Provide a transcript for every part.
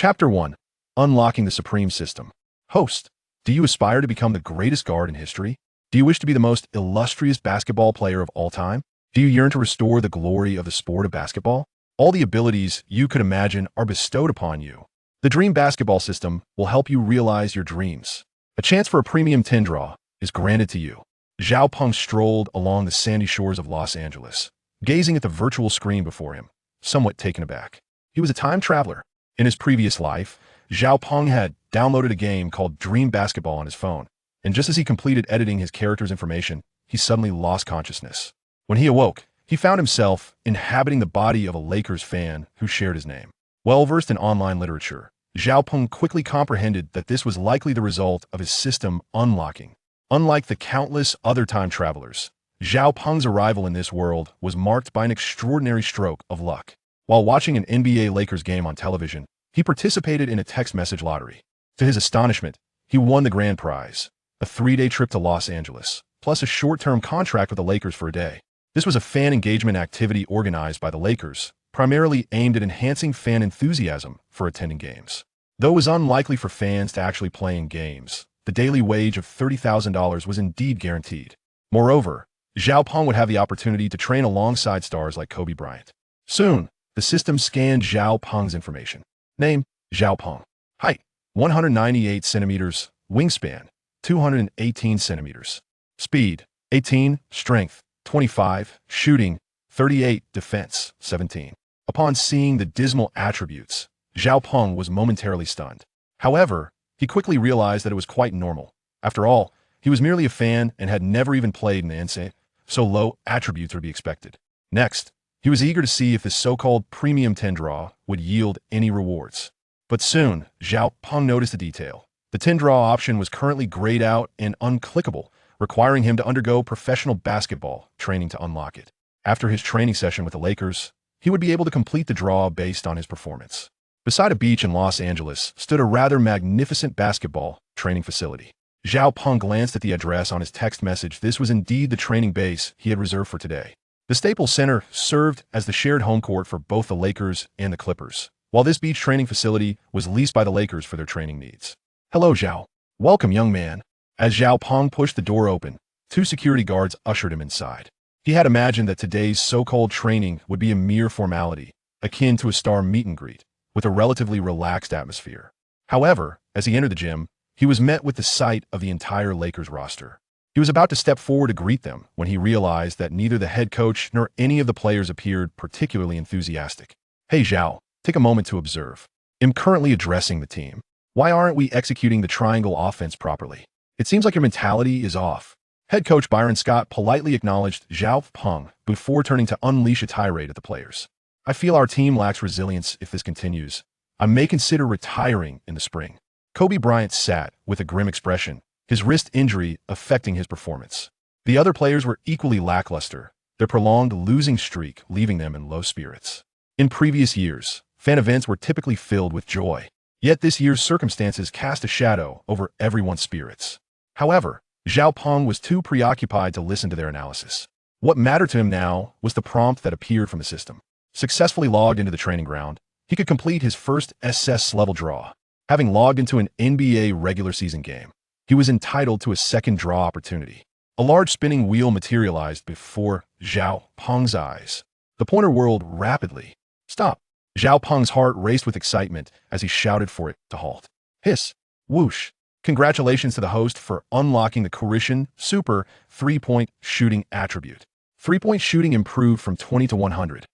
Chapter 1. Unlocking the Supreme System. Host, do you aspire to become the greatest guard in history? Do you wish to be the most illustrious basketball player of all time? Do you yearn to restore the glory of the sport of basketball? All the abilities you could imagine are bestowed upon you. The Dream Basketball System will help you realize your dreams. A chance for a premium 10 draw is granted to you. Zhao Peng strolled along the sandy shores of Los Angeles, gazing at the virtual screen before him, somewhat taken aback. He was a time traveler. In his previous life, Zhao Peng had downloaded a game called Dream Basketball on his phone, and just as he completed editing his character's information, he suddenly lost consciousness. When he awoke, he found himself inhabiting the body of a Lakers fan who shared his name. Well-versed in online literature, Zhao Peng quickly comprehended that this was likely the result of his system unlocking. Unlike the countless other time travelers, Zhao Peng's arrival in this world was marked by an extraordinary stroke of luck. While watching an NBA Lakers game on television, he participated in a text message lottery. To his astonishment, he won the grand prize, a 3-day trip to Los Angeles, plus a short-term contract with the Lakers for a day. This was a fan engagement activity organized by the Lakers, primarily aimed at enhancing fan enthusiasm for attending games. Though it was unlikely for fans to actually play in games, the daily wage of $30,000 was indeed guaranteed. Moreover, Zhao Peng would have the opportunity to train alongside stars like Kobe Bryant. Soon, the system scanned Zhao Peng's information. Name, Zhao Peng. Height, 198 centimeters. Wingspan, 218 centimeters. Speed, 18. Strength, 25. Shooting, 38. Defense, 17. Upon seeing the dismal attributes, Zhao Peng was momentarily stunned. However, he quickly realized that it was quite normal. After all, he was merely a fan and had never even played in the NBA, so low attributes would be expected. Next, he was eager to see if his so-called premium 10 draw would yield any rewards. But soon, Zhao Peng noticed a detail. The 10 draw option was currently grayed out and unclickable, requiring him to undergo professional basketball training to unlock it. After his training session with the Lakers, he would be able to complete the draw based on his performance. Beside a beach in Los Angeles stood a rather magnificent basketball training facility. Zhao Peng glanced at the address on his text message. This was indeed the training base he had reserved for today. The Staples Center served as the shared home court for both the Lakers and the Clippers, while this beach training facility was leased by the Lakers for their training needs. Hello, Zhao. Welcome, young man. As Zhao Peng pushed the door open, 2 security guards ushered him inside. He had imagined that today's so-called training would be a mere formality, akin to a star meet and greet, with a relatively relaxed atmosphere. However, as he entered the gym, he was met with the sight of the entire Lakers roster. He was about to step forward to greet them when he realized that neither the head coach nor any of the players appeared particularly enthusiastic. Hey Zhao, take a moment to observe. I'm currently addressing the team. Why aren't we executing the triangle offense properly? It seems like your mentality is off. Head coach Byron Scott politely acknowledged Zhao Peng before turning to unleash a tirade at the players. I feel our team lacks resilience if this continues. I may consider retiring in the spring. Kobe Bryant sat with a grim expression, his wrist injury affecting his performance. The other players were equally lackluster, their prolonged losing streak leaving them in low spirits. In previous years, fan events were typically filled with joy. Yet this year's circumstances cast a shadow over everyone's spirits. However, Zhao Peng was too preoccupied to listen to their analysis. What mattered to him now was the prompt that appeared from the system. Successfully logged into the training ground, he could complete his first SS-level draw. Having logged into an NBA regular season game, he was entitled to a second draw opportunity. A large spinning wheel materialized before Zhao Peng's eyes. The pointer whirled rapidly. Stop! Zhao Peng's heart raced with excitement as he shouted for it to halt. Hiss! Whoosh! Congratulations to the host for unlocking the Korean Super 3-point shooting attribute. 3-point shooting improved from 20 to 100.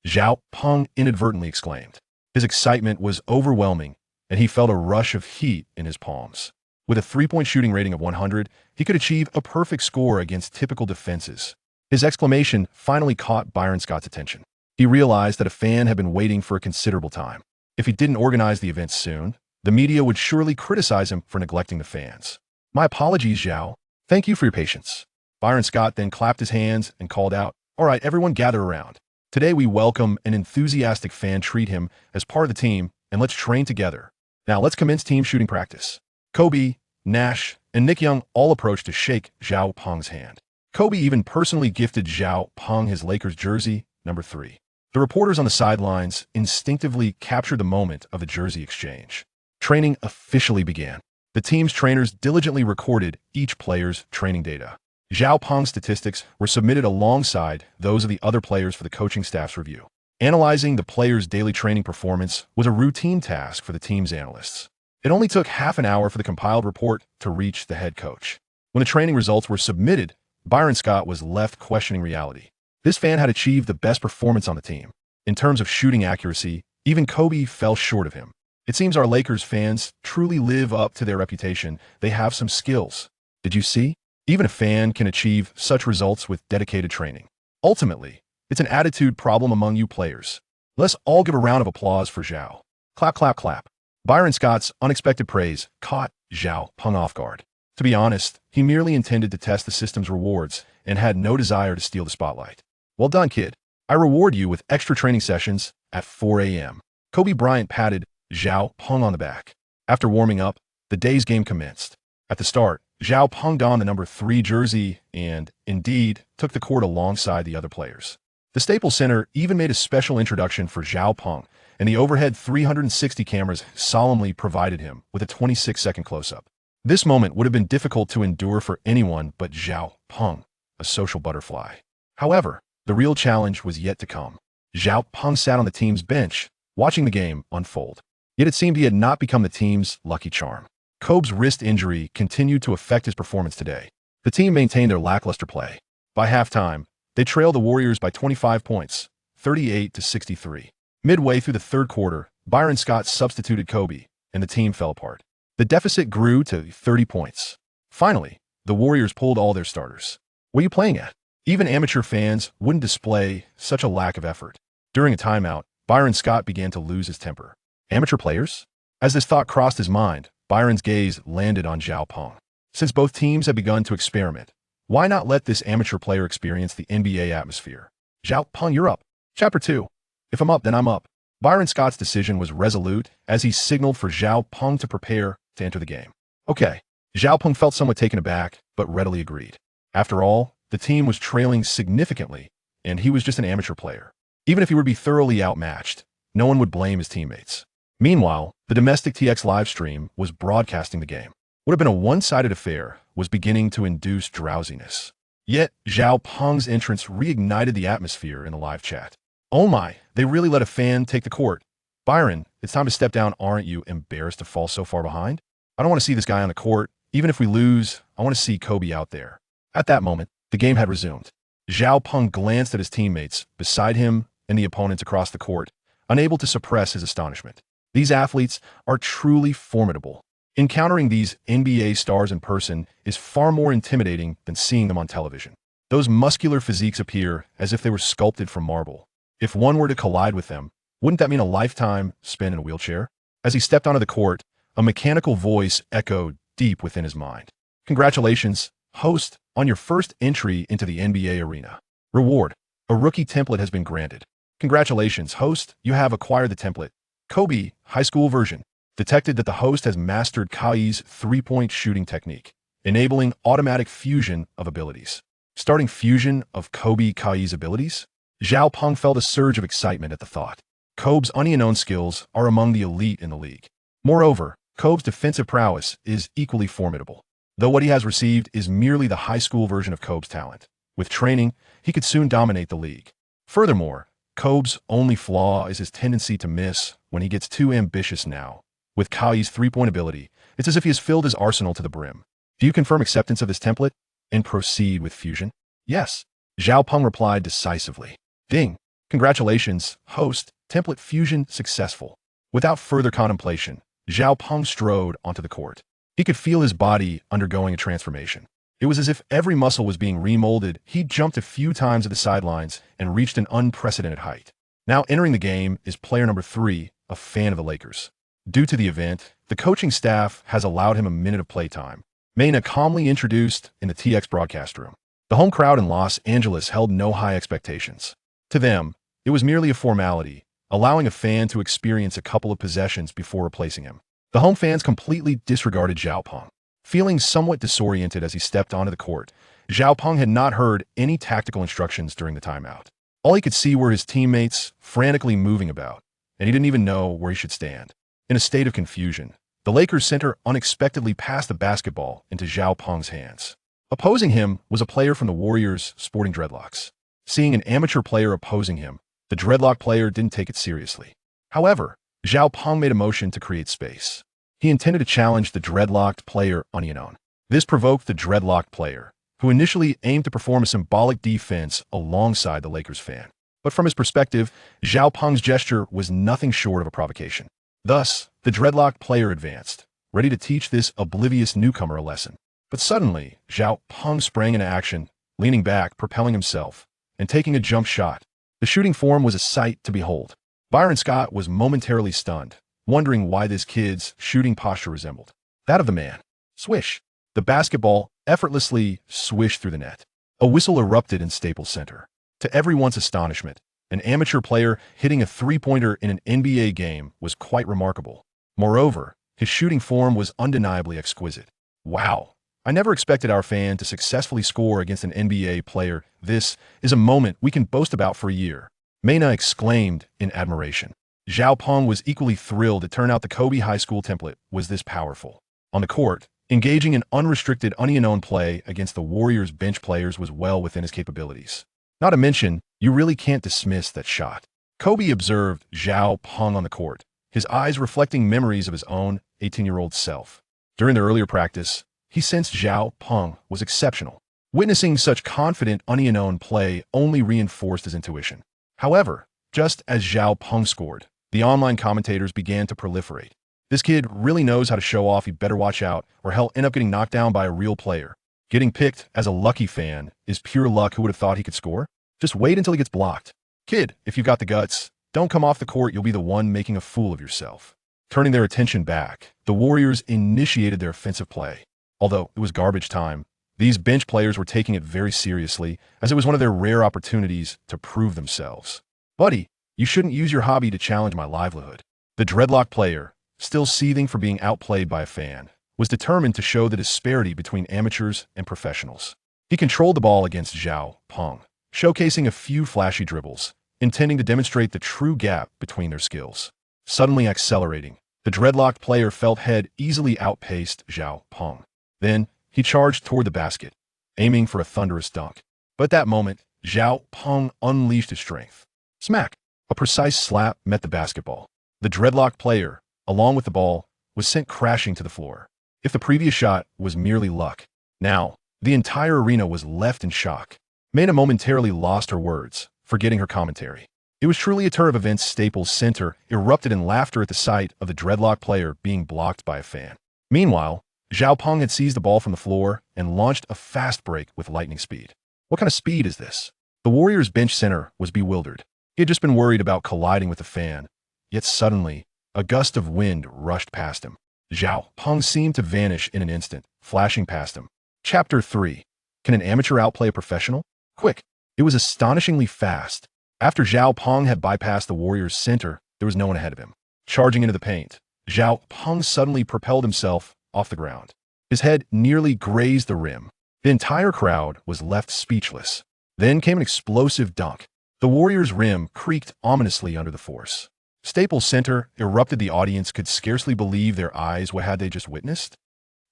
Zhao Peng inadvertently exclaimed. His excitement was overwhelming, and he felt a rush of heat in his palms. With a 3-point shooting rating of 100, he could achieve a perfect score against typical defenses. His exclamation finally caught Byron Scott's attention. He realized that a fan had been waiting for a considerable time. If he didn't organize the event soon, the media would surely criticize him for neglecting the fans. My apologies, Zhao. Thank you for your patience. Byron Scott then clapped his hands and called out, All right, everyone gather around. Today we welcome an enthusiastic fan. Treat him as part of the team, and let's train together. Now let's commence team shooting practice. Kobe, Nash, and Nick Young all approached to shake Zhao Peng's hand. Kobe even personally gifted Zhao Peng his Lakers jersey, number 3. The reporters on the sidelines instinctively captured the moment of the jersey exchange. Training officially began. The team's trainers diligently recorded each player's training data. Zhao Peng's statistics were submitted alongside those of the other players for the coaching staff's review. Analyzing the players' daily training performance was a routine task for the team's analysts. It only took half an hour for the compiled report to reach the head coach. When the training results were submitted, Byron Scott was left questioning reality. This fan had achieved the best performance on the team. In terms of shooting accuracy, even Kobe fell short of him. It seems our Lakers fans truly live up to their reputation. They have some skills. Did you see? Even a fan can achieve such results with dedicated training. Ultimately, it's an attitude problem among you players. Let's all give a round of applause for Zhao. Clap, clap, clap. Byron Scott's unexpected praise caught Zhao Peng off guard. To be honest, he merely intended to test the system's rewards and had no desire to steal the spotlight. Well done, kid. I reward you with extra training sessions at 4 a.m. Kobe Bryant patted Zhao Peng on the back. After warming up, the day's game commenced. At the start, Zhao Peng donned the number 3 jersey and, indeed, took the court alongside the other players. The Staples Center even made a special introduction for Zhao Peng, and the overhead 360 cameras solemnly provided him with a 26-second close-up. This moment would have been difficult to endure for anyone but Zhao Peng, a social butterfly. However, the real challenge was yet to come. Zhao Peng sat on the team's bench, watching the game unfold. Yet it seemed he had not become the team's lucky charm. Kobe's wrist injury continued to affect his performance today. The team maintained their lackluster play. By halftime, they trailed the Warriors by 25 points, 38-63. Midway through the third quarter, Byron Scott substituted Kobe, and the team fell apart. The deficit grew to 30 points. Finally, the Warriors pulled all their starters. What are you playing at? Even amateur fans wouldn't display such a lack of effort. During a timeout, Byron Scott began to lose his temper. Amateur players? As this thought crossed his mind, Byron's gaze landed on Zhao Peng. Since both teams had begun to experiment, why not let this amateur player experience the NBA atmosphere? Zhao Peng, you're up. Chapter 2. If I'm up, then I'm up. Byron Scott's decision was resolute as he signaled for Zhao Peng to prepare to enter the game. Okay. Zhao Peng felt somewhat taken aback, but readily agreed. After all, the team was trailing significantly, and he was just an amateur player. Even if he were to be thoroughly outmatched, no one would blame his teammates. Meanwhile, the domestic TX livestream was broadcasting the game. What had been a one-sided affair was beginning to induce drowsiness. Yet, Zhao Peng's entrance reignited the atmosphere in the live chat. Oh my, they really let a fan take the court. Byron, it's time to step down. Aren't you embarrassed to fall so far behind? I don't want to see this guy on the court. Even if we lose, I want to see Kobe out there. At that moment, the game had resumed. Zhao Peng glanced at his teammates beside him and the opponents across the court, unable to suppress his astonishment. These athletes are truly formidable. Encountering these NBA stars in person is far more intimidating than seeing them on television. Those muscular physiques appear as if they were sculpted from marble. If one were to collide with them, wouldn't that mean a lifetime spent in a wheelchair? As he stepped onto the court, a mechanical voice echoed deep within his mind. Congratulations, host, on your first entry into the NBA arena. Reward: a rookie template has been granted. Congratulations, host, you have acquired the template. Kobe, high school version. Detected that the host has mastered Kai's three-point shooting technique, enabling automatic fusion of abilities. Starting fusion of Kobe Kai's abilities? Zhao Peng felt a surge of excitement at the thought. Kobe's unknown skills are among the elite in the league. Moreover, Kobe's defensive prowess is equally formidable. Though what he has received is merely the high school version of Kobe's talent. With training, he could soon dominate the league. Furthermore, Kobe's only flaw is his tendency to miss when he gets too ambitious now. With Kai's three-point ability, it's as if he has filled his arsenal to the brim. Do you confirm acceptance of this template and proceed with fusion? Yes. Zhao Peng replied decisively. Ding. Congratulations, host. Template fusion successful. Without further contemplation, Zhao Peng strode onto the court. He could feel his body undergoing a transformation. It was as if every muscle was being remolded. He jumped a few times at the sidelines and reached an unprecedented height. Now entering the game is player number 3, a fan of the Lakers. Due to the event, the coaching staff has allowed him a minute of playtime. Maina calmly introduced in the TX broadcast room. The home crowd in Los Angeles held no high expectations. To them, it was merely a formality, allowing a fan to experience a couple of possessions before replacing him. The home fans completely disregarded Zhao Peng. Feeling somewhat disoriented as he stepped onto the court, Zhao Peng had not heard any tactical instructions during the timeout. All he could see were his teammates frantically moving about, and he didn't even know where he should stand. In a state of confusion, the Lakers center unexpectedly passed the basketball into Zhao Peng's hands. Opposing him was a player from the Warriors sporting dreadlocks. Seeing an amateur player opposing him, the dreadlock player didn't take it seriously. However, Zhao Peng made a motion to create space. He intended to challenge the dreadlocked player unknown. This provoked the dreadlocked player, who initially aimed to perform a symbolic defense alongside the Lakers fan. But from his perspective, Zhao Peng's gesture was nothing short of a provocation. Thus, the dreadlocked player advanced, ready to teach this oblivious newcomer a lesson. But suddenly, Zhao Peng sprang into action, leaning back, propelling himself, and taking a jump shot. The shooting form was a sight to behold. Byron Scott was momentarily stunned, wondering why this kid's shooting posture resembled that of the man. Swish! The basketball effortlessly swished through the net. A whistle erupted in Staples Center. To everyone's astonishment, an amateur player hitting a three-pointer in an NBA game was quite remarkable. Moreover, his shooting form was undeniably exquisite. Wow! I never expected our fan to successfully score against an NBA player. This is a moment we can boast about for a year. Mena exclaimed in admiration. Zhao Peng was equally thrilled. It turned out the Kobe High School template was this powerful. On the court, engaging in unrestricted unknown play against the Warriors bench players was well within his capabilities. Not to mention, you really can't dismiss that shot. Kobe observed Zhao Peng on the court, his eyes reflecting memories of his own 18-year-old self. During the earlier practice, he sensed Zhao Peng was exceptional. Witnessing such confident unknown play only reinforced his intuition. However, just as Zhao Peng scored, the online commentators began to proliferate. This kid really knows how to show off. He better watch out, or he'll end up getting knocked down by a real player. Getting picked as a lucky fan is pure luck. Who would have thought he could score? Just wait until he gets blocked. Kid, if you've got the guts, don't come off the court. You'll be the one making a fool of yourself. Turning their attention back, the Warriors initiated their offensive play. Although it was garbage time, these bench players were taking it very seriously, as it was one of their rare opportunities to prove themselves. Buddy, you shouldn't use your hobby to challenge my livelihood. The dreadlock player, still seething for being outplayed by a fan, was determined to show the disparity between amateurs and professionals. He controlled the ball against Zhao Peng, showcasing a few flashy dribbles, intending to demonstrate the true gap between their skills. Suddenly accelerating, the dreadlocked player felt head easily outpaced Zhao Peng. Then, he charged toward the basket, aiming for a thunderous dunk. But at that moment, Zhao Peng unleashed his strength. Smack! A precise slap met the basketball. The dreadlock player, along with the ball, was sent crashing to the floor. If the previous shot was merely luck, now, the entire arena was left in shock. Mena momentarily lost her words, forgetting her commentary. It was truly a turn of events. Staples Center erupted in laughter at the sight of the dreadlock player being blocked by a fan. Meanwhile, Zhao Peng had seized the ball from the floor and launched a fast break with lightning speed. What kind of speed is this? The Warriors bench center was bewildered. He had just been worried about colliding with the fan, yet suddenly, a gust of wind rushed past him. Zhao Peng seemed to vanish in an instant, flashing past him. Chapter 3. Can an amateur outplay a professional? Quick! It was astonishingly fast. After Zhao Peng had bypassed the Warriors center, there was no one ahead of him. Charging into the paint, Zhao Peng suddenly propelled himself off the ground. His head nearly grazed the rim. The entire crowd was left speechless. Then came an explosive dunk. The Warriors' rim creaked ominously under the force. Staples Center erupted. The audience could scarcely believe their eyes. What had they just witnessed?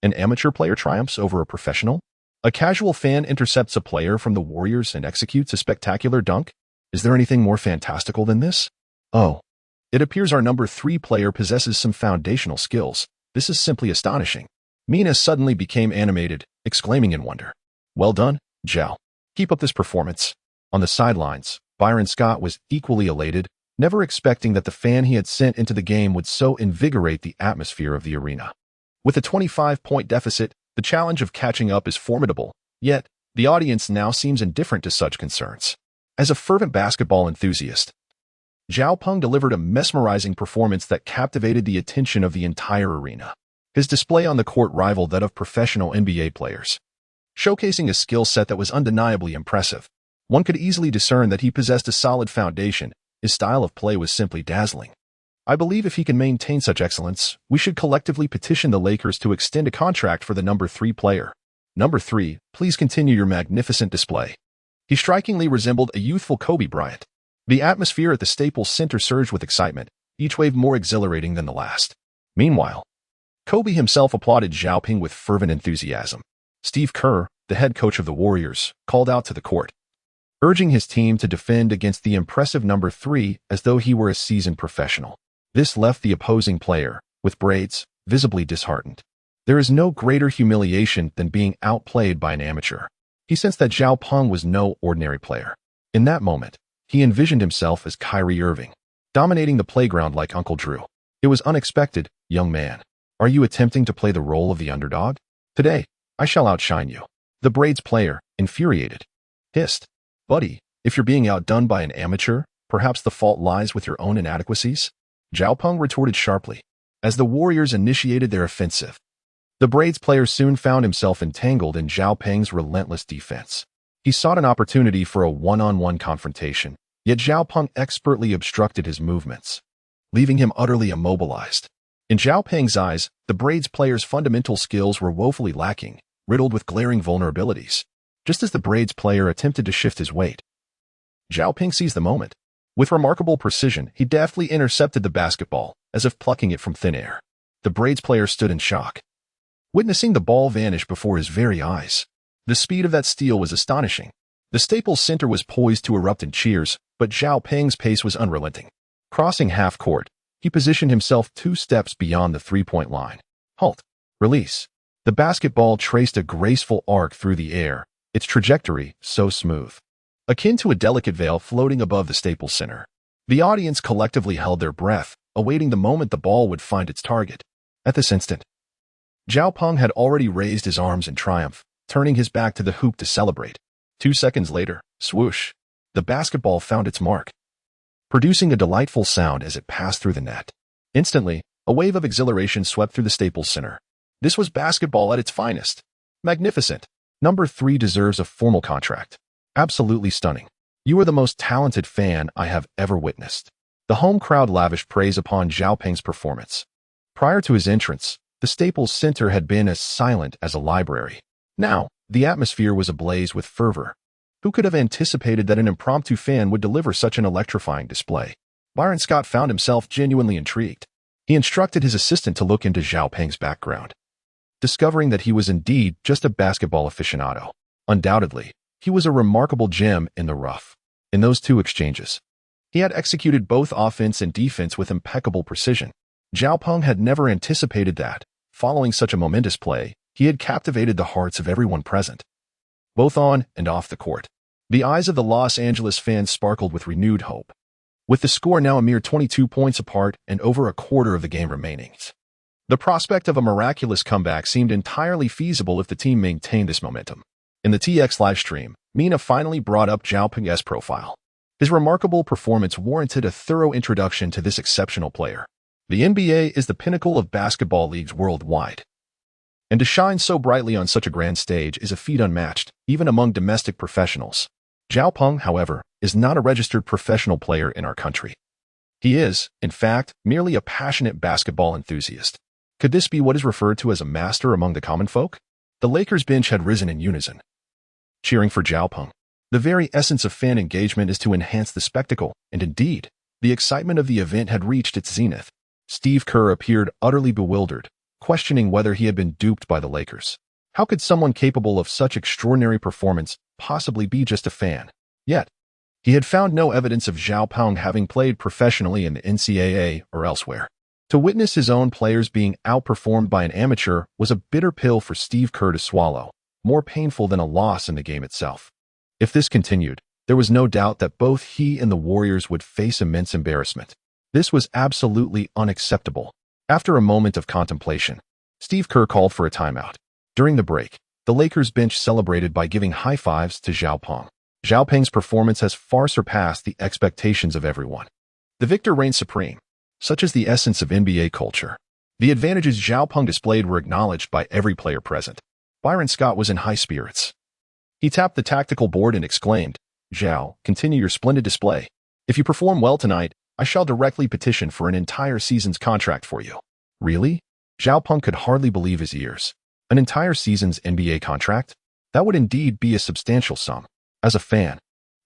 An amateur player triumphs over a professional? A casual fan intercepts a player from the Warriors and executes a spectacular dunk? Is there anything more fantastical than this? Oh, it appears our number 3 player possesses some foundational skills. This is simply astonishing. Mena suddenly became animated, exclaiming in wonder. Well done, Zhao. Keep up this performance. On the sidelines, Byron Scott was equally elated, never expecting that the fan he had sent into the game would so invigorate the atmosphere of the arena. With a 25-point deficit, the challenge of catching up is formidable, yet the audience now seems indifferent to such concerns. As a fervent basketball enthusiast, Zhao Peng delivered a mesmerizing performance that captivated the attention of the entire arena. His display on the court rivaled that of professional NBA players, showcasing a skill set that was undeniably impressive. One could easily discern that he possessed a solid foundation. His style of play was simply dazzling. I believe if he can maintain such excellence, we should collectively petition the Lakers to extend a contract for the number 3 player. Number 3, please continue your magnificent display. He strikingly resembled a youthful Kobe Bryant. The atmosphere at the Staples Center surged with excitement, each wave more exhilarating than the last. Meanwhile, Kobe himself applauded Xiaoping with fervent enthusiasm. Steve Kerr, the head coach of the Warriors, called out to the court, urging his team to defend against the impressive number 3 as though he were a seasoned professional. This left the opposing player, with braids, visibly disheartened. There is no greater humiliation than being outplayed by an amateur. He sensed that Xiaoping was no ordinary player. In that moment, he envisioned himself as Kyrie Irving, dominating the playground like Uncle Drew. It was unexpected, young man. Are you attempting to play the role of the underdog? Today, I shall outshine you. The braids player, infuriated, hissed, buddy, if you're being outdone by an amateur, perhaps the fault lies with your own inadequacies? Xiaoping retorted sharply. As the Warriors initiated their offensive, the braids player soon found himself entangled in Xiaoping's relentless defense. He sought an opportunity for a one-on-one confrontation, yet Xiaoping expertly obstructed his movements, leaving him utterly immobilized. In Xiaoping's eyes, the braids player's fundamental skills were woefully lacking, riddled with glaring vulnerabilities. Just as the braids player attempted to shift his weight, Xiaoping seized the moment. With remarkable precision, he deftly intercepted the basketball, as if plucking it from thin air. The braids player stood in shock, witnessing the ball vanish before his very eyes. The speed of that steal was astonishing. The Staples Center was poised to erupt in cheers, but Xiaoping's pace was unrelenting. Crossing half-court, he positioned himself 2 steps beyond the three-point line. Halt. Release. The basketball traced a graceful arc through the air, its trajectory so smooth, akin to a delicate veil floating above the Staples Center. The audience collectively held their breath, awaiting the moment the ball would find its target. At this instant, Xiaoping had already raised his arms in triumph, turning his back to the hoop to celebrate. 2 seconds later, swoosh, the basketball found its mark, producing a delightful sound as it passed through the net. Instantly, a wave of exhilaration swept through the Staples Center. This was basketball at its finest. Magnificent. Number 3 deserves a formal contract. Absolutely stunning. You are the most talented fan I have ever witnessed. The home crowd lavished praise upon Xiaoping's performance. Prior to his entrance, the Staples Center had been as silent as a library. Now, the atmosphere was ablaze with fervor. Who could have anticipated that an impromptu fan would deliver such an electrifying display? Byron Scott found himself genuinely intrigued. He instructed his assistant to look into Xiaoping's background, discovering that he was indeed just a basketball aficionado. Undoubtedly, he was a remarkable gem in the rough. In those 2 exchanges, he had executed both offense and defense with impeccable precision. Xiaoping had never anticipated that, following such a momentous play, he had captivated the hearts of everyone present, both on and off the court. The eyes of the Los Angeles fans sparkled with renewed hope. With the score now a mere 22 points apart and over a quarter of the game remaining, the prospect of a miraculous comeback seemed entirely feasible if the team maintained this momentum. In the TX live stream, Mina finally brought up Xiaoping's profile. His remarkable performance warranted a thorough introduction to this exceptional player. The NBA is the pinnacle of basketball leagues worldwide, and to shine so brightly on such a grand stage is a feat unmatched, even among domestic professionals. Xiaoping, however, is not a registered professional player in our country. He is, in fact, merely a passionate basketball enthusiast. Could this be what is referred to as a master among the common folk? The Lakers bench had risen in unison, cheering for Xiaoping. The very essence of fan engagement is to enhance the spectacle, and indeed, the excitement of the event had reached its zenith. Steve Kerr appeared utterly bewildered, questioning whether he had been duped by the Lakers. How could someone capable of such extraordinary performance possibly be just a fan? Yet, he had found no evidence of Xiaoping having played professionally in the NCAA or elsewhere. To witness his own players being outperformed by an amateur was a bitter pill for Steve Kerr to swallow, more painful than a loss in the game itself. If this continued, there was no doubt that both he and the Warriors would face immense embarrassment. This was absolutely unacceptable. After a moment of contemplation, Steve Kerr called for a timeout. During the break, the Lakers bench celebrated by giving high fives to Xiaoping. Xiaoping's performance has far surpassed the expectations of everyone. The victor reigns supreme. Such is the essence of NBA culture. The advantages Xiaoping displayed were acknowledged by every player present. Byron Scott was in high spirits. He tapped the tactical board and exclaimed, "Xiao, continue your splendid display. If you perform well tonight, I shall directly petition for an entire season's contract for you." Really? Xiaoping could hardly believe his ears. An entire season's NBA contract? That would indeed be a substantial sum. As a fan,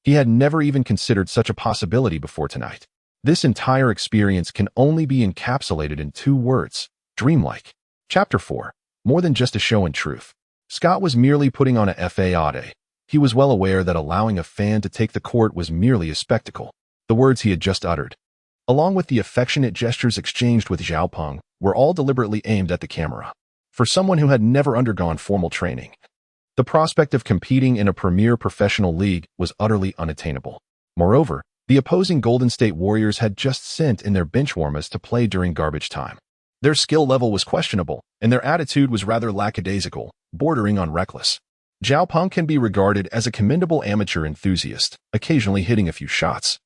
He had never even considered such a possibility before tonight. This entire experience can only be encapsulated in 2 words: dreamlike. Chapter 4. More than just a show in truth. Scott was merely putting on a fade. He was well aware that allowing a fan to take the court was merely a spectacle. The words he had just uttered, along with the affectionate gestures exchanged with Zhao Peng, were all deliberately aimed at the camera. For someone who had never undergone formal training, the prospect of competing in a premier professional league was utterly unattainable. Moreover, the opposing Golden State Warriors had just sent in their benchwarmers to play during garbage time. Their skill level was questionable, and their attitude was rather lackadaisical, bordering on reckless. Zhao Peng can be regarded as a commendable amateur enthusiast, occasionally hitting a few shots,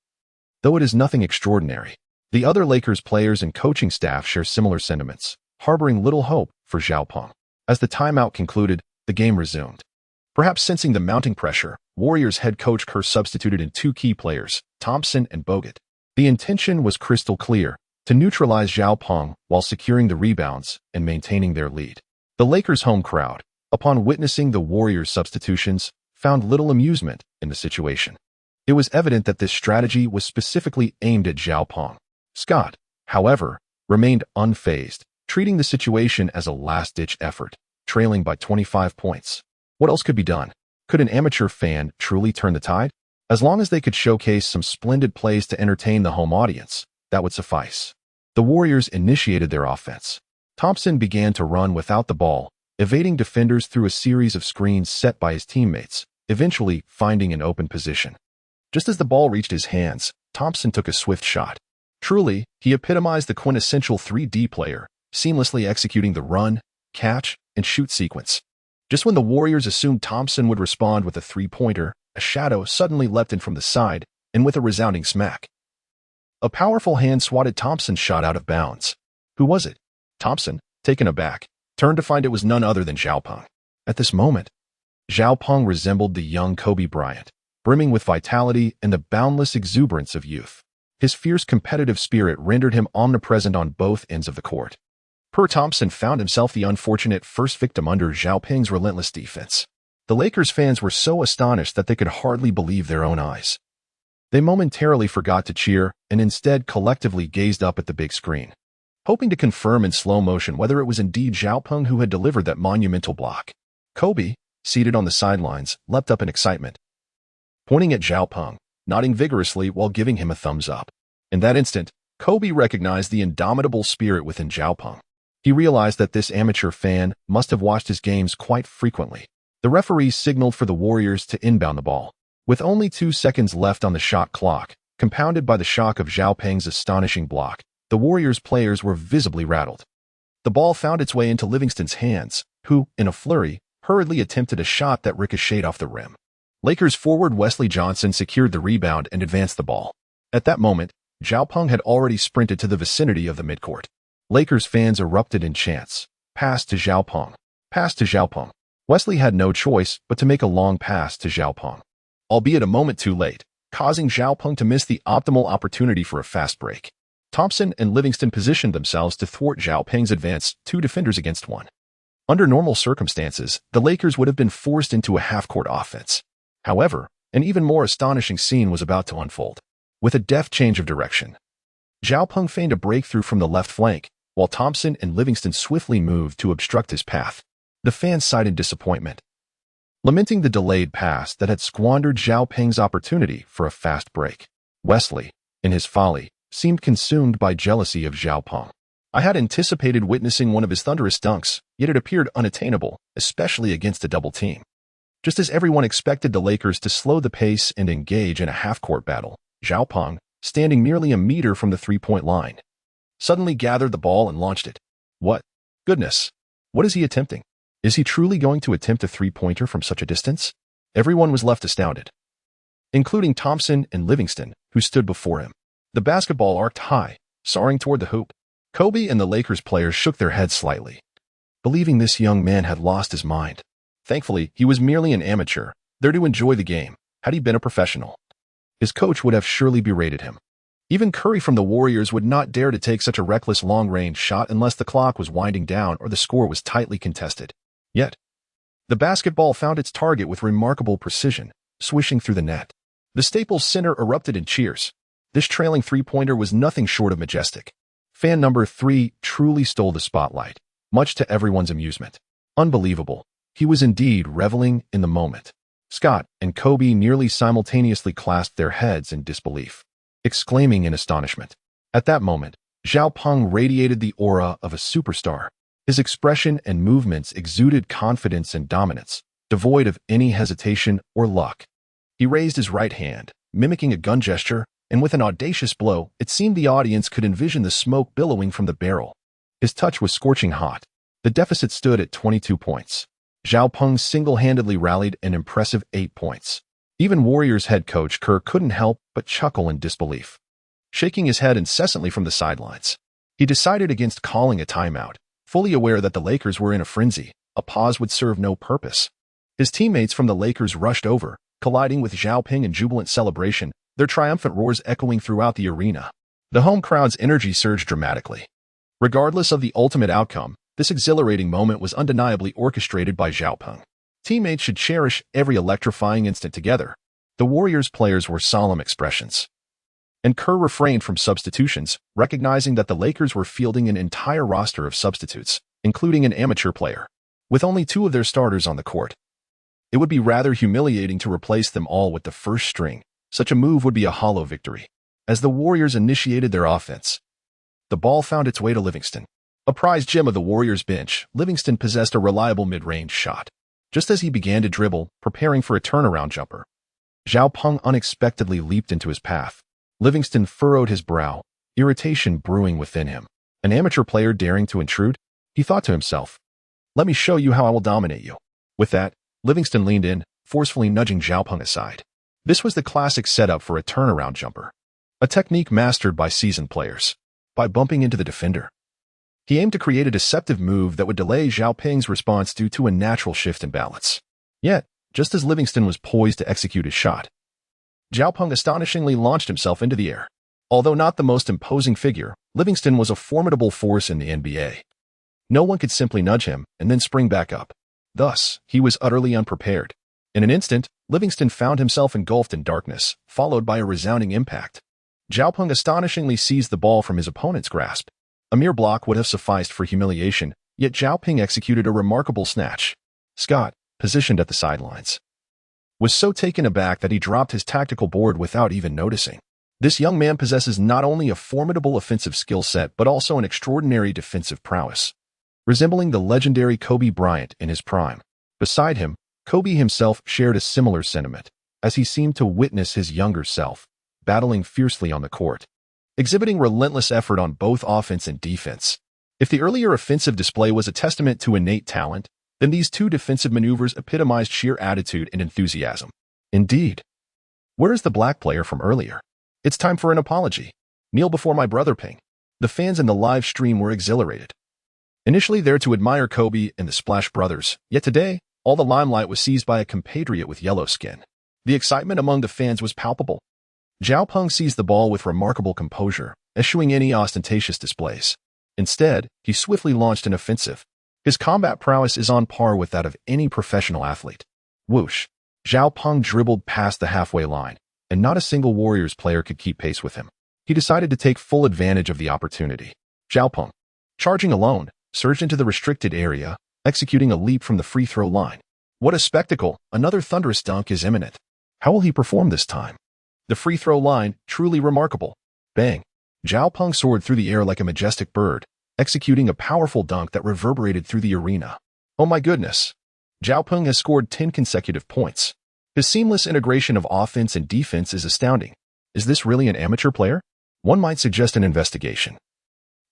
though it is nothing extraordinary. The other Lakers players and coaching staff share similar sentiments, harboring little hope for Zhao Peng. As the timeout concluded, the game resumed. Perhaps sensing the mounting pressure, Warriors head coach Kerr substituted in 2 key players, Thompson and Bogut. The intention was crystal clear: to neutralize Zhao Peng while securing the rebounds and maintaining their lead. The Lakers' home crowd, upon witnessing the Warriors' substitutions, found little amusement in the situation. It was evident that this strategy was specifically aimed at Zhao Peng. Scott, however, remained unfazed, treating the situation as a last-ditch effort, trailing by 25 points. What else could be done? Could an amateur fan truly turn the tide? As long as they could showcase some splendid plays to entertain the home audience, that would suffice. The Warriors initiated their offense. Thompson began to run without the ball, evading defenders through a series of screens set by his teammates, eventually finding an open position. Just as the ball reached his hands, Thompson took a swift shot. Truly, he epitomized the quintessential 3D player, seamlessly executing the run, catch, and shoot sequence. Just when the Warriors assumed Thompson would respond with a 3-pointer, a shadow suddenly leapt in from the side, and with a resounding smack, a powerful hand swatted Thompson's shot out of bounds. Who was it? Thompson, taken aback, turned to find it was none other than Zhao Peng. At this moment, Zhao Peng resembled the young Kobe Bryant, brimming with vitality and the boundless exuberance of youth. His fierce competitive spirit rendered him omnipresent on both ends of the court. Thompson found himself the unfortunate first victim under Zhao Peng's relentless defense. The Lakers fans were so astonished that they could hardly believe their own eyes. They momentarily forgot to cheer and instead collectively gazed up at the big screen, hoping to confirm in slow motion whether it was indeed Zhao Peng who had delivered that monumental block. Kobe, seated on the sidelines, leapt up in excitement, pointing at Zhao Peng, nodding vigorously while giving him a thumbs up. In that instant, Kobe recognized the indomitable spirit within Zhao Peng. He realized that this amateur fan must have watched his games quite frequently. The referee signaled for the Warriors to inbound the ball. With only 2 seconds left on the shot clock, compounded by the shock of Zhao Peng's astonishing block, the Warriors players were visibly rattled. The ball found its way into Livingston's hands, who, in a flurry, hurriedly attempted a shot that ricocheted off the rim. Lakers forward Wesley Johnson secured the rebound and advanced the ball. At that moment, Zhao Peng had already sprinted to the vicinity of the midcourt. Lakers fans erupted in chants. Pass to Zhao Peng. Pass to Zhao Peng. Wesley had no choice but to make a long pass to Zhao Peng, albeit a moment too late, causing Zhao Peng to miss the optimal opportunity for a fast break. Thompson and Livingston positioned themselves to thwart Zhao Peng's advance, 2 defenders against 1. Under normal circumstances, the Lakers would have been forced into a half-court offense. However, an even more astonishing scene was about to unfold. With a deft change of direction, Zhao Peng feigned a breakthrough from the left flank, while Thompson and Livingston swiftly moved to obstruct his path. The fans sighed in disappointment, lamenting the delayed pass that had squandered Zhao Peng's opportunity for a fast break. Wesley, in his folly, seemed consumed by jealousy of Zhao Peng. I had anticipated witnessing one of his thunderous dunks, yet it appeared unattainable, especially against a double team. Just as everyone expected the Lakers to slow the pace and engage in a half-court battle, Zhao Peng, standing nearly a meter from the 3-point line, suddenly gathered the ball and launched it. What? Goodness! What is he attempting? Is he truly going to attempt a 3-pointer from such a distance? Everyone was left astounded, including Thompson and Livingston, who stood before him. The basketball arced high, soaring toward the hoop. Kobe and the Lakers players shook their heads slightly, believing this young man had lost his mind. Thankfully, he was merely an amateur, there to enjoy the game. Had he been a professional, his coach would have surely berated him. Even Curry from the Warriors would not dare to take such a reckless long-range shot unless the clock was winding down or the score was tightly contested. Yet, the basketball found its target with remarkable precision, swishing through the net. The Staples Center erupted in cheers. This trailing three-pointer was nothing short of majestic. Fan number 3 truly stole the spotlight, much to everyone's amusement. Unbelievable. He was indeed reveling in the moment. Scott and Kobe nearly simultaneously clasped their heads in disbelief, exclaiming in astonishment. At that moment, Zhao Peng radiated the aura of a superstar. His expression and movements exuded confidence and dominance, devoid of any hesitation or luck. He raised his right hand, mimicking a gun gesture, and with an audacious blow, it seemed the audience could envision the smoke billowing from the barrel. His touch was scorching hot. The deficit stood at 22 points. Zhao Peng single-handedly rallied an impressive 8 points. Even Warriors head coach Kerr couldn't help but chuckle in disbelief. Shaking his head incessantly from the sidelines, he decided against calling a timeout, fully aware that the Lakers were in a frenzy. A pause would serve no purpose. His teammates from the Lakers rushed over, colliding with Zhao Peng in jubilant celebration, their triumphant roars echoing throughout the arena. The home crowd's energy surged dramatically. Regardless of the ultimate outcome, this exhilarating moment was undeniably orchestrated by Zhao Peng. Teammates should cherish every electrifying instant together. The Warriors players were solemn expressions. And Kerr refrained from substitutions, recognizing that the Lakers were fielding an entire roster of substitutes, including an amateur player, with only 2 of their starters on the court. It would be rather humiliating to replace them all with the first string. Such a move would be a hollow victory. As the Warriors initiated their offense, the ball found its way to Livingston. A prized gem of the Warriors bench, Livingston possessed a reliable mid-range shot. Just as he began to dribble, preparing for a turnaround jumper, Zhao Peng unexpectedly leaped into his path. Livingston furrowed his brow, irritation brewing within him. An amateur player daring to intrude? He thought to himself. Let me show you how I will dominate you. With that, Livingston leaned in, forcefully nudging Zhao Peng aside. This was the classic setup for a turnaround jumper, a technique mastered by seasoned players. By bumping into the defender, he aimed to create a deceptive move that would delay Zhao Peng's response due to a natural shift in balance. Yet, just as Livingston was poised to execute his shot, Zhao Peng astonishingly launched himself into the air. Although not the most imposing figure, Livingston was a formidable force in the NBA. No one could simply nudge him and then spring back up. Thus, he was utterly unprepared. In an instant, Livingston found himself engulfed in darkness, followed by a resounding impact. Zhao Peng astonishingly seized the ball from his opponent's grasp. A mere block would have sufficed for humiliation, yet Zhao Peng executed a remarkable snatch. Scott, positioned at the sidelines, was so taken aback that he dropped his tactical board without even noticing. This young man possesses not only a formidable offensive skill set but also an extraordinary defensive prowess, resembling the legendary Kobe Bryant in his prime. Beside him, Kobe himself shared a similar sentiment, as he seemed to witness his younger self, battling fiercely on the court, exhibiting relentless effort on both offense and defense. If the earlier offensive display was a testament to innate talent, then these 2 defensive maneuvers epitomized sheer attitude and enthusiasm. Indeed. Where is the black player from earlier? It's time for an apology. Kneel before my brother Peng. The fans in the live stream were exhilarated, initially there to admire Kobe and the Splash Brothers, yet today, all the limelight was seized by a compatriot with yellow skin. The excitement among the fans was palpable. Zhao Peng seized the ball with remarkable composure, eschewing any ostentatious displays. Instead, he swiftly launched an offensive. His combat prowess is on par with that of any professional athlete. Whoosh! Zhao Peng dribbled past the halfway line, and not a single Warriors player could keep pace with him. He decided to take full advantage of the opportunity. Zhao Peng, charging alone, surged into the restricted area, executing a leap from the free throw line. What a spectacle! Another thunderous dunk is imminent. How will he perform this time? The free throw line, truly remarkable. Bang! Zhao Peng soared through the air like a majestic bird, executing a powerful dunk that reverberated through the arena. Oh my goodness! Zhao Peng has scored 10 consecutive points. His seamless integration of offense and defense is astounding. Is this really an amateur player? One might suggest an investigation,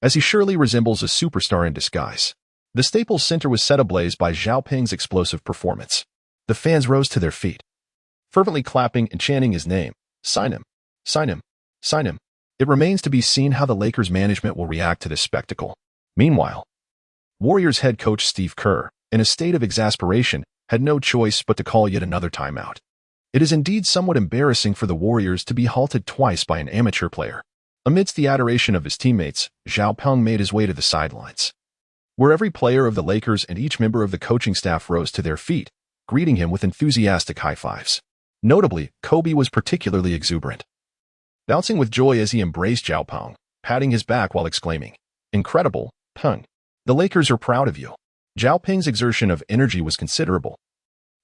as he surely resembles a superstar in disguise. The Staples Center was set ablaze by Zhao Peng's explosive performance. The fans rose to their feet, fervently clapping and chanting his name. Sign him. Sign him. Sign him. It remains to be seen how the Lakers management will react to this spectacle. Meanwhile, Warriors head coach Steve Kerr, in a state of exasperation, had no choice but to call yet another timeout. It is indeed somewhat embarrassing for the Warriors to be halted twice by an amateur player. Amidst the adoration of his teammates, Zhao Peng made his way to the sidelines, where every player of the Lakers and each member of the coaching staff rose to their feet, greeting him with enthusiastic high fives. Notably, Kobe was particularly exuberant, bouncing with joy as he embraced Zhao Peng, patting his back while exclaiming, "Incredible, Peng. The Lakers are proud of you." Zhao Peng's exertion of energy was considerable.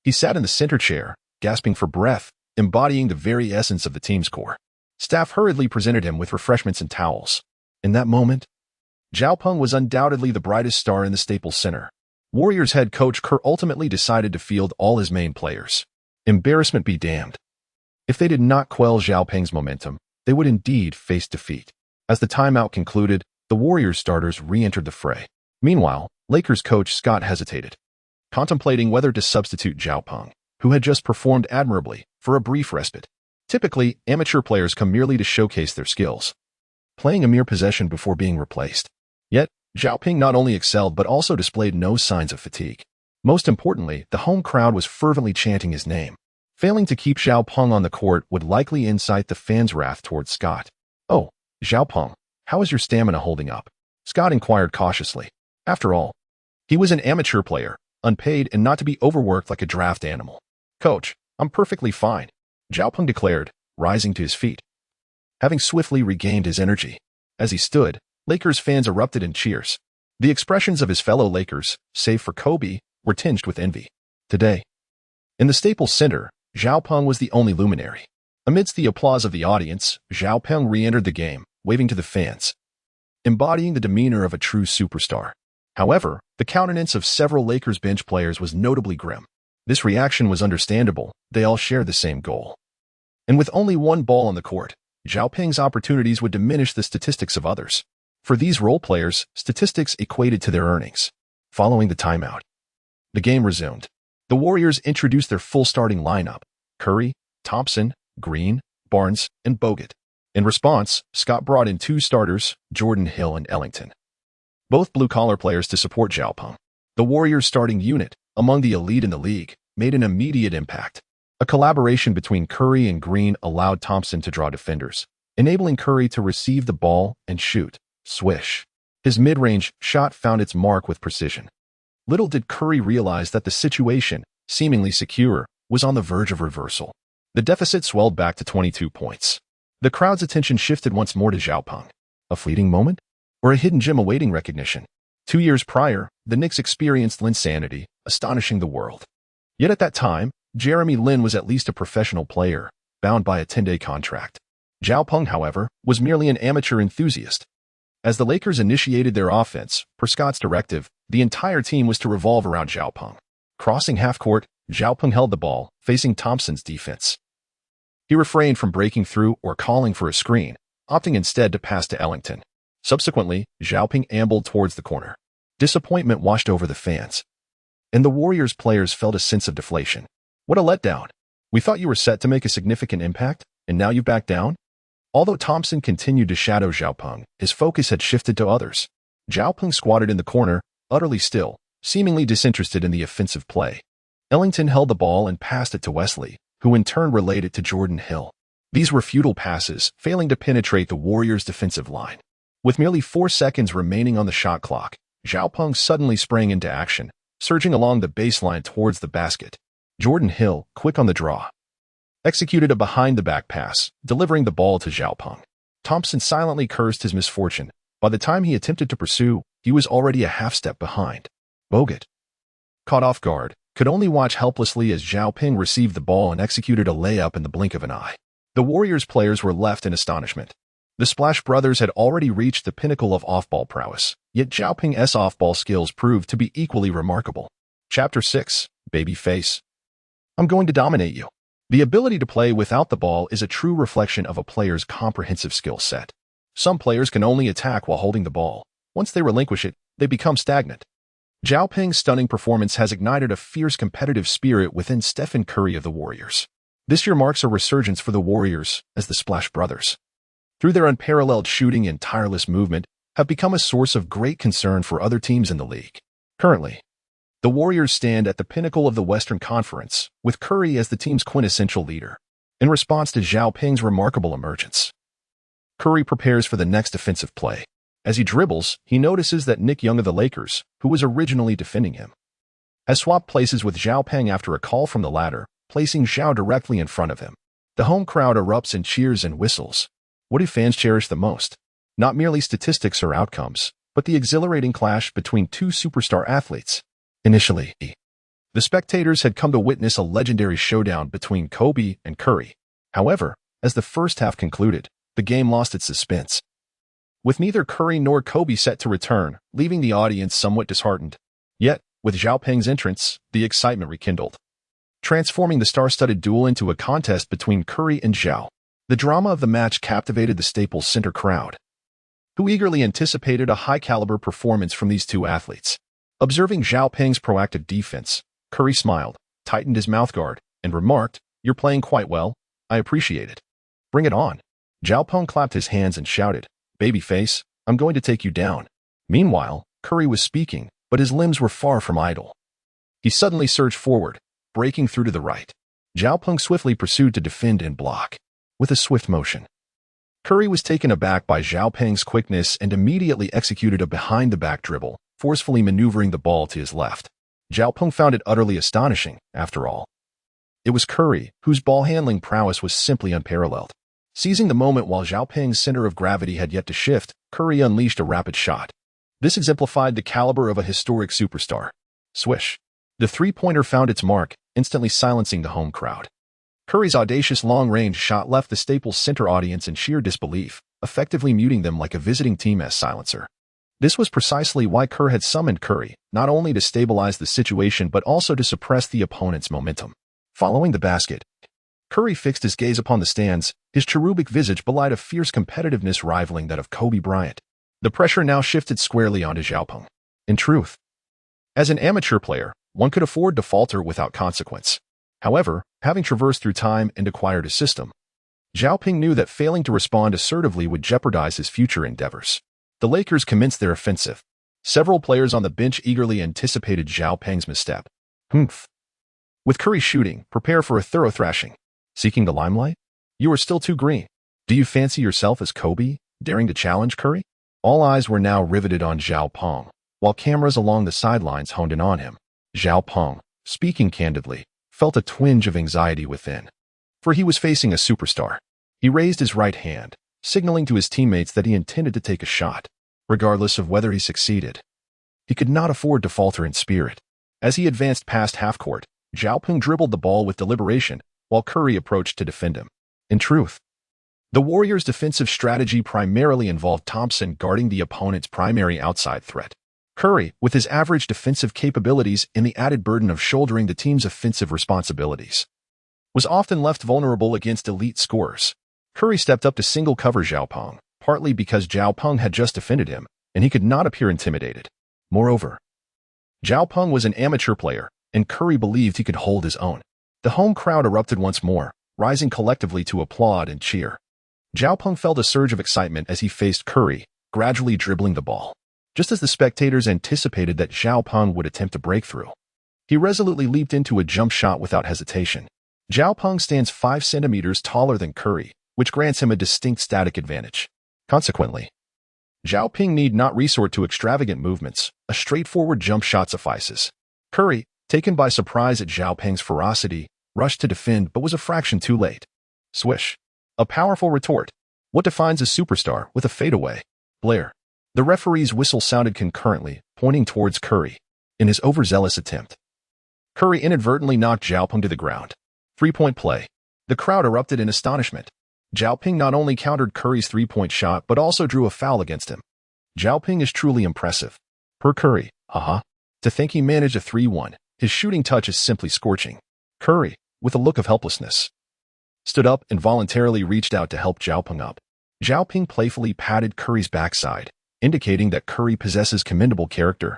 He sat in the center chair, gasping for breath, embodying the very essence of the team's core. Staff hurriedly presented him with refreshments and towels. In that moment, Zhao Peng was undoubtedly the brightest star in the Staples Center. Warriors head coach Kerr ultimately decided to field all his main players. Embarrassment be damned. If they did not quell Zhao Peng's momentum, they would indeed face defeat. As the timeout concluded, the Warriors starters re-entered the fray. Meanwhile, Lakers coach Scott hesitated, contemplating whether to substitute Zhao Peng, who had just performed admirably, for a brief respite. Typically, amateur players come merely to showcase their skills, playing a mere possession before being replaced. Yet, Zhao Peng not only excelled but also displayed no signs of fatigue. Most importantly, the home crowd was fervently chanting his name. Failing to keep Zhao Peng on the court would likely incite the fans' wrath towards Scott. "Oh, Zhao Peng, how is your stamina holding up?" Scott inquired cautiously. After all, he was an amateur player, unpaid and not to be overworked like a draft animal. "Coach, I'm perfectly fine," Zhao Peng declared, rising to his feet, having swiftly regained his energy. As he stood, Lakers fans erupted in cheers. The expressions of his fellow Lakers, save for Kobe, were tinged with envy. Today, in the Staples Center, Zhao Peng was the only luminary. Amidst the applause of the audience, Zhao Peng re-entered the game, waving to the fans, embodying the demeanor of a true superstar. However, the countenance of several Lakers bench players was notably grim. This reaction was understandable. They all shared the same goal. And with only one ball on the court, Zhao Peng's opportunities would diminish the statistics of others. For these role players, statistics equated to their earnings. Following the timeout, the game resumed. The Warriors introduced their full starting lineup: Curry, Thompson, Green, Barnes, and Bogut. In response, Scott brought in two starters, Jordan Hill and Ellington, both blue-collar players, to support Zhao Peng. The Warriors' starting unit, among the elite in the league, made an immediate impact. A collaboration between Curry and Green allowed Thompson to draw defenders, enabling Curry to receive the ball and shoot. Swish. His mid-range shot found its mark with precision. Little did Curry realize that the situation, seemingly secure, was on the verge of reversal. The deficit swelled back to 22 points. The crowd's attention shifted once more to Zhao Peng. A fleeting moment? Or a hidden gem awaiting recognition? 2 years prior, the Knicks experienced Linsanity, astonishing the world. Yet at that time, Jeremy Lin was at least a professional player, bound by a 10-day contract. Zhao Peng, however, was merely an amateur enthusiast. As the Lakers initiated their offense, per Scott's directive, the entire team was to revolve around Zhao Peng. Crossing half-court, Zhao Peng held the ball, facing Thompson's defense. He refrained from breaking through or calling for a screen, opting instead to pass to Ellington. Subsequently, Zhao Peng ambled towards the corner. Disappointment washed over the fans, and the Warriors players felt a sense of deflation. What a letdown. We thought you were set to make a significant impact, and now you've backed down? Although Thompson continued to shadow Zhao Peng, his focus had shifted to others. Zhao Peng squatted in the corner, utterly still, seemingly disinterested in the offensive play. Ellington held the ball and passed it to Wesley, who in turn relayed it to Jordan Hill. These were futile passes, failing to penetrate the Warriors' defensive line. With merely 4 seconds remaining on the shot clock, Zhao Peng suddenly sprang into action, surging along the baseline towards the basket. Jordan Hill, quick on the draw, executed a behind-the-back pass, delivering the ball to Zhao Peng. Thompson silently cursed his misfortune. By the time he attempted to pursue, he was already a half-step behind. Bogut, caught off guard, could only watch helplessly as Zhao Peng received the ball and executed a layup in the blink of an eye. The Warriors players were left in astonishment. The Splash Brothers had already reached the pinnacle of off-ball prowess, yet Zhao Peng's off-ball skills proved to be equally remarkable. Chapter 6, Babyface. I'm going to dominate you. The ability to play without the ball is a true reflection of a player's comprehensive skill set. Some players can only attack while holding the ball. Once they relinquish it, they become stagnant. Zhao Peng's stunning performance has ignited a fierce competitive spirit within Stephen Curry of the Warriors. This year marks a resurgence for the Warriors as the Splash Brothers, through their unparalleled shooting and tireless movement, have become a source of great concern for other teams in the league. Currently, the Warriors stand at the pinnacle of the Western Conference, with Curry as the team's quintessential leader. In response to Zhao Peng's remarkable emergence, Curry prepares for the next offensive play. As he dribbles, he notices that Nick Young of the Lakers, who was originally defending him, has swapped places with Zhao Peng after a call from the latter, placing Zhao directly in front of him. The home crowd erupts in cheers and whistles. What do fans cherish the most? Not merely statistics or outcomes, but the exhilarating clash between two superstar athletes. Initially, the spectators had come to witness a legendary showdown between Kobe and Curry. However, as the first half concluded, the game lost its suspense, with neither Curry nor Kobe set to return, leaving the audience somewhat disheartened. Yet, with Zhao Peng's entrance, the excitement rekindled, transforming the star-studded duel into a contest between Curry and Zhao. The drama of the match captivated the Staples Center crowd, who eagerly anticipated a high-caliber performance from these two athletes. Observing Zhao Peng's proactive defense, Curry smiled, tightened his mouthguard, and remarked, "You're playing quite well. I appreciate it. Bring it on." Zhao Peng clapped his hands and shouted, "Babyface, I'm going to take you down." Meanwhile, Curry was speaking, but his limbs were far from idle. He suddenly surged forward, breaking through to the right. Zhao Peng swiftly pursued to defend and block. With a swift motion, Curry was taken aback by Zhao Peng's quickness and immediately executed a behind-the-back dribble, forcefully maneuvering the ball to his left. Zhao Peng found it utterly astonishing, after all. It was Curry, whose ball-handling prowess was simply unparalleled. Seizing the moment while Zhao Peng's center of gravity had yet to shift, Curry unleashed a rapid shot. This exemplified the caliber of a historic superstar. Swish. The three-pointer found its mark, instantly silencing the home crowd. Curry's audacious long-range shot left the Staples Center audience in sheer disbelief, effectively muting them like a visiting Team S silencer. This was precisely why Kerr had summoned Curry, not only to stabilize the situation but also to suppress the opponent's momentum. Following the basket, Curry fixed his gaze upon the stands, his cherubic visage belied a fierce competitiveness rivaling that of Kobe Bryant. The pressure now shifted squarely onto Zhao Peng. In truth, as an amateur player, one could afford to falter without consequence. However, having traversed through time and acquired a system, Zhao Peng knew that failing to respond assertively would jeopardize his future endeavors. The Lakers commenced their offensive. Several players on the bench eagerly anticipated Zhao Peng's misstep. Humph. With Curry shooting, prepare for a thorough thrashing. Seeking the limelight? You are still too green. Do you fancy yourself as Kobe, daring to challenge Curry? All eyes were now riveted on Zhao Peng, while cameras along the sidelines honed in on him. Zhao Peng, speaking candidly, felt a twinge of anxiety within. For he was facing a superstar. He raised his right hand, signaling to his teammates that he intended to take a shot, regardless of whether he succeeded. He could not afford to falter in spirit. As he advanced past half-court, Zhao Peng dribbled the ball with deliberation, while Curry approached to defend him. In truth, the Warriors' defensive strategy primarily involved Thompson guarding the opponent's primary outside threat. Curry, with his average defensive capabilities and the added burden of shouldering the team's offensive responsibilities, was often left vulnerable against elite scorers. Curry stepped up to single-cover Zhao Peng, partly because Zhao Peng had just defended him, and he could not appear intimidated. Moreover, Zhao Peng was an amateur player, and Curry believed he could hold his own. The home crowd erupted once more, rising collectively to applaud and cheer. Zhao Peng felt a surge of excitement as he faced Curry, gradually dribbling the ball. Just as the spectators anticipated that Zhao Peng would attempt a breakthrough, he resolutely leaped into a jump shot without hesitation. Zhao Peng stands 5 centimeters taller than Curry, which grants him a distinct static advantage. Consequently, Zhao Peng need not resort to extravagant movements. A straightforward jump shot suffices. Curry, taken by surprise at Zhao Peng's ferocity, rushed to defend but was a fraction too late. Swish. A powerful retort. What defines a superstar with a fadeaway? Blair. The referee's whistle sounded concurrently, pointing towards Curry. In his overzealous attempt, Curry inadvertently knocked Zhao Peng to the ground. 3-point play. The crowd erupted in astonishment. Zhao Peng not only countered Curry's 3-point shot but also drew a foul against him. Zhao Peng is truly impressive. Per Curry, To think he managed a 3-1, his shooting touch is simply scorching. Curry, with a look of helplessness, stood up and voluntarily reached out to help Zhao Peng up. Zhao Peng playfully patted Curry's backside, indicating that Curry possesses commendable character,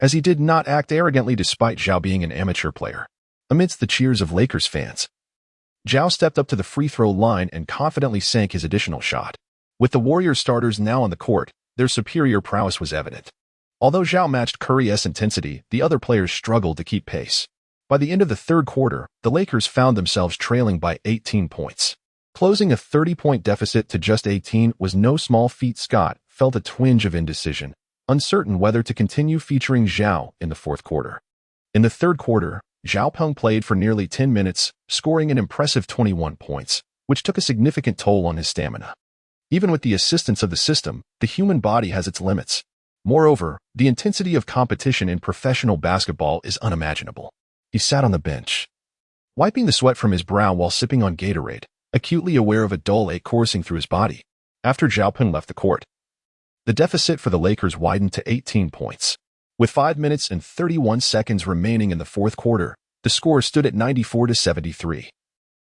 as he did not act arrogantly despite Zhao being an amateur player. Amidst the cheers of Lakers fans, Zhao stepped up to the free throw line and confidently sank his additional shot. With the Warriors starters now on the court, their superior prowess was evident. Although Zhao matched Curry's intensity, the other players struggled to keep pace. By the end of the third quarter, the Lakers found themselves trailing by 18 points. Closing a 30-point deficit to just 18 was no small feat. Scott felt a twinge of indecision, uncertain whether to continue featuring Zhao in the fourth quarter. In the third quarter, Zhao Peng played for nearly 10 minutes, scoring an impressive 21 points, which took a significant toll on his stamina. Even with the assistance of the system, the human body has its limits. Moreover, the intensity of competition in professional basketball is unimaginable. He sat on the bench, wiping the sweat from his brow while sipping on Gatorade, acutely aware of a dull ache coursing through his body. After Zhao Peng left the court, the deficit for the Lakers widened to 18 points. With 5 minutes and 31 seconds remaining in the fourth quarter, the score stood at 94-73.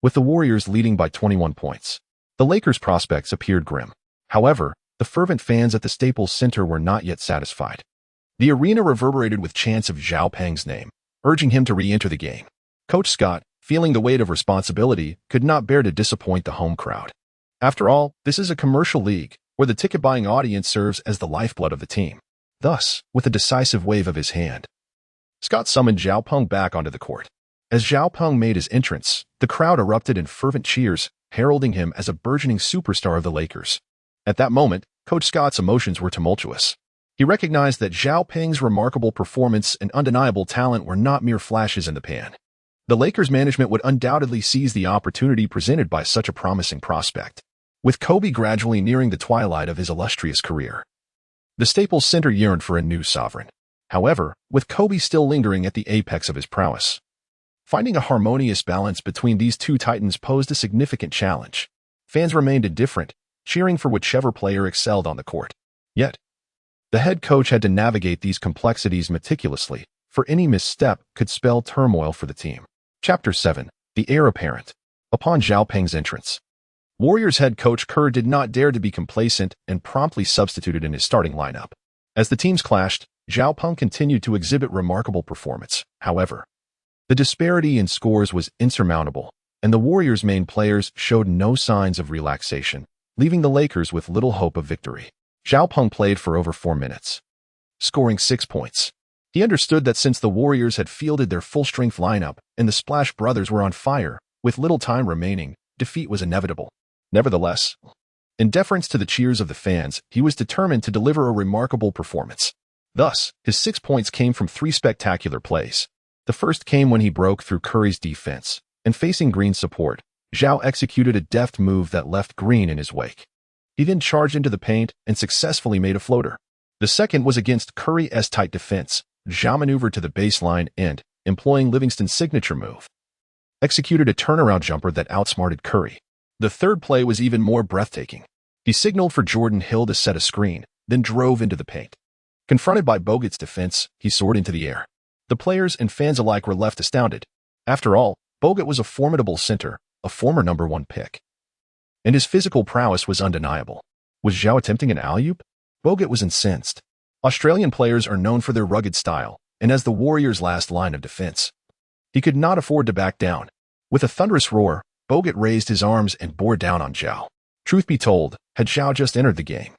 With the Warriors leading by 21 points, the Lakers' prospects appeared grim. However, the fervent fans at the Staples Center were not yet satisfied. The arena reverberated with chants of Zhao Peng's name, urging him to re-enter the game. Coach Scott, feeling the weight of responsibility, could not bear to disappoint the home crowd. After all, this is a commercial league, where the ticket-buying audience serves as the lifeblood of the team. Thus, with a decisive wave of his hand, Scott summoned Zhao Peng back onto the court. As Zhao Peng made his entrance, the crowd erupted in fervent cheers, heralding him as a burgeoning superstar of the Lakers. At that moment, Coach Scott's emotions were tumultuous. He recognized that Zhao Peng's remarkable performance and undeniable talent were not mere flashes in the pan. The Lakers management would undoubtedly seize the opportunity presented by such a promising prospect. With Kobe gradually nearing the twilight of his illustrious career, the Staples Center yearned for a new sovereign. However, with Kobe still lingering at the apex of his prowess, finding a harmonious balance between these two titans posed a significant challenge. Fans remained indifferent, cheering for whichever player excelled on the court. Yet, the head coach had to navigate these complexities meticulously, for any misstep could spell turmoil for the team. Chapter 7. The Heir Apparent. Upon Zhao Peng's entrance, Warriors head coach Kerr did not dare to be complacent and promptly substituted in his starting lineup. As the teams clashed, Zhao Peng continued to exhibit remarkable performance. However, the disparity in scores was insurmountable, and the Warriors' main players showed no signs of relaxation, leaving the Lakers with little hope of victory. Zhao Peng played for over 4 minutes, scoring 6 points. He understood that since the Warriors had fielded their full-strength lineup and the Splash Brothers were on fire, with little time remaining, defeat was inevitable. Nevertheless, in deference to the cheers of the fans, he was determined to deliver a remarkable performance. Thus, his 6 points came from 3 spectacular plays. The first came when he broke through Curry's defense, and facing Green's support, Zhao executed a deft move that left Green in his wake. He then charged into the paint and successfully made a floater. The second was against Curry's tight defense. Zhao maneuvered to the baseline and, employing Livingston's signature move, executed a turnaround jumper that outsmarted Curry. The third play was even more breathtaking. He signaled for Jordan Hill to set a screen, then drove into the paint. Confronted by Bogut's defense, he soared into the air. The players and fans alike were left astounded. After all, Bogut was a formidable center, a former #1 pick, and his physical prowess was undeniable. Was Zhao attempting an alley-oop? Bogut was incensed. Australian players are known for their rugged style, and as the Warriors' last line of defense, he could not afford to back down. With a thunderous roar, Bogut raised his arms and bore down on Zhao. Truth be told, had Zhao just entered the game,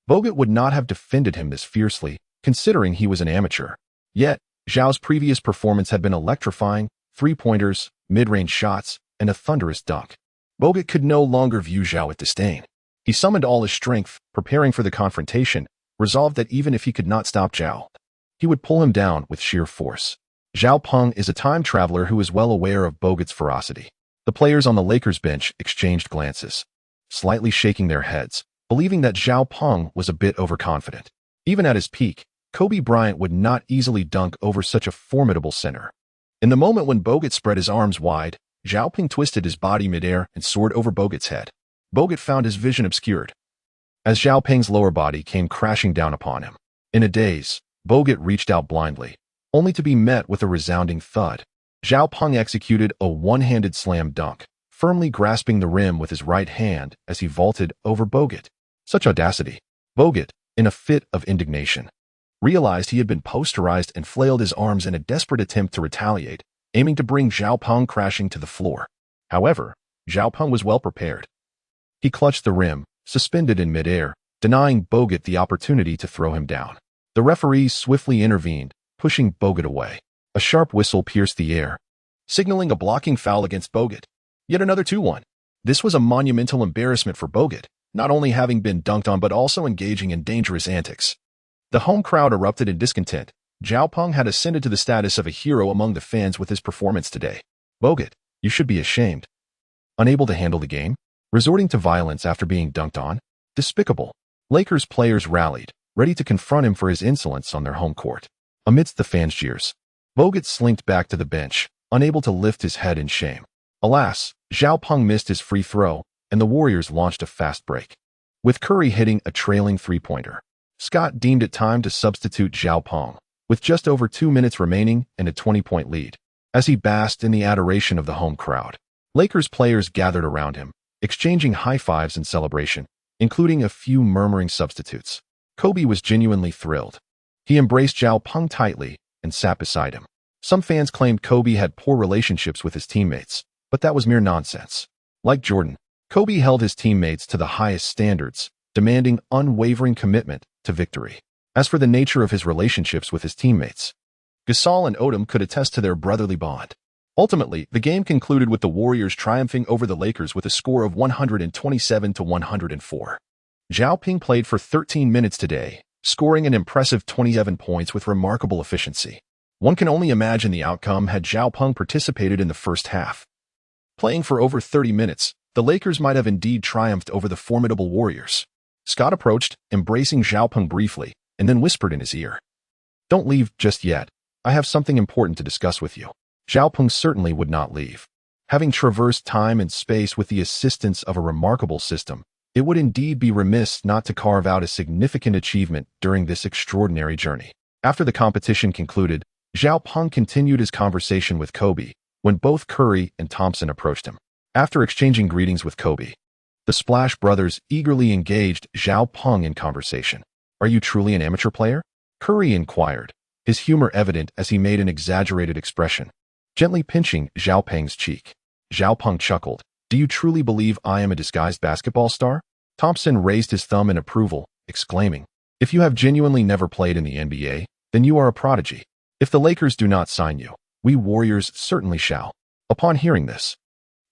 Bogut would not have defended him this fiercely, considering he was an amateur. Yet, Zhao's previous performance had been electrifying: 3-pointers, mid-range shots, and a thunderous dunk. Bogut could no longer view Zhao with disdain. He summoned all his strength, preparing for the confrontation, resolved that even if he could not stop Zhao, he would pull him down with sheer force. Zhao Peng is a time traveler who is well aware of Bogut's ferocity. The players on the Lakers bench exchanged glances, slightly shaking their heads, believing that Zhao Peng was a bit overconfident. Even at his peak, Kobe Bryant would not easily dunk over such a formidable center. In the moment when Bogut spread his arms wide, Zhao Peng twisted his body midair and soared over Bogut's head. Bogut found his vision obscured as Zhao Peng's lower body came crashing down upon him. In a daze, Bogut reached out blindly, only to be met with a resounding thud. Zhao Peng executed a one-handed slam dunk, firmly grasping the rim with his right hand as he vaulted over Bogut. Such audacity! Bogut, in a fit of indignation, realized he had been posterized and flailed his arms in a desperate attempt to retaliate, aiming to bring Zhao Peng crashing to the floor. However, Zhao Peng was well prepared. He clutched the rim, suspended in midair, denying Bogut the opportunity to throw him down. The referee swiftly intervened, pushing Bogut away. A sharp whistle pierced the air, signaling a blocking foul against Bogut. Yet another 2-1. This was a monumental embarrassment for Bogut, not only having been dunked on but also engaging in dangerous antics. The home crowd erupted in discontent, Zhao Peng had ascended to the status of a hero among the fans with his performance today. Bogut, you should be ashamed. Unable to handle the game? Resorting to violence after being dunked on? Despicable. Lakers players rallied, ready to confront him for his insolence on their home court. Amidst the fans' jeers, Bogut slinked back to the bench, unable to lift his head in shame. Alas, Zhao Peng missed his free throw, and the Warriors launched a fast break. With Curry hitting a trailing three-pointer, Scott deemed it time to substitute Zhao Peng, with just over 2 minutes remaining and a 20-point lead. As he basked in the adoration of the home crowd, Lakers players gathered around him, exchanging high fives in celebration, including a few murmuring substitutes. Kobe was genuinely thrilled. He embraced Zhao Peng tightly and sat beside him. Some fans claimed Kobe had poor relationships with his teammates, but that was mere nonsense. Like Jordan, Kobe held his teammates to the highest standards, demanding unwavering commitment to victory. As for the nature of his relationships with his teammates, Gasol and Odom could attest to their brotherly bond. Ultimately, the game concluded with the Warriors triumphing over the Lakers with a score of 127-104. Zhao Peng played for 13 minutes today, scoring an impressive 27 points with remarkable efficiency. One can only imagine the outcome had Zhao Peng participated in the first half. Playing for over 30 minutes, the Lakers might have indeed triumphed over the formidable Warriors. Scott approached, embracing Zhao Peng briefly, and then whispered in his ear, "Don't leave just yet. I have something important to discuss with you." Zhao Peng certainly would not leave. Having traversed time and space with the assistance of a remarkable system, it would indeed be remiss not to carve out a significant achievement during this extraordinary journey. After the competition concluded, Zhao Peng continued his conversation with Kobe when both Curry and Thompson approached him. After exchanging greetings with Kobe, the Splash brothers eagerly engaged Zhao Peng in conversation. "Are you truly an amateur player?" Curry inquired, his humor evident as he made an exaggerated expression, gently pinching Zhao Peng's cheek. Zhao Peng chuckled. "Do you truly believe I am a disguised basketball star?" Thompson raised his thumb in approval, exclaiming, "If you have genuinely never played in the NBA, then you are a prodigy. If the Lakers do not sign you, we Warriors certainly shall." Upon hearing this,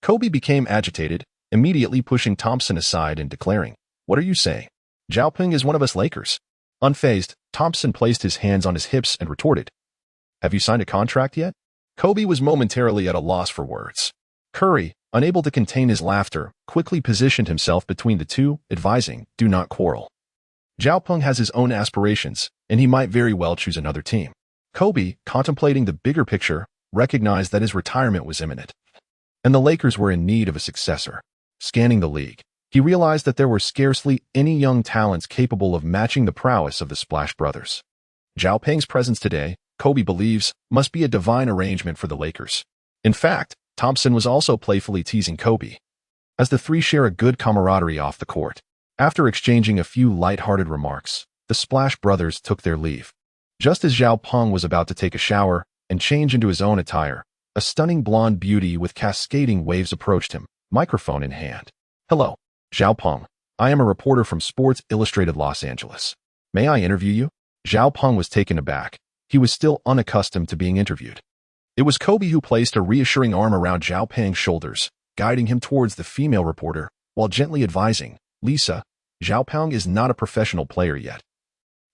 Kobe became agitated, immediately pushing Thompson aside and declaring, "What are you saying? Zhao Peng is one of us Lakers." Unfazed, Thompson placed his hands on his hips and retorted, "Have you signed a contract yet?" Kobe was momentarily at a loss for words. Curry, unable to contain his laughter, quickly positioned himself between the two, advising, "Do not quarrel. Zhao Peng has his own aspirations, and he might very well choose another team." Kobe, contemplating the bigger picture, recognized that his retirement was imminent, and the Lakers were in need of a successor. Scanning the league, he realized that there were scarcely any young talents capable of matching the prowess of the Splash brothers. Zhao Peng's presence today, Kobe believes, must be a divine arrangement for the Lakers. In fact, Thompson was also playfully teasing Kobe, as the three share a good camaraderie off the court. After exchanging a few light-hearted remarks, the Splash brothers took their leave. Just as Zhao Peng was about to take a shower and change into his own attire, a stunning blonde beauty with cascading waves approached him, microphone in hand. "Hello, Zhao Peng. I am a reporter from Sports Illustrated Los Angeles. May I interview you?" Zhao Peng was taken aback. He was still unaccustomed to being interviewed. It was Kobe who placed a reassuring arm around Zhao Peng's shoulders, guiding him towards the female reporter, while gently advising, "Lisa, Zhao Peng is not a professional player yet,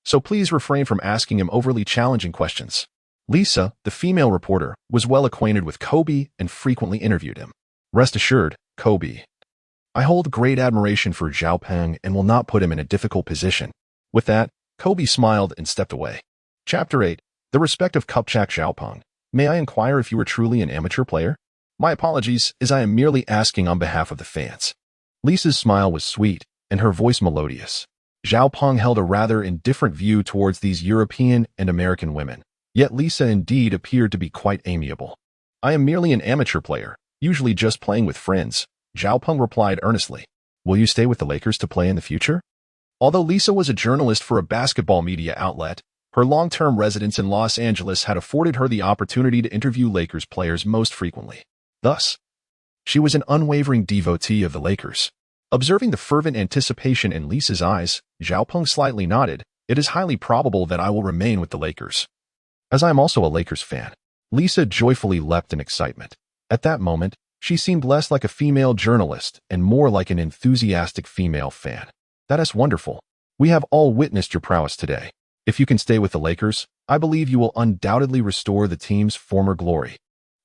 so please refrain from asking him overly challenging questions." Lisa, the female reporter, was well acquainted with Kobe and frequently interviewed him. "Rest assured, Kobe, I hold great admiration for Zhao Peng and will not put him in a difficult position." With that, Kobe smiled and stepped away. Chapter 8. The Respect of Kupchak Zhao Peng. "May I inquire if you are truly an amateur player?" "My apologies, as I am merely asking on behalf of the fans." Lisa's smile was sweet, and her voice melodious. Zhao Peng held a rather indifferent view towards these European and American women, yet Lisa indeed appeared to be quite amiable. "I am merely an amateur player, usually just playing with friends," Zhao Peng replied earnestly. "Will you stay with the Lakers to play in the future?" Although Lisa was a journalist for a basketball media outlet, her long-term residence in Los Angeles had afforded her the opportunity to interview Lakers players most frequently. Thus, she was an unwavering devotee of the Lakers. Observing the fervent anticipation in Lisa's eyes, Zhao Peng slightly nodded. "It is highly probable that I will remain with the Lakers, as I am also a Lakers fan." Lisa joyfully leapt in excitement. At that moment, she seemed less like a female journalist and more like an enthusiastic female fan. "That is wonderful. We have all witnessed your prowess today. If you can stay with the Lakers, I believe you will undoubtedly restore the team's former glory.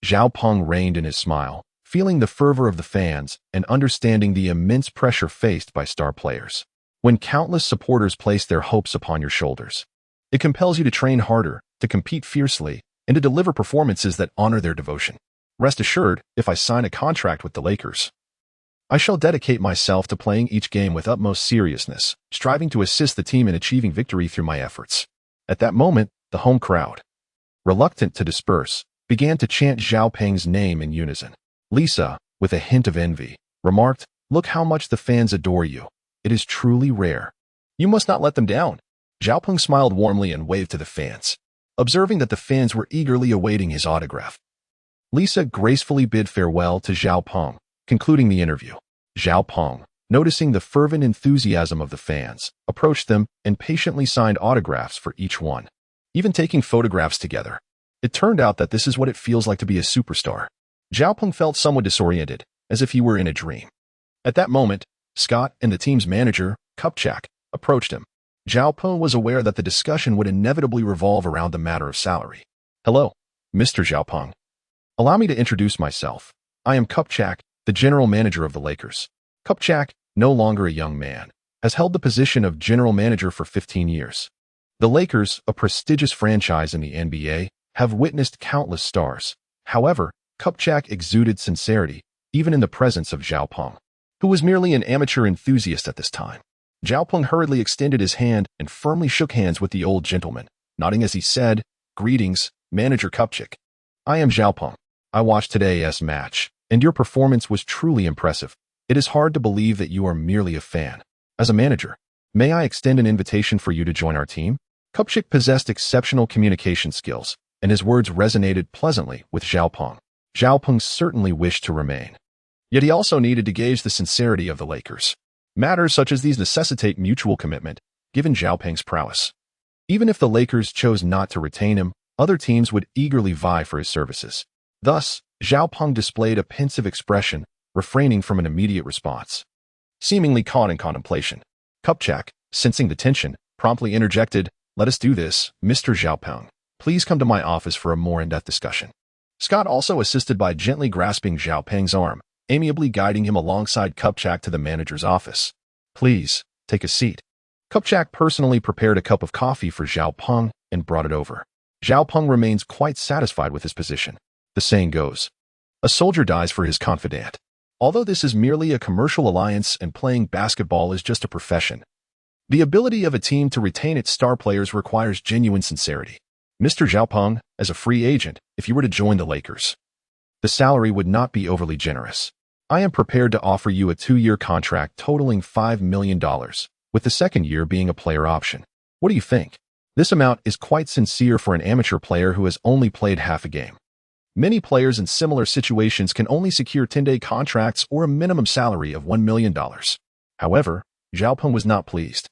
Zhao Peng reined in his smile, feeling the fervor of the fans and understanding the immense pressure faced by star players. When countless supporters place their hopes upon your shoulders, it compels you to train harder, to compete fiercely, and to deliver performances that honor their devotion. Rest assured, if I sign a contract with the Lakers, I shall dedicate myself to playing each game with utmost seriousness, striving to assist the team in achieving victory through my efforts. At that moment, the home crowd, reluctant to disperse, began to chant Zhao Peng's name in unison. Lisa, with a hint of envy, remarked, "Look how much the fans adore you. It is truly rare. You must not let them down." Zhao Peng smiled warmly and waved to the fans, observing that the fans were eagerly awaiting his autograph. Lisa gracefully bid farewell to Zhao Peng, concluding the interview. Zhao Peng, noticing the fervent enthusiasm of the fans, approached them and patiently signed autographs for each one, even taking photographs together. It turned out that this is what it feels like to be a superstar. Zhao Peng felt somewhat disoriented, as if he were in a dream. At that moment, Scott and the team's manager, Kupchak, approached him. Zhao Peng was aware that the discussion would inevitably revolve around the matter of salary. "Hello, Mr. Zhao Peng. Allow me to introduce myself. I am Kupchak, the general manager of the Lakers." Kupchak, no longer a young man, has held the position of general manager for 15 years. The Lakers, a prestigious franchise in the NBA, have witnessed countless stars. However, Kupchak exuded sincerity, even in the presence of Zhao Peng, who was merely an amateur enthusiast at this time. Zhao Peng hurriedly extended his hand and firmly shook hands with the old gentleman, nodding as he said, "Greetings, Manager Kupchak. I am Zhao Peng. I watched today's match, and your performance was truly impressive. It is hard to believe that you are merely a fan. As a manager, may I extend an invitation for you to join our team?" Kupchak possessed exceptional communication skills, and his words resonated pleasantly with Zhao Peng. Zhao Peng certainly wished to remain. Yet he also needed to gauge the sincerity of the Lakers. Matters such as these necessitate mutual commitment, given Zhao Peng's prowess. Even if the Lakers chose not to retain him, other teams would eagerly vie for his services. Thus, Zhao Peng displayed a pensive expression, refraining from an immediate response. Seemingly caught in contemplation, Kupchak, sensing the tension, promptly interjected, "Let us do this, Mr. Zhao Peng. Please come to my office for a more in-depth discussion." Scott also assisted by gently grasping Zhao Peng's arm, amiably guiding him alongside Kupchak to the manager's office. "Please, take a seat." Kupchak personally prepared a cup of coffee for Zhao Peng and brought it over. Zhao Peng remains quite satisfied with his position. The saying goes, "A soldier dies for his confidant." Although this is merely a commercial alliance and playing basketball is just a profession, the ability of a team to retain its star players requires genuine sincerity. Mr. Zhao Peng, as a free agent, if you were to join the Lakers, the salary would not be overly generous. I am prepared to offer you a 2-year contract totaling $5 million, with the second year being a player option. What do you think? This amount is quite sincere for an amateur player who has only played half a game. Many players in similar situations can only secure 10-day contracts or a minimum salary of $1 million. However, Zhao Peng was not pleased.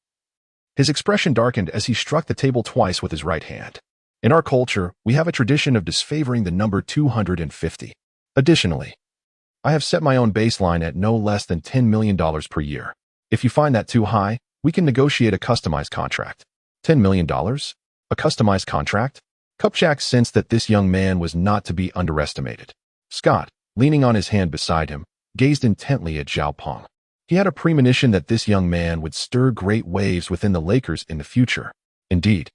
His expression darkened as he struck the table twice with his right hand. In our culture, we have a tradition of disfavoring the number 250. Additionally, I have set my own baseline at no less than $10 million per year. If you find that too high, we can negotiate a customized contract. $10 million? A customized contract? Kupchak sensed that this young man was not to be underestimated. Scott, leaning on his hand beside him, gazed intently at Zhao Peng. He had a premonition that this young man would stir great waves within the Lakers in the future. Indeed,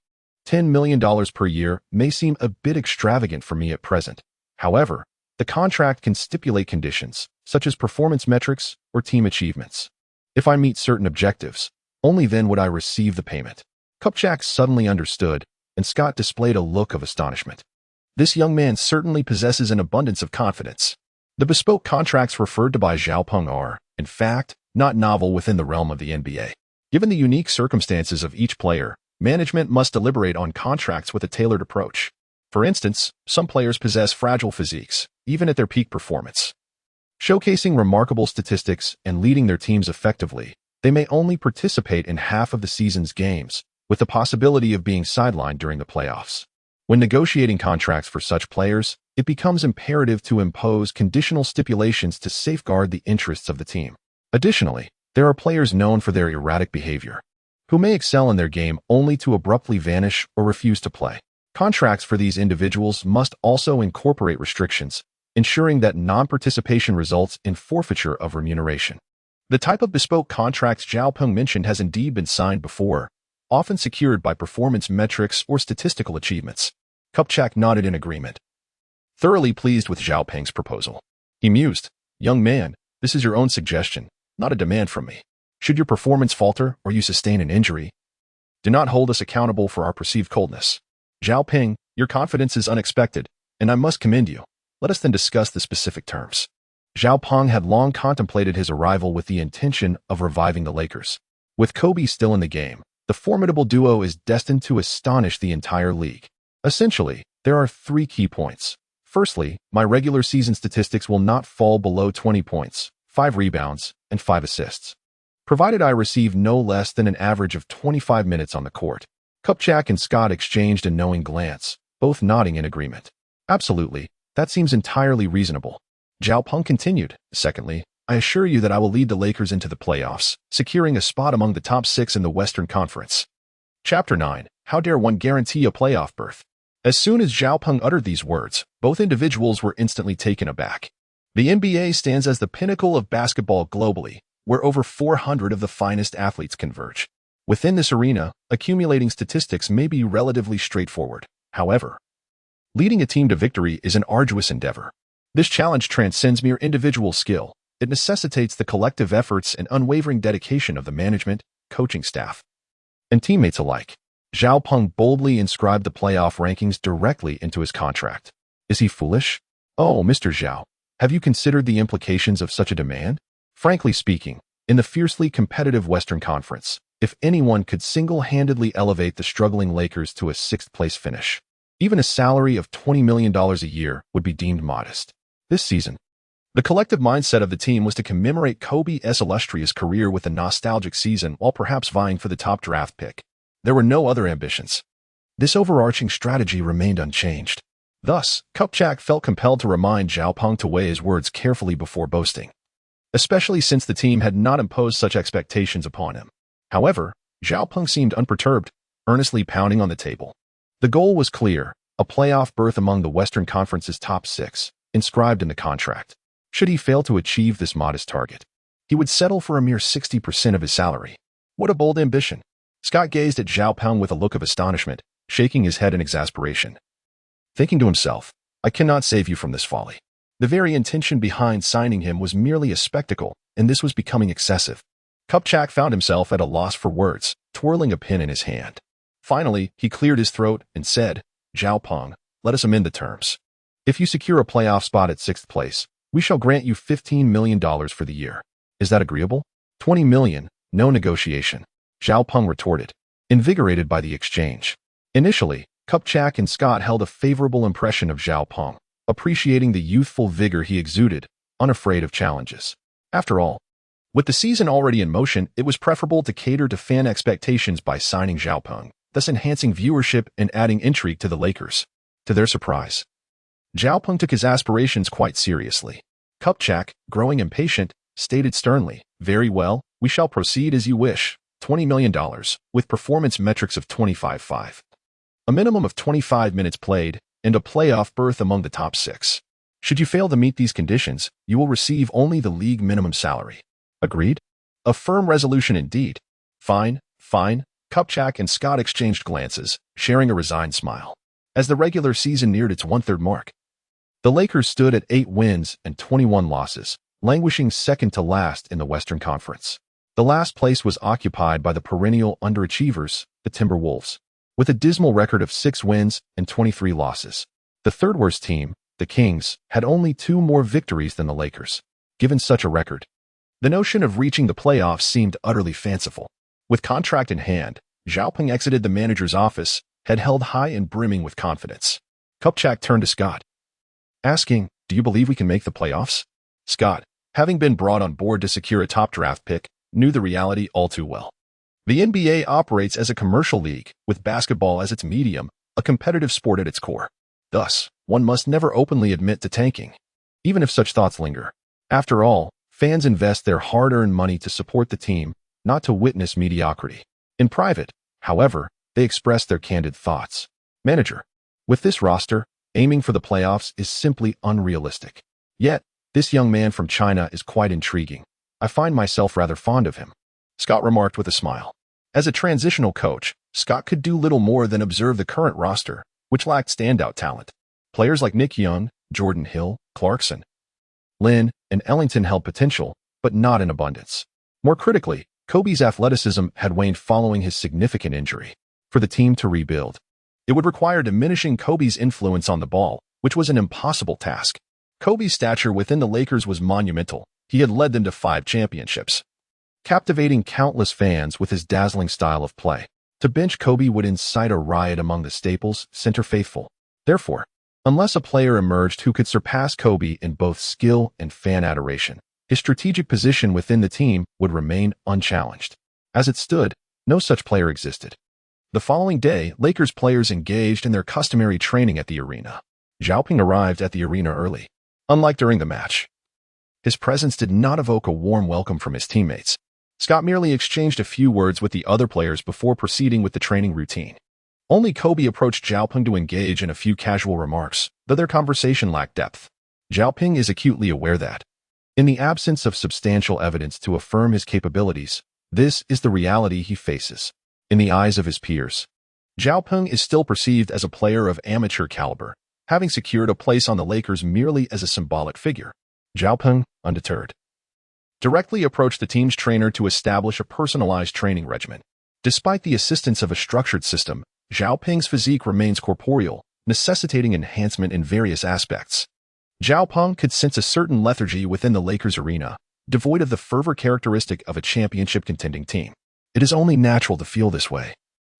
$10 million per year may seem a bit extravagant for me at present. However, the contract can stipulate conditions, such as performance metrics or team achievements. If I meet certain objectives, only then would I receive the payment. Kupchak suddenly understood, and Scott displayed a look of astonishment. This young man certainly possesses an abundance of confidence. The bespoke contracts referred to by Zhao Peng are, in fact, not novel within the realm of the NBA. Given the unique circumstances of each player, management must deliberate on contracts with a tailored approach. For instance, some players possess fragile physiques, even at their peak performance. Showcasing remarkable statistics and leading their teams effectively, they may only participate in half of the season's games, with the possibility of being sidelined during the playoffs. When negotiating contracts for such players, it becomes imperative to impose conditional stipulations to safeguard the interests of the team. Additionally, there are players known for their erratic behavior, who may excel in their game only to abruptly vanish or refuse to play. Contracts for these individuals must also incorporate restrictions, ensuring that non-participation results in forfeiture of remuneration. The type of bespoke contracts Zhao Peng mentioned has indeed been signed before, often secured by performance metrics or statistical achievements. Kupchak nodded in agreement, thoroughly pleased with Zhao Peng's proposal. He mused, "Young man, this is your own suggestion, not a demand from me. Should your performance falter or you sustain an injury, do not hold us accountable for our perceived coldness. Zhao Peng, your confidence is unexpected, and I must commend you. Let us then discuss the specific terms." Zhao Peng had long contemplated his arrival with the intention of reviving the Lakers. With Kobe still in the game, the formidable duo is destined to astonish the entire league. Essentially, there are 3 key points. Firstly, my regular season statistics will not fall below 20 points, 5 rebounds, and 5 assists, provided I receive no less than an average of 25 minutes on the court. Kupchak and Scott exchanged a knowing glance, both nodding in agreement. Absolutely, that seems entirely reasonable. Zhao Peng continued, "Secondly, I assure you that I will lead the Lakers into the playoffs, securing a spot among the top 6 in the Western Conference." Chapter 9. How dare one guarantee a playoff berth? As soon as Zhao Peng uttered these words, both individuals were instantly taken aback. The NBA stands as the pinnacle of basketball globally, where over 400 of the finest athletes converge. Within this arena, accumulating statistics may be relatively straightforward. However, leading a team to victory is an arduous endeavor. This challenge transcends mere individual skill. It necessitates the collective efforts and unwavering dedication of the management, coaching staff, and teammates alike. Zhao Peng boldly inscribed the playoff rankings directly into his contract. Is he foolish? Oh, Mr. Zhao, have you considered the implications of such a demand? Frankly speaking, in the fiercely competitive Western Conference, if anyone could single-handedly elevate the struggling Lakers to a 6th-place finish, even a salary of $20 million a year would be deemed modest. This season, the collective mindset of the team was to commemorate Kobe's illustrious career with a nostalgic season while perhaps vying for the top draft pick. There were no other ambitions. This overarching strategy remained unchanged. Thus, Kupchak felt compelled to remind Zhao Peng to weigh his words carefully before boasting, especially since the team had not imposed such expectations upon him. However, Zhao Peng seemed unperturbed, earnestly pounding on the table. The goal was clear, a playoff berth among the Western Conference's top 6, inscribed in the contract. Should he fail to achieve this modest target, he would settle for a mere 60% of his salary. What a bold ambition! Scott gazed at Zhao Peng with a look of astonishment, shaking his head in exasperation, thinking to himself, "I cannot save you from this folly." The very intention behind signing him was merely a spectacle, and this was becoming excessive. Kupchak found himself at a loss for words, twirling a pen in his hand. Finally, he cleared his throat and said, "Zhao Peng, let us amend the terms. If you secure a playoff spot at 6th place, we shall grant you $15 million for the year. Is that agreeable?" $20 million, no negotiation, Zhao Peng retorted, invigorated by the exchange. Initially, Kupchak and Scott held a favorable impression of Zhao Peng, appreciating the youthful vigor he exuded, unafraid of challenges. After all, with the season already in motion, it was preferable to cater to fan expectations by signing Zhao Peng, thus enhancing viewership and adding intrigue to the Lakers. To their surprise, Zhao Peng took his aspirations quite seriously. Kupchak, growing impatient, stated sternly, "Very well, we shall proceed as you wish. $20 million, with performance metrics of 25-5. A minimum of 25 minutes played, and a playoff berth among the top 6. Should you fail to meet these conditions, you will receive only the league minimum salary." Agreed? A firm resolution indeed. Fine, fine. Kupchak and Scott exchanged glances, sharing a resigned smile. As the regular season neared its 1/3 mark, the Lakers stood at 8 wins and 21 losses, languishing second to last in the Western Conference. The last place was occupied by the perennial underachievers, the Timberwolves, with a dismal record of 6 wins and 23 losses. The third worst team, the Kings, had only 2 more victories than the Lakers. Given such a record, the notion of reaching the playoffs seemed utterly fanciful. With contract in hand, Zhao Peng exited the manager's office, head held high and brimming with confidence. Kupchak turned to Scott, asking, "Do you believe we can make the playoffs?" Scott, having been brought on board to secure a top draft pick, knew the reality all too well. The NBA operates as a commercial league, with basketball as its medium, a competitive sport at its core. Thus, one must never openly admit to tanking, even if such thoughts linger. After all, fans invest their hard-earned money to support the team, not to witness mediocrity. In private, however, they expressed their candid thoughts. Manager, with this roster, aiming for the playoffs is simply unrealistic. Yet, this young man from China is quite intriguing. I find myself rather fond of him, Scott remarked with a smile. As a transitional coach, Scott could do little more than observe the current roster, which lacked standout talent. Players like Nick Young, Jordan Hill, Clarkson, Lin, and Ellington held potential, but not in abundance. More critically, Kobe's athleticism had waned following his significant injury. For the team to rebuild, it would require diminishing Kobe's influence on the ball, which was an impossible task. Kobe's stature within the Lakers was monumental. He had led them to 5 championships, captivating countless fans with his dazzling style of play. To bench Kobe would incite a riot among the Staples Center faithful. Therefore, unless a player emerged who could surpass Kobe in both skill and fan adoration, his strategic position within the team would remain unchallenged. As it stood, no such player existed. The following day, Lakers players engaged in their customary training at the arena. Zhao Ping arrived at the arena early. Unlike during the match, his presence did not evoke a warm welcome from his teammates. Scott merely exchanged a few words with the other players before proceeding with the training routine. Only Kobe approached Zhao Ping to engage in a few casual remarks, though their conversation lacked depth. Zhao Ping is acutely aware that, in the absence of substantial evidence to affirm his capabilities, this is the reality he faces. In the eyes of his peers, Zhao Ping is still perceived as a player of amateur caliber, having secured a place on the Lakers merely as a symbolic figure. Zhao Ping, undeterred, directly approached the team's trainer to establish a personalized training regimen. Despite the assistance of a structured system, Zhao Ping's physique remains corporeal, necessitating enhancement in various aspects. Zhao Ping could sense a certain lethargy within the Lakers arena, devoid of the fervor characteristic of a championship-contending team. It is only natural to feel this way.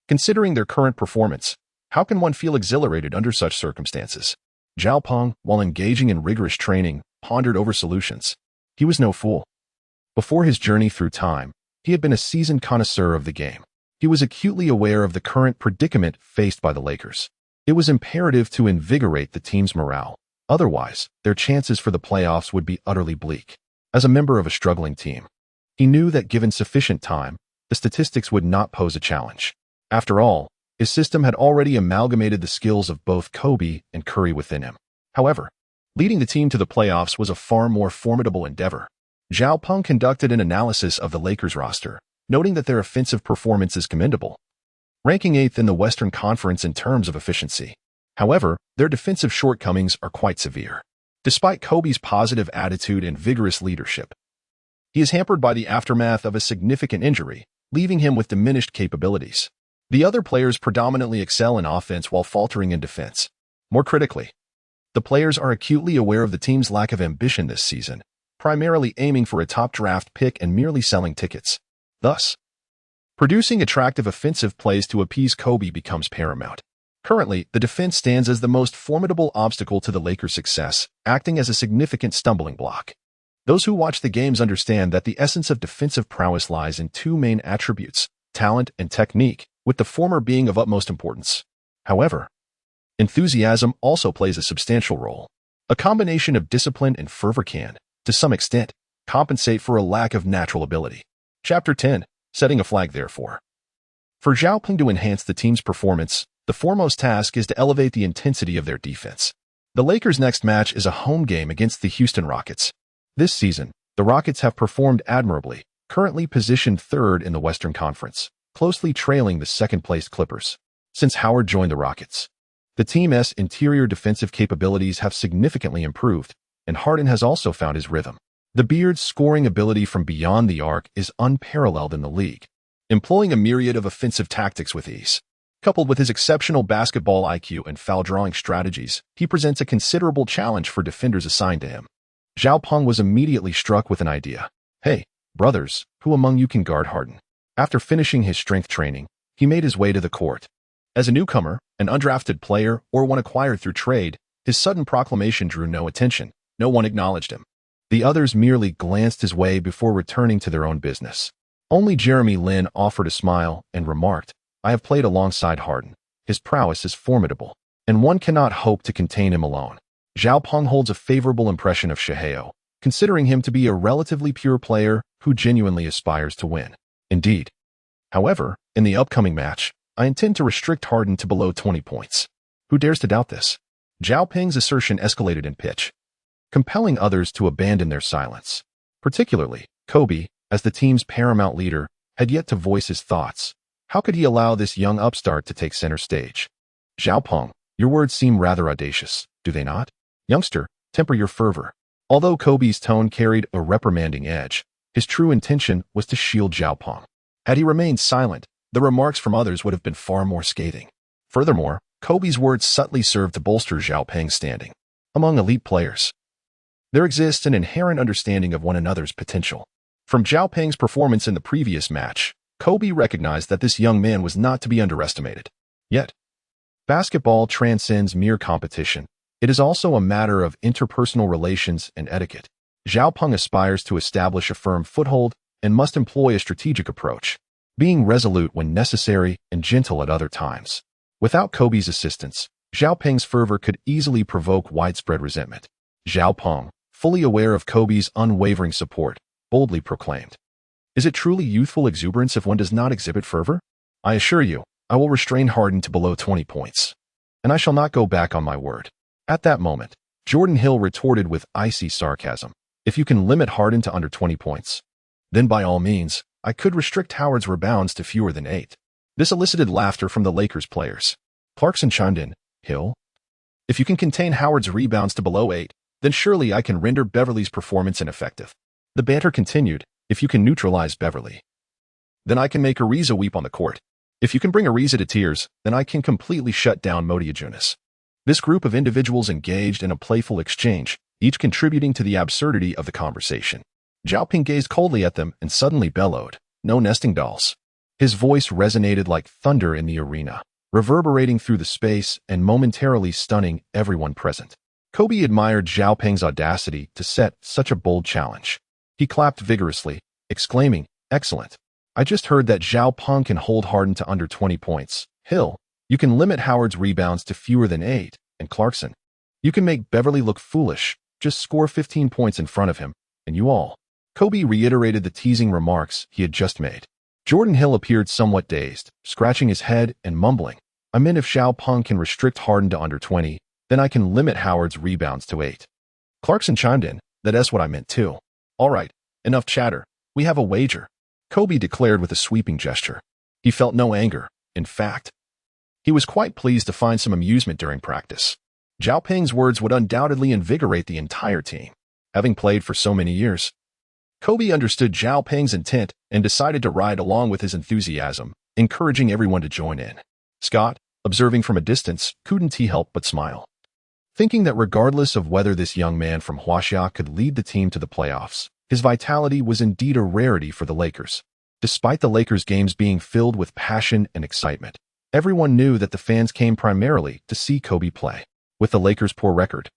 Considering their current performance, how can one feel exhilarated under such circumstances? Zhao Ping, while engaging in rigorous training, pondered over solutions. He was no fool. Before his journey through time, he had been a seasoned connoisseur of the game. He was acutely aware of the current predicament faced by the Lakers. It was imperative to invigorate the team's morale. Otherwise, their chances for the playoffs would be utterly bleak. As a member of a struggling team, he knew that given sufficient time, the statistics would not pose a challenge. After all, his system had already amalgamated the skills of both Kobe and Curry within him. However, leading the team to the playoffs was a far more formidable endeavor. Zhao Ping conducted an analysis of the Lakers roster, noting that their offensive performance is commendable, ranking 8th in the Western Conference in terms of efficiency. However, their defensive shortcomings are quite severe. Despite Kobe's positive attitude and vigorous leadership, he is hampered by the aftermath of a significant injury, leaving him with diminished capabilities. The other players predominantly excel in offense while faltering in defense. More critically, the players are acutely aware of the team's lack of ambition this season, primarily aiming for a top draft pick and merely selling tickets. Thus, producing attractive offensive plays to appease Kobe becomes paramount. Currently, the defense stands as the most formidable obstacle to the Lakers' success, acting as a significant stumbling block. Those who watch the games understand that the essence of defensive prowess lies in 2 main attributes, talent and technique, with the former being of utmost importance. However, enthusiasm also plays a substantial role. A combination of discipline and fervor can, to some extent, compensate for a lack of natural ability. Chapter 10. Setting a flag, therefore. For Zhao Ping to enhance the team's performance, the foremost task is to elevate the intensity of their defense. The Lakers' next match is a home game against the Houston Rockets. This season, the Rockets have performed admirably, currently positioned 3rd in the Western Conference, closely trailing the second-placed Clippers. Since Howard joined the Rockets, the team's interior defensive capabilities have significantly improved, and Harden has also found his rhythm. The Beard's scoring ability from beyond the arc is unparalleled in the league, employing a myriad of offensive tactics with ease. Coupled with his exceptional basketball IQ and foul-drawing strategies, he presents a considerable challenge for defenders assigned to him. Zhao Ping was immediately struck with an idea. Hey, brothers, who among you can guard Harden? After finishing his strength training, he made his way to the court. As a newcomer, an undrafted player, or one acquired through trade, his sudden proclamation drew no attention. No one acknowledged him. The others merely glanced his way before returning to their own business. Only Jeremy Lin offered a smile and remarked, I have played alongside Harden. His prowess is formidable, and one cannot hope to contain him alone. Zhao Ping holds a favorable impression of Shaquille, considering him to be a relatively pure player who genuinely aspires to win. Indeed, However, in the upcoming match, I intend to restrict Harden to below 20 points. Who dares to doubt this? Zhao Peng's assertion escalated in pitch, compelling others to abandon their silence. Particularly, Kobe, as the team's paramount leader, had yet to voice his thoughts. How could he allow this young upstart to take center stage? Zhao Peng, your words seem rather audacious, do they not? Youngster, temper your fervor. Although Kobe's tone carried a reprimanding edge, his true intention was to shield Zhao Peng. Had he remained silent, the remarks from others would have been far more scathing. Furthermore, Kobe's words subtly served to bolster Zhao Peng's standing. Among elite players, there exists an inherent understanding of one another's potential. From Zhao Peng's performance in the previous match, Kobe recognized that this young man was not to be underestimated. Yet, basketball transcends mere competition. It is also a matter of interpersonal relations and etiquette. Zhao Peng aspires to establish a firm foothold and must employ a strategic approach, being resolute when necessary and gentle at other times. Without Kobe's assistance, Zhao Peng's fervor could easily provoke widespread resentment. Zhao Peng, fully aware of Kobe's unwavering support, boldly proclaimed, "Is it truly youthful exuberance if one does not exhibit fervor? I assure you, I will restrain Harden to below 20 points. And I shall not go back on my word." At that moment, Jordan Hill retorted with icy sarcasm, "If you can limit Harden to under 20 points, then by all means, I could restrict Howard's rebounds to fewer than 8. This elicited laughter from the Lakers players. Clarkson chimed in, "Hill, if you can contain Howard's rebounds to below 8, then surely I can render Beverly's performance ineffective." The banter continued, "If you can neutralize Beverly, then I can make Ariza weep on the court. If you can bring Ariza to tears, then I can completely shut down Modiajunas." This group of individuals engaged in a playful exchange, each contributing to the absurdity of the conversation. Zhao Peng gazed coldly at them and suddenly bellowed, "No nesting dolls." His voice resonated like thunder in the arena, reverberating through the space and momentarily stunning everyone present. Kobe admired Zhao Peng's audacity to set such a bold challenge. He clapped vigorously, exclaiming, "Excellent. I just heard that Zhao Peng can hold Harden to under 20 points. Hill, you can limit Howard's rebounds to fewer than 8, and Clarkson, you can make Beverly look foolish, just score 15 points in front of him, and you all." Kobe reiterated the teasing remarks he had just made. Jordan Hill appeared somewhat dazed, scratching his head and mumbling, "I meant if Zhao Peng can restrict Harden to under 20, then I can limit Howard's rebounds to 8. Clarkson chimed in, "That's what I meant too." "All right, enough chatter. We have a wager," Kobe declared with a sweeping gesture. He felt no anger. In fact, he was quite pleased to find some amusement during practice. Zhao Peng's words would undoubtedly invigorate the entire team. Having played for so many years, Kobe understood Zhao Peng's intent and decided to ride along with his enthusiasm, encouraging everyone to join in. Scott, observing from a distance, couldn't he help but smile, thinking that regardless of whether this young man from Huaxia could lead the team to the playoffs, his vitality was indeed a rarity for the Lakers. Despite the Lakers' games being filled with passion and excitement, everyone knew that the fans came primarily to see Kobe play. With the Lakers' poor record,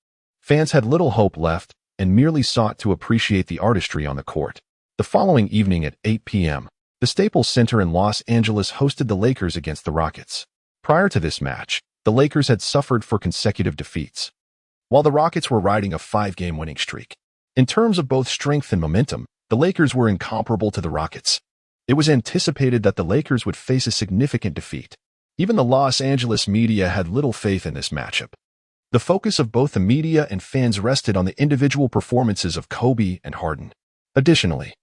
fans had little hope left and merely sought to appreciate the artistry on the court. The following evening at 8 p.m., the Staples Center in Los Angeles hosted the Lakers against the Rockets. Prior to this match, the Lakers had suffered for consecutive defeats, while the Rockets were riding a 5-game winning streak. In terms of both strength and momentum, the Lakers were incomparable to the Rockets. It was anticipated that the Lakers would face a significant defeat. Even the Los Angeles media had little faith in this matchup. The focus of both the media and fans rested on the individual performances of Kobe and Harden. Additionally,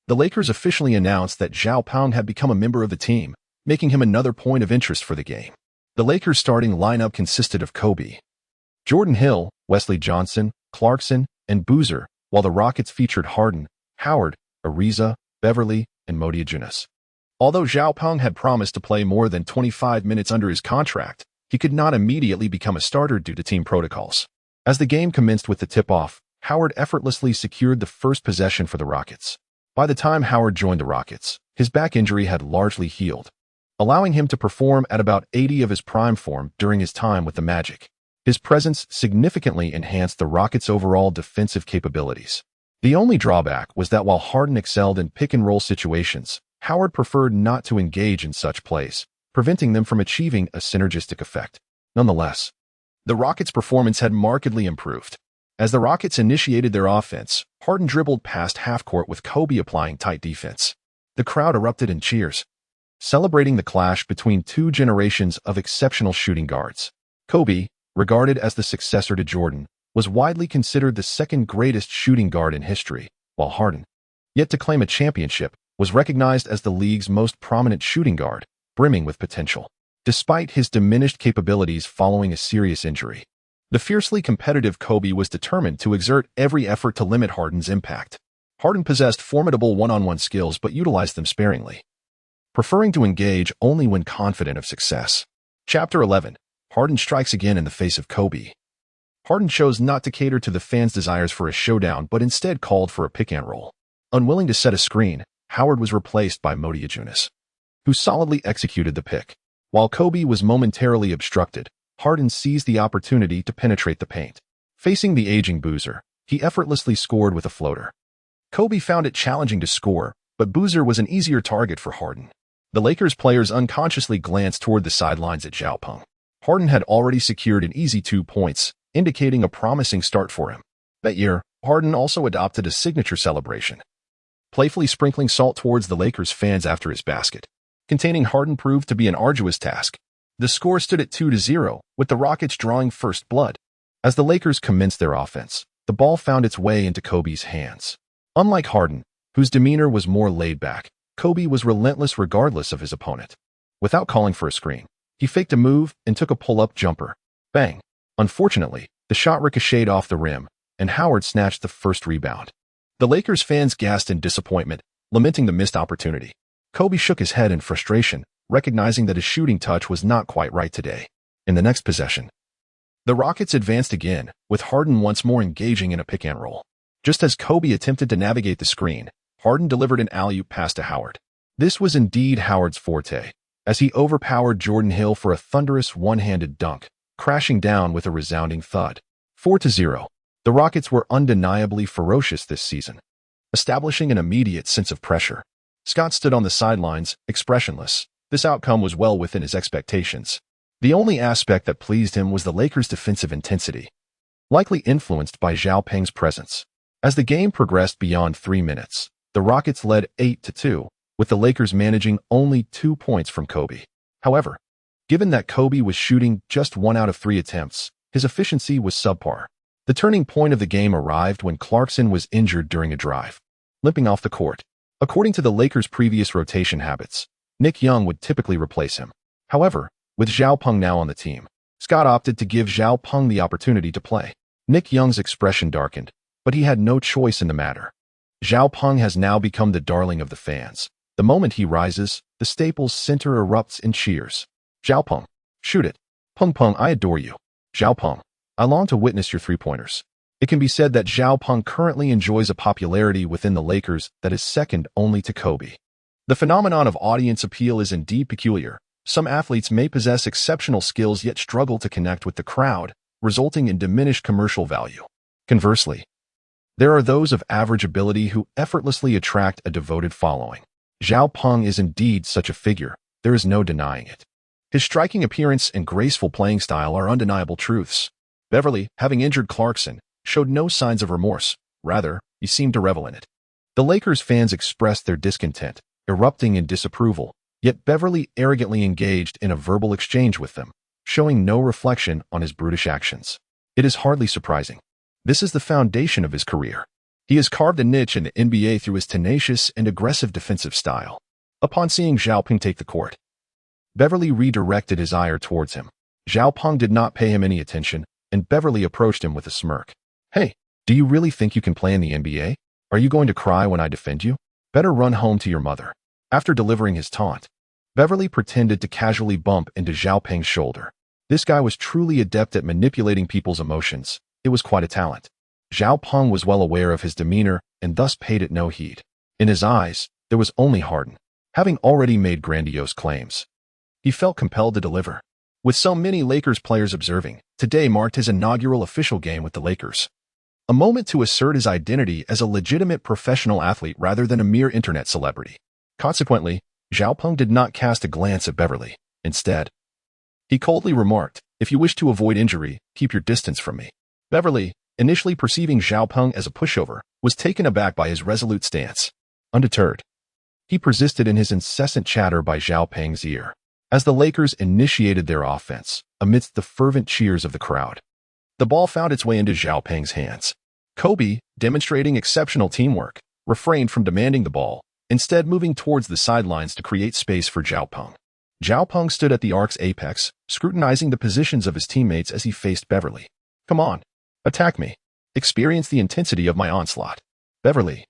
the Lakers officially announced that Zhao Peng had become a member of the team, making him another point of interest for the game. The Lakers' starting lineup consisted of Kobe, Jordan Hill, Wesley Johnson, Clarkson, and Boozer, while the Rockets featured Harden, Howard, Ariza, Beverly, and Modiajunas. Although Zhao Peng had promised to play more than 25 minutes under his contract, he could not immediately become a starter due to team protocols. As the game commenced with the tip-off, Howard effortlessly secured the first possession for the Rockets. By the time Howard joined the Rockets, his back injury had largely healed, allowing him to perform at about 80% of his prime form during his time with the Magic. His presence significantly enhanced the Rockets' overall defensive capabilities. The only drawback was that while Harden excelled in pick-and-roll situations, Howard preferred not to engage in such plays, preventing them from achieving a synergistic effect. Nonetheless, the Rockets' performance had markedly improved. As the Rockets initiated their offense, Harden dribbled past half-court with Kobe applying tight defense. The crowd erupted in cheers. celebrating the clash between two generations of exceptional shooting guards. Kobe, regarded as the successor to Jordan, was widely considered the second greatest shooting guard in history, while Harden, yet to claim a championship, was recognized as the league's most prominent shooting guard, brimming with potential. Despite his diminished capabilities following a serious injury, the fiercely competitive Kobe was determined to exert every effort to limit Harden's impact. Harden possessed formidable one-on-one skills but utilized them sparingly, preferring to engage only when confident of success. Chapter 11. Harden strikes again in the face of Kobe. Harden chose not to cater to the fans' desires for a showdown but instead called for a pick-and-roll. Unwilling to set a screen, Howard was replaced by Modiajunas, who solidly executed the pick. While Kobe was momentarily obstructed, Harden seized the opportunity to penetrate the paint. Facing the aging Boozer, he effortlessly scored with a floater. Kobe found it challenging to score, but Boozer was an easier target for Harden. The Lakers players unconsciously glanced toward the sidelines at Zhao Peng. Harden had already secured an easy 2 points, indicating a promising start for him. That year, Harden also adopted a signature celebration, playfully sprinkling salt towards the Lakers fans after his basket. Containing Harden proved to be an arduous task. The score stood at 2-0, with the Rockets drawing first blood. As the Lakers commenced their offense, the ball found its way into Kobe's hands. Unlike Harden, whose demeanor was more laid back, Kobe was relentless regardless of his opponent. Without calling for a screen, he faked a move and took a pull-up jumper. Bang! Unfortunately, the shot ricocheted off the rim, and Howard snatched the first rebound. The Lakers fans gasped in disappointment, lamenting the missed opportunity. Kobe shook his head in frustration, recognizing that his shooting touch was not quite right today. In the next possession, the Rockets advanced again, with Harden once more engaging in a pick-and-roll. Just as Kobe attempted to navigate the screen, Harden delivered an alley-oop pass to Howard. This was indeed Howard's forte, as he overpowered Jordan Hill for a thunderous one-handed dunk, crashing down with a resounding thud. 4-0. The Rockets were undeniably ferocious this season, establishing an immediate sense of pressure. Scott stood on the sidelines, expressionless. This outcome was well within his expectations. The only aspect that pleased him was the Lakers' defensive intensity, likely influenced by Zhao Peng's presence. As the game progressed beyond 3 minutes, the Rockets led 8-2, with the Lakers managing only 2 points from Kobe. However, given that Kobe was shooting just 1 out of 3 attempts, his efficiency was subpar. The turning point of the game arrived when Clarkson was injured during a drive, limping off the court. According to the Lakers' previous rotation habits, Nick Young would typically replace him. However, with Zhao Peng now on the team, Scott opted to give Zhao Peng the opportunity to play. Nick Young's expression darkened, but he had no choice in the matter. Zhao Peng has now become the darling of the fans. The moment he rises, the Staples Center erupts in cheers. Zhao Peng, shoot it. Peng Peng, I adore you. Zhao Peng, I long to witness your three-pointers. It can be said that Zhao Peng currently enjoys a popularity within the Lakers that is second only to Kobe. The phenomenon of audience appeal is indeed peculiar. Some athletes may possess exceptional skills yet struggle to connect with the crowd, resulting in diminished commercial value. Conversely, there are those of average ability who effortlessly attract a devoted following. Zhao Peng is indeed such a figure, there is no denying it. His striking appearance and graceful playing style are undeniable truths. Beverly, having injured Clarkson, showed no signs of remorse. Rather, he seemed to revel in it. The Lakers fans expressed their discontent, erupting in disapproval, yet Beverly arrogantly engaged in a verbal exchange with them, showing no reflection on his brutish actions. It is hardly surprising. This is the foundation of his career. He has carved a niche in the NBA through his tenacious and aggressive defensive style. Upon seeing Zhao Peng take the court, Beverly redirected his ire towards him. Zhao Peng did not pay him any attention, and Beverly approached him with a smirk. Hey, do you really think you can play in the NBA? Are you going to cry when I defend you? Better run home to your mother. After delivering his taunt, Beverly pretended to casually bump into Zhao Peng's shoulder. This guy was truly adept at manipulating people's emotions. It was quite a talent. Zhao Peng was well aware of his demeanor and thus paid it no heed. In his eyes, there was only Harden, having already made grandiose claims. He felt compelled to deliver. With so many Lakers players observing, today marked his inaugural official game with the Lakers. A moment to assert his identity as a legitimate professional athlete rather than a mere internet celebrity. Consequently, Zhao Peng did not cast a glance at Beverly. Instead, he coldly remarked, "If you wish to avoid injury, keep your distance from me." Beverly, initially perceiving Zhao Peng as a pushover, was taken aback by his resolute stance. Undeterred, He persisted in his incessant chatter by Zhao Peng's ear, as the Lakers initiated their offense, amidst the fervent cheers of the crowd. The ball found its way into Zhao Peng's hands. Kobe, demonstrating exceptional teamwork, refrained from demanding the ball, instead moving towards the sidelines to create space for Zhao Peng. Zhao Peng stood at the arc's apex, scrutinizing the positions of his teammates as he faced Beverly. "Come on, attack me. Experience the intensity of my onslaught." Beverly,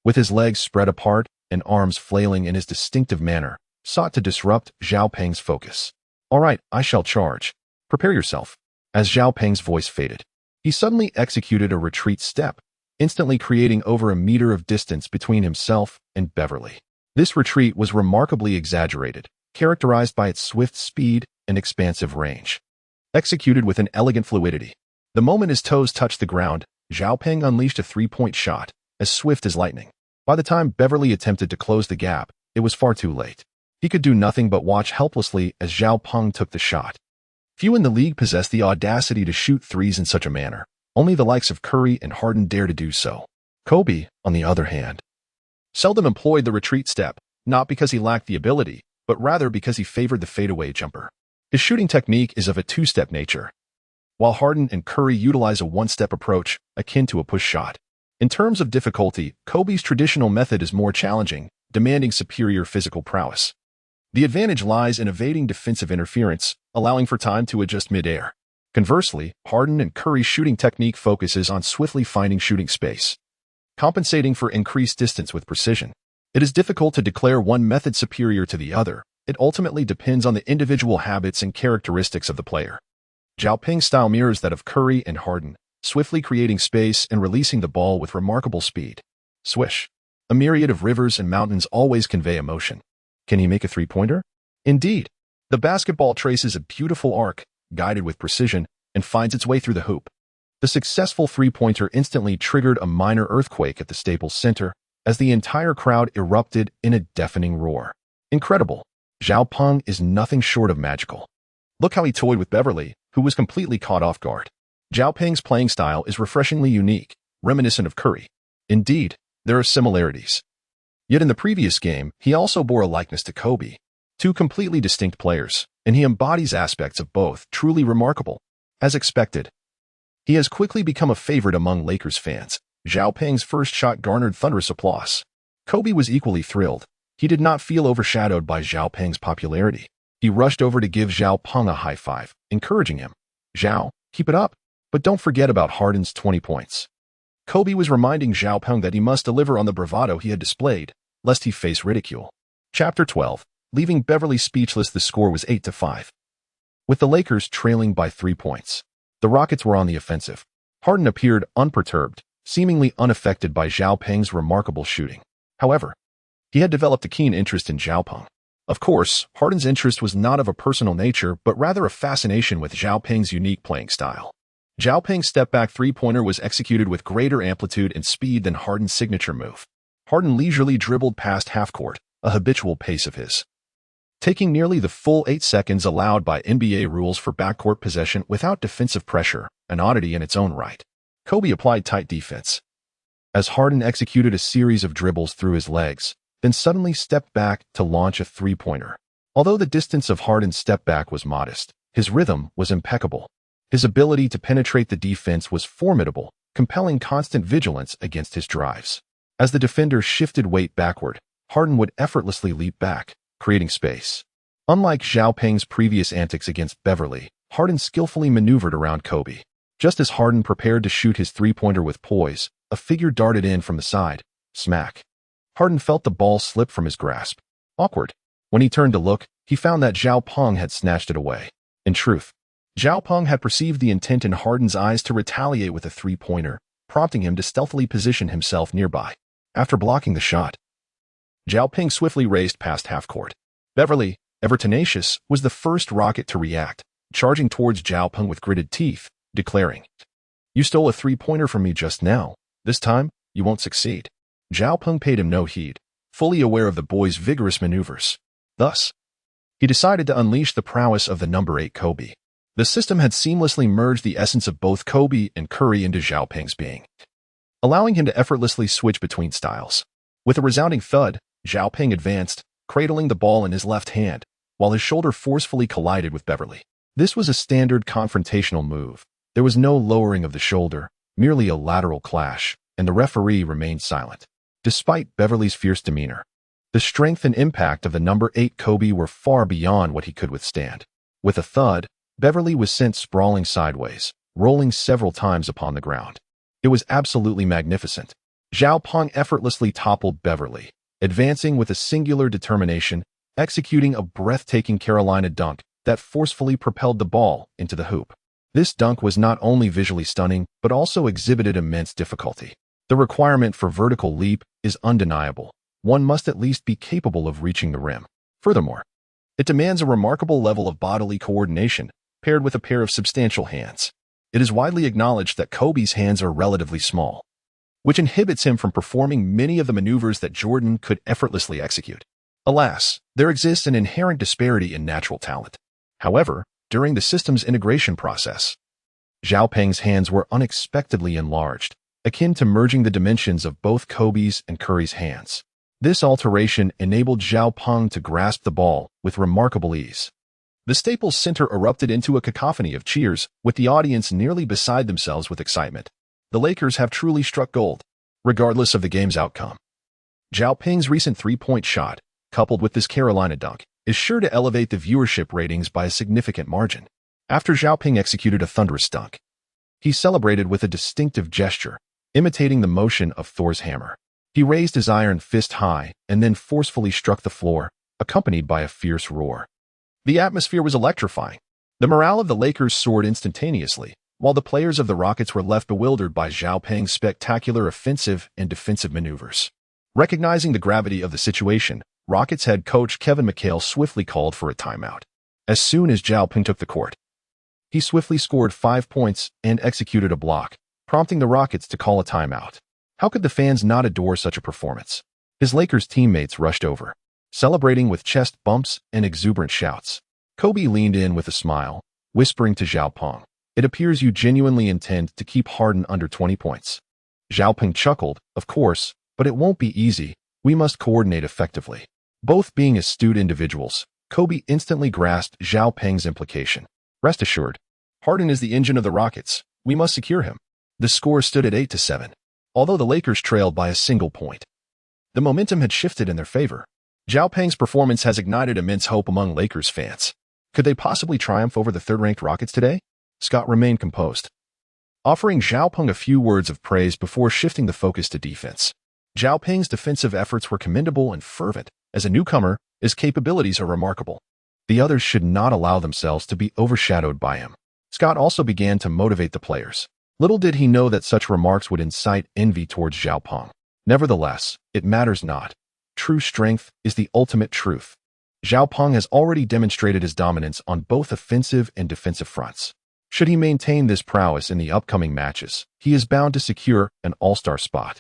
with his legs spread apart and arms flailing in his distinctive manner, sought to disrupt Zhao Peng's focus. "All right, I shall charge. Prepare yourself." As Zhao Peng's voice faded, he suddenly executed a retreat step, instantly creating over a meter of distance between himself and Beverly. This retreat was remarkably exaggerated, characterized by its swift speed and expansive range. Executed with an elegant fluidity, the moment his toes touched the ground, Zhao Peng unleashed a three-point shot, as swift as lightning. By the time Beverly attempted to close the gap, it was far too late. He could do nothing but watch helplessly as Zhao Peng took the shot. Few in the league possess the audacity to shoot threes in such a manner. Only the likes of Curry and Harden dare to do so. Kobe, on the other hand, seldom employed the retreat step, not because he lacked the ability, but rather because he favored the fadeaway jumper. His shooting technique is of a two-step nature, while Harden and Curry utilize a one-step approach, akin to a push shot. In terms of difficulty, Kobe's traditional method is more challenging, demanding superior physical prowess. The advantage lies in evading defensive interference, allowing for time to adjust mid-air. Conversely, Harden and Curry's shooting technique focuses on swiftly finding shooting space, compensating for increased distance with precision. It is difficult to declare one method superior to the other. It ultimately depends on the individual habits and characteristics of the player. Zhao Peng's style mirrors that of Curry and Harden, swiftly creating space and releasing the ball with remarkable speed. Swish. A myriad of rivers and mountains always convey emotion. Can he make a three-pointer? Indeed. The basketball traces a beautiful arc, guided with precision, and finds its way through the hoop. The successful three-pointer instantly triggered a minor earthquake at the Staples Center, as the entire crowd erupted in a deafening roar. Incredible. Zhao Peng is nothing short of magical. Look how he toyed with Beverly, who was completely caught off guard. Zhao Peng's playing style is refreshingly unique, reminiscent of Curry. Indeed, there are similarities. Yet in the previous game, he also bore a likeness to Kobe. Two completely distinct players, and he embodies aspects of both truly remarkable. As expected, he has quickly become a favorite among Lakers fans. Zhao Peng's first shot garnered thunderous applause. Kobe was equally thrilled. He did not feel overshadowed by Zhao Peng's popularity. He rushed over to give Zhao Peng a high five, encouraging him. "Zhao, keep it up, but don't forget about Harden's 20 points." Kobe was reminding Zhao Peng that he must deliver on the bravado he had displayed, lest he face ridicule. Chapter 12. Leaving Beverly speechless, the score was 8-5. With the Lakers trailing by 3 points, the Rockets were on the offensive. Harden appeared unperturbed, seemingly unaffected by Zhao Peng's remarkable shooting. However, he had developed a keen interest in Zhao Peng. Of course, Harden's interest was not of a personal nature, but rather a fascination with Zhao Peng's unique playing style. Zhao Peng's step-back three-pointer was executed with greater amplitude and speed than Harden's signature move. Harden leisurely dribbled past half-court, a habitual pace of his, taking nearly the full 8 seconds allowed by NBA rules for backcourt possession without defensive pressure, an oddity in its own right. Kobe applied tight defense, as Harden executed a series of dribbles through his legs, then suddenly stepped back to launch a three-pointer. Although the distance of Harden's step back was modest, his rhythm was impeccable. His ability to penetrate the defense was formidable, compelling constant vigilance against his drives. As the defender shifted weight backward, Harden would effortlessly leap back, creating space. Unlike Zhao Peng's previous antics against Beverly, Harden skillfully maneuvered around Kobe. Just as Harden prepared to shoot his three-pointer with poise, a figure darted in from the side. Smack. Harden felt the ball slip from his grasp. Awkward. When he turned to look, he found that Zhao Peng had snatched it away. In truth, Zhao Peng had perceived the intent in Harden's eyes to retaliate with a three-pointer, prompting him to stealthily position himself nearby. After blocking the shot, Zhao Peng swiftly raced past half-court. Beverly, ever tenacious, was the first Rocket to react, charging towards Zhao Peng with gritted teeth, declaring, "You stole a three-pointer from me just now. This time, you won't succeed." Zhao Peng paid him no heed, fully aware of the boy's vigorous maneuvers. Thus, he decided to unleash the prowess of the number 8 Kobe. The system had seamlessly merged the essence of both Kobe and Curry into Zhao Peng's being, allowing him to effortlessly switch between styles. With a resounding thud, Zhao Peng advanced, cradling the ball in his left hand, while his shoulder forcefully collided with Beverly. This was a standard confrontational move. There was no lowering of the shoulder, merely a lateral clash, and the referee remained silent. Despite Beverly's fierce demeanor, the strength and impact of the number 8 Kobe were far beyond what he could withstand. With a thud, Beverly was sent sprawling sideways, rolling several times upon the ground. It was absolutely magnificent. Zhao Peng effortlessly toppled Beverly, advancing with a singular determination, executing a breathtaking Carolina dunk that forcefully propelled the ball into the hoop. This dunk was not only visually stunning, but also exhibited immense difficulty. The requirement for vertical leap is undeniable. One must at least be capable of reaching the rim. Furthermore, it demands a remarkable level of bodily coordination, paired with a pair of substantial hands. It is widely acknowledged that Kobe's hands are relatively small, which inhibits him from performing many of the maneuvers that Jordan could effortlessly execute. Alas, there exists an inherent disparity in natural talent. However, during the system's integration process, Zhao Peng's hands were unexpectedly enlarged, akin to merging the dimensions of both Kobe's and Curry's hands. This alteration enabled Zhao Peng to grasp the ball with remarkable ease. The Staples Center erupted into a cacophony of cheers, with the audience nearly beside themselves with excitement. The Lakers have truly struck gold, regardless of the game's outcome. Zhao Peng's recent three-point shot, coupled with this Carolina dunk, is sure to elevate the viewership ratings by a significant margin. After Zhao Peng executed a thunderous dunk, he celebrated with a distinctive gesture, imitating the motion of Thor's hammer. He raised his iron fist high and then forcefully struck the floor, accompanied by a fierce roar. The atmosphere was electrifying. The morale of the Lakers soared instantaneously, while the players of the Rockets were left bewildered by Zhao Peng's spectacular offensive and defensive maneuvers. Recognizing the gravity of the situation, Rockets head coach Kevin McHale swiftly called for a timeout. As soon as Zhao Peng took the court, he swiftly scored 5 points and executed a block, prompting the Rockets to call a timeout. How could the fans not adore such a performance? His Lakers teammates rushed over, celebrating with chest bumps and exuberant shouts. Kobe leaned in with a smile, whispering to Zhao Peng, "It appears you genuinely intend to keep Harden under 20 points." Zhao Peng chuckled, "Of course, but it won't be easy. We must coordinate effectively." Both being astute individuals, Kobe instantly grasped Zhao Peng's implication. "Rest assured, Harden is the engine of the Rockets. We must secure him." The score stood at 8-7. Although the Lakers trailed by a single point, the momentum had shifted in their favor. Zhao Peng's performance has ignited immense hope among Lakers fans. Could they possibly triumph over the third-ranked Rockets today? Scott remained composed, offering Zhao Peng a few words of praise before shifting the focus to defense. Zhao Peng's defensive efforts were commendable and fervent. As a newcomer, his capabilities are remarkable. The others should not allow themselves to be overshadowed by him. Scott also began to motivate the players. Little did he know that such remarks would incite envy towards Zhao Peng. Nevertheless, it matters not. True strength is the ultimate truth. Zhao Peng has already demonstrated his dominance on both offensive and defensive fronts. Should he maintain this prowess in the upcoming matches, he is bound to secure an all-star spot.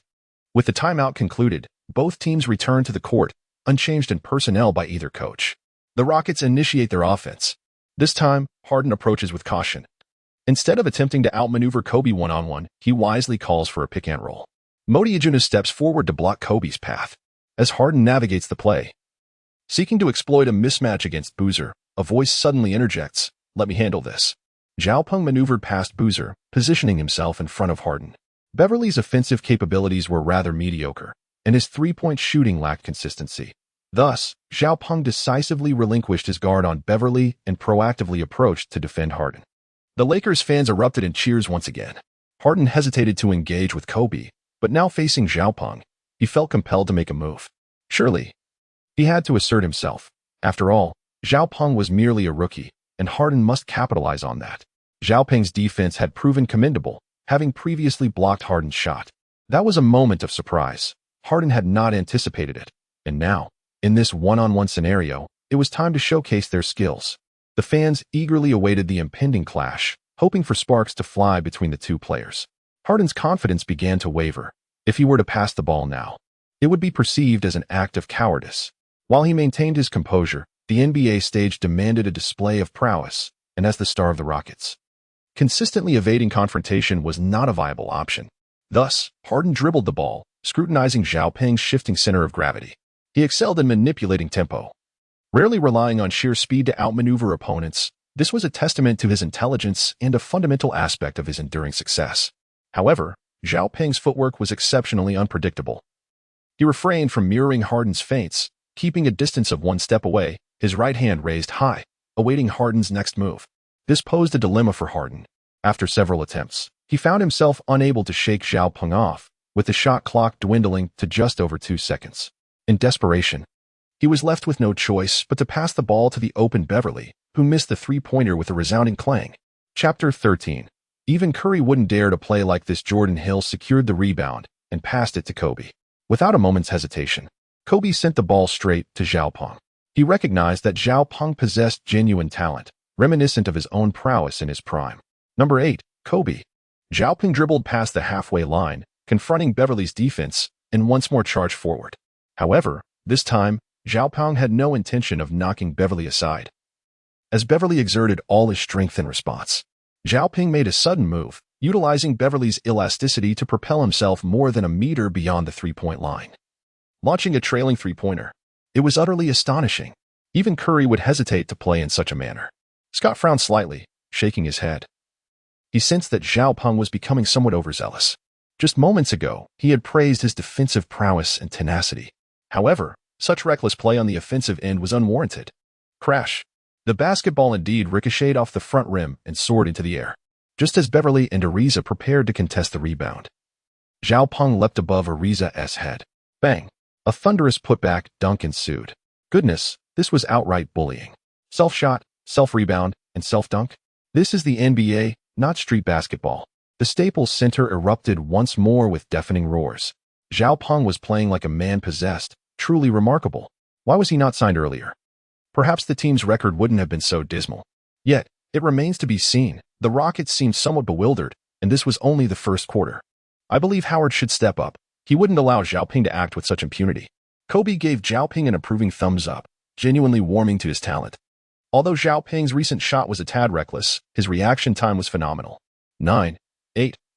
With the timeout concluded, both teams return to the court, unchanged in personnel by either coach. The Rockets initiate their offense. This time, Harden approaches with caution. Instead of attempting to outmaneuver Kobe one-on-one, he wisely calls for a pick-and-roll. Moti Ajuna steps forward to block Kobe's path. As Harden navigates the play, seeking to exploit a mismatch against Boozer, a voice suddenly interjects, "Let me handle this." Zhao Peng maneuvered past Boozer, positioning himself in front of Harden. Beverly's offensive capabilities were rather mediocre, and his three-point shooting lacked consistency. Thus, Zhao Peng decisively relinquished his guard on Beverly and proactively approached to defend Harden. The Lakers fans erupted in cheers once again. Harden hesitated to engage with Kobe, but now facing Zhao Peng, he felt compelled to make a move. Surely, he had to assert himself. After all, Zhao Peng was merely a rookie, and Harden must capitalize on that. Zhao Peng's defense had proven commendable, having previously blocked Harden's shot. That was a moment of surprise. Harden had not anticipated it, and now, in this one-on-one scenario, it was time to showcase their skills. The fans eagerly awaited the impending clash, hoping for sparks to fly between the two players. Harden's confidence began to waver. If he were to pass the ball now, it would be perceived as an act of cowardice. While he maintained his composure, the NBA stage demanded a display of prowess, and as the star of the Rockets, consistently evading confrontation was not a viable option. Thus, Harden dribbled the ball, scrutinizing Zhao Peng's shifting center of gravity. He excelled in manipulating tempo, rarely relying on sheer speed to outmaneuver opponents. This was a testament to his intelligence and a fundamental aspect of his enduring success. However, Zhao Ping's footwork was exceptionally unpredictable. He refrained from mirroring Harden's feints, keeping a distance of 1 step away, his right hand raised high, awaiting Harden's next move. This posed a dilemma for Harden. After several attempts, he found himself unable to shake Zhao Ping off, with the shot clock dwindling to just over 2 seconds. In desperation, he was left with no choice but to pass the ball to the open Beverly, who missed the three-pointer with a resounding clang. Chapter 13. Even Curry wouldn't dare to play like this. Jordan Hill secured the rebound and passed it to Kobe. Without a moment's hesitation, Kobe sent the ball straight to Zhao Ping. He recognized that Zhao Ping possessed genuine talent, reminiscent of his own prowess in his prime. Number 8. Kobe. Zhao Ping dribbled past the halfway line, confronting Beverly's defense, and once more charged forward. However, this time, Zhao Ping had no intention of knocking Beverly aside. As Beverly exerted all his strength in response, Zhao Ping made a sudden move, utilizing Beverly's elasticity to propel himself more than a meter beyond the three-point line, launching a trailing three-pointer. It was utterly astonishing. Even Curry would hesitate to play in such a manner. Scott frowned slightly, shaking his head. He sensed that Zhao Ping was becoming somewhat overzealous. Just moments ago, he had praised his defensive prowess and tenacity. However, such reckless play on the offensive end was unwarranted. Crash. The basketball indeed ricocheted off the front rim and soared into the air, just as Beverly and Ariza prepared to contest the rebound. Zhao Ping leapt above Ariza's head. Bang! A thunderous putback dunk ensued. Goodness, this was outright bullying. Self-shot, self-rebound, and self-dunk? This is the NBA, not street basketball. The Staples Center erupted once more with deafening roars. Zhao Ping was playing like a man possessed, truly remarkable. Why was he not signed earlier? Perhaps the team's record wouldn't have been so dismal. Yet, it remains to be seen. The Rockets seemed somewhat bewildered, and this was only the first quarter. I believe Howard should step up. He wouldn't allow Zhao Ping to act with such impunity. Kobe gave Zhao Ping an approving thumbs up, genuinely warming to his talent. Although Zhao Ping's recent shot was a tad reckless, his reaction time was phenomenal. 9-8.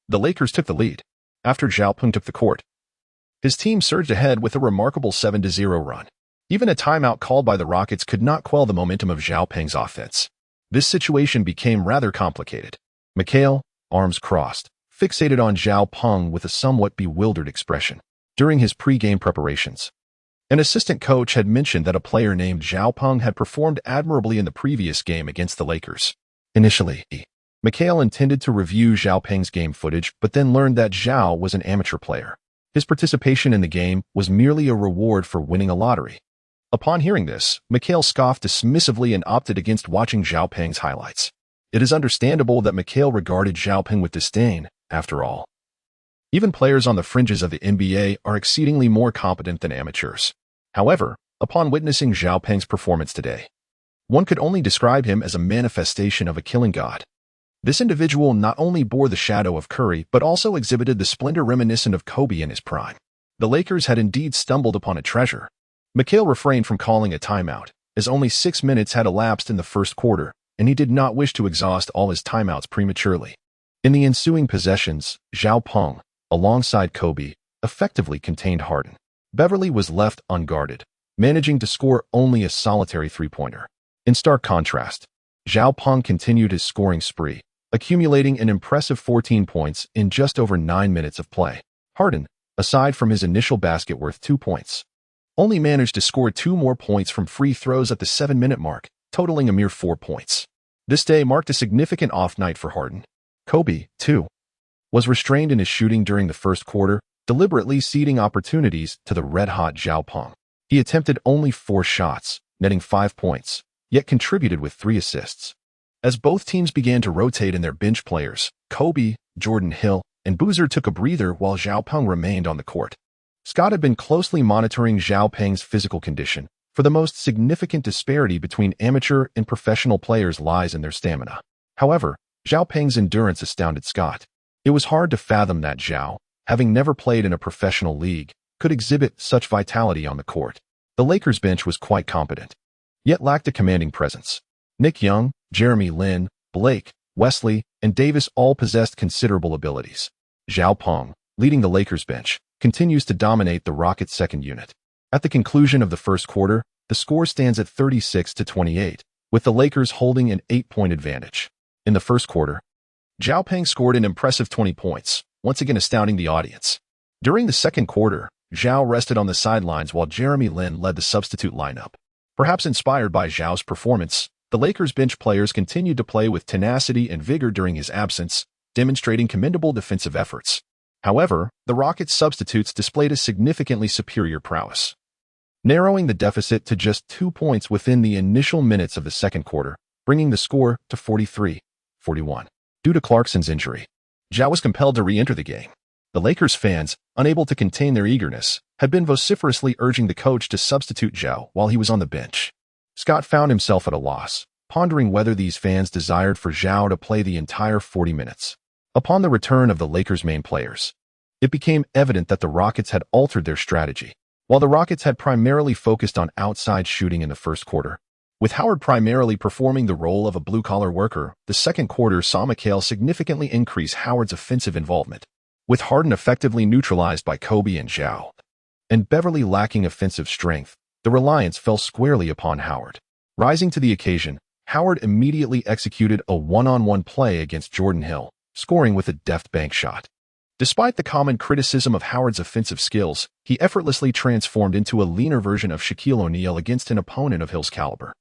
The Lakers took the lead. After Zhao Ping took the court, his team surged ahead with a remarkable 7-0 run. Even a timeout called by the Rockets could not quell the momentum of Zhao Ping's offense. This situation became rather complicated. Mikhail, arms crossed, fixated on Zhao Ping with a somewhat bewildered expression. During his pre-game preparations, an assistant coach had mentioned that a player named Zhao Ping had performed admirably in the previous game against the Lakers. Initially, Mikhail intended to review Zhao Ping's game footage, but then learned that Zhao was an amateur player. His participation in the game was merely a reward for winning a lottery. Upon hearing this, Mikhail scoffed dismissively and opted against watching Zhao Ping's highlights. It is understandable that Mikhail regarded Zhao Ping with disdain, after all. Even players on the fringes of the NBA are exceedingly more competent than amateurs. However, upon witnessing Zhao Ping's performance today, one could only describe him as a manifestation of a killing god. This individual not only bore the shadow of Curry, but also exhibited the splendor reminiscent of Kobe in his prime. The Lakers had indeed stumbled upon a treasure. Mikhail refrained from calling a timeout, as only 6 minutes had elapsed in the first quarter, and he did not wish to exhaust all his timeouts prematurely. In the ensuing possessions, Zhao Ping, alongside Kobe, effectively contained Harden. Beverly was left unguarded, managing to score only a solitary three-pointer. In stark contrast, Zhao Ping continued his scoring spree, accumulating an impressive 14 points in just over 9 minutes of play. Harden, aside from his initial basket worth 2 points, only managed to score 2 more points from free throws at the 7-minute mark, totaling a mere 4 points. This day marked a significant off night for Harden. Kobe, too, was restrained in his shooting during the first quarter, deliberately ceding opportunities to the red-hot Zhao Ping. He attempted only 4 shots, netting 5 points, yet contributed with 3 assists. As both teams began to rotate in their bench players, Kobe, Jordan Hill, and Boozer took a breather while Zhao Ping remained on the court. Scott had been closely monitoring Zhao Ping's physical condition, for the most significant disparity between amateur and professional players lies in their stamina. However, Zhao Ping's endurance astounded Scott. It was hard to fathom that Zhao, having never played in a professional league, could exhibit such vitality on the court. The Lakers bench was quite competent, yet lacked a commanding presence. Nick Young, Jeremy Lin, Blake, Wesley, and Davis all possessed considerable abilities. Zhao Ping, leading the Lakers bench, continues to dominate the Rockets' second unit. At the conclusion of the first quarter, the score stands at 36-28, with the Lakers holding an 8-point advantage. In the first quarter, Zhao Peng scored an impressive 20 points, once again astounding the audience. During the second quarter, Zhao rested on the sidelines while Jeremy Lin led the substitute lineup. Perhaps inspired by Zhao's performance, the Lakers bench players continued to play with tenacity and vigor during his absence, demonstrating commendable defensive efforts. However, the Rockets' substitutes displayed a significantly superior prowess, narrowing the deficit to just 2 points within the initial minutes of the second quarter, bringing the score to 43-41. Due to Clarkson's injury, Zhao was compelled to re-enter the game. The Lakers fans, unable to contain their eagerness, had been vociferously urging the coach to substitute Zhao while he was on the bench. Scott found himself at a loss, pondering whether these fans desired for Zhao to play the entire 40 minutes. Upon the return of the Lakers' main players, it became evident that the Rockets had altered their strategy. While the Rockets had primarily focused on outside shooting in the first quarter, with Howard primarily performing the role of a blue-collar worker, the second quarter saw McHale significantly increase Howard's offensive involvement, with Harden effectively neutralized by Kobe and Zhao, and Beverly lacking offensive strength. The reliance fell squarely upon Howard. Rising to the occasion, Howard immediately executed a one-on-one play against Jordan Hill, scoring with a deft bank shot. Despite the common criticism of Howard's offensive skills, he effortlessly transformed into a leaner version of Shaquille O'Neal against an opponent of Hill's caliber.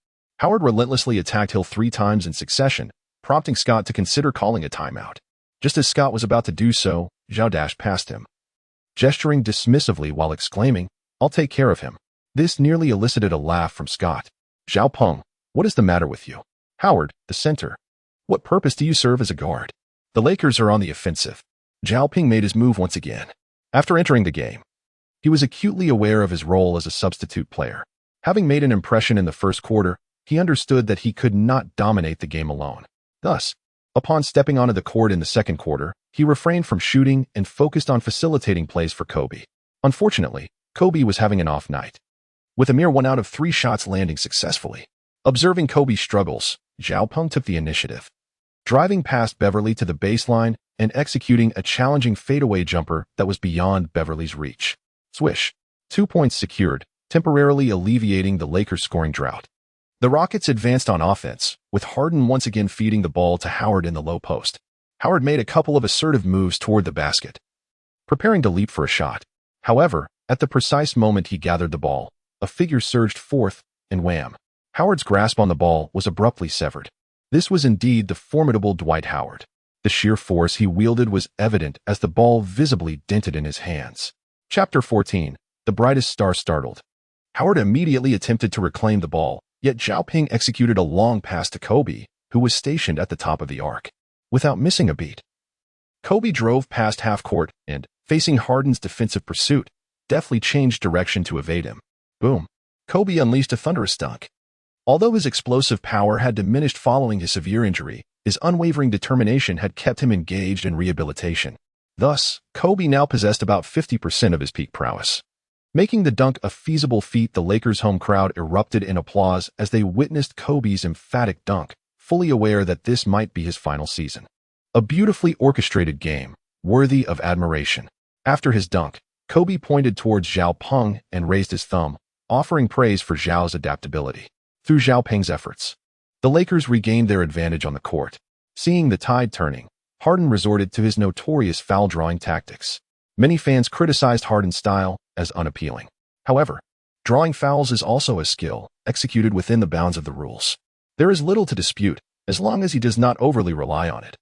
Howard relentlessly attacked Hill 3 times in succession, prompting Scott to consider calling a timeout. Just as Scott was about to do so, Zhao dashed past him, gesturing dismissively while exclaiming, "I'll take care of him." This nearly elicited a laugh from Scott. "Zhao Peng, what is the matter with you?" "Howard, the center. What purpose do you serve as a guard?" The Lakers are on the offensive. Zhao Peng made his move once again. After entering the game, he was acutely aware of his role as a substitute player. Having made an impression in the first quarter, he understood that he could not dominate the game alone. Thus, upon stepping onto the court in the second quarter, he refrained from shooting and focused on facilitating plays for Kobe. Unfortunately, Kobe was having an off night, with a mere 1 out of 3 shots landing successfully. Observing Kobe's struggles, Zhao Peng took the initiative, driving past Beverly to the baseline and executing a challenging fadeaway jumper that was beyond Beverly's reach. Swish. 2 points secured, temporarily alleviating the Lakers' scoring drought. The Rockets advanced on offense, with Harden once again feeding the ball to Howard in the low post. Howard made a couple of assertive moves toward the basket, preparing to leap for a shot. However, at the precise moment he gathered the ball, a figure surged forth, and wham! Howard's grasp on the ball was abruptly severed. This was indeed the formidable Dwight Howard. The sheer force he wielded was evident as the ball visibly dented in his hands. Chapter 14. The brightest star startled. Howard immediately attempted to reclaim the ball, yet Zhao Peng executed a long pass to Kobe, who was stationed at the top of the arc. Without missing a beat, Kobe drove past half court and, facing Harden's defensive pursuit, deftly changed direction to evade him. Boom. Kobe unleashed a thunderous dunk. Although his explosive power had diminished following his severe injury, his unwavering determination had kept him engaged in rehabilitation. Thus, Kobe now possessed about 50% of his peak prowess. Making the dunk a feasible feat, the Lakers' home crowd erupted in applause as they witnessed Kobe's emphatic dunk, fully aware that this might be his final season. A beautifully orchestrated game, worthy of admiration. After his dunk, Kobe pointed towards Zhao Peng and raised his thumb, offering praise for Zhao's adaptability. Through Zhao Peng's efforts, the Lakers regained their advantage on the court. Seeing the tide turning, Harden resorted to his notorious foul-drawing tactics. Many fans criticized Harden's style as unappealing. However, drawing fouls is also a skill, executed within the bounds of the rules. There is little to dispute, as long as he does not overly rely on it.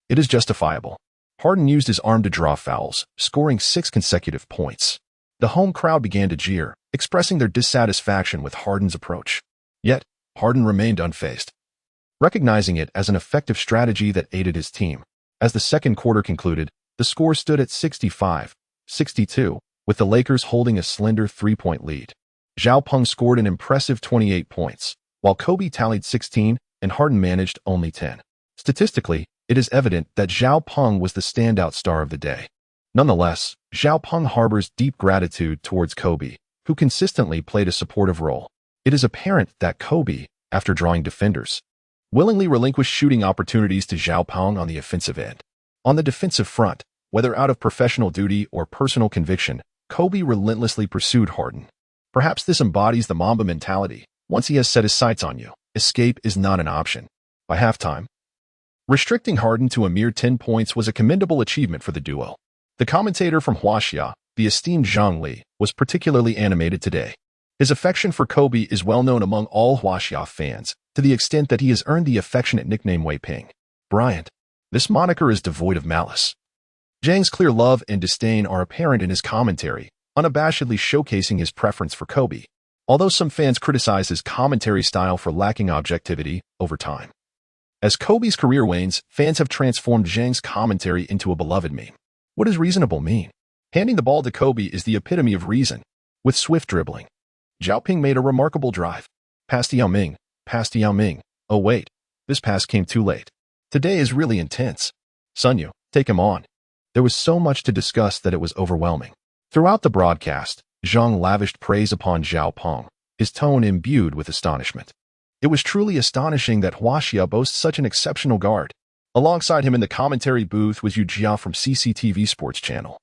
It is justifiable. Harden used his arm to draw fouls, scoring 6 consecutive points. The home crowd began to jeer, expressing their dissatisfaction with Harden's approach. Yet, Harden remained unfazed, recognizing it as an effective strategy that aided his team. As the second quarter concluded, the score stood at 65-62, with the Lakers holding a slender 3-point lead. Zhao Peng scored an impressive 28 points, while Kobe tallied 16 and Harden managed only 10. Statistically, it is evident that Zhao Peng was the standout star of the day. Nonetheless, Zhao Peng harbors deep gratitude towards Kobe, who consistently played a supportive role. It is apparent that Kobe, after drawing defenders, willingly relinquished shooting opportunities to Zhao Peng on the offensive end. On the defensive front, whether out of professional duty or personal conviction, Kobe relentlessly pursued Harden, Perhaps this embodies the Mamba mentality. Once he has set his sights on you, escape is not an option. By halftime, restricting Harden to a mere 10 points was a commendable achievement for the duo. The commentator from Huaxia, the esteemed Zhang Li, was particularly animated today. His affection for Kobe is well known among all Huaxia fans, to the extent that he has earned the affectionate nickname Wei Ping, Bryant. This moniker is devoid of malice. Zhang's clear love and disdain are apparent in his commentary, unabashedly showcasing his preference for Kobe, although some fans criticize his commentary style for lacking objectivity over time. As Kobe's career wanes, fans have transformed Zhang's commentary into a beloved meme. What does reasonable mean? Handing the ball to Kobe is the epitome of reason. With swift dribbling, Zhao Ping made a remarkable drive. Pass to Yao Ming. Pass to Yao Ming. Oh wait, this pass came too late. Today is really intense. Sun Yu, take him on. There was so much to discuss that it was overwhelming. Throughout the broadcast, Zhang lavished praise upon Zhao Peng, his tone imbued with astonishment. It was truly astonishing that Huaxia boasts such an exceptional guard. Alongside him in the commentary booth was Yu Jia from CCTV Sports Channel,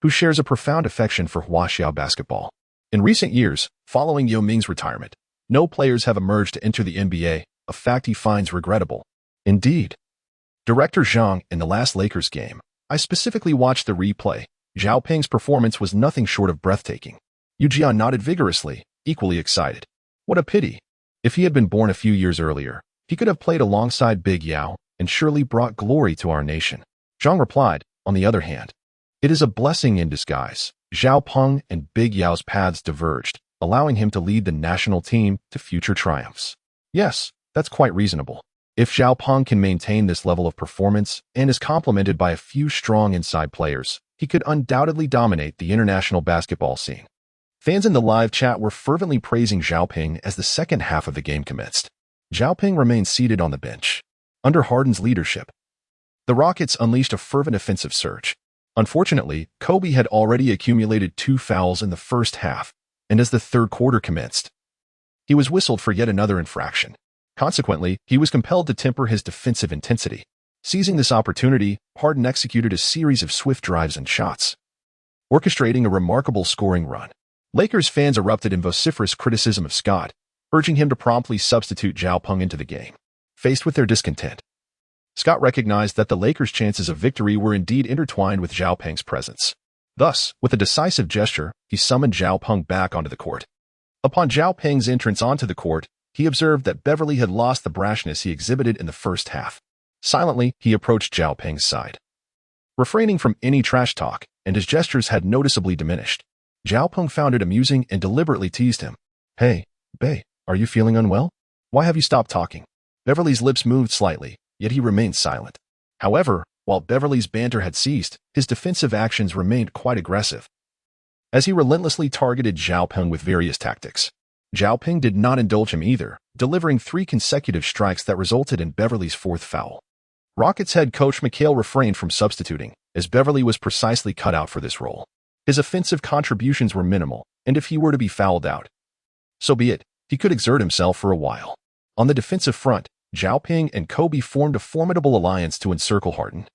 who shares a profound affection for Huaxia basketball. In recent years, following Yao Ming's retirement, no players have emerged to enter the NBA, a fact he finds regrettable. Indeed. Director Zhang, in the last Lakers game, I specifically watched the replay. Zhao Ping's performance was nothing short of breathtaking. Yu Jia nodded vigorously, equally excited. What a pity. If he had been born a few years earlier, he could have played alongside Big Yao and surely brought glory to our nation. Zhang replied, on the other hand, it is a blessing in disguise. Zhao Peng and Big Yao's paths diverged, allowing him to lead the national team to future triumphs. Yes, that's quite reasonable. If Zhao Peng can maintain this level of performance and is complemented by a few strong inside players, he could undoubtedly dominate the international basketball scene. Fans in the live chat were fervently praising Zhao Ping as the second half of the game commenced. Zhao Ping remained seated on the bench. Under Harden's leadership, the Rockets unleashed a fervent offensive surge. Unfortunately, Kobe had already accumulated 2 fouls in the first half, and as the third quarter commenced, he was whistled for yet another infraction. Consequently, he was compelled to temper his defensive intensity. Seizing this opportunity, Harden executed a series of swift drives and shots, orchestrating a remarkable scoring run. Lakers fans erupted in vociferous criticism of Scott, urging him to promptly substitute Zhao Peng into the game. Faced with their discontent, Scott recognized that the Lakers' chances of victory were indeed intertwined with Zhao Peng's presence. Thus, with a decisive gesture, he summoned Zhao Peng back onto the court. Upon Zhao Peng's entrance onto the court, he observed that Beverly had lost the brashness he exhibited in the first half. Silently, he approached Zhao Peng's side, refraining from any trash talk, and his gestures had noticeably diminished. Zhao Peng found it amusing and deliberately teased him. Hey, Bae, are you feeling unwell? Why have you stopped talking? Beverly's lips moved slightly, yet he remained silent. However, while Beverly's banter had ceased, his defensive actions remained quite aggressive, as he relentlessly targeted Zhao Peng with various tactics. Zhao Peng did not indulge him either, delivering 3 consecutive strikes that resulted in Beverly's 4th foul. Rockets head coach McHale refrained from substituting, as Beverly was precisely cut out for this role. His offensive contributions were minimal, and if he were to be fouled out, so be it, he could exert himself for a while. On the defensive front, Zhao Ping and Kobe formed a formidable alliance to encircle Harden.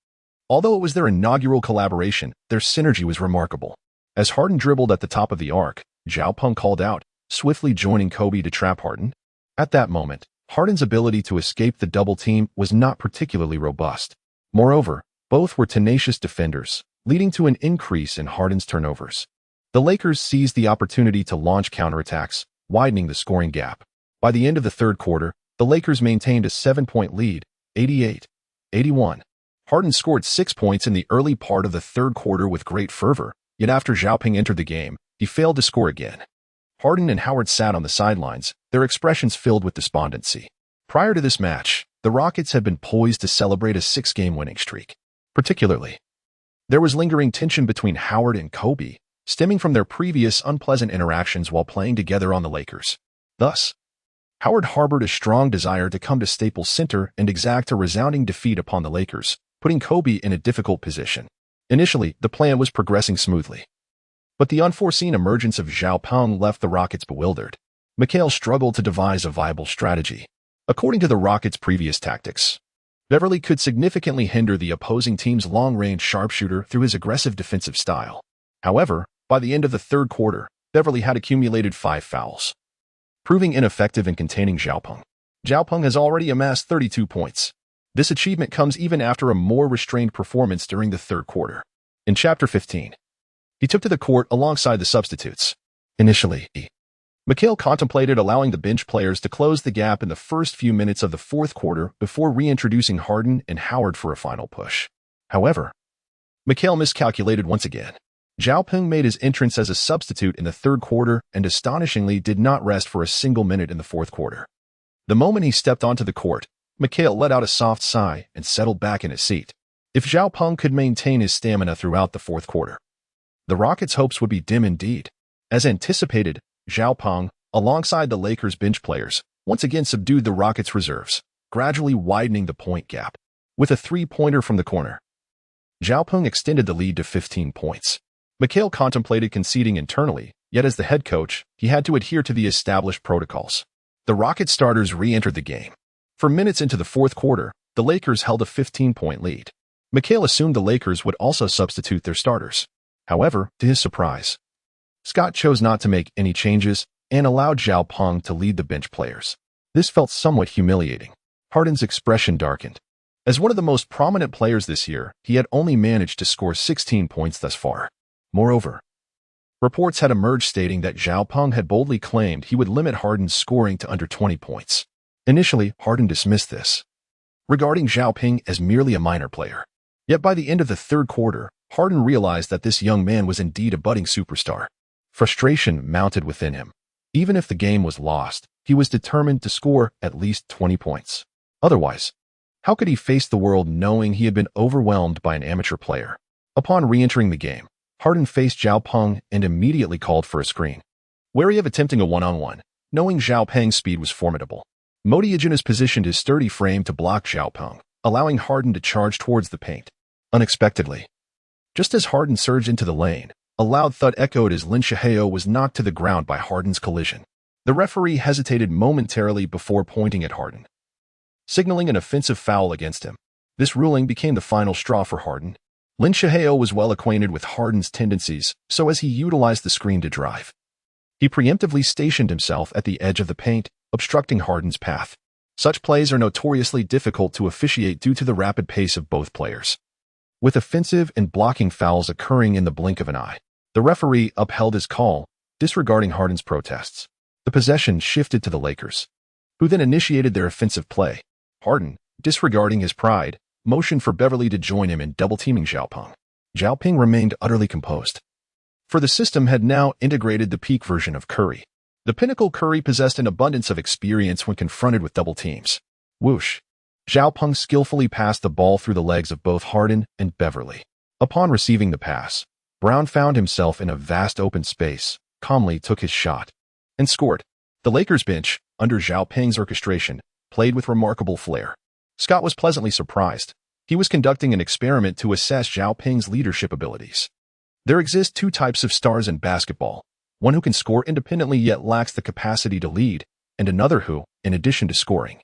Although it was their inaugural collaboration, their synergy was remarkable. As Harden dribbled at the top of the arc, Zhao Peng called out, swiftly joining Kobe to trap Harden. At that moment, Harden's ability to escape the double team was not particularly robust. Moreover, both were tenacious defenders, leading to an increase in Harden's turnovers. The Lakers seized the opportunity to launch counterattacks, widening the scoring gap. By the end of the third quarter, the Lakers maintained a 7-point lead, 88-81. Harden scored 6 points in the early part of the third quarter with great fervor, yet after Zhao Ping entered the game, he failed to score again. Harden and Howard sat on the sidelines, their expressions filled with despondency. Prior to this match, the Rockets had been poised to celebrate a 6-game winning streak. Particularly, there was lingering tension between Howard and Kobe, stemming from their previous unpleasant interactions while playing together on the Lakers. Thus, Howard harbored a strong desire to come to Staples Center and exact a resounding defeat upon the Lakers, putting Kobe in a difficult position. Initially, the plan was progressing smoothly, but the unforeseen emergence of Zhao Peng left the Rockets bewildered. McHale struggled to devise a viable strategy. According to the Rockets' previous tactics, Beverly could significantly hinder the opposing team's long-range sharpshooter through his aggressive defensive style. However, by the end of the third quarter, Beverly had accumulated 5 fouls, proving ineffective in containing Zhao Peng. Zhao Peng has already amassed 32 points. This achievement comes even after a more restrained performance during the third quarter. In Chapter 15, he took to the court alongside the substitutes. Initially, Mikhail contemplated allowing the bench players to close the gap in the first few minutes of the fourth quarter before reintroducing Harden and Howard for a final push. However, Mikhail miscalculated once again. Zhao Peng made his entrance as a substitute in the third quarter and astonishingly did not rest for a single minute in the fourth quarter. The moment he stepped onto the court, Mikhail let out a soft sigh and settled back in his seat. If Zhao Peng could maintain his stamina throughout the fourth quarter, the Rockets' hopes would be dim indeed. As anticipated, Zhao Peng, alongside the Lakers' bench players, once again subdued the Rockets' reserves, gradually widening the point gap. With a three-pointer from the corner, Zhao Peng extended the lead to 15 points. Mikhail contemplated conceding internally, yet as the head coach, he had to adhere to the established protocols. The Rockets starters re-entered the game. For minutes into the fourth quarter, the Lakers held a 15-point lead. Mikhail assumed the Lakers would also substitute their starters. However, to his surprise, Scott chose not to make any changes and allowed Zhao Peng to lead the bench players. This felt somewhat humiliating. Harden's expression darkened. As one of the most prominent players this year, he had only managed to score 16 points thus far. Moreover, reports had emerged stating that Zhao Peng had boldly claimed he would limit Harden's scoring to under 20 points. Initially, Harden dismissed this, regarding Zhao Peng as merely a minor player. Yet by the end of the third quarter, Harden realized that this young man was indeed a budding superstar. Frustration mounted within him. Even if the game was lost, he was determined to score at least 20 points. Otherwise, how could he face the world knowing he had been overwhelmed by an amateur player? Upon re-entering the game, Harden faced Zhao Peng and immediately called for a screen. Wary of attempting a one-on-one, knowing Zhao Peng's speed was formidable, Modiagenas positioned his sturdy frame to block Zhao Peng, allowing Harden to charge towards the paint. Unexpectedly, just as Harden surged into the lane, a loud thud echoed as Lin Shaheo was knocked to the ground by Harden's collision. The referee hesitated momentarily before pointing at Harden, signaling an offensive foul against him. This ruling became the final straw for Harden. Lin Shaheo was well acquainted with Harden's tendencies, so as he utilized the screen to drive, he preemptively stationed himself at the edge of the paint, obstructing Harden's path. Such plays are notoriously difficult to officiate due to the rapid pace of both players, with offensive and blocking fouls occurring in the blink of an eye. The referee upheld his call, disregarding Harden's protests. The possession shifted to the Lakers, who then initiated their offensive play. Harden, disregarding his pride, motioned for Beverly to join him in double-teaming Zhao Peng. Zhao Peng remained utterly composed, for the system had now integrated the peak version of Curry. The pinnacle Curry possessed an abundance of experience when confronted with double teams. Whoosh! Zhao Peng skillfully passed the ball through the legs of both Harden and Beverly. Upon receiving the pass, Brown found himself in a vast open space, calmly took his shot, and scored. The Lakers bench, under Zhao Peng's orchestration, played with remarkable flair. Scott was pleasantly surprised. He was conducting an experiment to assess Zhao Peng's leadership abilities. There exist two types of stars in basketball, one who can score independently yet lacks the capacity to lead, and another who, in addition to scoring,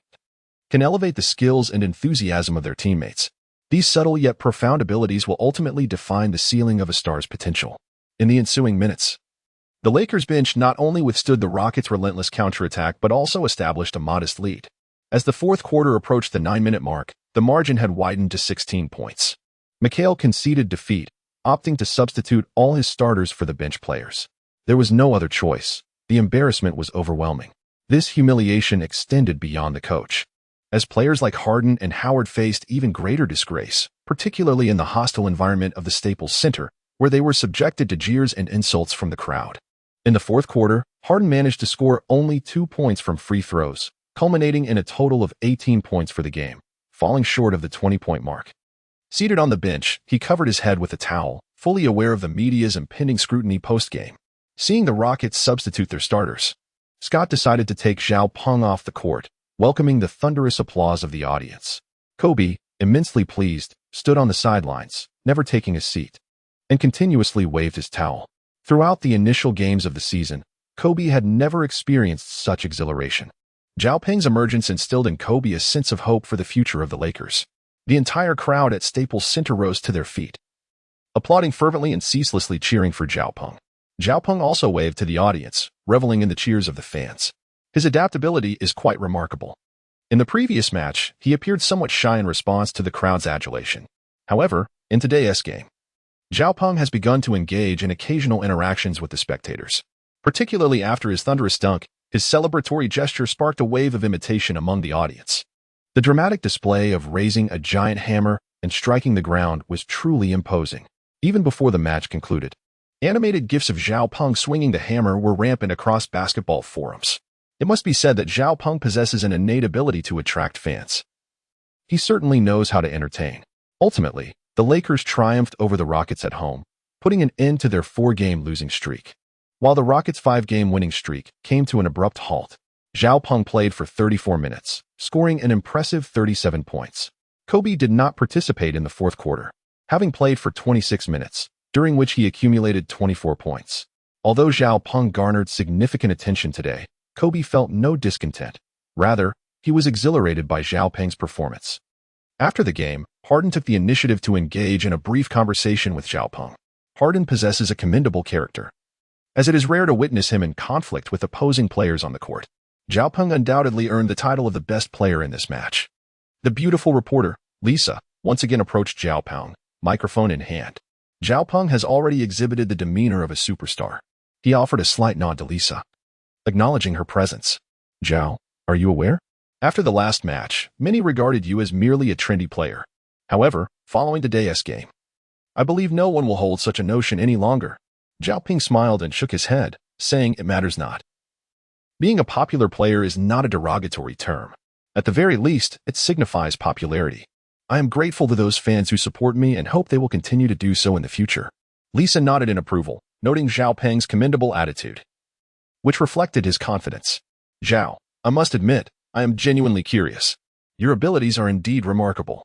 can elevate the skills and enthusiasm of their teammates. These subtle yet profound abilities will ultimately define the ceiling of a star's potential. In the ensuing minutes, the Lakers bench not only withstood the Rockets' relentless counterattack but also established a modest lead. As the fourth quarter approached the 9-minute mark, the margin had widened to 16 points. Mikhail conceded defeat, opting to substitute all his starters for the bench players. There was no other choice. The embarrassment was overwhelming. This humiliation extended beyond the coach, as players like Harden and Howard faced even greater disgrace, particularly in the hostile environment of the Staples Center, where they were subjected to jeers and insults from the crowd. In the fourth quarter, Harden managed to score only 2 points from free throws, culminating in a total of 18 points for the game, falling short of the 20-point mark. Seated on the bench, he covered his head with a towel, fully aware of the media's impending scrutiny post-game. Seeing the Rockets substitute their starters, Scott decided to take Zhao Peng off the court, welcoming the thunderous applause of the audience. Kobe, immensely pleased, stood on the sidelines, never taking a seat, and continuously waved his towel. Throughout the initial games of the season, Kobe had never experienced such exhilaration. Zhao Peng's emergence instilled in Kobe a sense of hope for the future of the Lakers. The entire crowd at Staples Center rose to their feet, applauding fervently and ceaselessly cheering for Zhao Peng. Zhao Peng also waved to the audience, reveling in the cheers of the fans. His adaptability is quite remarkable. In the previous match, he appeared somewhat shy in response to the crowd's adulation. However, in today's game, Zhao Peng has begun to engage in occasional interactions with the spectators. Particularly after his thunderous dunk, his celebratory gesture sparked a wave of imitation among the audience. The dramatic display of raising a giant hammer and striking the ground was truly imposing. Even before the match concluded, animated gifs of Zhao Peng swinging the hammer were rampant across basketball forums. It must be said that Zhao Peng possesses an innate ability to attract fans. He certainly knows how to entertain. Ultimately, the Lakers triumphed over the Rockets at home, putting an end to their 4-game losing streak. While the Rockets' 5-game winning streak came to an abrupt halt, Zhao Peng played for 34 minutes, scoring an impressive 37 points. Kobe did not participate in the fourth quarter, having played for 26 minutes, during which he accumulated 24 points. Although Zhao Peng garnered significant attention today, Kobe felt no discontent. Rather, he was exhilarated by Zhao Peng's performance. After the game, Harden took the initiative to engage in a brief conversation with Zhao Peng. Harden possesses a commendable character, as it is rare to witness him in conflict with opposing players on the court. Zhao Peng undoubtedly earned the title of the best player in this match. The beautiful reporter, Lisa, once again approached Zhao Peng, microphone in hand. Zhao Peng has already exhibited the demeanor of a superstar. He offered a slight nod to Lisa, acknowledging her presence. Zhao, are you aware? After the last match, many regarded you as merely a trendy player. However, following today's game, I believe no one will hold such a notion any longer. Zhao Peng smiled and shook his head, saying it matters not. Being a popular player is not a derogatory term. At the very least, it signifies popularity. I am grateful to those fans who support me and hope they will continue to do so in the future. Lisa nodded in approval, noting Zhao Peng's commendable attitude, which reflected his confidence. Zhao, I must admit, I am genuinely curious. Your abilities are indeed remarkable.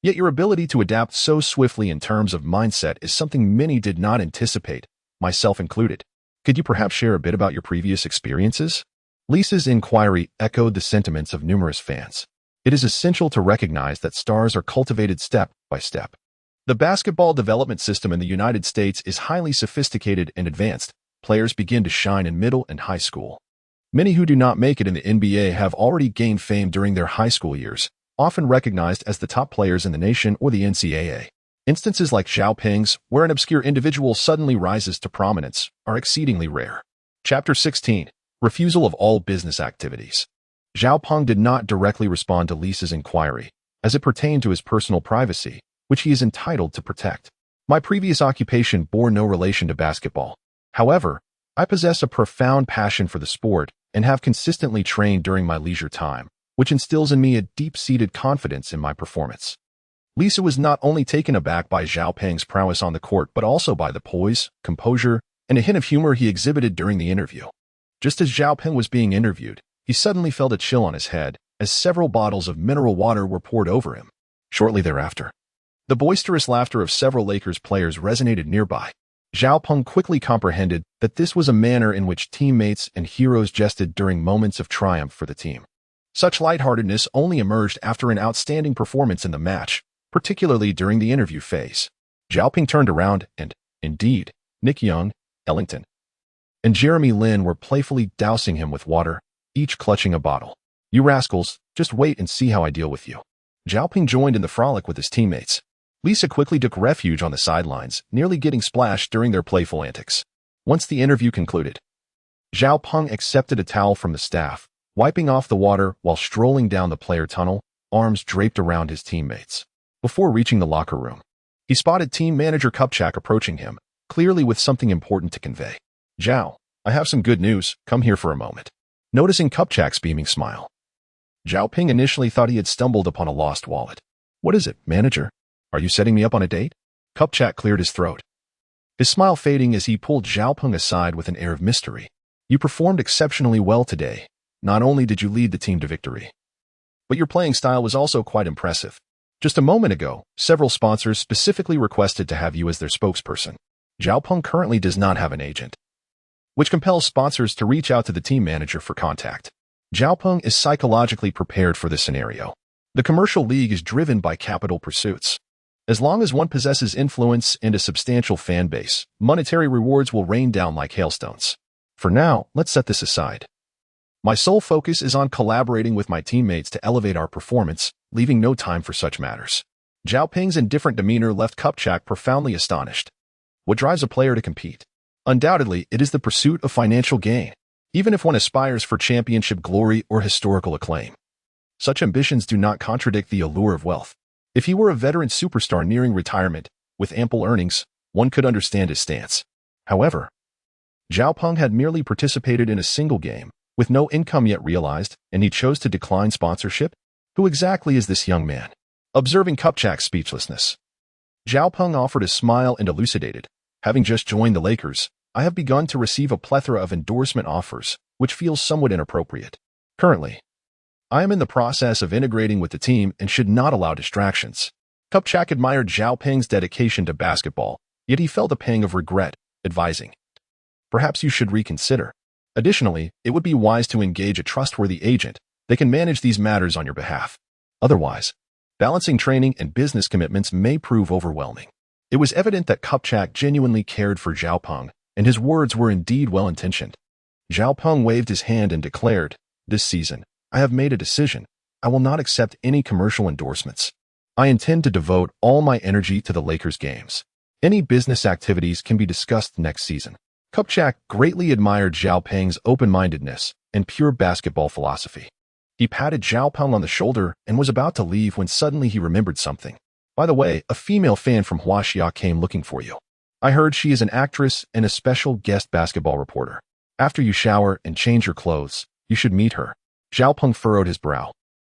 Yet your ability to adapt so swiftly in terms of mindset is something many did not anticipate, myself included. Could you perhaps share a bit about your previous experiences? Lisa's inquiry echoed the sentiments of numerous fans. It is essential to recognize that stars are cultivated step by step. The basketball development system in the United States is highly sophisticated and advanced. Players begin to shine in middle and high school. Many who do not make it in the NBA have already gained fame during their high school years, often recognized as the top players in the nation or the NCAA. Instances like Zhao Peng's, where an obscure individual suddenly rises to prominence, are exceedingly rare. Chapter 16. Refusal of all business activities. Zhao Peng did not directly respond to Lisa's inquiry, as it pertained to his personal privacy, which he is entitled to protect. My previous occupation bore no relation to basketball. However, I possess a profound passion for the sport and have consistently trained during my leisure time, which instills in me a deep-seated confidence in my performance. Lisa was not only taken aback by Zhao Peng's prowess on the court, but also by the poise, composure, and a hint of humor he exhibited during the interview. Just as Zhao Peng was being interviewed, he suddenly felt a chill on his head as several bottles of mineral water were poured over him. Shortly thereafter, the boisterous laughter of several Lakers players resonated nearby. Zhao Peng quickly comprehended that this was a manner in which teammates and heroes jested during moments of triumph for the team. Such lightheartedness only emerged after an outstanding performance in the match, particularly during the interview phase. Zhao Peng turned around and, indeed, Nick Young, Ellington, and Jeremy Lin were playfully dousing him with water, each clutching a bottle. You rascals, just wait and see how I deal with you. Zhao Peng joined in the frolic with his teammates. Lisa quickly took refuge on the sidelines, nearly getting splashed during their playful antics. Once the interview concluded, Zhao Peng accepted a towel from the staff, wiping off the water while strolling down the player tunnel, arms draped around his teammates. Before reaching the locker room, he spotted team manager Kupchak approaching him, clearly with something important to convey. Zhao, I have some good news, come here for a moment. Noticing Kupchak's beaming smile, Zhao Peng initially thought he had stumbled upon a lost wallet. What is it, manager? Are you setting me up on a date? Kupchak cleared his throat, his smile fading as he pulled Zhao Peng aside with an air of mystery. You performed exceptionally well today. Not only did you lead the team to victory, but your playing style was also quite impressive. Just a moment ago, several sponsors specifically requested to have you as their spokesperson. Zhao Peng currently does not have an agent, which compels sponsors to reach out to the team manager for contact. Zhao Peng is psychologically prepared for this scenario. The commercial league is driven by capital pursuits. As long as one possesses influence and a substantial fan base, monetary rewards will rain down like hailstones. For now, let's set this aside. My sole focus is on collaborating with my teammates to elevate our performance, leaving no time for such matters. Zhao Ping's indifferent demeanor left Kupchak profoundly astonished. What drives a player to compete? Undoubtedly, it is the pursuit of financial gain, even if one aspires for championship glory or historical acclaim. Such ambitions do not contradict the allure of wealth. If he were a veteran superstar nearing retirement, with ample earnings, one could understand his stance. However, Zhao Peng had merely participated in a single game, with no income yet realized, and he chose to decline sponsorship? Who exactly is this young man? Observing Kupchak's speechlessness, Zhao Peng offered a smile and elucidated. Having just joined the Lakers, I have begun to receive a plethora of endorsement offers, which feels somewhat inappropriate. Currently, I am in the process of integrating with the team and should not allow distractions. Kupchak admired Zhao Peng's dedication to basketball, yet he felt a pang of regret, advising, "Perhaps you should reconsider. Additionally, it would be wise to engage a trustworthy agent. They can manage these matters on your behalf. Otherwise, balancing training and business commitments may prove overwhelming." It was evident that Kupchak genuinely cared for Zhao Peng, and his words were indeed well-intentioned. Zhao Peng waved his hand and declared, "This season, I have made a decision. I will not accept any commercial endorsements. I intend to devote all my energy to the Lakers games. Any business activities can be discussed next season." Kupchak greatly admired Zhao Peng's open-mindedness and pure basketball philosophy. He patted Zhao Peng on the shoulder and was about to leave when suddenly he remembered something. "By the way, a female fan from Huaxia came looking for you. I heard she is an actress and a special guest basketball reporter. After you shower and change your clothes, you should meet her." Zhao Peng furrowed his brow,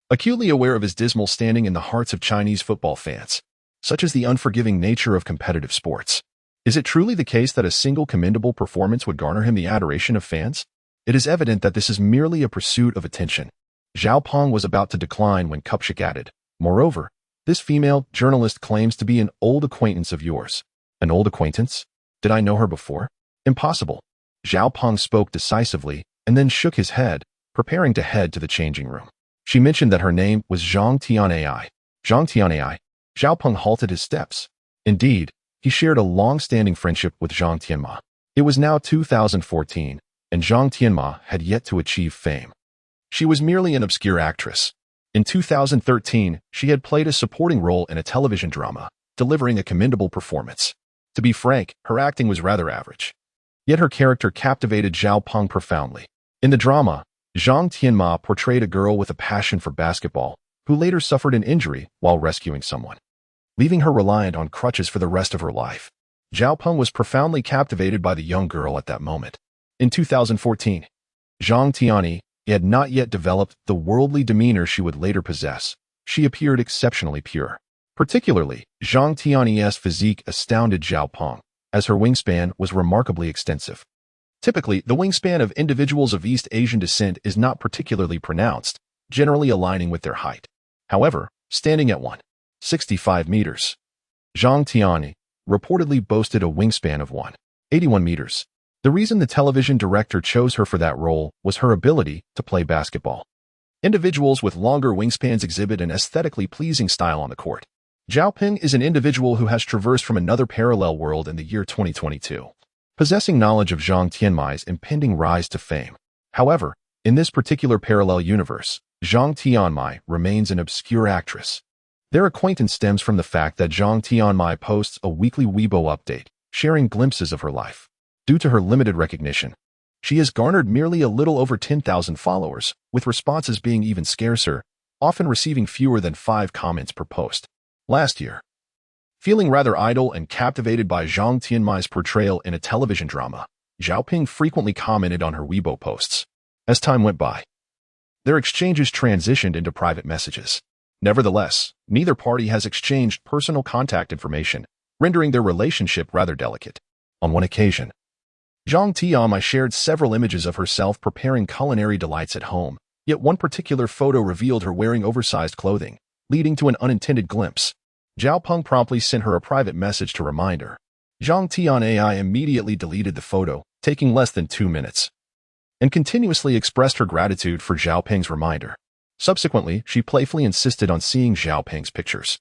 acutely aware of his dismal standing in the hearts of Chinese football fans. Such is the unforgiving nature of competitive sports. Is it truly the case that a single commendable performance would garner him the adoration of fans? It is evident that this is merely a pursuit of attention. Zhao Peng was about to decline when Kupchak added, "Moreover, this female journalist claims to be an old acquaintance of yours." "An old acquaintance? Did I know her before?" "Impossible." Zhao Peng spoke decisively and then shook his head, preparing to head to the changing room. "She mentioned that her name was Zhang Tianai." Zhang Tianai. Zhao Peng halted his steps. Indeed, he shared a long-standing friendship with Zhang Tianma. It was now 2014, and Zhang Tianma had yet to achieve fame. She was merely an obscure actress. In 2013, she had played a supporting role in a television drama, delivering a commendable performance. To be frank, her acting was rather average. Yet her character captivated Zhao Peng profoundly. In the drama, Zhang Tianma portrayed a girl with a passion for basketball, who later suffered an injury while rescuing someone, leaving her reliant on crutches for the rest of her life. Zhao Peng was profoundly captivated by the young girl at that moment. In 2014, Zhang Tianyi had not yet developed the worldly demeanor she would later possess. She appeared exceptionally pure. Particularly, Zhang Tianyi's physique astounded Zhao Peng, as her wingspan was remarkably extensive. Typically, the wingspan of individuals of East Asian descent is not particularly pronounced, generally aligning with their height. However, standing at 1.65 meters, Zhang Tianyi reportedly boasted a wingspan of 1.81 meters. The reason the television director chose her for that role was her ability to play basketball. Individuals with longer wingspans exhibit an aesthetically pleasing style on the court. Zhao Peng is an individual who has traversed from another parallel world in the year 2022, possessing knowledge of Zhang Tianmai's impending rise to fame. However, in this particular parallel universe, Zhang Tianmai remains an obscure actress. Their acquaintance stems from the fact that Zhang Tianmai posts a weekly Weibo update, sharing glimpses of her life. Due to her limited recognition, she has garnered merely a little over 10,000 followers, with responses being even scarcer, often receiving fewer than 5 comments per post. Last year, feeling rather idle and captivated by Zhang Tianmai's portrayal in a television drama, Zhao Peng frequently commented on her Weibo posts. As time went by, their exchanges transitioned into private messages. Nevertheless, neither party has exchanged personal contact information, rendering their relationship rather delicate. On one occasion, Zhang Tianmai shared several images of herself preparing culinary delights at home, yet one particular photo revealed her wearing oversized clothing, leading to an unintended glimpse. Zhao Peng promptly sent her a private message to remind her. Zhang Tianmai immediately deleted the photo, taking less than 2 minutes, and continuously expressed her gratitude for Zhao Peng's reminder. Subsequently, she playfully insisted on seeing Zhao Peng's pictures.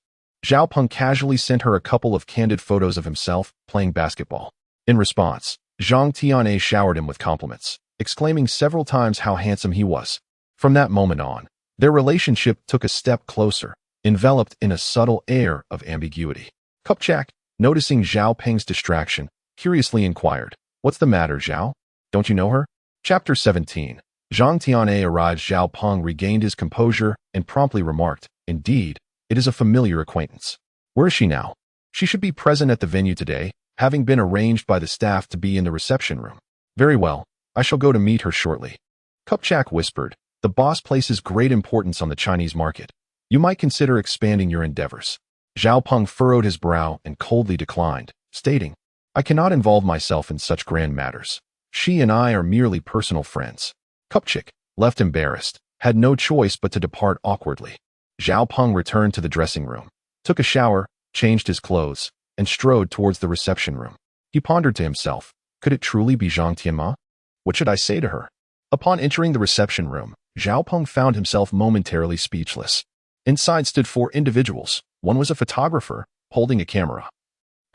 Zhao Peng casually sent her a couple of candid photos of himself playing basketball. In response, Zhang Tian'e showered him with compliments, exclaiming several times how handsome he was. From that moment on, their relationship took a step closer, enveloped in a subtle air of ambiguity. Kupchak, noticing Zhao Peng's distraction, curiously inquired, "What's the matter, Zhao? Don't you know her?" Chapter 17. Zhang Tian'e arrived. Zhao Peng regained his composure and promptly remarked, "Indeed, it is a familiar acquaintance. Where is she now?" "She should be present at the venue today, having been arranged by the staff to be in the reception room." "Very well, I shall go to meet her shortly." Kupchak whispered, "The boss places great importance on the Chinese market. You might consider expanding your endeavors." Zhao Peng furrowed his brow and coldly declined, stating, "I cannot involve myself in such grand matters. She and I are merely personal friends." Kupchak, left embarrassed, had no choice but to depart awkwardly. Zhao Peng returned to the dressing room, took a shower, changed his clothes, and strode towards the reception room. He pondered to himself, could it truly be Zhang Tianma? What should I say to her? Upon entering the reception room, Zhao Peng found himself momentarily speechless. Inside stood 4 individuals. One was a photographer, holding a camera,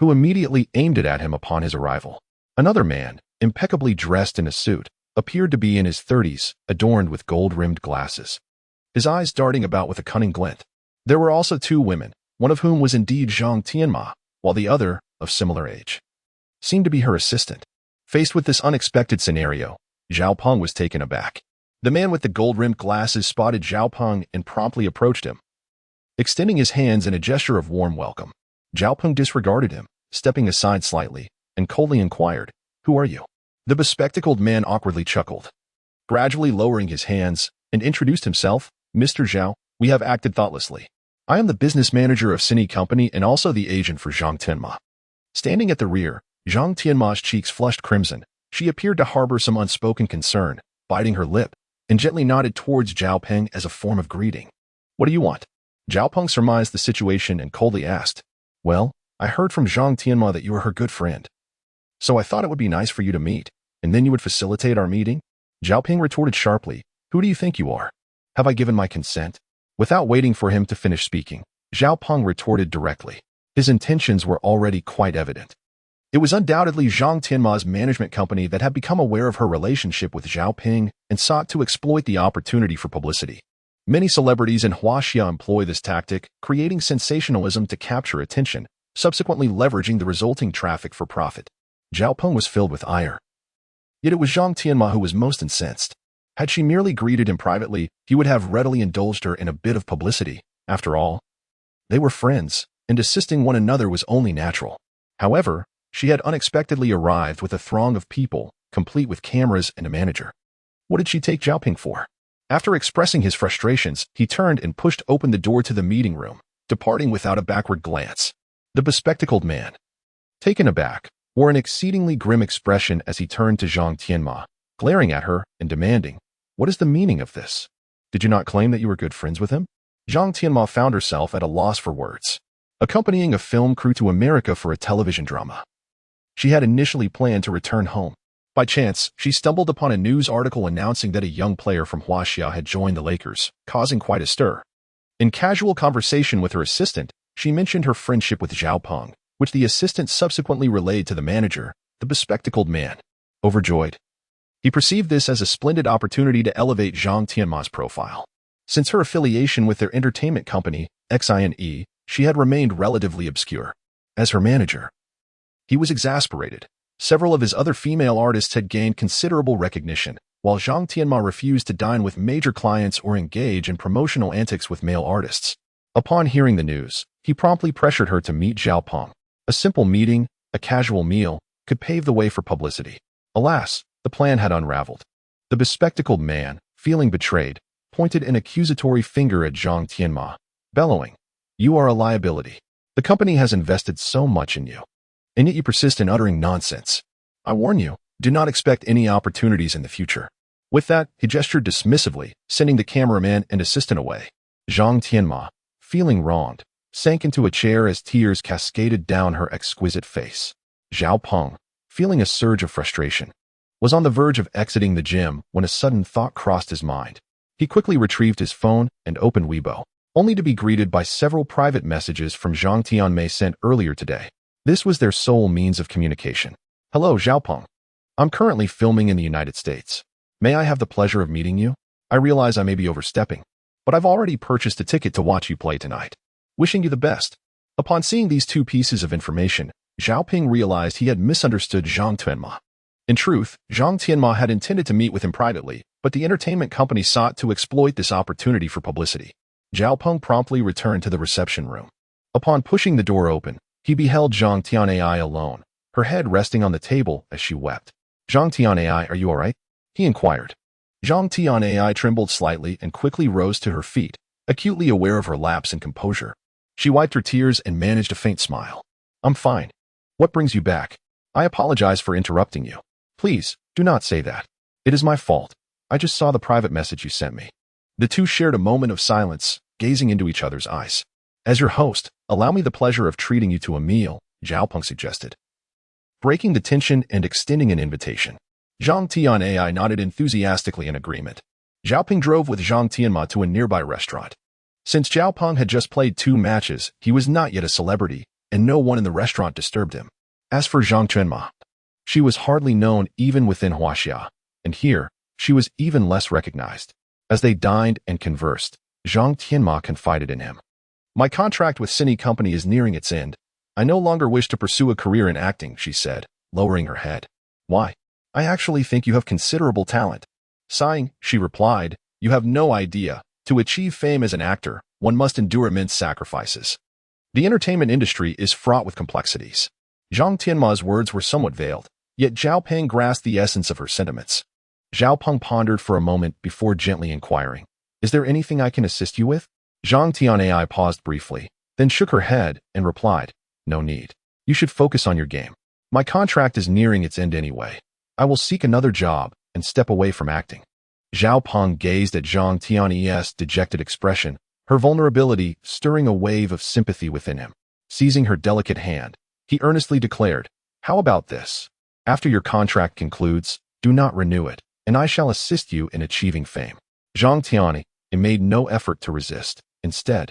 who immediately aimed it at him upon his arrival. Another man, impeccably dressed in a suit, appeared to be in his 30s, adorned with gold-rimmed glasses, his eyes darting about with a cunning glint. There were also 2 women, one of whom was indeed Zhang Tianma, while the other, of similar age, seemed to be her assistant. Faced with this unexpected scenario, Zhao Peng was taken aback. The man with the gold-rimmed glasses spotted Zhao Peng and promptly approached him, extending his hands in a gesture of warm welcome. Zhao Peng disregarded him, stepping aside slightly, and coldly inquired, "Who are you?" The bespectacled man awkwardly chuckled, gradually lowering his hands, and introduced himself, "Mr. Zhao, we have acted thoughtlessly. I am the business manager of Cine Company and also the agent for Zhang Tianma." Standing at the rear, Zhang Tianma's cheeks flushed crimson. She appeared to harbor some unspoken concern, biting her lip, and gently nodded towards Zhao Peng as a form of greeting. "What do you want?" Zhao Peng surmised the situation and coldly asked, "Well, I heard from Zhang Tianma that you are her good friend. So I thought it would be nice for you to meet, and then you would facilitate our meeting." Zhao Peng retorted sharply, "Who do you think you are? Have I given my consent?" Without waiting for him to finish speaking, Zhao Peng retorted directly. His intentions were already quite evident. It was undoubtedly Zhang Tianma's management company that had become aware of her relationship with Zhao Peng and sought to exploit the opportunity for publicity. Many celebrities in Huaxia employ this tactic, creating sensationalism to capture attention, subsequently leveraging the resulting traffic for profit. Zhao Peng was filled with ire. Yet it was Zhang Tianma who was most incensed. Had she merely greeted him privately, he would have readily indulged her in a bit of publicity. After all, they were friends, and assisting one another was only natural. However, she had unexpectedly arrived with a throng of people, complete with cameras and a manager. What did she take Zhao Peng for? After expressing his frustrations, he turned and pushed open the door to the meeting room, departing without a backward glance. The bespectacled man, taken aback, wore an exceedingly grim expression as he turned to Zhang Tianma, glaring at her and demanding, "What is the meaning of this? Did you not claim that you were good friends with him?" Zhang Tianma found herself at a loss for words. Accompanying a film crew to America for a television drama, she had initially planned to return home. By chance, she stumbled upon a news article announcing that a young player from Huaxia had joined the Lakers, causing quite a stir. In casual conversation with her assistant, she mentioned her friendship with Zhao Peng, which the assistant subsequently relayed to the manager, the bespectacled man. Overjoyed, he perceived this as a splendid opportunity to elevate Zhang Tianma's profile. Since her affiliation with their entertainment company, XINE, she had remained relatively obscure. As her manager, he was exasperated. Several of his other female artists had gained considerable recognition, while Zhang Tianma refused to dine with major clients or engage in promotional antics with male artists. Upon hearing the news, he promptly pressured her to meet Zhao Peng. A simple meeting, a casual meal, could pave the way for publicity. Alas, the plan had unraveled. The bespectacled man, feeling betrayed, pointed an accusatory finger at Zhang Tianma, bellowing, "You are a liability. The company has invested so much in you, and yet you persist in uttering nonsense. I warn you, do not expect any opportunities in the future." With that, he gestured dismissively, sending the cameraman and assistant away. Zhang Tianma, feeling wronged, sank into a chair as tears cascaded down her exquisite face. Zhao Peng, feeling a surge of frustration, was on the verge of exiting the gym when a sudden thought crossed his mind. He quickly retrieved his phone and opened Weibo. only to be greeted by several private messages from Zhang Tianmei sent earlier today. This was their sole means of communication. Hello, Xiaopeng. I'm currently filming in the United States. May I have the pleasure of meeting you? I realize I may be overstepping, but I've already purchased a ticket to watch you play tonight. Wishing you the best. Upon seeing these two pieces of information, Xiaopeng realized he had misunderstood Zhang Tianma. In truth, Zhang Tianma had intended to meet with him privately, but the entertainment company sought to exploit this opportunity for publicity. Xiaopeng promptly returned to the reception room. Upon pushing the door open, he beheld Zhang Tianai alone, her head resting on the table as she wept. Zhang Tianai, are you all right? He inquired. Zhang Tianai trembled slightly and quickly rose to her feet, acutely aware of her lapse in composure. She wiped her tears and managed a faint smile. I'm fine. What brings you back? I apologize for interrupting you. Please, do not say that. It is my fault. I just saw the private message you sent me. The two shared a moment of silence, gazing into each other's eyes. As your host, allow me the pleasure of treating you to a meal, Xiaopeng suggested. Breaking the tension and extending an invitation. Zhang Tianai nodded enthusiastically in agreement. Xiaopeng drove with Zhang Tianma to a nearby restaurant. Since Xiaopeng had just played 2 matches, he was not yet a celebrity, and no one in the restaurant disturbed him. As for Zhang Tianma, she was hardly known even within Huaxia, and here, she was even less recognized. As they dined and conversed, Zhang Tianma confided in him. My contract with Cine Company is nearing its end. I no longer wish to pursue a career in acting, she said, lowering her head. Why? I actually think you have considerable talent. Sighing, she replied, you have no idea. To achieve fame as an actor, one must endure immense sacrifices. The entertainment industry is fraught with complexities. Zhang Tianma's words were somewhat veiled, yet Xiaopeng grasped the essence of her sentiments. Xiaopeng pondered for a moment before gently inquiring, is there anything I can assist you with? Zhang Tianai paused briefly, then shook her head and replied, no need. You should focus on your game. My contract is nearing its end anyway. I will seek another job and step away from acting. Xiaopeng gazed at Zhang Tianai's dejected expression, her vulnerability stirring a wave of sympathy within him. Seizing her delicate hand, he earnestly declared, how about this? After your contract concludes, do not renew it, and I shall assist you in achieving fame. Zhang Tianai made no effort to resist. Instead,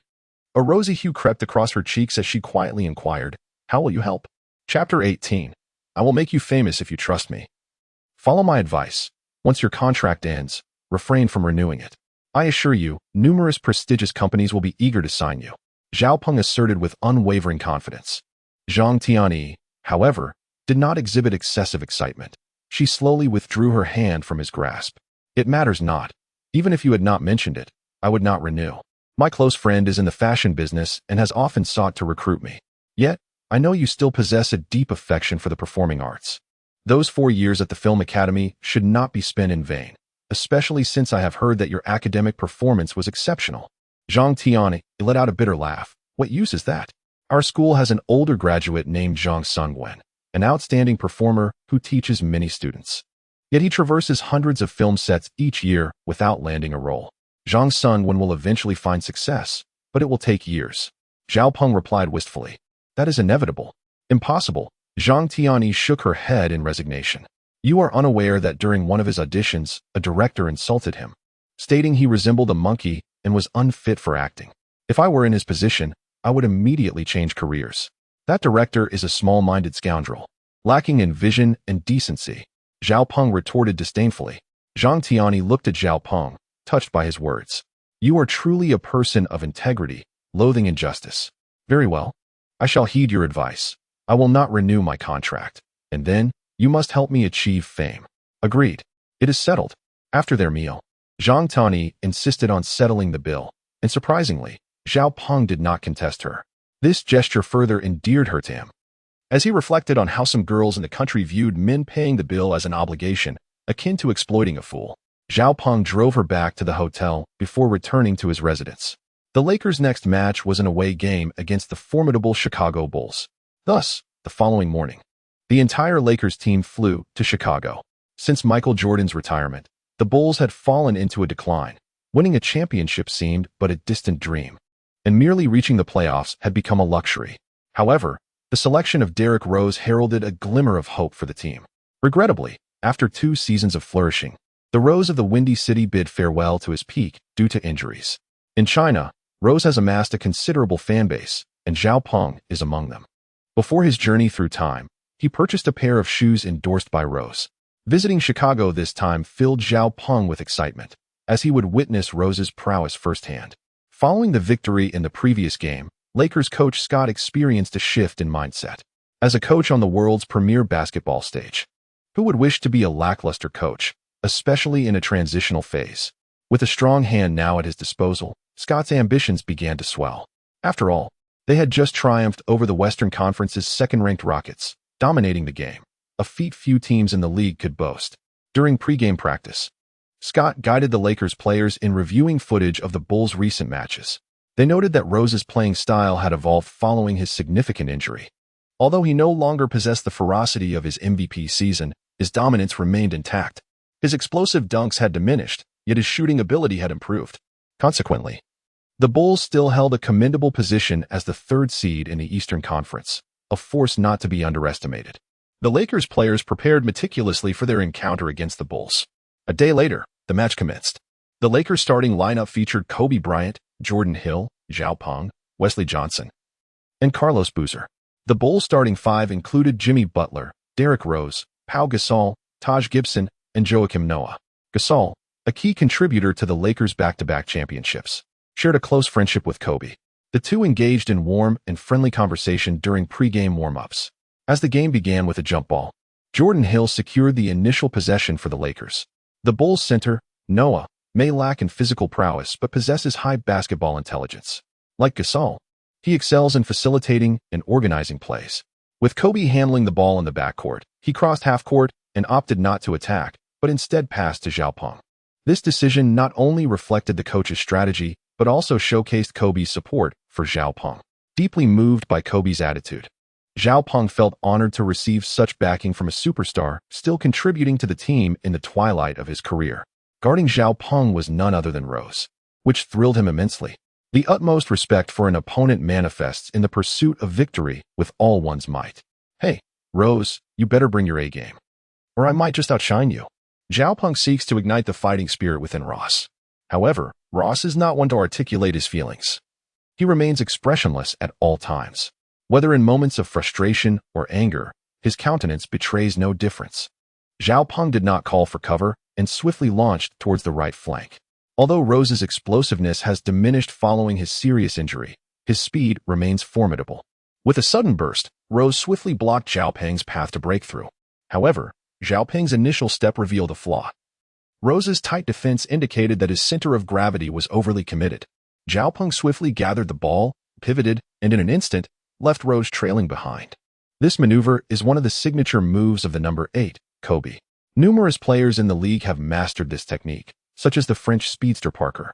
a rosy hue crept across her cheeks as she quietly inquired, how will you help? Chapter 18. I will make you famous if you trust me. Follow my advice. Once your contract ends, refrain from renewing it. I assure you, numerous prestigious companies will be eager to sign you. Xiaopeng asserted with unwavering confidence. Zhang Tianai, however, did not exhibit excessive excitement. She slowly withdrew her hand from his grasp. It matters not. Even if you had not mentioned it, I would not renew. My close friend is in the fashion business and has often sought to recruit me. Yet, I know you still possess a deep affection for the performing arts. Those 4 years at the Film Academy should not be spent in vain, especially since I have heard that your academic performance was exceptional. Zhang Tianai let out a bitter laugh. What use is that? Our school has an older graduate named Zhang Sungwen, an outstanding performer who teaches many students. Yet he traverses hundreds of film sets each year without landing a role. Zhang Sungwen will eventually find success, but it will take years. Xiaopeng replied wistfully. That is inevitable. Impossible. Zhang Tianai shook her head in resignation. You are unaware that during one of his auditions, a director insulted him, stating he resembled a monkey and was unfit for acting. If I were in his position, I would immediately change careers. That director is a small-minded scoundrel, lacking in vision and decency. Xiaopeng retorted disdainfully. Zhang Tianai looked at Xiaopeng, touched by his words. You are truly a person of integrity, loathing injustice. Very well. I shall heed your advice. I will not renew my contract. And then, you must help me achieve fame. Agreed. It is settled. After their meal, Zhang Tianai insisted on settling the bill, and surprisingly, Xiaopeng did not contest her. This gesture further endeared her to him. As he reflected on how some girls in the country viewed men paying the bill as an obligation, akin to exploiting a fool, Xiaopeng drove her back to the hotel before returning to his residence. The Lakers' next match was an away game against the formidable Chicago Bulls. Thus, the following morning, the entire Lakers team flew to Chicago. Since Michael Jordan's retirement, the Bulls had fallen into a decline. Winning a championship seemed but a distant dream, and merely reaching the playoffs had become a luxury. However, the selection of Derrick Rose heralded a glimmer of hope for the team. Regrettably, after 2 seasons of flourishing, the Rose of the Windy City bid farewell to his peak due to injuries. In China, Rose has amassed a considerable fan base, and Zhao Peng is among them. Before his journey through time, he purchased a pair of shoes endorsed by Rose. Visiting Chicago this time filled Zhao Peng with excitement, as he would witness Rose's prowess firsthand. Following the victory in the previous game, Lakers coach Scott experienced a shift in mindset. As a coach on the world's premier basketball stage, who would wish to be a lackluster coach, especially in a transitional phase? With a strong hand now at his disposal, Scott's ambitions began to swell. After all, they had just triumphed over the Western Conference's second-ranked Rockets, dominating the game, a feat few teams in the league could boast. During pregame practice, Scott guided the Lakers players in reviewing footage of the Bulls' recent matches. They noted that Rose's playing style had evolved following his significant injury. Although he no longer possessed the ferocity of his MVP season, his dominance remained intact. His explosive dunks had diminished, yet his shooting ability had improved. Consequently, the Bulls still held a commendable position as the third seed in the Eastern Conference, a force not to be underestimated. The Lakers players prepared meticulously for their encounter against the Bulls. A day later, the match commenced. The Lakers starting lineup featured Kobe Bryant, Jordan Hill, Zhao Peng, Wesley Johnson, and Carlos Boozer. The Bulls starting five included Jimmy Butler, Derrick Rose, Pau Gasol, Taj Gibson, and Joakim Noah. Gasol, a key contributor to the Lakers' back-to-back championships, shared a close friendship with Kobe. The two engaged in warm and friendly conversation during pre-game warm-ups. As the game began with a jump ball, Jordan Hill secured the initial possession for the Lakers. The Bulls center, Noah, may lack in physical prowess but possesses high basketball intelligence. Like Gasol, he excels in facilitating and organizing plays. With Kobe handling the ball in the backcourt, he crossed half-court and opted not to attack, but instead passed to Zhao Peng. This decision not only reflected the coach's strategy, but also showcased Kobe's support for Zhao Peng. Deeply moved by Kobe's attitude, Zhao Peng felt honored to receive such backing from a superstar still contributing to the team in the twilight of his career. Guarding Zhao Peng was none other than Rose, which thrilled him immensely. The utmost respect for an opponent manifests in the pursuit of victory with all one's might. Hey, Rose, you better bring your A-game, or I might just outshine you. Zhao Peng seeks to ignite the fighting spirit within Ross. However, Ross is not one to articulate his feelings. He remains expressionless at all times. Whether in moments of frustration or anger, his countenance betrays no difference. Zhao Peng did not call for cover and swiftly launched towards the right flank. Although Rose's explosiveness has diminished following his serious injury, his speed remains formidable. With a sudden burst, Rose swiftly blocked Zhao Peng's path to breakthrough. However, Zhao Peng's initial step revealed a flaw. Rose's tight defense indicated that his center of gravity was overly committed. Zhao Peng swiftly gathered the ball, pivoted, and in an instant, left Rose trailing behind. This maneuver is one of the signature moves of the number 8, Kobe. Numerous players in the league have mastered this technique, such as the French speedster Parker,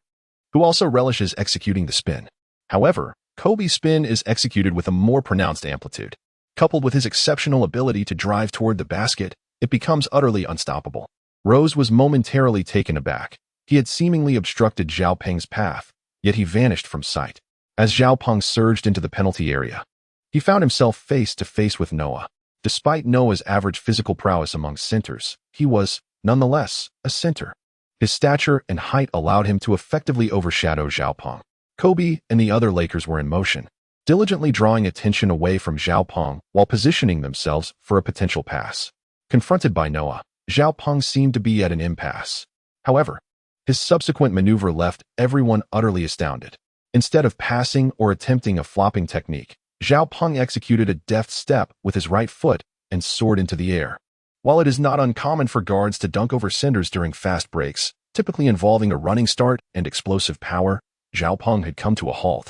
who also relishes executing the spin. However, Kobe's spin is executed with a more pronounced amplitude. Coupled with his exceptional ability to drive toward the basket, it becomes utterly unstoppable. Rose was momentarily taken aback. He had seemingly obstructed Zhao Peng's path, yet he vanished from sight. As Zhao Peng surged into the penalty area, he found himself face to face with Noah. Despite Noah's average physical prowess among centers, he was, nonetheless, a center. His stature and height allowed him to effectively overshadow Zhao Peng. Kobe and the other Lakers were in motion, diligently drawing attention away from Zhao Peng while positioning themselves for a potential pass. Confronted by Noah, Zhao Peng seemed to be at an impasse. However, his subsequent maneuver left everyone utterly astounded. Instead of passing or attempting a flopping technique, Zhao Peng executed a deft step with his right foot and soared into the air. While it is not uncommon for guards to dunk over centers during fast breaks, typically involving a running start and explosive power, Zhao Peng had come to a halt,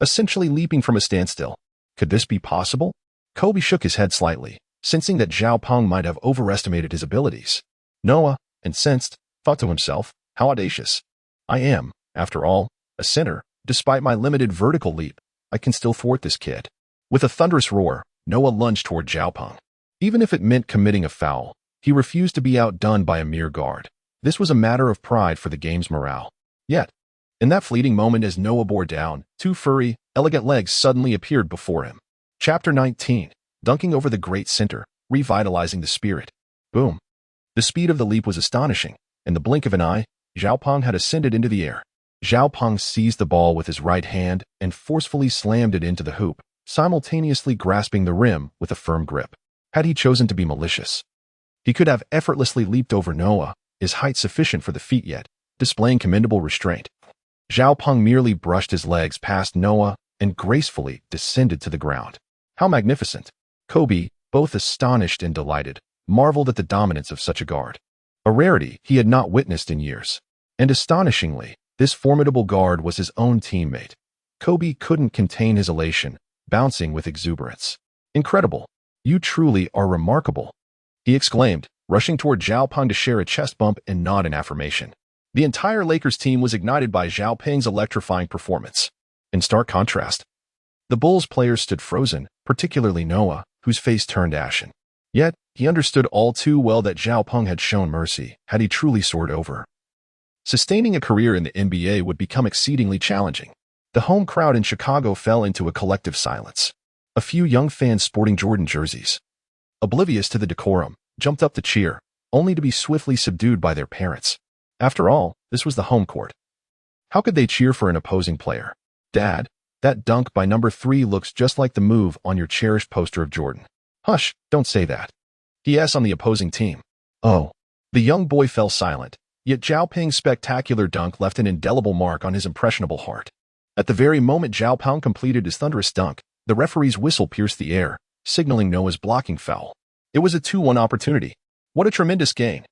essentially leaping from a standstill. Could this be possible? Kobe shook his head slightly, sensing that Zhao Peng might have overestimated his abilities. Noah, incensed, thought to himself, how audacious. I am, after all, a center. Despite my limited vertical leap, I can still thwart this kid. With a thunderous roar, Noah lunged toward Zhao Peng. Even if it meant committing a foul, he refused to be outdone by a mere guard. This was a matter of pride for the game's morale. Yet, in that fleeting moment as Noah bore down, two furry, elegant legs suddenly appeared before him. Chapter 19, Dunking over the Great Center, Revitalizing the Spirit. Boom. The speed of the leap was astonishing. In the blink of an eye, Zhao Peng had ascended into the air. Zhao Peng seized the ball with his right hand and forcefully slammed it into the hoop, simultaneously grasping the rim with a firm grip. Had he chosen to be malicious, he could have effortlessly leaped over Noah, his height sufficient for the feat yet, displaying commendable restraint. Zhao Peng merely brushed his legs past Noah and gracefully descended to the ground. How magnificent! Kobe, both astonished and delighted, marveled at the dominance of such a guard, a rarity he had not witnessed in years. And astonishingly, this formidable guard was his own teammate. Kobe couldn't contain his elation, bouncing with exuberance. "Incredible! You truly are remarkable," he exclaimed, rushing toward Zhao Peng to share a chest bump and nod in affirmation. The entire Lakers team was ignited by Zhao Peng's electrifying performance. In stark contrast, the Bulls players stood frozen, particularly Noah, whose face turned ashen. Yet, he understood all too well that Zhao Peng had shown mercy, had he truly soared over. Sustaining a career in the NBA would become exceedingly challenging. The home crowd in Chicago fell into a collective silence. A few young fans sporting Jordan jerseys, oblivious to the decorum, jumped up to cheer, only to be swiftly subdued by their parents. After all, this was the home court. How could they cheer for an opposing player? "Dad, that dunk by number 3 looks just like the move on your cherished poster of Jordan." "Hush, don't say that," he asked on the opposing team. "Oh." The young boy fell silent, yet Zhao Peng's spectacular dunk left an indelible mark on his impressionable heart. At the very moment Zhao Peng completed his thunderous dunk, the referee's whistle pierced the air, signaling Noah's blocking foul. It was a 2-1 opportunity. What a tremendous gain!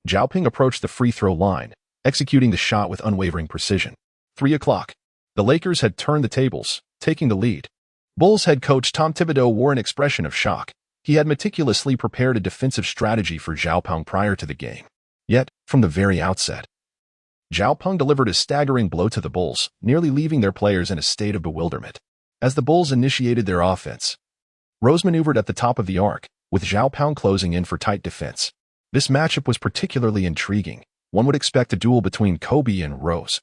Zhao Peng approached the free throw line, executing the shot with unwavering precision. 3 o'clock. The Lakers had turned the tables, taking the lead. Bulls head coach Tom Thibodeau wore an expression of shock. He had meticulously prepared a defensive strategy for Zhao Peng prior to the game. Yet, from the very outset, Zhao Peng delivered a staggering blow to the Bulls, nearly leaving their players in a state of bewilderment. As the Bulls initiated their offense, Rose maneuvered at the top of the arc, with Zhao Peng closing in for tight defense. This matchup was particularly intriguing. One would expect a duel between Kobe and Rose,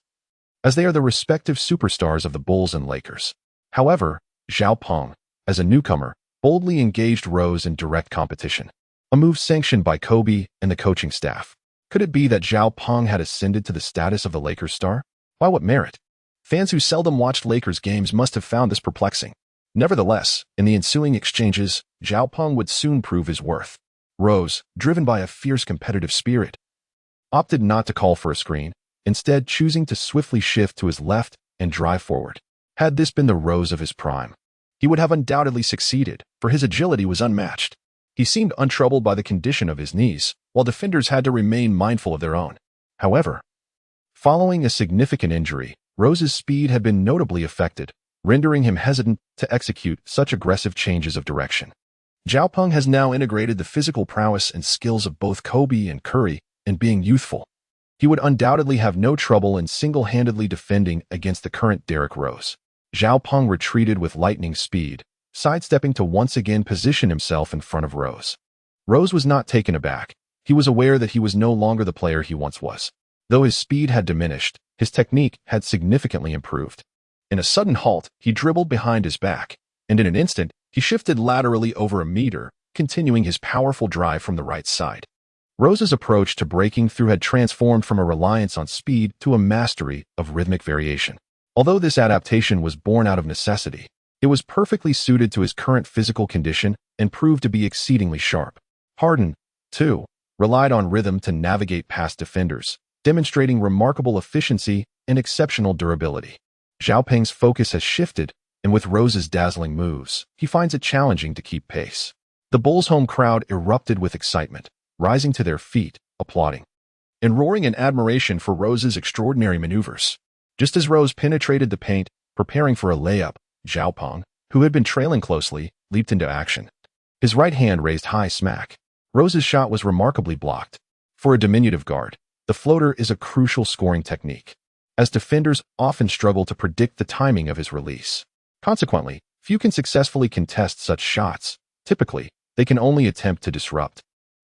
as they are the respective superstars of the Bulls and Lakers. However, Zhao Peng, as a newcomer, boldly engaged Rose in direct competition, a move sanctioned by Kobe and the coaching staff. Could it be that Zhao Peng had ascended to the status of the Lakers star? By what merit? Fans who seldom watched Lakers games must have found this perplexing. Nevertheless, in the ensuing exchanges, Zhao Peng would soon prove his worth. Rose, driven by a fierce competitive spirit, opted not to call for a screen, instead choosing to swiftly shift to his left and drive forward. Had this been the Rose of his prime, he would have undoubtedly succeeded, for his agility was unmatched. He seemed untroubled by the condition of his knees, while defenders had to remain mindful of their own. However, following a significant injury, Rose's speed had been notably affected, rendering him hesitant to execute such aggressive changes of direction. Zhao Peng has now integrated the physical prowess and skills of both Kobe and Curry, and being youthful, he would undoubtedly have no trouble in single-handedly defending against the current Derrick Rose. Zhao Peng retreated with lightning speed, sidestepping to once again position himself in front of Rose. Rose was not taken aback. He was aware that he was no longer the player he once was. Though his speed had diminished, his technique had significantly improved. In a sudden halt, he dribbled behind his back, and in an instant, he shifted laterally over a meter, continuing his powerful drive from the right side. Rose's approach to breaking through had transformed from a reliance on speed to a mastery of rhythmic variation. Although this adaptation was born out of necessity, it was perfectly suited to his current physical condition and proved to be exceedingly sharp. Harden, too, relied on rhythm to navigate past defenders, demonstrating remarkable efficiency and exceptional durability. Zhao Peng's focus has shifted, and with Rose's dazzling moves, he finds it challenging to keep pace. The Bulls' home crowd erupted with excitement, rising to their feet, applauding, and roaring in admiration for Rose's extraordinary maneuvers. Just as Rose penetrated the paint, preparing for a layup, Zhao Peng, who had been trailing closely, leaped into action. His right hand raised high smack. Rose's shot was remarkably blocked. For a diminutive guard, the floater is a crucial scoring technique, as defenders often struggle to predict the timing of his release. Consequently, few can successfully contest such shots. Typically, they can only attempt to disrupt,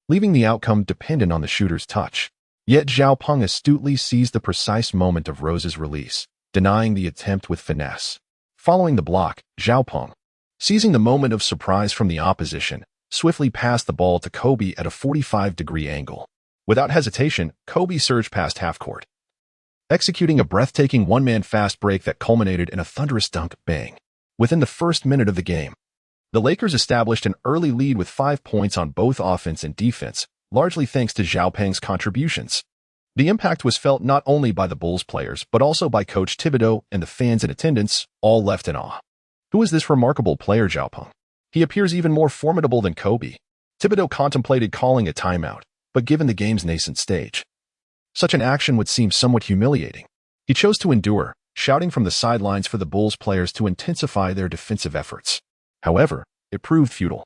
leaving the outcome dependent on the shooter's touch. Yet Zhao Peng astutely seized the precise moment of Rose's release, denying the attempt with finesse. Following the block, Zhao Peng, seizing the moment of surprise from the opposition, swiftly passed the ball to Kobe at a 45-degree angle. Without hesitation, Kobe surged past half-court, executing a breathtaking one-man fast break that culminated in a thunderous dunk bang. Within the first minute of the game, the Lakers established an early lead with 5 points on both offense and defense, largely thanks to Zhao Peng's contributions. The impact was felt not only by the Bulls players, but also by Coach Thibodeau and the fans in attendance, all left in awe. Who is this remarkable player, Zhao Peng? He appears even more formidable than Kobe. Thibodeau contemplated calling a timeout, but given the game's nascent stage, such an action would seem somewhat humiliating. He chose to endure, shouting from the sidelines for the Bulls players to intensify their defensive efforts. However, it proved futile.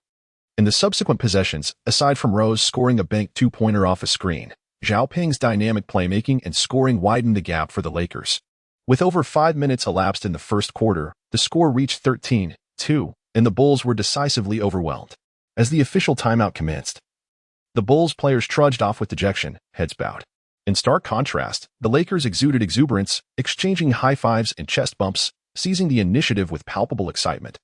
In the subsequent possessions, aside from Rose scoring a bank two-pointer off a screen, Zhao Peng's dynamic playmaking and scoring widened the gap for the Lakers. With over 5 minutes elapsed in the first quarter, the score reached 13-2, and the Bulls were decisively overwhelmed. As the official timeout commenced, the Bulls players trudged off with dejection, heads bowed. In stark contrast, the Lakers exuded exuberance, exchanging high fives and chest bumps, seizing the initiative with palpable excitement.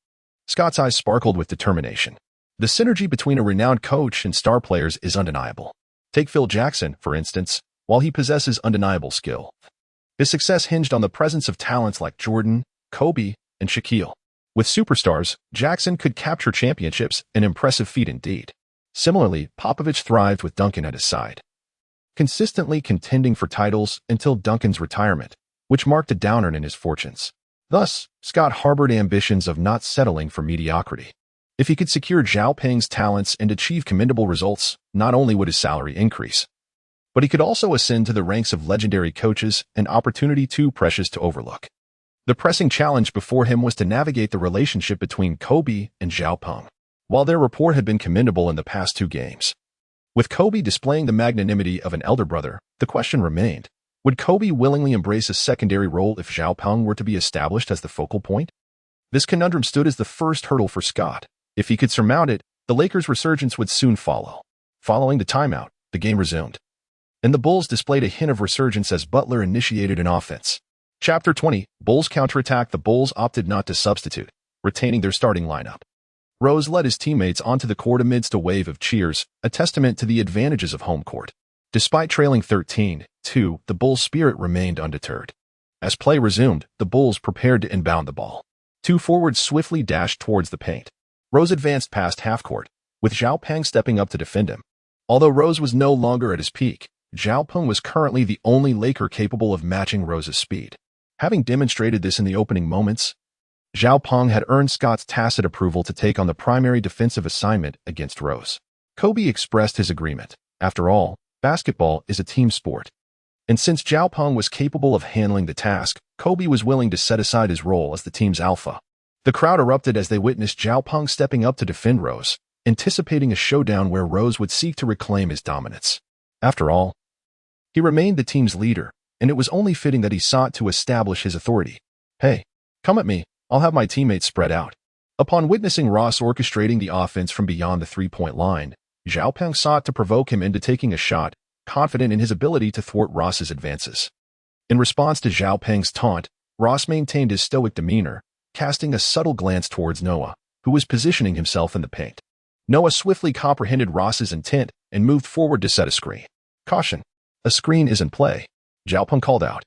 Scott's eyes sparkled with determination. The synergy between a renowned coach and star players is undeniable. Take Phil Jackson, for instance, while he possesses undeniable skill. His success hinged on the presence of talents like Jordan, Kobe, and Shaquille. With superstars, Jackson could capture championships, an impressive feat indeed. Similarly, Popovich thrived with Duncan at his side, consistently contending for titles until Duncan's retirement, which marked a downer in his fortunes. Thus, Scott harbored ambitions of not settling for mediocrity. If he could secure Zhao Peng's talents and achieve commendable results, not only would his salary increase, but he could also ascend to the ranks of legendary coaches, an opportunity too precious to overlook. The pressing challenge before him was to navigate the relationship between Kobe and Zhao Peng. While their rapport had been commendable in the past 2 games, with Kobe displaying the magnanimity of an elder brother, the question remained, would Kobe willingly embrace a secondary role if Zhao Peng were to be established as the focal point? This conundrum stood as the first hurdle for Scott. If he could surmount it, the Lakers' resurgence would soon follow. Following the timeout, the game resumed, and the Bulls displayed a hint of resurgence as Butler initiated an offense. Chapter 20, Bulls counterattack. The Bulls opted not to substitute, retaining their starting lineup. Rose led his teammates onto the court amidst a wave of cheers, a testament to the advantages of home court. Despite trailing 13-2, the Bulls' spirit remained undeterred. As play resumed, the Bulls prepared to inbound the ball. 2 forwards swiftly dashed towards the paint. Rose advanced past half-court, with Zhao Peng stepping up to defend him. Although Rose was no longer at his peak, Zhao Peng was currently the only Laker capable of matching Rose's speed. Having demonstrated this in the opening moments, Zhao Peng had earned Scott's tacit approval to take on the primary defensive assignment against Rose. Kobe expressed his agreement. After all, basketball is a team sport. And since Zhao Peng was capable of handling the task, Kobe was willing to set aside his role as the team's alpha. The crowd erupted as they witnessed Zhao Peng stepping up to defend Rose, anticipating a showdown where Rose would seek to reclaim his dominance. After all, he remained the team's leader, and it was only fitting that he sought to establish his authority. Hey, come at me. I'll have my teammates spread out. Upon witnessing Ross orchestrating the offense from beyond the three-point line, Zhao Peng sought to provoke him into taking a shot, confident in his ability to thwart Ross's advances. In response to Zhao Peng's taunt, Ross maintained his stoic demeanor, casting a subtle glance towards Noah, who was positioning himself in the paint. Noah swiftly comprehended Ross's intent and moved forward to set a screen. Caution! A screen is in play, Zhao Peng called out.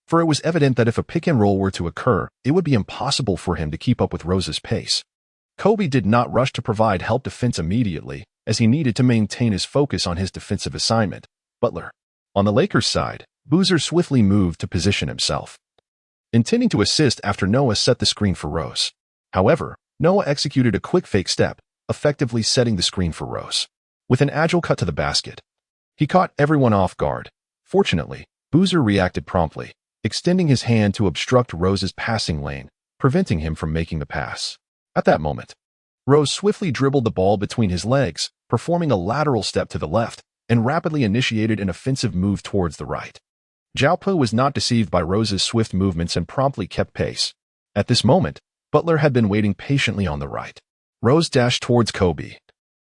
For it was evident that if a pick-and-roll were to occur, it would be impossible for him to keep up with Rose's pace. Kobe did not rush to provide help defense immediately, as he needed to maintain his focus on his defensive assignment. Butler. On the Lakers' side, Boozer swiftly moved to position himself, intending to assist after Noah set the screen for Rose. However, Noah executed a quick fake step, effectively setting the screen for Rose. With an agile cut to the basket, he caught everyone off guard. Fortunately, Boozer reacted promptly, extending his hand to obstruct Rose's passing lane, preventing him from making the pass. At that moment, Rose swiftly dribbled the ball between his legs, performing a lateral step to the left, and rapidly initiated an offensive move towards the right. Zhao Peng was not deceived by Rose's swift movements and promptly kept pace. At this moment, Butler had been waiting patiently on the right. Rose dashed towards Kobe,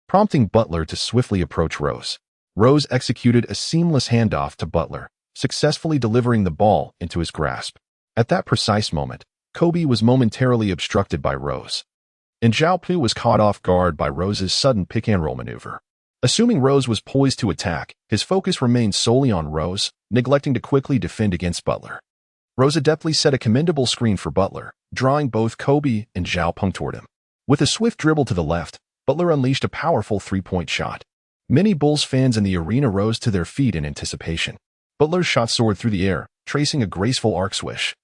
prompting Butler to swiftly approach Rose. Rose executed a seamless handoff to Butler, successfully delivering the ball into his grasp. At that precise moment, Kobe was momentarily obstructed by Rose, and Zhao Peng was caught off guard by Rose's sudden pick-and-roll maneuver. Assuming Rose was poised to attack, his focus remained solely on Rose, neglecting to quickly defend against Butler. Rose adeptly set a commendable screen for Butler, drawing both Kobe and Zhao Peng toward him. With a swift dribble to the left, Butler unleashed a powerful three-point shot. Many Bulls fans in the arena rose to their feet in anticipation. Butler's shot soared through the air, tracing a graceful arc swish.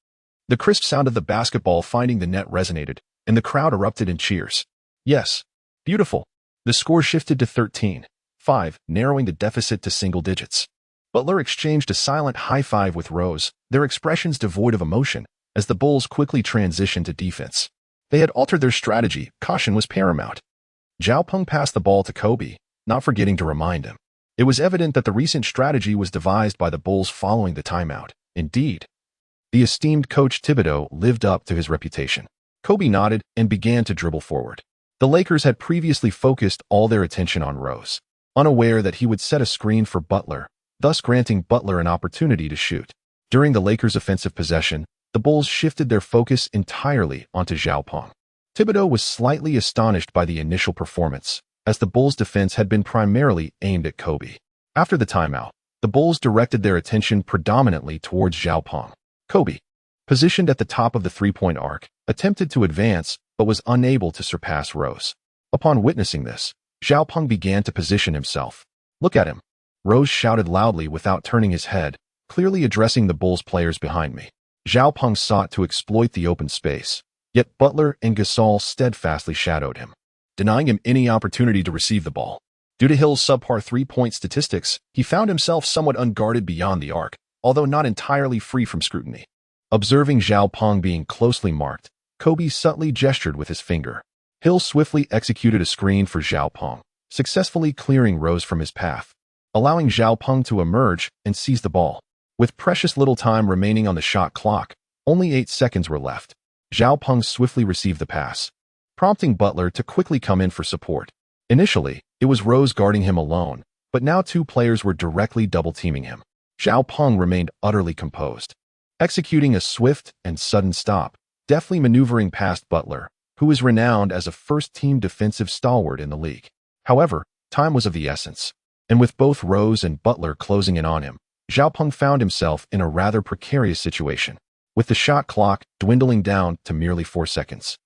The crisp sound of the basketball finding the net resonated, and the crowd erupted in cheers. Yes, beautiful. The score shifted to 13-5, narrowing the deficit to single digits. Butler exchanged a silent high-five with Rose, their expressions devoid of emotion, as the Bulls quickly transitioned to defense. They had altered their strategy. Caution was paramount. Zhao Peng passed the ball to Kobe, not forgetting to remind him. It was evident that the recent strategy was devised by the Bulls following the timeout. Indeed, the esteemed coach Thibodeau lived up to his reputation. Kobe nodded and began to dribble forward. The Lakers had previously focused all their attention on Rose, unaware that he would set a screen for Butler, thus granting Butler an opportunity to shoot. During the Lakers' offensive possession, the Bulls shifted their focus entirely onto Zhao Peng. Thibodeau was slightly astonished by the initial performance, as the Bulls' defense had been primarily aimed at Kobe. After the timeout, the Bulls directed their attention predominantly towards Zhao Peng. Kobe, positioned at the top of the three-point arc, attempted to advance but was unable to surpass Rose. Upon witnessing this, Zhao Peng began to position himself. "Look at him," Rose shouted loudly without turning his head, clearly addressing the Bulls players behind me. Zhao Peng sought to exploit the open space, yet Butler and Gasol steadfastly shadowed him, denying him any opportunity to receive the ball. Due to Hill's subpar three-point statistics, he found himself somewhat unguarded beyond the arc, although not entirely free from scrutiny. Observing Zhao Peng being closely marked, Kobe subtly gestured with his finger. Hill swiftly executed a screen for Zhao Peng, successfully clearing Rose from his path, allowing Zhao Peng to emerge and seize the ball. With precious little time remaining on the shot clock, only 8 seconds were left. Zhao Peng swiftly received the pass, prompting Butler to quickly come in for support. Initially, it was Rose guarding him alone, but now 2 players were directly double-teaming him. Zhao Peng remained utterly composed, executing a swift and sudden stop, deftly maneuvering past Butler, who is renowned as a first-team defensive stalwart in the league. However, time was of the essence, and with both Rose and Butler closing in on him, Zhao Peng found himself in a rather precarious situation, with the shot clock dwindling down to merely 4 seconds.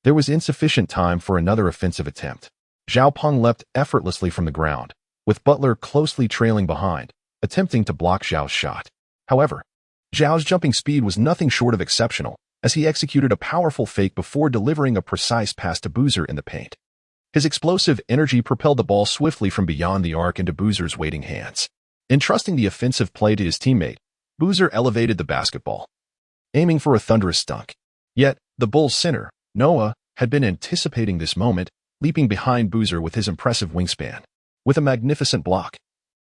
There was insufficient time for another offensive attempt. Zhao Peng leapt effortlessly from the ground, with Butler closely trailing behind, attempting to block Zhao's shot. However, Zhao's jumping speed was nothing short of exceptional, as he executed a powerful fake before delivering a precise pass to Boozer in the paint. His explosive energy propelled the ball swiftly from beyond the arc into Boozer's waiting hands. Entrusting the offensive play to his teammate, Boozer elevated the basketball, aiming for a thunderous dunk. Yet, the Bulls' center, Noah, had been anticipating this moment, leaping behind Boozer with his impressive wingspan. With a magnificent block,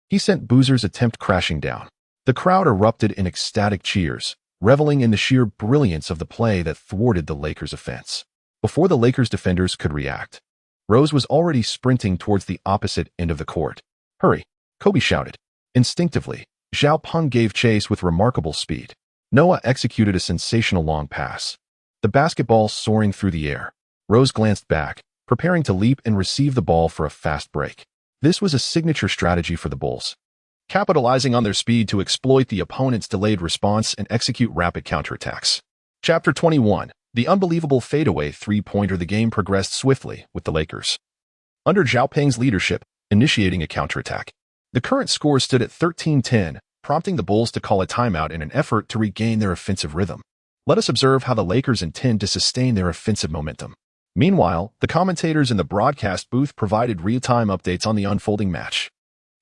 he sent Boozer's attempt crashing down. The crowd erupted in ecstatic cheers, reveling in the sheer brilliance of the play that thwarted the Lakers' offense. Before the Lakers' defenders could react, Rose was already sprinting towards the opposite end of the court. "Hurry," Kobe shouted. Instinctively, Zhao Peng gave chase with remarkable speed. Noah executed a sensational long pass, the basketball soaring through the air. Rose glanced back, preparing to leap and receive the ball for a fast break. This was a signature strategy for the Bulls, capitalizing on their speed to exploit the opponent's delayed response and execute rapid counterattacks. Chapter 21. The unbelievable fadeaway three-pointer. The game progressed swiftly, with the Lakers, under Zhao Peng's leadership, initiating a counterattack. The current score stood at 13-10, prompting the Bulls to call a timeout in an effort to regain their offensive rhythm. Let us observe how the Lakers intend to sustain their offensive momentum. Meanwhile, the commentators in the broadcast booth provided real-time updates on the unfolding match.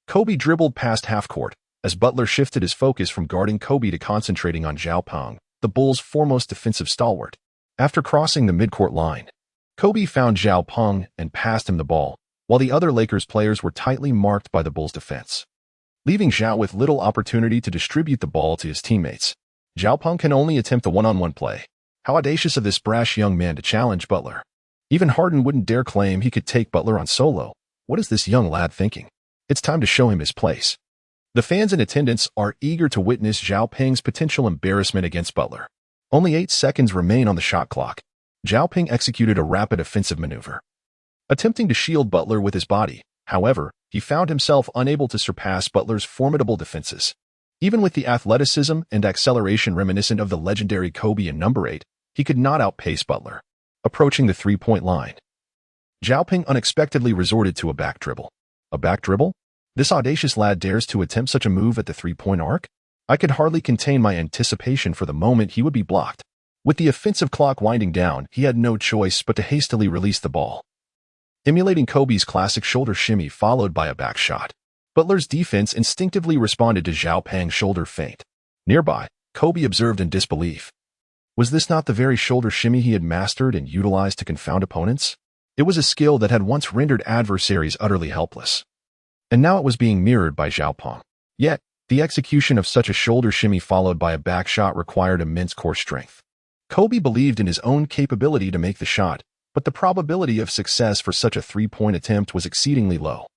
Kobe dribbled past half-court, as Butler shifted his focus from guarding Kobe to concentrating on Zhao Peng, the Bulls' foremost defensive stalwart. After crossing the midcourt line, Kobe found Zhao Peng and passed him the ball, while the other Lakers players were tightly marked by the Bulls' defense, leaving Zhao with little opportunity to distribute the ball to his teammates. Zhao Peng can only attempt a one-on-one play. How audacious of this brash young man to challenge Butler. Even Harden wouldn't dare claim he could take Butler on solo. What is this young lad thinking? It's time to show him his place. The fans in attendance are eager to witness Zhao Peng's potential embarrassment against Butler. Only 8 seconds remain on the shot clock. Zhao Peng executed a rapid offensive maneuver, attempting to shield Butler with his body. However, he found himself unable to surpass Butler's formidable defenses. Even with the athleticism and acceleration reminiscent of the legendary Kobe in number 8, he could not outpace Butler. Approaching the three-point line, Zhao Ping unexpectedly resorted to a back dribble. A back dribble? This audacious lad dares to attempt such a move at the three-point arc? I could hardly contain my anticipation for the moment he would be blocked. With the offensive clock winding down, he had no choice but to hastily release the ball. Emulating Kobe's classic shoulder shimmy followed by a back shot, Butler's defense instinctively responded to Zhao Ping's shoulder feint. Nearby, Kobe observed in disbelief. Was this not the very shoulder shimmy he had mastered and utilized to confound opponents? It was a skill that had once rendered adversaries utterly helpless. And now it was being mirrored by Zhao Ping. Yet, the execution of such a shoulder shimmy followed by a back shot required immense core strength. Kobe believed in his own capability to make the shot, but the probability of success for such a three-point attempt was exceedingly low.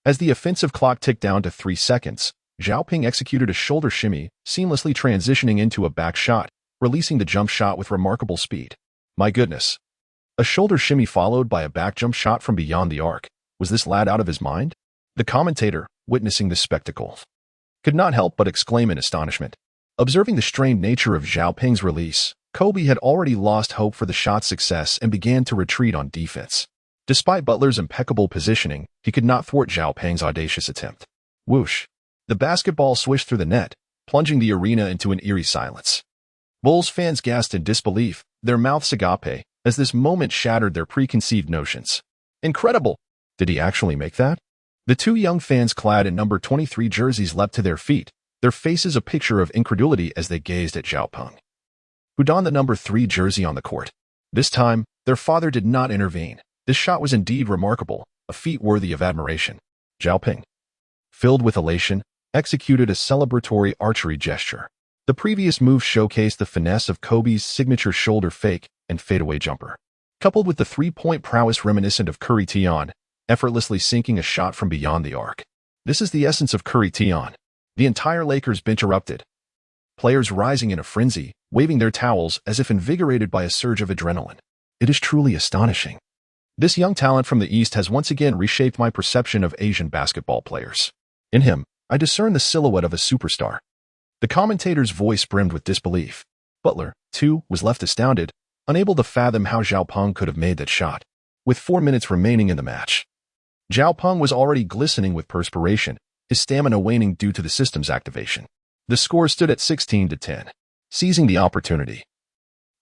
As the offensive clock ticked down to 3 seconds, Zhao Ping executed a shoulder shimmy, seamlessly transitioning into a back shot, releasing the jump shot with remarkable speed. My goodness. A shoulder shimmy followed by a back jump shot from beyond the arc. Was this lad out of his mind? The commentator, witnessing this spectacle, could not help but exclaim in astonishment. Observing the strained nature of Zhao Ping's release, Kobe had already lost hope for the shot's success and began to retreat on defense. Despite Butler's impeccable positioning, he could not thwart Zhao Ping's audacious attempt. Whoosh! The basketball swished through the net, plunging the arena into an eerie silence. Bulls fans gasped in disbelief, their mouths agape, as this moment shattered their preconceived notions. Incredible! Did he actually make that? The two young fans clad in number 23 jerseys leapt to their feet, their faces a picture of incredulity as they gazed at Zhao Ping, who donned the number 3 jersey on the court. This time, their father did not intervene. This shot was indeed remarkable, a feat worthy of admiration. Zhao Ping, filled with elation, executed a celebratory archery gesture. The previous move showcased the finesse of Kobe's signature shoulder fake and fadeaway jumper, coupled with the three-point prowess reminiscent of Curry Tion, effortlessly sinking a shot from beyond the arc. This is the essence of Curry Tion. The entire Lakers bench erupted, players rising in a frenzy, waving their towels as if invigorated by a surge of adrenaline. It is truly astonishing. This young talent from the East has once again reshaped my perception of Asian basketball players. In him, I discern the silhouette of a superstar. The commentator's voice brimmed with disbelief. Butler, too, was left astounded, unable to fathom how Zhao Ping could have made that shot. With 4 minutes remaining in the match, Zhao Ping was already glistening with perspiration, his stamina waning due to the system's activation. The score stood at 16-10. Seizing the opportunity,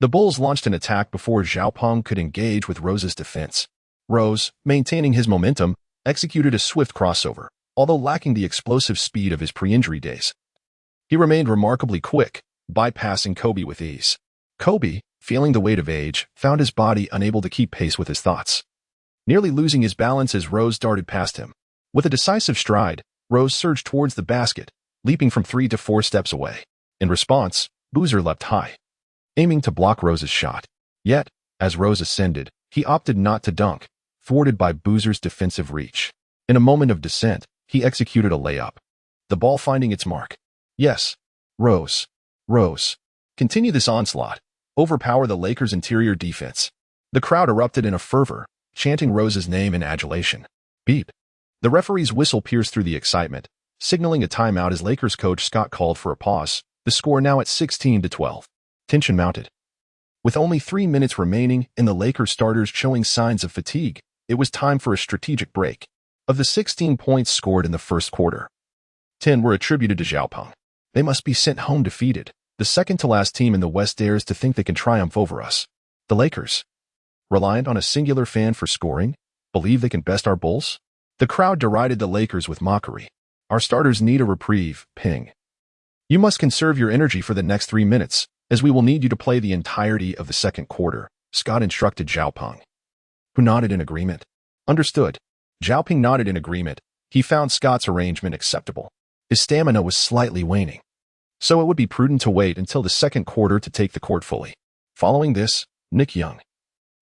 the Bulls launched an attack before Zhao Ping could engage with Rose's defense. Rose, maintaining his momentum, executed a swift crossover, although lacking the explosive speed of his pre-injury days. He remained remarkably quick, bypassing Kobe with ease. Kobe, feeling the weight of age, found his body unable to keep pace with his thoughts, nearly losing his balance as Rose darted past him. With a decisive stride, Rose surged towards the basket, leaping from 3 to 4 steps away. In response, Boozer leapt high, aiming to block Rose's shot. Yet, as Rose ascended, he opted not to dunk, thwarted by Boozer's defensive reach. In a moment of dissent, he executed a layup, the ball finding its mark. Yes, Rose. Rose. Continue this onslaught. Overpower the Lakers' interior defense. The crowd erupted in a fervor, chanting Rose's name in adulation. Beep. The referee's whistle pierced through the excitement, signaling a timeout as Lakers coach Scott called for a pause, the score now at 16-12. Tension mounted. With only 3 minutes remaining and the Lakers starters showing signs of fatigue, it was time for a strategic break. Of the 16 points scored in the first quarter, 10 were attributed to Zhao Ping. They must be sent home defeated. The second-to-last team in the West dares to think they can triumph over us. The Lakers, reliant on a singular fan for scoring, believe they can best our Bulls? The crowd derided the Lakers with mockery. Our starters need a reprieve, Ping. You must conserve your energy for the next 3 minutes, as we will need you to play the entirety of the second quarter, Scott instructed Zhao Ping, who nodded in agreement. Understood. Zhao Ping nodded in agreement. He found Scott's arrangement acceptable. His stamina was slightly waning, so it would be prudent to wait until the second quarter to take the court fully. Following this, Nick Young,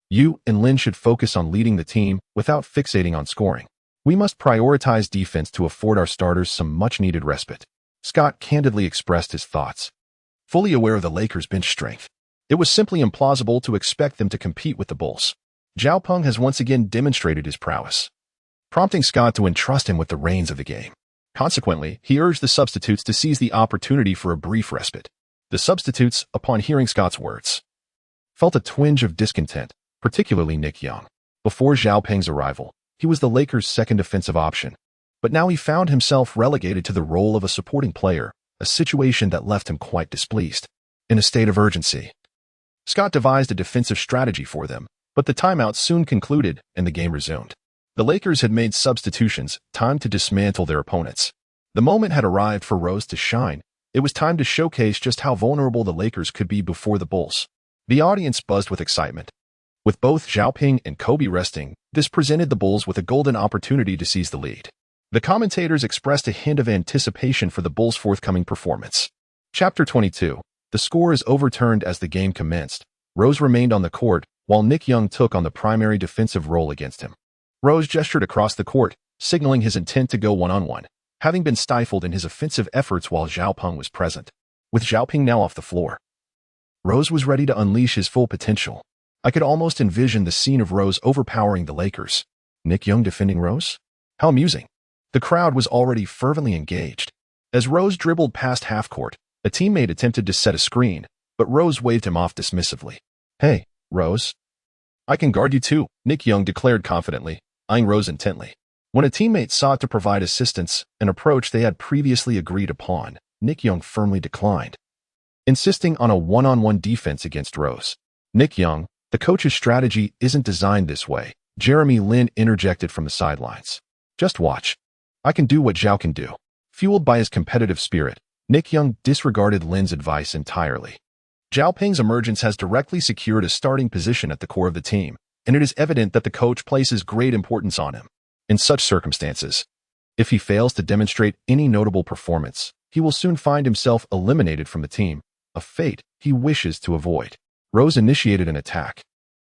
you and Lin should focus on leading the team without fixating on scoring. We must prioritize defense to afford our starters some much-needed respite. Scott candidly expressed his thoughts, fully aware of the Lakers' bench strength. It was simply implausible to expect them to compete with the Bulls. Zhao Ping has once again demonstrated his prowess, prompting Scott to entrust him with the reins of the game. Consequently, he urged the substitutes to seize the opportunity for a brief respite. The substitutes, upon hearing Scott's words, felt a twinge of discontent, particularly Nick Young. Before Zhao Peng's arrival, he was the Lakers' second defensive option, but now he found himself relegated to the role of a supporting player, a situation that left him quite displeased. In a state of urgency, Scott devised a defensive strategy for them, but the timeout soon concluded and the game resumed. The Lakers had made substitutions, time to dismantle their opponents. The moment had arrived for Rose to shine. It was time to showcase just how vulnerable the Lakers could be before the Bulls. The audience buzzed with excitement. With both Zhao Peng and Kobe resting, this presented the Bulls with a golden opportunity to seize the lead. The commentators expressed a hint of anticipation for the Bulls' forthcoming performance. Chapter 22. The score is overturned as the game commenced. Rose remained on the court, while Nick Young took on the primary defensive role against him. Rose gestured across the court, signaling his intent to go one-on-one, having been stifled in his offensive efforts while Zhao Peng was present. With Zhao Peng now off the floor, Rose was ready to unleash his full potential. I could almost envision the scene of Rose overpowering the Lakers. Nick Young defending Rose? How amusing. The crowd was already fervently engaged. As Rose dribbled past half-court, a teammate attempted to set a screen, but Rose waved him off dismissively. "Hey, Rose. I can guard you too," Nick Young declared confidently, eyeing Rose intently. When a teammate sought to provide assistance, an approach they had previously agreed upon, Nick Young firmly declined, insisting on a one-on-one defense against Rose. "Nick Young, the coach's strategy isn't designed this way," Jeremy Lin interjected from the sidelines. "Just watch. I can do what Zhao can do." Fueled by his competitive spirit, Nick Young disregarded Lin's advice entirely. Zhao Peng's emergence has directly secured a starting position at the core of the team, and it is evident that the coach places great importance on him. In such circumstances, if he fails to demonstrate any notable performance, he will soon find himself eliminated from the team, a fate he wishes to avoid. Rose initiated an attack,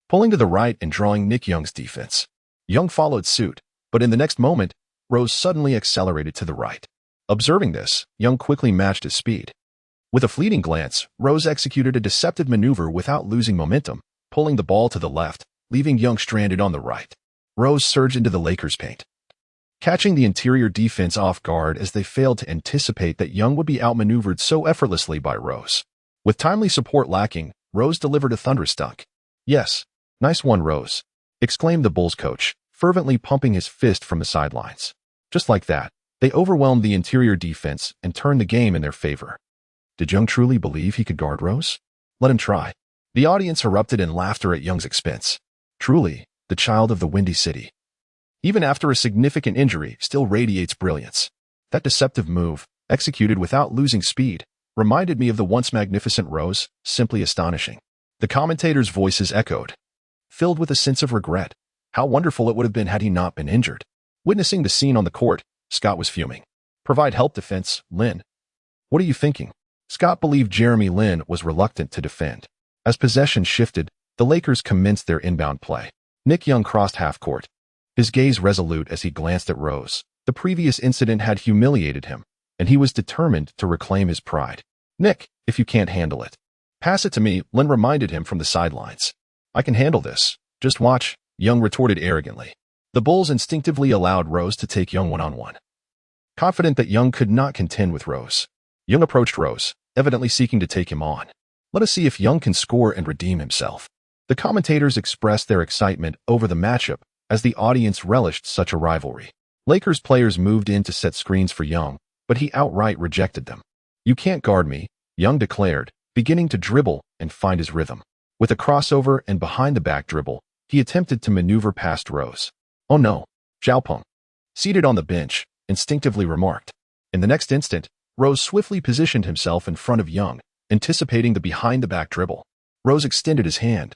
pulling to the right and drawing Nick Young's defense. Young followed suit, but in the next moment, Rose suddenly accelerated to the right. Observing this, Young quickly matched his speed. With a fleeting glance, Rose executed a deceptive maneuver without losing momentum, pulling the ball to the left, leaving Young stranded on the right. Rose surged into the Lakers' paint, catching the interior defense off guard as they failed to anticipate that Young would be outmaneuvered so effortlessly by Rose. With timely support lacking, Rose delivered a thunderous dunk. "Yes, nice one, Rose," exclaimed the Bulls coach, fervently pumping his fist from the sidelines. Just like that, they overwhelmed the interior defense and turned the game in their favor. Did Young truly believe he could guard Rose? Let him try. The audience erupted in laughter at Young's expense. Truly, the child of the Windy City, even after a significant injury, still radiates brilliance. That deceptive move, executed without losing speed, reminded me of the once magnificent Rose, simply astonishing. The commentators' voices echoed, filled with a sense of regret. How wonderful it would have been had he not been injured. Witnessing the scene on the court, Scott was fuming. "Provide help defense, Lin." "What are you thinking?" Scott believed Jeremy Lin was reluctant to defend. As possession shifted, the Lakers commenced their inbound play. Nick Young crossed half-court, his gaze resolute as he glanced at Rose. The previous incident had humiliated him, and he was determined to reclaim his pride. "Nick, if you can't handle it, pass it to me," Lin reminded him from the sidelines. "I can handle this. Just watch," Young retorted arrogantly. The Bulls instinctively allowed Rose to take Young one-on-one. Confident that Young could not contend with Rose, Young approached Rose, evidently seeking to take him on. Let us see if Young can score and redeem himself. The commentators expressed their excitement over the matchup as the audience relished such a rivalry. Lakers players moved in to set screens for Young, but he outright rejected them. "You can't guard me," Young declared, beginning to dribble and find his rhythm. With a crossover and behind-the-back dribble, he attempted to maneuver past Rose. "Oh no," Zhao Peng, seated on the bench, instinctively remarked. In the next instant, Rose swiftly positioned himself in front of Young, anticipating the behind-the-back dribble. Rose extended his hand,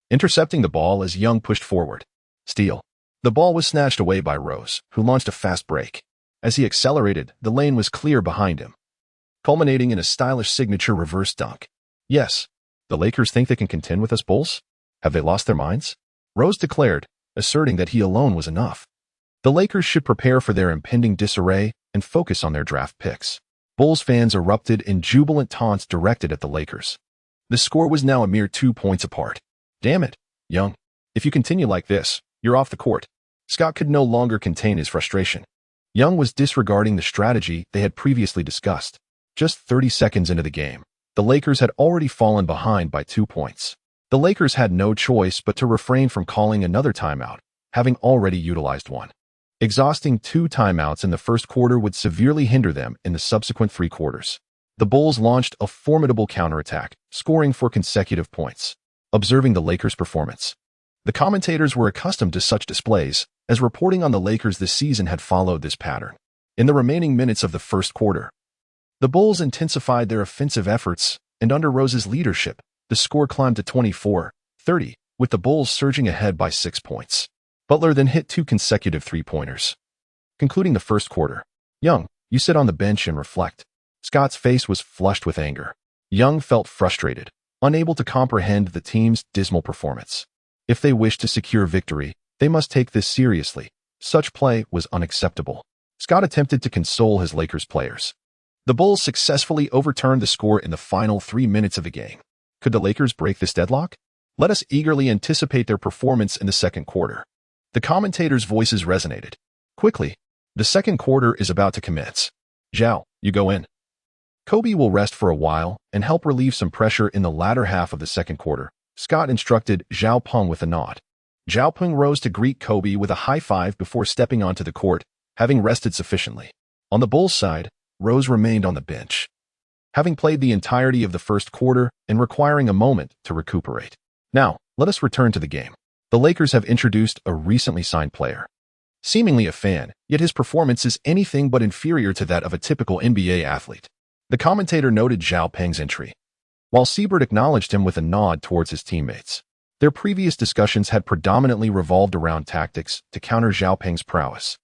intercepting the ball as Young pushed forward. Steal. The ball was snatched away by Rose, who launched a fast break. As he accelerated, the lane was clear behind him, culminating in a stylish signature reverse dunk. "Yes, the Lakers think they can contend with us Bulls? Have they lost their minds?" Rose declared, asserting that he alone was enough. The Lakers should prepare for their impending disarray and focus on their draft picks. Bulls fans erupted in jubilant taunts directed at the Lakers. The score was now a mere 2 points apart. "Damn it, Young. If you continue like this, you're off the court," Scott could no longer contain his frustration. Young was disregarding the strategy they had previously discussed. Just 30 seconds into the game, the Lakers had already fallen behind by 2 points. The Lakers had no choice but to refrain from calling another timeout, having already utilized one. Exhausting 2 timeouts in the first quarter would severely hinder them in the subsequent 3 quarters. The Bulls launched a formidable counterattack, scoring 4 consecutive points. Observing the Lakers' performance, the commentators were accustomed to such displays, as reporting on the Lakers this season had followed this pattern. In the remaining minutes of the first quarter, the Bulls intensified their offensive efforts, and under Rose's leadership, the score climbed to 24-30, with the Bulls surging ahead by 6 points. Butler then hit 2 consecutive three-pointers. Concluding the first quarter, Young, you sit on the bench and reflect. Scott's face was flushed with anger. Young felt frustrated, unable to comprehend the team's dismal performance. If they wished to secure victory, they must take this seriously. Such play was unacceptable. Scott attempted to console his Lakers players. The Bulls successfully overturned the score in the final 3 minutes of the game. Could the Lakers break this deadlock? Let us eagerly anticipate their performance in the second quarter. The commentators' voices resonated. Quickly, the second quarter is about to commence. Zhao, you go in. Kobe will rest for a while and help relieve some pressure in the latter half of the second quarter, Scott instructed Zhao Peng with a nod. Zhao Peng rose to greet Kobe with a high five before stepping onto the court, having rested sufficiently. On the Bulls' side, Rose remained on the bench, having played the entirety of the first quarter and requiring a moment to recuperate. Now, let us return to the game. The Lakers have introduced a recently signed player. Seemingly a fan, yet his performance is anything but inferior to that of a typical NBA athlete. The commentator noted Zhao Peng's entry, while Siebert acknowledged him with a nod towards his teammates. Their previous discussions had predominantly revolved around tactics to counter Zhao Peng's prowess,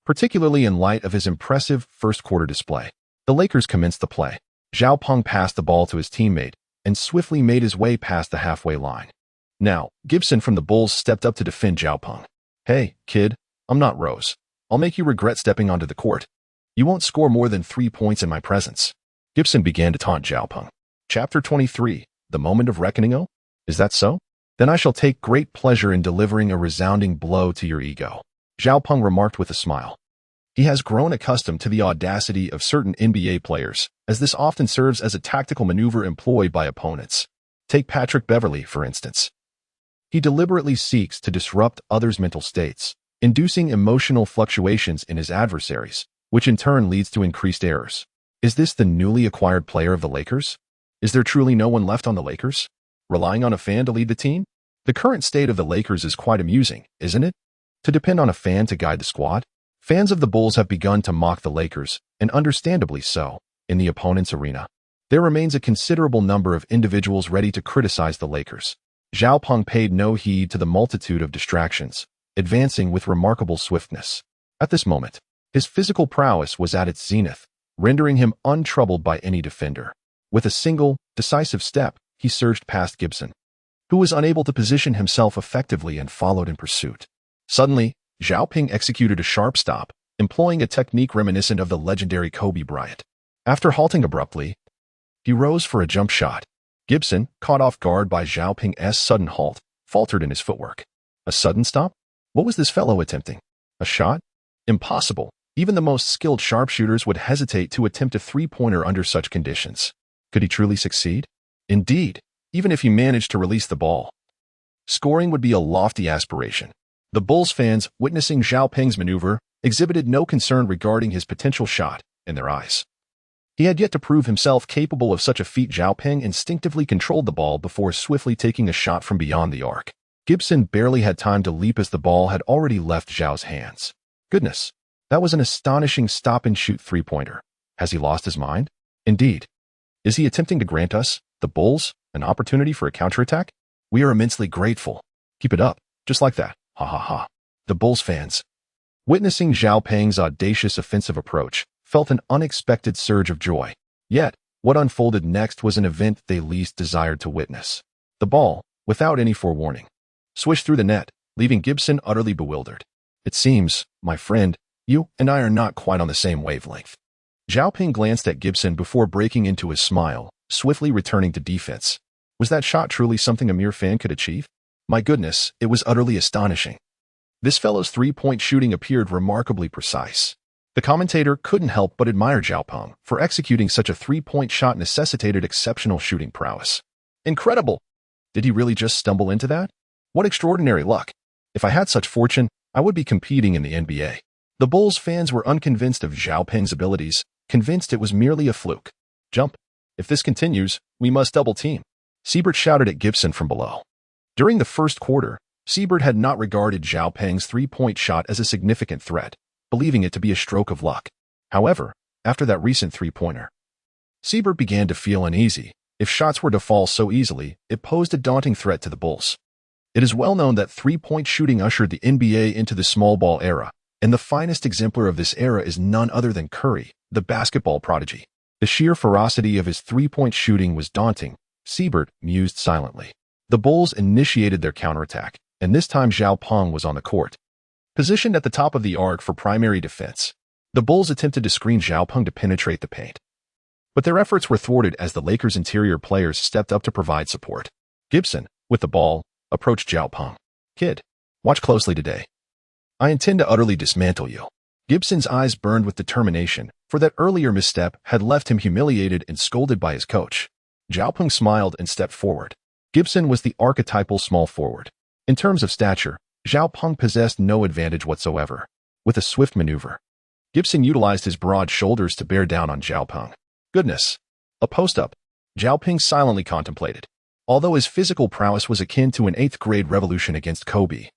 particularly in light of his impressive first-quarter display. The Lakers commenced the play. Zhao Peng passed the ball to his teammate and swiftly made his way past the halfway line. Now, Gibson from the Bulls stepped up to defend Zhao Peng. Hey, kid, I'm not Rose. I'll make you regret stepping onto the court. You won't score more than 3 points in my presence. Gibson began to taunt Zhao Peng. Chapter 23, The Moment of Reckoning. Oh, is that so? Then I shall take great pleasure in delivering a resounding blow to your ego, Zhao Peng remarked with a smile. He has grown accustomed to the audacity of certain NBA players, as this often serves as a tactical maneuver employed by opponents. Take Patrick Beverley, for instance. He deliberately seeks to disrupt others' mental states, inducing emotional fluctuations in his adversaries, which in turn leads to increased errors. Is this the newly acquired player of the Lakers? Is there truly no one left on the Lakers, relying on a fan to lead the team? The current state of the Lakers is quite amusing, isn't it? To depend on a fan to guide the squad? Fans of the Bulls have begun to mock the Lakers, and understandably so, in the opponent's arena. There remains a considerable number of individuals ready to criticize the Lakers. Zhao Peng paid no heed to the multitude of distractions, advancing with remarkable swiftness. At this moment, his physical prowess was at its zenith, rendering him untroubled by any defender. With a single, decisive step, he surged past Gibson, who was unable to position himself effectively and followed in pursuit. Suddenly, Zhao Peng executed a sharp stop, employing a technique reminiscent of the legendary Kobe Bryant. After halting abruptly, he rose for a jump shot. Gibson, caught off guard by Zhao Peng's sudden halt, faltered in his footwork. A sudden stop? What was this fellow attempting? A shot? Impossible. Even the most skilled sharpshooters would hesitate to attempt a three-pointer under such conditions. Could he truly succeed? Indeed, even if he managed to release the ball, scoring would be a lofty aspiration. The Bulls fans, witnessing Zhao Peng's maneuver, exhibited no concern regarding his potential shot in their eyes. He had yet to prove himself capable of such a feat. Zhao Peng instinctively controlled the ball before swiftly taking a shot from beyond the arc. Gibson barely had time to leap as the ball had already left Zhao's hands. Goodness, that was an astonishing stop-and-shoot three-pointer. Has he lost his mind? Indeed. Is he attempting to grant us, the Bulls, an opportunity for a counterattack? We are immensely grateful. Keep it up, just like that. Ha ha ha. The Bulls fans, witnessing Zhao Peng's audacious offensive approach, felt an unexpected surge of joy. Yet, what unfolded next was an event they least desired to witness. The ball, without any forewarning, swished through the net, leaving Gibson utterly bewildered. It seems, my friend, you and I are not quite on the same wavelength. Zhao Peng glanced at Gibson before breaking into a smile, swiftly returning to defense. Was that shot truly something a mere fan could achieve? My goodness, it was utterly astonishing. This fellow's three-point shooting appeared remarkably precise. The commentator couldn't help but admire Zhao Peng for executing such a three-point shot necessitated exceptional shooting prowess. Incredible! Did he really just stumble into that? What extraordinary luck! If I had such fortune, I would be competing in the NBA. The Bulls fans were unconvinced of Zhao Peng's abilities, convinced it was merely a fluke. Jump. If this continues, we must double team. Siebert shouted at Gibson from below. During the first quarter, Siebert had not regarded Zhao Peng's three-point shot as a significant threat, believing it to be a stroke of luck. However, after that recent three-pointer, Siebert began to feel uneasy. If shots were to fall so easily, it posed a daunting threat to the Bulls. It is well known that three-point shooting ushered the NBA into the small ball era, and the finest exemplar of this era is none other than Curry, the basketball prodigy. The sheer ferocity of his three-point shooting was daunting. Siebert mused silently. The Bulls initiated their counterattack, and this time Zhao Peng was on the court. Positioned at the top of the arc for primary defense, the Bulls attempted to screen Zhao Peng to penetrate the paint. But their efforts were thwarted as the Lakers' interior players stepped up to provide support. Gibson, with the ball, approached Zhao Peng. Kid, watch closely today. I intend to utterly dismantle you. Gibson's eyes burned with determination, for that earlier misstep had left him humiliated and scolded by his coach. Zhao Peng smiled and stepped forward. Gibson was the archetypal small forward. In terms of stature, Zhao Peng possessed no advantage whatsoever. With a swift maneuver, Gibson utilized his broad shoulders to bear down on Zhao Peng. Goodness! A post-up. Zhao Peng silently contemplated. Although his physical prowess was akin to an eighth-grade revolution against Kobe,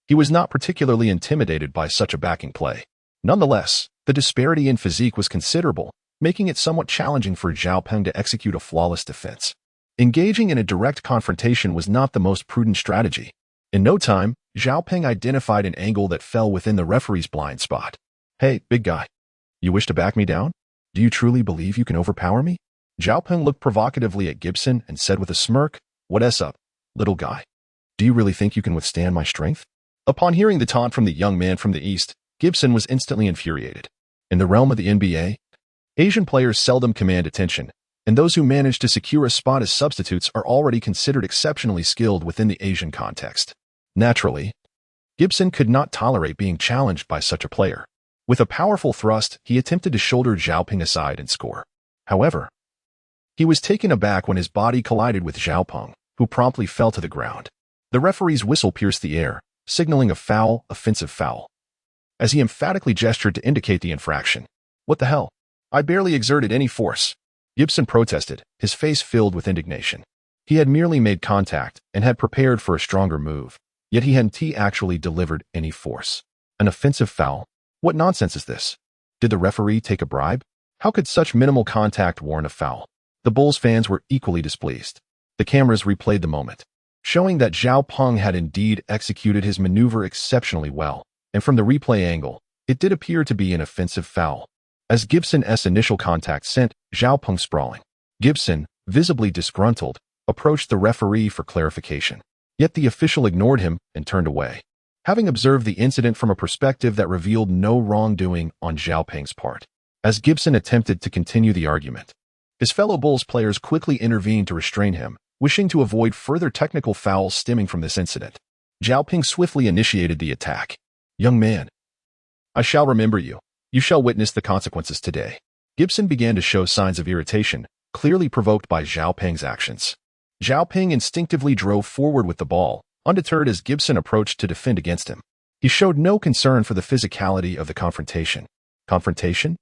he was not particularly intimidated by such a backing play. Nonetheless, the disparity in physique was considerable, making it somewhat challenging for Zhao Peng to execute a flawless defense. Engaging in a direct confrontation was not the most prudent strategy. In no time, Zhao Peng identified an angle that fell within the referee's blind spot. Hey, big guy. You wish to back me down? Do you truly believe you can overpower me? Zhao Peng looked provocatively at Gibson and said with a smirk, "What's up, little guy? Do you really think you can withstand my strength?" Upon hearing the taunt from the young man from the East, Gibson was instantly infuriated. In the realm of the NBA, Asian players seldom command attention, and those who manage to secure a spot as substitutes are already considered exceptionally skilled within the Asian context. Naturally, Gibson could not tolerate being challenged by such a player. With a powerful thrust, he attempted to shoulder Zhao Peng aside and score. However, he was taken aback when his body collided with Zhao Peng, who promptly fell to the ground. The referee's whistle pierced the air, signaling a foul, offensive foul, as he emphatically gestured to indicate the infraction. What the hell? I barely exerted any force. Gibson protested, his face filled with indignation. He had merely made contact and had prepared for a stronger move, yet he hadn't actually delivered any force. An offensive foul? What nonsense is this? Did the referee take a bribe? How could such minimal contact warrant a foul? The Bulls fans were equally displeased. The cameras replayed the moment, showing that Zhao Peng had indeed executed his maneuver exceptionally well, and from the replay angle, it did appear to be an offensive foul, as Gibson's initial contact sent Zhao Peng sprawling. Gibson, visibly disgruntled, approached the referee for clarification. Yet the official ignored him and turned away, having observed the incident from a perspective that revealed no wrongdoing on Zhao Peng's part. As Gibson attempted to continue the argument, his fellow Bulls players quickly intervened to restrain him, wishing to avoid further technical fouls stemming from this incident. Zhao Peng swiftly initiated the attack. Young man, I shall remember you. You shall witness the consequences today. Gibson began to show signs of irritation, clearly provoked by Zhao Peng's actions. Zhao Peng instinctively drove forward with the ball, undeterred as Gibson approached to defend against him. He showed no concern for the physicality of the confrontation. Confrontation?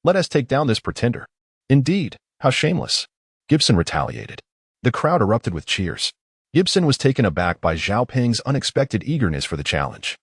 Let us take down this pretender. Indeed, how shameless. Gibson retaliated. The crowd erupted with cheers. Gibson was taken aback by Zhao Peng's unexpected eagerness for the challenge,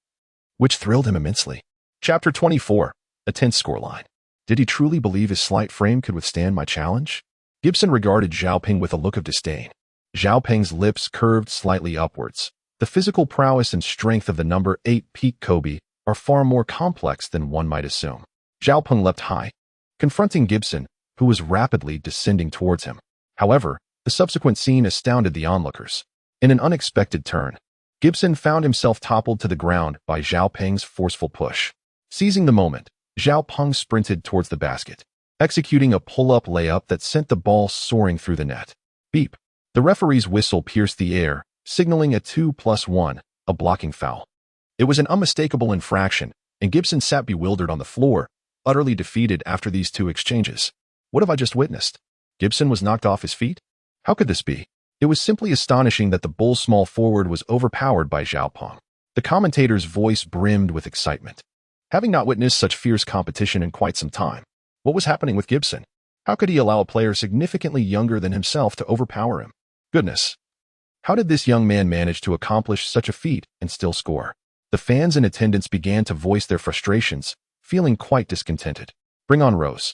which thrilled him immensely. Chapter 24. A tense scoreline. Did he truly believe his slight frame could withstand my challenge? Gibson regarded Zhao Peng with a look of disdain. Zhao Peng's lips curved slightly upwards. The physical prowess and strength of the number 8 peak Kobe are far more complex than one might assume. Zhao Peng leapt high, confronting Gibson, who was rapidly descending towards him. However, the subsequent scene astounded the onlookers. In an unexpected turn, Gibson found himself toppled to the ground by Zhao Peng's forceful push. Seizing the moment, Zhao Peng sprinted towards the basket, executing a pull-up layup that sent the ball soaring through the net. Beep. The referee's whistle pierced the air, signaling a 2+1, a blocking foul. It was an unmistakable infraction, and Gibson sat bewildered on the floor, utterly defeated after these two exchanges. What have I just witnessed? Gibson was knocked off his feet? How could this be? It was simply astonishing that the Bulls' small forward was overpowered by Zhao Peng. The commentator's voice brimmed with excitement. Having not witnessed such fierce competition in quite some time, what was happening with Gibson? How could he allow a player significantly younger than himself to overpower him? Goodness! How did this young man manage to accomplish such a feat and still score? The fans in attendance began to voice their frustrations, feeling quite discontented. Bring on Rose.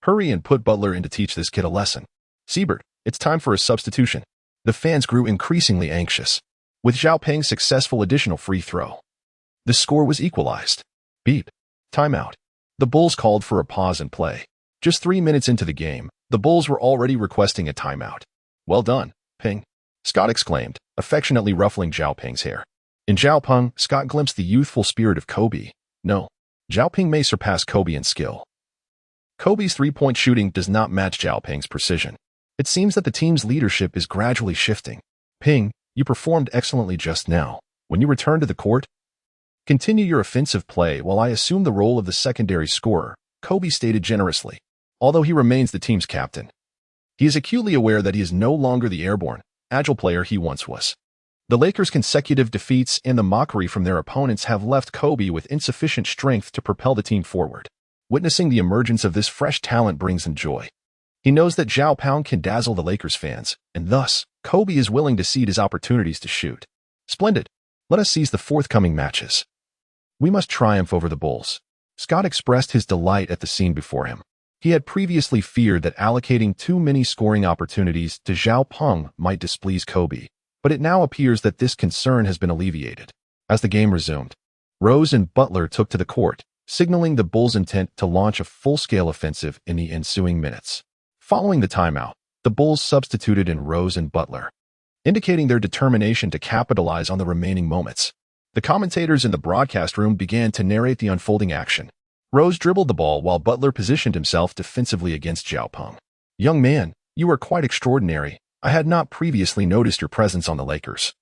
Hurry and put Butler in to teach this kid a lesson. Siebert, it's time for a substitution. The fans grew increasingly anxious. With Zhao Peng's successful additional free throw, the score was equalized. Beep. Timeout. The Bulls called for a pause in play. Just 3 minutes into the game, the Bulls were already requesting a timeout. Well done, Peng, Scott exclaimed, affectionately ruffling Zhao Peng's hair. In Zhao Peng, Scott glimpsed the youthful spirit of Kobe. No, Zhao Peng may surpass Kobe in skill. Kobe's three-point shooting does not match Zhao Peng's precision. It seems that the team's leadership is gradually shifting. Peng, you performed excellently just now. When you return to the court, continue your offensive play while I assume the role of the secondary scorer, Kobe stated generously. Although he remains the team's captain, he is acutely aware that he is no longer the airborne, agile player he once was. The Lakers' consecutive defeats and the mockery from their opponents have left Kobe with insufficient strength to propel the team forward. Witnessing the emergence of this fresh talent brings him joy. He knows that Zhao Peng can dazzle the Lakers fans, and thus, Kobe is willing to cede his opportunities to shoot. Splendid. Let us seize the forthcoming matches. We must triumph over the Bulls. Scott expressed his delight at the scene before him. He had previously feared that allocating too many scoring opportunities to Zhao Peng might displease Kobe, but it now appears that this concern has been alleviated. As the game resumed, Rose and Butler took to the court, signaling the Bulls' intent to launch a full-scale offensive in the ensuing minutes. Following the timeout, the Bulls substituted in Rose and Butler, indicating their determination to capitalize on the remaining moments. The commentators in the broadcast room began to narrate the unfolding action. Rose dribbled the ball while Butler positioned himself defensively against Zhao Peng. Young man, you are quite extraordinary. I had not previously noticed your presence on the Lakers,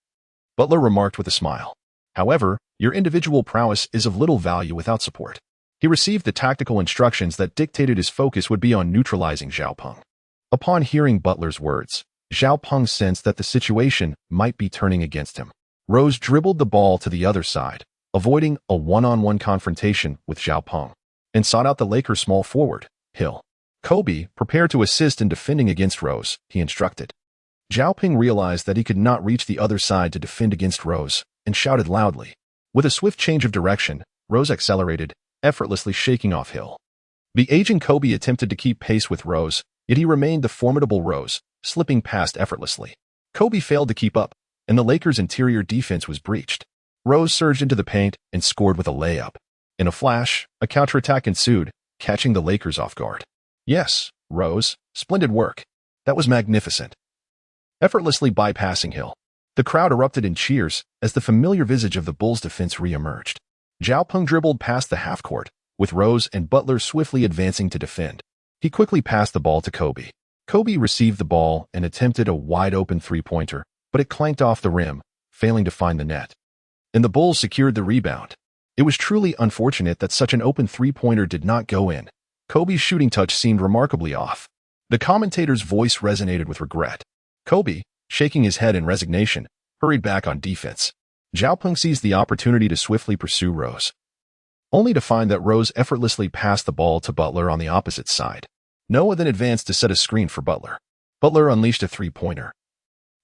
Butler remarked with a smile. However, your individual prowess is of little value without support. He received the tactical instructions that dictated his focus would be on neutralizing Zhao Peng. Upon hearing Butler's words, Zhao Peng sensed that the situation might be turning against him. Rose dribbled the ball to the other side, avoiding a one-on-one confrontation with Zhao Peng, and sought out the Lakers' small forward, Hill. Kobe, prepare to assist in defending against Rose, he instructed. Zhao Peng realized that he could not reach the other side to defend against Rose, and shouted loudly. With a swift change of direction, Rose accelerated, effortlessly shaking off Hill. The aging Kobe attempted to keep pace with Rose, yet he remained the formidable Rose, slipping past effortlessly. Kobe failed to keep up, and the Lakers' interior defense was breached. Rose surged into the paint and scored with a layup. In a flash, a counterattack ensued, catching the Lakers off guard. Yes, Rose, splendid work. That was magnificent. Effortlessly bypassing Hill, the crowd erupted in cheers as the familiar visage of the Bulls' defense re-emerged. Zhao Peng dribbled past the half-court, with Rose and Butler swiftly advancing to defend. He quickly passed the ball to Kobe. Kobe received the ball and attempted a wide-open three-pointer, but it clanked off the rim, failing to find the net. And the Bulls secured the rebound. It was truly unfortunate that such an open three-pointer did not go in. Kobe's shooting touch seemed remarkably off. The commentator's voice resonated with regret. Kobe, shaking his head in resignation, hurried back on defense. Zhao Peng seized the opportunity to swiftly pursue Rose, only to find that Rose effortlessly passed the ball to Butler on the opposite side. Noah then advanced to set a screen for Butler. Butler unleashed a three-pointer,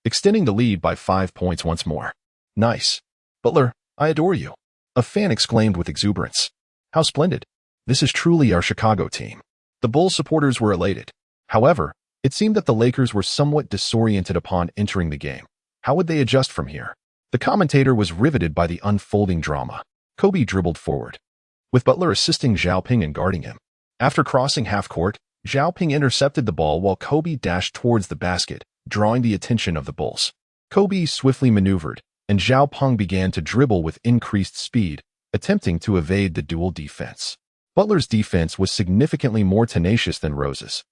extending the lead by 5 points once more. Nice. Butler, I adore you. A fan exclaimed with exuberance. How splendid. This is truly our Chicago team. The Bulls supporters were elated. However, it seemed that the Lakers were somewhat disoriented upon entering the game. How would they adjust from here? The commentator was riveted by the unfolding drama. Kobe dribbled forward, with Butler assisting Zhao Peng and guarding him. After crossing half-court, Zhao Peng intercepted the ball while Kobe dashed towards the basket, drawing the attention of the Bulls. Kobe swiftly maneuvered, and Zhao Peng began to dribble with increased speed, attempting to evade the dual defense. Butler's defense was significantly more tenacious than Rose's.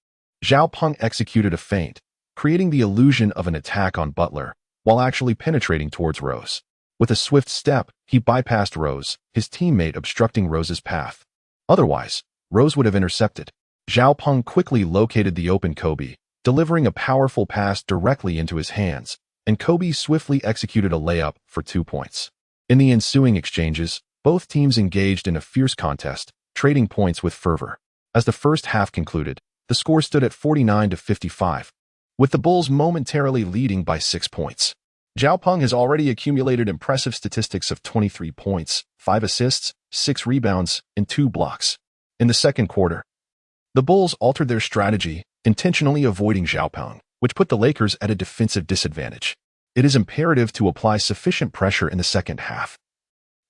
Zhao Peng executed a feint, creating the illusion of an attack on Butler, while actually penetrating towards Rose. With a swift step, he bypassed Rose, his teammate obstructing Rose's path. Otherwise, Rose would have intercepted. Zhao Peng quickly located the open Kobe, delivering a powerful pass directly into his hands, and Kobe swiftly executed a layup for 2 points. In the ensuing exchanges, both teams engaged in a fierce contest, trading points with fervor. As the first half concluded, the score stood at 49-55, with the Bulls momentarily leading by 6 points. Zhao Peng has already accumulated impressive statistics of 23 points, 5 assists, 6 rebounds, and 2 blocks. In the second quarter, the Bulls altered their strategy, intentionally avoiding Zhao Peng, which put the Lakers at a defensive disadvantage. It is imperative to apply sufficient pressure in the second half,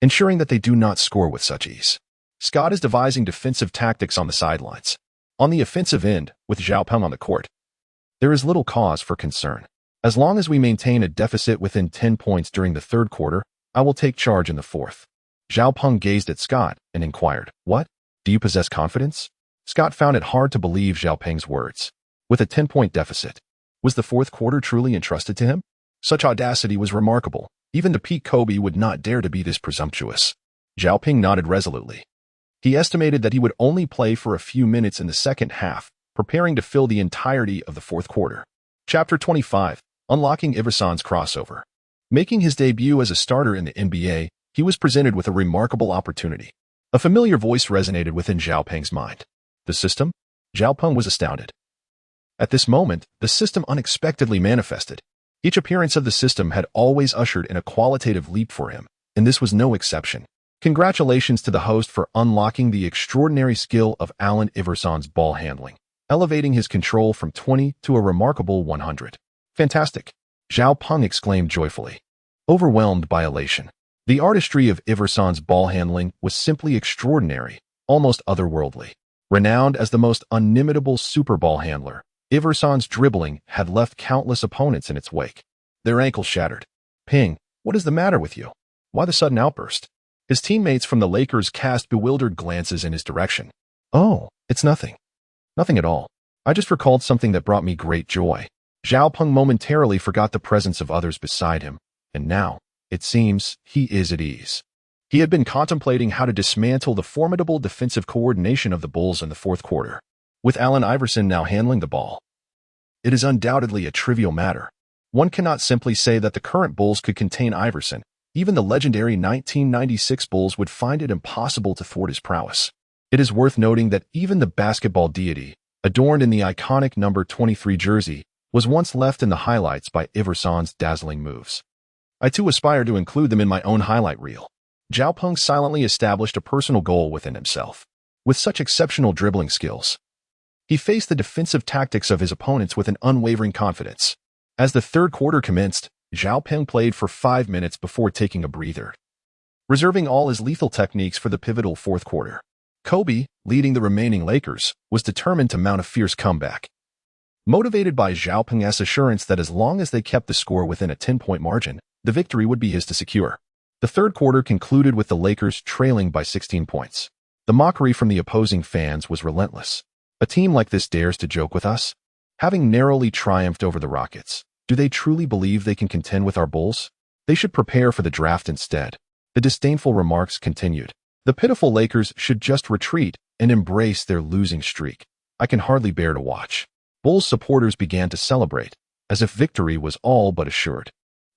ensuring that they do not score with such ease. Scott is devising defensive tactics on the sidelines. On the offensive end, with Zhao Peng on the court, there is little cause for concern. As long as we maintain a deficit within 10 points during the third quarter, I will take charge in the fourth. Zhao Peng gazed at Scott and inquired, "What? Do you possess confidence?" Scott found it hard to believe Zhao Peng's words. With a 10-point deficit, was the fourth quarter truly entrusted to him? Such audacity was remarkable. Even the peak Kobe would not dare to be this presumptuous. Zhao Peng nodded resolutely. He estimated that he would only play for a few minutes in the second half, preparing to fill the entirety of the fourth quarter. Chapter 25. Unlocking Iverson's crossover. Making his debut as a starter in the NBA, he was presented with a remarkable opportunity. A familiar voice resonated within Zhao Peng's mind. The system? Zhao Peng was astounded. At this moment, the system unexpectedly manifested. Each appearance of the system had always ushered in a qualitative leap for him, and this was no exception. Congratulations to the host for unlocking the extraordinary skill of Allen Iverson's ball handling, elevating his control from 20 to a remarkable 100. Fantastic! Zhao Peng exclaimed joyfully, overwhelmed by elation. The artistry of Iverson's ball handling was simply extraordinary, almost otherworldly. Renowned as the most unimitable super ball handler, Iverson's dribbling had left countless opponents in its wake. Their ankles shattered. "Ping, what is the matter with you? Why the sudden outburst?" His teammates from the Lakers cast bewildered glances in his direction. "Oh, it's nothing. Nothing at all. I just recalled something that brought me great joy." Zhao Peng momentarily forgot the presence of others beside him, and now, it seems, he is at ease. He had been contemplating how to dismantle the formidable defensive coordination of the Bulls in the fourth quarter, with Allen Iverson now handling the ball. It is undoubtedly a trivial matter. One cannot simply say that the current Bulls could contain Iverson. Even the legendary 1996 Bulls would find it impossible to thwart his prowess. It is worth noting that even the basketball deity, adorned in the iconic number 23 jersey, was once left in the highlights by Iverson's dazzling moves. I too aspire to include them in my own highlight reel. Zhao Peng silently established a personal goal within himself. With such exceptional dribbling skills, he faced the defensive tactics of his opponents with an unwavering confidence. As the third quarter commenced, Zhao Peng played for 5 minutes before taking a breather, reserving all his lethal techniques for the pivotal fourth quarter. Kobe, leading the remaining Lakers, was determined to mount a fierce comeback. Motivated by Zhao Peng's assurance that as long as they kept the score within a 10-point margin, the victory would be his to secure. The third quarter concluded with the Lakers trailing by 16 points. The mockery from the opposing fans was relentless. "A team like this dares to joke with us? Having narrowly triumphed over the Rockets, do they truly believe they can contend with our Bulls? They should prepare for the draft instead." The disdainful remarks continued. "The pitiful Lakers should just retreat and embrace their losing streak. I can hardly bear to watch." Bulls supporters began to celebrate, as if victory was all but assured.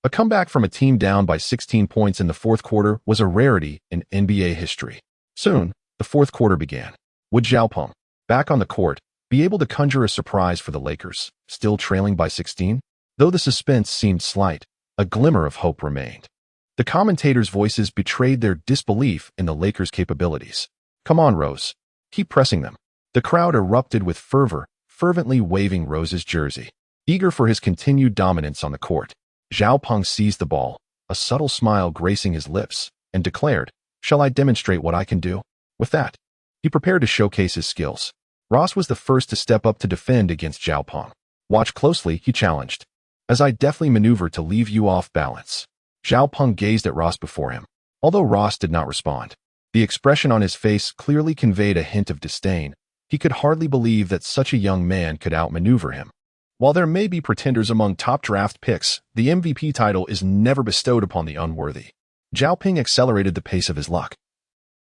A comeback from a team down by 16 points in the fourth quarter was a rarity in NBA history. Soon, the fourth quarter began. Would Zhao Peng, back on the court, be able to conjure a surprise for the Lakers, still trailing by 16? Though the suspense seemed slight, a glimmer of hope remained. The commentators' voices betrayed their disbelief in the Lakers' capabilities. "Come on, Rose. Keep pressing them." The crowd erupted with fervor, fervently waving Rose's jersey, eager for his continued dominance on the court. Zhao Peng seized the ball, a subtle smile gracing his lips, and declared, "Shall I demonstrate what I can do?" With that, he prepared to showcase his skills. Ross was the first to step up to defend against Zhao Peng. "Watch closely," he challenged, "as I deftly maneuver to leave you off balance." Zhao Peng gazed at Ross before him. Although Ross did not respond, the expression on his face clearly conveyed a hint of disdain. He could hardly believe that such a young man could outmaneuver him. While there may be pretenders among top draft picks, the MVP title is never bestowed upon the unworthy. Zhao Ping accelerated the pace of his luck,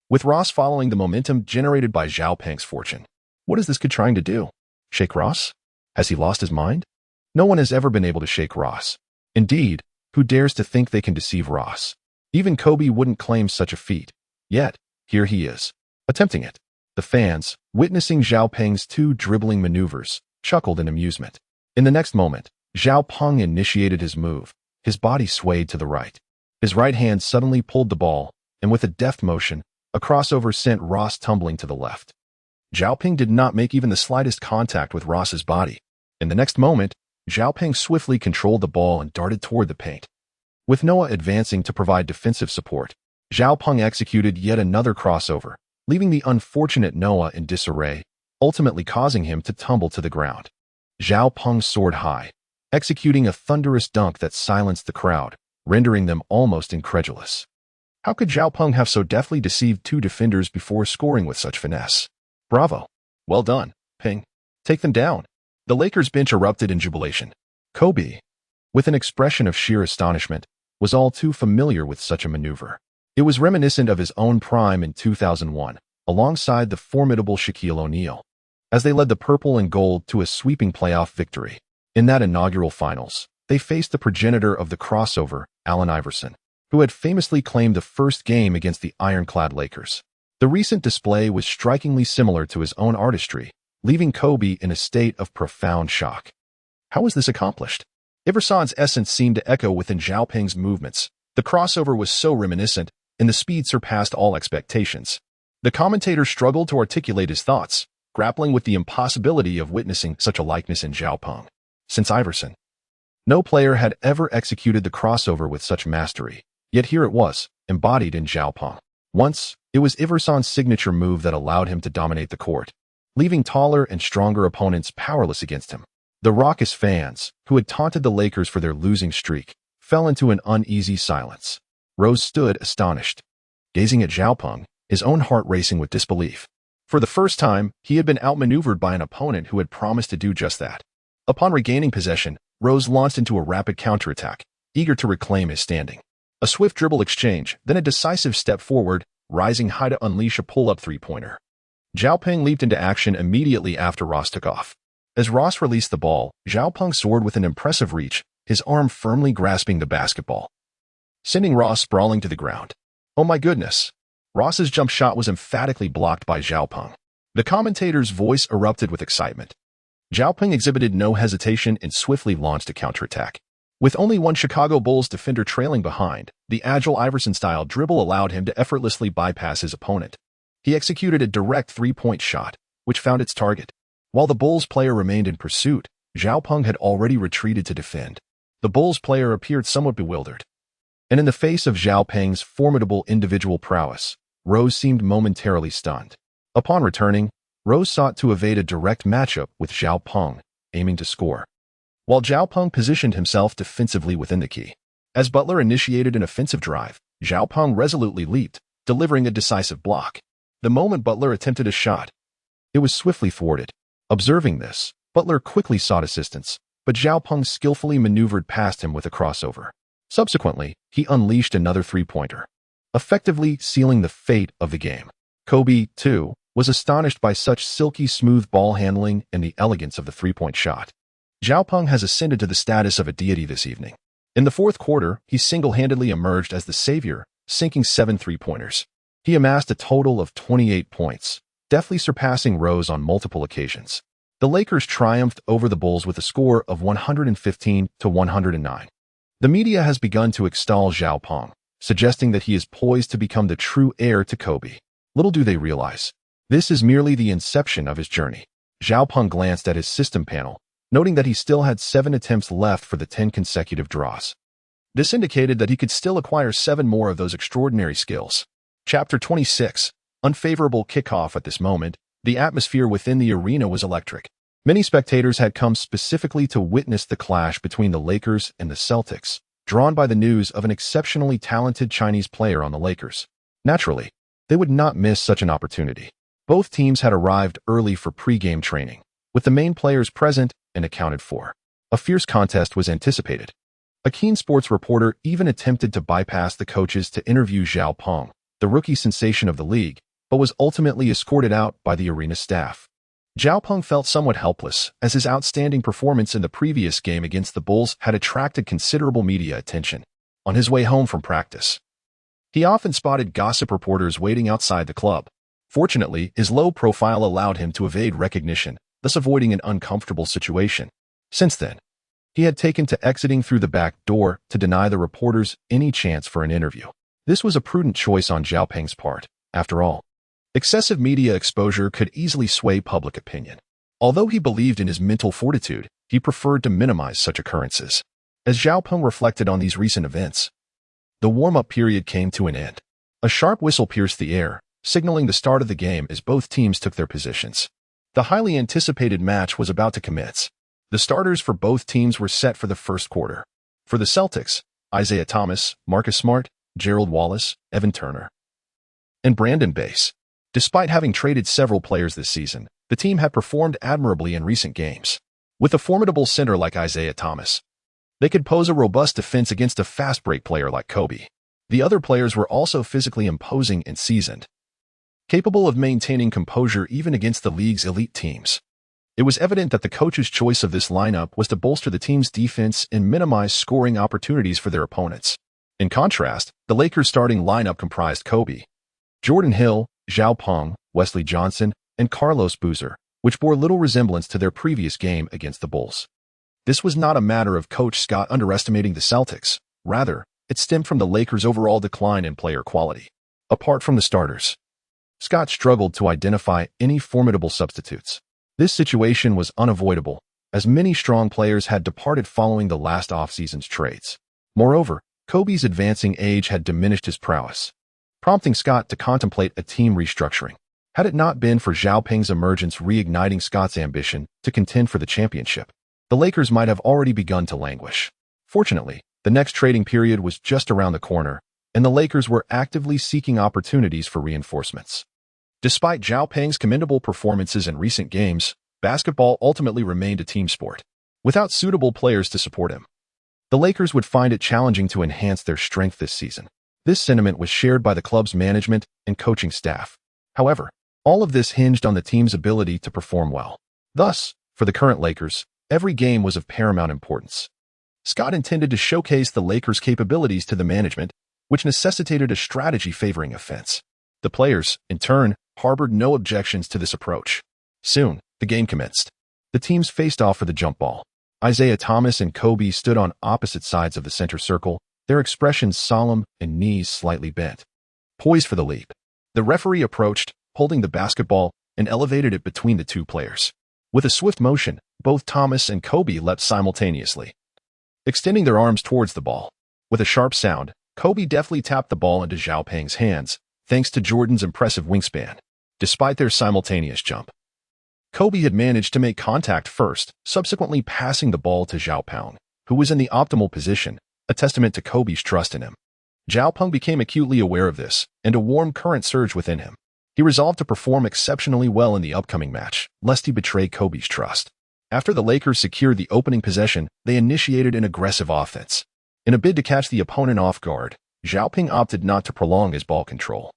with Ross following the momentum generated by Zhao Ping's fortune. What is this kid trying to do? Shake Ross? Has he lost his mind? No one has ever been able to shake Ross. Indeed, who dares to think they can deceive Ross? Even Kobe wouldn't claim such a feat. Yet, here he is, attempting it. The fans, witnessing Zhao Ping's two dribbling maneuvers, chuckled in amusement. In the next moment, Zhao Ping initiated his move. His body swayed to the right. His right hand suddenly pulled the ball, and with a deft motion, a crossover sent Ross tumbling to the left. Zhao Ping did not make even the slightest contact with Ross's body. In the next moment, Zhao Ping swiftly controlled the ball and darted toward the paint. With Noah advancing to provide defensive support, Zhao Ping executed yet another crossover, leaving the unfortunate Noah in disarray, ultimately causing him to tumble to the ground. Zhao Ping soared high, executing a thunderous dunk that silenced the crowd, rendering them almost incredulous. How could Zhao Ping have so deftly deceived two defenders before scoring with such finesse? Bravo. Well done, Ping. Take them down. The Lakers bench erupted in jubilation. Kobe, with an expression of sheer astonishment, was all too familiar with such a maneuver. It was reminiscent of his own prime in 2001, alongside the formidable Shaquille O'Neal, as they led the purple and gold to a sweeping playoff victory. In that inaugural finals, they faced the progenitor of the crossover, Allen Iverson, who had famously claimed the first game against the ironclad Lakers. The recent display was strikingly similar to his own artistry, leaving Kobe in a state of profound shock. How was this accomplished? Iverson's essence seemed to echo within Zhao Ping's movements. The crossover was so reminiscent, and the speed surpassed all expectations. The commentator struggled to articulate his thoughts, grappling with the impossibility of witnessing such a likeness in Zhao Ping. Since Iverson, no player had ever executed the crossover with such mastery, yet here it was, embodied in Zhao Ping. Once, it was Iverson's signature move that allowed him to dominate the court, leaving taller and stronger opponents powerless against him. The raucous fans, who had taunted the Lakers for their losing streak, fell into an uneasy silence. Rose stood astonished, gazing at Zhao Ping, his own heart racing with disbelief. For the first time, he had been outmaneuvered by an opponent who had promised to do just that. Upon regaining possession, Rose launched into a rapid counterattack, eager to reclaim his standing. A swift dribble exchange, then a decisive step forward, rising high to unleash a pull-up three-pointer. Zhao Ping leaped into action immediately after Ross took off. As Ross released the ball, Zhao Ping soared with an impressive reach, his arm firmly grasping the basketball, sending Ross sprawling to the ground. Oh my goodness! Ross's jump shot was emphatically blocked by Zhao Ping. The commentator's voice erupted with excitement. Zhao Ping exhibited no hesitation and swiftly launched a counterattack. With only one Chicago Bulls defender trailing behind, the agile Iverson-style dribble allowed him to effortlessly bypass his opponent. He executed a direct three-point shot, which found its target. While the Bulls player remained in pursuit, Zhao Ping had already retreated to defend. The Bulls player appeared somewhat bewildered. And in the face of Zhao Ping's formidable individual prowess, Rose seemed momentarily stunned. Upon returning, Rose sought to evade a direct matchup with Zhao Ping, aiming to score, while Zhao Ping positioned himself defensively within the key. As Butler initiated an offensive drive, Zhao Ping resolutely leaped, delivering a decisive block. The moment Butler attempted a shot, it was swiftly thwarted. Observing this, Butler quickly sought assistance, but Zhao Ping skillfully maneuvered past him with a crossover. Subsequently, he unleashed another three-pointer, effectively sealing the fate of the game. Kobe, too, was astonished by such silky smooth ball handling and the elegance of the three-point shot. Zhao Ping has ascended to the status of a deity this evening. In the fourth quarter, he single-handedly emerged as the savior, sinking 7 three-pointers. He amassed a total of 28 points, deftly surpassing Rose on multiple occasions. The Lakers triumphed over the Bulls with a score of 115-109. The media has begun to extol Zhao Ping, suggesting that he is poised to become the true heir to Kobe. Little do they realize, this is merely the inception of his journey. Zhao Ping glanced at his system panel, noting that he still had 7 attempts left for the 10 consecutive draws. This indicated that he could still acquire 7 more of those extraordinary skills. Chapter 26. Unfavorable kickoff. At this moment, the atmosphere within the arena was electric. Many spectators had come specifically to witness the clash between the Lakers and the Celtics, drawn by the news of an exceptionally talented Chinese player on the Lakers. Naturally, they would not miss such an opportunity. Both teams had arrived early for pre-game training, with the main players present and accounted for. A fierce contest was anticipated. A keen sports reporter even attempted to bypass the coaches to interview Zhao Peng, the rookie sensation of the league, but was ultimately escorted out by the arena staff. Zhao Peng felt somewhat helpless, as his outstanding performance in the previous game against the Bulls had attracted considerable media attention. On his way home from practice, he often spotted gossip reporters waiting outside the club. Fortunately, his low profile allowed him to evade recognition, thus avoiding an uncomfortable situation. Since then, he had taken to exiting through the back door to deny the reporters any chance for an interview. This was a prudent choice on Zhao Peng's part. After all, excessive media exposure could easily sway public opinion. Although he believed in his mental fortitude, he preferred to minimize such occurrences. As Zhao Peng reflected on these recent events, the warm-up period came to an end. A sharp whistle pierced the air, signaling the start of the game as both teams took their positions. The highly anticipated match was about to commence. The starters for both teams were set for the first quarter. For the Celtics, Isaiah Thomas, Marcus Smart, Gerald Wallace, Evan Turner, and Brandon Bass. Despite having traded several players this season, the team had performed admirably in recent games. With a formidable center like Isaiah Thomas, they could pose a robust defense against a fast-break player like Kobe. The other players were also physically imposing and seasoned, capable of maintaining composure even against the league's elite teams. It was evident that the coach's choice of this lineup was to bolster the team's defense and minimize scoring opportunities for their opponents. In contrast, the Lakers' starting lineup comprised Kobe, Jordan Hill, Zhao Peng, Wesley Johnson, and Carlos Boozer, which bore little resemblance to their previous game against the Bulls. This was not a matter of Coach Scott underestimating the Celtics. Rather, it stemmed from the Lakers' overall decline in player quality. Apart from the starters, Scott struggled to identify any formidable substitutes. This situation was unavoidable, as many strong players had departed following the last offseason's trades. Moreover, Kobe's advancing age had diminished his prowess, prompting Scott to contemplate a team restructuring. Had it not been for Zhao Peng's emergence reigniting Scott's ambition to contend for the championship, the Lakers might have already begun to languish. Fortunately, the next trading period was just around the corner, and the Lakers were actively seeking opportunities for reinforcements. Despite Zhao Peng's commendable performances in recent games, basketball ultimately remained a team sport. Without suitable players to support him, the Lakers would find it challenging to enhance their strength this season. This sentiment was shared by the club's management and coaching staff. However, all of this hinged on the team's ability to perform well. Thus, for the current Lakers, every game was of paramount importance. Scott intended to showcase the Lakers' capabilities to the management, which necessitated a strategy favoring offense. The players, in turn, harbored no objections to this approach. Soon, the game commenced. The teams faced off for the jump ball. Isaiah Thomas and Kobe stood on opposite sides of the center circle, their expressions solemn and knees slightly bent, poised for the leap. The referee approached, holding the basketball, and elevated it between the two players. With a swift motion, both Thomas and Kobe leapt simultaneously, extending their arms towards the ball. With a sharp sound, Kobe deftly tapped the ball into Zhao Peng's hands, thanks to Jordan's impressive wingspan. Despite their simultaneous jump, Kobe had managed to make contact first, subsequently passing the ball to Zhao Peng, who was in the optimal position, a testament to Kobe's trust in him. Zhao Peng became acutely aware of this, and a warm current surged within him. He resolved to perform exceptionally well in the upcoming match, lest he betray Kobe's trust. After the Lakers secured the opening possession, they initiated an aggressive offense. In a bid to catch the opponent off guard, Zhao Peng opted not to prolong his ball control.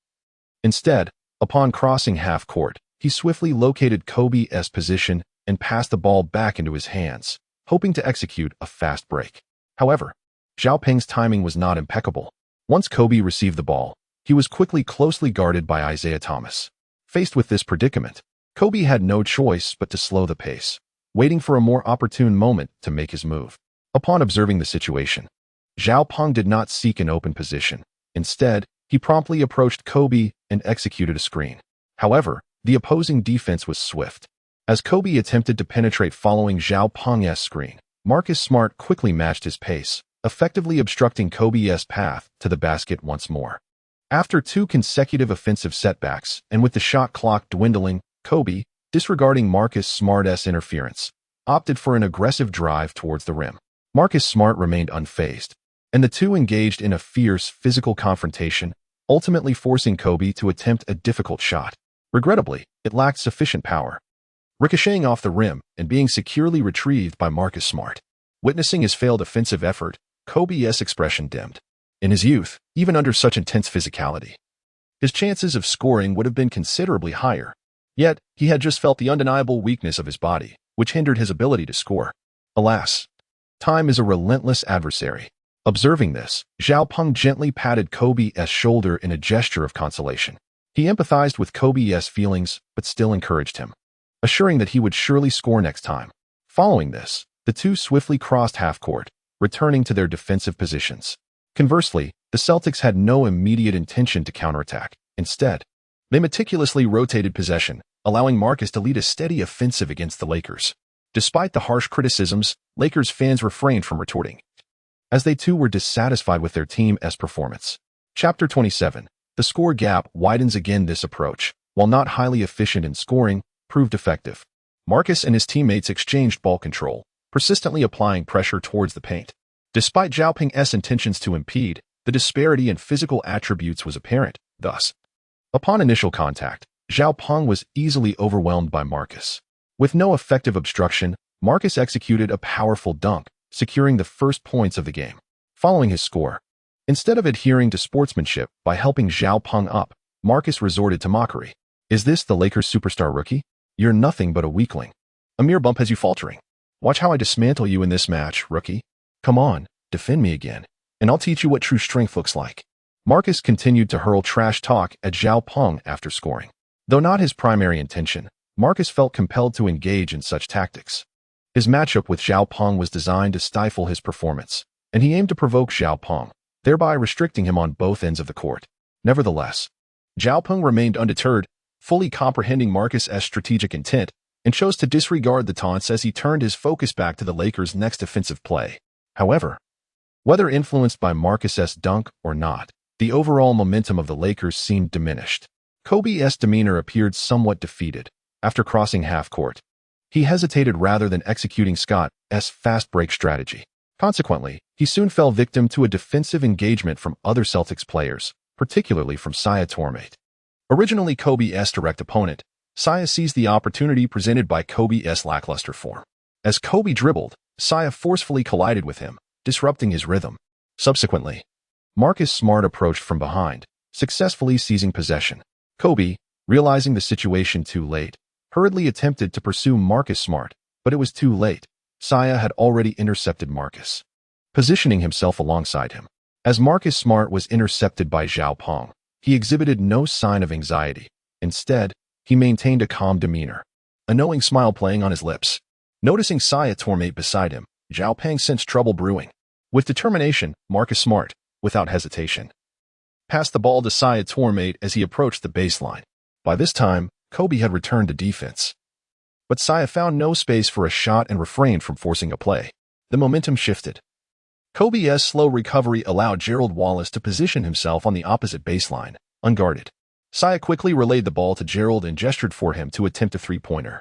Instead, upon crossing half court, he swiftly located Kobe's position and passed the ball back into his hands, hoping to execute a fast break. However, Zhao Peng's timing was not impeccable. Once Kobe received the ball, he was quickly closely guarded by Isaiah Thomas. Faced with this predicament, Kobe had no choice but to slow the pace, waiting for a more opportune moment to make his move. Upon observing the situation, Zhao Peng did not seek an open position. Instead, he promptly approached Kobe and executed a screen. However, the opposing defense was swift. As Kobe attempted to penetrate following Zhao Peng's screen, Marcus Smart quickly matched his pace, effectively obstructing Kobe's path to the basket once more. After two consecutive offensive setbacks, and with the shot clock dwindling, Kobe, disregarding Marcus Smart's interference, opted for an aggressive drive towards the rim. Marcus Smart remained unfazed, and the two engaged in a fierce physical confrontation, ultimately forcing Kobe to attempt a difficult shot. Regrettably, it lacked sufficient power, ricocheting off the rim and being securely retrieved by Marcus Smart. Witnessing his failed offensive effort, Kobe's expression dimmed. In his youth, even under such intense physicality, his chances of scoring would have been considerably higher. Yet, he had just felt the undeniable weakness of his body, which hindered his ability to score. Alas, time is a relentless adversary. Observing this, Zhao Peng gently patted Kobe's shoulder in a gesture of consolation. He empathized with Kobe's feelings, but still encouraged him, assuring that he would surely score next time. Following this, the two swiftly crossed half-court, returning to their defensive positions. Conversely, the Celtics had no immediate intention to counterattack. Instead, they meticulously rotated possession, allowing Marcus to lead a steady offensive against the Lakers. Despite the harsh criticisms, Lakers fans refrained from retorting, as they too were dissatisfied with their team's performance. Chapter 27. The score gap widens again. This approach, while not highly efficient in scoring, proved effective. Marcus and his teammates exchanged ball control, persistently applying pressure towards the paint. Despite Zhao Peng's intentions to impede, the disparity in physical attributes was apparent. Thus, upon initial contact, Zhao Peng was easily overwhelmed by Marcus. With no effective obstruction, Marcus executed a powerful dunk, securing the first points of the game. Following his score, instead of adhering to sportsmanship by helping Zhao Peng up, Marcus resorted to mockery. Is this the Lakers superstar rookie? You're nothing but a weakling. A mere bump has you faltering. Watch how I dismantle you in this match, rookie. Come on, defend me again, and I'll teach you what true strength looks like. Marcus continued to hurl trash talk at Zhao Peng after scoring. Though not his primary intention, Marcus felt compelled to engage in such tactics. His matchup with Zhao Peng was designed to stifle his performance, and he aimed to provoke Zhao Peng, thereby restricting him on both ends of the court. Nevertheless, Zhao Peng remained undeterred, fully comprehending Marcus's strategic intent, and chose to disregard the taunts as he turned his focus back to the Lakers' next offensive play. However, whether influenced by Marcus's dunk or not, the overall momentum of the Lakers seemed diminished. Kobe's demeanor appeared somewhat defeated. After crossing half-court, he hesitated rather than executing Scott's fast-break strategy. Consequently, he soon fell victim to a defensive engagement from other Celtics players, particularly from Saya Tormate. Originally Kobe's direct opponent, Saya seized the opportunity presented by Kobe's lackluster form. As Kobe dribbled, Saya forcefully collided with him, disrupting his rhythm. Subsequently, Marcus Smart approached from behind, successfully seizing possession. Kobe, realizing the situation too late, hurriedly attempted to pursue Marcus Smart, but it was too late. Saya had already intercepted Marcus, positioning himself alongside him. As Marcus Smart was intercepted by Zhao Peng, he exhibited no sign of anxiety. Instead, he maintained a calm demeanor, a knowing smile playing on his lips. Noticing Saya Tormate beside him, Zhao Peng sensed trouble brewing. With determination, Marcus Smart, without hesitation, passed the ball to Saya Tormate as he approached the baseline. By this time, Kobe had returned to defense, but Saya found no space for a shot and refrained from forcing a play. The momentum shifted. Kobe's slow recovery allowed Gerald Wallace to position himself on the opposite baseline, unguarded. Saya quickly relayed the ball to Gerald and gestured for him to attempt a three-pointer.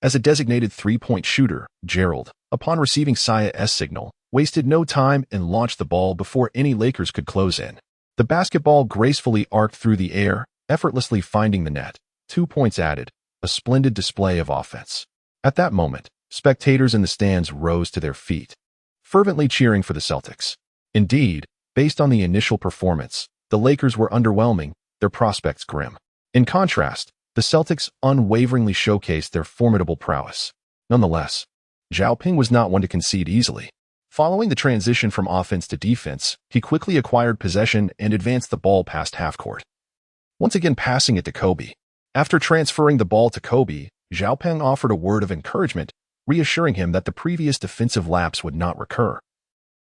As a designated three-point shooter, Gerald, upon receiving Saya's signal, wasted no time and launched the ball before any Lakers could close in. The basketball gracefully arced through the air, effortlessly finding the net. 2 points added, a splendid display of offense. At that moment, spectators in the stands rose to their feet, fervently cheering for the Celtics. Indeed, based on the initial performance, the Lakers were underwhelming, their prospects grim. In contrast, the Celtics unwaveringly showcased their formidable prowess. Nonetheless, Zhao Peng was not one to concede easily. Following the transition from offense to defense, he quickly acquired possession and advanced the ball past half-court, once again passing it to Kobe. After transferring the ball to Kobe, Zhao Peng offered a word of encouragement, reassuring him that the previous defensive lapse would not recur,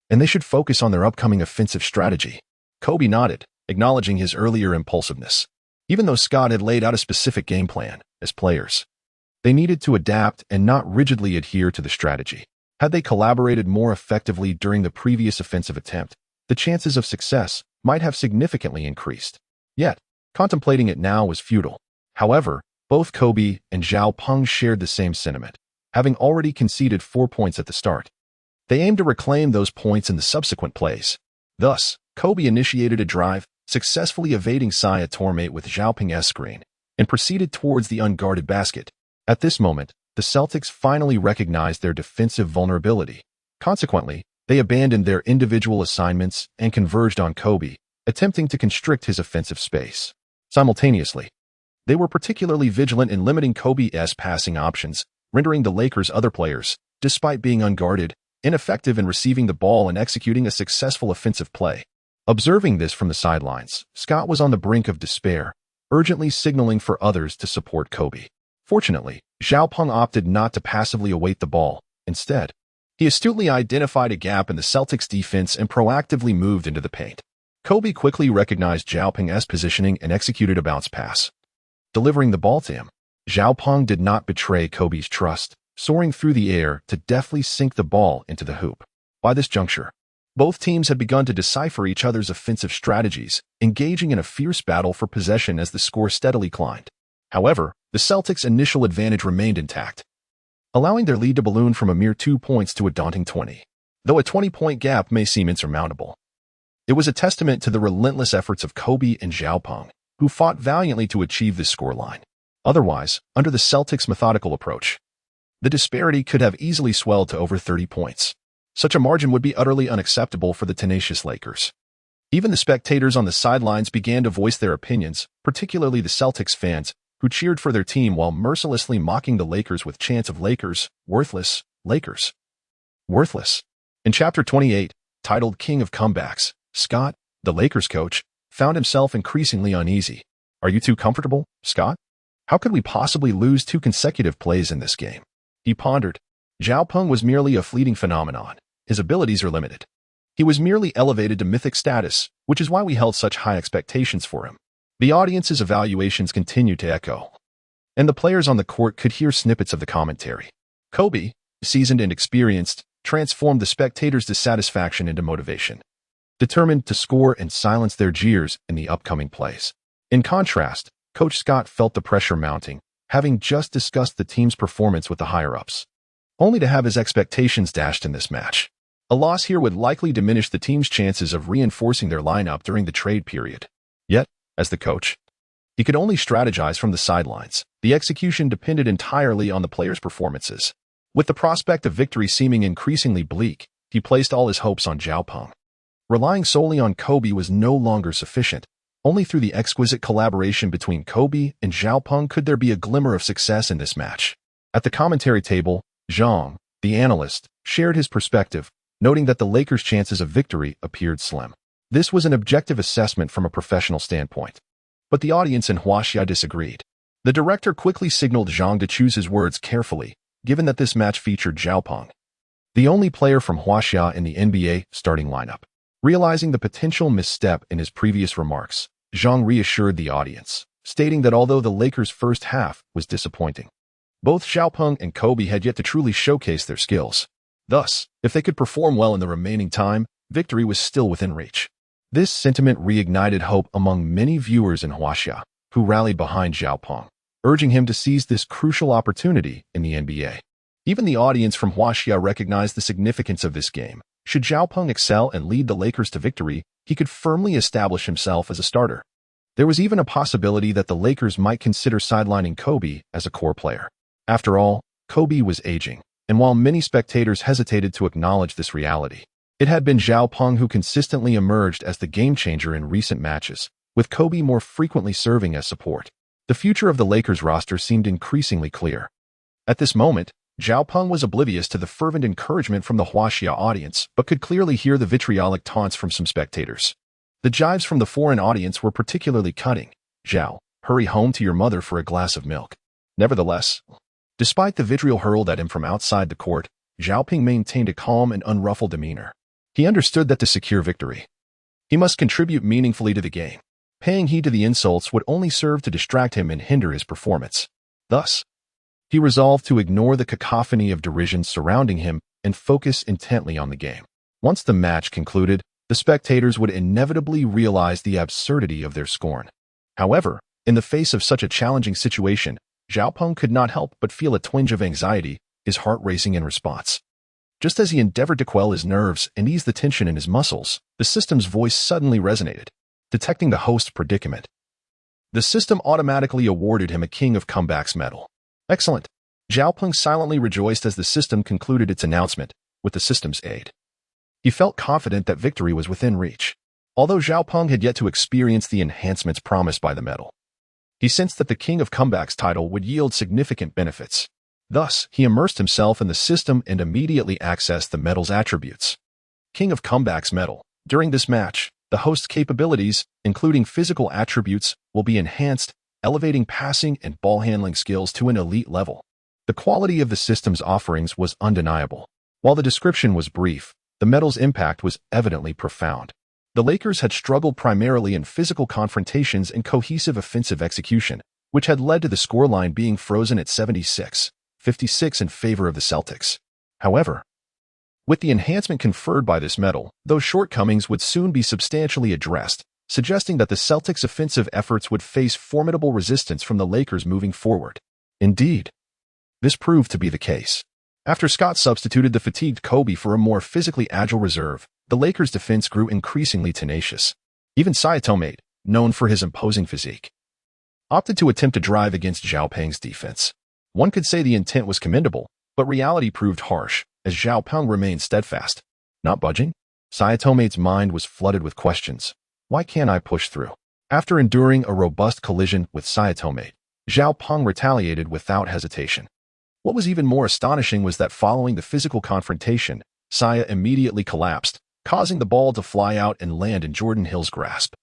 and they should focus on their upcoming offensive strategy. Kobe nodded, acknowledging his earlier impulsiveness. Even though Scott had laid out a specific game plan, as players, they needed to adapt and not rigidly adhere to the strategy. Had they collaborated more effectively during the previous offensive attempt, the chances of success might have significantly increased. Yet, contemplating it now was futile. However, both Kobe and Zhao Peng shared the same sentiment. Having already conceded 4 points at the start, they aimed to reclaim those points in the subsequent plays. Thus, Kobe initiated a drive, successfully evading Saya Tormate with Zhao Peng's screen, and proceeded towards the unguarded basket. At this moment, the Celtics finally recognized their defensive vulnerability. Consequently, They abandoned their individual assignments and converged on Kobe, attempting to constrict his offensive space. Simultaneously, they were particularly vigilant in limiting Kobe's passing options, rendering the Lakers' other players, despite being unguarded, ineffective in receiving the ball and executing a successful offensive play. Observing this from the sidelines, Scott was on the brink of despair, urgently signaling for others to support Kobe. Fortunately, Zhao Peng opted not to passively await the ball. Instead, he astutely identified a gap in the Celtics' defense and proactively moved into the paint. Kobe quickly recognized Zhao Peng's positioning and executed a bounce pass. Delivering the ball to him, Zhao Peng did not betray Kobe's trust, soaring through the air to deftly sink the ball into the hoop. By this juncture, both teams had begun to decipher each other's offensive strategies, engaging in a fierce battle for possession as the score steadily climbed. However, the Celtics' initial advantage remained intact, allowing their lead to balloon from a mere 2 points to a daunting 20. Though a 20-point gap may seem insurmountable, it was a testament to the relentless efforts of Kobe and Zhao Peng, who fought valiantly to achieve this scoreline. Otherwise, under the Celtics' methodical approach, the disparity could have easily swelled to over 30 points. Such a margin would be utterly unacceptable for the tenacious Lakers. Even the spectators on the sidelines began to voice their opinions, particularly the Celtics fans, who cheered for their team while mercilessly mocking the Lakers with chants of "Lakers, worthless, Lakers, worthless." In Chapter 28, titled King of Comebacks, Scott, the Lakers coach, found himself increasingly uneasy. "Are you too comfortable, Scott? How could we possibly lose 2 consecutive plays in this game?" he pondered. Zhao Peng was merely a fleeting phenomenon. His abilities are limited. He was merely elevated to mythic status, which is why we held such high expectations for him. The audience's evaluations continued to echo, and the players on the court could hear snippets of the commentary. Kobe, seasoned and experienced, transformed the spectators' dissatisfaction into motivation, determined to score and silence their jeers in the upcoming plays. In contrast, Coach Scott felt the pressure mounting, having just discussed the team's performance with the higher-ups, only to have his expectations dashed in this match. A loss here would likely diminish the team's chances of reinforcing their lineup during the trade period. Yet, as the coach, he could only strategize from the sidelines. The execution depended entirely on the players' performances. With the prospect of victory seeming increasingly bleak, he placed all his hopes on Zhao Peng. Relying solely on Kobe was no longer sufficient. Only through the exquisite collaboration between Kobe and Zhao Peng could there be a glimmer of success in this match. At the commentary table, Zhang, the analyst, shared his perspective, noting that the Lakers' chances of victory appeared slim. This was an objective assessment from a professional standpoint. But the audience in Huaxia disagreed. The director quickly signaled Zhang to choose his words carefully, given that this match featured Zhao Peng, the only player from Huaxia in the NBA starting lineup. Realizing the potential misstep in his previous remarks, Zhang reassured the audience, stating that although the Lakers' first half was disappointing, both Zhao Peng and Kobe had yet to truly showcase their skills. Thus, if they could perform well in the remaining time, victory was still within reach. This sentiment reignited hope among many viewers in Huaxia, who rallied behind Zhao Peng, urging him to seize this crucial opportunity in the NBA. Even the audience from Huaxia recognized the significance of this game. Should Zhao Peng excel and lead the Lakers to victory, he could firmly establish himself as a starter. There was even a possibility that the Lakers might consider sidelining Kobe as a core player. After all, Kobe was aging, and while many spectators hesitated to acknowledge this reality, it had been Zhao Peng who consistently emerged as the game-changer in recent matches, with Kobe more frequently serving as support. The future of the Lakers roster seemed increasingly clear. At this moment, Zhao Peng was oblivious to the fervent encouragement from the Huaxia audience, but could clearly hear the vitriolic taunts from some spectators. The jibes from the foreign audience were particularly cutting. "Zhao, hurry home to your mother for a glass of milk." Nevertheless, despite the vitriol hurled at him from outside the court, Zhao Peng maintained a calm and unruffled demeanor. He understood that to secure victory, he must contribute meaningfully to the game. Paying heed to the insults would only serve to distract him and hinder his performance. Thus, he resolved to ignore the cacophony of derision surrounding him and focus intently on the game. Once the match concluded, the spectators would inevitably realize the absurdity of their scorn. However, in the face of such a challenging situation, Zhao Peng could not help but feel a twinge of anxiety, his heart racing in response. Just as he endeavored to quell his nerves and ease the tension in his muscles, the system's voice suddenly resonated. Detecting the host's predicament, the system automatically awarded him a King of Comebacks medal. Excellent. Zhao Peng silently rejoiced as the system concluded its announcement. With the system's aid, He felt confident that victory was within reach. Although Zhao Peng had yet to experience the enhancements promised by the medal, he sensed that the King of Comebacks title would yield significant benefits. Thus, he immersed himself in the system and immediately accessed the medal's attributes. King of Comebacks medal. During this match, the host's capabilities, including physical attributes, will be enhanced, elevating passing and ball handling skills to an elite level. The quality of the system's offerings was undeniable. While the description was brief, the medal's impact was evidently profound. The Lakers had struggled primarily in physical confrontations and cohesive offensive execution, which had led to the scoreline being frozen at 76-56 in favor of the Celtics. However, with the enhancement conferred by this medal, those shortcomings would soon be substantially addressed, suggesting that the Celtics' offensive efforts would face formidable resistance from the Lakers moving forward. Indeed, this proved to be the case. After Scott substituted the fatigued Kobe for a more physically agile reserve, the Lakers' defense grew increasingly tenacious. Even Sayatomate, known for his imposing physique, opted to attempt to drive against Zhao Peng's defense. One could say the intent was commendable, but reality proved harsh, as Zhao Peng remained steadfast. Not budging? Sayatomate's mind was flooded with questions. Why can't I push through? After enduring a robust collision with Sayatomate, Zhao Peng retaliated without hesitation. What was even more astonishing was that following the physical confrontation, Saya immediately collapsed, causing the ball to fly out and land in Jordan Hill's grasp.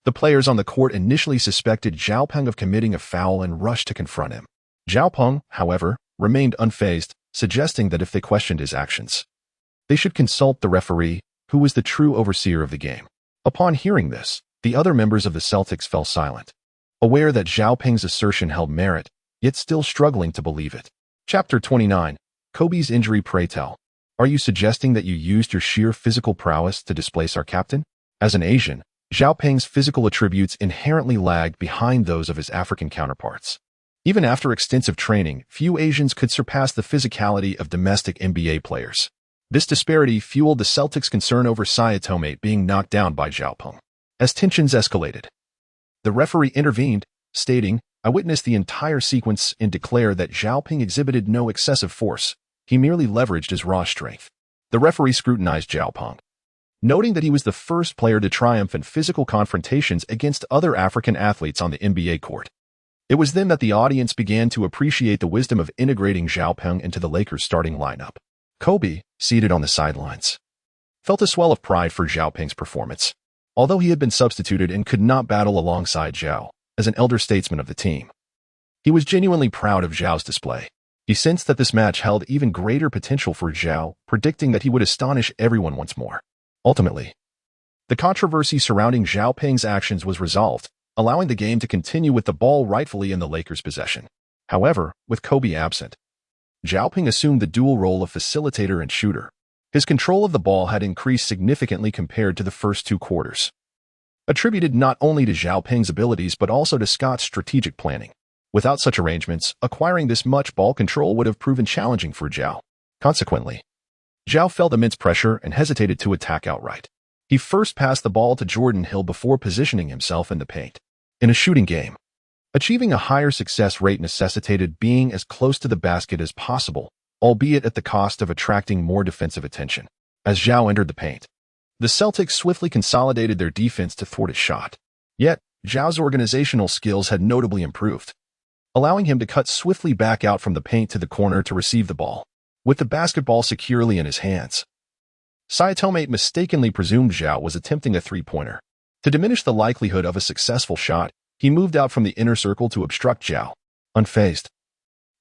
The players on the court initially suspected Zhao Peng of committing a foul and rushed to confront him. Zhao Peng, however, remained unfazed, suggesting that if they questioned his actions, they should consult the referee, who was the true overseer of the game. Upon hearing this, the other members of the Celtics fell silent, aware that Zhao Peng's assertion held merit, yet still struggling to believe it. Chapter 29. Kobe's injury. Pray tell. Are you suggesting that you used your sheer physical prowess to displace our captain? As an Asian, Zhao Peng's physical attributes inherently lagged behind those of his African counterparts. Even after extensive training, few Asians could surpass the physicality of domestic NBA players. This disparity fueled the Celtics' concern over Sayatomate being knocked down by Zhao Peng. As tensions escalated, the referee intervened, stating, "I witnessed the entire sequence and declare that Zhao Peng exhibited no excessive force. He merely leveraged his raw strength." The referee scrutinized Zhao Peng, noting that he was the first player to triumph in physical confrontations against other African athletes on the NBA court. It was then that the audience began to appreciate the wisdom of integrating Zhao Peng into the Lakers' starting lineup. Kobe, seated on the sidelines, felt a swell of pride for Zhao Peng's performance. Although he had been substituted and could not battle alongside Zhao, as an elder statesman of the team, he was genuinely proud of Zhao's display. He sensed that this match held even greater potential for Zhao, predicting that he would astonish everyone once more. Ultimately, the controversy surrounding Zhao Peng's actions was resolved, allowing the game to continue with the ball rightfully in the Lakers' possession. However, with Kobe absent, Zhao Peng assumed the dual role of facilitator and shooter. His control of the ball had increased significantly compared to the first two quarters, attributed not only to Zhao Peng's abilities but also to Scott's strategic planning. Without such arrangements, acquiring this much ball control would have proven challenging for Zhao. Consequently, Zhao felt immense pressure and hesitated to attack outright. He first passed the ball to Jordan Hill before positioning himself in the paint. In a shooting game, achieving a higher success rate necessitated being as close to the basket as possible, albeit at the cost of attracting more defensive attention. As Zhao entered the paint, the Celtics swiftly consolidated their defense to thwart his shot. Yet, Zhao's organizational skills had notably improved, allowing him to cut swiftly back out from the paint to the corner to receive the ball. With the basketball securely in his hands, Sayatomate mistakenly presumed Zhao was attempting a three-pointer. To diminish the likelihood of a successful shot, he moved out from the inner circle to obstruct Zhao. Unfazed,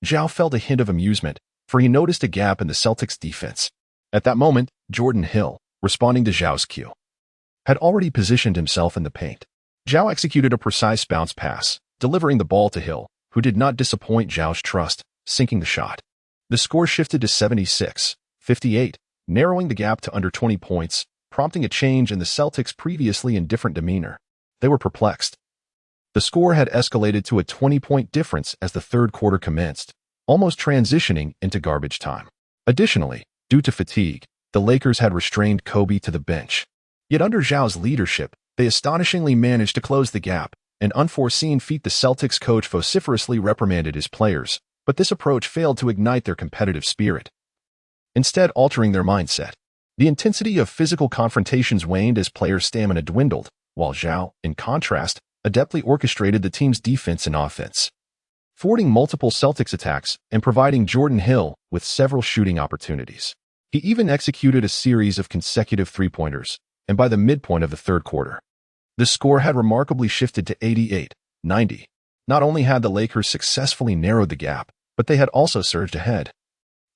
Zhao felt a hint of amusement, for he noticed a gap in the Celtics' defense. At that moment, Jordan Hill, responding to Zhao's cue, had already positioned himself in the paint. Zhao executed a precise bounce pass, delivering the ball to Hill, who did not disappoint Zhao's trust, sinking the shot. The score shifted to 76-58, narrowing the gap to under 20 points, prompting a change in the Celtics' previously indifferent demeanor. They were perplexed. The score had escalated to a 20-point difference as the third quarter commenced, almost transitioning into garbage time. Additionally, due to fatigue, the Lakers had restrained Kobe to the bench. Yet under Zhao's leadership, they astonishingly managed to close the gap. An unforeseen feat. The Celtics coach vociferously reprimanded his players, but this approach failed to ignite their competitive spirit, instead altering their mindset. The intensity of physical confrontations waned as players' stamina dwindled, while Zhao, in contrast, adeptly orchestrated the team's defense and offense, thwarting multiple Celtics attacks and providing Jordan Hill with several shooting opportunities. He even executed a series of consecutive three-pointers, and by the midpoint of the third quarter, the score had remarkably shifted to 88-90. Not only had the Lakers successfully narrowed the gap, but they had also surged ahead.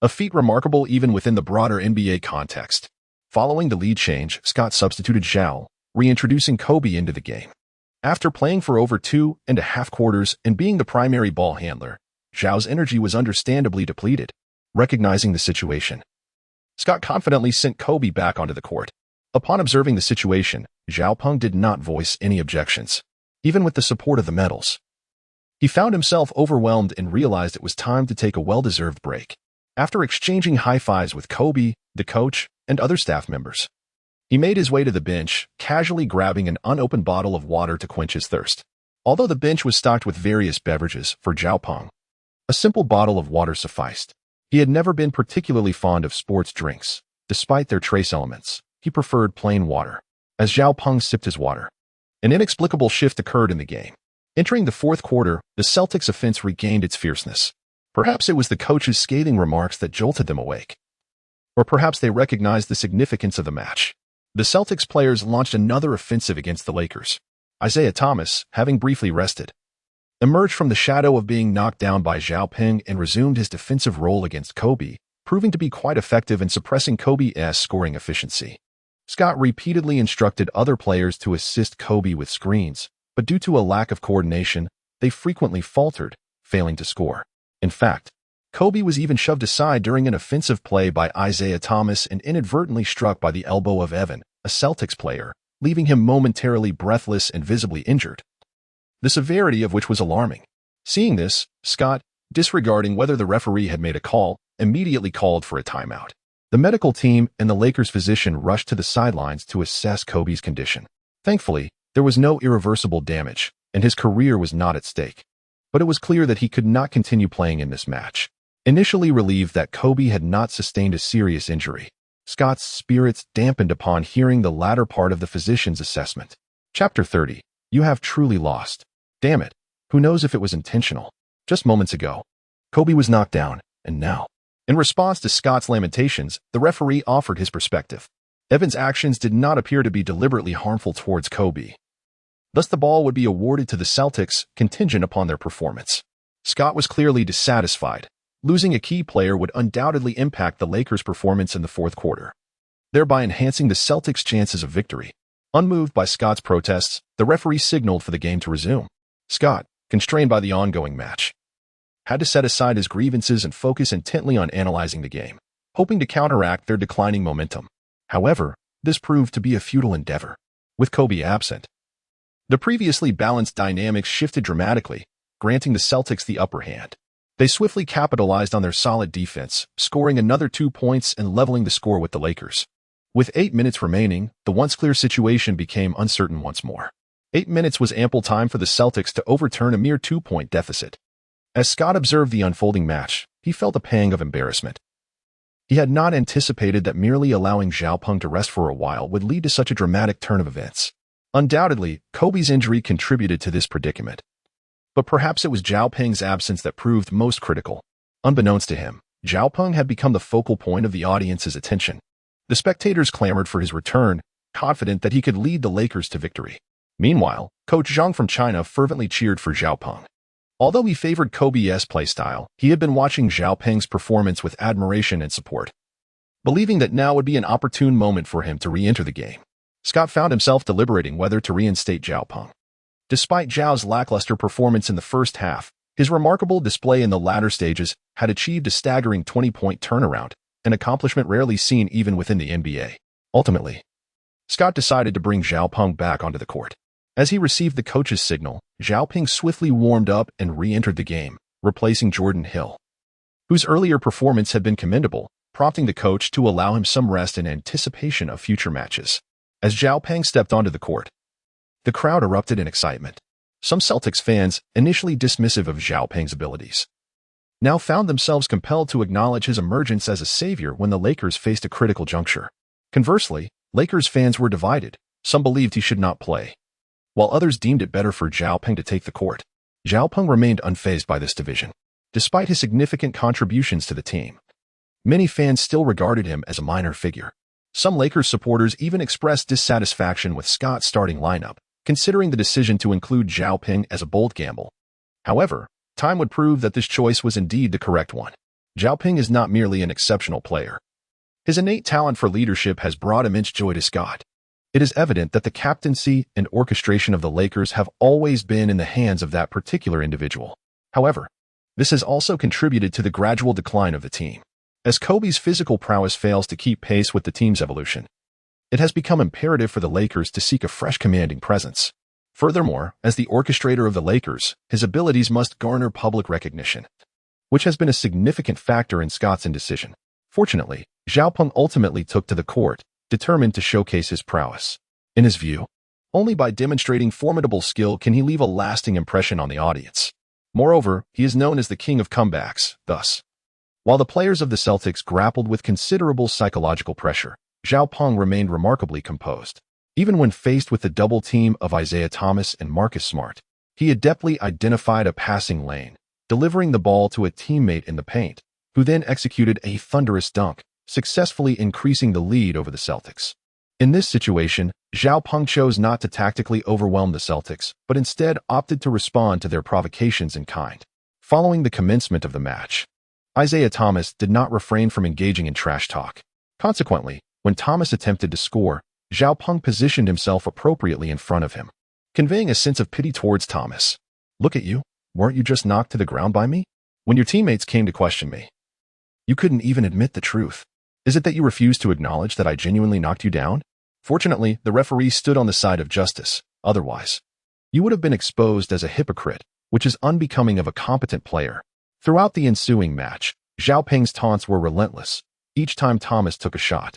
A feat remarkable even within the broader NBA context. Following the lead change, Scott substituted Zhao, reintroducing Kobe into the game. After playing for over 2.5 quarters and being the primary ball handler, Zhao's energy was understandably depleted. Recognizing the situation, Scott confidently sent Kobe back onto the court. Upon observing the situation, Zhao Peng did not voice any objections, even with the support of the medals. He found himself overwhelmed and realized it was time to take a well-deserved break. After exchanging high-fives with Kobe, the coach, and other staff members, he made his way to the bench, casually grabbing an unopened bottle of water to quench his thirst. Although the bench was stocked with various beverages, for Zhao Peng, a simple bottle of water sufficed. He had never been particularly fond of sports drinks. Despite their trace elements, he preferred plain water. As Zhao Peng sipped his water, an inexplicable shift occurred in the game. Entering the fourth quarter, the Celtics' offense regained its fierceness. Perhaps it was the coach's scathing remarks that jolted them awake. Or perhaps they recognized the significance of the match. The Celtics players launched another offensive against the Lakers. Isaiah Thomas, having briefly rested, emerged from the shadow of being knocked down by Zhao Peng and resumed his defensive role against Kobe, proving to be quite effective in suppressing Kobe's scoring efficiency. Scott repeatedly instructed other players to assist Kobe with screens, but due to a lack of coordination, they frequently faltered, failing to score. In fact, Kobe was even shoved aside during an offensive play by Isaiah Thomas and inadvertently struck by the elbow of Evan, a Celtics player, leaving him momentarily breathless and visibly injured, the severity of which was alarming. Seeing this, Scott, disregarding whether the referee had made a call, immediately called for a timeout. The medical team and the Lakers' physician rushed to the sidelines to assess Kobe's condition. Thankfully, there was no irreversible damage, and his career was not at stake. But it was clear that he could not continue playing in this match. Initially relieved that Kobe had not sustained a serious injury, Scott's spirits dampened upon hearing the latter part of the physician's assessment. Chapter 30. You have truly lost. Damn it. Who knows if it was intentional? Just moments ago, Kobe was knocked down, and now. In response to Scott's lamentations, the referee offered his perspective. Evan's actions did not appear to be deliberately harmful towards Kobe. Thus the ball would be awarded to the Celtics, contingent upon their performance. Scott was clearly dissatisfied. Losing a key player would undoubtedly impact the Lakers' performance in the fourth quarter, thereby enhancing the Celtics' chances of victory. Unmoved by Scott's protests, the referee signaled for the game to resume. Scott, constrained by the ongoing match, had to set aside his grievances and focus intently on analyzing the game, hoping to counteract their declining momentum. However, this proved to be a futile endeavor. With Kobe absent, the previously balanced dynamics shifted dramatically, granting the Celtics the upper hand. They swiftly capitalized on their solid defense, scoring another 2 points and leveling the score with the Lakers. With 8 minutes remaining, the once clear situation became uncertain once more. 8 minutes was ample time for the Celtics to overturn a mere 2-point deficit. As Scott observed the unfolding match, he felt a pang of embarrassment. He had not anticipated that merely allowing Zhao Peng to rest for a while would lead to such a dramatic turn of events. Undoubtedly, Kobe's injury contributed to this predicament. But perhaps it was Zhao Peng's absence that proved most critical. Unbeknownst to him, Zhao Peng had become the focal point of the audience's attention. The spectators clamored for his return, confident that he could lead the Lakers to victory. Meanwhile, Coach Zhang from China fervently cheered for Zhao Peng. Although he favored Kobe's playstyle, he had been watching Zhao Peng's performance with admiration and support. Believing that now would be an opportune moment for him to re-enter the game, Scott found himself deliberating whether to reinstate Zhao Peng. Despite Zhao's lackluster performance in the first half, his remarkable display in the latter stages had achieved a staggering 20-point turnaround, an accomplishment rarely seen even within the NBA. Ultimately, Scott decided to bring Zhao Peng back onto the court. As he received the coach's signal, Zhao Peng swiftly warmed up and re-entered the game, replacing Jordan Hill, whose earlier performance had been commendable, prompting the coach to allow him some rest in anticipation of future matches. As Zhao Peng stepped onto the court, the crowd erupted in excitement. Some Celtics fans, initially dismissive of Zhao Peng's abilities, now found themselves compelled to acknowledge his emergence as a savior when the Lakers faced a critical juncture. Conversely, Lakers fans were divided. Some believed he should not play, while others deemed it better for Zhao Peng to take the court. Zhao Peng remained unfazed by this division. Despite his significant contributions to the team, many fans still regarded him as a minor figure. Some Lakers supporters even expressed dissatisfaction with Scott's starting lineup, considering the decision to include Zhao Peng as a bold gamble. However, time would prove that this choice was indeed the correct one. Zhao Peng is not merely an exceptional player. His innate talent for leadership has brought immense joy to Scott. It is evident that the captaincy and orchestration of the Lakers have always been in the hands of that particular individual. However, this has also contributed to the gradual decline of the team. As Kobe's physical prowess fails to keep pace with the team's evolution, it has become imperative for the Lakers to seek a fresh commanding presence. Furthermore, as the orchestrator of the Lakers, his abilities must garner public recognition, which has been a significant factor in Scott's indecision. Fortunately, Zhao Peng ultimately took to the court, determined to showcase his prowess. In his view, only by demonstrating formidable skill can he leave a lasting impression on the audience. Moreover, he is known as the king of comebacks. Thus, while the players of the Celtics grappled with considerable psychological pressure, Zhao Peng remained remarkably composed. Even when faced with the double team of Isaiah Thomas and Marcus Smart, he adeptly identified a passing lane, delivering the ball to a teammate in the paint, who then executed a thunderous dunk, successfully increasing the lead over the Celtics. In this situation, Zhao Peng chose not to tactically overwhelm the Celtics, but instead opted to respond to their provocations in kind. Following the commencement of the match, Isaiah Thomas did not refrain from engaging in trash talk. Consequently, when Thomas attempted to score, Zhao Peng positioned himself appropriately in front of him, conveying a sense of pity towards Thomas. "Look at you, weren't you just knocked to the ground by me? When your teammates came to question me, you couldn't even admit the truth. Is it that you refused to acknowledge that I genuinely knocked you down?" Fortunately, the referee stood on the side of justice. Otherwise, you would have been exposed as a hypocrite, which is unbecoming of a competent player. Throughout the ensuing match, Zhao Peng's taunts were relentless. Each time Thomas took a shot,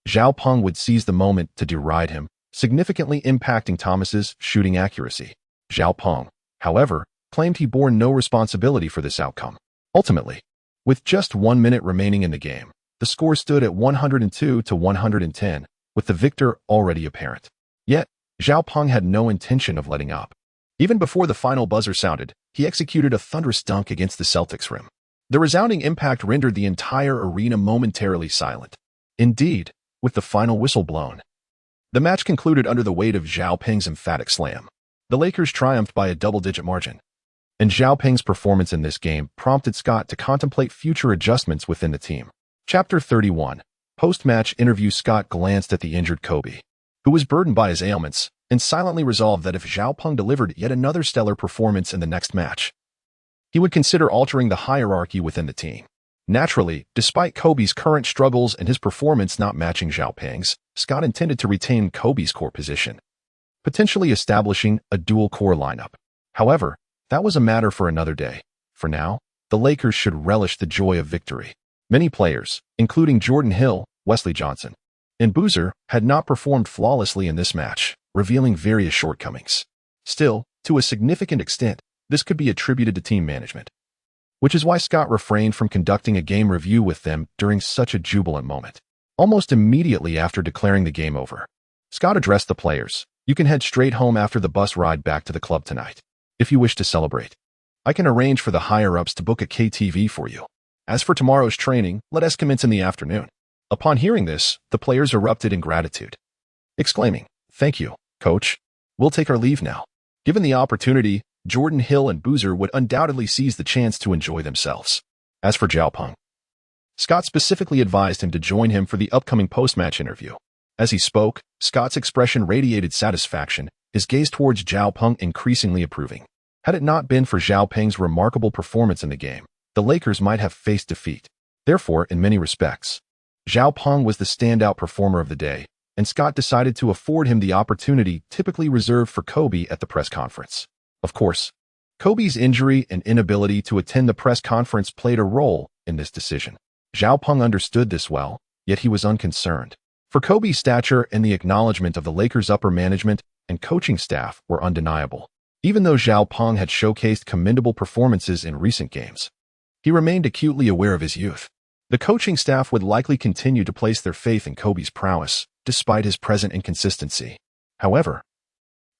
Zhao Peng would seize the moment to deride him, significantly impacting Thomas's shooting accuracy. Zhao Peng, however, claimed he bore no responsibility for this outcome. Ultimately, with just 1 minute remaining in the game, the score stood at 102 to 110, with the victor already apparent. Yet, Zhao Peng had no intention of letting up. Even before the final buzzer sounded, he executed a thunderous dunk against the Celtics rim. The resounding impact rendered the entire arena momentarily silent. Indeed, with the final whistle blown, the match concluded under the weight of Zhao Peng's emphatic slam. The Lakers triumphed by a double-digit margin, and Zhao Peng's performance in this game prompted Scott to contemplate future adjustments within the team. Chapter 31. Post-match interview. Scott glanced at the injured Kobe, who was burdened by his ailments, and silently resolved that if Zhao Peng delivered yet another stellar performance in the next match, he would consider altering the hierarchy within the team. Naturally, despite Kobe's current struggles and his performance not matching Zhao Peng's, Scott intended to retain Kobe's core position, potentially establishing a dual-core lineup. However, that was a matter for another day. For now, the Lakers should relish the joy of victory. Many players, including Jordan Hill, Wesley Johnson, and Boozer, had not performed flawlessly in this match, revealing various shortcomings. Still, to a significant extent, this could be attributed to team management, which is why Scott refrained from conducting a game review with them during such a jubilant moment. Almost immediately after declaring the game over, Scott addressed the players. "You can head straight home after the bus ride back to the club tonight. If you wish to celebrate, I can arrange for the higher-ups to book a KTV for you. As for tomorrow's training, let us commence in the afternoon." Upon hearing this, the players erupted in gratitude, exclaiming, "Thank you, coach. We'll take our leave now." Given the opportunity, Jordan Hill and Boozer would undoubtedly seize the chance to enjoy themselves. As for Zhao Peng, Scott specifically advised him to join him for the upcoming post-match interview. As he spoke, Scott's expression radiated satisfaction, his gaze towards Zhao Peng increasingly approving. Had it not been for Zhao Peng's remarkable performance in the game, the Lakers might have faced defeat. Therefore, in many respects, Zhao Peng was the standout performer of the day, and Scott decided to afford him the opportunity typically reserved for Kobe at the press conference. Of course, Kobe's injury and inability to attend the press conference played a role in this decision. Zhao Peng understood this well, yet he was unconcerned. For Kobe's stature and the acknowledgement of the Lakers' upper management and coaching staff were undeniable. Even though Zhao Peng had showcased commendable performances in recent games, he remained acutely aware of his youth. The coaching staff would likely continue to place their faith in Kobe's prowess, despite his present inconsistency. However,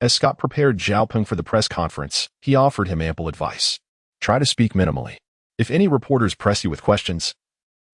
as Scott prepared Xiaopeng for the press conference, he offered him ample advice. Try to speak minimally. If any reporters press you with questions,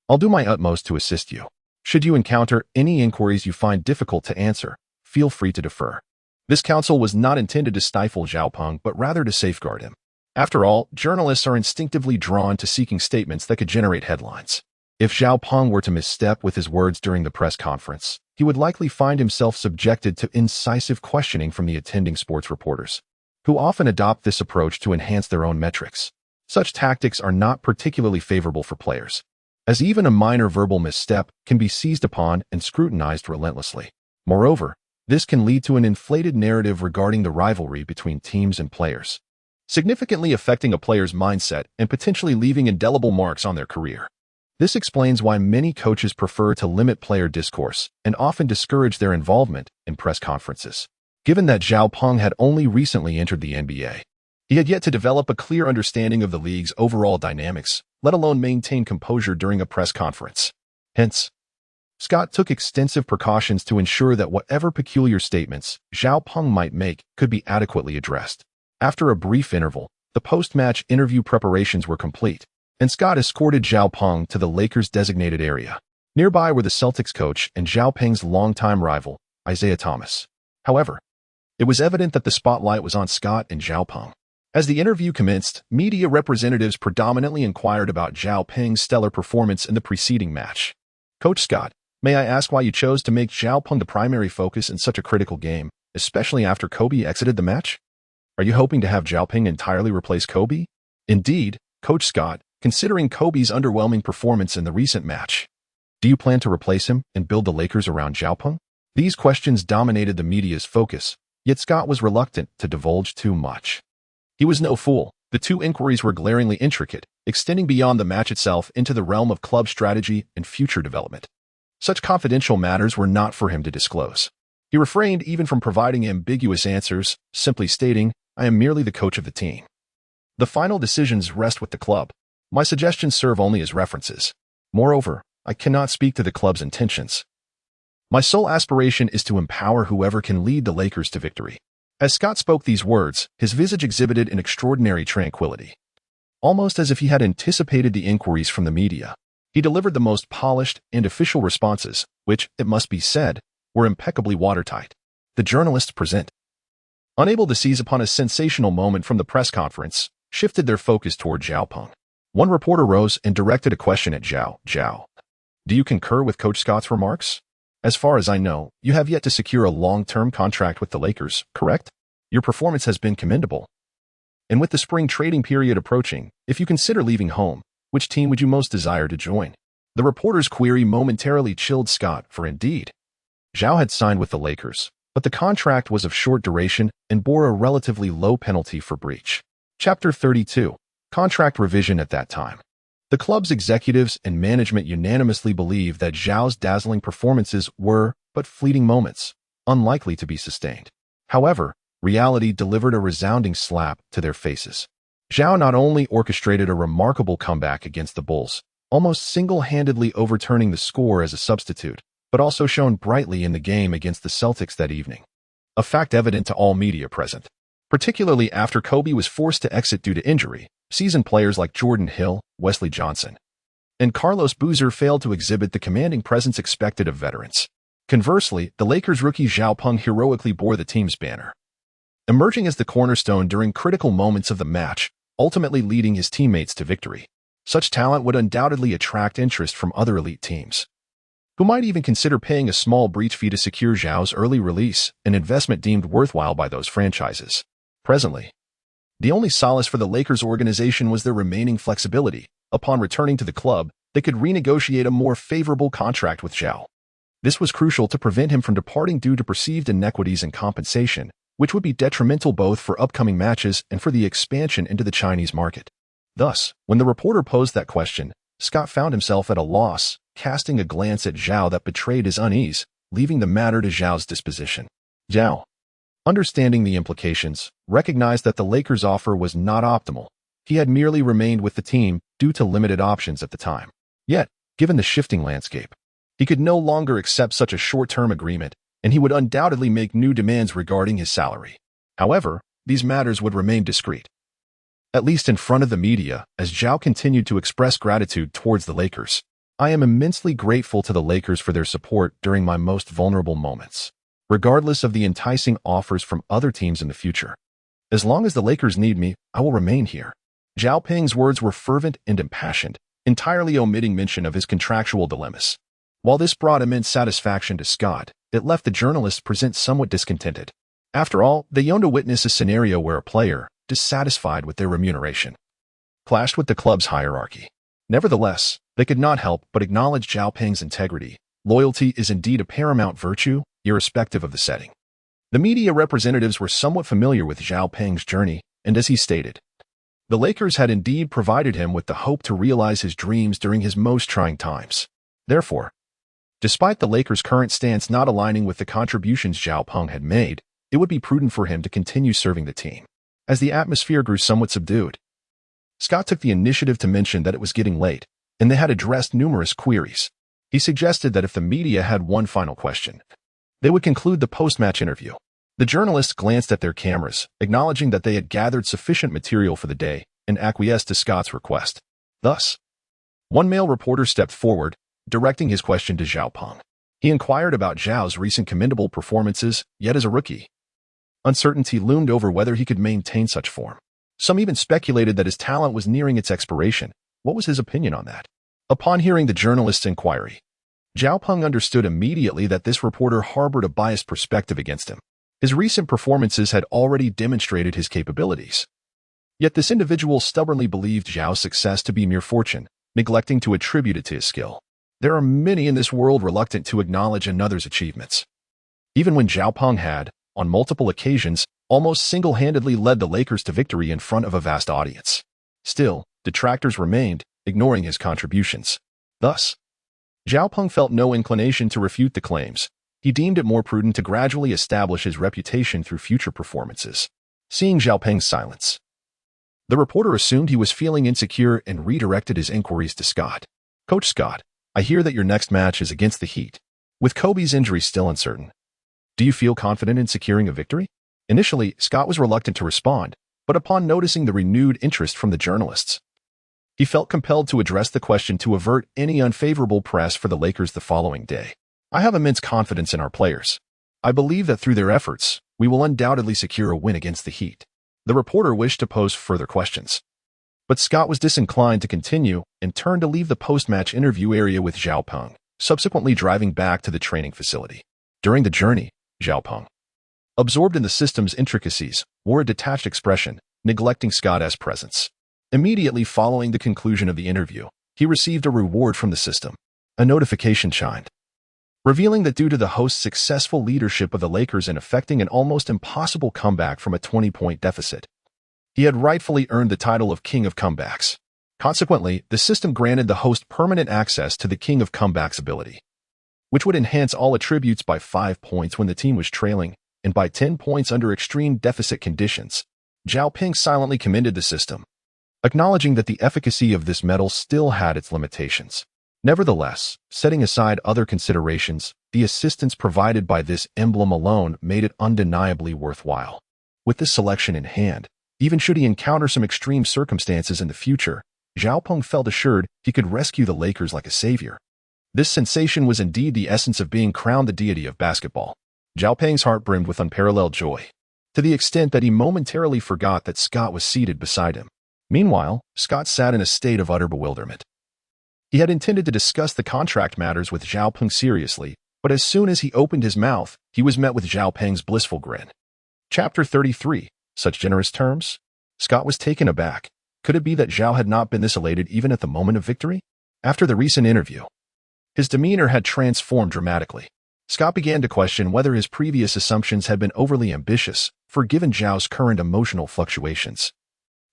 I'll do my utmost to assist you. Should you encounter any inquiries you find difficult to answer, feel free to defer. This counsel was not intended to stifle Xiaopeng, but rather to safeguard him. After all, journalists are instinctively drawn to seeking statements that could generate headlines. If Xiaopeng were to misstep with his words during the press conference, he would likely find himself subjected to incisive questioning from the attending sports reporters, who often adopt this approach to enhance their own metrics. Such tactics are not particularly favorable for players, as even a minor verbal misstep can be seized upon and scrutinized relentlessly. Moreover, this can lead to an inflated narrative regarding the rivalry between teams and players, significantly affecting a player's mindset and potentially leaving indelible marks on their career. This explains why many coaches prefer to limit player discourse and often discourage their involvement in press conferences. Given that Xiaopeng had only recently entered the NBA, he had yet to develop a clear understanding of the league's overall dynamics, let alone maintain composure during a press conference. Hence, Scott took extensive precautions to ensure that whatever peculiar statements Xiaopeng might make could be adequately addressed. After a brief interval, the post-match interview preparations were complete, and Scott escorted Xiaopeng to the Lakers' designated area. Nearby were the Celtics coach and Xiaopeng's longtime rival, Isaiah Thomas. However, it was evident that the spotlight was on Scott and Xiaopeng. As the interview commenced, media representatives predominantly inquired about Xiaopeng's stellar performance in the preceding match. Coach Scott, may I ask why you chose to make Xiaopeng the primary focus in such a critical game, especially after Kobe exited the match? Are you hoping to have Xiaopeng entirely replace Kobe? Indeed, Coach Scott, considering Kobe's underwhelming performance in the recent match, do you plan to replace him and build the Lakers around Xiaopeng? These questions dominated the media's focus, yet Scott was reluctant to divulge too much. He was no fool. The two inquiries were glaringly intricate, extending beyond the match itself into the realm of club strategy and future development. Such confidential matters were not for him to disclose. He refrained even from providing ambiguous answers, simply stating, "I am merely the coach of the team. The final decisions rest with the club. My suggestions serve only as references. Moreover, I cannot speak to the club's intentions. My sole aspiration is to empower whoever can lead the Lakers to victory." As Scott spoke these words, his visage exhibited an extraordinary tranquility. Almost as if he had anticipated the inquiries from the media, he delivered the most polished and official responses, which, it must be said, were impeccably watertight. The journalists present, unable to seize upon a sensational moment from the press conference, shifted their focus toward Xiaopeng. One reporter rose and directed a question at Zhao. Do you concur with Coach Scott's remarks? As far as I know, you have yet to secure a long-term contract with the Lakers, correct? Your performance has been commendable. And with the spring trading period approaching, if you consider leaving home, which team would you most desire to join? The reporter's query momentarily chilled Scott, for indeed, Zhao had signed with the Lakers, but the contract was of short duration and bore a relatively low penalty for breach. Chapter 32. Contract revision at that time. The club's executives and management unanimously believed that Zhao's dazzling performances were but fleeting moments, unlikely to be sustained. However, reality delivered a resounding slap to their faces. Zhao not only orchestrated a remarkable comeback against the Bulls, almost single-handedly overturning the score as a substitute, but also shone brightly in the game against the Celtics that evening. A fact evident to all media present. Particularly after Kobe was forced to exit due to injury, seasoned players like Jordan Hill, Wesley Johnson, and Carlos Boozer failed to exhibit the commanding presence expected of veterans. Conversely, the Lakers' rookie Xiaopeng heroically bore the team's banner, emerging as the cornerstone during critical moments of the match, ultimately leading his teammates to victory. Such talent would undoubtedly attract interest from other elite teams, who might even consider paying a small breach fee to secure Zhao's early release, an investment deemed worthwhile by those franchises. Presently, the only solace for the Lakers organization was their remaining flexibility. Upon returning to the club, they could renegotiate a more favorable contract with Zhao. This was crucial to prevent him from departing due to perceived inequities in compensation, which would be detrimental both for upcoming matches and for the expansion into the Chinese market. Thus, when the reporter posed that question, Scott found himself at a loss, casting a glance at Zhao that betrayed his unease, leaving the matter to Zhao's disposition. Zhao, understanding the implications, recognized that the Lakers' offer was not optimal. He had merely remained with the team due to limited options at the time. Yet, Given the shifting landscape, he could no longer accept such a short-term agreement, and he would undoubtedly make new demands regarding his salary. However, these matters would remain discreet, at least in front of the media, as Zhao continued to express gratitude towards the Lakers. I am immensely grateful to the Lakers for their support during my most vulnerable moments, regardless of the enticing offers from other teams in the future. As long as the Lakers need me, I will remain here. Zhao Peng's words were fervent and impassioned, entirely omitting mention of his contractual dilemmas. While this brought immense satisfaction to Scott, it left the journalists present somewhat discontented. After all, they owned to witness a scenario where a player, dissatisfied with their remuneration, clashed with the club's hierarchy. Nevertheless, they could not help but acknowledge Zhao Peng's integrity. Loyalty is indeed a paramount virtue, irrespective of the setting. The media representatives were somewhat familiar with Zhao Peng's journey, and as he stated, the Lakers had indeed provided him with the hope to realize his dreams during his most trying times. Therefore, despite the Lakers' current stance not aligning with the contributions Zhao Peng had made, it would be prudent for him to continue serving the team. As the atmosphere grew somewhat subdued, Scott took the initiative to mention that it was getting late, and they had addressed numerous queries. He suggested that if the media had one final question, they would conclude the post-match interview. The journalists glanced at their cameras, acknowledging that they had gathered sufficient material for the day, and acquiesced to Scott's request. Thus, one male reporter stepped forward, directing his question to Zhao Peng. He inquired about Zhao's recent commendable performances, yet as a rookie, uncertainty loomed over whether he could maintain such form. Some even speculated that his talent was nearing its expiration. What was his opinion on that? Upon hearing the journalist's inquiry, Zhao Peng understood immediately that this reporter harbored a biased perspective against him. His recent performances had already demonstrated his capabilities. Yet this individual stubbornly believed Zhao's success to be mere fortune, neglecting to attribute it to his skill. There are many in this world reluctant to acknowledge another's achievements. Even when Zhao Peng had, on multiple occasions, almost single-handedly led the Lakers to victory in front of a vast audience. Still, detractors remained, ignoring his contributions. Thus, Zhao Peng felt no inclination to refute the claims. He deemed it more prudent to gradually establish his reputation through future performances. Seeing Zhao Peng's silence, the reporter assumed he was feeling insecure and redirected his inquiries to Scott. Coach Scott, I hear that your next match is against the Heat. With Kobe's injury still uncertain, do you feel confident in securing a victory? Initially, Scott was reluctant to respond, but upon noticing the renewed interest from the journalists, he felt compelled to address the question to avert any unfavorable press for the Lakers the following day. I have immense confidence in our players. I believe that through their efforts, we will undoubtedly secure a win against the Heat. The reporter wished to pose further questions, but Scott was disinclined to continue and turned to leave the post-match interview area with Zhao Peng, subsequently driving back to the training facility. During the journey, Zhao Peng, absorbed in the system's intricacies, wore a detached expression, neglecting Scott's presence. Immediately following the conclusion of the interview, he received a reward from the system. A notification chimed, revealing that due to the host's successful leadership of the Lakers in effecting an almost impossible comeback from a 20-point deficit, he had rightfully earned the title of King of Comebacks. Consequently, the system granted the host permanent access to the King of Comebacks ability, which would enhance all attributes by 5 points when the team was trailing and by 10 points under extreme deficit conditions. Zhao Peng silently commended the system, acknowledging that the efficacy of this medal still had its limitations. Nevertheless, setting aside other considerations, the assistance provided by this emblem alone made it undeniably worthwhile. With this selection in hand, even should he encounter some extreme circumstances in the future, Zhao Peng felt assured he could rescue the Lakers like a savior. This sensation was indeed the essence of being crowned the deity of basketball. Zhao Peng's heart brimmed with unparalleled joy, to the extent that he momentarily forgot that Scott was seated beside him. Meanwhile, Scott sat in a state of utter bewilderment. He had intended to discuss the contract matters with Zhao Peng seriously, but as soon as he opened his mouth, he was met with Zhao Peng's blissful grin. Chapter 33. Such generous terms? Scott was taken aback. Could it be that Zhao had not been this elated even at the moment of victory? After the recent interview, his demeanor had transformed dramatically. Scott began to question whether his previous assumptions had been overly ambitious, for given Zhao's current emotional fluctuations,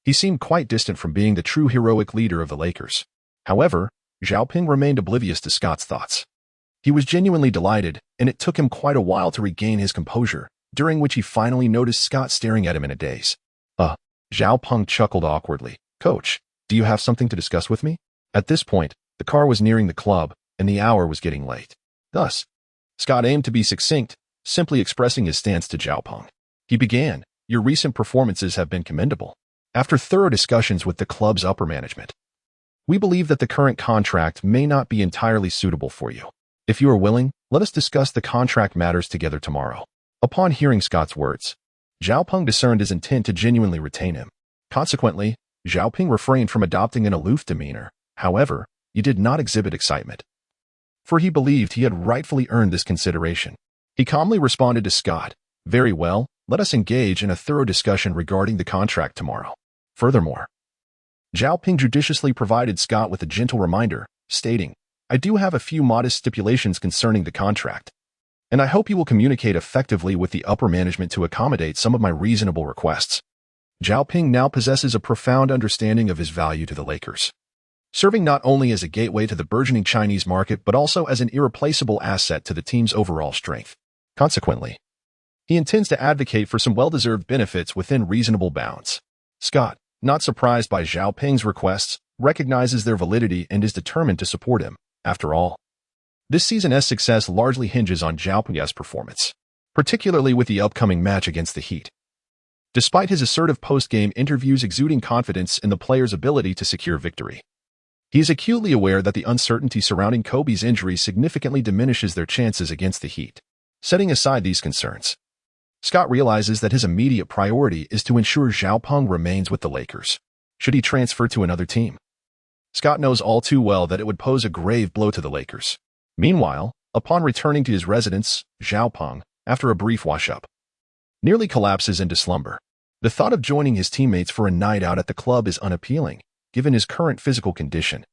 he seemed quite distant from being the true heroic leader of the Lakers. However, Zhao Peng remained oblivious to Scott's thoughts. He was genuinely delighted, and it took him quite a while to regain his composure, during which he finally noticed Scott staring at him in a daze. Zhao Peng chuckled awkwardly. Coach, do you have something to discuss with me? At this point, The car was nearing the club, and the hour was getting late. Thus, Scott aimed to be succinct, simply expressing his stance to Xiaopeng. He began, "Your recent performances have been commendable. After thorough discussions with the club's upper management, we believe that the current contract may not be entirely suitable for you. If you are willing, let us discuss the contract matters together tomorrow." Upon hearing Scott's words, Xiaopeng discerned his intent to genuinely retain him. Consequently, Xiaopeng refrained from adopting an aloof demeanor. However, he did not exhibit excitement, for he believed he had rightfully earned this consideration. He calmly responded to Scott, "Very well, let us engage in a thorough discussion regarding the contract tomorrow." Furthermore, Xiaopeng judiciously provided Scott with a gentle reminder, stating, "I do have a few modest stipulations concerning the contract, and I hope you will communicate effectively with the upper management to accommodate some of my reasonable requests." Xiaopeng now possesses a profound understanding of his value to the Lakers, serving not only as a gateway to the burgeoning Chinese market but also as an irreplaceable asset to the team's overall strength. Consequently, he intends to advocate for some well-deserved benefits within reasonable bounds. Scott, not surprised by Xiaopeng's requests, recognizes their validity and is determined to support him. After all, this season's success largely hinges on Xiaopeng's performance, particularly with the upcoming match against the Heat. Despite his assertive post-game interviews exuding confidence in the player's ability to secure victory, he is acutely aware that the uncertainty surrounding Kobe's injury significantly diminishes their chances against the Heat. Setting aside these concerns, Scott realizes that his immediate priority is to ensure Xiaopeng remains with the Lakers. Should he transfer to another team, Scott knows all too well that it would pose a grave blow to the Lakers. Meanwhile, upon returning to his residence, Xiaopeng, after a brief wash-up, nearly collapses into slumber. The thought of joining his teammates for a night out at the club is unappealing, given his current physical condition.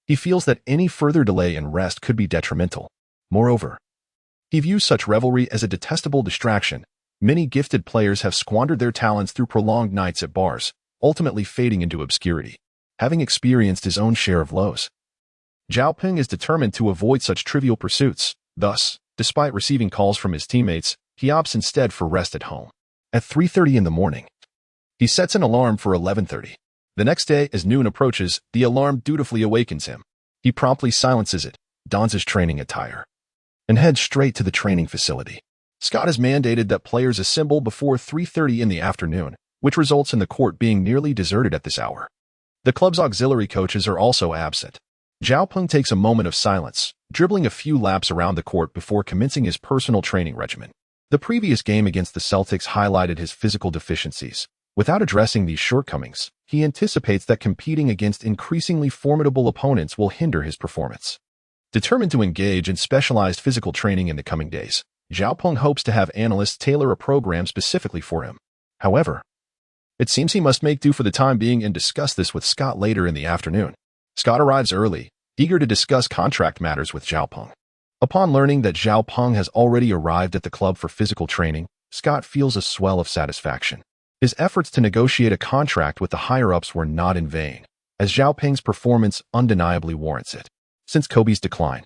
He feels that any further delay in rest could be detrimental. Moreover, he views such revelry as a detestable distraction. Many gifted players have squandered their talents through prolonged nights at bars, ultimately fading into obscurity. Having experienced his own share of lows, Xiaopeng is determined to avoid such trivial pursuits. Thus, despite receiving calls from his teammates, he opts instead for rest at home. At 3:30 in the morning, he sets an alarm for 11:30. The next day, as noon approaches, the alarm dutifully awakens him. He promptly silences it, dons his training attire, and heads straight to the training facility. Scott has mandated that players assemble before 3:30 in the afternoon, which results in the court being nearly deserted at this hour. The club's auxiliary coaches are also absent. Xiaopeng takes a moment of silence, dribbling a few laps around the court before commencing his personal training regimen. The previous game against the Celtics highlighted his physical deficiencies. Without addressing these shortcomings, he anticipates that competing against increasingly formidable opponents will hinder his performance. Determined to engage in specialized physical training in the coming days, Xiaopeng hopes to have analysts tailor a program specifically for him. However, it seems he must make do for the time being and discuss this with Scott later in the afternoon. Scott arrives early, eager to discuss contract matters with Xiaopeng. Upon learning that Xiaopeng has already arrived at the club for physical training, Scott feels a swell of satisfaction. His efforts to negotiate a contract with the higher-ups were not in vain, as Xiaopeng's performance undeniably warrants it. Since Kobe's decline,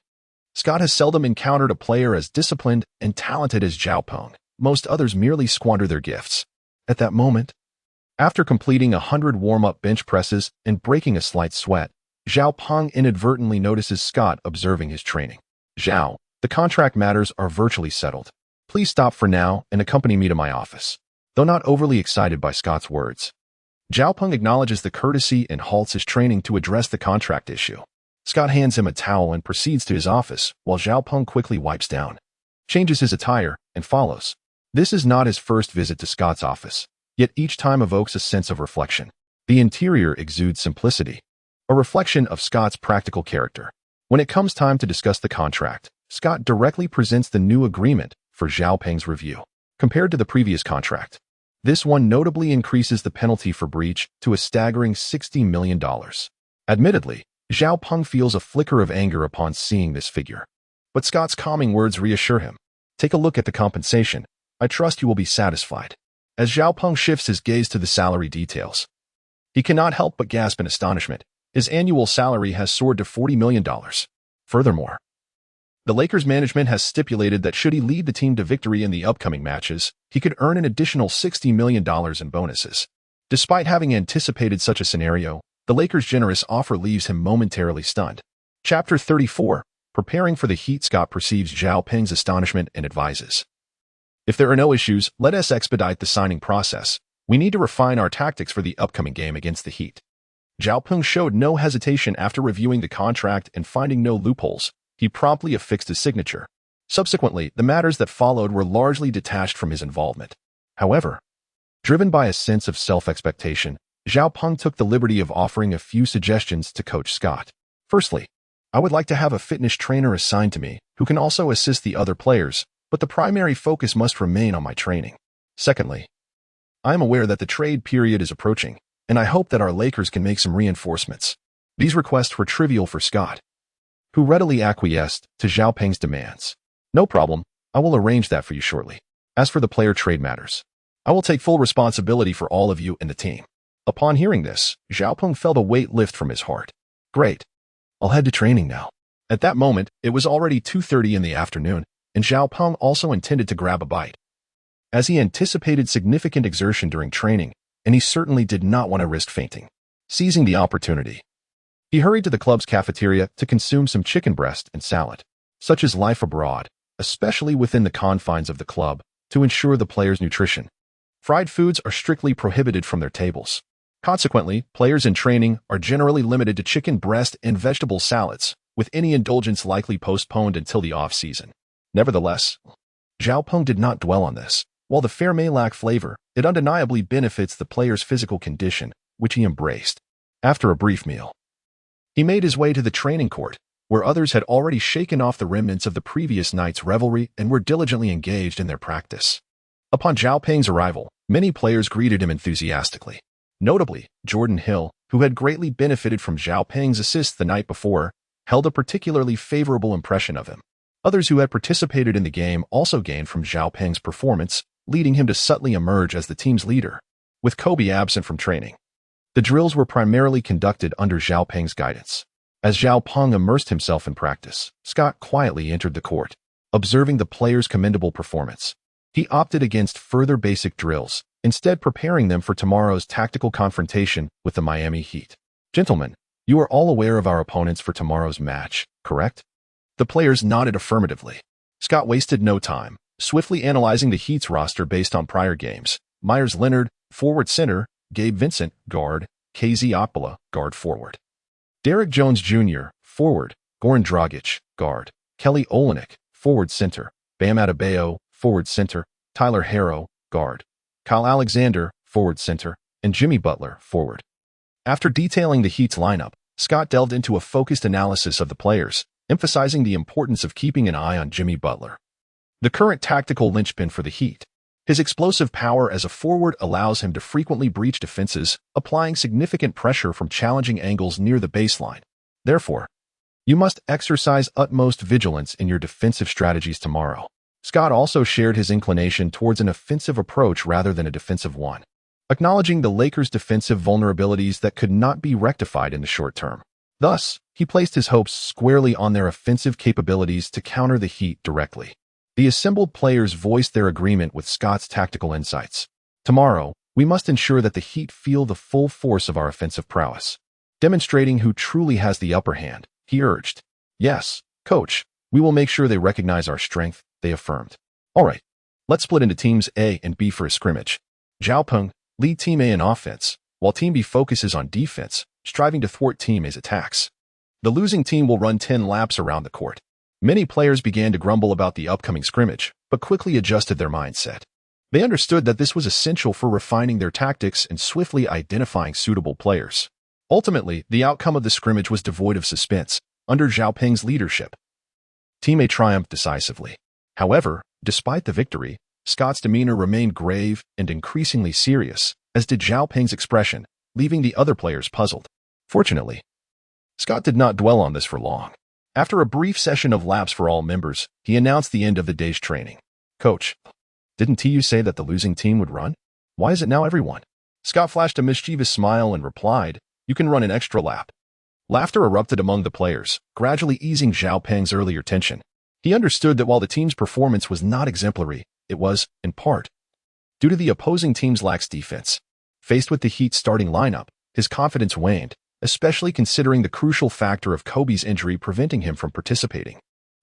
Scott has seldom encountered a player as disciplined and talented as Xiaopeng. Most others merely squander their gifts. At that moment, after completing 100 warm-up bench presses and breaking a slight sweat, Xiaopeng inadvertently notices Scott observing his training. "Xiao, the contract matters are virtually settled. Please stop for now and accompany me to my office." Though not overly excited by Scott's words, Xiaopeng acknowledges the courtesy and halts his training to address the contract issue. Scott hands him a towel and proceeds to his office, while Xiaopeng quickly wipes down, changes his attire, and follows. This is not his first visit to Scott's office, yet each time evokes a sense of reflection. The interior exudes simplicity, a reflection of Scott's practical character. When it comes time to discuss the contract, Scott directly presents the new agreement for Xiaopeng's review. Compared to the previous contract, this one notably increases the penalty for breach to a staggering $60 million. Admittedly, Xiaopeng feels a flicker of anger upon seeing this figure, but Scott's calming words reassure him. "Take a look at the compensation. I trust you will be satisfied." As Xiaopeng shifts his gaze to the salary details, he cannot help but gasp in astonishment. His annual salary has soared to $40 million. Furthermore, the Lakers management has stipulated that should he lead the team to victory in the upcoming matches, he could earn an additional $60 million in bonuses. Despite having anticipated such a scenario, the Lakers' generous offer leaves him momentarily stunned. Chapter 34. Preparing for the heat. Scott perceives Zhao Peng's astonishment and advises. If there are no issues, let us expedite the signing process. We need to refine our tactics for the upcoming game against the Heat. Zhao Peng showed no hesitation after reviewing the contract and finding no loopholes. He promptly affixed his signature. Subsequently, the matters that followed were largely detached from his involvement. However, driven by a sense of self-expectation, Zhao Peng took the liberty of offering a few suggestions to Coach Scott. Firstly, I would like to have a fitness trainer assigned to me who can also assist the other players, but the primary focus must remain on my training. Secondly, I am aware that the trade period is approaching, and I hope that our Lakers can make some reinforcements. These requests were trivial for Scott, who readily acquiesced to Zhao Peng's demands. No problem, I will arrange that for you shortly. As for the player trade matters, I will take full responsibility for all of you and the team. Upon hearing this, Zhao Peng felt a weight lift from his heart. Great. I'll head to training now. At that moment, it was already 2:30 in the afternoon, and Zhao Peng also intended to grab a bite, as he anticipated significant exertion during training, and he certainly did not want to risk fainting. Seizing the opportunity, he hurried to the club's cafeteria to consume some chicken breast and salad. Such is life abroad, especially within the confines of the club, to ensure the players' nutrition. Fried foods are strictly prohibited from their tables. Consequently, players in training are generally limited to chicken breast and vegetable salads, with any indulgence likely postponed until the off-season. Nevertheless, Zhao Peng did not dwell on this. While the fare may lack flavor, it undeniably benefits the player's physical condition, which he embraced. After a brief meal, he made his way to the training court, where others had already shaken off the remnants of the previous night's revelry and were diligently engaged in their practice. Upon Zhao Peng's arrival, many players greeted him enthusiastically. Notably, Jordan Hill, who had greatly benefited from Zhao Peng's assists the night before, held a particularly favorable impression of him. Others who had participated in the game also gained from Zhao Peng's performance, leading him to subtly emerge as the team's leader. With Kobe absent from training, the drills were primarily conducted under Zhao Peng's guidance. As Zhao Peng immersed himself in practice, Scott quietly entered the court. Observing the players' commendable performance, he opted against further basic drills, instead preparing them for tomorrow's tactical confrontation with the Miami Heat. Gentlemen, you are all aware of our opponents for tomorrow's match, correct? The players nodded affirmatively. Scott wasted no time, swiftly analyzing the Heat's roster based on prior games. Myers Leonard, forward center; Gabe Vincent, guard; KZ Okpala, guard forward; Derek Jones Jr., forward; Goran Dragic, guard; Kelly Olynyk, forward center; Bam Adebayo, forward center; Tyler Herro, guard; Kyle Alexander, forward center; and Jimmy Butler, forward. After detailing the Heat's lineup, Scott delved into a focused analysis of the players, emphasizing the importance of keeping an eye on Jimmy Butler, the current tactical linchpin for the Heat. His explosive power as a forward allows him to frequently breach defenses, applying significant pressure from challenging angles near the baseline. Therefore, you must exercise utmost vigilance in your defensive strategies tomorrow. Scott also shared his inclination towards an offensive approach rather than a defensive one, acknowledging the Lakers' defensive vulnerabilities that could not be rectified in the short term. Thus, he placed his hopes squarely on their offensive capabilities to counter the Heat directly. The assembled players voiced their agreement with Scott's tactical insights. Tomorrow, we must ensure that the Heat feel the full force of our offensive prowess, demonstrating who truly has the upper hand, he urged. Yes, coach, we will make sure they recognize our strength, they affirmed. All right, let's split into teams A and B for a scrimmage. Zhao Peng, lead Team A in offense, while Team B focuses on defense, striving to thwart Team A's attacks. The losing team will run 10 laps around the court. Many players began to grumble about the upcoming scrimmage, but quickly adjusted their mindset. They understood that this was essential for refining their tactics and swiftly identifying suitable players. Ultimately, the outcome of the scrimmage was devoid of suspense, under Zhao Peng's leadership. Team A triumphed decisively. However, despite the victory, Scott's demeanor remained grave and increasingly serious, as did Zhao Peng's expression, leaving the other players puzzled. Fortunately, Scott did not dwell on this for long. After a brief session of laps for all members, he announced the end of the day's training. Coach, didn't TU say that the losing team would run? Why is it now everyone? Scott flashed a mischievous smile and replied, you can run an extra lap. Laughter erupted among the players, gradually easing Zhao Peng's earlier tension. He understood that while the team's performance was not exemplary, it was, in part, due to the opposing team's lax defense. Faced with the Heat's starting lineup, his confidence waned, especially considering the crucial factor of Kobe's injury preventing him from participating.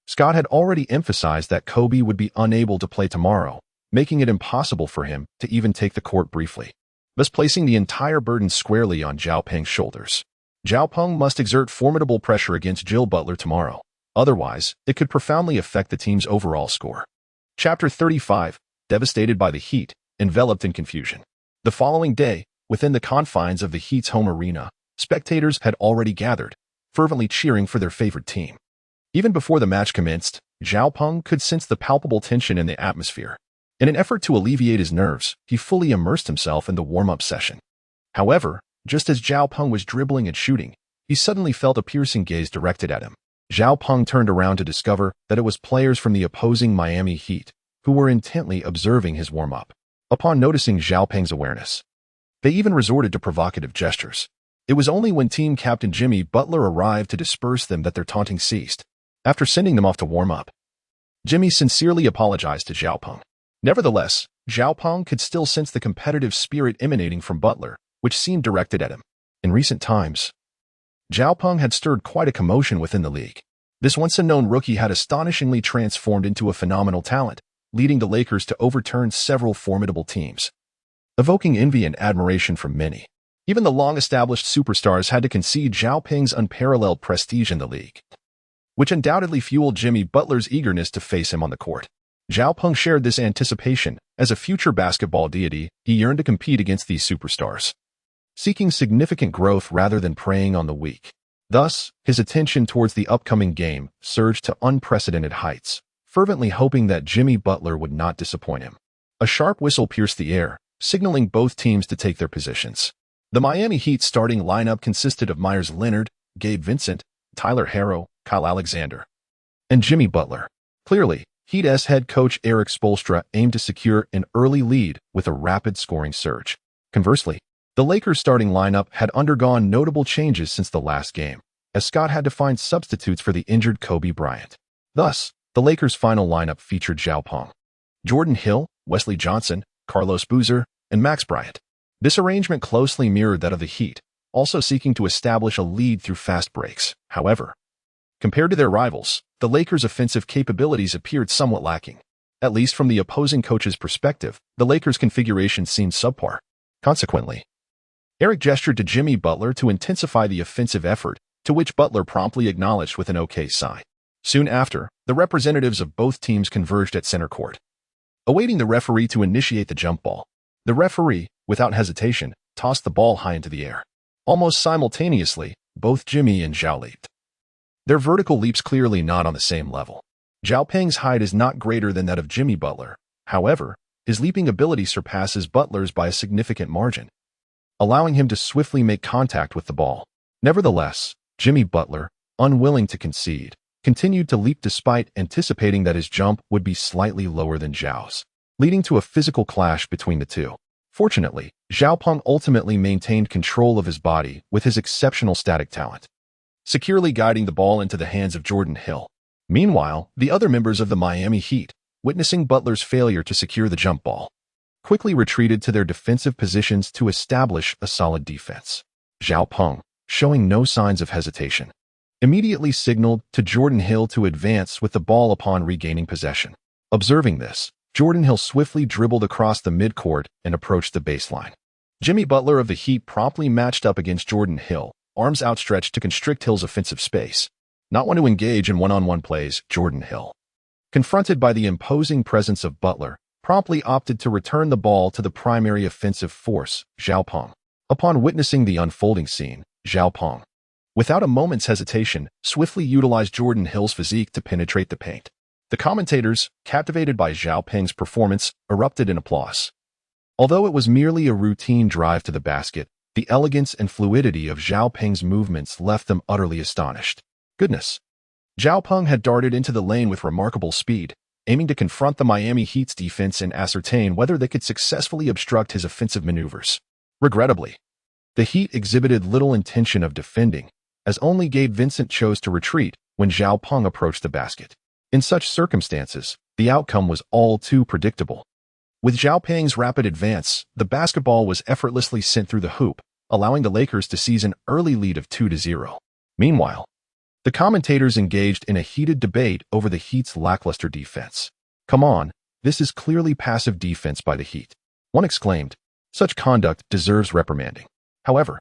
Scott had already emphasized that Kobe would be unable to play tomorrow, making it impossible for him to even take the court briefly, thus placing the entire burden squarely on Zhao Peng's shoulders. Zhao Peng must exert formidable pressure against Jill Butler tomorrow, otherwise it could profoundly affect the team's overall score. Chapter 35, Devastated by the Heat, Enveloped in Confusion. The following day, within the confines of the Heat's home arena, spectators had already gathered, fervently cheering for their favorite team. Even before the match commenced, Zhao Peng could sense the palpable tension in the atmosphere. In an effort to alleviate his nerves, he fully immersed himself in the warm-up session. However, just as Zhao Peng was dribbling and shooting, he suddenly felt a piercing gaze directed at him. Zhao Peng turned around to discover that it was players from the opposing Miami Heat who were intently observing his warm-up. Upon noticing Zhao Peng's awareness, they even resorted to provocative gestures. It was only when team captain Jimmy Butler arrived to disperse them that their taunting ceased. After sending them off to warm up, Jimmy sincerely apologized to Zhao Peng. Nevertheless, Zhao Peng could still sense the competitive spirit emanating from Butler, which seemed directed at him. In recent times, Zhao Peng had stirred quite a commotion within the league. This once-unknown rookie had astonishingly transformed into a phenomenal talent, leading the Lakers to overturn several formidable teams, evoking envy and admiration from many. Even the long-established superstars had to concede Zhao Peng's unparalleled prestige in the league, which undoubtedly fueled Jimmy Butler's eagerness to face him on the court. Zhao Peng shared this anticipation. As a future basketball deity, he yearned to compete against these superstars, seeking significant growth rather than preying on the weak. Thus, his attention towards the upcoming game surged to unprecedented heights, fervently hoping that Jimmy Butler would not disappoint him. A sharp whistle pierced the air, signaling both teams to take their positions. The Miami Heat starting lineup consisted of Myers Leonard, Gabe Vincent, Tyler Herro, Kyle Alexander, and Jimmy Butler. Clearly, Heat's head coach Erik Spoelstra aimed to secure an early lead with a rapid scoring surge. Conversely, the Lakers starting lineup had undergone notable changes since the last game, as Scott had to find substitutes for the injured Kobe Bryant. Thus, the Lakers' final lineup featured Zhao Peng, Jordan Hill, Wesley Johnson, Carlos Boozer, and Max Bryant. This arrangement closely mirrored that of the Heat, also seeking to establish a lead through fast breaks. However, compared to their rivals, the Lakers' offensive capabilities appeared somewhat lacking. At least from the opposing coach's perspective, the Lakers' configuration seemed subpar. Consequently, Erik gestured to Jimmy Butler to intensify the offensive effort, to which Butler promptly acknowledged with an okay sign. Soon after, the representatives of both teams converged at center court, awaiting the referee to initiate the jump ball. The referee, without hesitation, tossed the ball high into the air. Almost simultaneously, both Jimmy and Zhao leaped. Their vertical leaps clearly not on the same level. Zhao Peng's height is not greater than that of Jimmy Butler. However, his leaping ability surpasses Butler's by a significant margin, allowing him to swiftly make contact with the ball. Nevertheless, Jimmy Butler, unwilling to concede, continued to leap despite anticipating that his jump would be slightly lower than Zhao's, leading to a physical clash between the two. Fortunately, Zhao Peng ultimately maintained control of his body with his exceptional static talent, securely guiding the ball into the hands of Jordan Hill. Meanwhile, the other members of the Miami Heat, witnessing Butler's failure to secure the jump ball, quickly retreated to their defensive positions to establish a solid defense. Zhao Peng, showing no signs of hesitation, immediately signaled to Jordan Hill to advance with the ball upon regaining possession. Observing this, Jordan Hill swiftly dribbled across the midcourt and approached the baseline. Jimmy Butler of the Heat promptly matched up against Jordan Hill, arms outstretched to constrict Hill's offensive space. Not one to engage in one-on-one plays, Jordan Hill, confronted by the imposing presence of Butler, promptly opted to return the ball to the primary offensive force, Zhao Peng. Upon witnessing the unfolding scene, Zhao Peng, without a moment's hesitation, swiftly utilized Jordan Hill's physique to penetrate the paint. The commentators, captivated by Zhao Peng's performance, erupted in applause. Although it was merely a routine drive to the basket, the elegance and fluidity of Zhao Peng's movements left them utterly astonished. Goodness! Zhao Peng had darted into the lane with remarkable speed, aiming to confront the Miami Heat's defense and ascertain whether they could successfully obstruct his offensive maneuvers. Regrettably, the Heat exhibited little intention of defending, as only Gabe Vincent chose to retreat when Zhao Peng approached the basket. In such circumstances, the outcome was all too predictable. With Zhao Peng's rapid advance, the basketball was effortlessly sent through the hoop, allowing the Lakers to seize an early lead of 2-0. Meanwhile, the commentators engaged in a heated debate over the Heat's lackluster defense. "Come on, this is clearly passive defense by the Heat," one exclaimed. "Such conduct deserves reprimanding." However,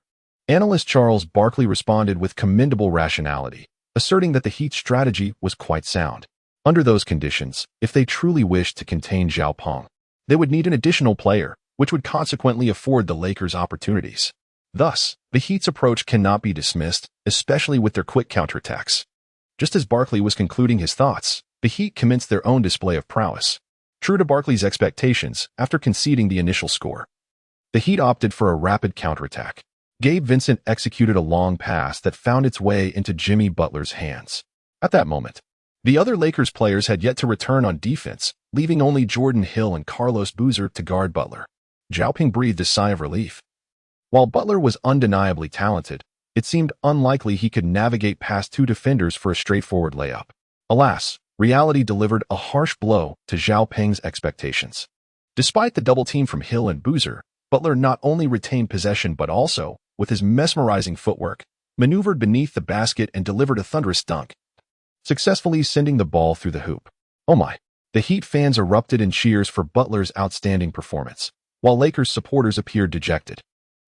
analyst Charles Barkley responded with commendable rationality, asserting that the Heat's strategy was quite sound. Under those conditions, if they truly wished to contain Zhao Peng, they would need an additional player, which would consequently afford the Lakers opportunities. Thus, the Heat's approach cannot be dismissed, especially with their quick counterattacks. Just as Barkley was concluding his thoughts, the Heat commenced their own display of prowess. True to Barkley's expectations, after conceding the initial score, the Heat opted for a rapid counterattack. Gabe Vincent executed a long pass that found its way into Jimmy Butler's hands. At that moment, the other Lakers players had yet to return on defense, leaving only Jordan Hill and Carlos Boozer to guard Butler. Zhao Peng breathed a sigh of relief. While Butler was undeniably talented, it seemed unlikely he could navigate past two defenders for a straightforward layup. Alas, reality delivered a harsh blow to Zhao Peng's expectations. Despite the double team from Hill and Boozer, Butler not only retained possession but also, with his mesmerizing footwork, maneuvered beneath the basket and delivered a thunderous dunk, successfully sending the ball through the hoop. Oh my! The Heat fans erupted in cheers for Butler's outstanding performance, while Lakers supporters appeared dejected.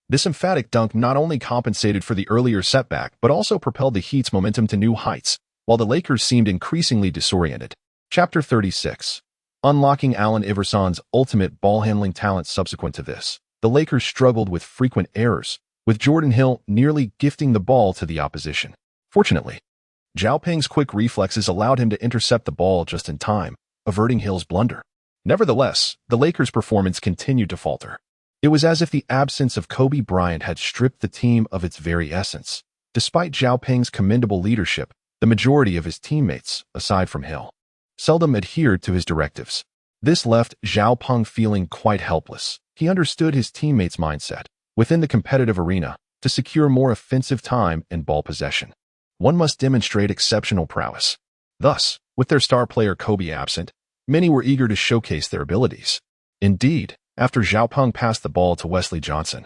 This emphatic dunk not only compensated for the earlier setback but also propelled the Heat's momentum to new heights, while the Lakers seemed increasingly disoriented. Chapter 36. Unlocking Allen Iverson's ultimate ball-handling talent. Subsequent to this, the Lakers struggled with frequent errors, with Jordan Hill nearly gifting the ball to the opposition. Fortunately, Zhao Peng's quick reflexes allowed him to intercept the ball just in time, averting Hill's blunder. Nevertheless, the Lakers' performance continued to falter. It was as if the absence of Kobe Bryant had stripped the team of its very essence. Despite Zhao Peng's commendable leadership, the majority of his teammates, aside from Hill, seldom adhered to his directives. This left Zhao Peng feeling quite helpless. He understood his teammates' mindset. Within the competitive arena, to secure more offensive time and ball possession, one must demonstrate exceptional prowess. Thus, with their star player Kobe absent, many were eager to showcase their abilities. Indeed, after Zhao Peng passed the ball to Wesley Johnson,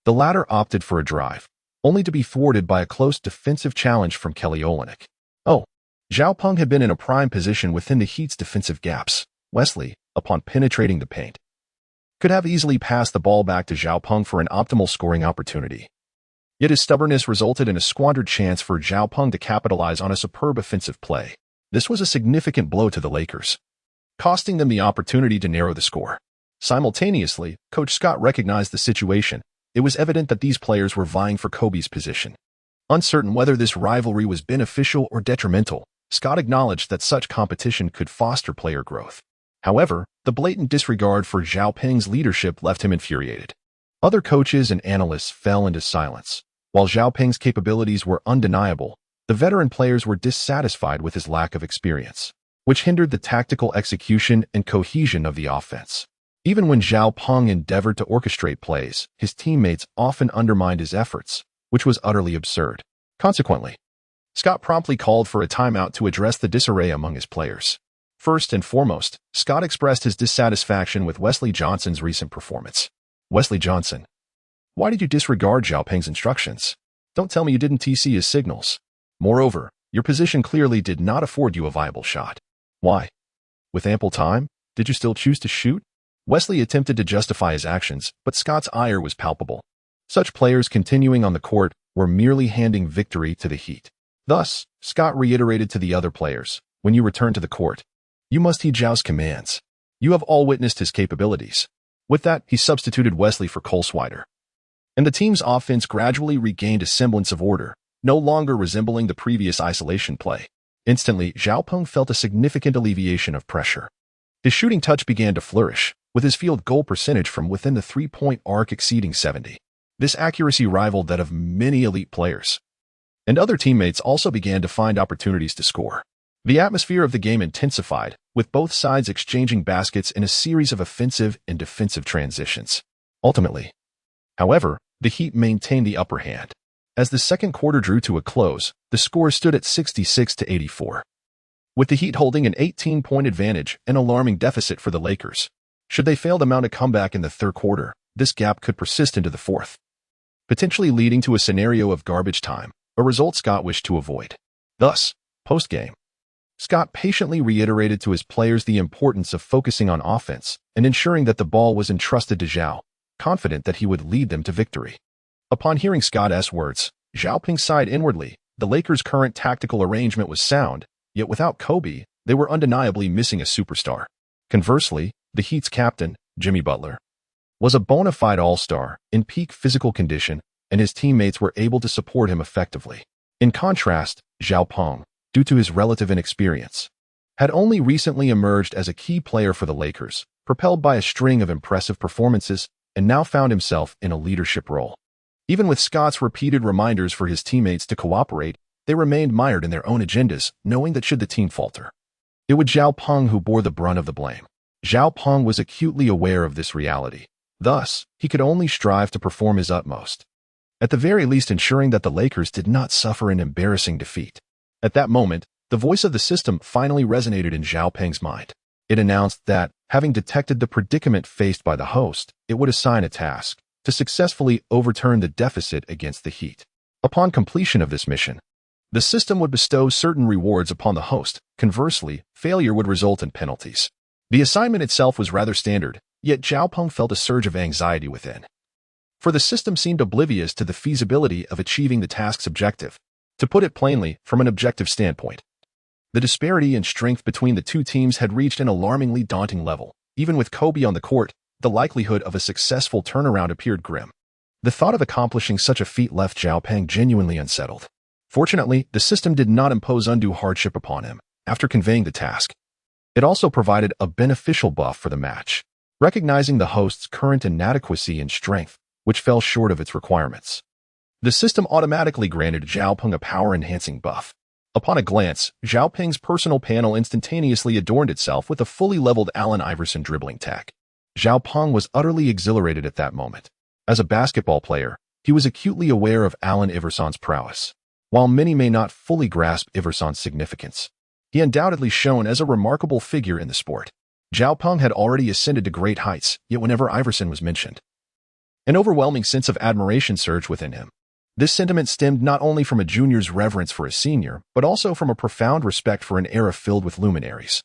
the latter opted for a drive, only to be thwarted by a close defensive challenge from Kelly Olynyk. Oh, Zhao Peng had been in a prime position within the Heat's defensive gaps. Wesley, upon penetrating the paint, could have easily passed the ball back to Zhao Peng for an optimal scoring opportunity. Yet his stubbornness resulted in a squandered chance for Zhao Peng to capitalize on a superb offensive play. This was a significant blow to the Lakers, costing them the opportunity to narrow the score. Simultaneously, Coach Scott recognized the situation. It was evident that these players were vying for Kobe's position. Uncertain whether this rivalry was beneficial or detrimental, Scott acknowledged that such competition could foster player growth. However, the blatant disregard for Zhao Peng's leadership left him infuriated. Other coaches and analysts fell into silence. While Zhao Peng's capabilities were undeniable, the veteran players were dissatisfied with his lack of experience, which hindered the tactical execution and cohesion of the offense. Even when Zhao Peng endeavored to orchestrate plays, his teammates often undermined his efforts, which was utterly absurd. Consequently, Scott promptly called for a timeout to address the disarray among his players. First and foremost, Scott expressed his dissatisfaction with Wesley Johnson's recent performance. "Wesley Johnson, why did you disregard Zhao Peng's instructions? Don't tell me you didn't TC his signals. Moreover, your position clearly did not afford you a viable shot. Why? With ample time, did you still choose to shoot?" Wesley attempted to justify his actions, but Scott's ire was palpable. Such players continuing on the court were merely handing victory to the Heat. Thus, Scott reiterated to the other players, "When you return to the court, you must heed Zhao's commands. You have all witnessed his capabilities." With that, he substituted Wesley for Cole Swider, and the team's offense gradually regained a semblance of order, no longer resembling the previous isolation play. Instantly, Zhao Peng felt a significant alleviation of pressure. His shooting touch began to flourish, with his field goal percentage from within the three-point arc exceeding 70. This accuracy rivaled that of many elite players, and other teammates also began to find opportunities to score. The atmosphere of the game intensified, with both sides exchanging baskets in a series of offensive and defensive transitions. Ultimately, however, the Heat maintained the upper hand. As the second quarter drew to a close, the score stood at 66-84. With the Heat holding an 18-point advantage, an alarming deficit for the Lakers. Should they fail to mount a comeback in the third quarter, this gap could persist into the fourth. potentially leading to a scenario of garbage time, a result Scott wished to avoid. Thus, post-game, Scott patiently reiterated to his players the importance of focusing on offense and ensuring that the ball was entrusted to Zhao, confident that he would lead them to victory. Upon hearing Scott's words, Zhao Ping sighed inwardly. The Lakers' current tactical arrangement was sound, yet without Kobe, they were undeniably missing a superstar. Conversely, the Heat's captain, Jimmy Butler, was a bona fide all-star, in peak physical condition, and his teammates were able to support him effectively. In contrast, Zhao Peng, due to his relative inexperience, had only recently emerged as a key player for the Lakers, propelled by a string of impressive performances, and now found himself in a leadership role. Even with Scott's repeated reminders for his teammates to cooperate, they remained mired in their own agendas, knowing that should the team falter, it was Zhao Peng who bore the brunt of the blame. Zhao Peng was acutely aware of this reality. Thus, he could only strive to perform his utmost, at the very least ensuring that the Lakers did not suffer an embarrassing defeat. At that moment, the voice of the system finally resonated in Zhao Peng's mind. It announced that, having detected the predicament faced by the host, it would assign a task to successfully overturn the deficit against the Heat. Upon completion of this mission, the system would bestow certain rewards upon the host. Conversely, failure would result in penalties. The assignment itself was rather standard, yet Zhao Peng felt a surge of anxiety within. For the system seemed oblivious to the feasibility of achieving the task's objective. To put it plainly, from an objective standpoint, the disparity in strength between the two teams had reached an alarmingly daunting level. Even with Kobe on the court, the likelihood of a successful turnaround appeared grim. The thought of accomplishing such a feat left Zhao Peng genuinely unsettled. Fortunately, the system did not impose undue hardship upon him. After conveying the task, it also provided a beneficial buff for the match, recognizing the host's current inadequacy in strength, which fell short of its requirements. The system automatically granted Zhao Peng a power-enhancing buff. Upon a glance, Zhao Peng's personal panel instantaneously adorned itself with a fully leveled Allen Iverson dribbling tech. Zhao Peng was utterly exhilarated at that moment. As a basketball player, he was acutely aware of Allen Iverson's prowess. While many may not fully grasp Iverson's significance, he undoubtedly shone as a remarkable figure in the sport. Zhao Peng had already ascended to great heights, yet whenever Iverson was mentioned, an overwhelming sense of admiration surged within him. This sentiment stemmed not only from a junior's reverence for a senior, but also from a profound respect for an era filled with luminaries,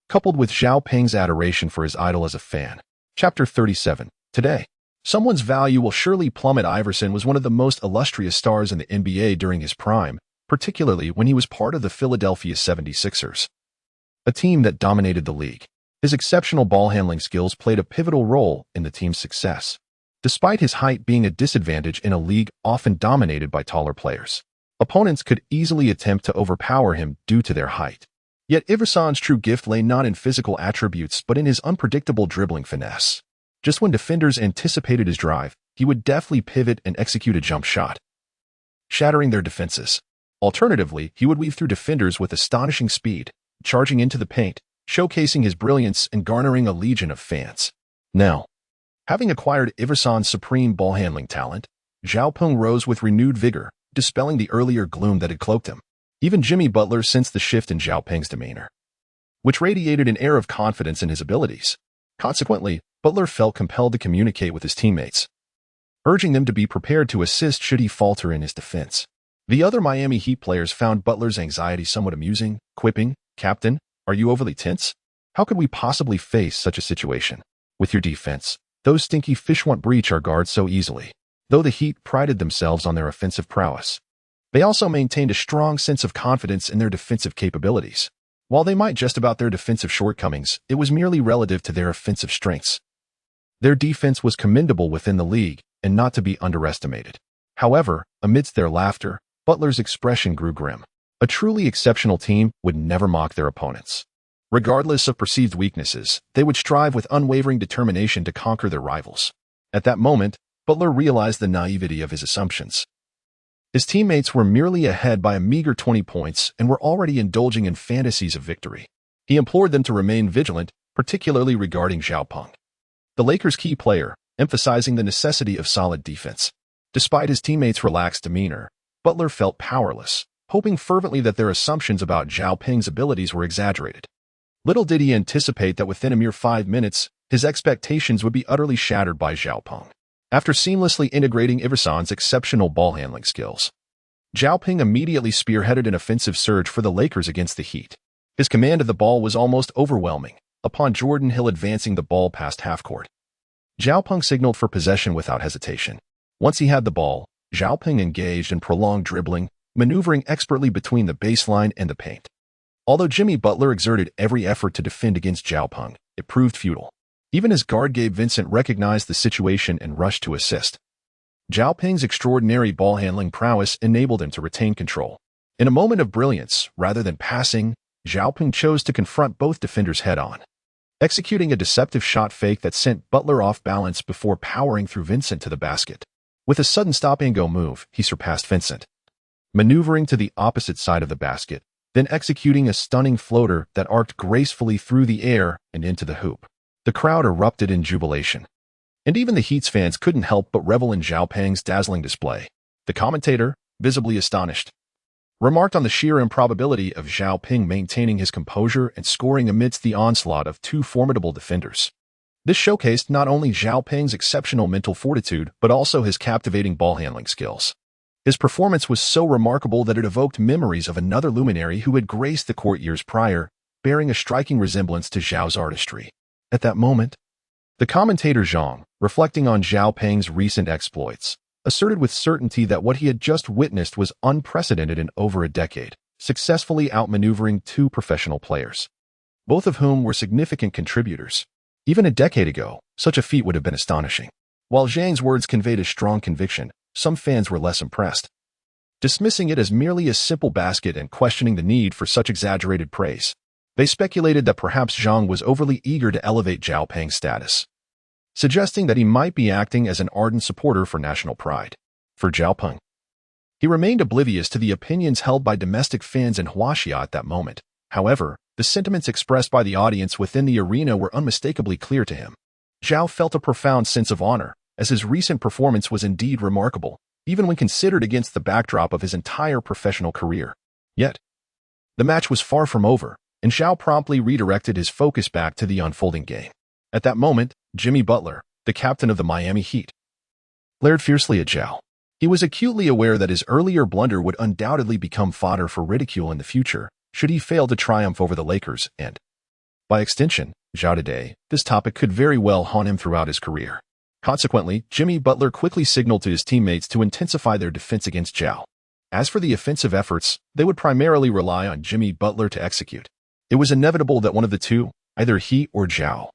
coupled with Zhao Peng's adoration for his idol as a fan. Chapter 37. Today, someone's value will surely plummet. Iverson was one of the most illustrious stars in the NBA during his prime, particularly when he was part of the Philadelphia 76ers, a team that dominated the league. His exceptional ball-handling skills played a pivotal role in the team's success, despite his height being a disadvantage in a league often dominated by taller players. Opponents could easily attempt to overpower him due to their height. Yet Iverson's true gift lay not in physical attributes but in his unpredictable dribbling finesse. Just when defenders anticipated his drive, he would deftly pivot and execute a jump shot, shattering their defenses. Alternatively, he would weave through defenders with astonishing speed, charging into the paint, showcasing his brilliance and garnering a legion of fans. Now, having acquired Iverson's supreme ball-handling talent, Zhao Peng rose with renewed vigor, dispelling the earlier gloom that had cloaked him. Even Jimmy Butler sensed the shift in Zhao Peng's demeanor, which radiated an air of confidence in his abilities. Consequently, Butler felt compelled to communicate with his teammates, urging them to be prepared to assist should he falter in his defense. The other Miami Heat players found Butler's anxiety somewhat amusing, quipping, "Captain, are you overly tense? How could we possibly face such a situation? With your defense, those stinky fish won't breach our guards so easily." Though the Heat prided themselves on their offensive prowess, they also maintained a strong sense of confidence in their defensive capabilities. While they might jest about their defensive shortcomings, it was merely relative to their offensive strengths. Their defense was commendable within the league and not to be underestimated. However, amidst their laughter, Butler's expression grew grim. A truly exceptional team would never mock their opponents. Regardless of perceived weaknesses, they would strive with unwavering determination to conquer their rivals. At that moment, Butler realized the naivety of his assumptions. His teammates were merely ahead by a meager 20 points and were already indulging in fantasies of victory. He implored them to remain vigilant, particularly regarding Zhao Peng, the Lakers' key player, emphasizing the necessity of solid defense. Despite his teammates' relaxed demeanor, Butler felt powerless, hoping fervently that their assumptions about Zhao Peng's abilities were exaggerated. Little did he anticipate that within a mere 5 minutes, his expectations would be utterly shattered by Zhao Peng. After seamlessly integrating Iverson's exceptional ball handling skills, Zhao Ping immediately spearheaded an offensive surge for the Lakers against the Heat. His command of the ball was almost overwhelming, upon Jordan Hill advancing the ball past half-court. Zhao Ping signaled for possession without hesitation. Once he had the ball, Zhao Ping engaged in prolonged dribbling, maneuvering expertly between the baseline and the paint. Although Jimmy Butler exerted every effort to defend against Zhao Ping, it proved futile. Even as guard Gabe Vincent recognized the situation and rushed to assist. Zhao Ping's extraordinary ball-handling prowess enabled him to retain control. In a moment of brilliance, rather than passing, Zhao Ping chose to confront both defenders head-on, executing a deceptive shot fake that sent Butler off balance before powering through Vincent to the basket. With a sudden stop-and-go move, he surpassed Vincent, maneuvering to the opposite side of the basket, then executing a stunning floater that arced gracefully through the air and into the hoop. The crowd erupted in jubilation, and even the Heat's fans couldn't help but revel in Zhao Ping's dazzling display. The commentator, visibly astonished, remarked on the sheer improbability of Zhao Ping maintaining his composure and scoring amidst the onslaught of two formidable defenders. This showcased not only Zhao Ping's exceptional mental fortitude but also his captivating ball-handling skills. His performance was so remarkable that it evoked memories of another luminary who had graced the court years prior, bearing a striking resemblance to Zhao's artistry. At that moment, the commentator Zhang, reflecting on Zhao Ping's recent exploits, asserted with certainty that what he had just witnessed was unprecedented in over a decade, successfully outmaneuvering two professional players, both of whom were significant contributors. Even a decade ago, such a feat would have been astonishing. While Zhang's words conveyed a strong conviction, some fans were less impressed, dismissing it as merely a simple basket and questioning the need for such exaggerated praise. They speculated that perhaps Zhang was overly eager to elevate Zhao Ping's status, suggesting that he might be acting as an ardent supporter for national pride. For Zhao Ping, he remained oblivious to the opinions held by domestic fans in Huaxia at that moment. However, the sentiments expressed by the audience within the arena were unmistakably clear to him. Zhao felt a profound sense of honor, as his recent performance was indeed remarkable, even when considered against the backdrop of his entire professional career. Yet, the match was far from over, and Zhao promptly redirected his focus back to the unfolding game. At that moment, Jimmy Butler, the captain of the Miami Heat, glared fiercely at Zhao. He was acutely aware that his earlier blunder would undoubtedly become fodder for ridicule in the future, should he fail to triumph over the Lakers and, by extension, Zhao today, this topic could very well haunt him throughout his career. Consequently, Jimmy Butler quickly signaled to his teammates to intensify their defense against Zhao. As for the offensive efforts, they would primarily rely on Jimmy Butler to execute. It was inevitable that one of the two, either he or Zhao,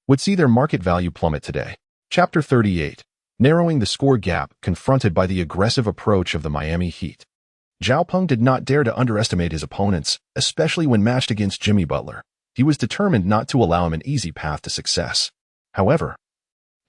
would see their market value plummet today. Chapter 38. Narrowing the score gap, confronted by the aggressive approach of the Miami Heat. Zhao Ping did not dare to underestimate his opponents, especially when matched against Jimmy Butler. He was determined not to allow him an easy path to success. However,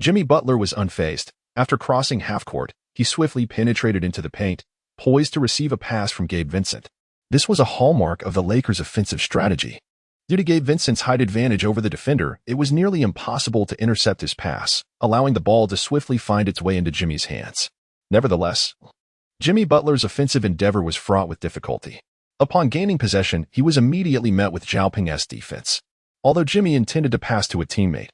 Jimmy Butler was unfazed. After crossing half-court, he swiftly penetrated into the paint, poised to receive a pass from Gabe Vincent. This was a hallmark of the Lakers' offensive strategy. Due to Gabe Vincent's height advantage over the defender, it was nearly impossible to intercept his pass, allowing the ball to swiftly find its way into Jimmy's hands. Nevertheless, Jimmy Butler's offensive endeavor was fraught with difficulty. Upon gaining possession, he was immediately met with Zhao Ping's defense. Although Jimmy intended to pass to a teammate,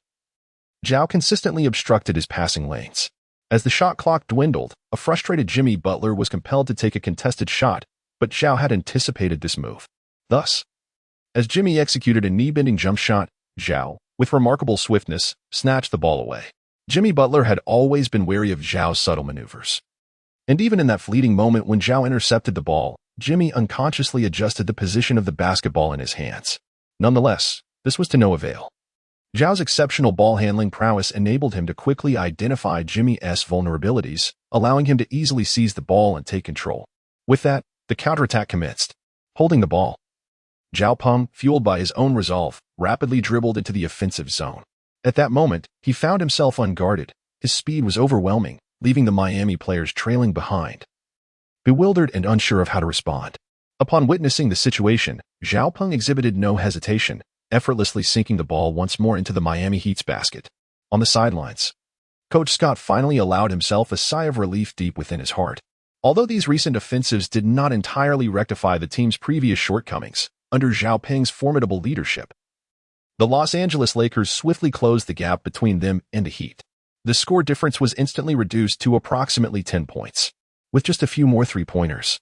Zhao consistently obstructed his passing lanes. As the shot clock dwindled, a frustrated Jimmy Butler was compelled to take a contested shot, but Zhao had anticipated this move. Thus, as Jimmy executed a knee-bending jump shot, Zhao, with remarkable swiftness, snatched the ball away. Jimmy Butler had always been wary of Zhao's subtle maneuvers. And even in that fleeting moment when Zhao intercepted the ball, Jimmy unconsciously adjusted the position of the basketball in his hands. Nonetheless, this was to no avail. Zhao's exceptional ball-handling prowess enabled him to quickly identify Jimmy's vulnerabilities, allowing him to easily seize the ball and take control. With that, the counterattack commenced. Holding the ball, Zhao Ping, fueled by his own resolve, rapidly dribbled into the offensive zone. At that moment, he found himself unguarded. His speed was overwhelming, leaving the Miami players trailing behind, bewildered and unsure of how to respond. Upon witnessing the situation, Zhao Ping exhibited no hesitation, effortlessly sinking the ball once more into the Miami Heat's basket. On the sidelines, Coach Scott finally allowed himself a sigh of relief deep within his heart. Although these recent offensives did not entirely rectify the team's previous shortcomings, under Zhao Ping's formidable leadership, the Los Angeles Lakers swiftly closed the gap between them and the Heat. The score difference was instantly reduced to approximately 10 points, with just a few more three-pointers.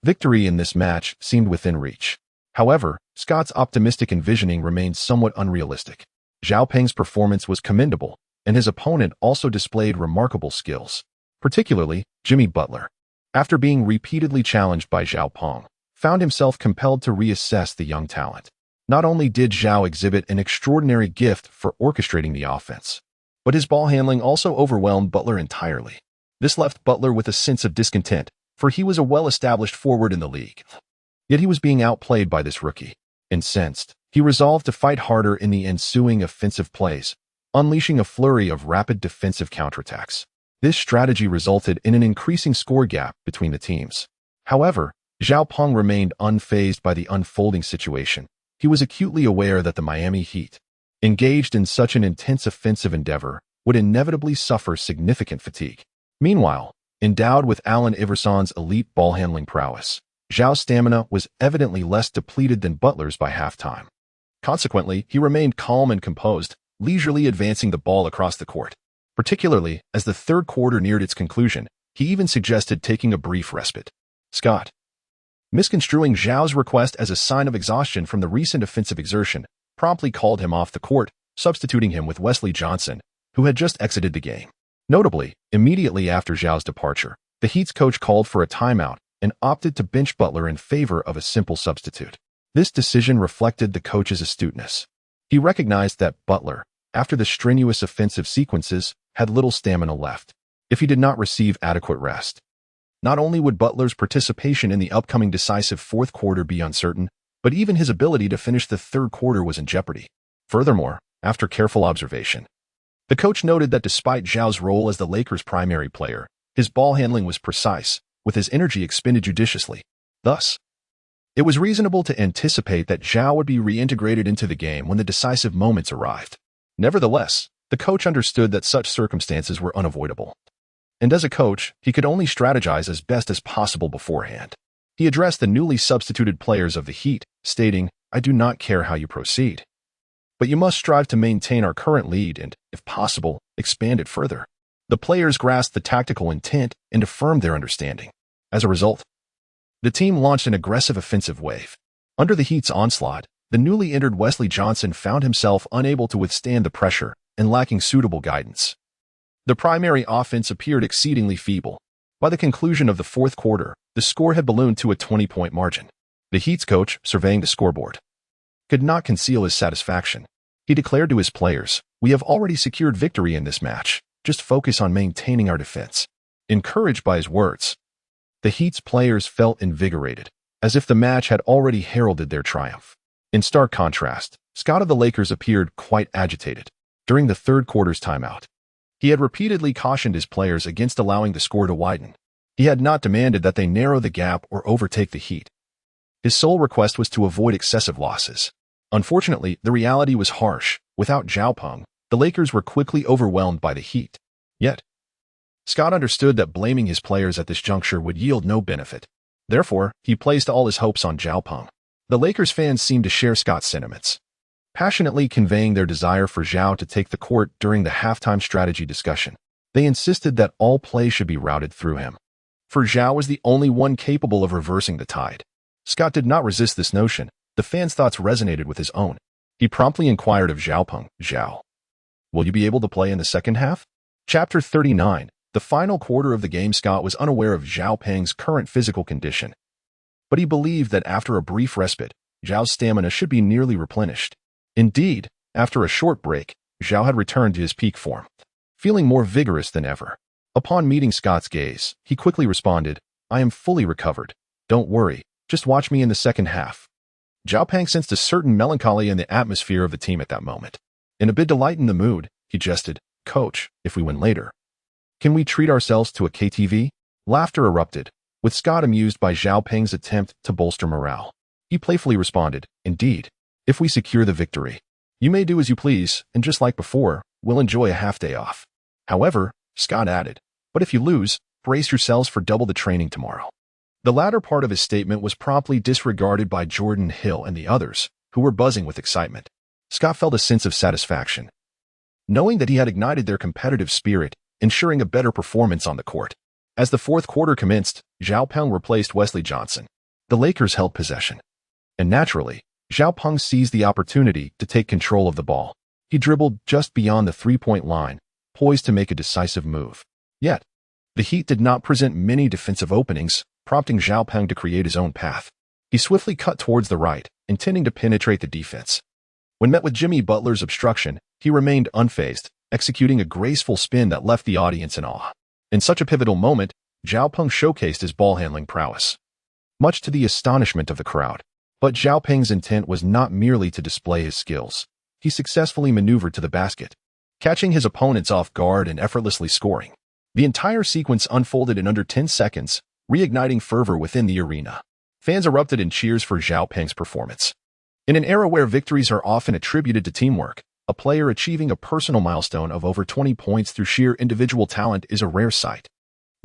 Victory in this match seemed within reach. However, Scott's optimistic envisioning remained somewhat unrealistic. Zhao Peng's performance was commendable, and his opponent also displayed remarkable skills, particularly Jimmy Butler. After being repeatedly challenged by Zhao Peng, found himself compelled to reassess the young talent. Not only did Zhao exhibit an extraordinary gift for orchestrating the offense, but his ball handling also overwhelmed Butler entirely. This left Butler with a sense of discontent, for he was a well-established forward in the league. Yet he was being outplayed by this rookie. Incensed, he resolved to fight harder in the ensuing offensive plays, unleashing a flurry of rapid defensive counterattacks. This strategy resulted in an increasing score gap between the teams. However, Zhao Peng remained unfazed by the unfolding situation. He was acutely aware that the Miami Heat, engaged in such an intense offensive endeavor, would inevitably suffer significant fatigue. Meanwhile, endowed with Allen Iverson's elite ball-handling prowess, Zhao's stamina was evidently less depleted than Butler's by halftime. Consequently, he remained calm and composed, leisurely advancing the ball across the court. Particularly, as the third quarter neared its conclusion, he even suggested taking a brief respite. Scott, misconstruing Zhao's request as a sign of exhaustion from the recent offensive exertion, promptly called him off the court, substituting him with Wesley Johnson, who had just exited the game. Notably, immediately after Zhao's departure, the Heat's coach called for a timeout and opted to bench Butler in favor of a simple substitute. This decision reflected the coach's astuteness. He recognized that Butler, after the strenuous offensive sequences, had little stamina left if he did not receive adequate rest. Not only would Butler's participation in the upcoming decisive fourth quarter be uncertain, but even his ability to finish the third quarter was in jeopardy. Furthermore, after careful observation, the coach noted that despite Zhao's role as the Lakers' primary player, his ball handling was precise, with his energy expended judiciously. Thus, it was reasonable to anticipate that Zhao would be reintegrated into the game when the decisive moments arrived. Nevertheless, the coach understood that such circumstances were unavoidable. And as a coach, he could only strategize as best as possible beforehand. He addressed the newly substituted players of the Heat, stating, "I do not care how you proceed, but you must strive to maintain our current lead and, if possible, expand it further." The players grasped the tactical intent and affirmed their understanding. As a result, the team launched an aggressive offensive wave. Under the Heat's onslaught, the newly entered Wesley Johnson found himself unable to withstand the pressure and lacking suitable guidance. The primary offense appeared exceedingly feeble. By the conclusion of the fourth quarter, the score had ballooned to a 20-point margin. The Heat's coach, surveying the scoreboard, could not conceal his satisfaction. He declared to his players, "We have already secured victory in this match. Just focus on maintaining our defense." Encouraged by his words, the Heat's players felt invigorated, as if the match had already heralded their triumph. In stark contrast, Scott of the Lakers appeared quite agitated. During the third quarter's timeout, he had repeatedly cautioned his players against allowing the score to widen. He had not demanded that they narrow the gap or overtake the Heat. His sole request was to avoid excessive losses. Unfortunately, the reality was harsh. Without Zhao Peng, the Lakers were quickly overwhelmed by the Heat. Yet, Scott understood that blaming his players at this juncture would yield no benefit. Therefore, he placed all his hopes on Zhao Peng. The Lakers fans seemed to share Scott's sentiments, passionately conveying their desire for Zhao to take the court during the halftime strategy discussion. They insisted that all play should be routed through him, for Zhao was the only one capable of reversing the tide. Scott did not resist this notion. The fans' thoughts resonated with his own. He promptly inquired of Zhao Peng, "Zhao, will you be able to play in the second half?" Chapter 39. The final quarter of the game. Scott was unaware of Zhao Peng's current physical condition, but he believed that after a brief respite, Zhao's stamina should be nearly replenished. Indeed, after a short break, Zhao had returned to his peak form, feeling more vigorous than ever. Upon meeting Scott's gaze, he quickly responded, "I am fully recovered. Don't worry, just watch me in the second half." Zhao Peng sensed a certain melancholy in the atmosphere of the team at that moment. In a bid to lighten the mood, he jested, "Coach, if we win later, can we treat ourselves to a KTV?" Laughter erupted, with Scott amused by Zhao Peng's attempt to bolster morale. He playfully responded, "Indeed, if we secure the victory, you may do as you please, and just like before, we'll enjoy a half-day off." However, Scott added, "But if you lose, brace yourselves for double the training tomorrow." The latter part of his statement was promptly disregarded by Jordan Hill and the others, who were buzzing with excitement. Scott felt a sense of satisfaction. knowing that he had ignited their competitive spirit, ensuring a better performance on the court. As the fourth quarter commenced, Zhao Peng replaced Wesley Johnson. The Lakers held possession. And naturally, Zhao Peng seized the opportunity to take control of the ball. He dribbled just beyond the three-point line, poised to make a decisive move. Yet, the Heat did not present many defensive openings, prompting Zhao Peng to create his own path. He swiftly cut towards the right, intending to penetrate the defense. When met with Jimmy Butler's obstruction, he remained unfazed, executing a graceful spin that left the audience in awe. In such a pivotal moment, Zhao Peng showcased his ball-handling prowess, much to the astonishment of the crowd. But Zhao Peng's intent was not merely to display his skills. He successfully maneuvered to the basket, catching his opponents off guard and effortlessly scoring. The entire sequence unfolded in under 10 seconds, reigniting fervor within the arena. Fans erupted in cheers for Zhao Peng's performance. In an era where victories are often attributed to teamwork, a player achieving a personal milestone of over 20 points through sheer individual talent is a rare sight.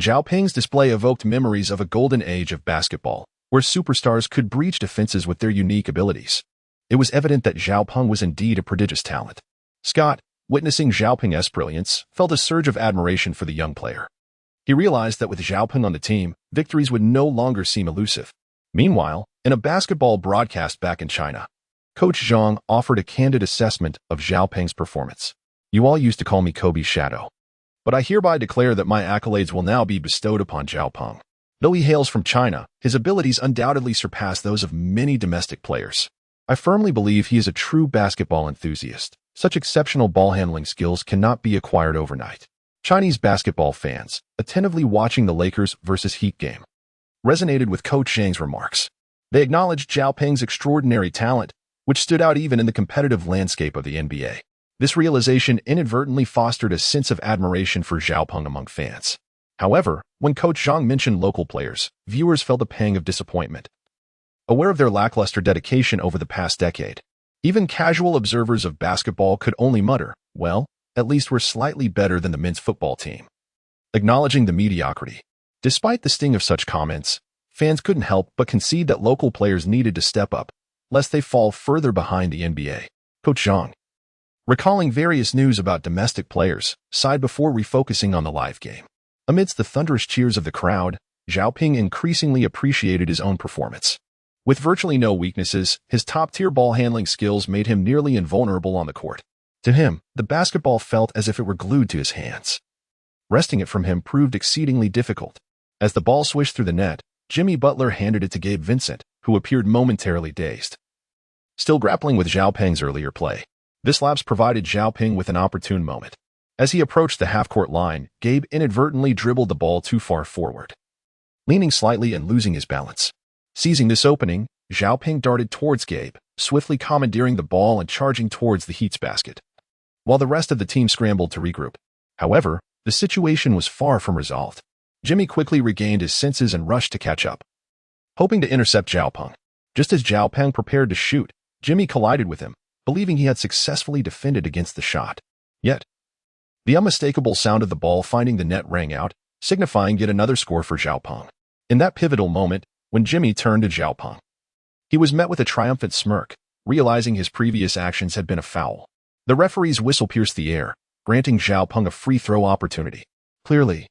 Zhao Peng's display evoked memories of a golden age of basketball, where superstars could breach defenses with their unique abilities. It was evident that Zhao Peng was indeed a prodigious talent. Scott, witnessing Zhao Peng's brilliance, felt a surge of admiration for the young player. He realized that with Zhao Peng on the team, victories would no longer seem elusive. Meanwhile, in a basketball broadcast back in China, Coach Zhang offered a candid assessment of Zhao Peng's performance. "You all used to call me Kobe's shadow, but I hereby declare that my accolades will now be bestowed upon Zhao Peng. Though he hails from China, his abilities undoubtedly surpass those of many domestic players. I firmly believe he is a true basketball enthusiast. Such exceptional ball-handling skills cannot be acquired overnight." Chinese basketball fans, attentively watching the Lakers versus Heat game, resonated with Coach Zhang's remarks. They acknowledged Zhao Peng's extraordinary talent, which stood out even in the competitive landscape of the NBA. This realization inadvertently fostered a sense of admiration for Zhao Peng among fans. However, when Coach Zhang mentioned local players, viewers felt a pang of disappointment. Aware of their lackluster dedication over the past decade, even casual observers of basketball could only mutter, "Well, at least we're slightly better than the men's football team." Acknowledging the mediocrity. Despite the sting of such comments, fans couldn't help but concede that local players needed to step up, lest they fall further behind the NBA. Coach Zhang, recalling various news about domestic players, sighed before refocusing on the live game. Amidst the thunderous cheers of the crowd, Zhao Peng increasingly appreciated his own performance. With virtually no weaknesses, his top-tier ball-handling skills made him nearly invulnerable on the court. To him, the basketball felt as if it were glued to his hands. Wresting it from him proved exceedingly difficult. As the ball swished through the net, Jimmy Butler handed it to Gabe Vincent, who appeared momentarily dazed. Still grappling with Zhao Peng's earlier play, this lapse provided Zhao Peng with an opportune moment. As he approached the half-court line, Gabe inadvertently dribbled the ball too far forward, leaning slightly and losing his balance. Seizing this opening, Zhao Peng darted towards Gabe, swiftly commandeering the ball and charging towards the Heat's basket, while the rest of the team scrambled to regroup. However, the situation was far from resolved. Jimmy quickly regained his senses and rushed to catch up, hoping to intercept Zhao Peng. Just as Zhao Peng prepared to shoot, Jimmy collided with him, believing he had successfully defended against the shot. Yet, the unmistakable sound of the ball finding the net rang out, signifying yet another score for Zhao Peng. In that pivotal moment, when Jimmy turned to Zhao Peng, he was met with a triumphant smirk, realizing his previous actions had been a foul. The referee's whistle pierced the air, granting Zhao Peng a free throw opportunity. Clearly,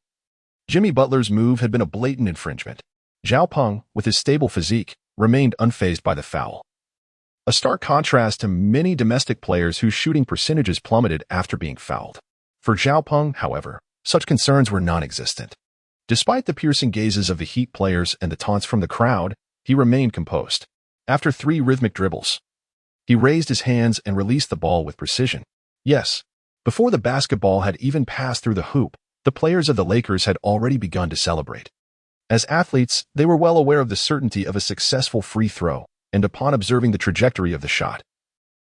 Jimmy Butler's move had been a blatant infringement. Zhao Peng, with his stable physique, remained unfazed by the foul. A stark contrast to many domestic players whose shooting percentages plummeted after being fouled. For Zhao Peng, however, such concerns were non-existent. Despite the piercing gazes of the Heat players and the taunts from the crowd, he remained composed. After 3 rhythmic dribbles, he raised his hands and released the ball with precision. Yes, before the basketball had even passed through the hoop, the players of the Lakers had already begun to celebrate. As athletes, they were well aware of the certainty of a successful free throw, and upon observing the trajectory of the shot,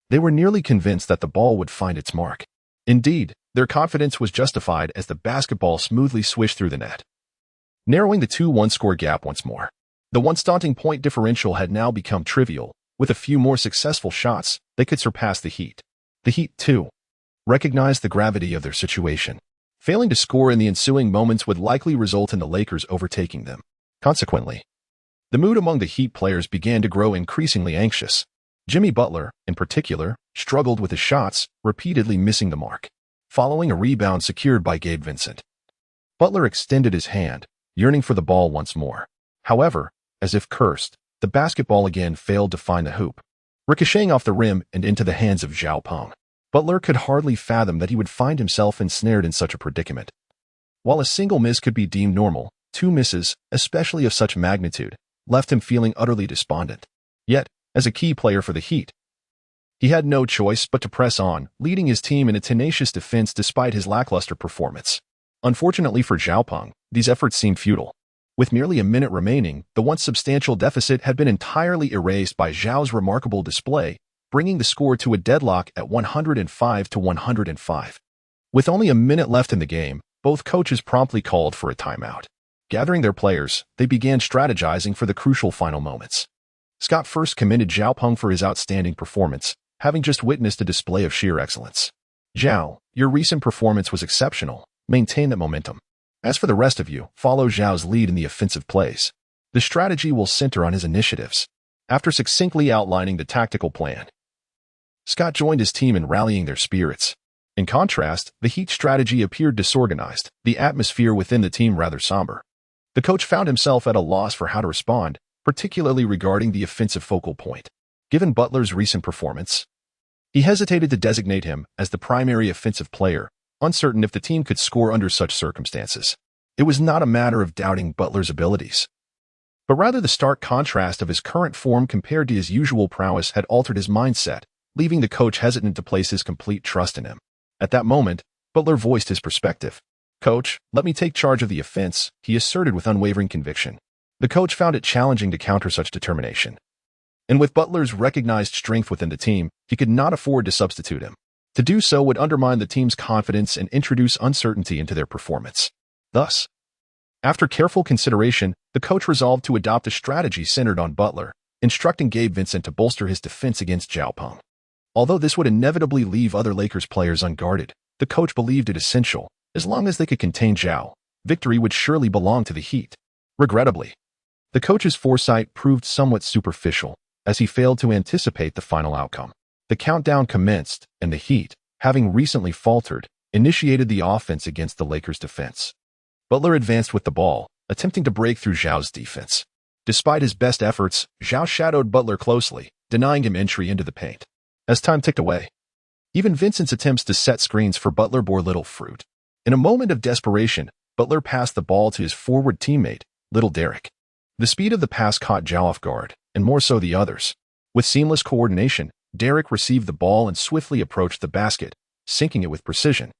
they were nearly convinced that the ball would find its mark. Indeed, their confidence was justified as the basketball smoothly swished through the net, narrowing the 2-1 score gap once more. The once daunting point differential had now become trivial. With a few more successful shots, they could surpass the Heat. The Heat, too, recognized the gravity of their situation. Failing to score in the ensuing moments would likely result in the Lakers overtaking them. Consequently, the mood among the Heat players began to grow increasingly anxious. Jimmy Butler, in particular, struggled with his shots, repeatedly missing the mark. following a rebound secured by Gabe Vincent. Butler extended his hand, yearning for the ball once more. However, as if cursed, the basketball again failed to find the hoop, ricocheting off the rim and into the hands of Zhao Peng. Butler could hardly fathom that he would find himself ensnared in such a predicament. While a single miss could be deemed normal, 2 misses, especially of such magnitude, left him feeling utterly despondent. Yet, as a key player for the Heat, he had no choice but to press on, leading his team in a tenacious defense despite his lackluster performance. Unfortunately for Zhao Peng, these efforts seemed futile. With merely a minute remaining, the once substantial deficit had been entirely erased by Zhao's remarkable display, bringing the score to a deadlock at 105-105. With only a minute left in the game, both coaches promptly called for a timeout. Gathering their players, they began strategizing for the crucial final moments. Scott first commended Zhao Peng for his outstanding performance, having just witnessed a display of sheer excellence. "Zhao, your recent performance was exceptional. Maintain that momentum. As for the rest of you, follow Zhao's lead in the offensive plays. The strategy will center on his initiatives." After succinctly outlining the tactical plan, Scott joined his team in rallying their spirits. In contrast, the Heat's strategy appeared disorganized, the atmosphere within the team rather somber. The coach found himself at a loss for how to respond, particularly regarding the offensive focal point. Given Butler's recent performance, he hesitated to designate him as the primary offensive player, uncertain if the team could score under such circumstances. It was not a matter of doubting Butler's abilities, but rather the stark contrast of his current form compared to his usual prowess had altered his mindset, leaving the coach hesitant to place his complete trust in him. At that moment, Butler voiced his perspective. "Coach, let me take charge of the offense," he asserted with unwavering conviction. The coach found it challenging to counter such determination. And with Butler's recognized strength within the team, he could not afford to substitute him. To do so would undermine the team's confidence and introduce uncertainty into their performance. Thus, after careful consideration, the coach resolved to adopt a strategy centered on Butler, instructing Gabe Vincent to bolster his defense against Zhao Peng. Although this would inevitably leave other Lakers players unguarded, the coach believed it essential. As long as they could contain Zhao, victory would surely belong to the Heat. Regrettably, the coach's foresight proved somewhat superficial, as he failed to anticipate the final outcome. The countdown commenced, and the Heat, having recently faltered, initiated the offense against the Lakers' defense. Butler advanced with the ball, attempting to break through Zhao's defense. Despite his best efforts, Zhao shadowed Butler closely, denying him entry into the paint. As time ticked away, even Vincent's attempts to set screens for Butler bore little fruit. In a moment of desperation, Butler passed the ball to his forward teammate, Little Derek. The speed of the pass caught Zhao off guard, and more so the others. With seamless coordination, Derek received the ball and swiftly approached the basket, sinking it with precision.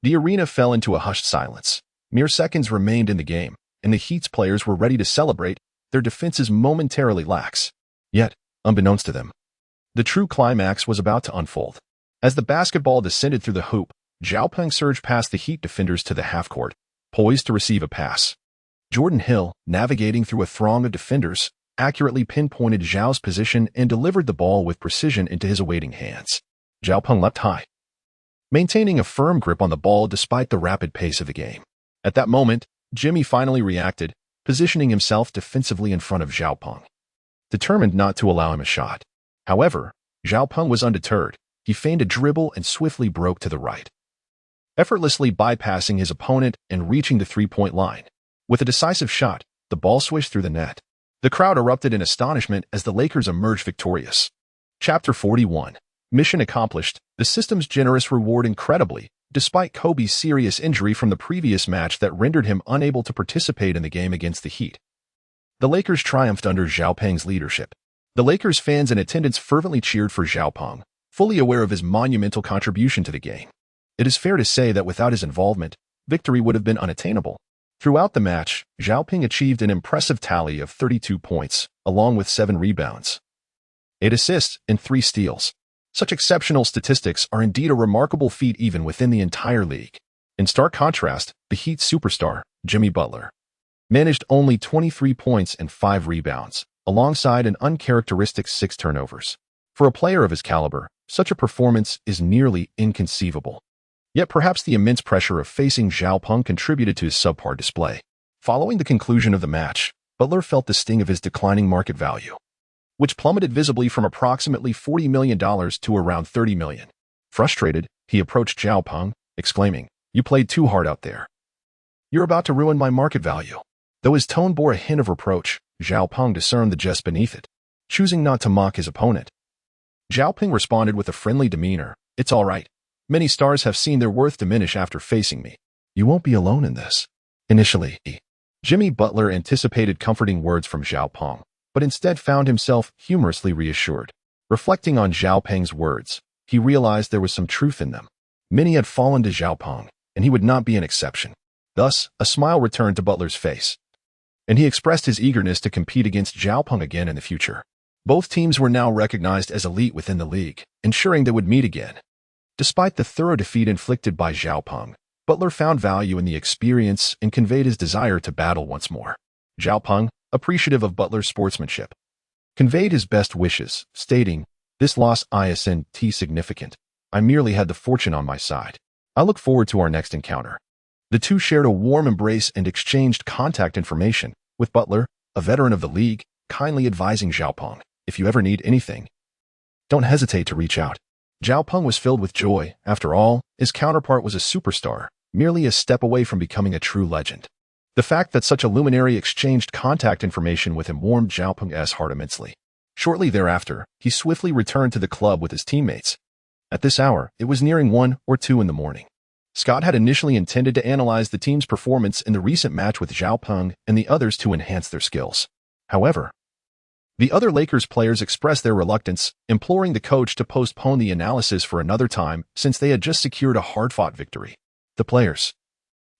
The arena fell into a hushed silence. Mere seconds remained in the game, and the Heat's players were ready to celebrate, their defenses momentarily lax. Yet, unbeknownst to them, the true climax was about to unfold. As the basketball descended through the hoop, Zhao Peng surged past the Heat defenders to the half-court, poised to receive a pass. Jordan Hill, navigating through a throng of defenders, accurately pinpointed Zhao's position and delivered the ball with precision into his awaiting hands. Zhao Peng leapt high, maintaining a firm grip on the ball despite the rapid pace of the game. At that moment, Jimmy finally reacted, positioning himself defensively in front of Zhao Peng, determined not to allow him a shot. However, Zhao Peng was undeterred. He feigned a dribble and swiftly broke to the right, effortlessly bypassing his opponent and reaching the three-point line. With a decisive shot, the ball swished through the net. The crowd erupted in astonishment as the Lakers emerged victorious. Chapter 41. Mission accomplished. The system's generous reward incredibly, despite Kobe's serious injury from the previous match that rendered him unable to participate in the game against the Heat. The Lakers triumphed under Zhao Peng's leadership. The Lakers fans in attendance fervently cheered for Zhao Peng, fully aware of his monumental contribution to the game. It is fair to say that without his involvement, victory would have been unattainable. Throughout the match, Zhao Peng achieved an impressive tally of 32 points, along with 7 rebounds, 8 assists, and 3 steals. Such exceptional statistics are indeed a remarkable feat even within the entire league. In stark contrast, the Heat's superstar, Jimmy Butler, managed only 23 points and 5 rebounds, alongside an uncharacteristic 6 turnovers. For a player of his caliber, such a performance is nearly inconceivable. Yet perhaps the immense pressure of facing Zhao Peng contributed to his subpar display. Following the conclusion of the match, Butler felt the sting of his declining market value, which plummeted visibly from approximately $40 million to around $30 million. Frustrated, he approached Zhao Peng, exclaiming, "You played too hard out there. You're about to ruin my market value." Though his tone bore a hint of reproach, Zhao Peng discerned the jest beneath it, choosing not to mock his opponent. Zhao Peng responded with a friendly demeanor, "It's all right. Many stars have seen their worth diminish after facing me. You won't be alone in this." Initially, Jimmy Butler anticipated comforting words from Zhao Peng, but instead found himself humorously reassured. Reflecting on Zhao Peng's words, he realized there was some truth in them. Many had fallen to Zhao Peng, and he would not be an exception. Thus, a smile returned to Butler's face, and he expressed his eagerness to compete against Zhao Peng again in the future. Both teams were now recognized as elite within the league, ensuring they would meet again. Despite the thorough defeat inflicted by Zhao Peng, Butler found value in the experience and conveyed his desire to battle once more. Zhao Peng, appreciative of Butler's sportsmanship, conveyed his best wishes, stating, "This loss isn't significant. I merely had the fortune on my side. I look forward to our next encounter." The two shared a warm embrace and exchanged contact information, with Butler, a veteran of the league, kindly advising Zhao Peng, "If you ever need anything, don't hesitate to reach out." Zhao Peng was filled with joy. After all, his counterpart was a superstar, merely a step away from becoming a true legend. The fact that such a luminary exchanged contact information with him warmed Zhao Peng's heart immensely. Shortly thereafter, he swiftly returned to the club with his teammates. At this hour, it was nearing 1 or 2 in the morning. Scott had initially intended to analyze the team's performance in the recent match with Zhao Peng and the others to enhance their skills. However, the other Lakers players expressed their reluctance, imploring the coach to postpone the analysis for another time since they had just secured a hard-fought victory. The players,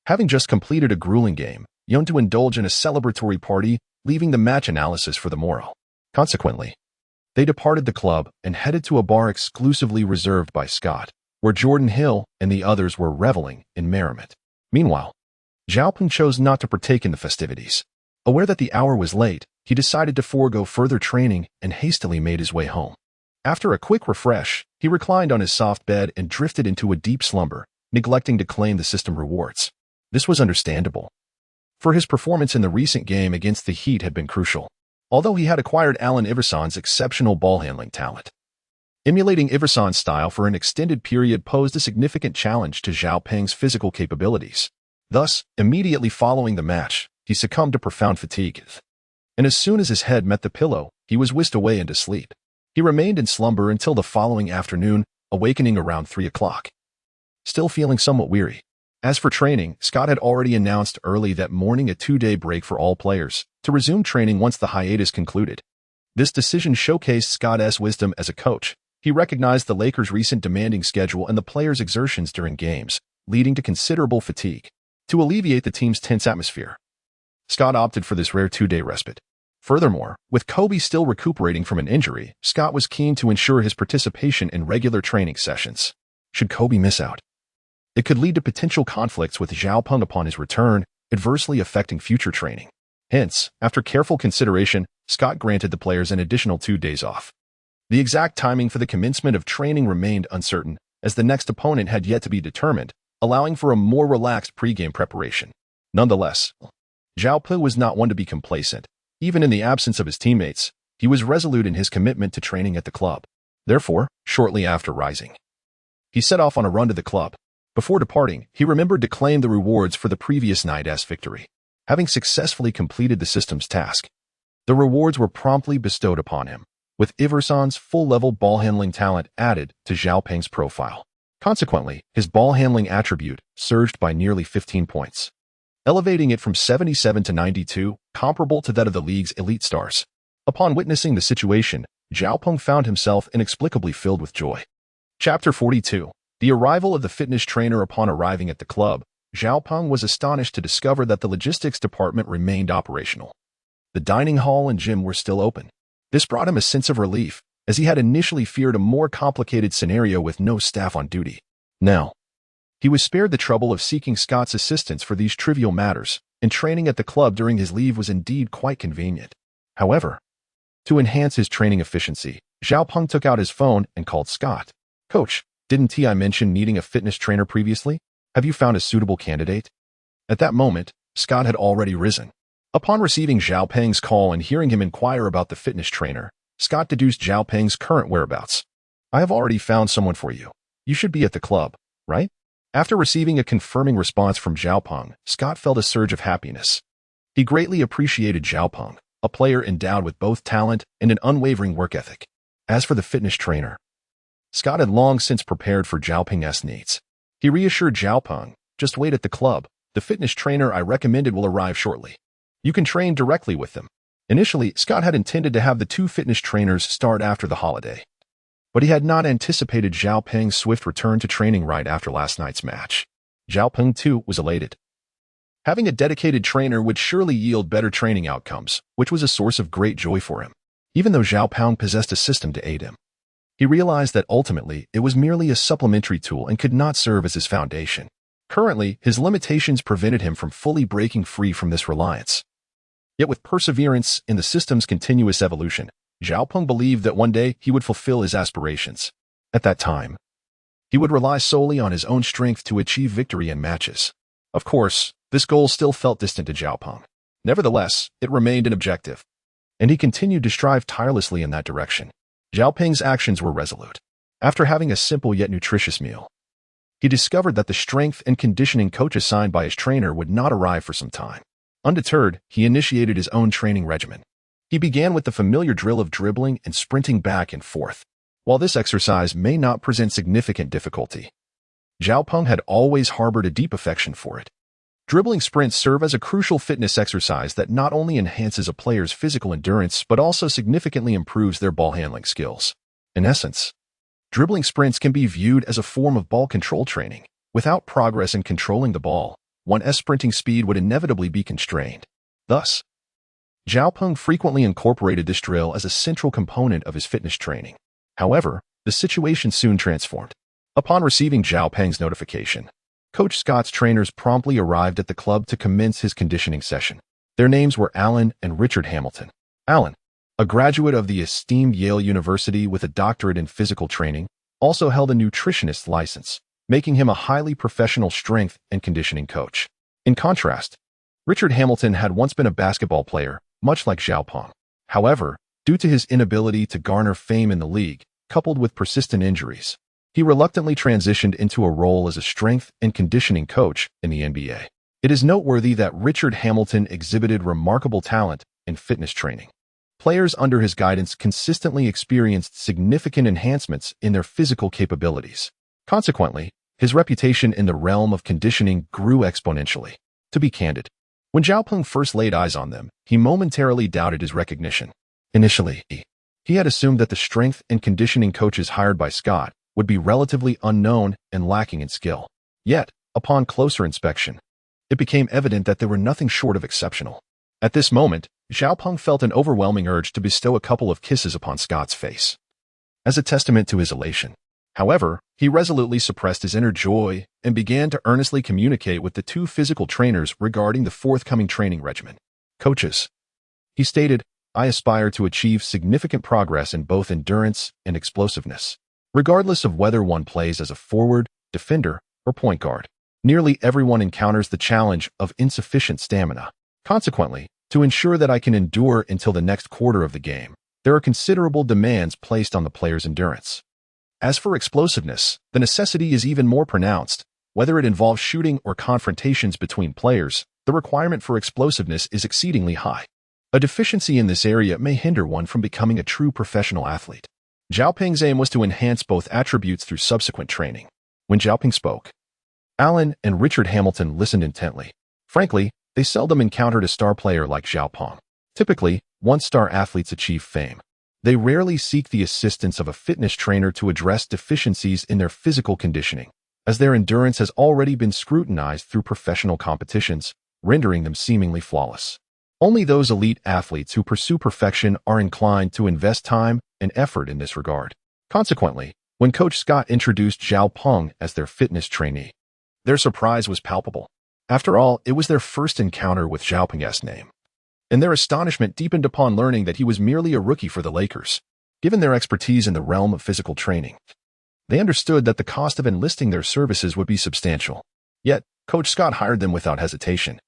having just completed a grueling game, yearned to indulge in a celebratory party, leaving the match analysis for the morrow. Consequently, they departed the club and headed to a bar exclusively reserved by Scott, where Jordan Hill and the others were reveling in merriment. Meanwhile, Zhao Peng chose not to partake in the festivities. Aware that the hour was late, he decided to forego further training and hastily made his way home. After a quick refresh, he reclined on his soft bed and drifted into a deep slumber, neglecting to claim the system rewards. This was understandable, for his performance in the recent game against the Heat had been crucial, although he had acquired Allen Iverson's exceptional ball-handling talent. Emulating Iverson's style for an extended period posed a significant challenge to Zhao Peng's physical capabilities. Thus, immediately following the match, he succumbed to profound fatigue, and as soon as his head met the pillow, he was whisked away into sleep. He remained in slumber until the following afternoon, awakening around 3 o'clock, still feeling somewhat weary. As for training, Scott had already announced early that morning a 2-day break for all players, to resume training once the hiatus concluded. This decision showcased Scott's wisdom as a coach. He recognized the Lakers' recent demanding schedule and the players' exertions during games, leading to considerable fatigue. To alleviate the team's tense atmosphere, Scott opted for this rare 2-day respite. Furthermore, with Kobe still recuperating from an injury, Scott was keen to ensure his participation in regular training sessions. Should Kobe miss out, it could lead to potential conflicts with Zhao Peng upon his return, adversely affecting future training. Hence, after careful consideration, Scott granted the players an additional 2 days off. The exact timing for the commencement of training remained uncertain, as the next opponent had yet to be determined, allowing for a more relaxed pregame preparation. Nonetheless, Zhao Peng was not one to be complacent. Even in the absence of his teammates, he was resolute in his commitment to training at the club. Therefore, shortly after rising, he set off on a run to the club. Before departing, he remembered to claim the rewards for the previous night's victory. Having successfully completed the system's task, the rewards were promptly bestowed upon him, with Iverson's full-level ball-handling talent added to Zhao Peng's profile. Consequently, his ball-handling attribute surged by nearly 15 points, elevating it from 77 to 92, comparable to that of the league's elite stars. Upon witnessing the situation, Zhao Peng found himself inexplicably filled with joy. Chapter 42. The arrival of the fitness trainer. Upon arriving at the club, Zhao Peng was astonished to discover that the logistics department remained operational. The dining hall and gym were still open. This brought him a sense of relief, as he had initially feared a more complicated scenario with no staff on duty. Now, he was spared the trouble of seeking Scott's assistance for these trivial matters, and training at the club during his leave was indeed quite convenient. However, to enhance his training efficiency, Zhao Peng took out his phone and called Scott. "Coach, didn't I mention needing a fitness trainer previously? Have you found a suitable candidate?" At that moment, Scott had already risen. Upon receiving Zhao Peng's call and hearing him inquire about the fitness trainer, Scott deduced Zhao Peng's current whereabouts. "I have already found someone for you. You should be at the club, right?" After receiving a confirming response from Xiaopeng, Scott felt a surge of happiness. He greatly appreciated Xiaopeng, a player endowed with both talent and an unwavering work ethic. As for the fitness trainer, Scott had long since prepared for Xiaopeng's needs. He reassured Xiaopeng, "Just wait at the club. The fitness trainer I recommended will arrive shortly. You can train directly with them." Initially, Scott had intended to have the two fitness trainers start after the holiday, but he had not anticipated Xiaopeng's swift return to training right after last night's match. Xiaopeng, too, was elated. Having a dedicated trainer would surely yield better training outcomes, which was a source of great joy for him. Even though Xiaopeng possessed a system to aid him, he realized that ultimately it was merely a supplementary tool and could not serve as his foundation. Currently, his limitations prevented him from fully breaking free from this reliance. Yet with perseverance in the system's continuous evolution, Xiaopeng believed that one day he would fulfill his aspirations. At that time, he would rely solely on his own strength to achieve victory in matches. Of course, this goal still felt distant to Xiaopeng. Nevertheless, it remained an objective, and he continued to strive tirelessly in that direction. Xiaopeng's actions were resolute. After having a simple yet nutritious meal, he discovered that the strength and conditioning coach assigned by his trainer would not arrive for some time. Undeterred, he initiated his own training regimen. He began with the familiar drill of dribbling and sprinting back and forth. While this exercise may not present significant difficulty, Xiaopeng had always harbored a deep affection for it. Dribbling sprints serve as a crucial fitness exercise that not only enhances a player's physical endurance but also significantly improves their ball handling skills. In essence, dribbling sprints can be viewed as a form of ball control training. Without progress in controlling the ball, one's sprinting speed would inevitably be constrained. Thus, Xiaopeng frequently incorporated this drill as a central component of his fitness training. However, the situation soon transformed. Upon receiving Xiaopeng's notification, Coach Scott's trainers promptly arrived at the club to commence his conditioning session. Their names were Allen and Richard Hamilton. Allen, a graduate of the esteemed Yale University with a doctorate in physical training, also held a nutritionist's license, making him a highly professional strength and conditioning coach. In contrast, Richard Hamilton had once been a basketball player, much like Xiaopeng. However, due to his inability to garner fame in the league, coupled with persistent injuries, he reluctantly transitioned into a role as a strength and conditioning coach in the NBA. It is noteworthy that Richard Hamilton exhibited remarkable talent in fitness training. Players under his guidance consistently experienced significant enhancements in their physical capabilities. Consequently, his reputation in the realm of conditioning grew exponentially. To be candid, when Xiaopeng first laid eyes on them, he momentarily doubted his recognition. Initially, he had assumed that the strength and conditioning coaches hired by Scott would be relatively unknown and lacking in skill. Yet, upon closer inspection, it became evident that they were nothing short of exceptional. At this moment, Xiaopeng felt an overwhelming urge to bestow a couple of kisses upon Scott's face, as a testament to his elation. However, he resolutely suppressed his inner joy and began to earnestly communicate with the two physical trainers regarding the forthcoming training regimen. "Coaches," he stated, "I aspire to achieve significant progress in both endurance and explosiveness. Regardless of whether one plays as a forward, defender, or point guard, nearly everyone encounters the challenge of insufficient stamina. Consequently, to ensure that I can endure until the next quarter of the game, there are considerable demands placed on the player's endurance. As for explosiveness, the necessity is even more pronounced. Whether it involves shooting or confrontations between players, the requirement for explosiveness is exceedingly high. A deficiency in this area may hinder one from becoming a true professional athlete." Xiaopeng's aim was to enhance both attributes through subsequent training. When Xiaopeng spoke, Allen and Richard Hamilton listened intently. Frankly, they seldom encountered a star player like Xiaopeng. Typically, once star athletes achieve fame, they rarely seek the assistance of a fitness trainer to address deficiencies in their physical conditioning, as their endurance has already been scrutinized through professional competitions, rendering them seemingly flawless. Only those elite athletes who pursue perfection are inclined to invest time and effort in this regard. Consequently, when Coach Scott introduced Xiaopeng as their fitness trainee, their surprise was palpable. After all, it was their first encounter with Xiaopeng's name, and their astonishment deepened upon learning that he was merely a rookie for the Lakers. Given their expertise in the realm of physical training, they understood that the cost of enlisting their services would be substantial. Yet, Coach Scott hired them without hesitation,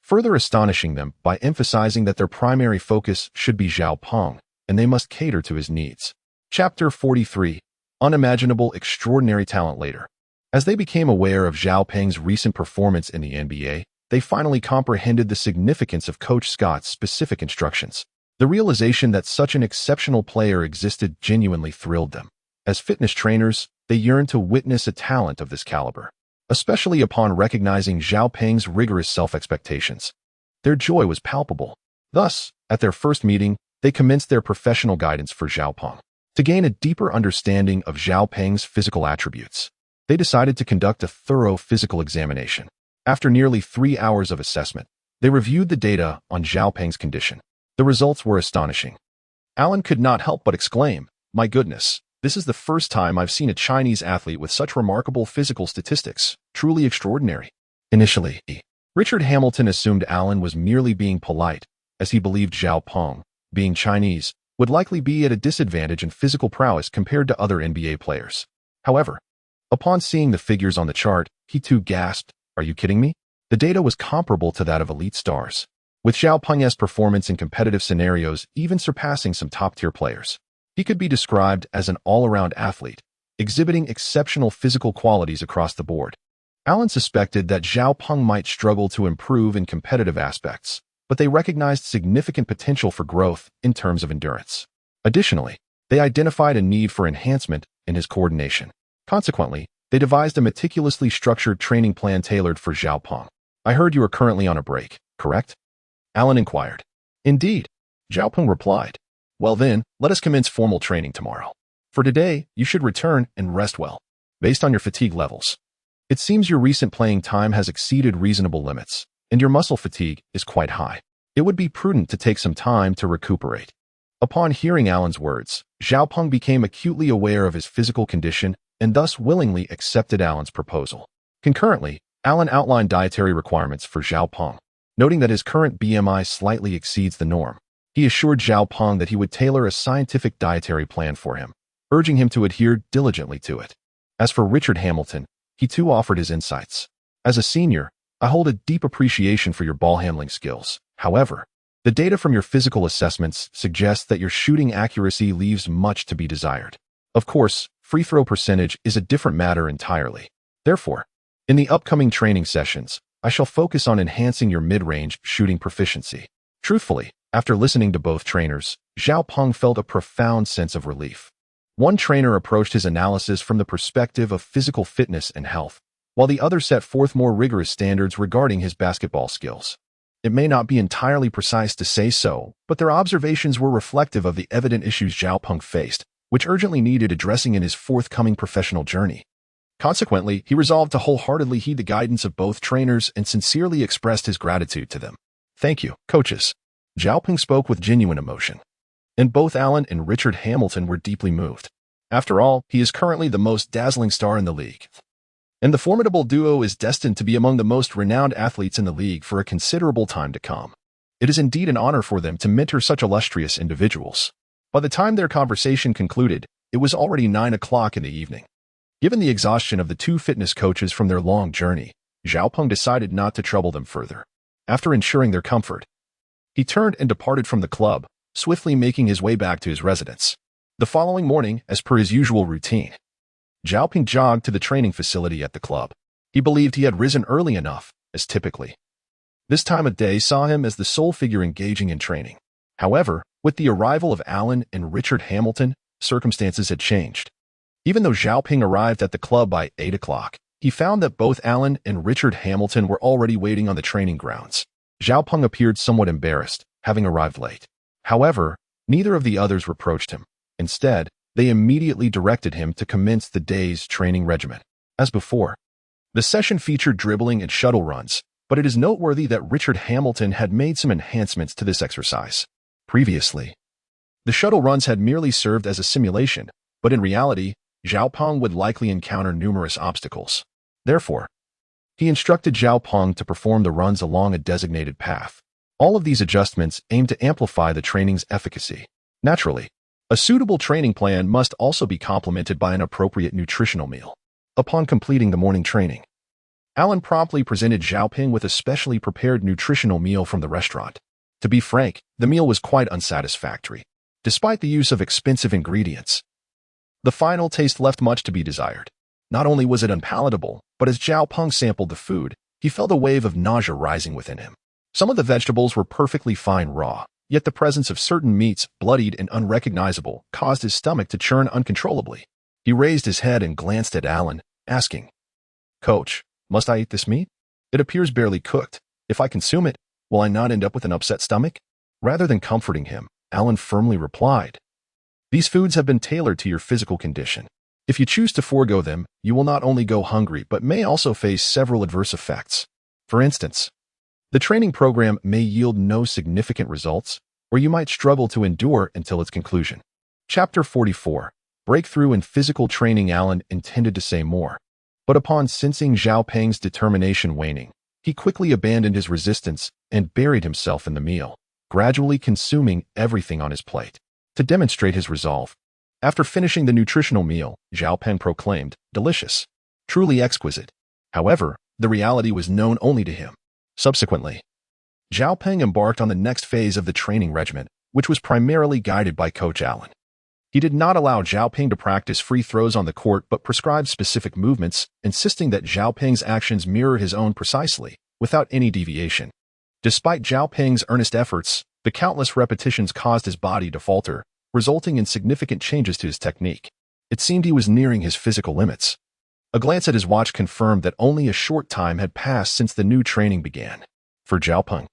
further astonishing them by emphasizing that their primary focus should be Xiaopeng, and they must cater to his needs. Chapter 43. Unimaginable Extraordinary Talent. Later, As they became aware of Zhao Peng's recent performance in the NBA, they finally comprehended the significance of Coach Scott's specific instructions. The realization that such an exceptional player existed genuinely thrilled them. As fitness trainers, they yearned to witness a talent of this caliber, especially upon recognizing Zhao Peng's rigorous self-expectations. Their joy was palpable. Thus, at their first meeting, they commenced their professional guidance for Zhao Peng. To gain a deeper understanding of Zhao Peng's physical attributes, they decided to conduct a thorough physical examination. After nearly 3 hours of assessment, they reviewed the data on Zhao Peng's condition. The results were astonishing. Allen could not help but exclaim, "My goodness, this is the first time I've seen a Chinese athlete with such remarkable physical statistics. Truly extraordinary." Initially, Richard Hamilton assumed Allen was merely being polite, as he believed Zhao Peng, being Chinese, would likely be at a disadvantage in physical prowess compared to other NBA players. However, upon seeing the figures on the chart, he too gasped, "Are you kidding me?" The data was comparable to that of elite stars, with Zhao Peng's performance in competitive scenarios even surpassing some top-tier players. He could be described as an all-around athlete, exhibiting exceptional physical qualities across the board. Allen suspected that Zhao Peng might struggle to improve in competitive aspects, but they recognized significant potential for growth in terms of endurance. Additionally, they identified a need for enhancement in his coordination. Consequently, they devised a meticulously structured training plan tailored for Zhao Peng. "I heard you are currently on a break, correct?" Allen inquired. "Indeed," Zhao Peng replied. "Well then, let us commence formal training tomorrow. For today, you should return and rest well. Based on your fatigue levels, it seems your recent playing time has exceeded reasonable limits, and your muscle fatigue is quite high. It would be prudent to take some time to recuperate." Upon hearing Allen's words, Zhao Peng became acutely aware of his physical condition and thus willingly accepted Allen's proposal. Concurrently, Allen outlined dietary requirements for Zhao Peng. Noting that his current BMI slightly exceeds the norm, he assured Zhao Peng that he would tailor a scientific dietary plan for him, urging him to adhere diligently to it. As for Richard Hamilton, he too offered his insights. "As a senior, I hold a deep appreciation for your ball handling skills. However, the data from your physical assessments suggests that your shooting accuracy leaves much to be desired. Of course, free throw percentage is a different matter entirely. Therefore, in the upcoming training sessions, I shall focus on enhancing your mid-range shooting proficiency." Truthfully, after listening to both trainers, Zhao Peng felt a profound sense of relief. One trainer approached his analysis from the perspective of physical fitness and health, while the other set forth more rigorous standards regarding his basketball skills. It may not be entirely precise to say so, but their observations were reflective of the evident issues Zhao Peng faced, which urgently needed addressing in his forthcoming professional journey. Consequently, he resolved to wholeheartedly heed the guidance of both trainers and sincerely expressed his gratitude to them. "Thank you, coaches." Zhao Peng spoke with genuine emotion, and both Allen and Richard Hamilton were deeply moved. After all, he is currently the most dazzling star in the league, and the formidable duo is destined to be among the most renowned athletes in the league for a considerable time to come. It is indeed an honor for them to mentor such illustrious individuals. By the time their conversation concluded, it was already 9 o'clock in the evening. Given the exhaustion of the two fitness coaches from their long journey, Zhao Peng decided not to trouble them further. After ensuring their comfort, he turned and departed from the club, swiftly making his way back to his residence. The following morning, as per his usual routine, Zhao Peng jogged to the training facility at the club. He believed he had risen early enough, as typically. This time of day saw him as the sole figure engaging in training. However, with the arrival of Allen and Richard Hamilton, circumstances had changed. Even though Zhao Peng arrived at the club by 8 o'clock, he found that both Allen and Richard Hamilton were already waiting on the training grounds. Zhao Peng appeared somewhat embarrassed, having arrived late. However, neither of the others reproached him. Instead, they immediately directed him to commence the day's training regimen. As before, the session featured dribbling and shuttle runs, but it is noteworthy that Richard Hamilton had made some enhancements to this exercise. Previously, the shuttle runs had merely served as a simulation, but in reality, Zhao Peng would likely encounter numerous obstacles. Therefore, he instructed Zhao Peng to perform the runs along a designated path. All of these adjustments aim to amplify the training's efficacy. Naturally, a suitable training plan must also be complemented by an appropriate nutritional meal. Upon completing the morning training, Allen promptly presented Zhao Peng with a specially prepared nutritional meal from the restaurant. To be frank, the meal was quite unsatisfactory. Despite the use of expensive ingredients, the final taste left much to be desired. Not only was it unpalatable, but as Zhao Peng sampled the food, he felt a wave of nausea rising within him. Some of the vegetables were perfectly fine raw, yet the presence of certain meats, bloodied and unrecognizable, caused his stomach to churn uncontrollably. He raised his head and glanced at Allen, asking, "Coach, must I eat this meat? It appears barely cooked. If I consume it, will I not end up with an upset stomach?" Rather than comforting him, Allen firmly replied, "These foods have been tailored to your physical condition. If you choose to forego them, you will not only go hungry but may also face several adverse effects. For instance, the training program may yield no significant results, or you might struggle to endure until its conclusion." Chapter 44. Breakthrough in Physical Training. Allen intended to say more, but upon sensing Zhao Peng's determination waning, he quickly abandoned his resistance and buried himself in the meal, gradually consuming everything on his plate. To demonstrate his resolve, after finishing the nutritional meal, Zhao Peng proclaimed, "Delicious. Truly exquisite." However, the reality was known only to him. Subsequently, Zhao Peng embarked on the next phase of the training regimen, which was primarily guided by Coach Allen. He did not allow Zhao Peng to practice free throws on the court but prescribed specific movements, insisting that Zhao Peng's actions mirror his own precisely, without any deviation. Despite Zhao Peng's earnest efforts, the countless repetitions caused his body to falter, resulting in significant changes to his technique. It seemed he was nearing his physical limits. A glance at his watch confirmed that only a short time had passed since the new training began. For Zhao Peng,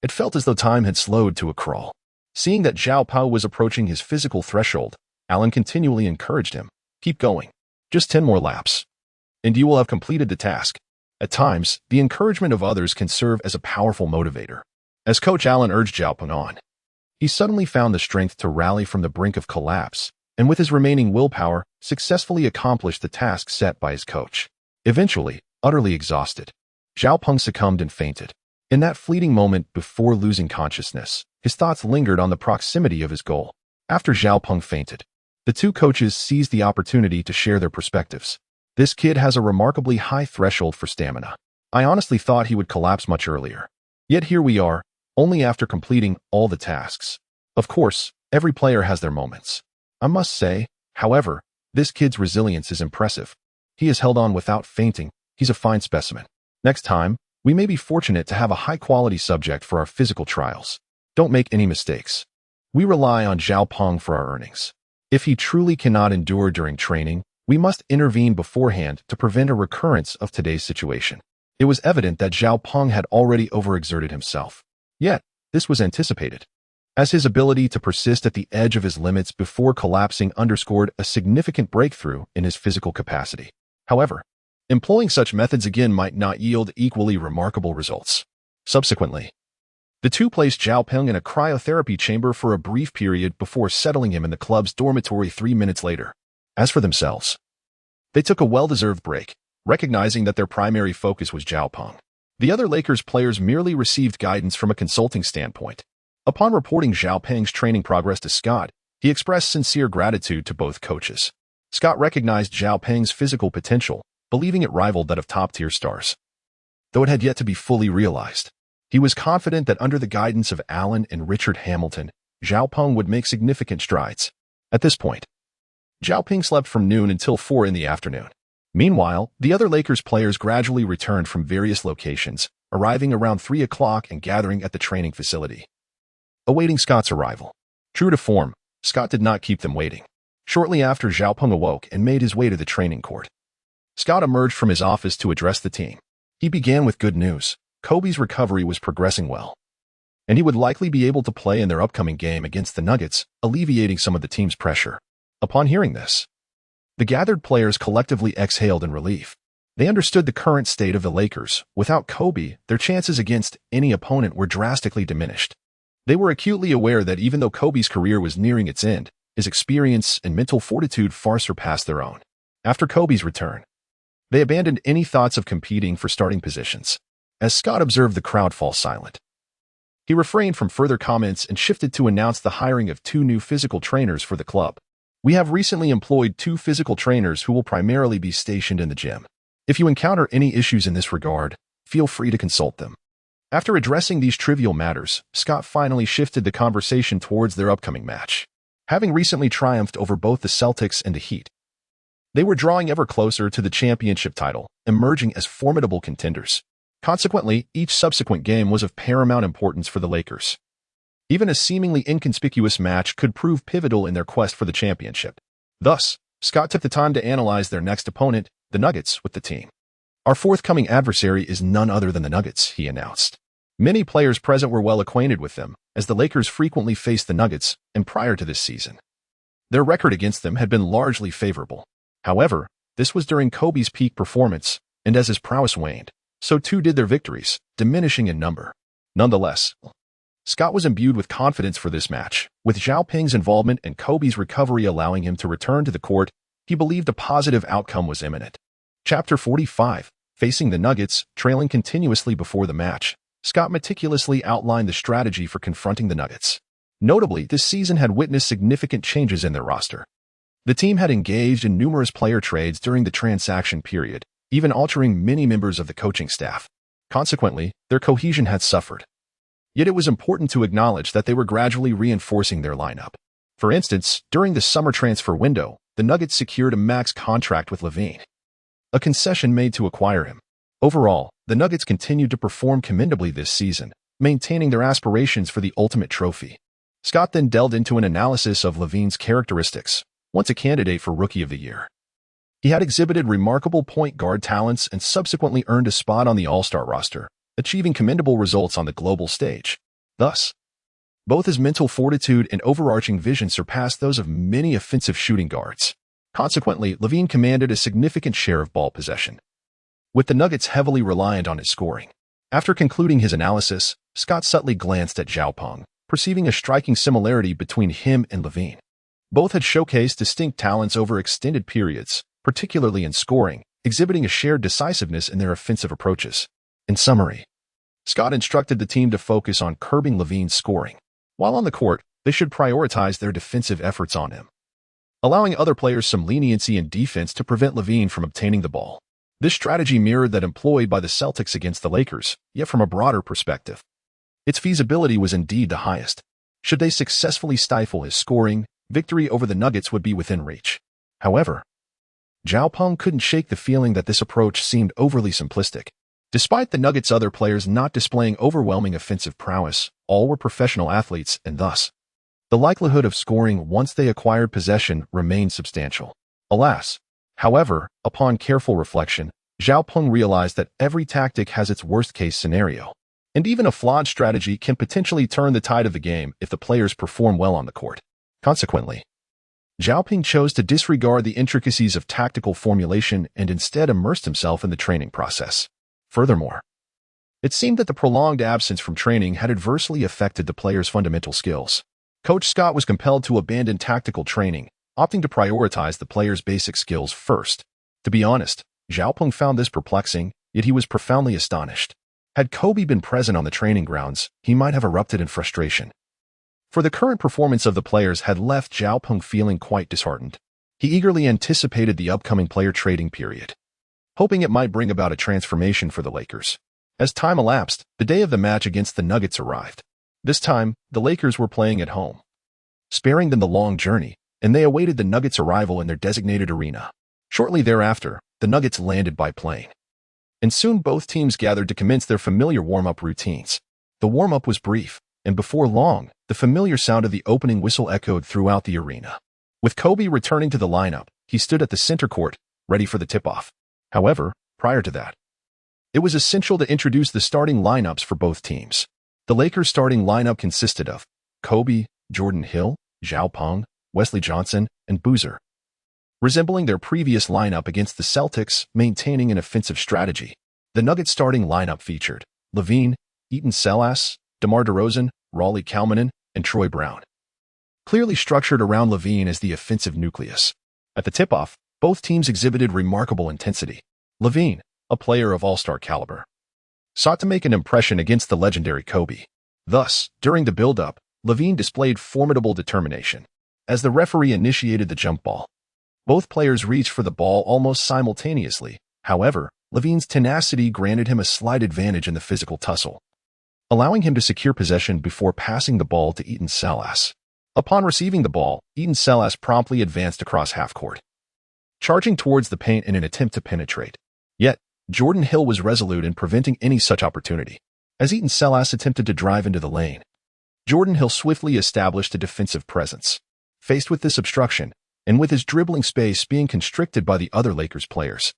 it felt as though time had slowed to a crawl. Seeing that Zhao Peng was approaching his physical threshold, Allen continually encouraged him, "Keep going. Just 10 more laps, and you will have completed the task." At times, the encouragement of others can serve as a powerful motivator. As Coach Allen urged Zhao Peng on, he suddenly found the strength to rally from the brink of collapse, and with his remaining willpower, successfully accomplished the task set by his coach. Eventually, utterly exhausted, Zhao Peng succumbed and fainted. In that fleeting moment before losing consciousness, his thoughts lingered on the proximity of his goal. After Zhao Peng fainted, the two coaches seized the opportunity to share their perspectives. "This kid has a remarkably high threshold for stamina. I honestly thought he would collapse much earlier. Yet here we are, only after completing all the tasks." Of course, every player has their moments. I must say, however, this kid's resilience is impressive. He has held on without fainting. He's a fine specimen. Next time, we may be fortunate to have a high-quality subject for our physical trials. Don't make any mistakes. We rely on Zhao Peng for our earnings. If he truly cannot endure during training, we must intervene beforehand to prevent a recurrence of today's situation. It was evident that Zhao Peng had already overexerted himself. Yet, this was anticipated, as his ability to persist at the edge of his limits before collapsing underscored a significant breakthrough in his physical capacity. However, employing such methods again might not yield equally remarkable results. Subsequently, the two placed Zhao Peng in a cryotherapy chamber for a brief period before settling him in the club's dormitory 3 minutes later. As for themselves, they took a well-deserved break, recognizing that their primary focus was Zhao Peng. The other Lakers players merely received guidance from a consulting standpoint. Upon reporting Zhao Peng's training progress to Scott, he expressed sincere gratitude to both coaches. Scott recognized Zhao Peng's physical potential, believing it rivaled that of top-tier stars, though it had yet to be fully realized. He was confident that under the guidance of Allen and Richard Hamilton, Zhao Peng would make significant strides. At this point, Zhao Peng slept from noon until 4 in the afternoon. Meanwhile, the other Lakers players gradually returned from various locations, arriving around 3 o'clock and gathering at the training facility, awaiting Scott's arrival. True to form, Scott did not keep them waiting. Shortly after, Zhao Peng awoke and made his way to the training court. Scott emerged from his office to address the team. He began with good news. Kobe's recovery was progressing well, and he would likely be able to play in their upcoming game against the Nuggets, alleviating some of the team's pressure. Upon hearing this, the gathered players collectively exhaled in relief. They understood the current state of the Lakers. Without Kobe, their chances against any opponent were drastically diminished. They were acutely aware that even though Kobe's career was nearing its end, his experience and mental fortitude far surpassed their own. After Kobe's return, they abandoned any thoughts of competing for starting positions. As Scott observed the crowd fall silent, he refrained from further comments and shifted to announce the hiring of 2 new physical trainers for the club. "We have recently employed 2 physical trainers who will primarily be stationed in the gym. If you encounter any issues in this regard, feel free to consult them." After addressing these trivial matters, Scott finally shifted the conversation towards their upcoming match. Having recently triumphed over both the Celtics and the Heat, They were drawing ever closer to the championship title, emerging as formidable contenders. Consequently, each subsequent game was of paramount importance for the Lakers. Even a seemingly inconspicuous match could prove pivotal in their quest for the championship. Thus, Scott took the time to analyze their next opponent, the Nuggets, with the team. Our forthcoming adversary is none other than the Nuggets, he announced. Many players present were well acquainted with them, as the Lakers frequently faced the Nuggets, and prior to this season, their record against them had been largely favorable. However, this was during Kobe's peak performance, and as his prowess waned, so too did their victories, diminishing in number. Nonetheless, Scott was imbued with confidence for this match. With Zhao Ping's involvement and Kobe's recovery allowing him to return to the court, he believed a positive outcome was imminent. Chapter 45. Facing the Nuggets, trailing continuously before the match, Scott meticulously outlined the strategy for confronting the Nuggets. Notably, this season had witnessed significant changes in their roster. The team had engaged in numerous player trades during the transaction period, even altering many members of the coaching staff. Consequently, their cohesion had suffered. Yet it was important to acknowledge that they were gradually reinforcing their lineup. For instance, during the summer transfer window, the Nuggets secured a max contract with LaVine, a concession made to acquire him. Overall, the Nuggets continued to perform commendably this season, maintaining their aspirations for the ultimate trophy. Scott then delved into an analysis of LaVine's characteristics, once a candidate for Rookie of the Year. He had exhibited remarkable point guard talents and subsequently earned a spot on the All-Star roster, achieving commendable results on the global stage. Thus, both his mental fortitude and overarching vision surpassed those of many offensive shooting guards. Consequently, LaVine commanded a significant share of ball possession, with the Nuggets heavily reliant on his scoring. After concluding his analysis, Scott subtly glanced at Zhao Peng, perceiving a striking similarity between him and LaVine. Both had showcased distinct talents over extended periods, particularly in scoring, exhibiting a shared decisiveness in their offensive approaches. In summary, Scott instructed the team to focus on curbing LaVine's scoring. While on the court, they should prioritize their defensive efforts on him, allowing other players some leniency in defense to prevent LaVine from obtaining the ball. This strategy mirrored that employed by the Celtics against the Lakers, yet from a broader perspective. Its feasibility was indeed the highest. Should they successfully stifle his scoring, victory over the Nuggets would be within reach. However, Zhao Peng couldn't shake the feeling that this approach seemed overly simplistic. Despite the Nuggets' other players not displaying overwhelming offensive prowess, all were professional athletes, and thus, the likelihood of scoring once they acquired possession remained substantial. Alas, however, upon careful reflection, Zhao Peng realized that every tactic has its worst-case scenario, and even a flawed strategy can potentially turn the tide of the game if the players perform well on the court. Consequently, Zhao Peng chose to disregard the intricacies of tactical formulation and instead immersed himself in the training process. Furthermore, it seemed that the prolonged absence from training had adversely affected the players' fundamental skills. Coach Scott was compelled to abandon tactical training, opting to prioritize the players' basic skills first. To be honest, Zhao Peng found this perplexing, yet he was profoundly astonished. Had Kobe been present on the training grounds, he might have erupted in frustration. For the current performance of the players had left Zhao Peng feeling quite disheartened. He eagerly anticipated the upcoming player trading period, hoping it might bring about a transformation for the Lakers. As time elapsed, the day of the match against the Nuggets arrived. This time, the Lakers were playing at home, sparing them the long journey, and they awaited the Nuggets' arrival in their designated arena. Shortly thereafter, the Nuggets landed by plane, and soon both teams gathered to commence their familiar warm-up routines. The warm-up was brief, and before long, the familiar sound of the opening whistle echoed throughout the arena. With Kobe returning to the lineup, he stood at the center court, ready for the tip-off. However, prior to that, it was essential to introduce the starting lineups for both teams. The Lakers' starting lineup consisted of Kobe, Jordan Hill, Zhao Peng, Wesley Johnson, and Boozer, resembling their previous lineup against the Celtics, maintaining an offensive strategy. The Nuggets' starting lineup featured LaVine, Eaton Selas, DeMar DeRozan, Raleigh Kalmanen, and Troy Brown, clearly structured around LaVine as the offensive nucleus. At the tip-off, both teams exhibited remarkable intensity. LaVine, a player of all-star caliber, sought to make an impression against the legendary Kobe. Thus, during the build-up, LaVine displayed formidable determination. As the referee initiated the jump ball, both players reached for the ball almost simultaneously. However, LaVine's tenacity granted him a slight advantage in the physical tussle, allowing him to secure possession before passing the ball to Eaton Selas. Upon receiving the ball, Eaton Selas promptly advanced across half-court, charging towards the paint in an attempt to penetrate. Yet, Jordan Hill was resolute in preventing any such opportunity. As Eaton Selas attempted to drive into the lane, Jordan Hill swiftly established a defensive presence. Faced with this obstruction, and with his dribbling space being constricted by the other Lakers players,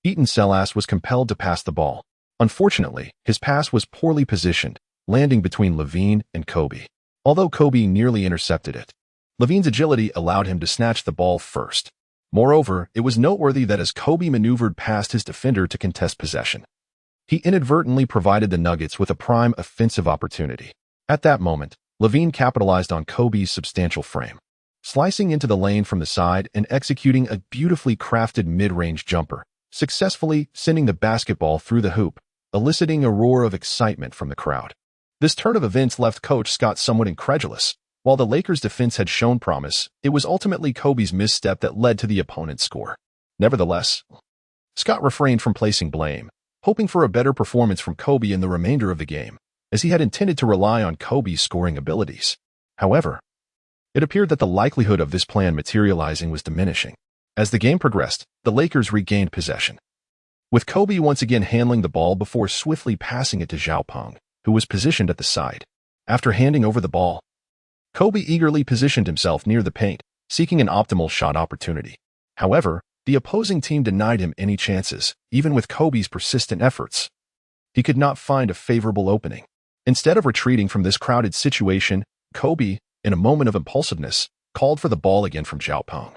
Eaton Selas was compelled to pass the ball. Unfortunately, his pass was poorly positioned, landing between LaVine and Kobe. Although Kobe nearly intercepted it, LaVine's agility allowed him to snatch the ball first. Moreover, it was noteworthy that as Kobe maneuvered past his defender to contest possession, he inadvertently provided the Nuggets with a prime offensive opportunity. At that moment, LaVine capitalized on Kobe's substantial frame, slicing into the lane from the side and executing a beautifully crafted mid-range jumper, successfully sending the basketball through the hoop, eliciting a roar of excitement from the crowd. This turn of events left Coach Scott somewhat incredulous. While the Lakers' defense had shown promise, it was ultimately Kobe's misstep that led to the opponent's score. Nevertheless, Scott refrained from placing blame, hoping for a better performance from Kobe in the remainder of the game, as he had intended to rely on Kobe's scoring abilities. However, it appeared that the likelihood of this plan materializing was diminishing. As the game progressed, the Lakers regained possession, with Kobe once again handling the ball before swiftly passing it to Zhao Peng, who was positioned at the side. After handing over the ball, Kobe eagerly positioned himself near the paint, seeking an optimal shot opportunity. However, the opposing team denied him any chances, even with Kobe's persistent efforts. He could not find a favorable opening. Instead of retreating from this crowded situation, Kobe, in a moment of impulsiveness, called for the ball again from Zhao Peng.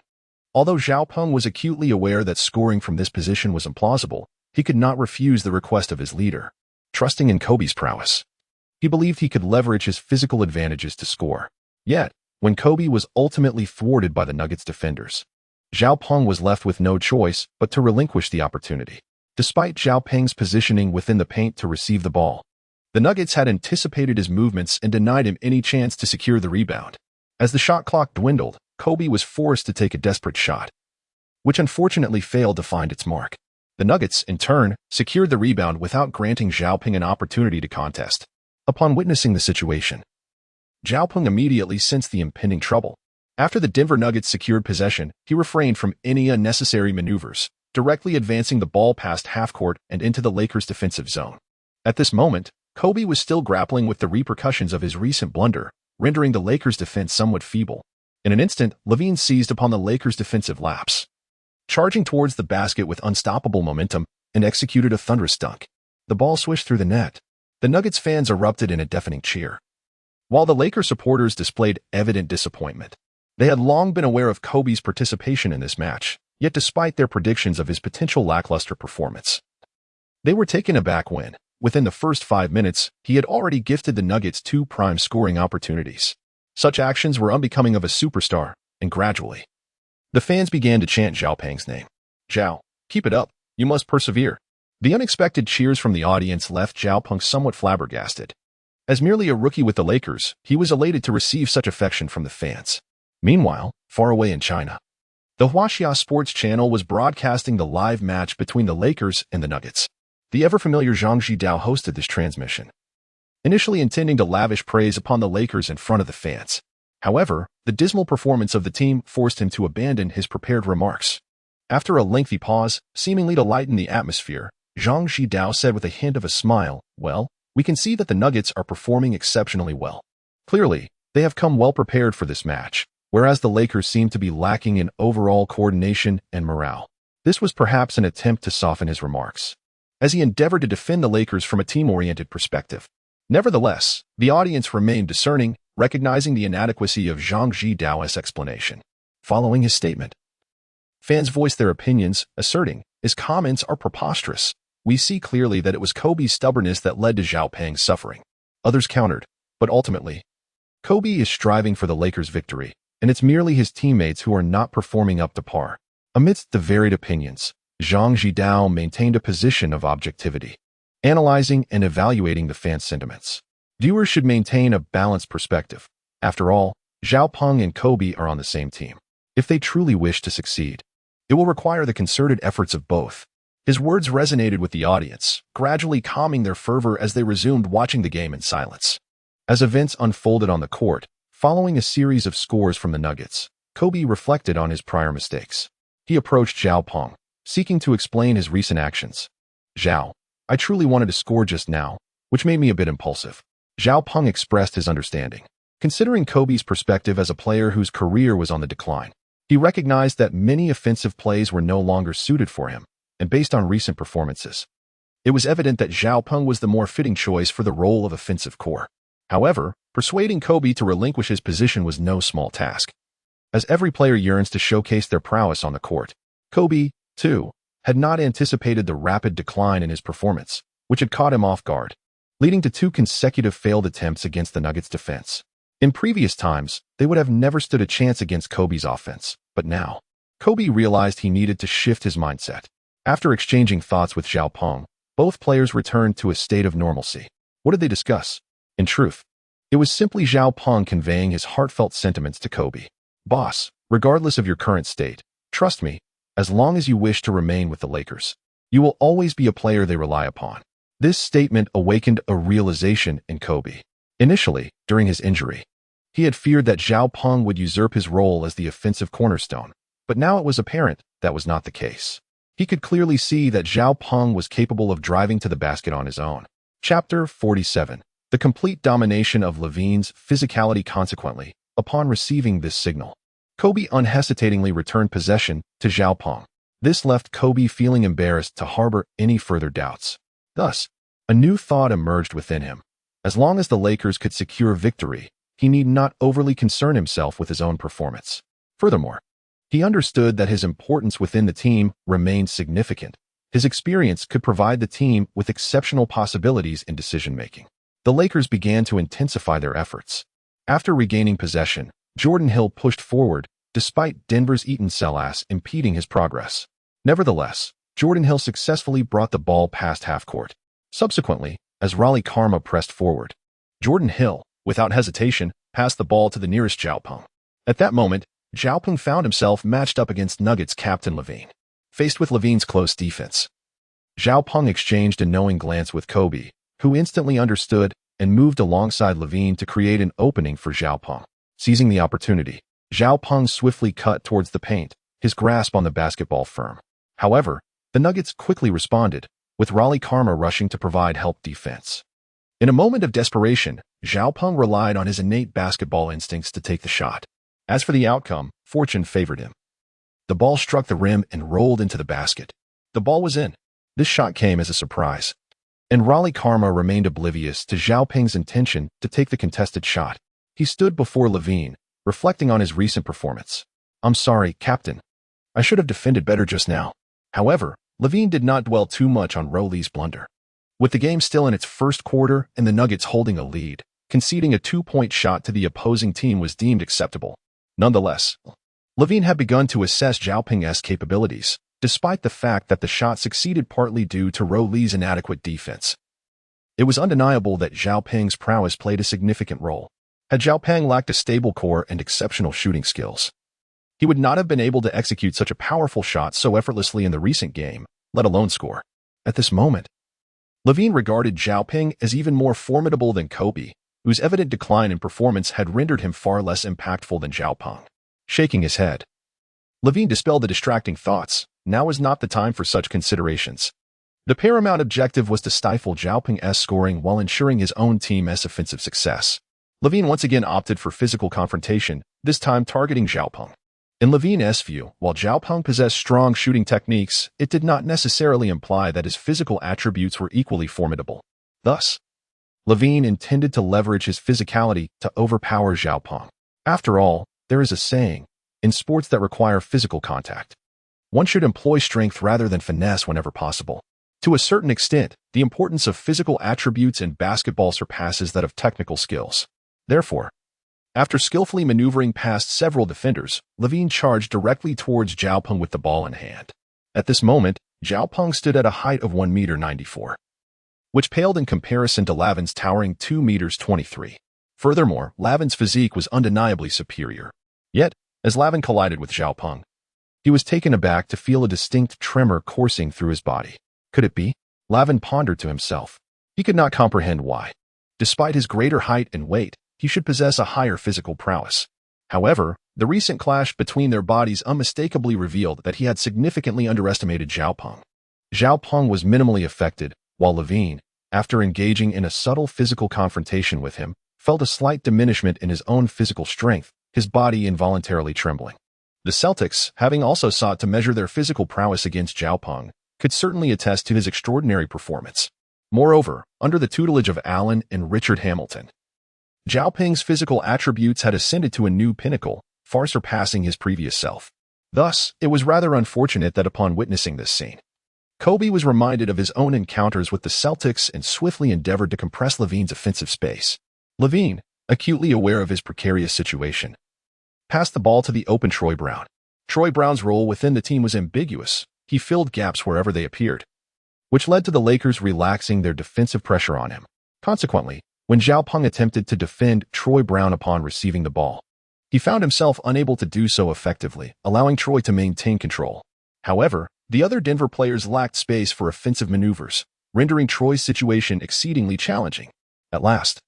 Although Zhao Peng was acutely aware that scoring from this position was implausible, he could not refuse the request of his leader. Trusting in Kobe's prowess, he believed he could leverage his physical advantages to score. Yet, when Kobe was ultimately thwarted by the Nuggets defenders, Zhao Peng was left with no choice but to relinquish the opportunity. Despite Zhao Peng's positioning within the paint to receive the ball, the Nuggets had anticipated his movements and denied him any chance to secure the rebound. As the shot clock dwindled, Kobe was forced to take a desperate shot, which unfortunately failed to find its mark. The Nuggets, in turn, secured the rebound without granting Zhao Peng an opportunity to contest. Upon witnessing the situation, Zhao Peng immediately sensed the impending trouble. After the Denver Nuggets secured possession, he refrained from any unnecessary maneuvers, directly advancing the ball past half-court and into the Lakers' defensive zone. At this moment, Kobe was still grappling with the repercussions of his recent blunder, rendering the Lakers' defense somewhat feeble. In an instant, LaVine seized upon the Lakers' defensive lapse, charging towards the basket with unstoppable momentum, and executed a thunderous dunk. The ball swished through the net. The Nuggets fans erupted in a deafening cheer, while the Lakers supporters displayed evident disappointment. They had long been aware of Kobe's participation in this match, yet despite their predictions of his potential lackluster performance, they were taken aback when, within the first 5 minutes, he had already gifted the Nuggets 2 prime scoring opportunities. Such actions were unbecoming of a superstar, and gradually, the fans began to chant Zhao Peng's name. "Zhao, keep it up. You must persevere." The unexpected cheers from the audience left Zhao Peng somewhat flabbergasted. As merely a rookie with the Lakers, he was elated to receive such affection from the fans. Meanwhile, far away in China, the Huaxia Sports Channel was broadcasting the live match between the Lakers and the Nuggets. The ever-familiar Zhang Zhidao hosted this transmission, initially intending to lavish praise upon the Lakers in front of the fans. However, the dismal performance of the team forced him to abandon his prepared remarks. After a lengthy pause, seemingly to lighten the atmosphere, Zhang Zhidao said with a hint of a smile, "Well, we can see that the Nuggets are performing exceptionally well. Clearly, they have come well prepared for this match, whereas the Lakers seem to be lacking in overall coordination and morale." This was perhaps an attempt to soften his remarks, as he endeavored to defend the Lakers from a team-oriented perspective. Nevertheless, the audience remained discerning, recognizing the inadequacy of Zhang Zhidao's explanation. Following his statement, fans voiced their opinions, asserting, "His comments are preposterous. We see clearly that it was Kobe's stubbornness that led to Zhao Peng's suffering." Others countered, but ultimately, Kobe is striving for the Lakers' victory, and it's merely his teammates who are not performing up to par. Amidst the varied opinions, Zhang Zhidao maintained a position of objectivity, analyzing and evaluating the fan sentiments. Viewers should maintain a balanced perspective. After all, Zhao Peng and Kobe are on the same team. If they truly wish to succeed, it will require the concerted efforts of both. His words resonated with the audience, gradually calming their fervor as they resumed watching the game in silence. As events unfolded on the court, following a series of scores from the Nuggets, Kobe reflected on his prior mistakes. He approached Zhao Peng, seeking to explain his recent actions. Zhao, I truly wanted to score just now, which made me a bit impulsive. Zhao Peng expressed his understanding. Considering Kobe's perspective as a player whose career was on the decline, he recognized that many offensive plays were no longer suited for him, and based on recent performances, it was evident that Zhao Peng was the more fitting choice for the role of offensive core. However, persuading Kobe to relinquish his position was no small task. As every player yearns to showcase their prowess on the court, Kobe, too, had not anticipated the rapid decline in his performance, which had caught him off guard, leading to 2 consecutive failed attempts against the Nuggets' defense. In previous times, they would have never stood a chance against Kobe's offense, but now, Kobe realized he needed to shift his mindset. After exchanging thoughts with Zhao Peng, both players returned to a state of normalcy. What did they discuss? In truth, it was simply Zhao Peng conveying his heartfelt sentiments to Kobe. Boss, regardless of your current state, trust me, as long as you wish to remain with the Lakers, you will always be a player they rely upon. This statement awakened a realization in Kobe. Initially, during his injury, he had feared that Zhao Peng would usurp his role as the offensive cornerstone, but now it was apparent that was not the case. He could clearly see that Zhao Peng was capable of driving to the basket on his own. Chapter 47. The complete domination of Levine's physicality. Consequently, upon receiving this signal, Kobe unhesitatingly returned possession to Zhao Peng. This left Kobe feeling embarrassed to harbor any further doubts. Thus, a new thought emerged within him. As long as the Lakers could secure victory, he need not overly concern himself with his own performance. Furthermore, he understood that his importance within the team remained significant. His experience could provide the team with exceptional possibilities in decision-making. The Lakers began to intensify their efforts. After regaining possession, Jordan Hill pushed forward, despite Denver's Eaton Sellas impeding his progress. Nevertheless, Jordan Hill successfully brought the ball past half-court. Subsequently, as Raleigh Karma pressed forward, Jordan Hill, without hesitation, passed the ball to the nearest Zhao Peng. At that moment, Zhao Peng found himself matched up against Nuggets captain Levine. Faced with Levine's close defense, Zhao Peng exchanged a knowing glance with Kobe, who instantly understood and moved alongside Levine to create an opening for Zhao Peng. Seizing the opportunity, Zhao Peng swiftly cut towards the paint, his grasp on the basketball firm. However, the Nuggets quickly responded, with Raleigh Karma rushing to provide help defense. In a moment of desperation, Zhao Peng relied on his innate basketball instincts to take the shot. As for the outcome, fortune favored him. The ball struck the rim and rolled into the basket. The ball was in. This shot came as a surprise, and Raleigh Karma remained oblivious to Zhao Peng's intention to take the contested shot. He stood before Levine, reflecting on his recent performance. I'm sorry, Captain. I should have defended better just now. However, Levine did not dwell too much on Rowley's blunder. With the game still in its first quarter and the Nuggets holding a lead, conceding a 2-point shot to the opposing team was deemed acceptable. Nonetheless, Levine had begun to assess Zhao Peng's capabilities, despite the fact that the shot succeeded partly due to Rowley's inadequate defense. It was undeniable that Zhao Peng's prowess played a significant role. Had Zhao Peng lacked a stable core and exceptional shooting skills, he would not have been able to execute such a powerful shot so effortlessly in the recent game, let alone score. At this moment, Levine regarded Zhao Peng as even more formidable than Kobe, whose evident decline in performance had rendered him far less impactful than Zhao Peng. Shaking his head, Levine dispelled the distracting thoughts. Now is not the time for such considerations. The paramount objective was to stifle Zhao Peng's scoring while ensuring his own team's offensive success. Levine once again opted for physical confrontation, this time targeting Zhao Peng. In Levine's view, while Zhao Peng possessed strong shooting techniques, it did not necessarily imply that his physical attributes were equally formidable. Thus, Levine intended to leverage his physicality to overpower Zhao Peng. After all, there is a saying, in sports that require physical contact, one should employ strength rather than finesse whenever possible. To a certain extent, the importance of physical attributes in basketball surpasses that of technical skills. Therefore, after skillfully maneuvering past several defenders, Levine charged directly towards Zhao Peng with the ball in hand. At this moment, Zhao Peng stood at a height of 1.94 m, which paled in comparison to Lavin's towering 2.23 m. Furthermore, Lavin's physique was undeniably superior. Yet, as Lavin collided with Zhao Peng, he was taken aback to feel a distinct tremor coursing through his body. Could it be? Lavin pondered to himself. He could not comprehend why. Despite his greater height and weight, he should possess a higher physical prowess. However, The recent clash between their bodies unmistakably revealed that he had significantly underestimated Zhao Peng. Zhao Peng was minimally affected, while Levine, after engaging in a subtle physical confrontation with him, felt a slight diminishment in his own physical strength, his body involuntarily trembling. The Celtics, having also sought to measure their physical prowess against Zhao Peng, could certainly attest to his extraordinary performance. Moreover, under the tutelage of Allen and Richard Hamilton, Zhao Peng's physical attributes had ascended to a new pinnacle, far surpassing his previous self. Thus, it was rather unfortunate that upon witnessing this scene, Kobe was reminded of his own encounters with the Celtics and swiftly endeavored to compress Levine's offensive space. Levine, acutely aware of his precarious situation, passed the ball to the open Troy Brown. Troy Brown's role within the team was ambiguous. He filled gaps wherever they appeared, which led to the Lakers relaxing their defensive pressure on him. Consequently, when Zhao Peng attempted to defend Troy Brown upon receiving the ball, he found himself unable to do so effectively, allowing Troy to maintain control. However, the other Denver players lacked space for offensive maneuvers, rendering Troy's situation exceedingly challenging. At last,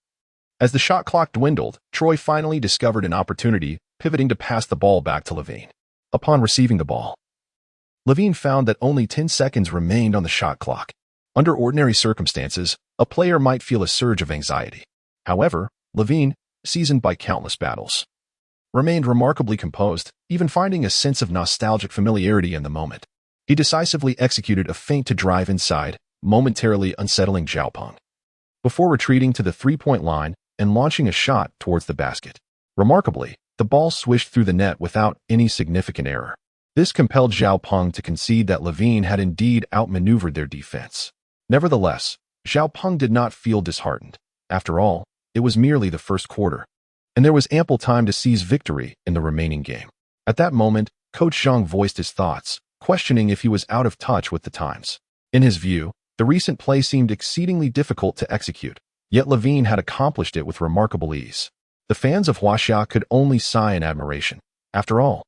as the shot clock dwindled, Troy finally discovered an opportunity, pivoting to pass the ball back to Levine. Upon receiving the ball, Levine found that only 10 seconds remained on the shot clock. Under ordinary circumstances, a player might feel a surge of anxiety. However, Levine, seasoned by countless battles, remained remarkably composed, even finding a sense of nostalgic familiarity in the moment. He decisively executed a feint to drive inside, momentarily unsettling Zhao Peng, before retreating to the three-point line and launching a shot towards the basket. Remarkably, the ball swished through the net without any significant error. This compelled Zhao Peng to concede that Levine had indeed outmaneuvered their defense. Nevertheless, Zhao Peng did not feel disheartened. After all, it was merely the first quarter, and there was ample time to seize victory in the remaining game. At that moment, Coach Zhang voiced his thoughts, questioning if he was out of touch with the times. In his view, the recent play seemed exceedingly difficult to execute, yet Levine had accomplished it with remarkable ease. The fans of Huaxia could only sigh in admiration. After all,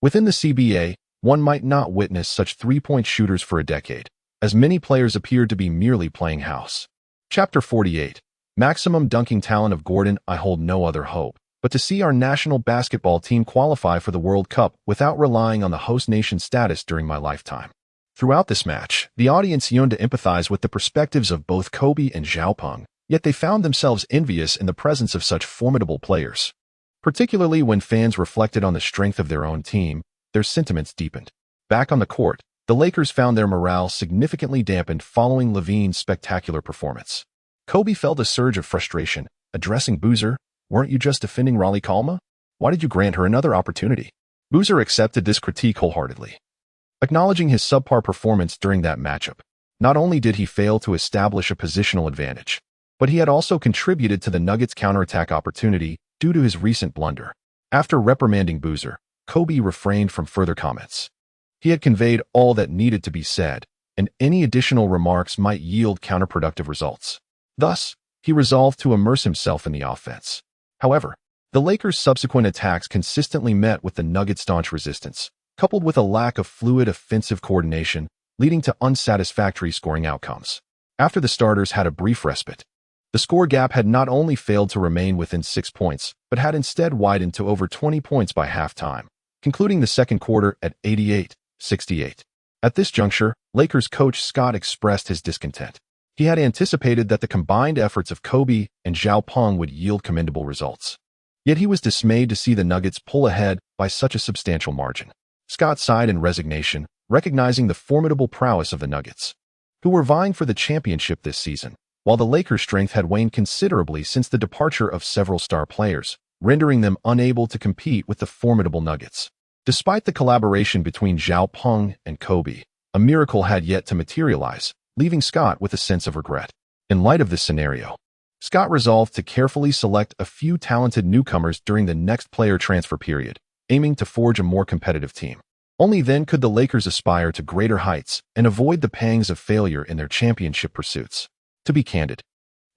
within the CBA, one might not witness such three-point shooters for a decade, as many players appeared to be merely playing house. Chapter 48. Maximum dunking talent of Gordon. I hold no other hope but to see our national basketball team qualify for the World Cup without relying on the host nation status during my lifetime. Throughout this match, the audience yearned to empathize with the perspectives of both Kobe and Zhao Peng, yet they found themselves envious in the presence of such formidable players. Particularly when fans reflected on the strength of their own team, their sentiments deepened. Back on the court, the Lakers found their morale significantly dampened following Levine's spectacular performance. Kobe felt a surge of frustration, addressing Boozer, "Weren't you just defending Raleigh Kalma? Why did you grant her another opportunity?" Boozer accepted this critique wholeheartedly, acknowledging his subpar performance during that matchup. Not only did he fail to establish a positional advantage, but he had also contributed to the Nuggets' counterattack opportunity due to his recent blunder. After reprimanding Boozer, Kobe refrained from further comments. He had conveyed all that needed to be said, and any additional remarks might yield counterproductive results. Thus, he resolved to immerse himself in the offense. However, the Lakers' subsequent attacks consistently met with the Nuggets' staunch resistance, coupled with a lack of fluid offensive coordination, leading to unsatisfactory scoring outcomes. After the starters had a brief respite, the score gap had not only failed to remain within 6 points, but had instead widened to over 20 points by halftime, concluding the second quarter at 88-68. At this juncture, Lakers coach Scott expressed his discontent. He had anticipated that the combined efforts of Kobe and Zhao Peng would yield commendable results. Yet he was dismayed to see the Nuggets pull ahead by such a substantial margin. Scott sighed in resignation, recognizing the formidable prowess of the Nuggets, who were vying for the championship this season, while the Lakers' strength had waned considerably since the departure of several star players, rendering them unable to compete with the formidable Nuggets. Despite the collaboration between Zhao Peng and Kobe, a miracle had yet to materialize, leaving Scott with a sense of regret. In light of this scenario, Scott resolved to carefully select a few talented newcomers during the next player transfer period, aiming to forge a more competitive team. Only then could the Lakers aspire to greater heights and avoid the pangs of failure in their championship pursuits. To be candid,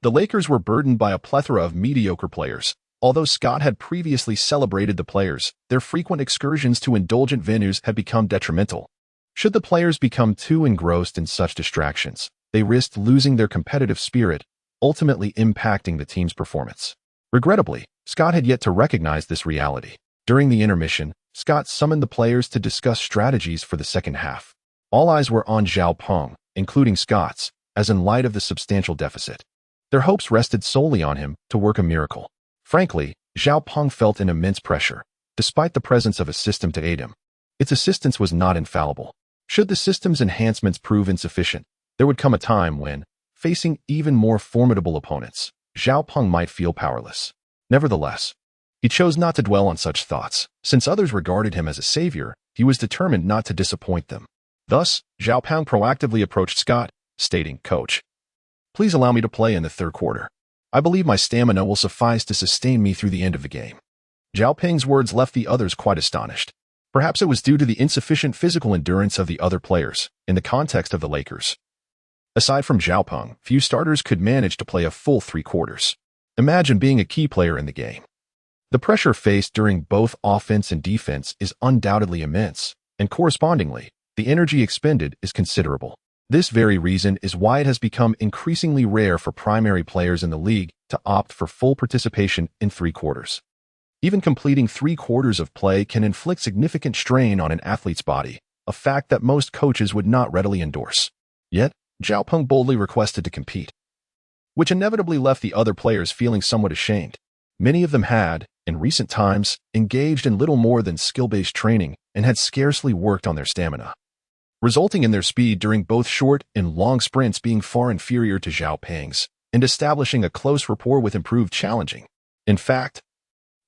the Lakers were burdened by a plethora of mediocre players. Although Scott had previously celebrated the players, their frequent excursions to indulgent venues had become detrimental. Should the players become too engrossed in such distractions, they risked losing their competitive spirit, ultimately impacting the team's performance. Regrettably, Scott had yet to recognize this reality. During the intermission, Scott summoned the players to discuss strategies for the second half. All eyes were on Zhao Peng, including Scott's, as in light of the substantial deficit. Their hopes rested solely on him to work a miracle. Frankly, Zhao Peng felt an immense pressure, despite the presence of a system to aid him. Its assistance was not infallible. Should the system's enhancements prove insufficient, there would come a time when, facing even more formidable opponents, Zhao Peng might feel powerless. Nevertheless, he chose not to dwell on such thoughts. Since others regarded him as a savior, he was determined not to disappoint them. Thus, Zhao Peng proactively approached Scott, stating, "Coach, please allow me to play in the third quarter. I believe my stamina will suffice to sustain me through the end of the game." Zhao Peng's words left the others quite astonished. Perhaps it was due to the insufficient physical endurance of the other players, in the context of the Lakers. Aside from Zhao Peng, few starters could manage to play a full 3 quarters. Imagine being a key player in the game. The pressure faced during both offense and defense is undoubtedly immense, and correspondingly, the energy expended is considerable. This very reason is why it has become increasingly rare for primary players in the league to opt for full participation in 3 quarters. Even completing 3 quarters of play can inflict significant strain on an athlete's body, a fact that most coaches would not readily endorse. Yet, Zhao Peng boldly requested to compete, which inevitably left the other players feeling somewhat ashamed. Many of them had, in recent times, engaged in little more than skill-based training and had scarcely worked on their stamina, resulting in their speed during both short and long sprints being far inferior to Zhao Peng's, and establishing a close rapport with improved challenging. In fact,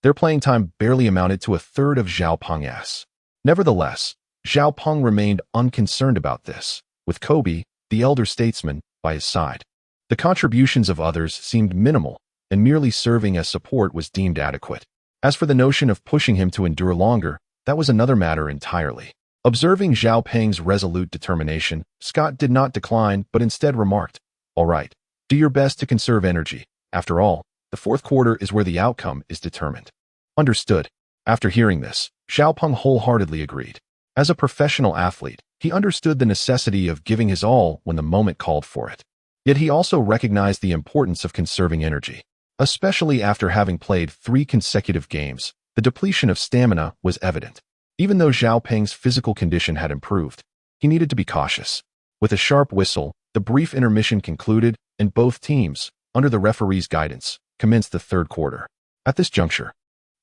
their playing time barely amounted to a third of Zhao Peng's. Nevertheless, Zhao Peng remained unconcerned about this, with Kobe, the elder statesman, by his side. The contributions of others seemed minimal, and merely serving as support was deemed adequate. As for the notion of pushing him to endure longer, that was another matter entirely. Observing Zhao Peng's resolute determination, Scott did not decline but instead remarked, "All right, do your best to conserve energy. After all, the fourth quarter is where the outcome is determined." Understood. After hearing this, Zhao Peng wholeheartedly agreed. As a professional athlete, he understood the necessity of giving his all when the moment called for it. Yet he also recognized the importance of conserving energy. Especially after having played 3 consecutive games, the depletion of stamina was evident. Even though Zhao Peng's physical condition had improved, he needed to be cautious. With a sharp whistle, the brief intermission concluded, and both teams, under the referee's guidance, commenced the third quarter. At this juncture,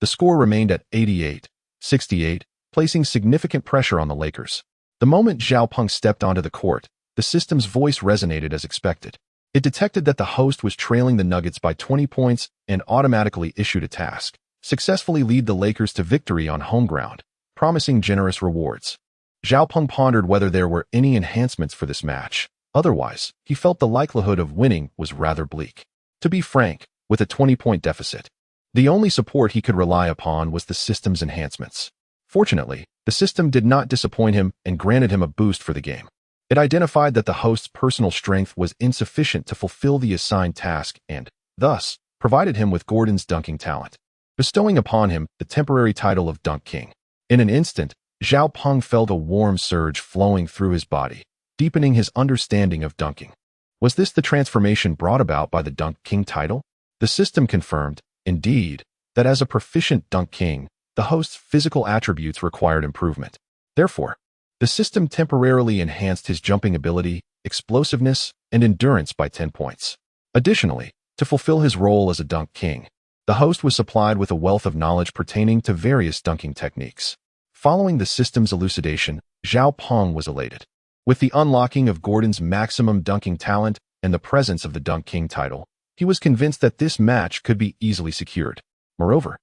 the score remained at 88-68, placing significant pressure on the Lakers. The moment Zhao Peng stepped onto the court, the system's voice resonated as expected. It detected that the host was trailing the Nuggets by 20 points and automatically issued a task: successfully lead the Lakers to victory on home ground, promising generous rewards. Zhao Peng pondered whether there were any enhancements for this match. Otherwise, he felt the likelihood of winning was rather bleak. To be frank, with a 20-point deficit, the only support he could rely upon was the system's enhancements. Fortunately, the system did not disappoint him and granted him a boost for the game. It identified that the host's personal strength was insufficient to fulfill the assigned task and, thus, provided him with Gordon's dunking talent, bestowing upon him the temporary title of Dunk King. In an instant, Zhao Peng felt a warm surge flowing through his body, deepening his understanding of dunking. Was this the transformation brought about by the Dunk King title? The system confirmed, indeed, that as a proficient Dunk King, the host's physical attributes required improvement. Therefore, the system temporarily enhanced his jumping ability, explosiveness, and endurance by 10 points. Additionally, to fulfill his role as a Dunk King, the host was supplied with a wealth of knowledge pertaining to various dunking techniques. Following the system's elucidation, Zhao Peng was elated. With the unlocking of Gordon's maximum dunking talent and the presence of the Dunk King title, he was convinced that this match could be easily secured. Moreover,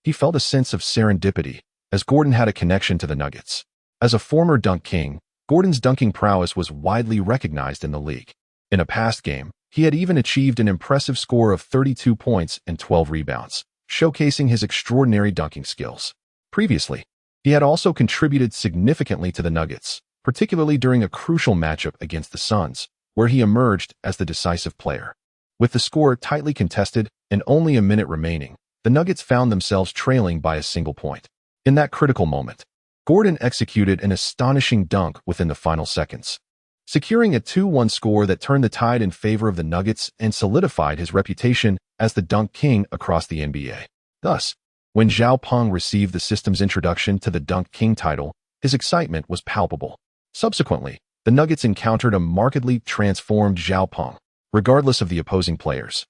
he felt a sense of serendipity, as Gordon had a connection to the Nuggets. As a former Dunk King, Gordon's dunking prowess was widely recognized in the league. In a past game, he had even achieved an impressive score of 32 points and 12 rebounds, showcasing his extraordinary dunking skills. Previously, he had also contributed significantly to the Nuggets, particularly during a crucial matchup against the Suns, where he emerged as the decisive player. With the score tightly contested and only a minute remaining, the Nuggets found themselves trailing by a single point. In that critical moment, Gordon executed an astonishing dunk within the final seconds, securing a 2-1 score that turned the tide in favor of the Nuggets and solidified his reputation as the Dunk King across the NBA. Thus, When Zhao Peng received the system's introduction to the Dunk King title, his excitement was palpable. Subsequently, the Nuggets encountered a markedly transformed Zhao Peng, regardless of the opposing players.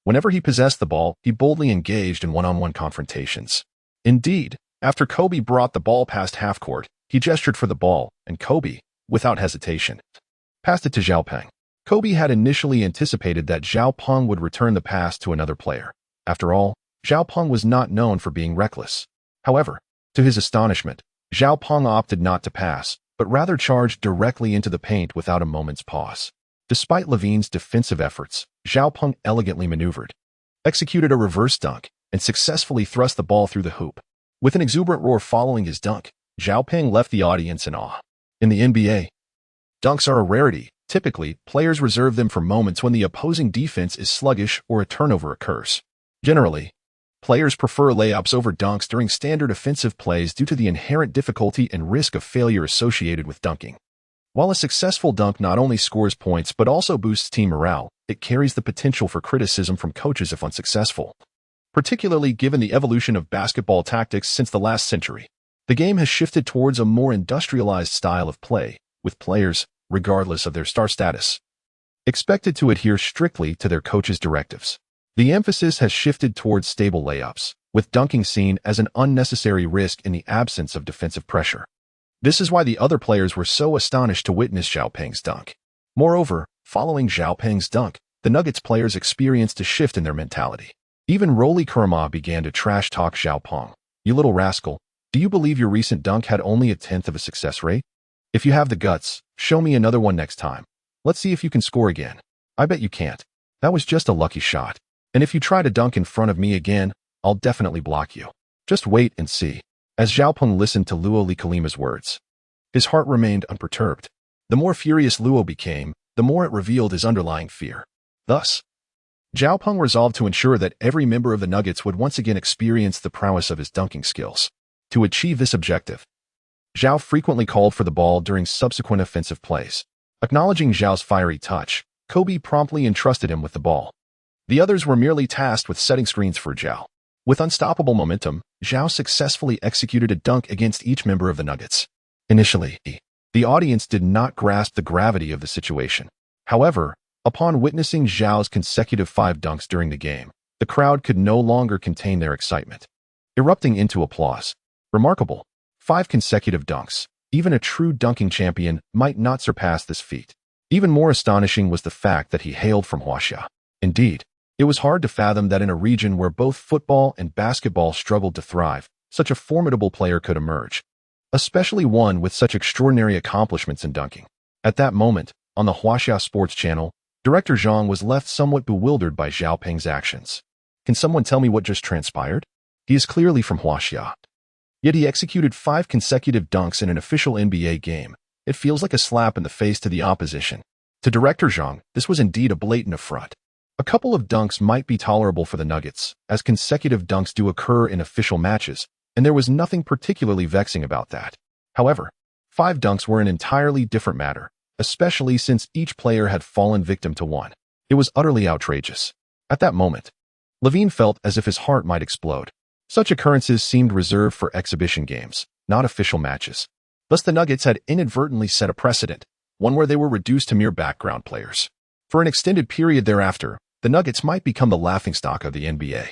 Whenever he possessed the ball, he boldly engaged in one-on-one confrontations. Indeed, after Kobe brought the ball past half-court, he gestured for the ball, and Kobe, without hesitation, passed it to Zhao Peng. Kobe had initially anticipated that Zhao Peng would return the pass to another player. After all, Zhao Peng was not known for being reckless. However, to his astonishment, Zhao Peng opted not to pass, but rather charged directly into the paint without a moment's pause. Despite Levine's defensive efforts, Zhao Peng elegantly maneuvered, executed a reverse dunk, and successfully thrust the ball through the hoop. With an exuberant roar following his dunk, Zhao Peng left the audience in awe. In the NBA, dunks are a rarity. Typically, players reserve them for moments when the opposing defense is sluggish or a turnover occurs. Generally, players prefer layups over dunks during standard offensive plays due to the inherent difficulty and risk of failure associated with dunking. While a successful dunk not only scores points but also boosts team morale, it carries the potential for criticism from coaches if unsuccessful. Particularly given the evolution of basketball tactics since the last century, the game has shifted towards a more industrialized style of play, with players, regardless of their star status, expected to adhere strictly to their coach's directives. The emphasis has shifted towards stable layups, with dunking seen as an unnecessary risk in the absence of defensive pressure. This is why the other players were so astonished to witness Zhao Peng's dunk. Moreover, following Zhao Peng's dunk, the Nuggets players experienced a shift in their mentality. Even Rolly Kurama began to trash-talk Zhao Peng. "You little rascal, do you believe your recent dunk had only a tenth of a success rate? If you have the guts, show me another one next time. Let's see if you can score again. I bet you can't. That was just a lucky shot. And if you try to dunk in front of me again, I'll definitely block you. Just wait and see." As Zhao Peng listened to Luo Likalima's words, his heart remained unperturbed. The more furious Luo became, the more it revealed his underlying fear. Thus, Zhao Peng resolved to ensure that every member of the Nuggets would once again experience the prowess of his dunking skills. To achieve this objective, Zhao frequently called for the ball during subsequent offensive plays. Acknowledging Zhao's fiery touch, Kobe promptly entrusted him with the ball. The others were merely tasked with setting screens for Zhao. With unstoppable momentum, Zhao successfully executed a dunk against each member of the Nuggets. Initially, the audience did not grasp the gravity of the situation. However, upon witnessing Zhao's consecutive 5 dunks during the game, the crowd could no longer contain their excitement, erupting into applause. Remarkable. 5 consecutive dunks. Even a true dunking champion might not surpass this feat. Even more astonishing was the fact that he hailed from Huaxia. Indeed, it was hard to fathom that in a region where both football and basketball struggled to thrive, such a formidable player could emerge, especially one with such extraordinary accomplishments in dunking. At that moment, on the Huaxia Sports Channel, Director Zhang was left somewhat bewildered by Zhao Peng's actions. Can someone tell me what just transpired? He is clearly from Huaxia. Yet he executed 5 consecutive dunks in an official NBA game. It feels like a slap in the face to the opposition. To Director Zhang, this was indeed a blatant affront. A couple of dunks might be tolerable for the Nuggets, as consecutive dunks do occur in official matches, and there was nothing particularly vexing about that. However, 5 dunks were an entirely different matter, especially since each player had fallen victim to one. It was utterly outrageous. At that moment, Levine felt as if his heart might explode. Such occurrences seemed reserved for exhibition games, not official matches. Thus the Nuggets had inadvertently set a precedent, one where they were reduced to mere background players. For an extended period thereafter, the Nuggets might become the laughingstock of the NBA.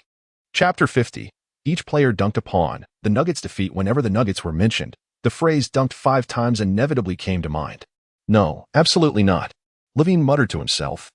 Chapter 50. Each player dunked upon. The Nuggets' defeat. Whenever the Nuggets were mentioned, the phrase "dunked 5 times" inevitably came to mind. No, absolutely not. Levine muttered to himself.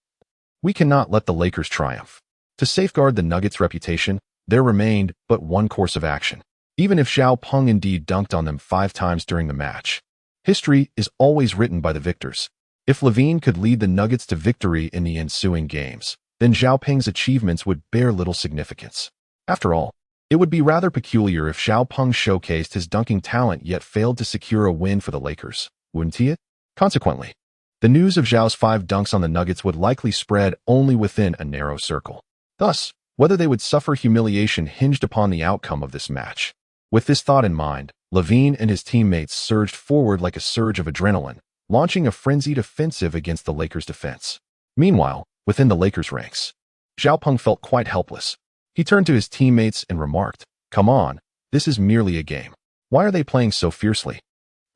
We cannot let the Lakers triumph. To safeguard the Nuggets' reputation, there remained but one course of action. Even if Zhao Peng indeed dunked on them 5 times during the match, history is always written by the victors. If Levine could lead the Nuggets to victory in the ensuing games, then Zhao Peng's achievements would bear little significance. After all, it would be rather peculiar if Zhao Peng showcased his dunking talent yet failed to secure a win for the Lakers, wouldn't he? Consequently, the news of Zhao's 5 dunks on the Nuggets would likely spread only within a narrow circle. Thus, whether they would suffer humiliation hinged upon the outcome of this match. With this thought in mind, Levine and his teammates surged forward like a surge of adrenaline, launching a frenzied offensive against the Lakers' defense. Meanwhile, within the Lakers' ranks, Zhao Peng felt quite helpless. He turned to his teammates and remarked, Come on, this is merely a game. Why are they playing so fiercely?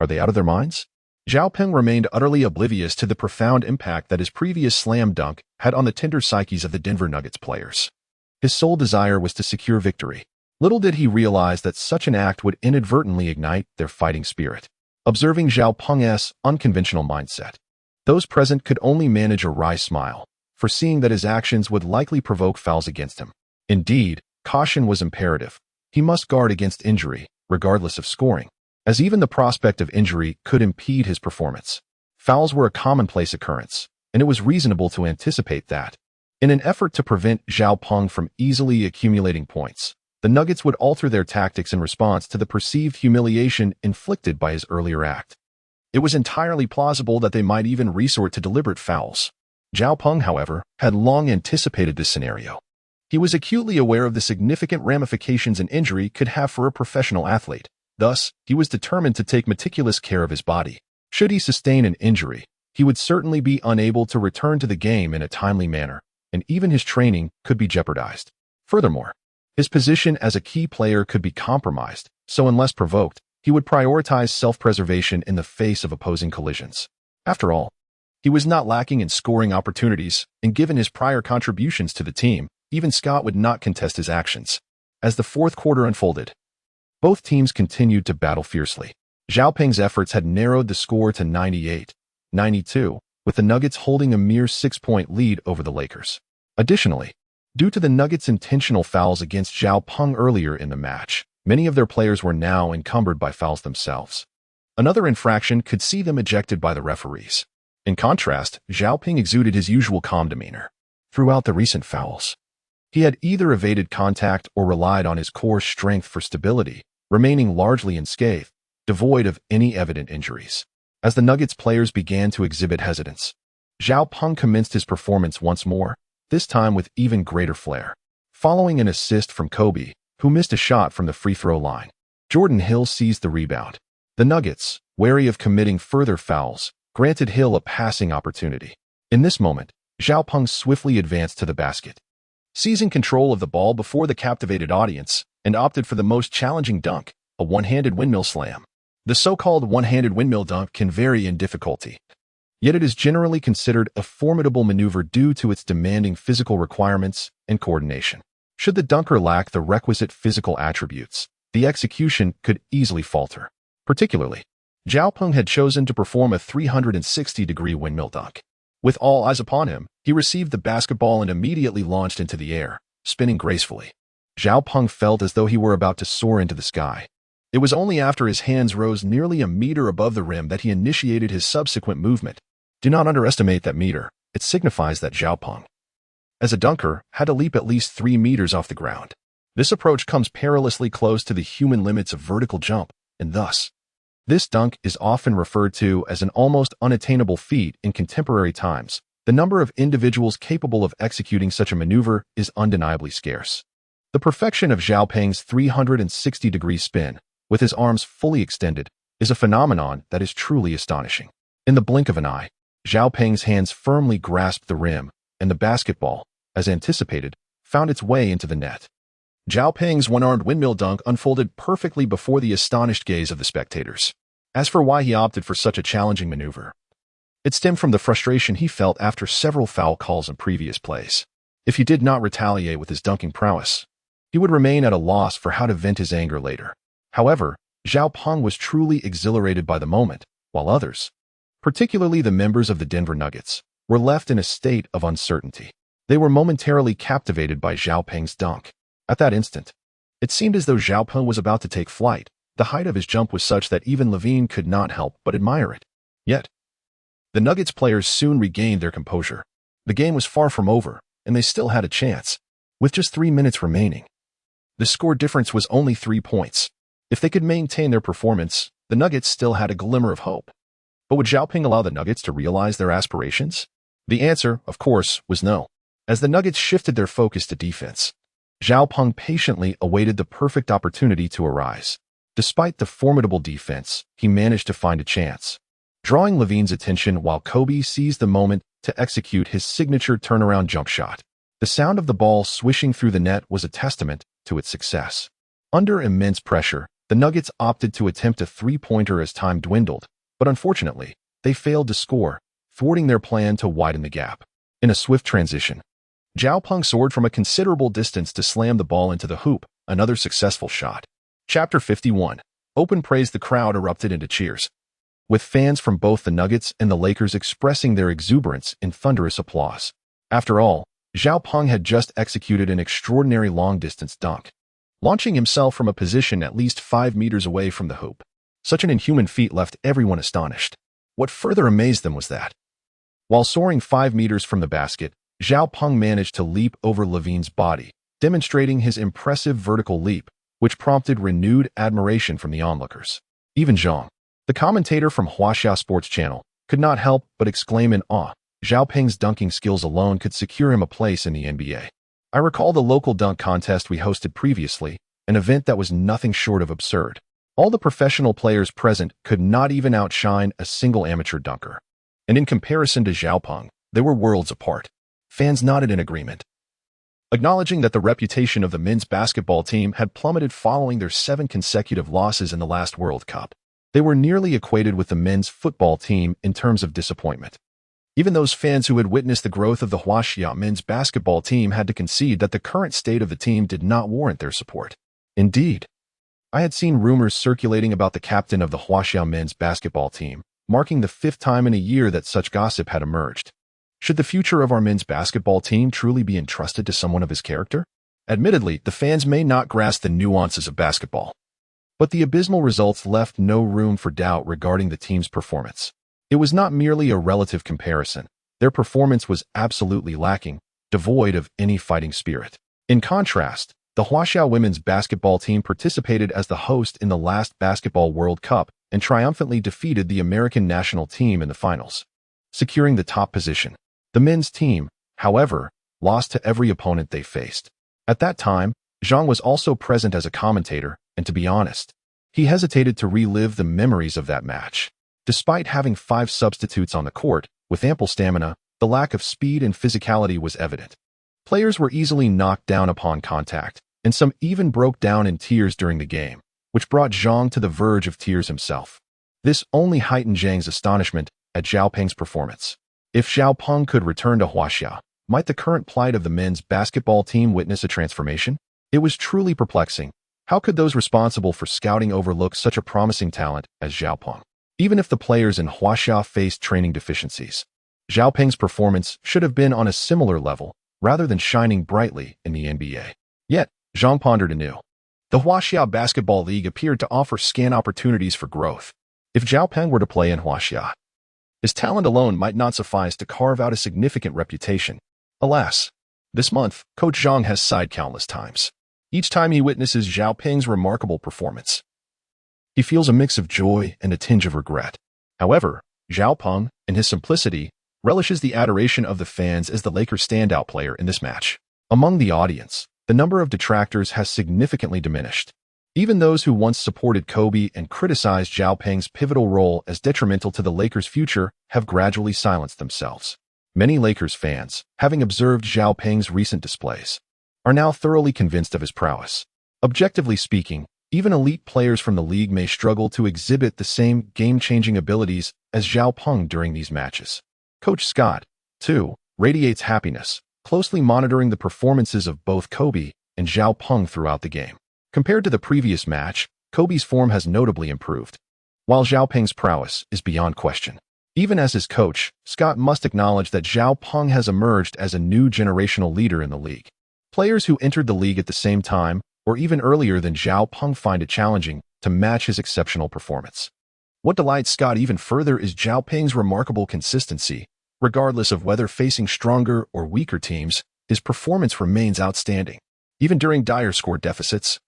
Are they out of their minds? Zhao Peng remained utterly oblivious to the profound impact that his previous slam dunk had on the tender psyches of the Denver Nuggets players. His sole desire was to secure victory. Little did he realize that such an act would inadvertently ignite their fighting spirit. Observing Zhao Peng's unconventional mindset, those present could only manage a wry smile, foreseeing that his actions would likely provoke fouls against him. Indeed, caution was imperative. He must guard against injury, regardless of scoring, as even the prospect of injury could impede his performance. Fouls were a commonplace occurrence, and it was reasonable to anticipate that. In an effort to prevent Zhao Peng from easily accumulating points, the Nuggets would alter their tactics in response to the perceived humiliation inflicted by his earlier act. It was entirely plausible that they might even resort to deliberate fouls. Zhao Peng, however, had long anticipated this scenario. He was acutely aware of the significant ramifications an injury could have for a professional athlete. Thus, he was determined to take meticulous care of his body. Should he sustain an injury, he would certainly be unable to return to the game in a timely manner, and even his training could be jeopardized. Furthermore, his position as a key player could be compromised, so unless provoked, he would prioritize self-preservation in the face of opposing collisions. After all, he was not lacking in scoring opportunities, and given his prior contributions to the team, even Scott would not contest his actions. As the fourth quarter unfolded, both teams continued to battle fiercely. Zhao Peng's efforts had narrowed the score to 98-92, with the Nuggets holding a mere 6-point lead over the Lakers. Additionally, due to the Nuggets' intentional fouls against Zhao Peng earlier in the match, many of their players were now encumbered by fouls themselves. Another infraction could see them ejected by the referees. In contrast, Zhao Peng exuded his usual calm demeanor. Throughout the recent fouls, he had either evaded contact or relied on his core strength for stability, remaining largely unscathed, devoid of any evident injuries. As the Nuggets players began to exhibit hesitance, Zhao Peng commenced his performance once more, this time with even greater flair. Following an assist from Kobe, who missed a shot from the free throw line, Jordan Hill seized the rebound. The Nuggets, wary of committing further fouls, granted Hill a passing opportunity. In this moment, Zhao Peng swiftly advanced to the basket, seizing control of the ball before the captivated audience, and opted for the most challenging dunk, a one-handed windmill slam. The so-called one-handed windmill dunk can vary in difficulty, yet it is generally considered a formidable maneuver due to its demanding physical requirements and coordination. Should the dunker lack the requisite physical attributes, the execution could easily falter. Particularly, Zhao Peng had chosen to perform a 360-degree windmill dunk. With all eyes upon him, he received the basketball and immediately launched into the air, spinning gracefully. Zhao Peng felt as though he were about to soar into the sky. It was only after his hands rose nearly a meter above the rim that he initiated his subsequent movement. Do not underestimate that meter. It signifies that Zhao Peng, as a dunker, had to leap at least 3 meters off the ground. This approach comes perilously close to the human limits of vertical jump, and thus, this dunk is often referred to as an almost unattainable feat in contemporary times. The number of individuals capable of executing such a maneuver is undeniably scarce. The perfection of Zhao Peng's 360-degree spin, with his arms fully extended, is a phenomenon that is truly astonishing. In the blink of an eye, Zhao Peng's hands firmly grasped the rim, and the basketball, as anticipated, found its way into the net. Zhao Peng's one-armed windmill dunk unfolded perfectly before the astonished gaze of the spectators. As for why he opted for such a challenging maneuver, it stemmed from the frustration he felt after several foul calls in previous plays. If he did not retaliate with his dunking prowess, he would remain at a loss for how to vent his anger later. However, Zhao Peng was truly exhilarated by the moment, while others, particularly the members of the Denver Nuggets, were left in a state of uncertainty. They were momentarily captivated by Zhao Peng's dunk. At that instant, it seemed as though Zhao Peng was about to take flight. The height of his jump was such that even Levine could not help but admire it. Yet, the Nuggets players soon regained their composure. The game was far from over, and they still had a chance. With just 3 minutes remaining, the score difference was only 3 points. If they could maintain their performance, the Nuggets still had a glimmer of hope. But would Zhao Peng allow the Nuggets to realize their aspirations? The answer, of course, was no. As the Nuggets shifted their focus to defense, Zhao Peng patiently awaited the perfect opportunity to arise. Despite the formidable defense, he managed to find a chance, drawing Levine's attention while Kobe seized the moment to execute his signature turnaround jump shot. The sound of the ball swishing through the net was a testament to its success. Under immense pressure, the Nuggets opted to attempt a three-pointer as time dwindled, but unfortunately, they failed to score, thwarting their plan to widen the gap. In a swift transition, Zhao Peng soared from a considerable distance to slam the ball into the hoop, another successful shot. Chapter 51. Open praise. The crowd erupted into cheers, with fans from both the Nuggets and the Lakers expressing their exuberance in thunderous applause. After all, Zhao Peng had just executed an extraordinary long-distance dunk, launching himself from a position at least 5 meters away from the hoop. Such an inhuman feat left everyone astonished. What further amazed them was that, while soaring 5 meters from the basket, Zhao Peng managed to leap over Levine's body, demonstrating his impressive vertical leap, which prompted renewed admiration from the onlookers. Even Zhang, the commentator from Huaxia Sports Channel, could not help but exclaim in awe. Zhao Peng's dunking skills alone could secure him a place in the NBA. I recall the local dunk contest we hosted previously, an event that was nothing short of absurd. All the professional players present could not even outshine a single amateur dunker. And in comparison to Zhao Peng, they were worlds apart. Fans nodded in agreement, acknowledging that the reputation of the men's basketball team had plummeted following their 7 consecutive losses in the last World Cup. They were nearly equated with the men's football team in terms of disappointment. Even those fans who had witnessed the growth of the Huaxia men's basketball team had to concede that the current state of the team did not warrant their support. Indeed, I had seen rumors circulating about the captain of the Huaxia men's basketball team, marking the 5th time in a year that such gossip had emerged. Should the future of our men's basketball team truly be entrusted to someone of his character? Admittedly, the fans may not grasp the nuances of basketball, but the abysmal results left no room for doubt regarding the team's performance. It was not merely a relative comparison. Their performance was absolutely lacking, devoid of any fighting spirit. In contrast, the Huaxia women's basketball team participated as the host in the last Basketball World Cup and triumphantly defeated the American national team in the finals, securing the top position. The men's team, however, lost to every opponent they faced. At that time, Zhang was also present as a commentator, and to be honest, he hesitated to relive the memories of that match. Despite having 5 substitutes on the court, with ample stamina, the lack of speed and physicality was evident. Players were easily knocked down upon contact, and some even broke down in tears during the game, which brought Zhang to the verge of tears himself. This only heightened Zhang's astonishment at Zhao Peng's performance. If Zhao Peng could return to Huaxia, might the current plight of the men's basketball team witness a transformation? It was truly perplexing. How could those responsible for scouting overlook such a promising talent as Zhao Peng? Even if the players in Huaxia faced training deficiencies, Zhao Peng's performance should have been on a similar level, rather than shining brightly in the NBA. Yet, Zhang pondered anew. The Huaxia Basketball League appeared to offer scant opportunities for growth. If Zhao Peng were to play in Huaxia, his talent alone might not suffice to carve out a significant reputation. Alas, this month, Coach Zhang has sighed countless times. Each time he witnesses Zhao Peng's remarkable performance, he feels a mix of joy and a tinge of regret. However, Zhao Peng, in his simplicity, relishes the adoration of the fans as the Lakers' standout player in this match. Among the audience, the number of detractors has significantly diminished. Even those who once supported Kobe and criticized Zhao Peng's pivotal role as detrimental to the Lakers' future have gradually silenced themselves. Many Lakers fans, having observed Zhao Peng's recent displays, are now thoroughly convinced of his prowess. Objectively speaking, even elite players from the league may struggle to exhibit the same game-changing abilities as Zhao Peng during these matches. Coach Scott, too, radiates happiness, closely monitoring the performances of both Kobe and Zhao Peng throughout the game. Compared to the previous match, Kobe's form has notably improved, while Zhao Peng's prowess is beyond question. Even as his coach, Scott must acknowledge that Zhao Peng has emerged as a new generational leader in the league. Players who entered the league at the same time, or even earlier than Zhao Peng, find it challenging to match his exceptional performance. What delights Scott even further is Zhao Peng's remarkable consistency. Regardless of whether facing stronger or weaker teams, his performance remains outstanding. Even during dire score deficits,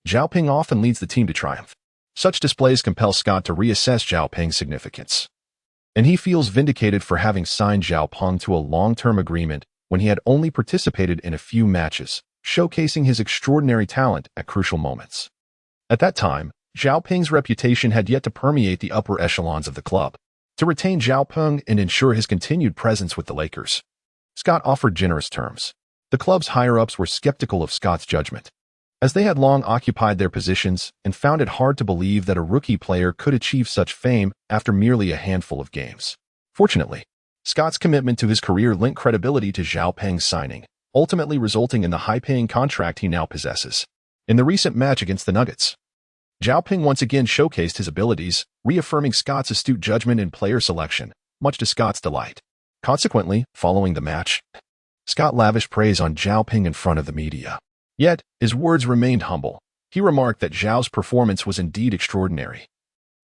Zhao Peng often leads the team to triumph. Such displays compel Scott to reassess Zhao Peng's significance, and he feels vindicated for having signed Zhao Peng to a long-term agreement when he had only participated in a few matches, showcasing his extraordinary talent at crucial moments. At that time, Zhao Peng's reputation had yet to permeate the upper echelons of the club. To retain Zhao Peng and ensure his continued presence with the Lakers, Scott offered generous terms. The club's higher-ups were skeptical of Scott's judgment, as they had long occupied their positions and found it hard to believe that a rookie player could achieve such fame after merely a handful of games. Fortunately, Scott's commitment to his career lent credibility to Zhao Peng's signing, ultimately resulting in the high-paying contract he now possesses. In the recent match against the Nuggets, Zhao Peng once again showcased his abilities, reaffirming Scott's astute judgment in player selection, much to Scott's delight. Consequently, following the match, Scott lavished praise on Zhao Peng in front of the media. Yet, his words remained humble. He remarked that Zhao's performance was indeed extraordinary,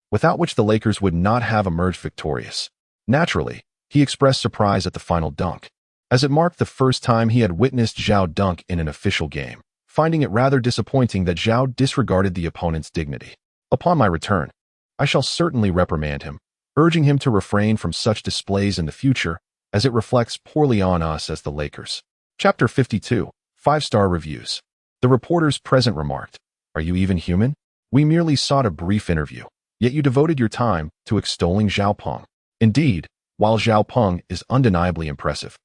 without which the Lakers would not have emerged victorious. Naturally, he expressed surprise at the final dunk, as it marked the first time he had witnessed Zhao dunk in an official game, finding it rather disappointing that Zhao disregarded the opponent's dignity. Upon my return, I shall certainly reprimand him, urging him to refrain from such displays in the future, as it reflects poorly on us as the Lakers. Chapter 52, 5-Star Reviews. The reporters present remarked, "Are you even human? We merely sought a brief interview, yet you devoted your time to extolling Zhao Peng." Indeed, while Zhao Peng is undeniably impressive,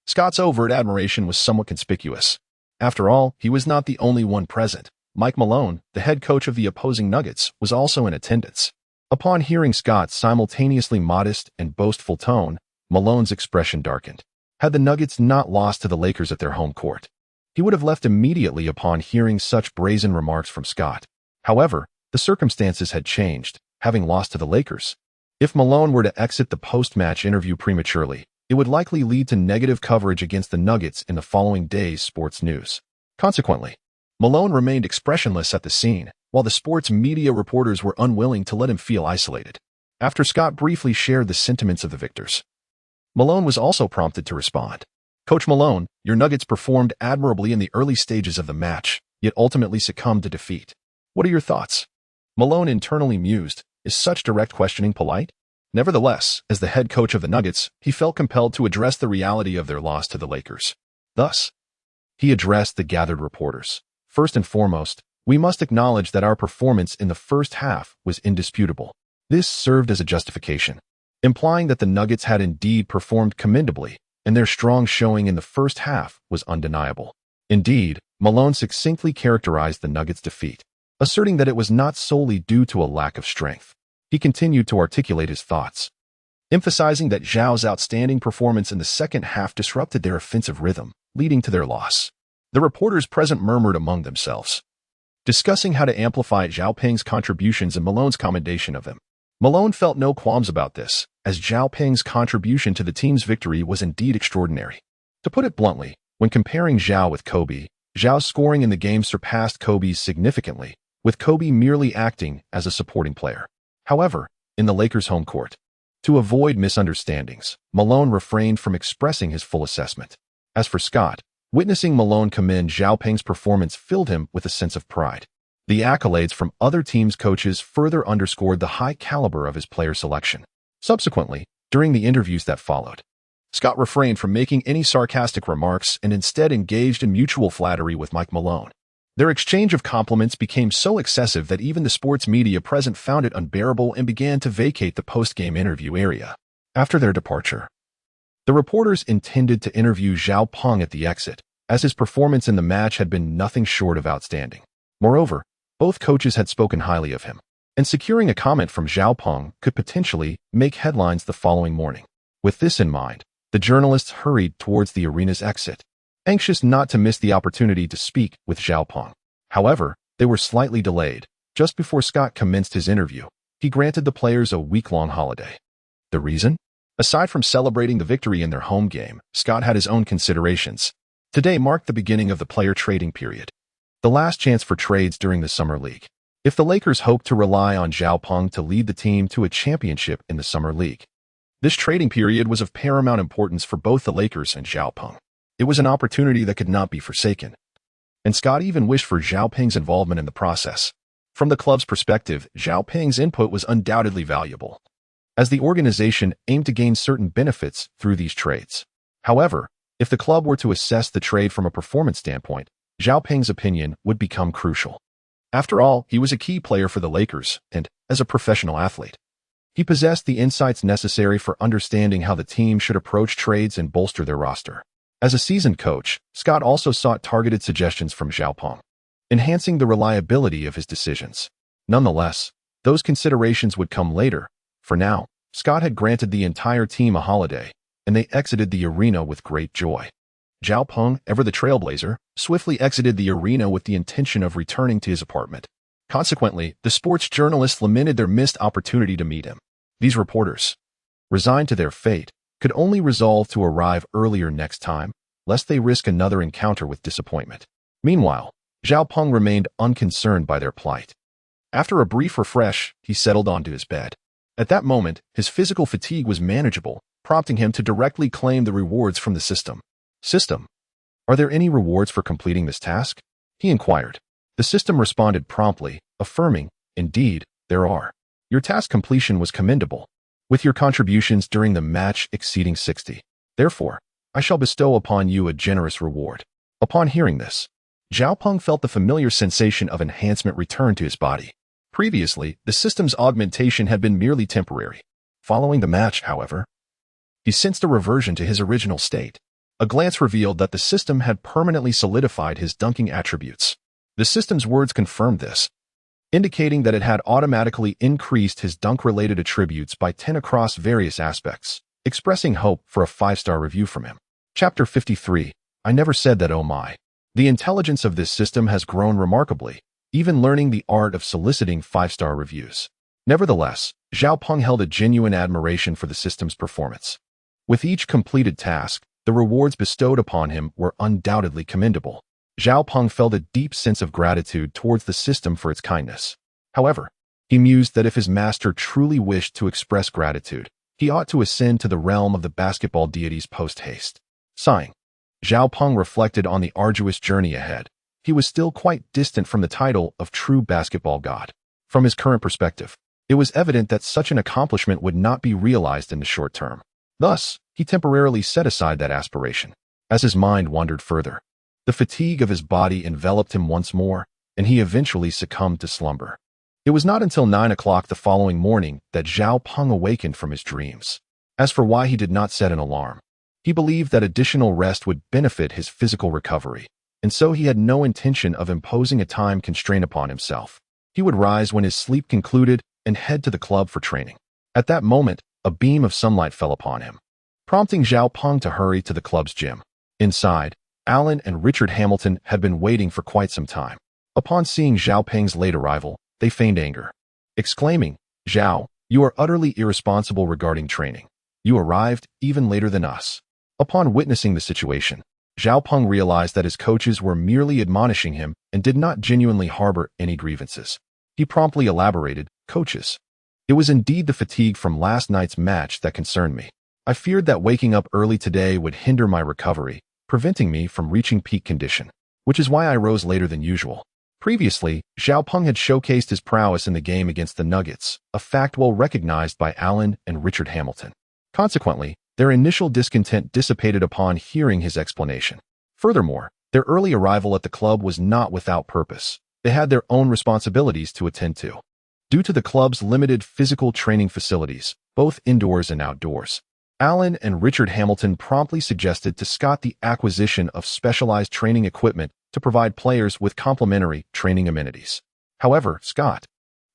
Scott's overt admiration was somewhat conspicuous. After all, he was not the only one present. Mike Malone, the head coach of the opposing Nuggets, was also in attendance. Upon hearing Scott's simultaneously modest and boastful tone, Malone's expression darkened. Had the Nuggets not lost to the Lakers at their home court, he would have left immediately upon hearing such brazen remarks from Scott. However, the circumstances had changed, having lost to the Lakers. If Malone were to exit the post-match interview prematurely, it would likely lead to negative coverage against the Nuggets in the following day's sports news. Consequently, Malone remained expressionless at the scene, while the sports media reporters were unwilling to let him feel isolated. After Scott briefly shared the sentiments of the victors, Malone was also prompted to respond. "Coach Malone, your Nuggets performed admirably in the early stages of the match, yet ultimately succumbed to defeat. What are your thoughts?" Malone internally mused, "Is such direct questioning polite?" Nevertheless, as the head coach of the Nuggets, he felt compelled to address the reality of their loss to the Lakers. Thus, he addressed the gathered reporters. "First and foremost, we must acknowledge that our performance in the first half was indisputable." This served as a justification, implying that the Nuggets had indeed performed commendably, and their strong showing in the first half was undeniable. Indeed, Malone succinctly characterized the Nuggets' defeat, asserting that it was not solely due to a lack of strength. He continued to articulate his thoughts, emphasizing that Zhao's outstanding performance in the second half disrupted their offensive rhythm, leading to their loss. The reporters present murmured among themselves, discussing how to amplify Zhao Peng's contributions and Malone's commendation of him. Malone felt no qualms about this, as Zhao Peng's contribution to the team's victory was indeed extraordinary. To put it bluntly, when comparing Zhao with Kobe, Zhao's scoring in the game surpassed Kobe's significantly, with Kobe merely acting as a supporting player. However, in the Lakers' home court, to avoid misunderstandings, Malone refrained from expressing his full assessment. As for Scott, witnessing Malone commend Zhao Peng's performance filled him with a sense of pride. The accolades from other teams' coaches further underscored the high caliber of his player selection. Subsequently, during the interviews that followed, Scott refrained from making any sarcastic remarks and instead engaged in mutual flattery with Mike Malone. Their exchange of compliments became so excessive that even the sports media present found it unbearable and began to vacate the post-game interview area. After their departure, the reporters intended to interview Zhao Peng at the exit, as his performance in the match had been nothing short of outstanding. Moreover, both coaches had spoken highly of him, and securing a comment from Zhao Peng could potentially make headlines the following morning. With this in mind, the journalists hurried towards the arena's exit, anxious not to miss the opportunity to speak with Zhao Peng. However, they were slightly delayed. Just before Scott commenced his interview, he granted the players a week-long holiday. The reason? Aside from celebrating the victory in their home game, Scott had his own considerations. Today marked the beginning of the player trading period, the last chance for trades during the Summer League. If the Lakers hoped to rely on Zhao Peng to lead the team to a championship in the Summer League, this trading period was of paramount importance for both the Lakers and Zhao Peng. It was an opportunity that could not be forsaken, and Scott even wished for Zhao Peng's involvement in the process. From the club's perspective, Zhao Peng's input was undoubtedly valuable, as the organization aimed to gain certain benefits through these trades. However, if the club were to assess the trade from a performance standpoint, Zhao Peng's opinion would become crucial. After all, he was a key player for the Lakers, and, as a professional athlete, he possessed the insights necessary for understanding how the team should approach trades and bolster their roster. As a seasoned coach, Scott also sought targeted suggestions from Zhao Peng, enhancing the reliability of his decisions. Nonetheless, those considerations would come later. For now, Scott had granted the entire team a holiday, and they exited the arena with great joy. Zhao Peng, ever the trailblazer, swiftly exited the arena with the intention of returning to his apartment. Consequently, the sports journalists lamented their missed opportunity to meet him. These reporters, resigned to their fate, could only resolve to arrive earlier next time, lest they risk another encounter with disappointment. Meanwhile, Zhao Peng remained unconcerned by their plight. After a brief refresh, he settled onto his bed. At that moment, his physical fatigue was manageable, prompting him to directly claim the rewards from the system. System, are there any rewards for completing this task? He inquired. The system responded promptly, affirming, indeed, there are. Your task completion was commendable, with your contributions during the match exceeding 60. Therefore, I shall bestow upon you a generous reward. Upon hearing this, Zhao Peng felt the familiar sensation of enhancement return to his body. Previously, the system's augmentation had been merely temporary. Following the match, however, he sensed a reversion to his original state. A glance revealed that the system had permanently solidified his dunking attributes. The system's words confirmed this, indicating that it had automatically increased his dunk-related attributes by 10 across various aspects, expressing hope for a 5-star review from him. Chapter 53. I never said that, oh my. The intelligence of this system has grown remarkably, even learning the art of soliciting 5-star reviews. Nevertheless, Zhao Peng held a genuine admiration for the system's performance. With each completed task, the rewards bestowed upon him were undoubtedly commendable. Zhao Peng felt a deep sense of gratitude towards the system for its kindness. However, he mused that if his master truly wished to express gratitude, he ought to ascend to the realm of the basketball deities post-haste. Sighing, Zhao Peng reflected on the arduous journey ahead. He was still quite distant from the title of true basketball god. From his current perspective, it was evident that such an accomplishment would not be realized in the short term. Thus, he temporarily set aside that aspiration. As his mind wandered further, the fatigue of his body enveloped him once more, and he eventually succumbed to slumber. It was not until 9 o'clock the following morning that Zhao Peng awakened from his dreams. As for why he did not set an alarm, he believed that additional rest would benefit his physical recovery, and so he had no intention of imposing a time constraint upon himself. He would rise when his sleep concluded and head to the club for training. At that moment, a beam of sunlight fell upon him, prompting Zhao Peng to hurry to the club's gym. Inside, Allen and Richard Hamilton had been waiting for quite some time. Upon seeing Zhao Peng's late arrival, they feigned anger, exclaiming, "Zhao, you are utterly irresponsible regarding training. You arrived even later than us." Upon witnessing the situation, Zhao Peng realized that his coaches were merely admonishing him and did not genuinely harbor any grievances. He promptly elaborated, "Coaches, it was indeed the fatigue from last night's match that concerned me. I feared that waking up early today would hinder my recovery, preventing me from reaching peak condition, which is why I rose later than usual." Previously, Zhao Peng had showcased his prowess in the game against the Nuggets, a fact well recognized by Allen and Richard Hamilton. Consequently, their initial discontent dissipated upon hearing his explanation. Furthermore, their early arrival at the club was not without purpose. They had their own responsibilities to attend to. Due to the club's limited physical training facilities, both indoors and outdoors, Allen and Richard Hamilton promptly suggested to Scott the acquisition of specialized training equipment to provide players with complementary training amenities. However, Scott,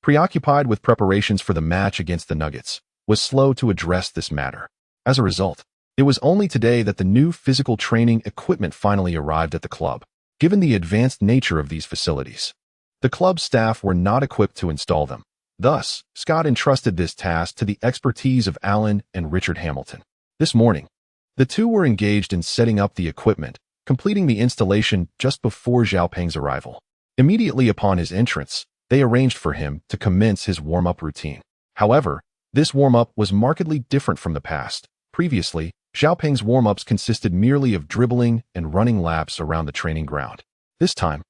preoccupied with preparations for the match against the Nuggets, was slow to address this matter. As a result, it was only today that the new physical training equipment finally arrived at the club. Given the advanced nature of these facilities, the club staff were not equipped to install them. Thus, Scott entrusted this task to the expertise of Allen and Richard Hamilton. This morning, the two were engaged in setting up the equipment, completing the installation just before Zhao Peng's arrival. Immediately upon his entrance, they arranged for him to commence his warm-up routine. However, this warm-up was markedly different from the past. Previously, Zhao Peng's warm-ups consisted merely of dribbling and running laps around the training ground. This time,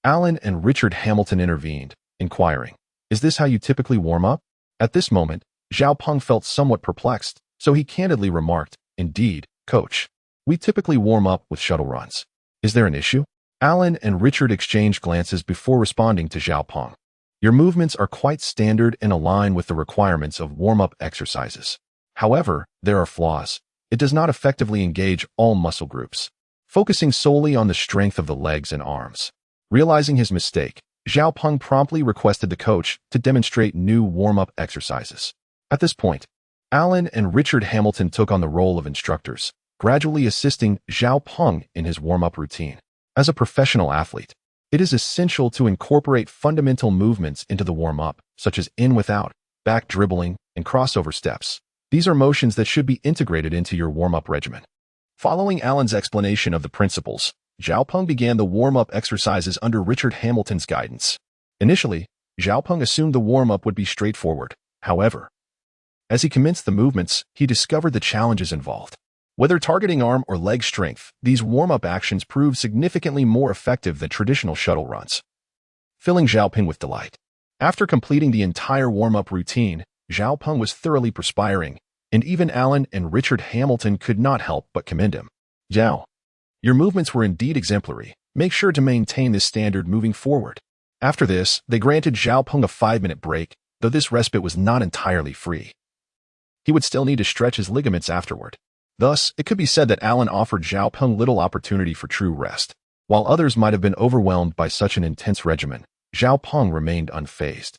Allen and Richard Hamilton intervened, inquiring, "Is this how you typically warm up?" At this moment, Zhao Peng felt somewhat perplexed, so he candidly remarked, "Indeed, coach. We typically warm up with shuttle runs. Is there an issue?" Allen and Richard exchanged glances before responding to Zhao Peng. "Your movements are quite standard and align with the requirements of warm-up exercises. However, there are flaws. It does not effectively engage all muscle groups, focusing solely on the strength of the legs and arms. Realizing his mistake, Zhao Peng promptly requested the coach to demonstrate new warm-up exercises. At this point, Allen and Richard Hamilton took on the role of instructors, gradually assisting Zhao Peng in his warm-up routine. As a professional athlete, it is essential to incorporate fundamental movements into the warm-up, such as in-without, back dribbling, and crossover steps. These are motions that should be integrated into your warm-up regimen. Following Allen's explanation of the principles, Zhao Peng began the warm-up exercises under Richard Hamilton's guidance. Initially, Zhao Peng assumed the warm-up would be straightforward. However, as he commenced the movements, he discovered the challenges involved. Whether targeting arm or leg strength, these warm-up actions proved significantly more effective than traditional shuttle runs, filling Zhao Peng with delight. After completing the entire warm-up routine, Zhao Peng was thoroughly perspiring, and even Allen and Richard Hamilton could not help but commend him. "Zhao, your movements were indeed exemplary. Make sure to maintain this standard moving forward." After this, they granted Zhao Peng a 5-minute break, though this respite was not entirely free. He would still need to stretch his ligaments afterward. Thus, it could be said that Allen offered Zhao Peng little opportunity for true rest. While others might have been overwhelmed by such an intense regimen, Zhao Peng remained unfazed.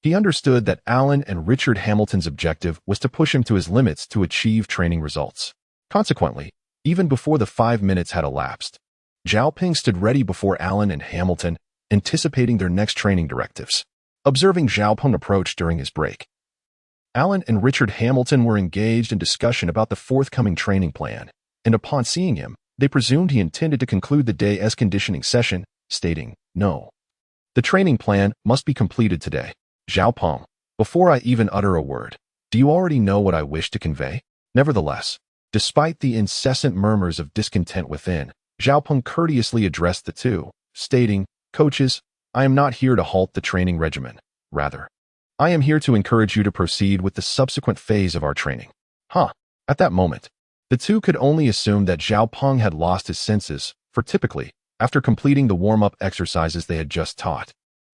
He understood that Allen and Richard Hamilton's objective was to push him to his limits to achieve training results. Consequently, even before the 5 minutes had elapsed, Zhao Peng stood ready before Allen and Hamilton, anticipating their next training directives. Observing Zhao Peng approach during his break, Allen and Richard Hamilton were engaged in discussion about the forthcoming training plan, and upon seeing him, they presumed he intended to conclude the day's conditioning session, stating, "No. The training plan must be completed today." "Zhao Peng, before I even utter a word, do you already know what I wish to convey?" Nevertheless, despite the incessant murmurs of discontent within, Zhao Peng courteously addressed the two, stating, "Coaches, I am not here to halt the training regimen. Rather, I am here to encourage you to proceed with the subsequent phase of our training." At that moment, the two could only assume that Zhao Peng had lost his senses, for typically, after completing the warm-up exercises they had just taught,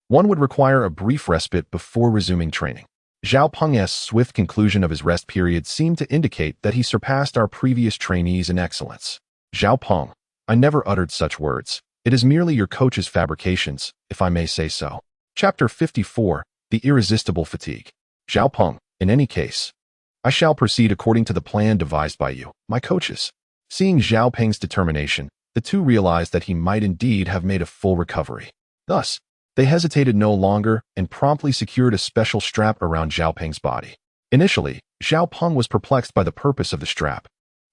one would require a brief respite before resuming training. Zhao Peng's swift conclusion of his rest period seemed to indicate that he surpassed our previous trainees in excellence. "Zhao Peng, I never uttered such words. It is merely your coach's fabrications, if I may say so." Chapter 54, The Irresistible Fatigue. "Zhao Peng, in any case, I shall proceed according to the plan devised by you, my coaches." Seeing Zhao Peng's determination, the two realized that he might indeed have made a full recovery. Thus, they hesitated no longer and promptly secured a special strap around Zhao Peng's body. Initially, Zhao Peng was perplexed by the purpose of the strap,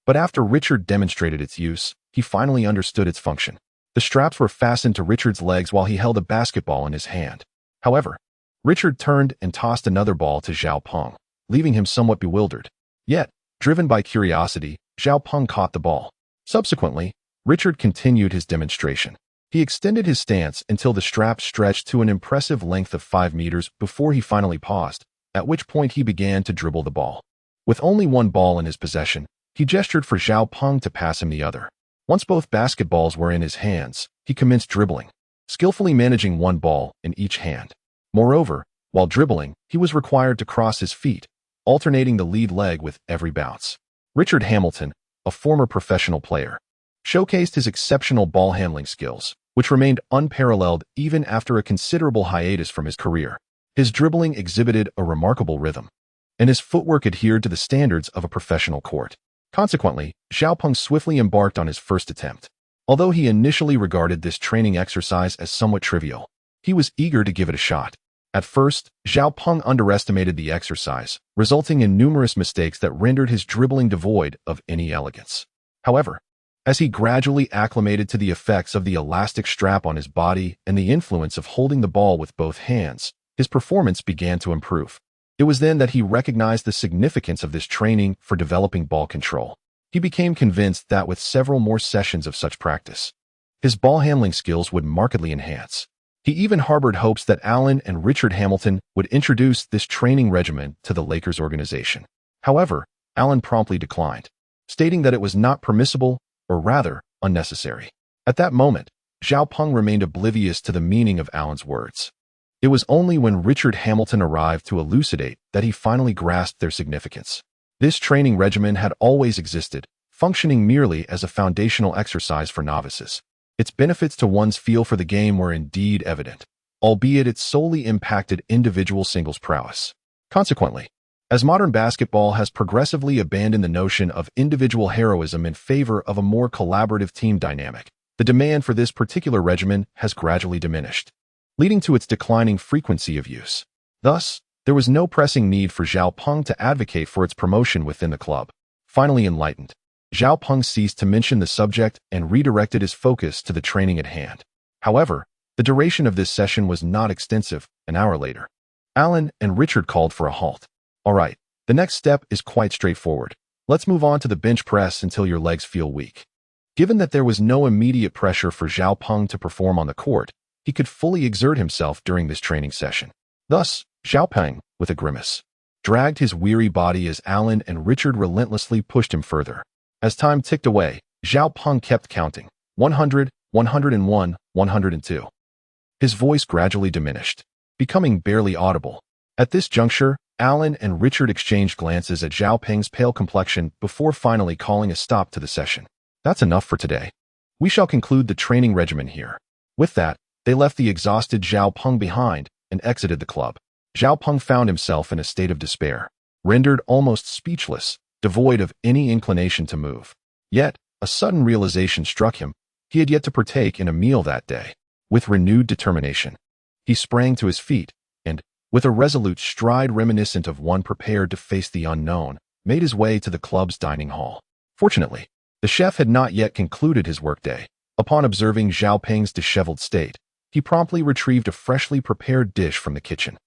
but after Richard demonstrated its use, he finally understood its function. The straps were fastened to Richard's legs while he held a basketball in his hand. However, Richard turned and tossed another ball to Zhao Peng, leaving him somewhat bewildered. Yet, driven by curiosity, Zhao Peng caught the ball. Subsequently, Richard continued his demonstration. He extended his stance until the strap stretched to an impressive length of 5 meters before he finally paused, at which point he began to dribble the ball. With only one ball in his possession, he gestured for Zhao Peng to pass him the other. Once both basketballs were in his hands, he commenced dribbling, skillfully managing one ball in each hand. Moreover, while dribbling, he was required to cross his feet, alternating the lead leg with every bounce. Richard Hamilton, a former professional player, showcased his exceptional ball handling skills, which remained unparalleled even after a considerable hiatus from his career. His dribbling exhibited a remarkable rhythm, and his footwork adhered to the standards of a professional court. Consequently, Zhao Peng swiftly embarked on his first attempt. Although he initially regarded this training exercise as somewhat trivial, he was eager to give it a shot. At first, Zhao Peng underestimated the exercise, resulting in numerous mistakes that rendered his dribbling devoid of any elegance. However, as he gradually acclimated to the effects of the elastic strap on his body and the influence of holding the ball with both hands, his performance began to improve. It was then that he recognized the significance of this training for developing ball control. He became convinced that with several more sessions of such practice, his ball handling skills would markedly enhance. He even harbored hopes that Allen and Richard Hamilton would introduce this training regimen to the Lakers organization. However, Allen promptly declined, stating that it was not permissible, or rather, unnecessary. At that moment, Zhao Peng remained oblivious to the meaning of Allen's words. It was only when Richard Hamilton arrived to elucidate that he finally grasped their significance. This training regimen had always existed, functioning merely as a foundational exercise for novices. Its benefits to one's feel for the game were indeed evident, albeit it solely impacted individual singles prowess. Consequently, as modern basketball has progressively abandoned the notion of individual heroism in favor of a more collaborative team dynamic, the demand for this particular regimen has gradually diminished, leading to its declining frequency of use. Thus, there was no pressing need for Zhao Peng to advocate for its promotion within the club. Finally enlightened, Zhao Peng ceased to mention the subject and redirected his focus to the training at hand. However, the duration of this session was not extensive. An hour later, Allen and Richard called for a halt. All right, the next step is quite straightforward. Let's move on to the bench press until your legs feel weak. Given that there was no immediate pressure for Zhao Peng to perform on the court, he could fully exert himself during this training session. Thus, Zhao Peng, with a grimace, dragged his weary body as Allen and Richard relentlessly pushed him further. As time ticked away, Zhao Peng kept counting. 100, 101, 102. His voice gradually diminished, becoming barely audible. At this juncture, Allen and Richard exchanged glances at Zhao Peng's pale complexion before finally calling a stop to the session. That's enough for today. We shall conclude the training regimen here. With that, they left the exhausted Zhao Peng behind and exited the club. Zhao Peng found himself in a state of despair, rendered almost speechless, devoid of any inclination to move. Yet, a sudden realization struck him. He had yet to partake in a meal that day. With renewed determination, he sprang to his feet and, with a resolute stride reminiscent of one prepared to face the unknown, made his way to the club's dining hall. Fortunately, the chef had not yet concluded his workday. Upon observing Zhao Peng's disheveled state, he promptly retrieved a freshly prepared dish from the kitchen.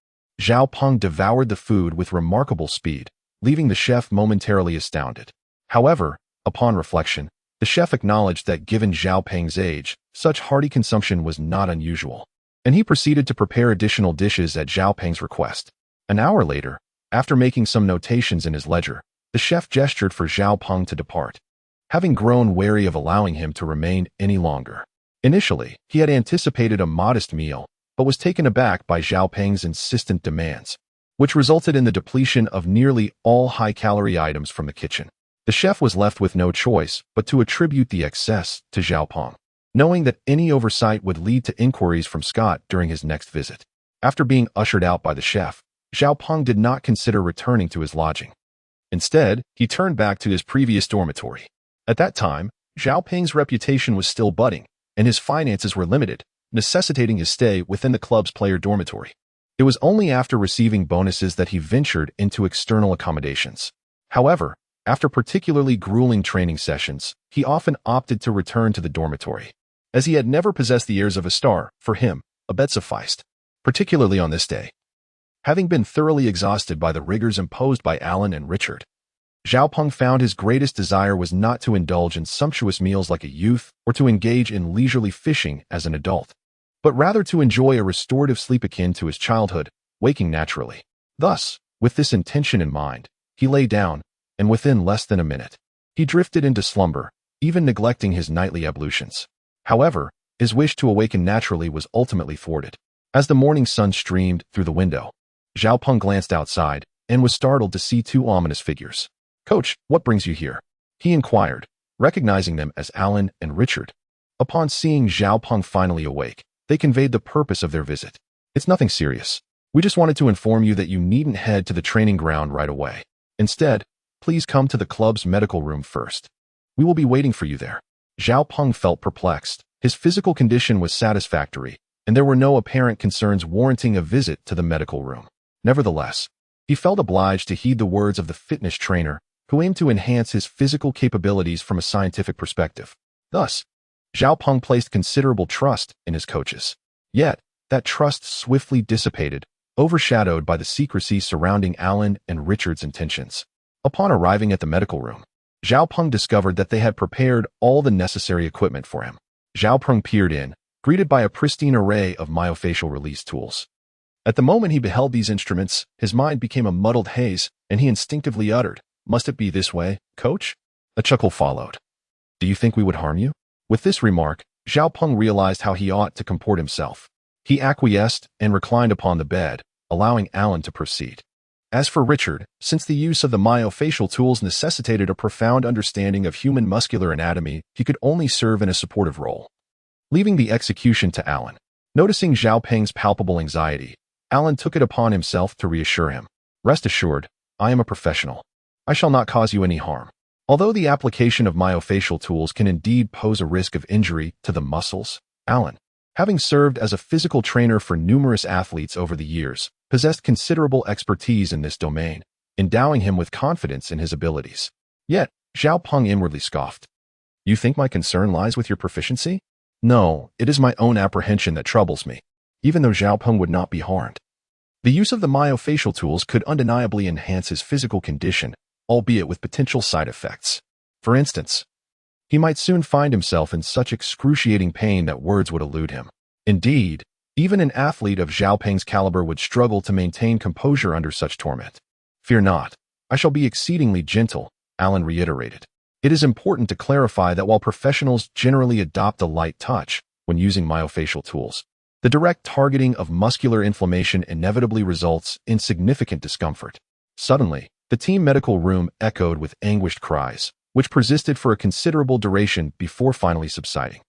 Zhao Peng devoured the food with remarkable speed, leaving the chef momentarily astounded. However, upon reflection, the chef acknowledged that given Zhao Peng's age, such hearty consumption was not unusual, and he proceeded to prepare additional dishes at Zhao Peng's request. An hour later, after making some notations in his ledger, the chef gestured for Zhao Peng to depart, having grown wary of allowing him to remain any longer. Initially, he had anticipated a modest meal, but was taken aback by Zhao Peng's insistent demands, which resulted in the depletion of nearly all high-calorie items from the kitchen. The chef was left with no choice but to attribute the excess to Zhao Peng, knowing that any oversight would lead to inquiries from Scott during his next visit. After being ushered out by the chef, Zhao Peng did not consider returning to his lodging. Instead, he turned back to his previous dormitory. At that time, Zhao Peng's reputation was still budding, and his finances were limited, necessitating his stay within the club's player dormitory. It was only after receiving bonuses that he ventured into external accommodations. However, after particularly grueling training sessions, he often opted to return to the dormitory. As he had never possessed the airs of a star, for him, a bed sufficed, particularly on this day. Having been thoroughly exhausted by the rigors imposed by Allen and Richard, Zhao Peng found his greatest desire was not to indulge in sumptuous meals like a youth or to engage in leisurely fishing as an adult, but rather to enjoy a restorative sleep akin to his childhood, waking naturally. Thus, with this intention in mind, he lay down, and within less than a minute, he drifted into slumber, even neglecting his nightly ablutions. However, his wish to awaken naturally was ultimately thwarted. As the morning sun streamed through the window, Zhao Peng glanced outside and was startled to see two ominous figures. "Coach, what brings you here?" he inquired, recognizing them as Allen and Richard. Upon seeing Zhao Peng finally awake, they conveyed the purpose of their visit. "It's nothing serious. We just wanted to inform you that you needn't head to the training ground right away. Instead, please come to the club's medical room first. We will be waiting for you there." Zhao Peng felt perplexed. His physical condition was satisfactory, and there were no apparent concerns warranting a visit to the medical room. Nevertheless, he felt obliged to heed the words of the fitness trainer, who aimed to enhance his physical capabilities from a scientific perspective. Thus, Zhao Peng placed considerable trust in his coaches. Yet, that trust swiftly dissipated, overshadowed by the secrecy surrounding Allen and Richard's intentions. Upon arriving at the medical room, Zhao Peng discovered that they had prepared all the necessary equipment for him. Zhao Peng peered in, greeted by a pristine array of myofascial release tools. At the moment he beheld these instruments, his mind became a muddled haze, and he instinctively uttered, "Must it be this way, coach?" A chuckle followed. "Do you think we would harm you?" With this remark, Zhao Peng realized how he ought to comport himself. He acquiesced and reclined upon the bed, allowing Allen to proceed. As for Richard, since the use of the myofascial tools necessitated a profound understanding of human muscular anatomy, he could only serve in a supportive role. leaving the execution to Allen. Noticing Zhao Peng's palpable anxiety, Allen took it upon himself to reassure him. Rest assured, I am a professional. I shall not cause you any harm. Although the application of myofascial tools can indeed pose a risk of injury to the muscles, Allen, having served as a physical trainer for numerous athletes over the years, possessed considerable expertise in this domain, endowing him with confidence in his abilities. Yet, Zhao Peng inwardly scoffed. You think my concern lies with your proficiency? No, it is my own apprehension that troubles me, even though Zhao Peng would not be harmed. The use of the myofascial tools could undeniably enhance his physical condition, albeit with potential side effects. For instance, he might soon find himself in such excruciating pain that words would elude him. Indeed, even an athlete of Zhao Peng's caliber would struggle to maintain composure under such torment. Fear not, I shall be exceedingly gentle, Allen reiterated. It is important to clarify that while professionals generally adopt a light touch when using myofascial tools, the direct targeting of muscular inflammation inevitably results in significant discomfort. Suddenly, the team medical room echoed with anguished cries, which persisted for a considerable duration before finally subsiding.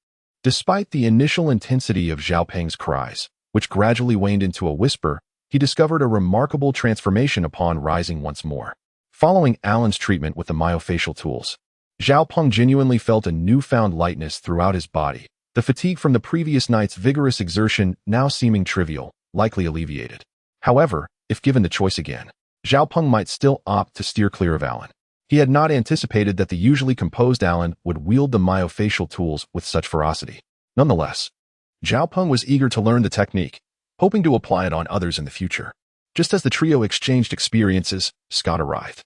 Despite the initial intensity of Zhao Peng's cries, which gradually waned into a whisper, he discovered a remarkable transformation upon rising once more. Following Allen's treatment with the myofascial tools, Zhao Peng genuinely felt a newfound lightness throughout his body, the fatigue from the previous night's vigorous exertion now seeming trivial, likely alleviated. However, if given the choice again, Zhao Peng might still opt to steer clear of Allen. He had not anticipated that the usually composed Allen would wield the myofascial tools with such ferocity. Nonetheless, Zhao Peng was eager to learn the technique, hoping to apply it on others in the future. Just as the trio exchanged experiences, Scott arrived,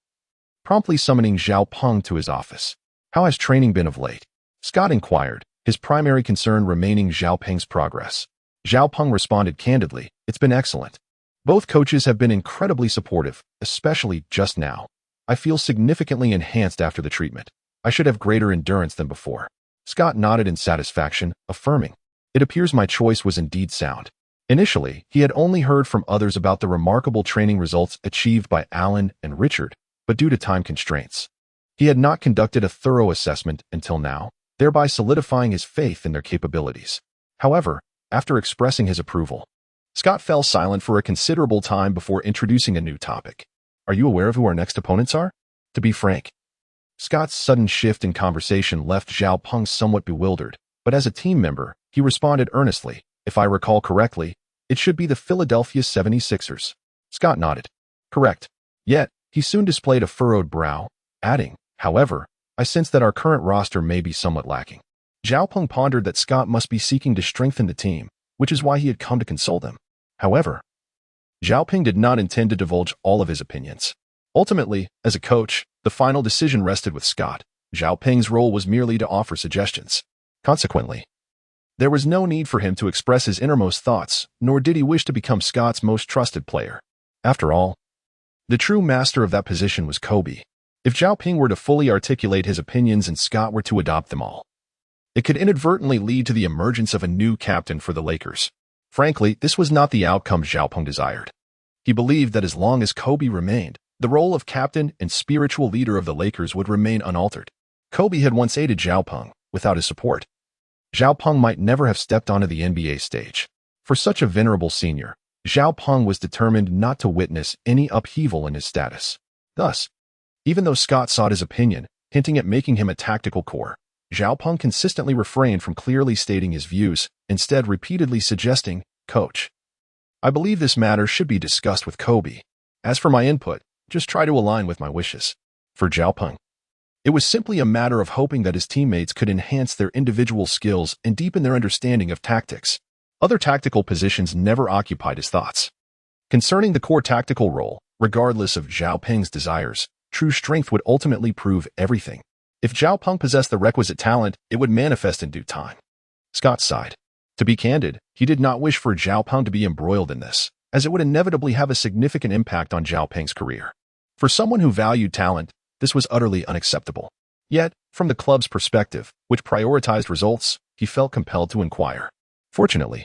promptly summoning Zhao Peng to his office. How has training been of late? Scott inquired, his primary concern remaining Zhao Peng's progress. Zhao Peng responded candidly, it's been excellent. Both coaches have been incredibly supportive, especially just now. I feel significantly enhanced after the treatment. I should have greater endurance than before. Scott nodded in satisfaction, affirming, it appears my choice was indeed sound. Initially, he had only heard from others about the remarkable training results achieved by Allen and Richard, but due to time constraints, he had not conducted a thorough assessment until now, thereby solidifying his faith in their capabilities. However, after expressing his approval, Scott fell silent for a considerable time before introducing a new topic. Are you aware of who our next opponents are? To be frank, Scott's sudden shift in conversation left Zhao Peng somewhat bewildered, but as a team member, he responded earnestly. If I recall correctly, it should be the Philadelphia 76ers. Scott nodded. Correct. Yet, he soon displayed a furrowed brow, adding, however, I sense that our current roster may be somewhat lacking. Zhao Peng pondered that Scott must be seeking to strengthen the team, which is why he had come to console them. However, Zhao Peng did not intend to divulge all of his opinions. Ultimately, as a coach, the final decision rested with Scott. Zhao Peng's role was merely to offer suggestions. Consequently, there was no need for him to express his innermost thoughts, nor did he wish to become Scott's most trusted player. After all, the true master of that position was Kobe. If Zhao Peng were to fully articulate his opinions and Scott were to adopt them all, it could inadvertently lead to the emergence of a new captain for the Lakers. Frankly, this was not the outcome Zhao Peng desired. He believed that as long as Kobe remained, the role of captain and spiritual leader of the Lakers would remain unaltered. Kobe had once aided Zhao Peng. Without his support, Zhao Peng might never have stepped onto the NBA stage. For such a venerable senior, Zhao Peng was determined not to witness any upheaval in his status. Thus, even though Scott sought his opinion, hinting at making him a tactical core, Zhao Peng consistently refrained from clearly stating his views, instead repeatedly suggesting, Coach, I believe this matter should be discussed with Kobe. As for my input, just try to align with my wishes. For Zhao Peng, it was simply a matter of hoping that his teammates could enhance their individual skills and deepen their understanding of tactics. Other tactical positions never occupied his thoughts. Concerning the core tactical role, regardless of Zhao Peng's desires, true strength would ultimately prove everything. If Zhao Peng possessed the requisite talent, it would manifest in due time. Scott sighed. To be candid, he did not wish for Zhao Peng to be embroiled in this, as it would inevitably have a significant impact on Zhao Peng's career. For someone who valued talent, this was utterly unacceptable. Yet, from the club's perspective, which prioritized results, he felt compelled to inquire. Fortunately,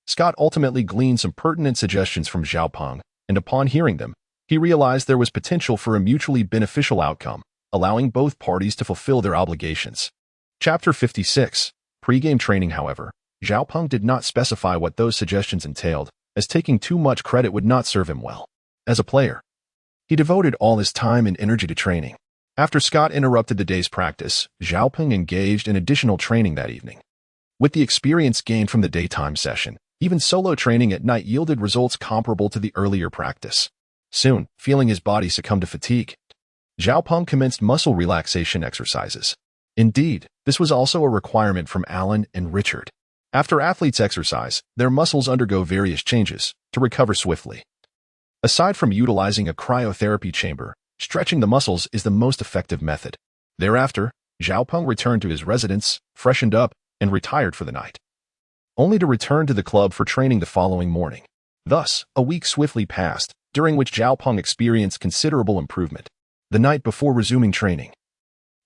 Scott ultimately gleaned some pertinent suggestions from Zhao Peng, and upon hearing them, he realized there was potential for a mutually beneficial outcome, allowing both parties to fulfill their obligations. Chapter 56. Pre-game training, however, Zhao Peng did not specify what those suggestions entailed, as taking too much credit would not serve him well. As a player, he devoted all his time and energy to training. After Scott interrupted the day's practice, Zhao Peng engaged in additional training that evening. With the experience gained from the daytime session, even solo training at night yielded results comparable to the earlier practice. Soon, feeling his body succumb to fatigue, Zhao Peng commenced muscle relaxation exercises. Indeed, this was also a requirement from Allen and Richard. After athletes exercise, their muscles undergo various changes to recover swiftly. Aside from utilizing a cryotherapy chamber, stretching the muscles is the most effective method. Thereafter, Zhao Peng returned to his residence, freshened up, and retired for the night, only to return to the club for training the following morning. Thus, a week swiftly passed, during which Zhao Peng experienced considerable improvement. The night before resuming training,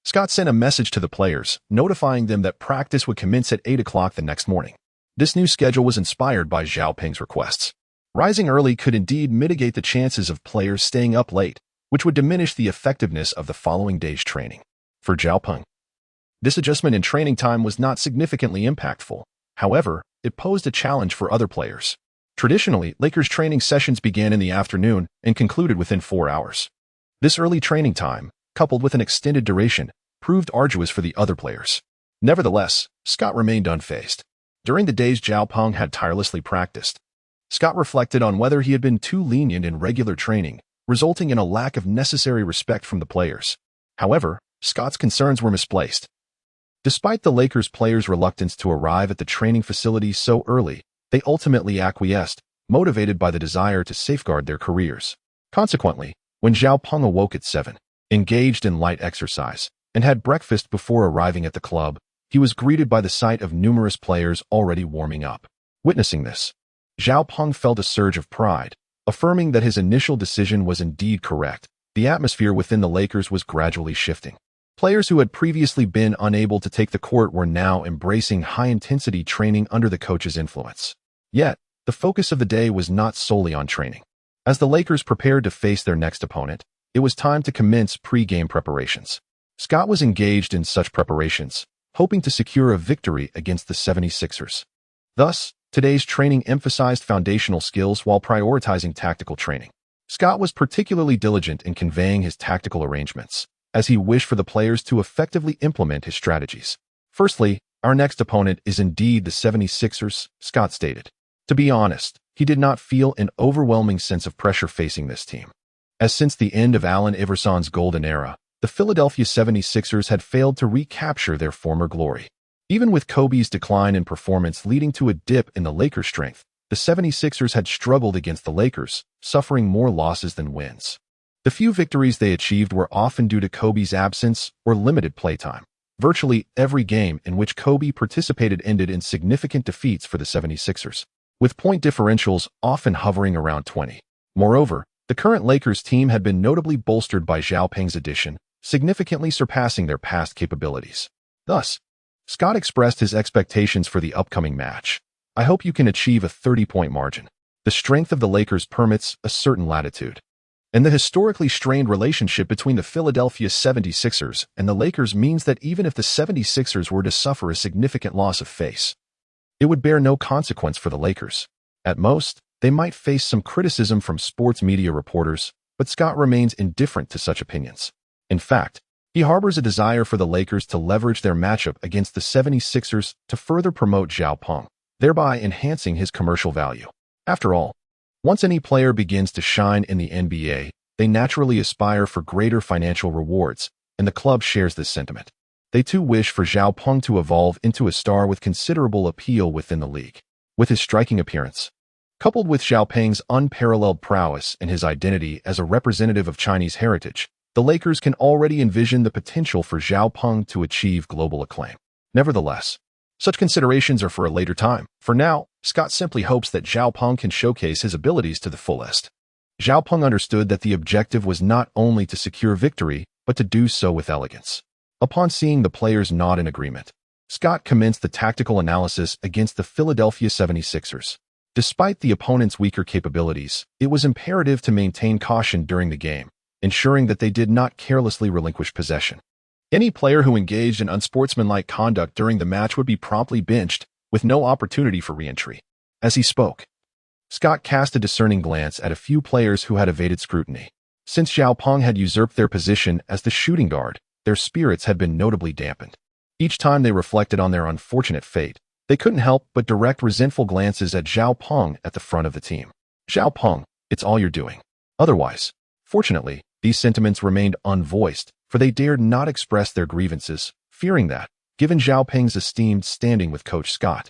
Scott sent a message to the players, notifying them that practice would commence at 8 o'clock the next morning. This new schedule was inspired by Zhao Peng's requests. Rising early could indeed mitigate the chances of players staying up late, which would diminish the effectiveness of the following day's training. For Zhao Peng, this adjustment in training time was not significantly impactful. However, it posed a challenge for other players. Traditionally, Lakers training sessions began in the afternoon and concluded within 4 hours. This early training time, coupled with an extended duration, proved arduous for the other players. Nevertheless, Scott remained unfazed. During the days Zhao Peng had tirelessly practiced, Scott reflected on whether he had been too lenient in regular training, resulting in a lack of necessary respect from the players. However, Scott's concerns were misplaced. Despite the Lakers players' reluctance to arrive at the training facility so early, they ultimately acquiesced, motivated by the desire to safeguard their careers. Consequently, when Zhao Peng awoke at 7, engaged in light exercise, and had breakfast before arriving at the club, he was greeted by the sight of numerous players already warming up. Witnessing this, Zhao Peng felt a surge of pride, affirming that his initial decision was indeed correct. The atmosphere within the Lakers was gradually shifting. Players who had previously been unable to take the court were now embracing high-intensity training under the coach's influence. Yet, the focus of the day was not solely on training. As the Lakers prepared to face their next opponent, it was time to commence pre-game preparations. Scott was engaged in such preparations, hoping to secure a victory against the 76ers. Thus, today's training emphasized foundational skills while prioritizing tactical training. Scott was particularly diligent in conveying his tactical arrangements, as he wished for the players to effectively implement his strategies. Firstly, our next opponent is indeed the 76ers, Scott stated. To be honest, he did not feel an overwhelming sense of pressure facing this team, as since the end of Allen Iverson's golden era, the Philadelphia 76ers had failed to recapture their former glory. Even with Kobe's decline in performance leading to a dip in the Lakers' strength, the 76ers had struggled against the Lakers, suffering more losses than wins. The few victories they achieved were often due to Kobe's absence or limited playtime. Virtually every game in which Kobe participated ended in significant defeats for the 76ers, with point differentials often hovering around 20. Moreover, the current Lakers team had been notably bolstered by Zhao Peng's addition, significantly surpassing their past capabilities. Thus, Scott expressed his expectations for the upcoming match. I hope you can achieve a 30-point margin. The strength of the Lakers permits a certain latitude, and the historically strained relationship between the Philadelphia 76ers and the Lakers means that even if the 76ers were to suffer a significant loss of face, it would bear no consequence for the Lakers. At most, they might face some criticism from sports media reporters, but Scott remains indifferent to such opinions. In fact, he harbors a desire for the Lakers to leverage their matchup against the 76ers to further promote Zhao Peng, thereby enhancing his commercial value. After all, once any player begins to shine in the NBA, they naturally aspire for greater financial rewards, and the club shares this sentiment. They too wish for Zhao Peng to evolve into a star with considerable appeal within the league. With his striking appearance, coupled with Zhao Peng's unparalleled prowess and his identity as a representative of Chinese heritage, the Lakers can already envision the potential for Zhao Peng to achieve global acclaim. Nevertheless, such considerations are for a later time. For now, Scott simply hopes that Zhao Peng can showcase his abilities to the fullest. Zhao Peng understood that the objective was not only to secure victory, but to do so with elegance. Upon seeing the players nod in agreement, Scott commenced the tactical analysis against the Philadelphia 76ers. Despite the opponent's weaker capabilities, it was imperative to maintain caution during the game, ensuring that they did not carelessly relinquish possession. Any player who engaged in unsportsmanlike conduct during the match would be promptly benched, with no opportunity for re-entry. As he spoke, Scott cast a discerning glance at a few players who had evaded scrutiny. Since Zhao Peng had usurped their position as the shooting guard, their spirits had been notably dampened. Each time they reflected on their unfortunate fate, they couldn't help but direct resentful glances at Zhao Peng at the front of the team. Zhao Peng, it's all you're doing. Otherwise, fortunately, these sentiments remained unvoiced, for they dared not express their grievances, fearing that, given Zhao Peng's esteemed standing with Coach Scott,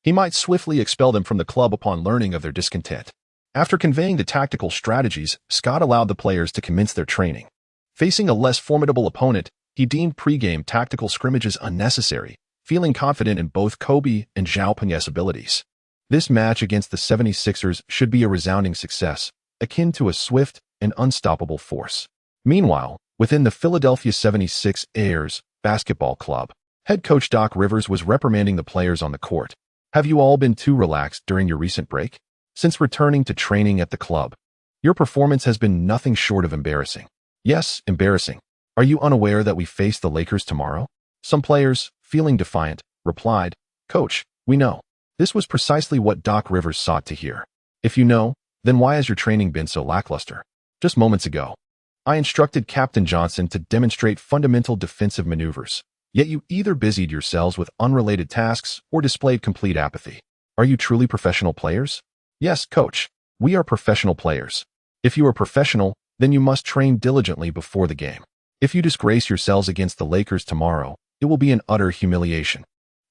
he might swiftly expel them from the club upon learning of their discontent. After conveying the tactical strategies, Scott allowed the players to commence their training. Facing a less formidable opponent, he deemed pre-game tactical scrimmages unnecessary, feeling confident in both Kobe and Zhao Peng's abilities. This match against the 76ers should be a resounding success, akin to a swift and unstoppable force. Meanwhile, within the Philadelphia 76ers basketball club, head coach Doc Rivers was reprimanding the players on the court. Have you all been too relaxed during your recent break? Since returning to training at the club, your performance has been nothing short of embarrassing. Yes, embarrassing. Are you unaware that we face the Lakers tomorrow? Some players, feeling defiant, replied, Coach, we know. This was precisely what Doc Rivers sought to hear. If you know, then why has your training been so lackluster? Just moments ago, I instructed Captain Johnson to demonstrate fundamental defensive maneuvers, yet you either busied yourselves with unrelated tasks or displayed complete apathy. Are you truly professional players? Yes, Coach, we are professional players. If you are professional, then you must train diligently before the game. If you disgrace yourselves against the Lakers tomorrow, it will be an utter humiliation.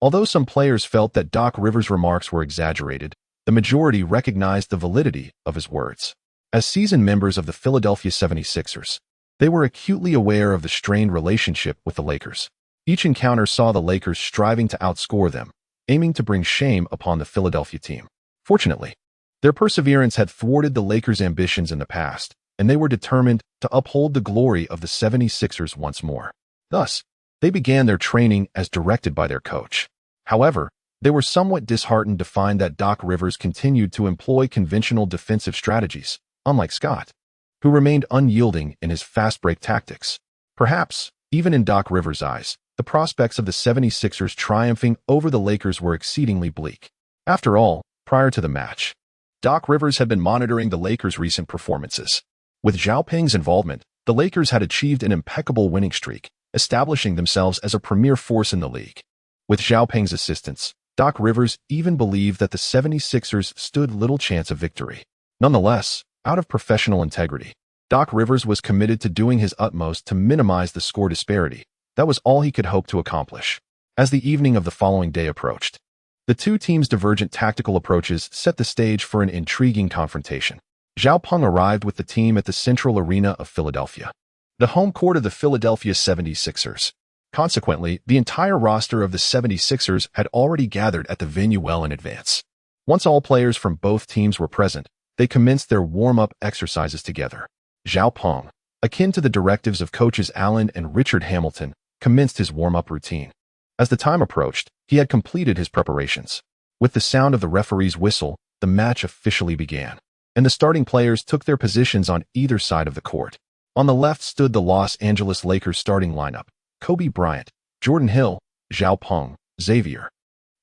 Although some players felt that Doc Rivers' remarks were exaggerated, the majority recognized the validity of his words. As seasoned members of the Philadelphia 76ers, they were acutely aware of the strained relationship with the Lakers. Each encounter saw the Lakers striving to outscore them, aiming to bring shame upon the Philadelphia team. Fortunately, their perseverance had thwarted the Lakers' ambitions in the past, and they were determined to uphold the glory of the 76ers once more. Thus, they began their training as directed by their coach. However, they were somewhat disheartened to find that Doc Rivers continued to employ conventional defensive strategies, unlike Scott, who remained unyielding in his fast-break tactics. Perhaps, even in Doc Rivers' eyes, the prospects of the 76ers triumphing over the Lakers were exceedingly bleak. After all, prior to the match, Doc Rivers had been monitoring the Lakers' recent performances. With Zhao Peng's involvement, the Lakers had achieved an impeccable winning streak, establishing themselves as a premier force in the league. With Zhao Peng's assistance, Doc Rivers even believed that the 76ers stood little chance of victory. Nonetheless, out of professional integrity, Doc Rivers was committed to doing his utmost to minimize the score disparity. That was all he could hope to accomplish. As the evening of the following day approached, the two teams' divergent tactical approaches set the stage for an intriguing confrontation. Zhao Peng arrived with the team at the Central Arena of Philadelphia, the home court of the Philadelphia 76ers. Consequently, the entire roster of the 76ers had already gathered at the venue well in advance. Once all players from both teams were present, they commenced their warm-up exercises together. Zhao Peng, akin to the directives of coaches Allen and Richard Hamilton, commenced his warm-up routine. As the time approached, he had completed his preparations. With the sound of the referee's whistle, the match officially began, and the starting players took their positions on either side of the court. On the left stood the Los Angeles Lakers starting lineup: Kobe Bryant, Jordan Hill, Zhao Peng, Xavier,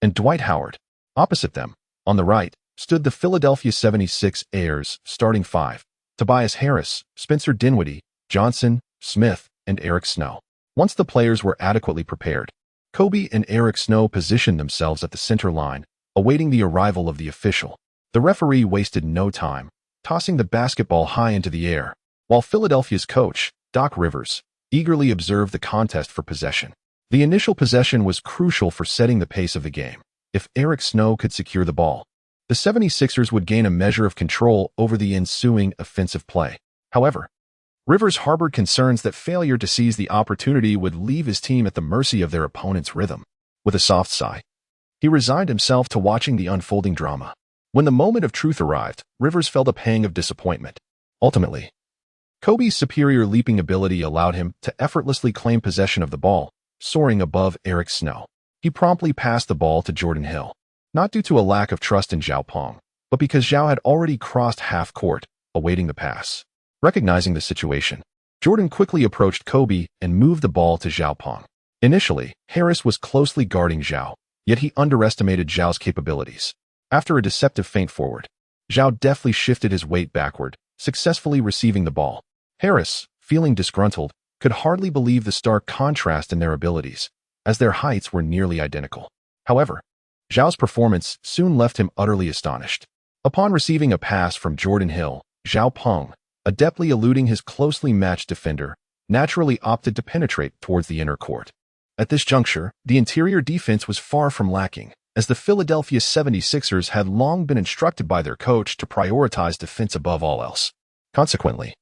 and Dwight Howard. Opposite them, on the right, stood the Philadelphia 76ers starting five: Tobias Harris, Spencer Dinwiddie, Johnson, Smith, and Eric Snow. Once the players were adequately prepared, Kobe and Eric Snow positioned themselves at the center line, awaiting the arrival of the official. The referee wasted no time, tossing the basketball high into the air, while Philadelphia's coach, Doc Rivers, eagerly observed the contest for possession. The initial possession was crucial for setting the pace of the game. If Eric Snow could secure the ball, the 76ers would gain a measure of control over the ensuing offensive play. However, Rivers harbored concerns that failure to seize the opportunity would leave his team at the mercy of their opponent's rhythm. With a soft sigh, he resigned himself to watching the unfolding drama. When the moment of truth arrived, Rivers felt a pang of disappointment. Ultimately, Kobe's superior leaping ability allowed him to effortlessly claim possession of the ball, soaring above Eric Snow. He promptly passed the ball to Jordan Hill, not due to a lack of trust in Zhao Peng, but because Zhao had already crossed half court, awaiting the pass. Recognizing the situation, Jordan quickly approached Kobe and moved the ball to Zhao Peng. Initially, Harris was closely guarding Zhao, yet he underestimated Zhao's capabilities. After a deceptive feint forward, Zhao deftly shifted his weight backward, successfully receiving the ball. Harris, feeling disgruntled, could hardly believe the stark contrast in their abilities, as their heights were nearly identical. However, Zhao's performance soon left him utterly astonished. Upon receiving a pass from Jordan Hill, Zhao Peng, adeptly eluding his closely matched defender, naturally opted to penetrate towards the inner court. At this juncture, the interior defense was far from lacking, as the Philadelphia 76ers had long been instructed by their coach to prioritize defense above all else. Consequently,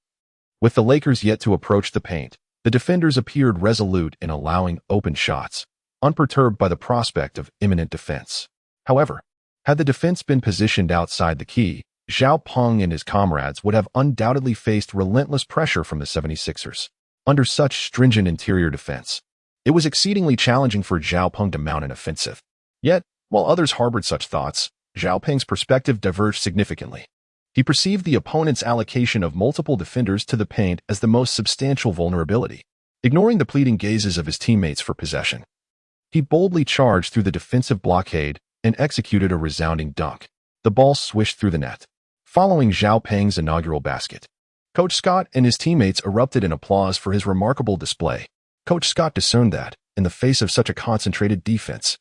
with the Lakers yet to approach the paint, the defenders appeared resolute in allowing open shots, unperturbed by the prospect of imminent defense. However, had the defense been positioned outside the key, Zhao Peng and his comrades would have undoubtedly faced relentless pressure from the 76ers. Under such stringent interior defense, it was exceedingly challenging for Zhao Peng to mount an offensive. Yet, while others harbored such thoughts, Zhao Peng's perspective diverged significantly. He perceived the opponent's allocation of multiple defenders to the paint as the most substantial vulnerability, ignoring the pleading gazes of his teammates for possession. He boldly charged through the defensive blockade and executed a resounding dunk. The ball swished through the net, following Zhao Peng's inaugural basket. Coach Scott and his teammates erupted in applause for his remarkable display. Coach Scott discerned that, in the face of such a concentrated defense,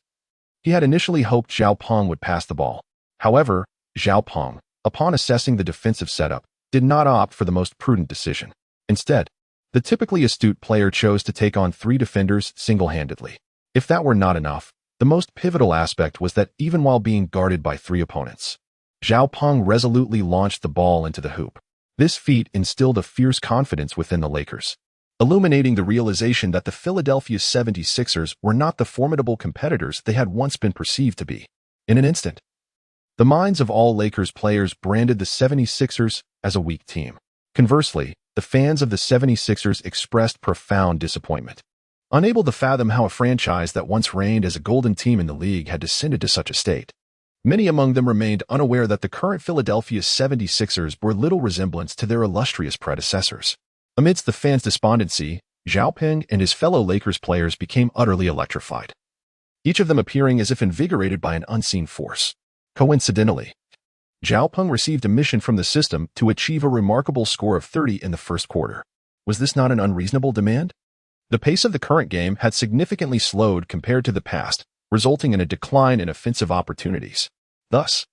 he had initially hoped Zhao Peng would pass the ball. However, Zhao Peng, upon assessing the defensive setup, did not opt for the most prudent decision. Instead, the typically astute player chose to take on 3 defenders single-handedly. If that were not enough, the most pivotal aspect was that even while being guarded by 3 opponents, Zhao Peng resolutely launched the ball into the hoop. This feat instilled a fierce confidence within the Lakers, illuminating the realization that the Philadelphia 76ers were not the formidable competitors they had once been perceived to be. In an instant, the minds of all Lakers players branded the 76ers as a weak team. Conversely, the fans of the 76ers expressed profound disappointment, unable to fathom how a franchise that once reigned as a golden team in the league had descended to such a state. Many among them remained unaware that the current Philadelphia 76ers bore little resemblance to their illustrious predecessors. Amidst the fans' despondency, Zhao Peng and his fellow Lakers players became utterly electrified, each of them appearing as if invigorated by an unseen force. Coincidentally, Zhao Peng received a mission from the system to achieve a remarkable score of 30 in the first quarter. Was this not an unreasonable demand? The pace of the current game had significantly slowed compared to the past, resulting in a decline in offensive opportunities. Thus,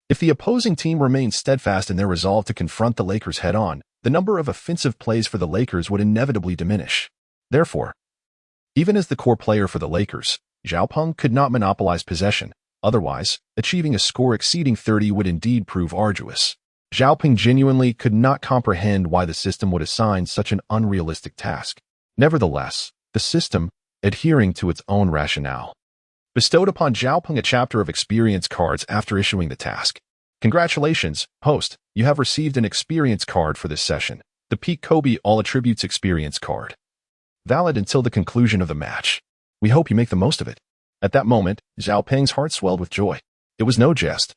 if the opposing team remained steadfast in their resolve to confront the Lakers head-on, the number of offensive plays for the Lakers would inevitably diminish. Therefore, even as the core player for the Lakers, Zhao Peng could not monopolize possession. Otherwise, achieving a score exceeding 30 would indeed prove arduous. Zhao Peng genuinely could not comprehend why the system would assign such an unrealistic task. Nevertheless, the system, adhering to its own rationale, bestowed upon Zhao Peng a chapter of experience cards after issuing the task. Congratulations, host, you have received an experience card for this session, the Peak Kobe All Attributes Experience card. Valid until the conclusion of the match. We hope you make the most of it. At that moment, Zhao Peng's heart swelled with joy. It was no jest.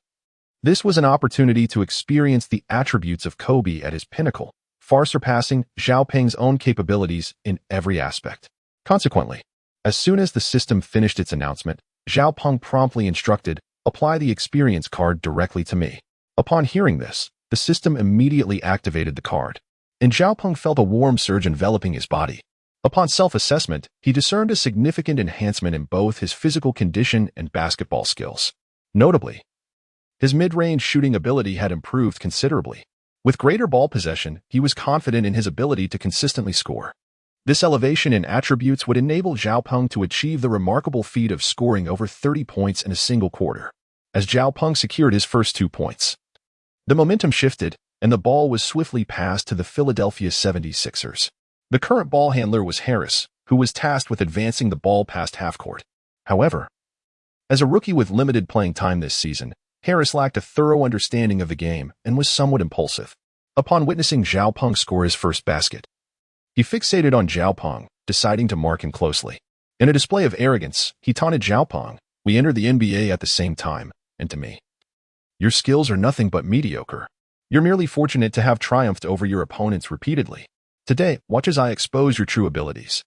This was an opportunity to experience the attributes of Kobe at his pinnacle, far surpassing Zhao Peng's own capabilities in every aspect. Consequently, as soon as the system finished its announcement, Zhao Peng promptly instructed, "Apply the experience card directly to me." Upon hearing this, the system immediately activated the card, and Zhao Peng felt a warm surge enveloping his body. Upon self-assessment, he discerned a significant enhancement in both his physical condition and basketball skills. Notably, his mid-range shooting ability had improved considerably. With greater ball possession, he was confident in his ability to consistently score. This elevation in attributes would enable Zhao Peng to achieve the remarkable feat of scoring over 30 points in a single quarter. As Zhao Peng secured his first 2 points, the momentum shifted, and the ball was swiftly passed to the Philadelphia 76ers. The current ball handler was Harris, who was tasked with advancing the ball past half-court. However, as a rookie with limited playing time this season, Harris lacked a thorough understanding of the game and was somewhat impulsive. Upon witnessing Zhao Peng score his first basket, he fixated on Zhao Peng, deciding to mark him closely. In a display of arrogance, he taunted Zhao Peng, "We entered the NBA at the same time, and to me, your skills are nothing but mediocre. You're merely fortunate to have triumphed over your opponents repeatedly." Today, watch as I expose your true abilities.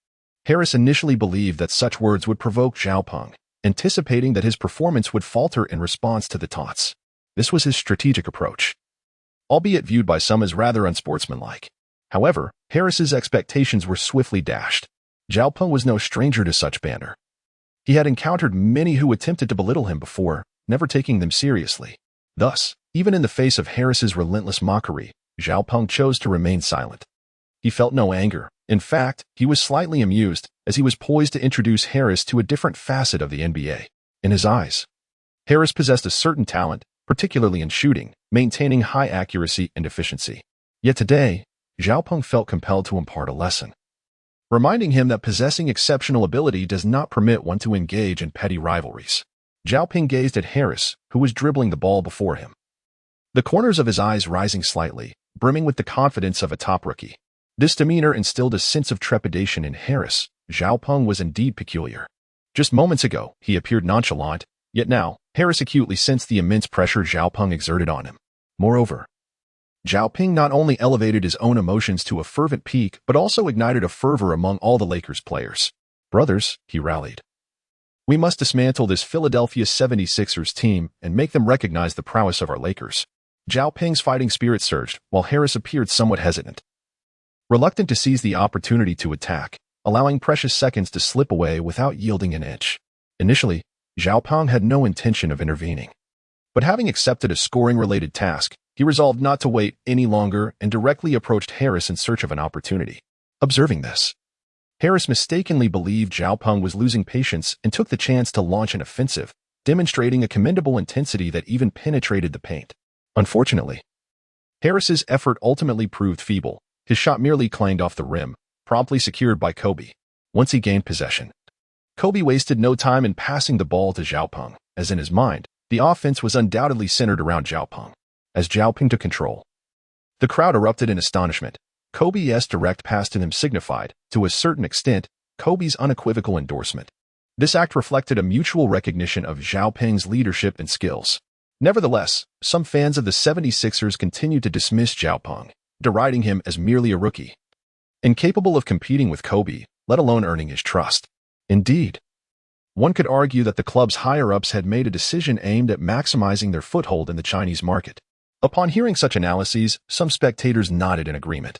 Harris initially believed that such words would provoke Zhao Peng, anticipating that his performance would falter in response to the taunts. This was his strategic approach, albeit viewed by some as rather unsportsmanlike. However, Harris's expectations were swiftly dashed. Zhao Peng was no stranger to such banter. He had encountered many who attempted to belittle him before, never taking them seriously. Thus, even in the face of Harris's relentless mockery, Zhao Peng chose to remain silent. He felt no anger. In fact, he was slightly amused as he was poised to introduce Harris to a different facet of the NBA. In his eyes, Harris possessed a certain talent, particularly in shooting, maintaining high accuracy and efficiency. Yet today, Zhao Peng felt compelled to impart a lesson, reminding him that possessing exceptional ability does not permit one to engage in petty rivalries. Zhao Peng gazed at Harris, who was dribbling the ball before him, the corners of his eyes rising slightly, brimming with the confidence of a top rookie. This demeanor instilled a sense of trepidation in Harris. Zhao Peng was indeed peculiar. Just moments ago, he appeared nonchalant, yet now, Harris acutely sensed the immense pressure Zhao Peng exerted on him. Moreover, Zhao Peng not only elevated his own emotions to a fervent peak but also ignited a fervor among all the Lakers players. "Brothers," he rallied, "we must dismantle this Philadelphia 76ers team and make them recognize the prowess of our Lakers." Zhao Peng's fighting spirit surged, while Harris appeared somewhat hesitant, reluctant to seize the opportunity to attack, allowing precious seconds to slip away without yielding an inch. Initially, Zhao Peng had no intention of intervening. But having accepted a scoring-related task, he resolved not to wait any longer and directly approached Harris in search of an opportunity. Observing this, Harris mistakenly believed Zhao Peng was losing patience and took the chance to launch an offensive, demonstrating a commendable intensity that even penetrated the paint. Unfortunately, Harris's effort ultimately proved feeble. His shot merely clanged off the rim, promptly secured by Kobe. Once he gained possession, Kobe wasted no time in passing the ball to Zhao Peng, as in his mind, the offense was undoubtedly centered around Zhao Peng. As Zhao Peng took control, the crowd erupted in astonishment. Kobe's direct pass to him signified, to a certain extent, Kobe's unequivocal endorsement. This act reflected a mutual recognition of Zhao Peng's leadership and skills. Nevertheless, some fans of the 76ers continued to dismiss Zhao Peng, deriding him as merely a rookie, incapable of competing with Kobe, let alone earning his trust. Indeed, one could argue that the club's higher-ups had made a decision aimed at maximizing their foothold in the Chinese market. Upon hearing such analyses, some spectators nodded in agreement,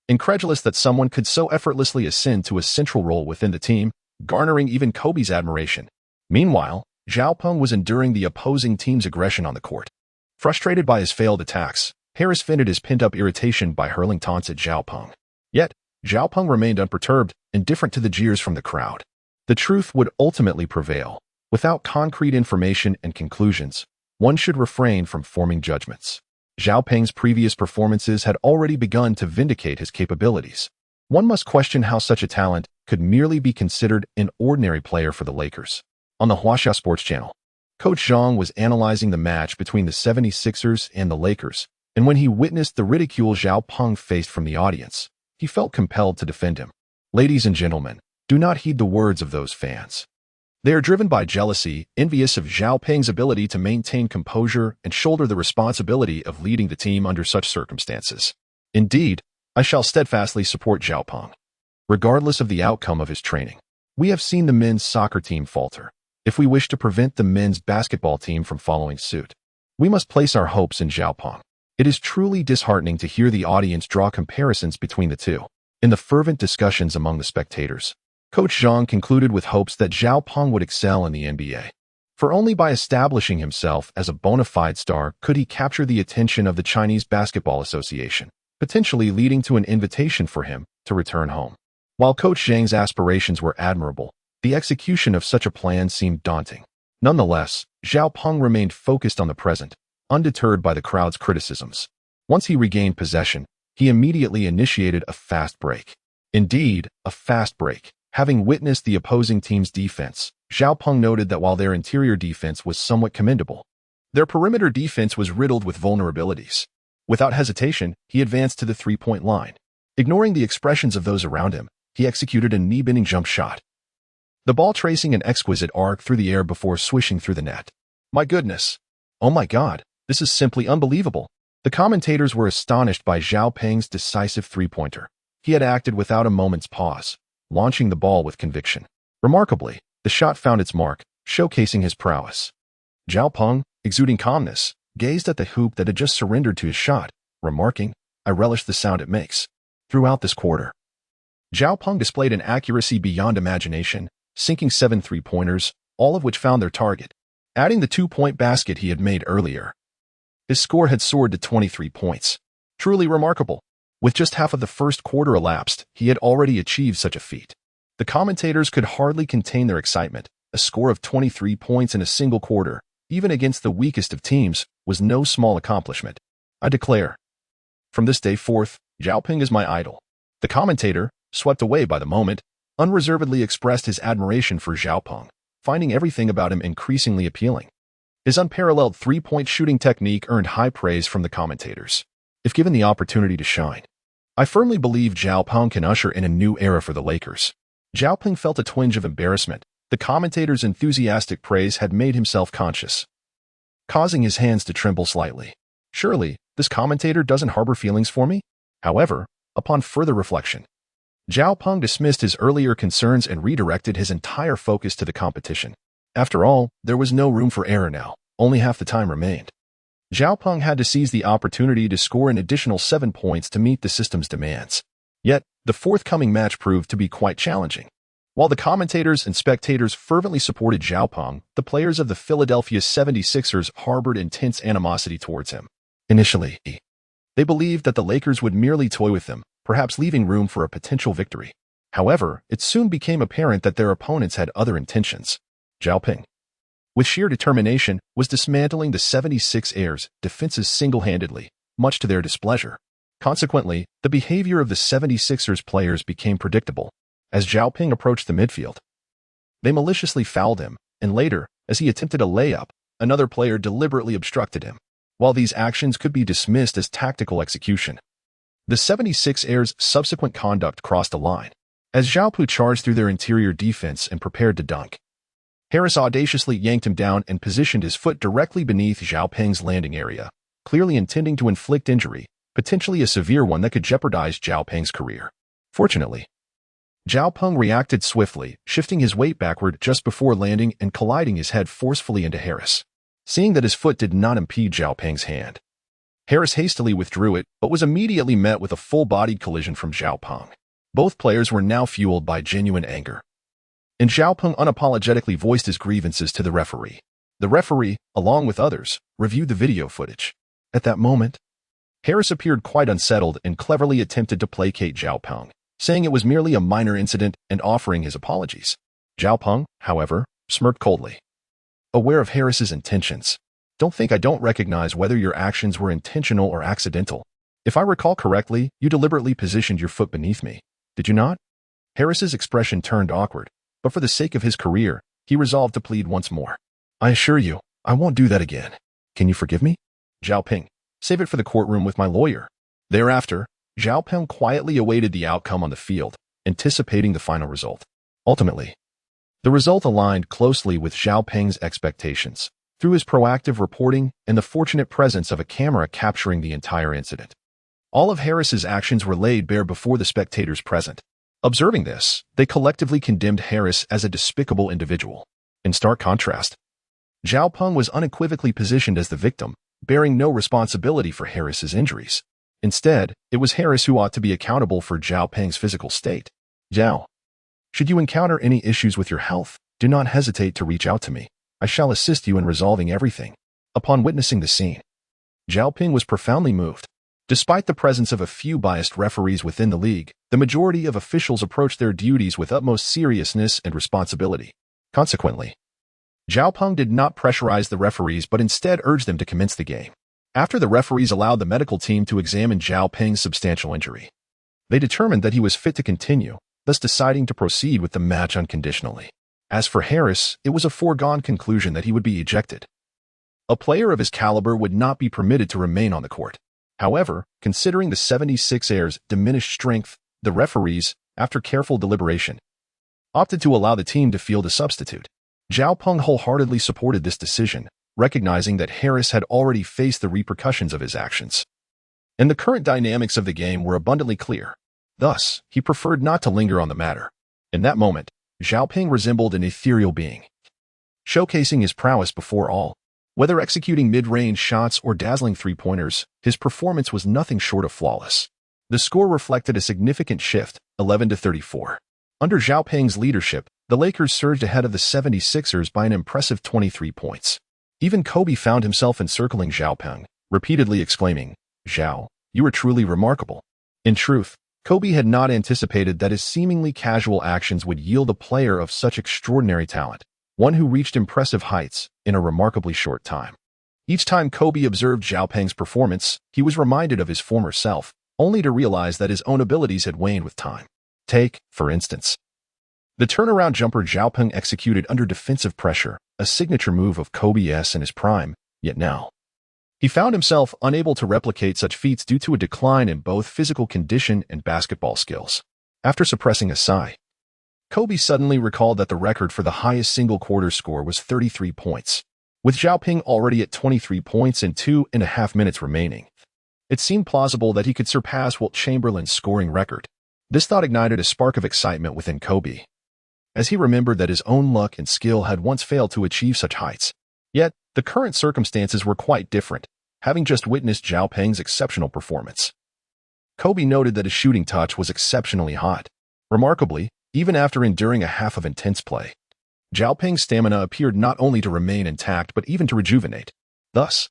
incredulous that someone could so effortlessly ascend to a central role within the team, garnering even Kobe's admiration. Meanwhile, Zhao Peng was enduring the opposing team's aggression on the court. Frustrated by his failed attacks, Harris vented his pent-up irritation by hurling taunts at Zhao Peng. Yet, Zhao Peng remained unperturbed, indifferent to the jeers from the crowd. The truth would ultimately prevail. Without concrete information and conclusions, one should refrain from forming judgments. Zhao Peng's previous performances had already begun to vindicate his capabilities. One must question how such a talent could merely be considered an ordinary player for the Lakers. On the Huaxia Sports Channel, Coach Zhang was analyzing the match between the 76ers and the Lakers, and when he witnessed the ridicule Zhao Peng faced from the audience, he felt compelled to defend him. Ladies and gentlemen, do not heed the words of those fans. They are driven by jealousy, envious of Zhao Peng's ability to maintain composure and shoulder the responsibility of leading the team under such circumstances. Indeed, I shall steadfastly support Zhao Peng, regardless of the outcome of his training. We have seen the men's soccer team falter. If we wish to prevent the men's basketball team from following suit, we must place our hopes in Zhao Peng. It is truly disheartening to hear the audience draw comparisons between the two. In the fervent discussions among the spectators, Coach Zhang concluded with hopes that Zhao Peng would excel in the NBA. For only by establishing himself as a bona fide star could he capture the attention of the Chinese Basketball Association, potentially leading to an invitation for him to return home. While Coach Zhang's aspirations were admirable, the execution of such a plan seemed daunting. Nonetheless, Zhao Peng remained focused on the present, undeterred by the crowd's criticisms. Once he regained possession, he immediately initiated a fast break. Indeed, a fast break. Having witnessed the opposing team's defense, Zhao Peng noted that while their interior defense was somewhat commendable, their perimeter defense was riddled with vulnerabilities. Without hesitation, he advanced to the three-point line. Ignoring the expressions of those around him, he executed a knee-bending jump shot, the ball tracing an exquisite arc through the air before swishing through the net. My goodness! Oh my God! This is simply unbelievable! The commentators were astonished by Zhao Peng's decisive three-pointer. He had acted without a moment's pause, launching the ball with conviction. Remarkably, the shot found its mark, showcasing his prowess. Zhao Peng, exuding calmness, gazed at the hoop that had just surrendered to his shot, remarking, "I relish the sound it makes." Throughout this quarter, Zhao Peng displayed an accuracy beyond imagination, sinking 7 three-pointers, all of which found their target, adding the 2-point basket he had made earlier. His score had soared to 23 points. Truly remarkable. With just half of the first quarter elapsed, he had already achieved such a feat. The commentators could hardly contain their excitement. A score of 23 points in a single quarter, even against the weakest of teams, was no small accomplishment. I declare, from this day forth, Zhao Peng is my idol. The commentator, swept away by the moment, unreservedly expressed his admiration for Zhao Peng, finding everything about him increasingly appealing. His unparalleled three-point shooting technique earned high praise from the commentators. If given the opportunity to shine, I firmly believe Zhao Peng can usher in a new era for the Lakers. Zhao Peng felt a twinge of embarrassment. The commentator's enthusiastic praise had made him self-conscious, causing his hands to tremble slightly. Surely, this commentator doesn't harbor feelings for me? However, upon further reflection, Zhao Peng dismissed his earlier concerns and redirected his entire focus to the competition. After all, there was no room for error now. Only half the time remained. Zhao Peng had to seize the opportunity to score an additional 7 points to meet the system's demands. Yet, the forthcoming match proved to be quite challenging. While the commentators and spectators fervently supported Zhao Peng, the players of the Philadelphia 76ers harbored intense animosity towards him. Initially, they believed that the Lakers would merely toy with them, perhaps leaving room for a potential victory. However, it soon became apparent that their opponents had other intentions. Zhao Peng, with sheer determination, was dismantling the 76ers' defenses single-handedly, much to their displeasure. Consequently, the behavior of the 76ers players became predictable. As Zhao Peng approached the midfield, they maliciously fouled him, and later, as he attempted a layup, another player deliberately obstructed him. While these actions could be dismissed as tactical execution, the 76ers' subsequent conduct crossed a line. As Zhao Peng charged through their interior defense and prepared to dunk, Harris audaciously yanked him down and positioned his foot directly beneath Zhao Peng's landing area, clearly intending to inflict injury, potentially a severe one that could jeopardize Zhao Peng's career. Fortunately, Zhao Peng reacted swiftly, shifting his weight backward just before landing and colliding his head forcefully into Harris. Seeing that his foot did not impede Zhao Peng's hand, Harris hastily withdrew it, but was immediately met with a full-bodied collision from Zhao Peng. Both players were now fueled by genuine anger, and Zhao Peng unapologetically voiced his grievances to the referee. The referee, along with others, reviewed the video footage. At that moment, Harris appeared quite unsettled and cleverly attempted to placate Zhao Peng, saying it was merely a minor incident and offering his apologies. Zhao Peng, however, smirked coldly, aware of Harris's intentions. "Don't think I don't recognize whether your actions were intentional or accidental. If I recall correctly, you deliberately positioned your foot beneath me, did you not?" Harris's expression turned awkward, but for the sake of his career, he resolved to plead once more. "I assure you, I won't do that again. Can you forgive me?" Zhao Peng, "Save it for the courtroom with my lawyer." Thereafter, Zhao Peng quietly awaited the outcome on the field, anticipating the final result. Ultimately, the result aligned closely with Zhao Peng's expectations, through his proactive reporting and the fortunate presence of a camera capturing the entire incident. All of Harris's actions were laid bare before the spectators present. Observing this, they collectively condemned Harris as a despicable individual. In stark contrast, Zhao Peng was unequivocally positioned as the victim, bearing no responsibility for Harris's injuries. Instead, it was Harris who ought to be accountable for Zhao Peng's physical state. "Zhao, should you encounter any issues with your health, do not hesitate to reach out to me. I shall assist you in resolving everything." Upon witnessing the scene, Zhao Peng was profoundly moved. Despite the presence of a few biased referees within the league, the majority of officials approached their duties with utmost seriousness and responsibility. Consequently, Zhao Peng did not pressurize the referees but instead urged them to commence the game. After the referees allowed the medical team to examine Zhao Peng's substantial injury, they determined that he was fit to continue, thus deciding to proceed with the match unconditionally. As for Harris, it was a foregone conclusion that he would be ejected. A player of his caliber would not be permitted to remain on the court. However, considering the 76ers' diminished strength, the referees, after careful deliberation, opted to allow the team to field a substitute. Zhao Peng wholeheartedly supported this decision, recognizing that Harris had already faced the repercussions of his actions. And the current dynamics of the game were abundantly clear. Thus, he preferred not to linger on the matter. In that moment, Zhao Ping resembled an ethereal being, showcasing his prowess before all. Whether executing mid-range shots or dazzling three-pointers, his performance was nothing short of flawless. The score reflected a significant shift, 11-34. Under Zhao Ping's leadership, the Lakers surged ahead of the 76ers by an impressive 23 points. Even Kobe found himself encircling Zhao Ping, repeatedly exclaiming, "Zhao, you are truly remarkable." In truth, Kobe had not anticipated that his seemingly casual actions would yield a player of such extraordinary talent, one who reached impressive heights in a remarkably short time. Each time Kobe observed Zhao Ping's performance, he was reminded of his former self, only to realize that his own abilities had waned with time. Take, for instance, the turnaround jumper Zhao Ping executed under defensive pressure, a signature move of Kobe's in his prime, yet now he found himself unable to replicate such feats due to a decline in both physical condition and basketball skills. After suppressing a sigh, Kobe suddenly recalled that the record for the highest single-quarter score was 33 points. With Zhao Ping already at 23 points and 2.5 minutes remaining, it seemed plausible that he could surpass Wilt Chamberlain's scoring record. This thought ignited a spark of excitement within Kobe, as he remembered that his own luck and skill had once failed to achieve such heights. Yet, the current circumstances were quite different, having just witnessed Zhao Ping's exceptional performance. Kobe noted that his shooting touch was exceptionally hot. Remarkably, even after enduring a half of intense play, Zhao Ping's stamina appeared not only to remain intact but even to rejuvenate. Thus,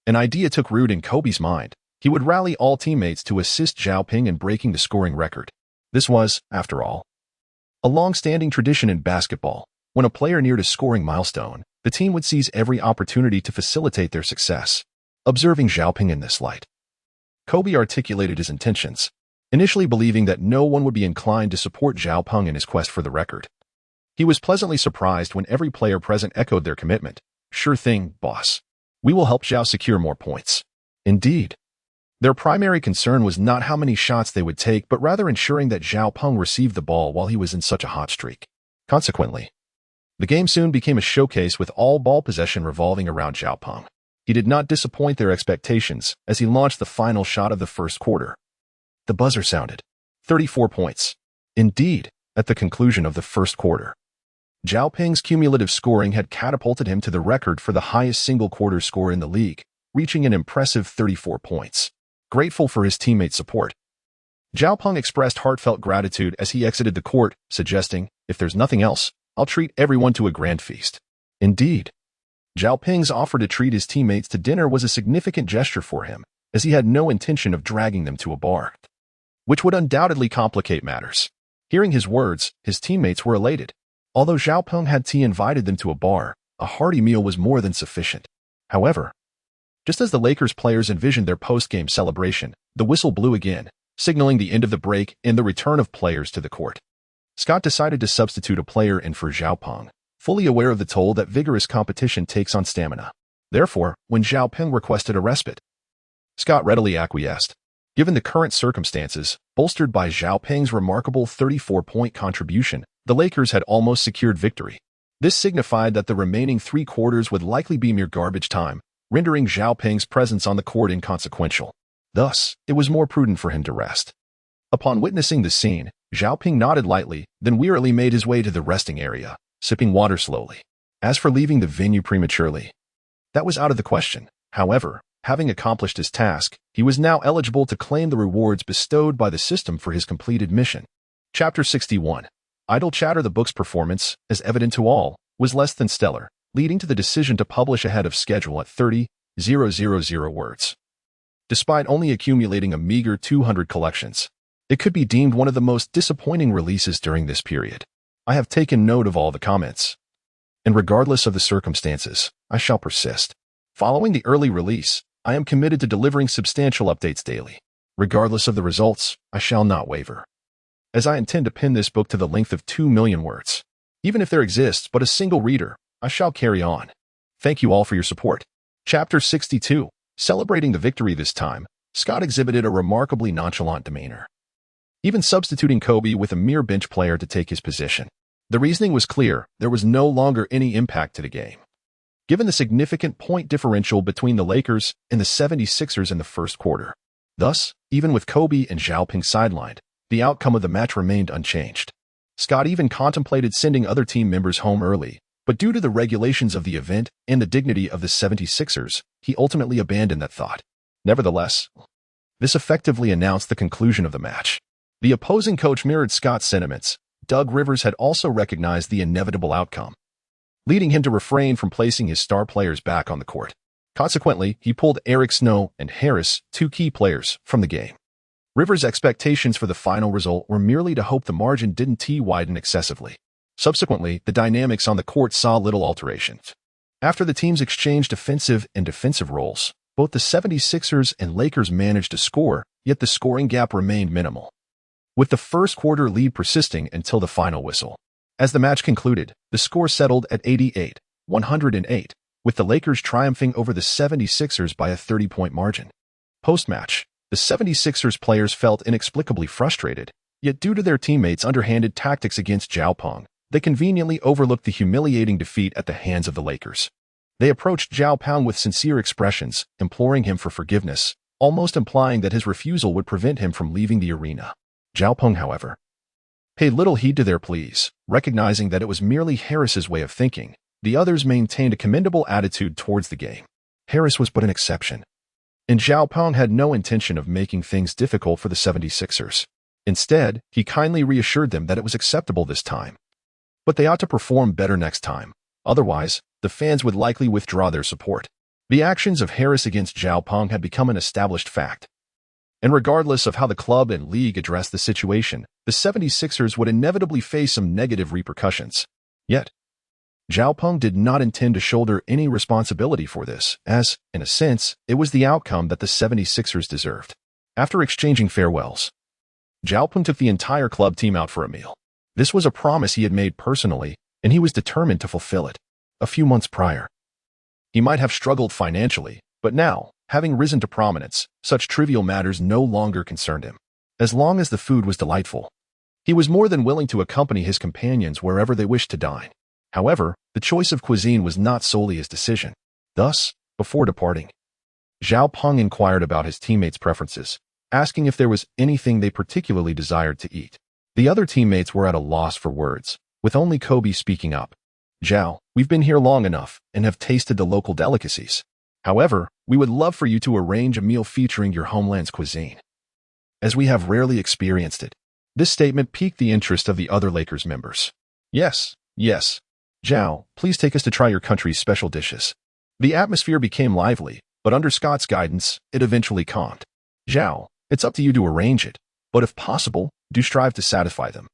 an idea took root in Kobe's mind. He would rally all teammates to assist Zhao Ping in breaking the scoring record. This was, after all, a long-standing tradition in basketball. When a player neared a scoring milestone, the team would seize every opportunity to facilitate their success. Observing Zhao Ping in this light, Kobe articulated his intentions, initially believing that no one would be inclined to support Zhao Ping in his quest for the record. He was pleasantly surprised when every player present echoed their commitment. "Sure thing, boss. We will help Zhao secure more points." Indeed, their primary concern was not how many shots they would take, but rather ensuring that Zhao Ping received the ball while he was in such a hot streak. Consequently, the game soon became a showcase with all ball possession revolving around Zhao Ping. He did not disappoint their expectations as he launched the final shot of the first quarter. The buzzer sounded. 34 points. Indeed, at the conclusion of the first quarter, Zhao Ping's cumulative scoring had catapulted him to the record for the highest single-quarter score in the league, reaching an impressive 34 points. Grateful for his teammates' support, Zhao Ping expressed heartfelt gratitude as he exited the court, suggesting, "If there's nothing else, I'll treat everyone to a grand feast." Indeed, Zhao Ping's offer to treat his teammates to dinner was a significant gesture for him, as he had no intention of dragging them to a bar, which would undoubtedly complicate matters. Hearing his words, his teammates were elated. Although Zhao Ping had invited them to a bar, a hearty meal was more than sufficient. However, just as the Lakers players envisioned their post-game celebration, the whistle blew again, signaling the end of the break and the return of players to the court. Scott decided to substitute a player in for Zhao Ping, fully aware of the toll that vigorous competition takes on stamina. Therefore, when Zhao Ping requested a respite, Scott readily acquiesced. Given the current circumstances, bolstered by Zhao Ping's remarkable 34-point contribution, the Lakers had almost secured victory. This signified that the remaining 3 quarters would likely be mere garbage time, rendering Zhao Ping's presence on the court inconsequential. Thus, it was more prudent for him to rest. Upon witnessing the scene, Zhao Ping nodded lightly, then wearily made his way to the resting area, sipping water slowly. As for leaving the venue prematurely, that was out of the question. However, having accomplished his task, he was now eligible to claim the rewards bestowed by the system for his completed mission. Chapter 61. Idle Chatter. The book's performance, as evident to all, was less than stellar, leading to the decision to publish ahead of schedule at 30,000 words. Despite only accumulating a meager 200 collections, it could be deemed one of the most disappointing releases during this period. I have taken note of all the comments, and regardless of the circumstances, I shall persist. Following the early release, I am committed to delivering substantial updates daily. Regardless of the results, I shall not waver, as I intend to pin this book to the length of 2 million words. Even if there exists but a single reader, I shall carry on. Thank you all for your support. Chapter 62. Celebrating the victory. This time, Scott exhibited a remarkably nonchalant demeanor, even substituting Kobe with a mere bench player to take his position. The reasoning was clear: there was no longer any impact to the game. Given the significant point differential between the Lakers and the 76ers in the first quarter. Thus, even with Kobe and Zhao Ping sidelined, the outcome of the match remained unchanged. Scott even contemplated sending other team members home early, but due to the regulations of the event and the dignity of the 76ers, he ultimately abandoned that thought. Nevertheless, this effectively announced the conclusion of the match. The opposing coach mirrored Scott's sentiments. Doug Rivers had also recognized the inevitable outcome, leading him to refrain from placing his star players back on the court. Consequently, he pulled Eric Snow and Harris, two key players, from the game. Rivers' expectations for the final result were merely to hope the margin didn't widen excessively. Subsequently, the dynamics on the court saw little alterations. After the teams exchanged offensive and defensive roles, both the 76ers and Lakers managed to score, yet the scoring gap remained minimal, with the first quarter lead persisting until the final whistle. As the match concluded, the score settled at 88-108, with the Lakers triumphing over the 76ers by a 30-point margin. Post-match, the 76ers players felt inexplicably frustrated, yet due to their teammates' underhanded tactics against Xiaopeng, they conveniently overlooked the humiliating defeat at the hands of the Lakers. They approached Xiaopeng with sincere expressions, imploring him for forgiveness, almost implying that his refusal would prevent him from leaving the arena. Xiaopeng, however, paid little heed to their pleas, recognizing that it was merely Harris's way of thinking. The others maintained a commendable attitude towards the game. Harris was but an exception, and Xiaopeng had no intention of making things difficult for the 76ers. Instead, he kindly reassured them that it was acceptable this time, but they ought to perform better next time. Otherwise, the fans would likely withdraw their support. The actions of Harris against Xiaopeng had become an established fact, and regardless of how the club and league addressed the situation, the 76ers would inevitably face some negative repercussions. Yet, Xiaopeng did not intend to shoulder any responsibility for this, as, in a sense, it was the outcome that the 76ers deserved. After exchanging farewells, Xiaopeng took the entire club team out for a meal. This was a promise he had made personally, and he was determined to fulfill it. A few months prior, he might have struggled financially, but now, having risen to prominence, such trivial matters no longer concerned him. As long as the food was delightful, he was more than willing to accompany his companions wherever they wished to dine. However, the choice of cuisine was not solely his decision. Thus, before departing, Xiaopeng inquired about his teammates' preferences, asking if there was anything they particularly desired to eat. The other teammates were at a loss for words, with only Kobe speaking up. "Zhao, we've been here long enough and have tasted the local delicacies. However, we would love for you to arrange a meal featuring your homeland's cuisine, as we have rarely experienced it." This statement piqued the interest of the other Lakers members. Yes. Zhao, please take us to try your country's special dishes." The atmosphere became lively, but under Scott's guidance, it eventually calmed. "Zhao, it's up to you to arrange it, but if possible, do strive to satisfy them."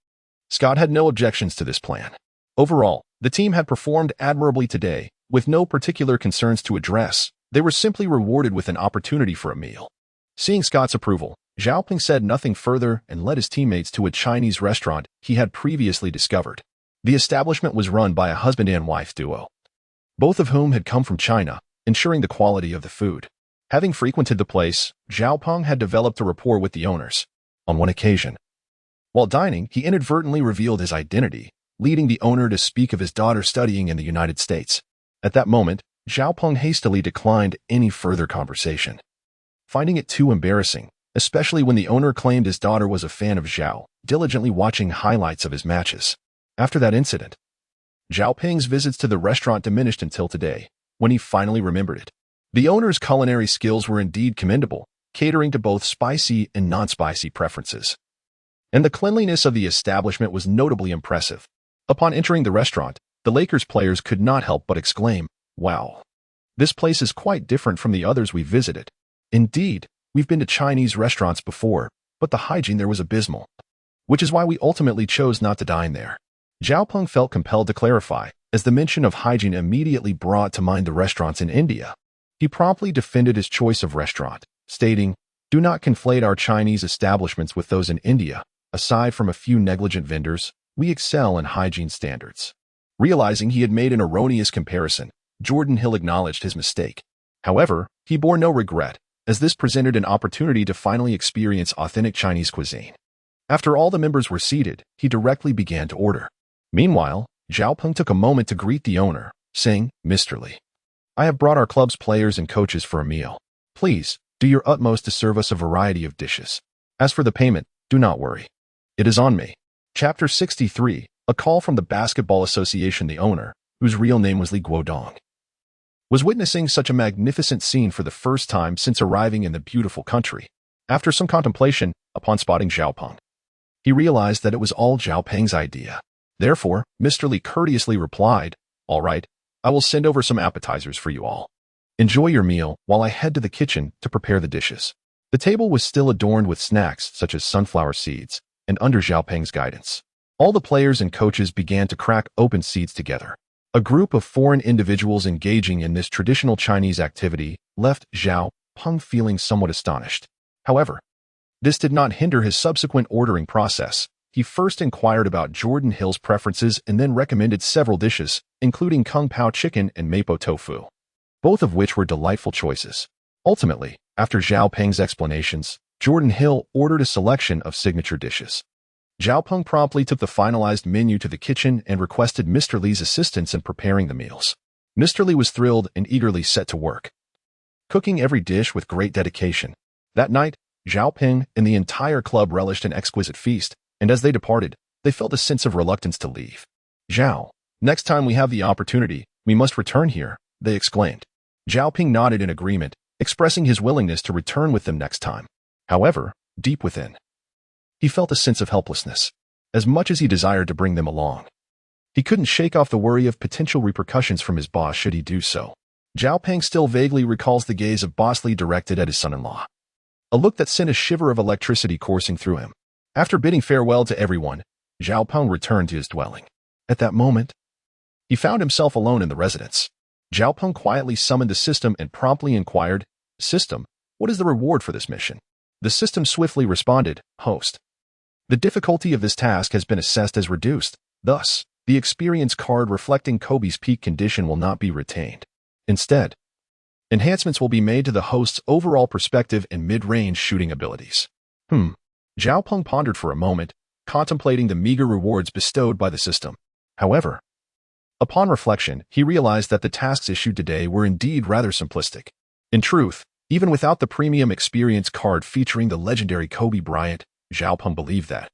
Scott had no objections to this plan. Overall, the team had performed admirably today, with no particular concerns to address. They were simply rewarded with an opportunity for a meal. Seeing Scott's approval, Xiaopeng said nothing further and led his teammates to a Chinese restaurant he had previously discovered. The establishment was run by a husband and wife duo, both of whom had come from China, ensuring the quality of the food. Having frequented the place, Xiaopeng had developed a rapport with the owners. On one occasion, while dining, he inadvertently revealed his identity, leading the owner to speak of his daughter studying in the United States. At that moment, Xiaopeng hastily declined any further conversation, finding it too embarrassing, especially when the owner claimed his daughter was a fan of Zhao, diligently watching highlights of his matches. After that incident, Xiaopeng's visits to the restaurant diminished until today, when he finally remembered it. The owner's culinary skills were indeed commendable, catering to both spicy and non-spicy preferences, and the cleanliness of the establishment was notably impressive. Upon entering the restaurant, the Lakers players could not help but exclaim, "Wow, this place is quite different from the others we visited. Indeed, we've been to Chinese restaurants before, but the hygiene there was abysmal, which is why we ultimately chose not to dine there." Xiaopeng felt compelled to clarify, as the mention of hygiene immediately brought to mind the restaurants in India. He promptly defended his choice of restaurant, stating, "Do not conflate our Chinese establishments with those in India. Aside from a few negligent vendors, we excel in hygiene standards." Realizing he had made an erroneous comparison, Jordan Hill acknowledged his mistake. However, he bore no regret, as this presented an opportunity to finally experience authentic Chinese cuisine. After all the members were seated, he directly began to order. Meanwhile, Xiaopeng took a moment to greet the owner, saying, "Mr. Li, I have brought our club's players and coaches for a meal. Please, do your utmost to serve us a variety of dishes. As for the payment, do not worry. It is on me. Chapter 63. A call from the Basketball Association. The owner, whose real name was Li Guodong, was witnessing such a magnificent scene for the first time since arriving in the beautiful country. After some contemplation, upon spotting Zhao Peng, he realized that it was all Zhao Peng's idea. Therefore, Mr. Li courteously replied, "All right, I will send over some appetizers for you all. Enjoy your meal while I head to the kitchen to prepare the dishes." The table was still adorned with snacks such as sunflower seeds, and under Zhao Peng's guidance, all the players and coaches began to crack open seeds together. A group of foreign individuals engaging in this traditional Chinese activity left Zhao Peng feeling somewhat astonished. However, this did not hinder his subsequent ordering process. He first inquired about Jordan Hill's preferences and then recommended several dishes, including Kung Pao chicken and Mapo tofu, both of which were delightful choices. Ultimately, after Zhao Peng's explanations, Jordan Hill ordered a selection of signature dishes. Zhao Peng promptly took the finalized menu to the kitchen and requested Mr. Li's assistance in preparing the meals. Mr. Li was thrilled and eagerly set to work, cooking every dish with great dedication. That night, Zhao Peng and the entire club relished an exquisite feast, and as they departed, they felt a sense of reluctance to leave. "Zhao, next time we have the opportunity, we must return here," they exclaimed. Zhao Peng nodded in agreement, expressing his willingness to return with them next time. However, deep within, he felt a sense of helplessness. As much as he desired to bring them along, he couldn't shake off the worry of potential repercussions from his boss should he do so. Zhao Peng still vaguely recalls the gaze of Boss Li directed at his son-in-law, a look that sent a shiver of electricity coursing through him. After bidding farewell to everyone, Zhao Peng returned to his dwelling. At that moment, he found himself alone in the residence. Zhao Peng quietly summoned the system and promptly inquired, "System, what is the reward for this mission?" The system swiftly responded, "Host, the difficulty of this task has been assessed as reduced. Thus, the experience card reflecting Kobe's peak condition will not be retained. Instead, enhancements will be made to the host's overall perspective and mid-range shooting abilities." Zhao Peng pondered for a moment, contemplating the meager rewards bestowed by the system. However, upon reflection, he realized that the tasks issued today were indeed rather simplistic. In truth, even without the premium experience card featuring the legendary Kobe Bryant, Zhao Peng believed that,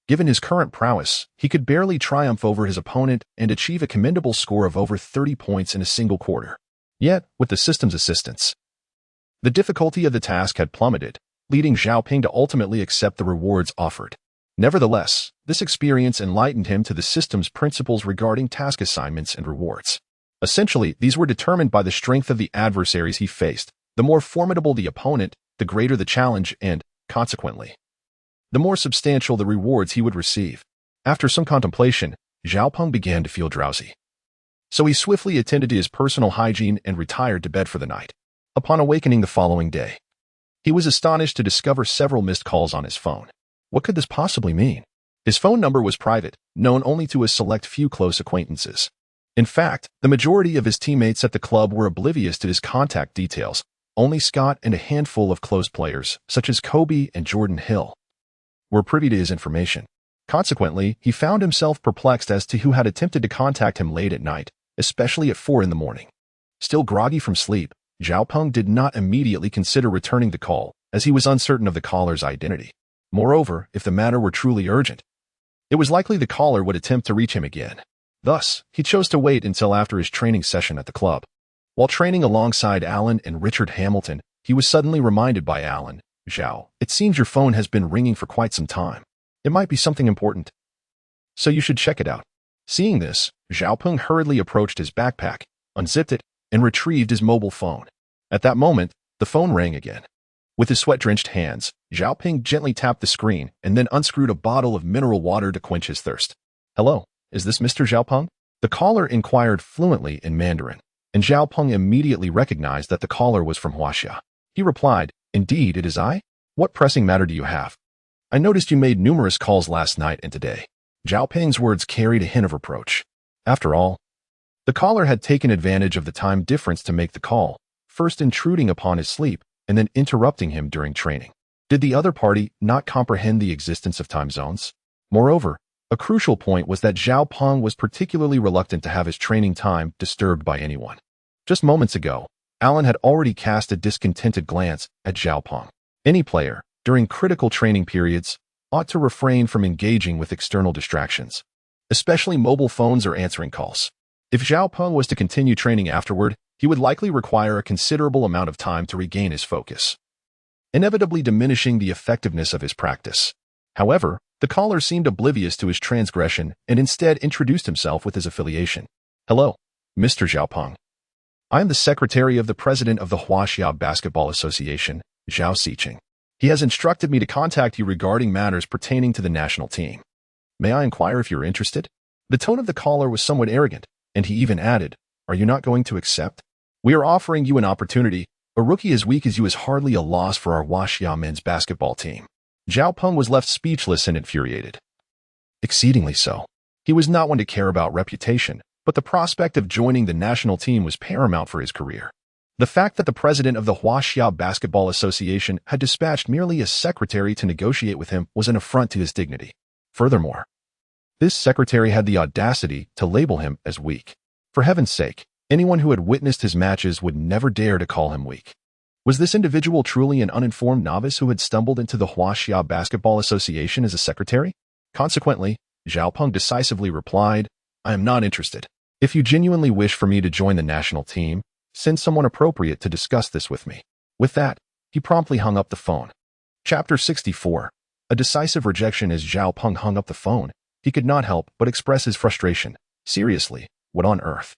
given his current prowess, he could barely triumph over his opponent and achieve a commendable score of over 30 points in a single quarter. Yet, with the system's assistance, the difficulty of the task had plummeted, leading Zhao Peng to ultimately accept the rewards offered. Nevertheless, this experience enlightened him to the system's principles regarding task assignments and rewards. Essentially, these were determined by the strength of the adversaries he faced. The more formidable the opponent, the greater the challenge and, consequently, the more substantial the rewards he would receive. After some contemplation, Zhao Peng began to feel drowsy. So he swiftly attended to his personal hygiene and retired to bed for the night. Upon awakening the following day, he was astonished to discover several missed calls on his phone. What could this possibly mean? His phone number was private, known only to a select few close acquaintances. In fact, the majority of his teammates at the club were oblivious to his contact details. Only Scott and a handful of close players, such as Kobe and Jordan Hill, were privy to his information. Consequently, he found himself perplexed as to who had attempted to contact him late at night, especially at 4 in the morning. Still groggy from sleep, Zhao Peng did not immediately consider returning the call, as he was uncertain of the caller's identity. Moreover, if the matter were truly urgent, it was likely the caller would attempt to reach him again. Thus, he chose to wait until after his training session at the club. While training alongside Allen and Richard Hamilton, he was suddenly reminded by Allen, "Zhao, it seems your phone has been ringing for quite some time. It might be something important, so you should check it out." Seeing this, Zhao Peng hurriedly approached his backpack, unzipped it, and retrieved his mobile phone. At that moment, the phone rang again. With his sweat-drenched hands, Zhao Peng gently tapped the screen and then unscrewed a bottle of mineral water to quench his thirst. "Hello, is this Mr. Zhao Peng?" The caller inquired fluently in Mandarin, and Zhao Peng immediately recognized that the caller was from Huaxia. He replied, "Indeed, it is I. What pressing matter do you have? I noticed you made numerous calls last night and today." Zhao Peng's words carried a hint of reproach. After all, the caller had taken advantage of the time difference to make the call, first intruding upon his sleep and then interrupting him during training. Did the other party not comprehend the existence of time zones? Moreover, a crucial point was that Zhao Peng was particularly reluctant to have his training time disturbed by anyone. Just moments ago, Allen had already cast a discontented glance at Zhao Peng. Any player, during critical training periods, ought to refrain from engaging with external distractions, especially mobile phones or answering calls. If Zhao Peng was to continue training afterward, he would likely require a considerable amount of time to regain his focus, inevitably diminishing the effectiveness of his practice. However, the caller seemed oblivious to his transgression and instead introduced himself with his affiliation. Hello, Mr. Zhao Peng. I am the secretary of the president of the Huaxia Basketball Association, Zhao Xiqing. He has instructed me to contact you regarding matters pertaining to the national team. May I inquire if you're interested? The tone of the caller was somewhat arrogant, and he even added, Are you not going to accept? We are offering you an opportunity. A rookie as weak as you is hardly a loss for our Huaxia men's basketball team. Zhao Peng was left speechless and infuriated. Exceedingly so. He was not one to care about reputation, but the prospect of joining the national team was paramount for his career. The fact that the president of the Huaxia Basketball Association had dispatched merely a secretary to negotiate with him was an affront to his dignity. Furthermore, this secretary had the audacity to label him as weak. For heaven's sake, anyone who had witnessed his matches would never dare to call him weak. Was this individual truly an uninformed novice who had stumbled into the Huaxia Basketball Association as a secretary? Consequently, Zhao Peng decisively replied, I am not interested. If you genuinely wish for me to join the national team, send someone appropriate to discuss this with me. With that, he promptly hung up the phone. Chapter 64. A decisive rejection. As Zhao Peng hung up the phone, he could not help but express his frustration. Seriously, what on earth?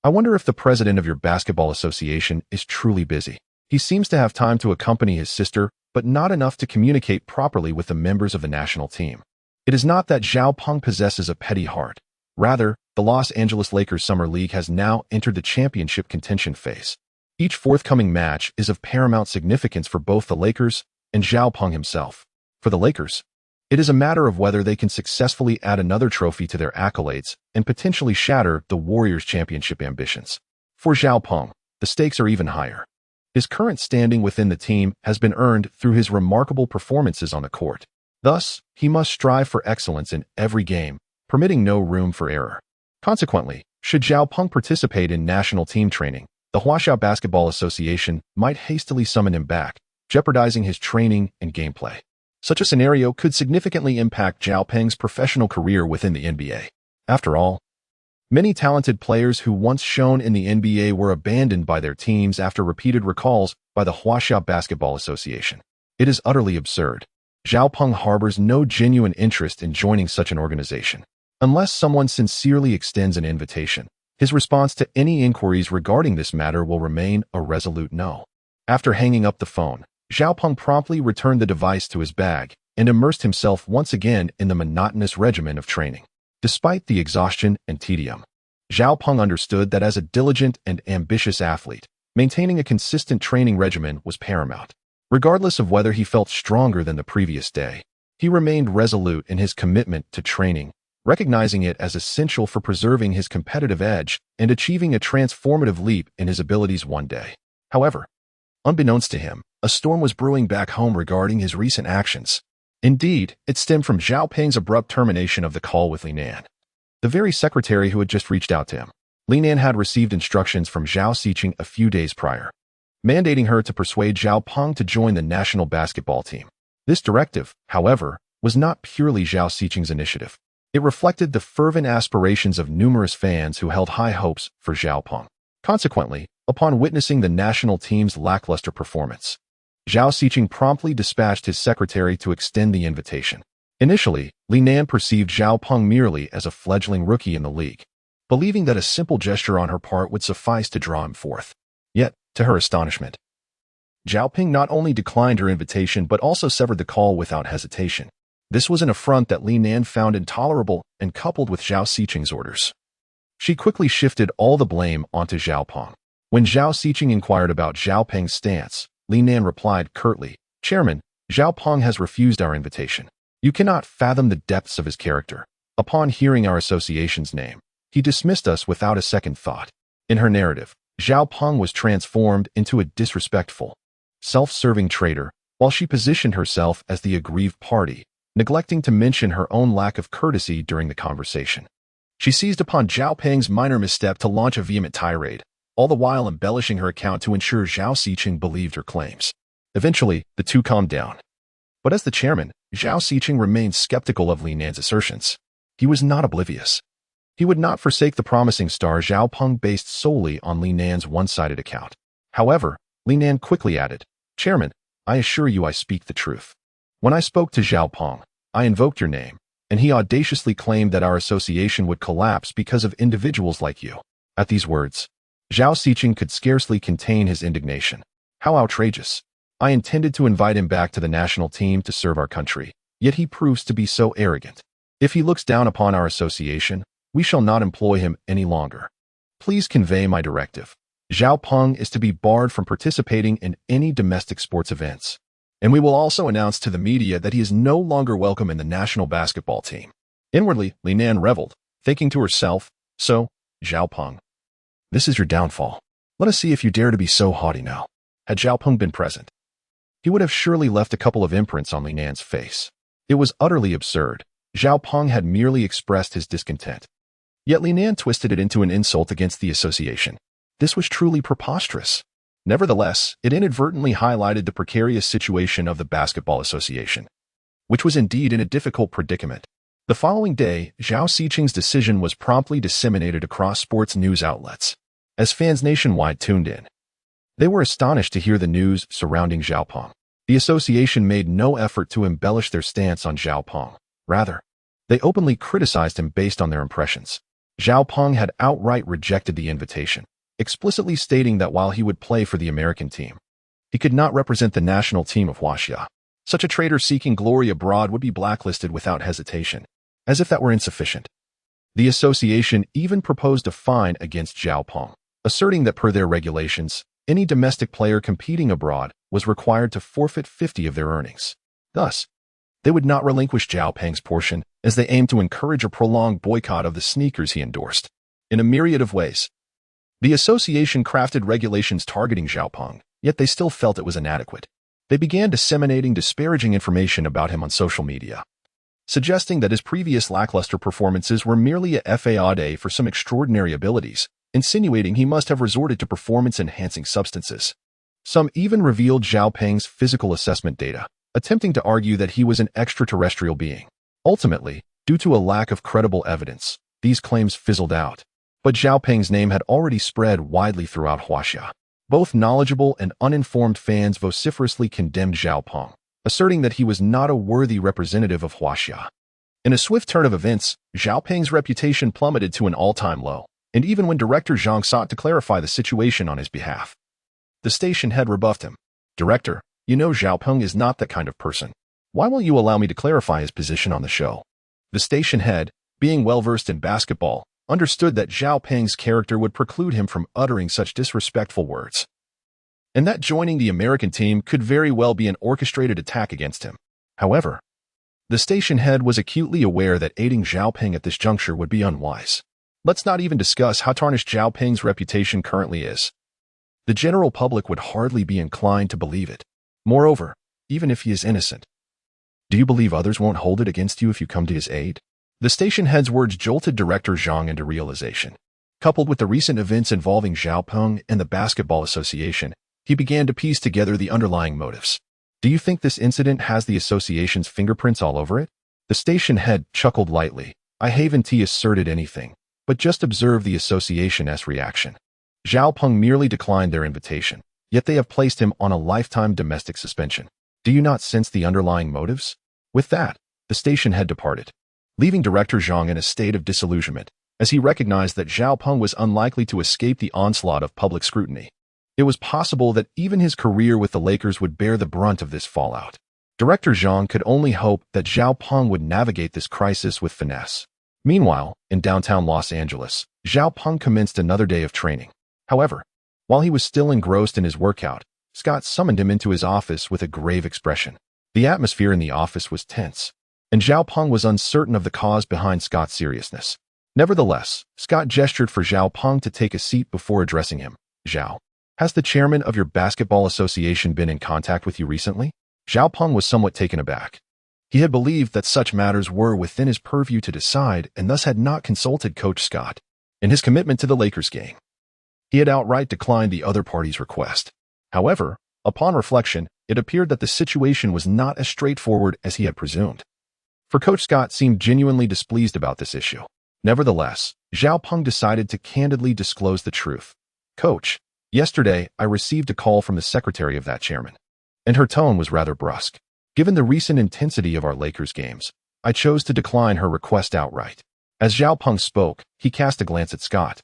I wonder if the president of your basketball association is truly busy. He seems to have time to accompany his sister, but not enough to communicate properly with the members of the national team. It is not that Zhao Peng possesses a petty heart. Rather, the Los Angeles Lakers Summer League has now entered the championship contention phase. Each forthcoming match is of paramount significance for both the Lakers and Zhao Peng himself. For the Lakers, it is a matter of whether they can successfully add another trophy to their accolades and potentially shatter the Warriors' championship ambitions. For Zhao Peng, the stakes are even higher. His current standing within the team has been earned through his remarkable performances on the court. Thus, he must strive for excellence in every game, permitting no room for error. Consequently, should Zhao Peng participate in national team training, the Huaxia Basketball Association might hastily summon him back, jeopardizing his training and gameplay. Such a scenario could significantly impact Zhao Peng's professional career within the NBA. After all, many talented players who once shone in the NBA were abandoned by their teams after repeated recalls by the Huaxia Basketball Association. It is utterly absurd. Zhao Peng harbors no genuine interest in joining such an organization. Unless someone sincerely extends an invitation, his response to any inquiries regarding this matter will remain a resolute no. After hanging up the phone, Zhao Peng promptly returned the device to his bag and immersed himself once again in the monotonous regimen of training. Despite the exhaustion and tedium, Zhao Peng understood that as a diligent and ambitious athlete, maintaining a consistent training regimen was paramount. Regardless of whether he felt stronger than the previous day, he remained resolute in his commitment to training, recognizing it as essential for preserving his competitive edge and achieving a transformative leap in his abilities one day. However, unbeknownst to him, a storm was brewing back home regarding his recent actions. Indeed, it stemmed from Zhao Peng's abrupt termination of the call with Linan, the very secretary who had just reached out to him. Linan had received instructions from Zhao Xiqing a few days prior, mandating her to persuade Zhao Peng to join the national basketball team. This directive, however, was not purely Zhao Xiqing's initiative. It reflected the fervent aspirations of numerous fans who held high hopes for Zhao Peng. Consequently, upon witnessing the national team's lackluster performance, Zhao Xiqing promptly dispatched his secretary to extend the invitation. Initially, Linan perceived Zhao Peng merely as a fledgling rookie in the league, believing that a simple gesture on her part would suffice to draw him forth. Yet, to her astonishment, Zhao Peng not only declined her invitation but also severed the call without hesitation. This was an affront that Linan found intolerable and coupled with Zhao Xiqing's orders. She quickly shifted all the blame onto Zhao Peng. When Zhao Xiqing inquired about Zhao Peng's stance, Linan replied curtly, Chairman, Zhao Peng has refused our invitation. You cannot fathom the depths of his character. Upon hearing our association's name, he dismissed us without a second thought. In her narrative, Zhao Peng was transformed into a disrespectful, self-serving traitor, while she positioned herself as the aggrieved party, neglecting to mention her own lack of courtesy during the conversation. She seized upon Zhao Peng's minor misstep to launch a vehement tirade, all the while embellishing her account to ensure Zhao Xiqing believed her claims. Eventually, the two calmed down. But as the chairman, Zhao Siqing remained skeptical of Li Nan's assertions. He was not oblivious. He would not forsake the promising star Zhao Peng based solely on Li Nan's one-sided account. However, Li Nan quickly added, "Chairman, I assure you I speak the truth. When I spoke to Zhao Peng, I invoked your name, and he audaciously claimed that our association would collapse because of individuals like you." At these words, Zhao Siqing could scarcely contain his indignation. How outrageous. I intended to invite him back to the national team to serve our country, yet he proves to be so arrogant. If he looks down upon our association, we shall not employ him any longer. Please convey my directive. Zhao Peng is to be barred from participating in any domestic sports events. And we will also announce to the media that he is no longer welcome in the national basketball team. Inwardly, Li Nan reveled, thinking to herself, "So, Zhao Peng, this is your downfall. Let us see if you dare to be so haughty now." Had Zhao Peng been present, he would have surely left a couple of imprints on Li Nan's face. It was utterly absurd. Zhao Peng had merely expressed his discontent. Yet Li Nan twisted it into an insult against the association. This was truly preposterous. Nevertheless, it inadvertently highlighted the precarious situation of the Basketball Association, which was indeed in a difficult predicament. The following day, Zhao Siqing's decision was promptly disseminated across sports news outlets. As fans nationwide tuned in, they were astonished to hear the news surrounding Zhao Peng. The association made no effort to embellish their stance on Zhao Peng. Rather, they openly criticized him based on their impressions. Zhao Peng had outright rejected the invitation, explicitly stating that while he would play for the American team, he could not represent the national team of Huaxia. Such a traitor seeking glory abroad would be blacklisted without hesitation. As if that were insufficient, the association even proposed a fine against Zhao Peng, asserting that per their regulations, any domestic player competing abroad was required to forfeit 50% of their earnings. Thus, they would not relinquish Zhao Peng's portion as they aimed to encourage a prolonged boycott of the sneakers he endorsed. In a myriad of ways, the association crafted regulations targeting Zhao Peng, yet they still felt it was inadequate. They began disseminating disparaging information about him on social media, suggesting that his previous lackluster performances were merely a fade for some extraordinary abilities, insinuating he must have resorted to performance-enhancing substances. Some even revealed Zhao Peng's physical assessment data, attempting to argue that he was an extraterrestrial being. Ultimately, due to a lack of credible evidence, these claims fizzled out. But Zhao Peng's name had already spread widely throughout Huaxia. Both knowledgeable and uninformed fans vociferously condemned Zhao Peng, asserting that he was not a worthy representative of Huaxia. In a swift turn of events, Zhao Peng's reputation plummeted to an all-time low, and even when Director Zhang sought to clarify the situation on his behalf, the station head rebuffed him. "Director, you know Zhao Peng is not that kind of person. Why won't you allow me to clarify his position on the show?" The station head, being well-versed in basketball, understood that Zhao Peng's character would preclude him from uttering such disrespectful words, and that joining the American team could very well be an orchestrated attack against him. However, the station head was acutely aware that aiding Zhao Peng at this juncture would be unwise. Let's not even discuss how tarnished Zhao Peng's reputation currently is. The general public would hardly be inclined to believe it. Moreover, even if he is innocent, do you believe others won't hold it against you if you come to his aid? The station head's words jolted Director Zhang into realization. Coupled with the recent events involving Zhao Peng and the Basketball Association, he began to piece together the underlying motives. "Do you think this incident has the association's fingerprints all over it?" The station head chuckled lightly. "I haven't asserted anything, but just observe the association's reaction. Zhao Peng merely declined their invitation, yet they have placed him on a lifetime domestic suspension. Do you not sense the underlying motives?" With that, the station head departed, leaving Director Zhang in a state of disillusionment, as he recognized that Zhao Peng was unlikely to escape the onslaught of public scrutiny. It was possible that even his career with the Lakers would bear the brunt of this fallout. Director Zhang could only hope that Zhao Peng would navigate this crisis with finesse. Meanwhile, in downtown Los Angeles, Zhao Peng commenced another day of training. However, while he was still engrossed in his workout, Scott summoned him into his office with a grave expression. The atmosphere in the office was tense, and Zhao Peng was uncertain of the cause behind Scott's seriousness. Nevertheless, Scott gestured for Zhao Peng to take a seat before addressing him. "Zhao, has the chairman of your basketball association been in contact with you recently?" Zhao Peng was somewhat taken aback. He had believed that such matters were within his purview to decide and thus had not consulted Coach Scott in his commitment to the Lakers game. He had outright declined the other party's request. However, upon reflection, it appeared that the situation was not as straightforward as he had presumed. For Coach Scott seemed genuinely displeased about this issue. Nevertheless, Zhao Peng decided to candidly disclose the truth. "Coach, yesterday I received a call from the secretary of that chairman, and her tone was rather brusque. Given the recent intensity of our Lakers games, I chose to decline her request outright." As Zhao Peng spoke, he cast a glance at Scott,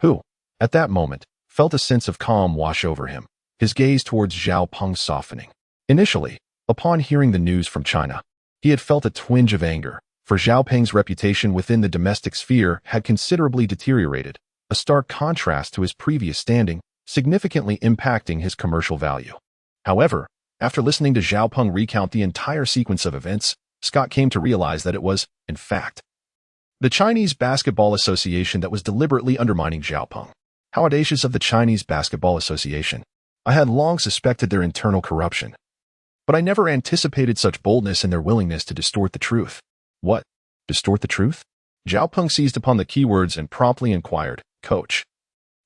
who, at that moment, felt a sense of calm wash over him, his gaze towards Zhao Peng softening. Initially, upon hearing the news from China, he had felt a twinge of anger, for Zhao Peng's reputation within the domestic sphere had considerably deteriorated, a stark contrast to his previous standing, significantly impacting his commercial value. However, after listening to Zhao Peng recount the entire sequence of events, Scott came to realize that it was, in fact, the Chinese Basketball Association that was deliberately undermining Zhao Peng. How audacious of the Chinese Basketball Association. I had long suspected their internal corruption, but I never anticipated such boldness in their willingness to distort the truth. What? Distort the truth? Zhao Peng seized upon the keywords and promptly inquired, "Coach,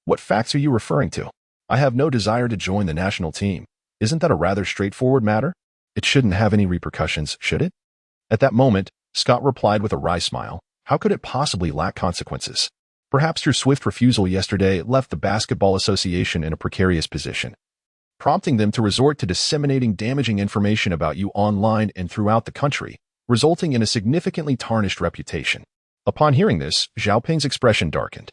what facts are you referring to? I have no desire to join the national team. Isn't that a rather straightforward matter? It shouldn't have any repercussions, should it?" At that moment, Scott replied with a wry smile, "How could it possibly lack consequences? Perhaps your swift refusal yesterday left the Basketball Association in a precarious position, prompting them to resort to disseminating damaging information about you online and throughout the country, resulting in a significantly tarnished reputation." Upon hearing this, Zhao Peng's expression darkened.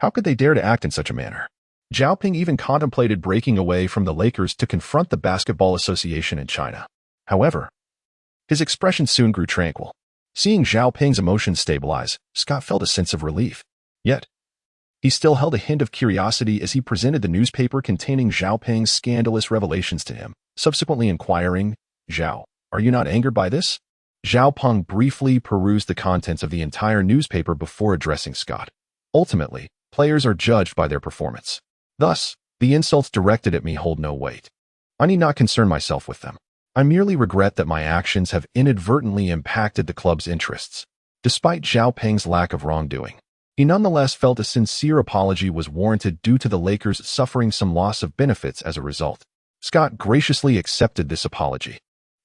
How could they dare to act in such a manner? Zhao Peng even contemplated breaking away from the Lakers to confront the Basketball Association in China. However, his expression soon grew tranquil. Seeing Zhao Peng's emotions stabilize, Scott felt a sense of relief. Yet, he still held a hint of curiosity as he presented the newspaper containing Zhao Peng's scandalous revelations to him, subsequently inquiring, "Zhao, are you not angered by this?" Zhao Peng briefly perused the contents of the entire newspaper before addressing Scott. Ultimately, players are judged by their performance. Thus, the insults directed at me hold no weight. I need not concern myself with them. I merely regret that my actions have inadvertently impacted the club's interests. Despite Zhao Peng's lack of wrongdoing, he nonetheless felt a sincere apology was warranted due to the Lakers suffering some loss of benefits as a result. Scott graciously accepted this apology,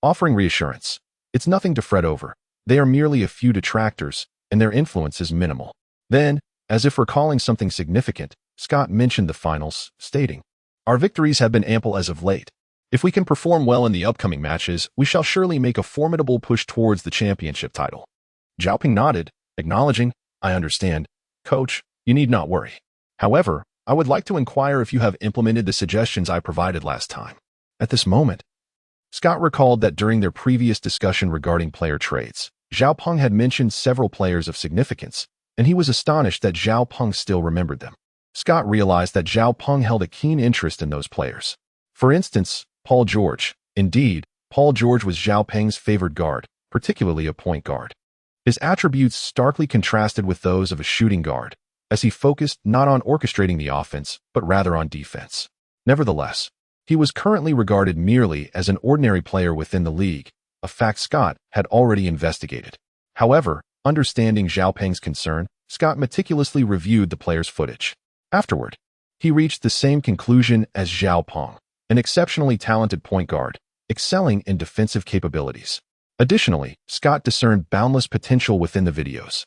offering reassurance. It's nothing to fret over. They are merely a few detractors, and their influence is minimal. Then, as if recalling something significant, Scott mentioned the finals, stating, "Our victories have been ample as of late. If we can perform well in the upcoming matches, we shall surely make a formidable push towards the championship title." Zhao Peng nodded, acknowledging, "I understand. Coach, you need not worry. However, I would like to inquire if you have implemented the suggestions I provided last time." At this moment, Scott recalled that during their previous discussion regarding player trades, Zhao Peng had mentioned several players of significance, and he was astonished that Zhao Peng still remembered them. Scott realized that Zhao Peng held a keen interest in those players. For instance, Paul George. Indeed, Paul George was Zhao Peng's favored guard, particularly a point guard. His attributes starkly contrasted with those of a shooting guard, as he focused not on orchestrating the offense, but rather on defense. Nevertheless, he was currently regarded merely as an ordinary player within the league, a fact Scott had already investigated. However, understanding Zhao Peng's concern, Scott meticulously reviewed the player's footage. Afterward, he reached the same conclusion as Zhao Peng, an exceptionally talented point guard, excelling in defensive capabilities. Additionally, Scott discerned boundless potential within the videos,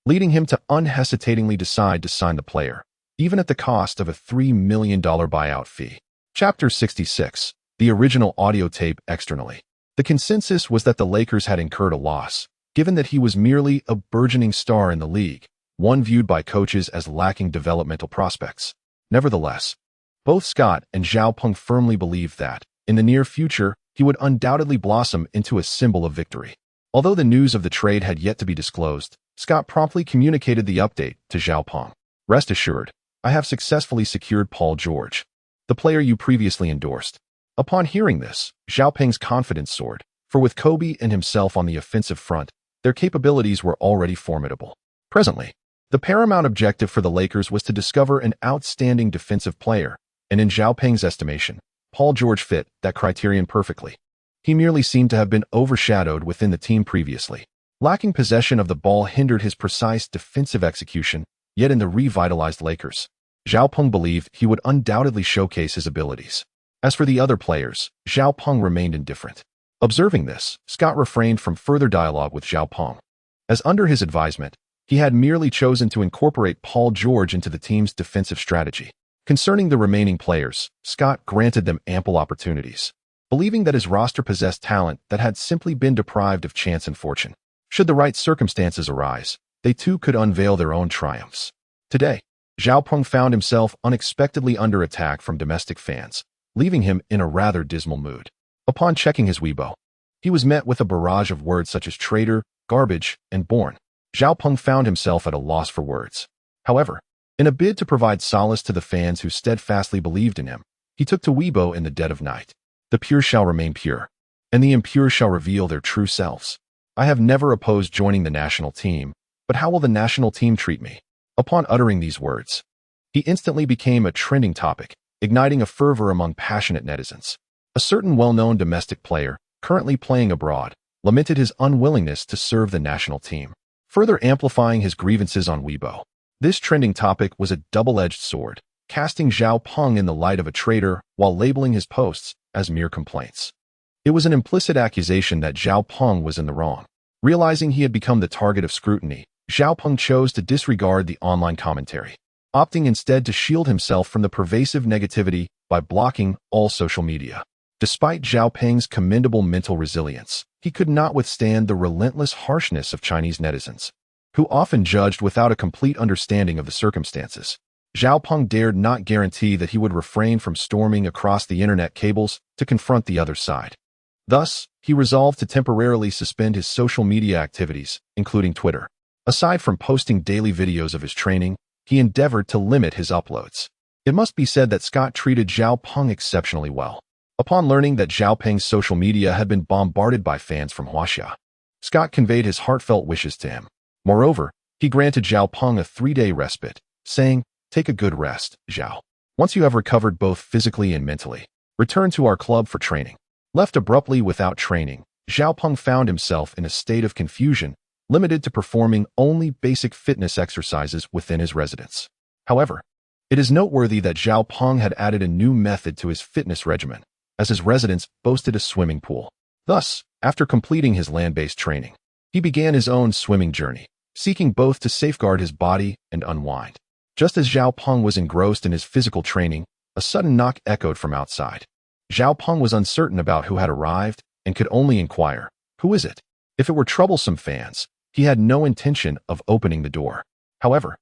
leading him to unhesitatingly decide to sign the player, even at the cost of a $3 million buyout fee. Chapter 66. The original audio tape externally. The consensus was that the Lakers had incurred a loss, given that he was merely a burgeoning star in the league, one viewed by coaches as lacking developmental prospects. Nevertheless, both Scott and Zhao Peng firmly believed that, in the near future, he would undoubtedly blossom into a symbol of victory. Although the news of the trade had yet to be disclosed, Scott promptly communicated the update to Zhao Peng. "Rest assured, I have successfully secured Paul George, the player you previously endorsed." Upon hearing this, Zhao Peng's confidence soared, for with Kobe and himself on the offensive front, their capabilities were already formidable. Presently, the paramount objective for the Lakers was to discover an outstanding defensive player, and in Zhao Peng's estimation, Paul George fit that criterion perfectly. He merely seemed to have been overshadowed within the team previously. Lacking possession of the ball hindered his precise defensive execution, yet in the revitalized Lakers, Zhao Peng believed he would undoubtedly showcase his abilities. As for the other players, Zhao Peng remained indifferent. Observing this, Scott refrained from further dialogue with Zhao Peng, as under his advisement, he had merely chosen to incorporate Paul George into the team's defensive strategy. Concerning the remaining players, Scott granted them ample opportunities, believing that his roster possessed talent that had simply been deprived of chance and fortune. Should the right circumstances arise, they too could unveil their own triumphs. Today, Zhao Peng found himself unexpectedly under attack from domestic fans, leaving him in a rather dismal mood. Upon checking his Weibo, he was met with a barrage of words such as traitor, garbage, and born. Zhao Peng found himself at a loss for words. However, in a bid to provide solace to the fans who steadfastly believed in him, he took to Weibo in the dead of night. The pure shall remain pure, and the impure shall reveal their true selves. I have never opposed joining the national team, but how will the national team treat me? Upon uttering these words, he instantly became a trending topic, igniting a fervor among passionate netizens. A certain well-known domestic player, currently playing abroad, lamented his unwillingness to serve the national team, further amplifying his grievances on Weibo. This trending topic was a double-edged sword, casting Zhao Peng in the light of a traitor while labeling his posts as mere complaints. It was an implicit accusation that Zhao Peng was in the wrong. Realizing he had become the target of scrutiny, Zhao Peng chose to disregard the online commentary, opting instead to shield himself from the pervasive negativity by blocking all social media. Despite Zhao Peng's commendable mental resilience, he could not withstand the relentless harshness of Chinese netizens, who often judged without a complete understanding of the circumstances. Zhao Peng dared not guarantee that he would refrain from storming across the internet cables to confront the other side. Thus, he resolved to temporarily suspend his social media activities, including Twitter. Aside from posting daily videos of his training, he endeavored to limit his uploads. It must be said that Scott treated Zhao Peng exceptionally well. Upon learning that Zhao Peng's social media had been bombarded by fans from Huaxia, Scott conveyed his heartfelt wishes to him. Moreover, he granted Zhao Peng a 3-day respite, saying, "Take a good rest, Zhao. Once you have recovered both physically and mentally, return to our club for training." Left abruptly without training, Zhao Peng found himself in a state of confusion, limited to performing only basic fitness exercises within his residence. However, it is noteworthy that Zhao Peng had added a new method to his fitness regimen, as his residence boasted a swimming pool. Thus, after completing his land-based training, he began his own swimming journey, seeking both to safeguard his body and unwind. Just as Zhao Peng was engrossed in his physical training, a sudden knock echoed from outside. Zhao Peng was uncertain about who had arrived and could only inquire, "Who is it?" If it were troublesome fans, he had no intention of opening the door. However,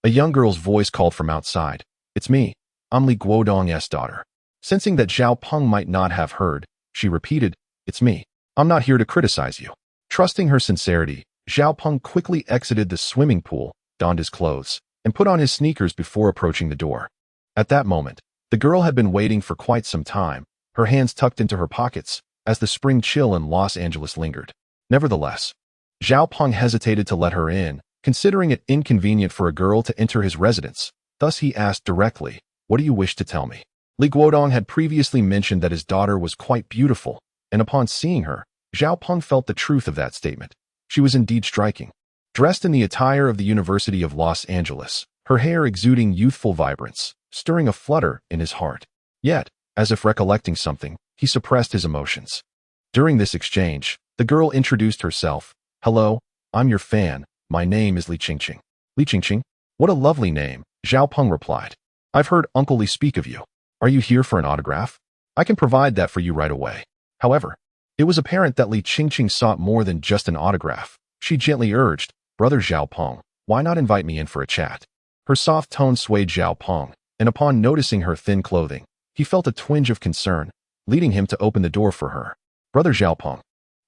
a young girl's voice called from outside, "It's me. I'm Li Guodong's daughter." Sensing that Zhao Peng might not have heard, she repeated, "It's me. I'm not here to criticize you." Trusting her sincerity, Zhao Peng quickly exited the swimming pool, donned his clothes, and put on his sneakers before approaching the door. At that moment, the girl had been waiting for quite some time, her hands tucked into her pockets, as the spring chill in Los Angeles lingered. Nevertheless, Zhao Peng hesitated to let her in, considering it inconvenient for a girl to enter his residence. Thus he asked directly, "What do you wish to tell me?" Li Guodong had previously mentioned that his daughter was quite beautiful, and upon seeing her, Zhao Peng felt the truth of that statement. She was indeed striking. Dressed in the attire of the University of Los Angeles, her hair exuding youthful vibrance, stirring a flutter in his heart. Yet, as if recollecting something, he suppressed his emotions. During this exchange, the girl introduced herself. "Hello, I'm your fan. My name is Li Qingqing." "Li Qingqing? What a lovely name," Zhao Peng replied. "I've heard Uncle Li speak of you. Are you here for an autograph? I can provide that for you right away." However, it was apparent that Li Qingqing sought more than just an autograph. She gently urged, "Brother Zhao Peng, why not invite me in for a chat?" Her soft tone swayed Zhao Peng, and upon noticing her thin clothing, he felt a twinge of concern, leading him to open the door for her. "Brother Zhao Peng,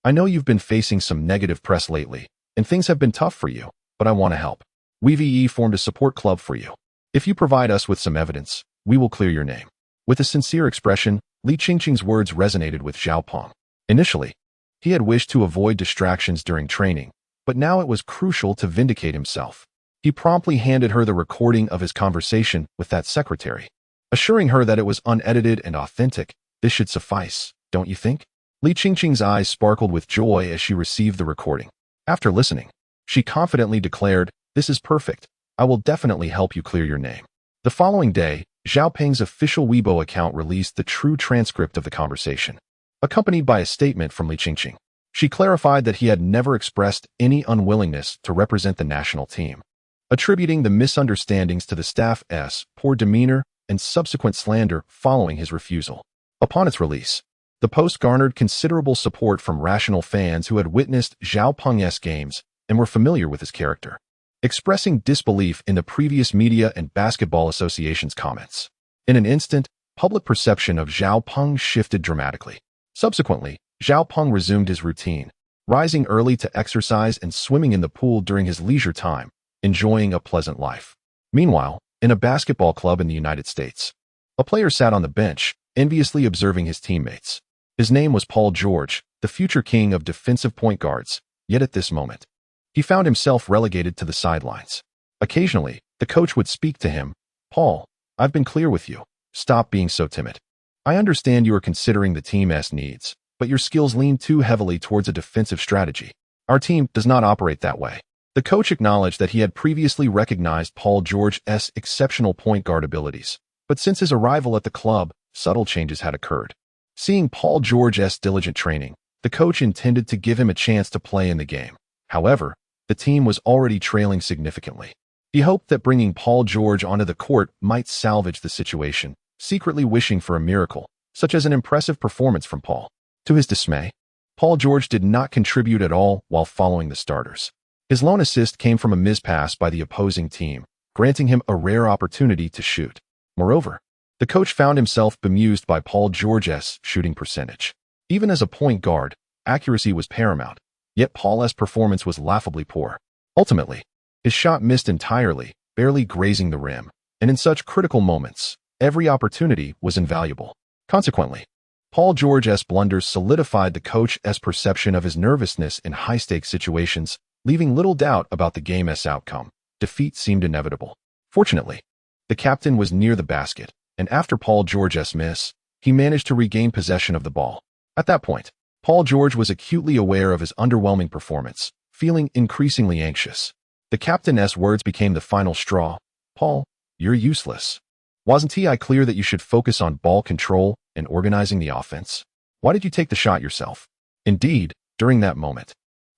I know you've been facing some negative press lately, and things have been tough for you, but I want to help. We formed a support club for you. If you provide us with some evidence, we will clear your name." With a sincere expression, Li Qingqing's words resonated with Zhao Peng. Initially, he had wished to avoid distractions during training, but now it was crucial to vindicate himself. He promptly handed her the recording of his conversation with that secretary, assuring her that it was unedited and authentic. "This should suffice, don't you think?" Li Qingqing's eyes sparkled with joy as she received the recording. After listening, she confidently declared, "This is perfect. I will definitely help you clear your name." The following day, Zhao Peng's official Weibo account released the true transcript of the conversation, accompanied by a statement from Li Qingqing. She clarified that he had never expressed any unwillingness to represent the national team, attributing the misunderstandings to the staff's poor demeanor and subsequent slander following his refusal. Upon its release, the post garnered considerable support from rational fans who had witnessed Zhao Peng's games and were familiar with his character, expressing disbelief in the previous media and basketball association's comments. In an instant, public perception of Zhao Peng shifted dramatically. Subsequently, Zhao Peng resumed his routine, rising early to exercise and swimming in the pool during his leisure time, enjoying a pleasant life. Meanwhile, in a basketball club in the United States, a player sat on the bench, enviously observing his teammates. His name was Paul George, the future king of defensive point guards, yet at this moment, he found himself relegated to the sidelines. Occasionally, the coach would speak to him. "Paul, I've been clear with you. Stop being so timid. I understand you are considering the team's needs, but your skills lean too heavily towards a defensive strategy. Our team does not operate that way." The coach acknowledged that he had previously recognized Paul George's exceptional point guard abilities, but since his arrival at the club, subtle changes had occurred. Seeing Paul George's diligent training, the coach intended to give him a chance to play in the game. However, the team was already trailing significantly. He hoped that bringing Paul George onto the court might salvage the situation, secretly wishing for a miracle, such as an impressive performance from Paul. To his dismay, Paul George did not contribute at all while following the starters. His lone assist came from a mispass by the opposing team, granting him a rare opportunity to shoot. Moreover, the coach found himself bemused by Paul George's shooting percentage. Even as a point guard, accuracy was paramount, yet Paul's performance was laughably poor. Ultimately, his shot missed entirely, barely grazing the rim, and in such critical moments, every opportunity was invaluable. Consequently, Paul George's blunders solidified the coach's perception of his nervousness in high-stakes situations, leaving little doubt about the game's outcome. Defeat seemed inevitable. Fortunately, the captain was near the basket, and after Paul George's miss, he managed to regain possession of the ball. At that point, Paul George was acutely aware of his underwhelming performance, feeling increasingly anxious. The captain's words became the final straw. "Paul, you're useless. Wasn't I clear that you should focus on ball control and organizing the offense? Why did you take the shot yourself?" Indeed, during that moment,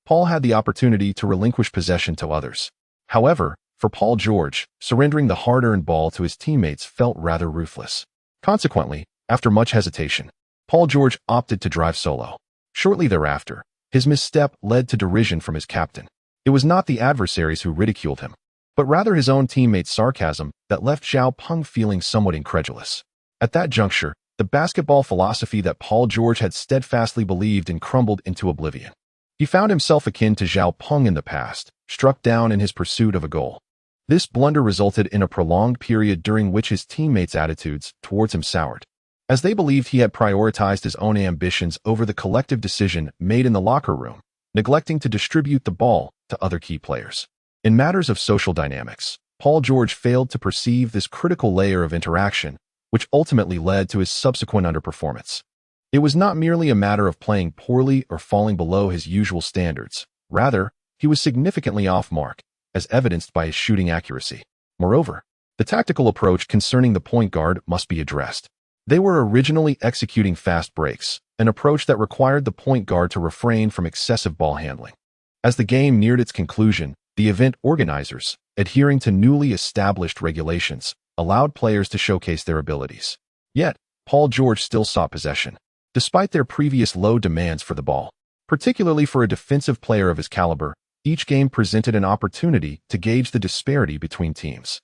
Paul had the opportunity to relinquish possession to others. However, for Paul George, surrendering the hard-earned ball to his teammates felt rather ruthless. Consequently, after much hesitation, Paul George opted to drive solo. Shortly thereafter, his misstep led to derision from his captain. It was not the adversaries who ridiculed him, but rather his own teammates' sarcasm that left Zhao Peng feeling somewhat incredulous. At that juncture, the basketball philosophy that Paul George had steadfastly believed in crumbled into oblivion. He found himself akin to Zhao Peng in the past, struck down in his pursuit of a goal. This blunder resulted in a prolonged period during which his teammates' attitudes towards him soured, as they believed he had prioritized his own ambitions over the collective decision made in the locker room, neglecting to distribute the ball to other key players. In matters of social dynamics, Paul George failed to perceive this critical layer of interaction, which ultimately led to his subsequent underperformance. It was not merely a matter of playing poorly or falling below his usual standards. Rather, he was significantly off mark, as evidenced by his shooting accuracy. Moreover, the tactical approach concerning the point guard must be addressed. They were originally executing fast breaks, an approach that required the point guard to refrain from excessive ball handling. As the game neared its conclusion, the event organizers, adhering to newly established regulations, allowed players to showcase their abilities. Yet, Paul George still sought possession, despite their previous low demands for the ball. Particularly for a defensive player of his caliber, each game presented an opportunity to gauge the disparity between teams.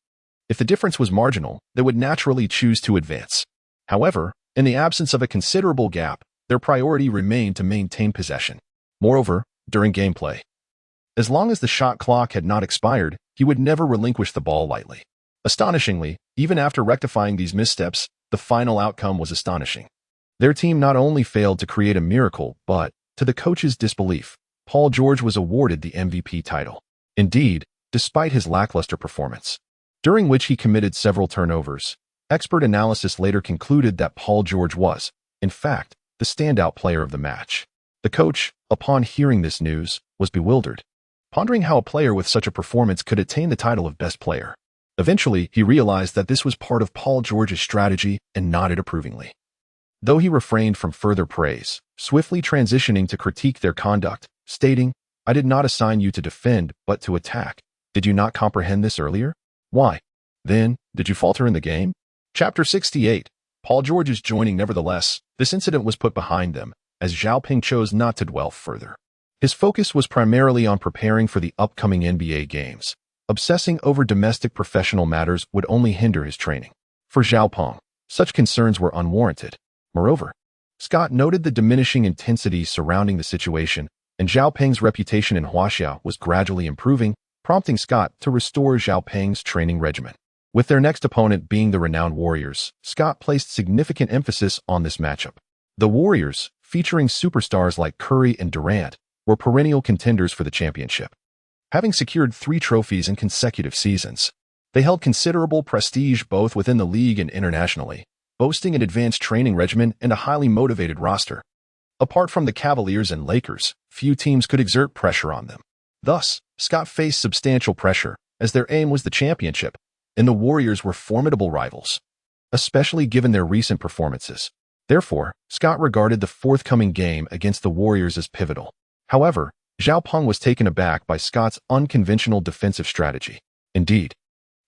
If the difference was marginal, they would naturally choose to advance. However, in the absence of a considerable gap, their priority remained to maintain possession. Moreover, during gameplay, as long as the shot clock had not expired, he would never relinquish the ball lightly. Astonishingly, even after rectifying these missteps, the final outcome was astonishing. Their team not only failed to create a miracle, but, to the coach's disbelief, Paul George was awarded the MVP title. Indeed, despite his lackluster performance, during which he committed several turnovers, expert analysis later concluded that Paul George was, in fact, the standout player of the match. The coach, upon hearing this news, was bewildered, pondering how a player with such a performance could attain the title of best player. Eventually, he realized that this was part of Paul George's strategy and nodded approvingly. Though he refrained from further praise, swiftly transitioning to critique their conduct, stating, "I did not assign you to defend, but to attack. Did you not comprehend this earlier? Why, then, did you falter in the game?" Chapter 68. Paul George is joining. Nevertheless, this incident was put behind them, as Zhao Ping chose not to dwell further. His focus was primarily on preparing for the upcoming NBA games. Obsessing over domestic professional matters would only hinder his training. For Zhao Ping, such concerns were unwarranted. Moreover, Scott noted the diminishing intensity surrounding the situation, and Zhao Ping's reputation in Huaxiao was gradually improving, prompting Scott to restore Zhao Ping's training regimen. With their next opponent being the renowned Warriors, Scott placed significant emphasis on this matchup. The Warriors, featuring superstars like Curry and Durant, were perennial contenders for the championship. Having secured 3 trophies in consecutive seasons, they held considerable prestige both within the league and internationally, boasting an advanced training regimen and a highly motivated roster. Apart from the Cavaliers and Lakers, few teams could exert pressure on them. Thus, Scott faced substantial pressure, as their aim was the championship, and the Warriors were formidable rivals, especially given their recent performances. Therefore, Scott regarded the forthcoming game against the Warriors as pivotal. However, Zhao Ping was taken aback by Scott's unconventional defensive strategy. "Indeed,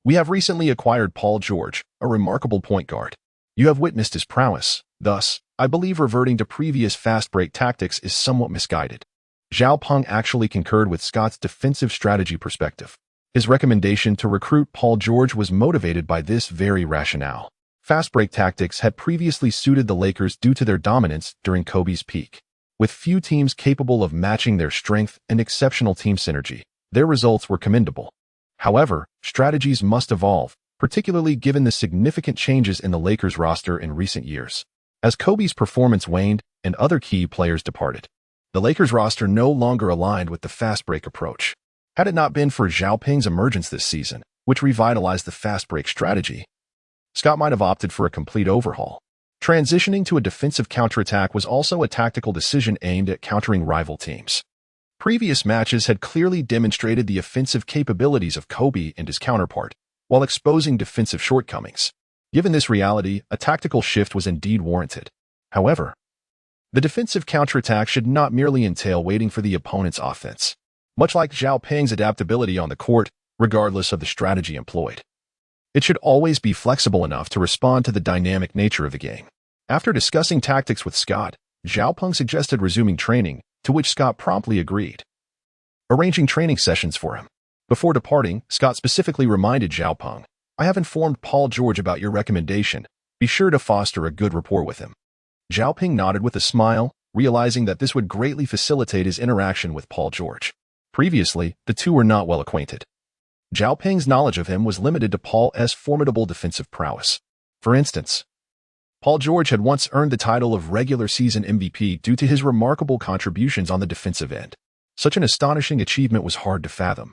we have recently acquired Paul George, a remarkable point guard. You have witnessed his prowess. Thus, I believe reverting to previous fast break tactics is somewhat misguided." Zhao Ping actually concurred with Scott's defensive strategy perspective. His recommendation to recruit Paul George was motivated by this very rationale. Fast break tactics had previously suited the Lakers due to their dominance during Kobe's peak. With few teams capable of matching their strength and exceptional team synergy, their results were commendable. However, strategies must evolve, particularly given the significant changes in the Lakers roster in recent years. As Kobe's performance waned and other key players departed, the Lakers roster no longer aligned with the fast break approach. Had it not been for Zhao Ping's emergence this season, which revitalized the fast break strategy, Scott might have opted for a complete overhaul. Transitioning to a defensive counterattack was also a tactical decision aimed at countering rival teams. Previous matches had clearly demonstrated the offensive capabilities of Kobe and his counterpart, while exposing defensive shortcomings. Given this reality, a tactical shift was indeed warranted. However, the defensive counterattack should not merely entail waiting for the opponent's offense. Much like Zhao Ping's adaptability on the court, regardless of the strategy employed, it should always be flexible enough to respond to the dynamic nature of the game. After discussing tactics with Scott, Zhao Ping suggested resuming training, to which Scott promptly agreed, arranging training sessions for him. Before departing, Scott specifically reminded Zhao Ping, "I have informed Paul George about your recommendation. Be sure to foster a good rapport with him." Zhao Ping nodded with a smile, realizing that this would greatly facilitate his interaction with Paul George. Previously, the two were not well acquainted. Zhao Ping's knowledge of him was limited to Paul's formidable defensive prowess. For instance, Paul George had once earned the title of regular season MVP due to his remarkable contributions on the defensive end. Such an astonishing achievement was hard to fathom,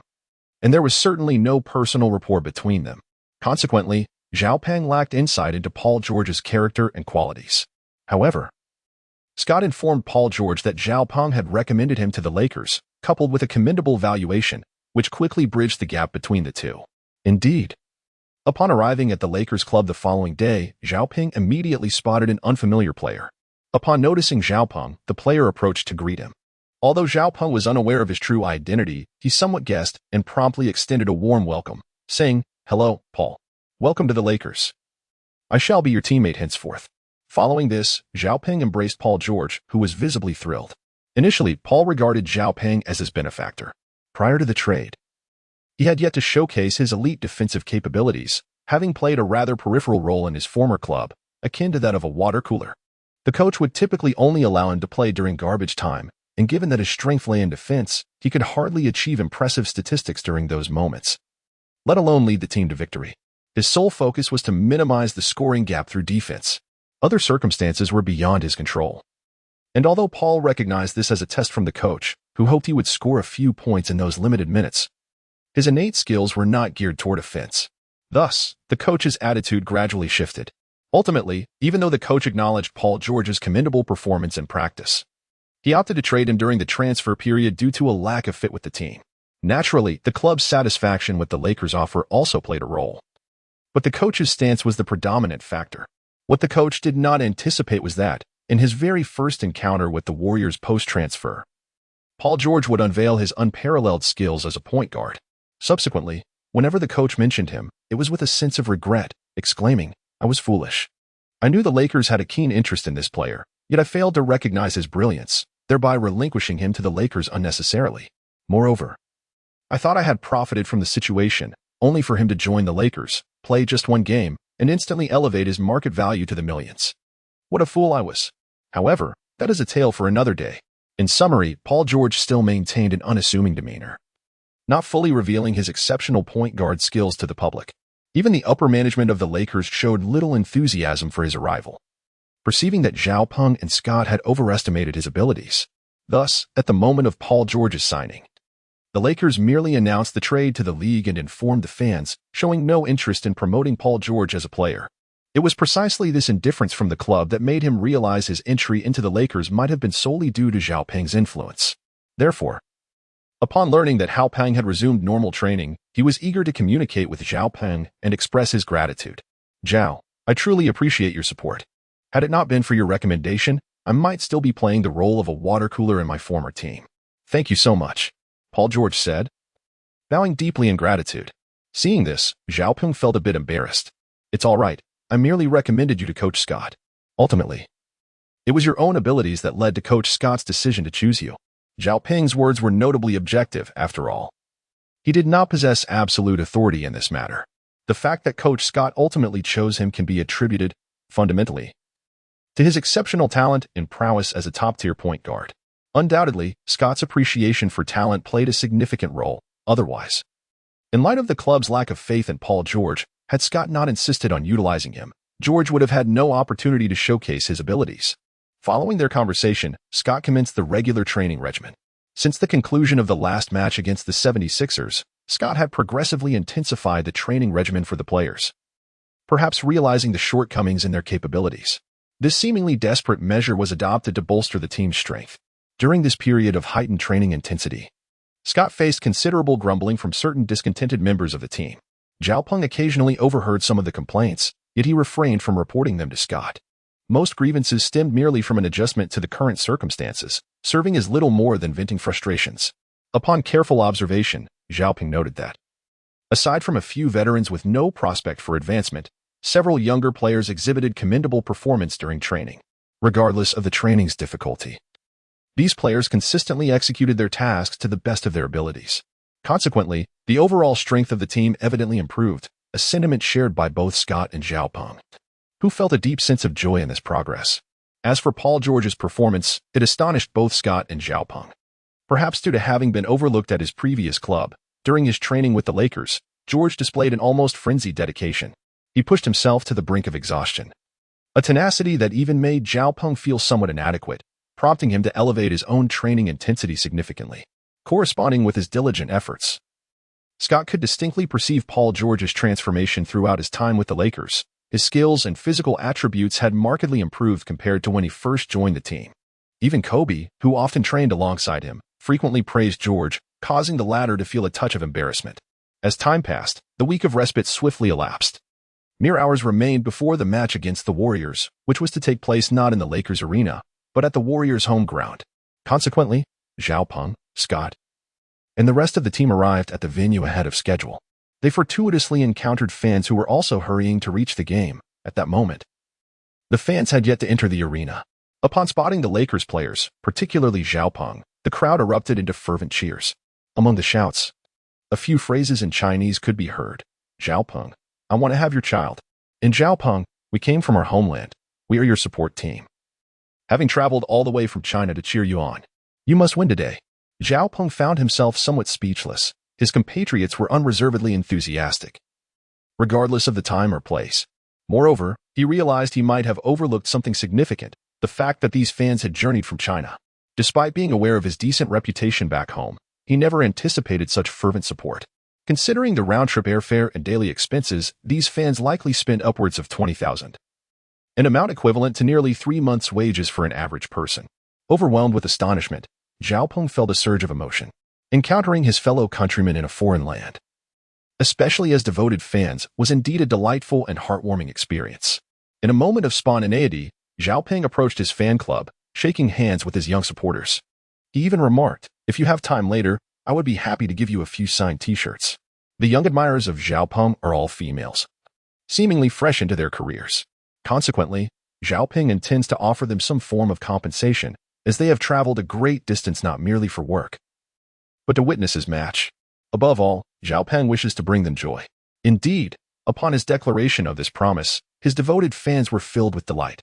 and there was certainly no personal rapport between them. Consequently, Zhao Ping lacked insight into Paul George's character and qualities. However, Scott informed Paul George that Zhao Ping had recommended him to the Lakers, coupled with a commendable valuation, which quickly bridged the gap between the two. Indeed, upon arriving at the Lakers club the following day, Zhao Ping immediately spotted an unfamiliar player. Upon noticing Zhao Ping, the player approached to greet him. Although Zhao Ping was unaware of his true identity, he somewhat guessed and promptly extended a warm welcome, saying, "Hello, Paul. Welcome to the Lakers. I shall be your teammate henceforth." Following this, Zhao Ping embraced Paul George, who was visibly thrilled. Initially, Paul regarded Zhao Ping as his benefactor. Prior to the trade, he had yet to showcase his elite defensive capabilities, having played a rather peripheral role in his former club, akin to that of a water cooler. The coach would typically only allow him to play during garbage time, and given that his strength lay in defense, he could hardly achieve impressive statistics during those moments, let alone lead the team to victory. His sole focus was to minimize the scoring gap through defense. Other circumstances were beyond his control. And although Paul recognized this as a test from the coach, who hoped he would score a few points in those limited minutes, his innate skills were not geared toward offense. Thus, the coach's attitude gradually shifted. Ultimately, even though the coach acknowledged Paul George's commendable performance in practice, he opted to trade him during the transfer period due to a lack of fit with the team. Naturally, the club's satisfaction with the Lakers' offer also played a role. But the coach's stance was the predominant factor. What the coach did not anticipate was that, in his very first encounter with the Warriors post-transfer, Paul George would unveil his unparalleled skills as a point guard. Subsequently, whenever the coach mentioned him, it was with a sense of regret, exclaiming, "I was foolish. I knew the Lakers had a keen interest in this player, yet I failed to recognize his brilliance, thereby relinquishing him to the Lakers unnecessarily. Moreover, I thought I had profited from the situation, only for him to join the Lakers, play just one game, and instantly elevate his market value to the millions. What a fool I was." However, that is a tale for another day. In summary, Paul George still maintained an unassuming demeanor, not fully revealing his exceptional point guard skills to the public. Even the upper management of the Lakers showed little enthusiasm for his arrival, perceiving that Zhao Peng and Scott had overestimated his abilities. Thus, at the moment of Paul George's signing, the Lakers merely announced the trade to the league and informed the fans, showing no interest in promoting Paul George as a player. It was precisely this indifference from the club that made him realize his entry into the Lakers might have been solely due to Zhao Peng's influence. Therefore, upon learning that Zhao Peng had resumed normal training, he was eager to communicate with Zhao Peng and express his gratitude. "Zhao, I truly appreciate your support. Had it not been for your recommendation, I might still be playing the role of a water cooler in my former team. Thank you so much," Paul George said, bowing deeply in gratitude. Seeing this, Zhao Peng felt a bit embarrassed. "It's all right. I merely recommended you to Coach Scott. Ultimately, it was your own abilities that led to Coach Scott's decision to choose you." Zhao Peng's words were notably objective, after all. He did not possess absolute authority in this matter. The fact that Coach Scott ultimately chose him can be attributed, fundamentally, to his exceptional talent and prowess as a top-tier point guard. Undoubtedly, Scott's appreciation for talent played a significant role. Otherwise, in light of the club's lack of faith in Paul George, had Scott not insisted on utilizing him, George would have had no opportunity to showcase his abilities. Following their conversation, Scott commenced the regular training regimen. Since the conclusion of the last match against the 76ers, Scott had progressively intensified the training regimen for the players, perhaps realizing the shortcomings in their capabilities. This seemingly desperate measure was adopted to bolster the team's strength. During this period of heightened training intensity, Scott faced considerable grumbling from certain discontented members of the team. Zhao Peng occasionally overheard some of the complaints, yet he refrained from reporting them to Scott. Most grievances stemmed merely from an adjustment to the current circumstances, serving as little more than venting frustrations. Upon careful observation, Zhao Peng noted that, aside from a few veterans with no prospect for advancement, several younger players exhibited commendable performance during training, regardless of the training's difficulty. These players consistently executed their tasks to the best of their abilities. Consequently, the overall strength of the team evidently improved, a sentiment shared by both Scott and Zhao Peng, who felt a deep sense of joy in this progress. As for Paul George's performance, it astonished both Scott and Zhao Peng. Perhaps due to having been overlooked at his previous club, during his training with the Lakers, George displayed an almost frenzied dedication. He pushed himself to the brink of exhaustion, a tenacity that even made Zhao Peng feel somewhat inadequate, prompting him to elevate his own training intensity significantly, corresponding with his diligent efforts. Scott could distinctly perceive Paul George's transformation throughout his time with the Lakers. His skills and physical attributes had markedly improved compared to when he first joined the team. Even Kobe, who often trained alongside him, frequently praised George, causing the latter to feel a touch of embarrassment. As time passed, the week of respite swiftly elapsed. Mere hours remained before the match against the Warriors, which was to take place not in the Lakers arena, but at the Warriors' home ground. Consequently, Zhao Peng, Scott, and the rest of the team arrived at the venue ahead of schedule. They fortuitously encountered fans who were also hurrying to reach the game. At that moment, the fans had yet to enter the arena. Upon spotting the Lakers players, particularly Zhao Peng, the crowd erupted into fervent cheers. Among the shouts, a few phrases in Chinese could be heard. "Zhao Peng, I want to have your child." "In Zhao Peng, we came from our homeland. We are your support team. Having traveled all the way from China to cheer you on. You must win today." Zhao Peng found himself somewhat speechless. His compatriots were unreservedly enthusiastic, regardless of the time or place. Moreover, he realized he might have overlooked something significant, the fact that these fans had journeyed from China. Despite being aware of his decent reputation back home, he never anticipated such fervent support. Considering the round-trip airfare and daily expenses, these fans likely spent upwards of 20,000, an amount equivalent to nearly 3 months' wages for an average person. Overwhelmed with astonishment, Zhao Peng felt a surge of emotion, encountering his fellow countrymen in a foreign land. especially as devoted fans, was indeed a delightful and heartwarming experience. In a moment of spontaneity, Zhao Peng approached his fan club, shaking hands with his young supporters. He even remarked, "If you have time later, I would be happy to give you a few signed t-shirts." The young admirers of Zhao Peng are all females, seemingly fresh into their careers. Consequently, Zhao Peng intends to offer them some form of compensation, as they have traveled a great distance not merely for work, but to witness his match. Above all, Zhao Peng wishes to bring them joy. Indeed, upon his declaration of this promise, his devoted fans were filled with delight,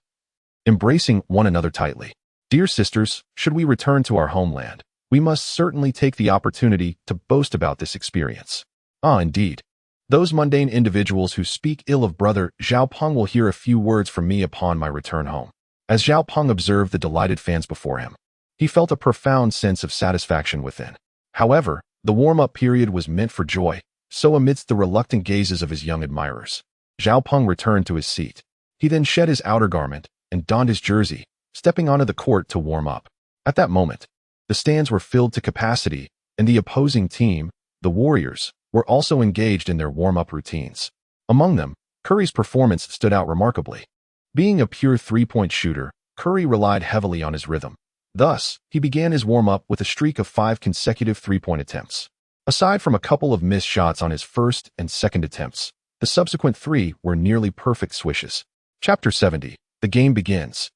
embracing one another tightly. "Dear sisters, should we return to our homeland, we must certainly take the opportunity to boast about this experience." Ah, indeed. Those mundane individuals who speak ill of brother Zhao Peng will hear a few words from me upon my return home. As Zhao Peng observed the delighted fans before him, he felt a profound sense of satisfaction within. However, the warm-up period was meant for joy, so amidst the reluctant gazes of his young admirers, Zhao Peng returned to his seat. He then shed his outer garment and donned his jersey, stepping onto the court to warm up. At that moment, the stands were filled to capacity, and the opposing team, the Warriors, were also engaged in their warm-up routines. Among them, Curry's performance stood out remarkably. Being a pure three-point shooter, Curry relied heavily on his rhythm. Thus, he began his warm-up with a streak of 5 consecutive three-point attempts. Aside from a couple of missed shots on his first and second attempts, the subsequent 3 were nearly perfect swishes. Chapter 70. The game begins.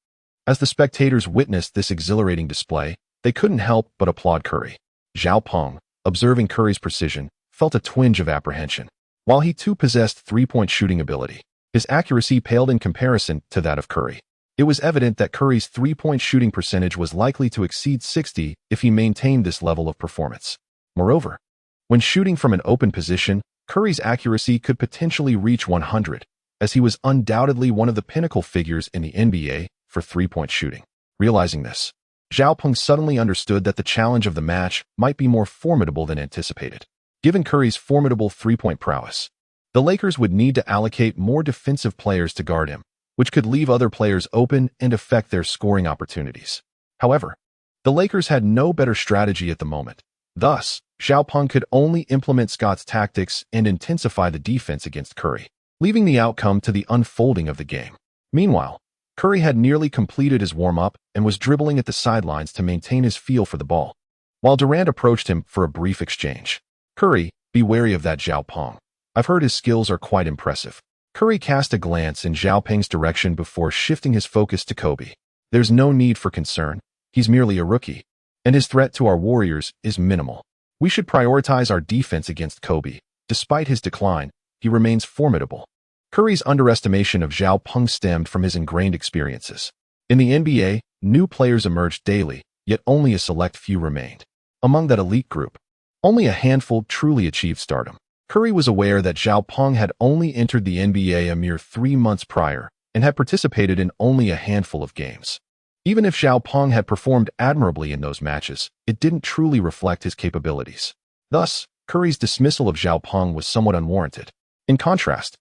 As the spectators witnessed this exhilarating display, they couldn't help but applaud Curry. Zhao Peng, observing Curry's precision, felt a twinge of apprehension. While he too possessed three-point shooting ability, his accuracy paled in comparison to that of Curry. It was evident that Curry's three-point shooting percentage was likely to exceed 60 if he maintained this level of performance. Moreover, when shooting from an open position, Curry's accuracy could potentially reach 100, as he was undoubtedly one of the pinnacle figures in the NBA for three-point shooting. Realizing this, Zhao Peng suddenly understood that the challenge of the match might be more formidable than anticipated. Given Curry's formidable three-point prowess, the Lakers would need to allocate more defensive players to guard him, which could leave other players open and affect their scoring opportunities. However, the Lakers had no better strategy at the moment. Thus, Zhao Peng could only implement Scott's tactics and intensify the defense against Curry, leaving the outcome to the unfolding of the game. Meanwhile, Curry had nearly completed his warm-up and was dribbling at the sidelines to maintain his feel for the ball, while Durant approached him for a brief exchange. "Curry, be wary of that Zhao Peng. I've heard his skills are quite impressive." Curry cast a glance in Zhao Peng's direction before shifting his focus to Kobe. "There's no need for concern. He's merely a rookie, and his threat to our Warriors is minimal. We should prioritize our defense against Kobe. Despite his decline, he remains formidable." Curry's underestimation of Zhao Peng stemmed from his ingrained experiences. In the NBA, new players emerged daily, yet only a select few remained. Among that elite group, only a handful truly achieved stardom. Curry was aware that Zhao Peng had only entered the NBA a mere 3 months prior and had participated in only a handful of games. Even if Zhao Peng had performed admirably in those matches, it didn't truly reflect his capabilities. Thus, Curry's dismissal of Zhao Peng was somewhat unwarranted. In contrast,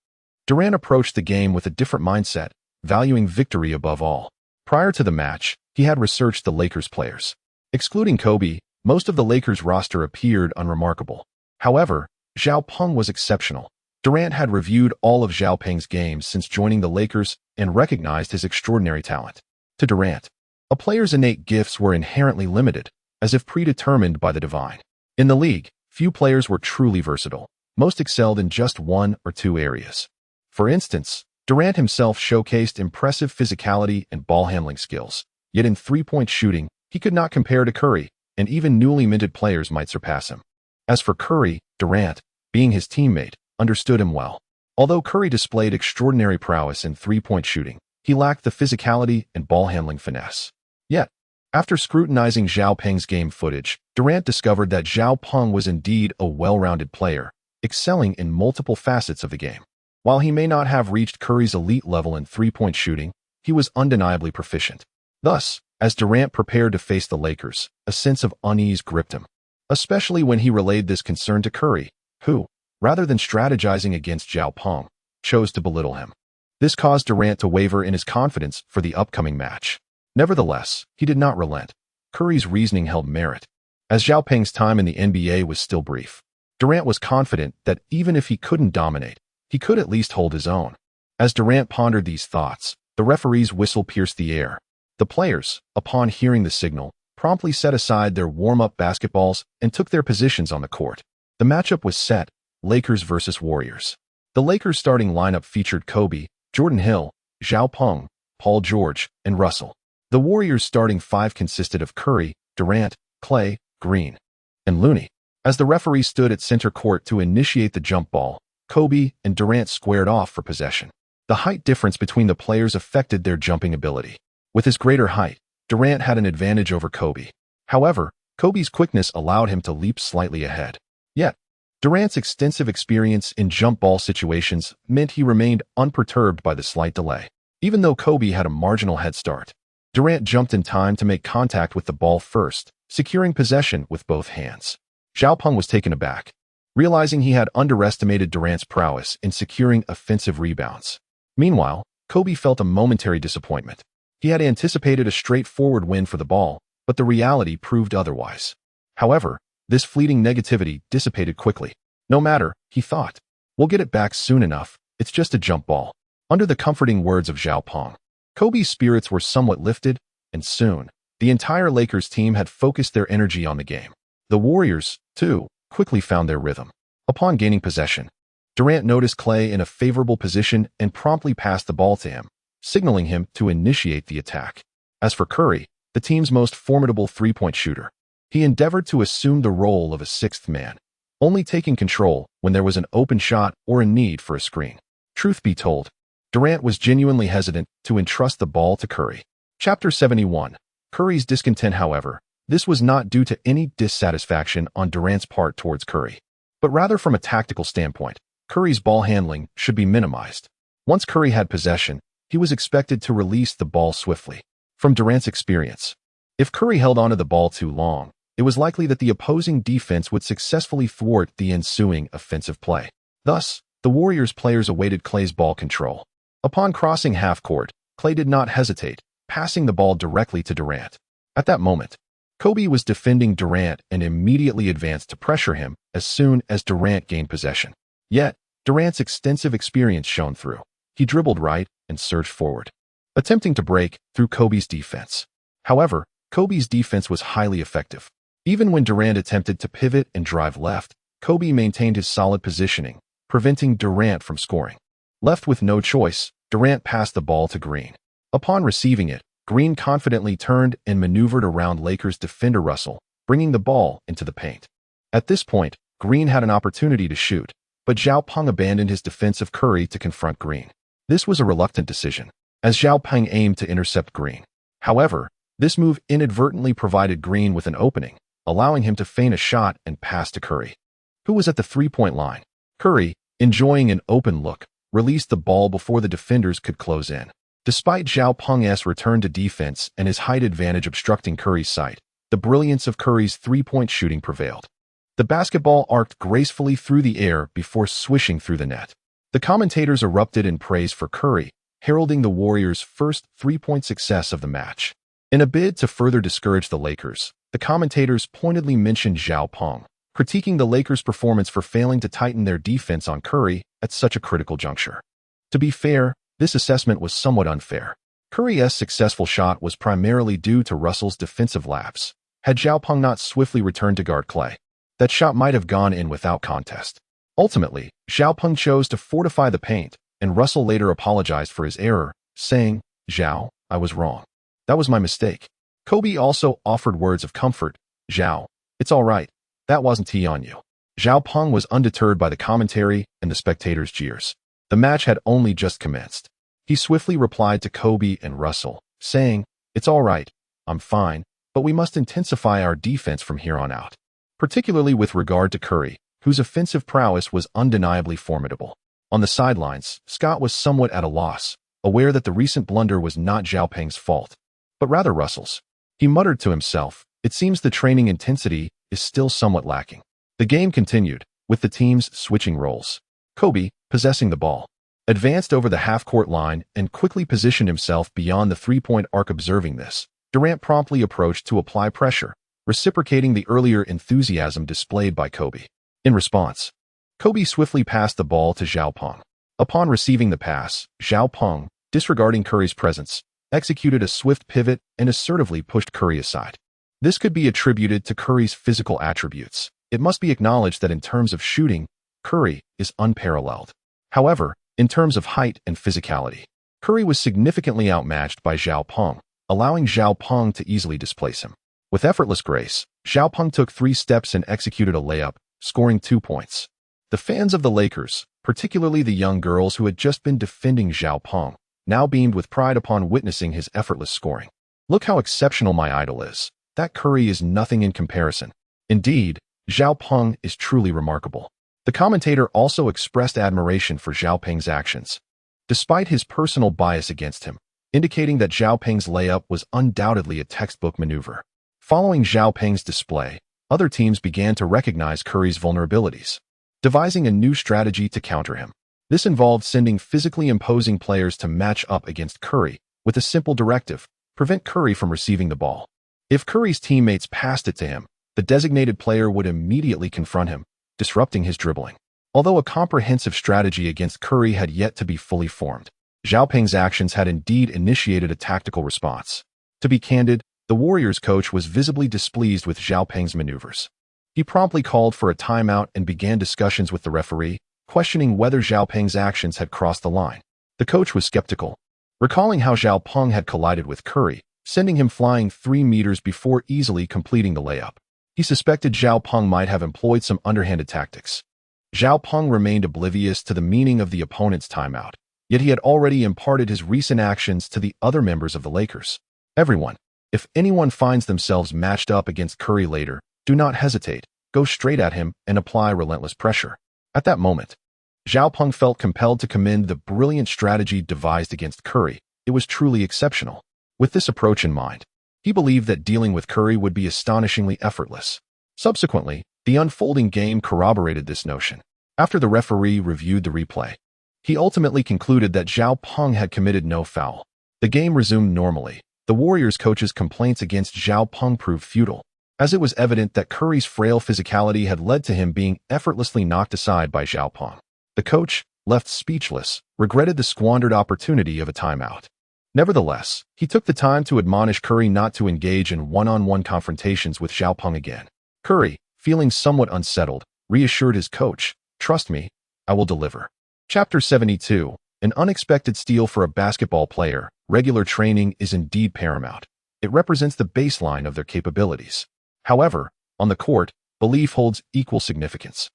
Durant approached the game with a different mindset, valuing victory above all. Prior to the match, he had researched the Lakers players. Excluding Kobe, most of the Lakers roster appeared unremarkable. However, Zhao Peng was exceptional. Durant had reviewed all of Zhao Peng's games since joining the Lakers and recognized his extraordinary talent. To Durant, a player's innate gifts were inherently limited, as if predetermined by the divine. In the league, few players were truly versatile. Most excelled in just 1 or 2 areas. For instance, Durant himself showcased impressive physicality and ball handling skills. Yet in three-point shooting, he could not compare to Curry, and even newly minted players might surpass him. As for Curry, Durant, being his teammate, understood him well. Although Curry displayed extraordinary prowess in three-point shooting, he lacked the physicality and ball handling finesse. Yet, after scrutinizing Zhao Peng's game footage, Durant discovered that Zhao Peng was indeed a well-rounded player, excelling in multiple facets of the game. While he may not have reached Curry's elite level in three-point shooting, he was undeniably proficient. Thus, as Durant prepared to face the Lakers, a sense of unease gripped him, especially when he relayed this concern to Curry, who, rather than strategizing against Zhao Peng, chose to belittle him. This caused Durant to waver in his confidence for the upcoming match. Nevertheless, he did not relent. Curry's reasoning held merit, as Zhao Peng's time in the NBA was still brief. Durant was confident that even if he couldn't dominate, he could at least hold his own. As Durant pondered these thoughts, the referee's whistle pierced the air. The players, upon hearing the signal, promptly set aside their warm-up basketballs and took their positions on the court. The matchup was set, Lakers versus Warriors. The Lakers' starting lineup featured Kobe, Jordan Hill, Zhao Peng, Paul George, and Russell. The Warriors' starting five consisted of Curry, Durant, Clay, Green, and Looney. As the referee stood at center court to initiate the jump ball, Kobe and Durant squared off for possession. The height difference between the players affected their jumping ability. With his greater height, Durant had an advantage over Kobe. However, Kobe's quickness allowed him to leap slightly ahead. Yet, Durant's extensive experience in jump ball situations meant he remained unperturbed by the slight delay. Even though Kobe had a marginal head start, Durant jumped in time to make contact with the ball first, securing possession with both hands. Zhao Peng was taken aback, realizing he had underestimated Durant's prowess in securing offensive rebounds. Meanwhile, Kobe felt a momentary disappointment. He had anticipated a straightforward win for the ball, but the reality proved otherwise. However, this fleeting negativity dissipated quickly. No matter, he thought. We'll get it back soon enough, it's just a jump ball. Under the comforting words of Zhao Peng, Kobe's spirits were somewhat lifted, and soon, the entire Lakers team had focused their energy on the game. The Warriors, too, quickly found their rhythm. Upon gaining possession, Durant noticed Clay in a favorable position and promptly passed the ball to him, signaling him to initiate the attack. As for Curry, the team's most formidable three-point shooter, he endeavored to assume the role of a sixth man, only taking control when there was an open shot or a need for a screen. Truth be told, Durant was genuinely hesitant to entrust the ball to Curry. Chapter 71. Curry's discontent, however, this was not due to any dissatisfaction on Durant's part towards Curry, but rather from a tactical standpoint. Curry's ball handling should be minimized. Once Curry had possession, he was expected to release the ball swiftly. From Durant's experience, if Curry held onto the ball too long, it was likely that the opposing defense would successfully thwart the ensuing offensive play. Thus, the Warriors players awaited Clay's ball control. Upon crossing half-court, Clay did not hesitate, passing the ball directly to Durant. At that moment, Kobe was defending Durant and immediately advanced to pressure him as soon as Durant gained possession. Yet, Durant's extensive experience shone through. He dribbled right and surged forward, attempting to break through Kobe's defense. However, Kobe's defense was highly effective. Even when Durant attempted to pivot and drive left, Kobe maintained his solid positioning, preventing Durant from scoring. Left with no choice, Durant passed the ball to Green. Upon receiving it, Green confidently turned and maneuvered around Lakers defender Russell, bringing the ball into the paint. At this point, Green had an opportunity to shoot, but Zhao Peng abandoned his defense of Curry to confront Green. This was a reluctant decision, as Zhao Peng aimed to intercept Green. However, this move inadvertently provided Green with an opening, allowing him to feint a shot and pass to Curry, who was at the three-point line. Curry, enjoying an open look, released the ball before the defenders could close in. Despite Zhao Peng's return to defense and his height advantage obstructing Curry's sight, the brilliance of Curry's three-point shooting prevailed. The basketball arced gracefully through the air before swishing through the net. The commentators erupted in praise for Curry, heralding the Warriors' first three-point success of the match. In a bid to further discourage the Lakers, the commentators pointedly mentioned Zhao Peng, critiquing the Lakers' performance for failing to tighten their defense on Curry at such a critical juncture. To be fair, this assessment was somewhat unfair. Curry's successful shot was primarily due to Russell's defensive lapse. Had Zhao Peng not swiftly returned to guard Clay, that shot might have gone in without contest. Ultimately, Zhao Peng chose to fortify the paint, and Russell later apologized for his error, saying, "Zhao, I was wrong. That was my mistake." Kobe also offered words of comfort. "Zhao, it's all right. That wasn't tea on you." Zhao Peng was undeterred by the commentary and the spectators' jeers. The match had only just commenced. He swiftly replied to Kobe and Russell, saying, "It's all right. I'm fine, but we must intensify our defense from here on out." Particularly with regard to Curry, whose offensive prowess was undeniably formidable. On the sidelines, Scott was somewhat at a loss, aware that the recent blunder was not Zhao Peng's fault, but rather Russell's. He muttered to himself, "It seems the training intensity is still somewhat lacking." The game continued, with the teams switching roles. Kobe, possessing the ball, advanced over the half-court line and quickly positioned himself beyond the three-point arc. Observing this, Durant promptly approached to apply pressure, reciprocating the earlier enthusiasm displayed by Kobe. In response, Kobe swiftly passed the ball to Zhao Peng. Upon receiving the pass, Zhao Peng, disregarding Curry's presence, executed a swift pivot and assertively pushed Curry aside. This could be attributed to Curry's physical attributes. It must be acknowledged that in terms of shooting, Curry is unparalleled. However, in terms of height and physicality, Curry was significantly outmatched by Zhao Peng, allowing Zhao Peng to easily displace him. With effortless grace, Zhao Peng took 3 steps and executed a layup, scoring 2 points. The fans of the Lakers, particularly the young girls who had just been defending Zhao Peng, now beamed with pride upon witnessing his effortless scoring. Look how exceptional my idol is. That Curry is nothing in comparison. Indeed, Zhao Peng is truly remarkable. The commentator also expressed admiration for Zhao Peng's actions, despite his personal bias against him, indicating that Zhao Peng's layup was undoubtedly a textbook maneuver. Following Zhao Peng's display, other teams began to recognize Curry's vulnerabilities, devising a new strategy to counter him. This involved sending physically imposing players to match up against Curry with a simple directive: prevent Curry from receiving the ball. If Curry's teammates passed it to him, the designated player would immediately confront him, disrupting his dribbling. Although a comprehensive strategy against Curry had yet to be fully formed, Zhao Peng's actions had indeed initiated a tactical response. To be candid, the Warriors coach was visibly displeased with Zhao Peng's maneuvers. He promptly called for a timeout and began discussions with the referee, questioning whether Zhao Peng's actions had crossed the line. The coach was skeptical, recalling how Zhao Peng had collided with Curry, sending him flying 3 meters before easily completing the layup. He suspected Zhao Peng might have employed some underhanded tactics. Zhao Peng remained oblivious to the meaning of the opponent's timeout, yet he had already imparted his recent actions to the other members of the Lakers. Everyone, if anyone finds themselves matched up against Curry later, do not hesitate, go straight at him and apply relentless pressure. At that moment, Zhao Peng felt compelled to commend the brilliant strategy devised against Curry. It was truly exceptional. With this approach in mind, he believed that dealing with Curry would be astonishingly effortless. Subsequently, the unfolding game corroborated this notion. After the referee reviewed the replay, he ultimately concluded that Zhao Peng had committed no foul. The game resumed normally. The Warriors coach's complaints against Zhao Peng proved futile, as it was evident that Curry's frail physicality had led to him being effortlessly knocked aside by Zhao Peng. The coach, left speechless, regretted the squandered opportunity of a timeout. Nevertheless, he took the time to admonish Curry not to engage in one-on-one confrontations with Zhao Peng again. Curry, feeling somewhat unsettled, reassured his coach, "Trust me, I will deliver." Chapter 72. An unexpected steal for a basketball player. Regular training is indeed paramount. It represents the baseline of their capabilities. However, on the court, belief holds equal significance.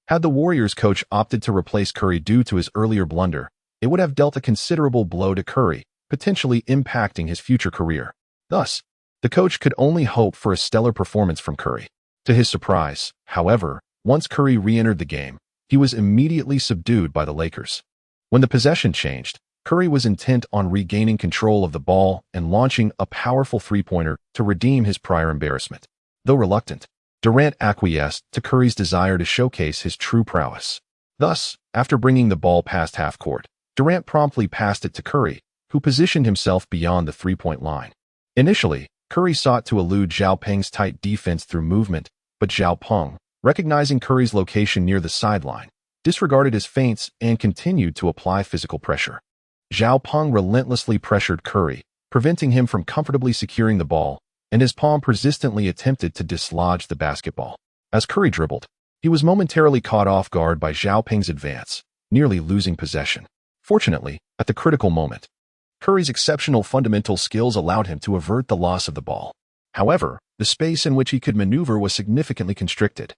Had the Warriors coach opted to replace Curry due to his earlier blunder, it would have dealt a considerable blow to Curry, potentially impacting his future career. Thus, the coach could only hope for a stellar performance from Curry. To his surprise, however, once Curry re-entered the game, he was immediately subdued by the Lakers. When the possession changed, Curry was intent on regaining control of the ball and launching a powerful three-pointer to redeem his prior embarrassment. Though reluctant, Durant acquiesced to Curry's desire to showcase his true prowess. Thus, after bringing the ball past half-court, Durant promptly passed it to Curry, who positioned himself beyond the three-point line. Initially, Curry sought to elude Zhao Peng's tight defense through movement, but Zhao Peng, recognizing Curry's location near the sideline, disregarded his feints and continued to apply physical pressure. Zhao Peng relentlessly pressured Curry, preventing him from comfortably securing the ball, and his palm persistently attempted to dislodge the basketball. As Curry dribbled, he was momentarily caught off guard by Zhao Peng's advance, nearly losing possession. Fortunately, at the critical moment, Curry's exceptional fundamental skills allowed him to avert the loss of the ball. However, the space in which he could maneuver was significantly constricted,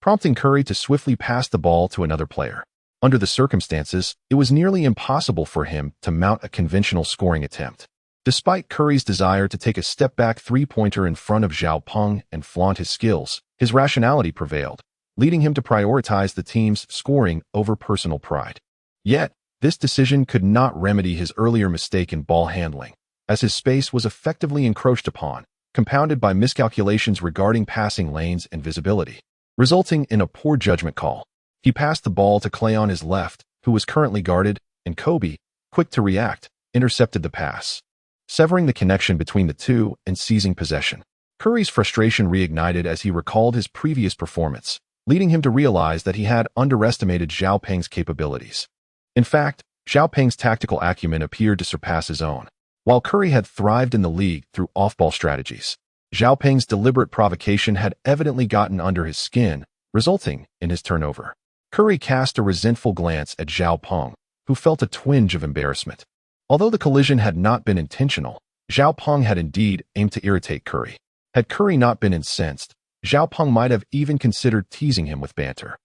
prompting Curry to swiftly pass the ball to another player. Under the circumstances, it was nearly impossible for him to mount a conventional scoring attempt. Despite Curry's desire to take a step-back three-pointer in front of Zhao Peng and flaunt his skills, his rationality prevailed, leading him to prioritize the team's scoring over personal pride. Yet, this decision could not remedy his earlier mistake in ball handling, as his space was effectively encroached upon, compounded by miscalculations regarding passing lanes and visibility, resulting in a poor judgment call. He passed the ball to Clay on his left, who was currently guarded, and Kobe, quick to react, intercepted the pass, severing the connection between the two and seizing possession. Curry's frustration reignited as he recalled his previous performance, leading him to realize that he had underestimated Zhao Peng's capabilities. In fact, Zhao Peng's tactical acumen appeared to surpass his own. While Curry had thrived in the league through off-ball strategies, Zhao Peng's deliberate provocation had evidently gotten under his skin, resulting in his turnover. Curry cast a resentful glance at Zhao Peng, who felt a twinge of embarrassment. Although the collision had not been intentional, Zhao Peng had indeed aimed to irritate Curry. Had Curry not been incensed, Zhao Peng might have even considered teasing him with banter.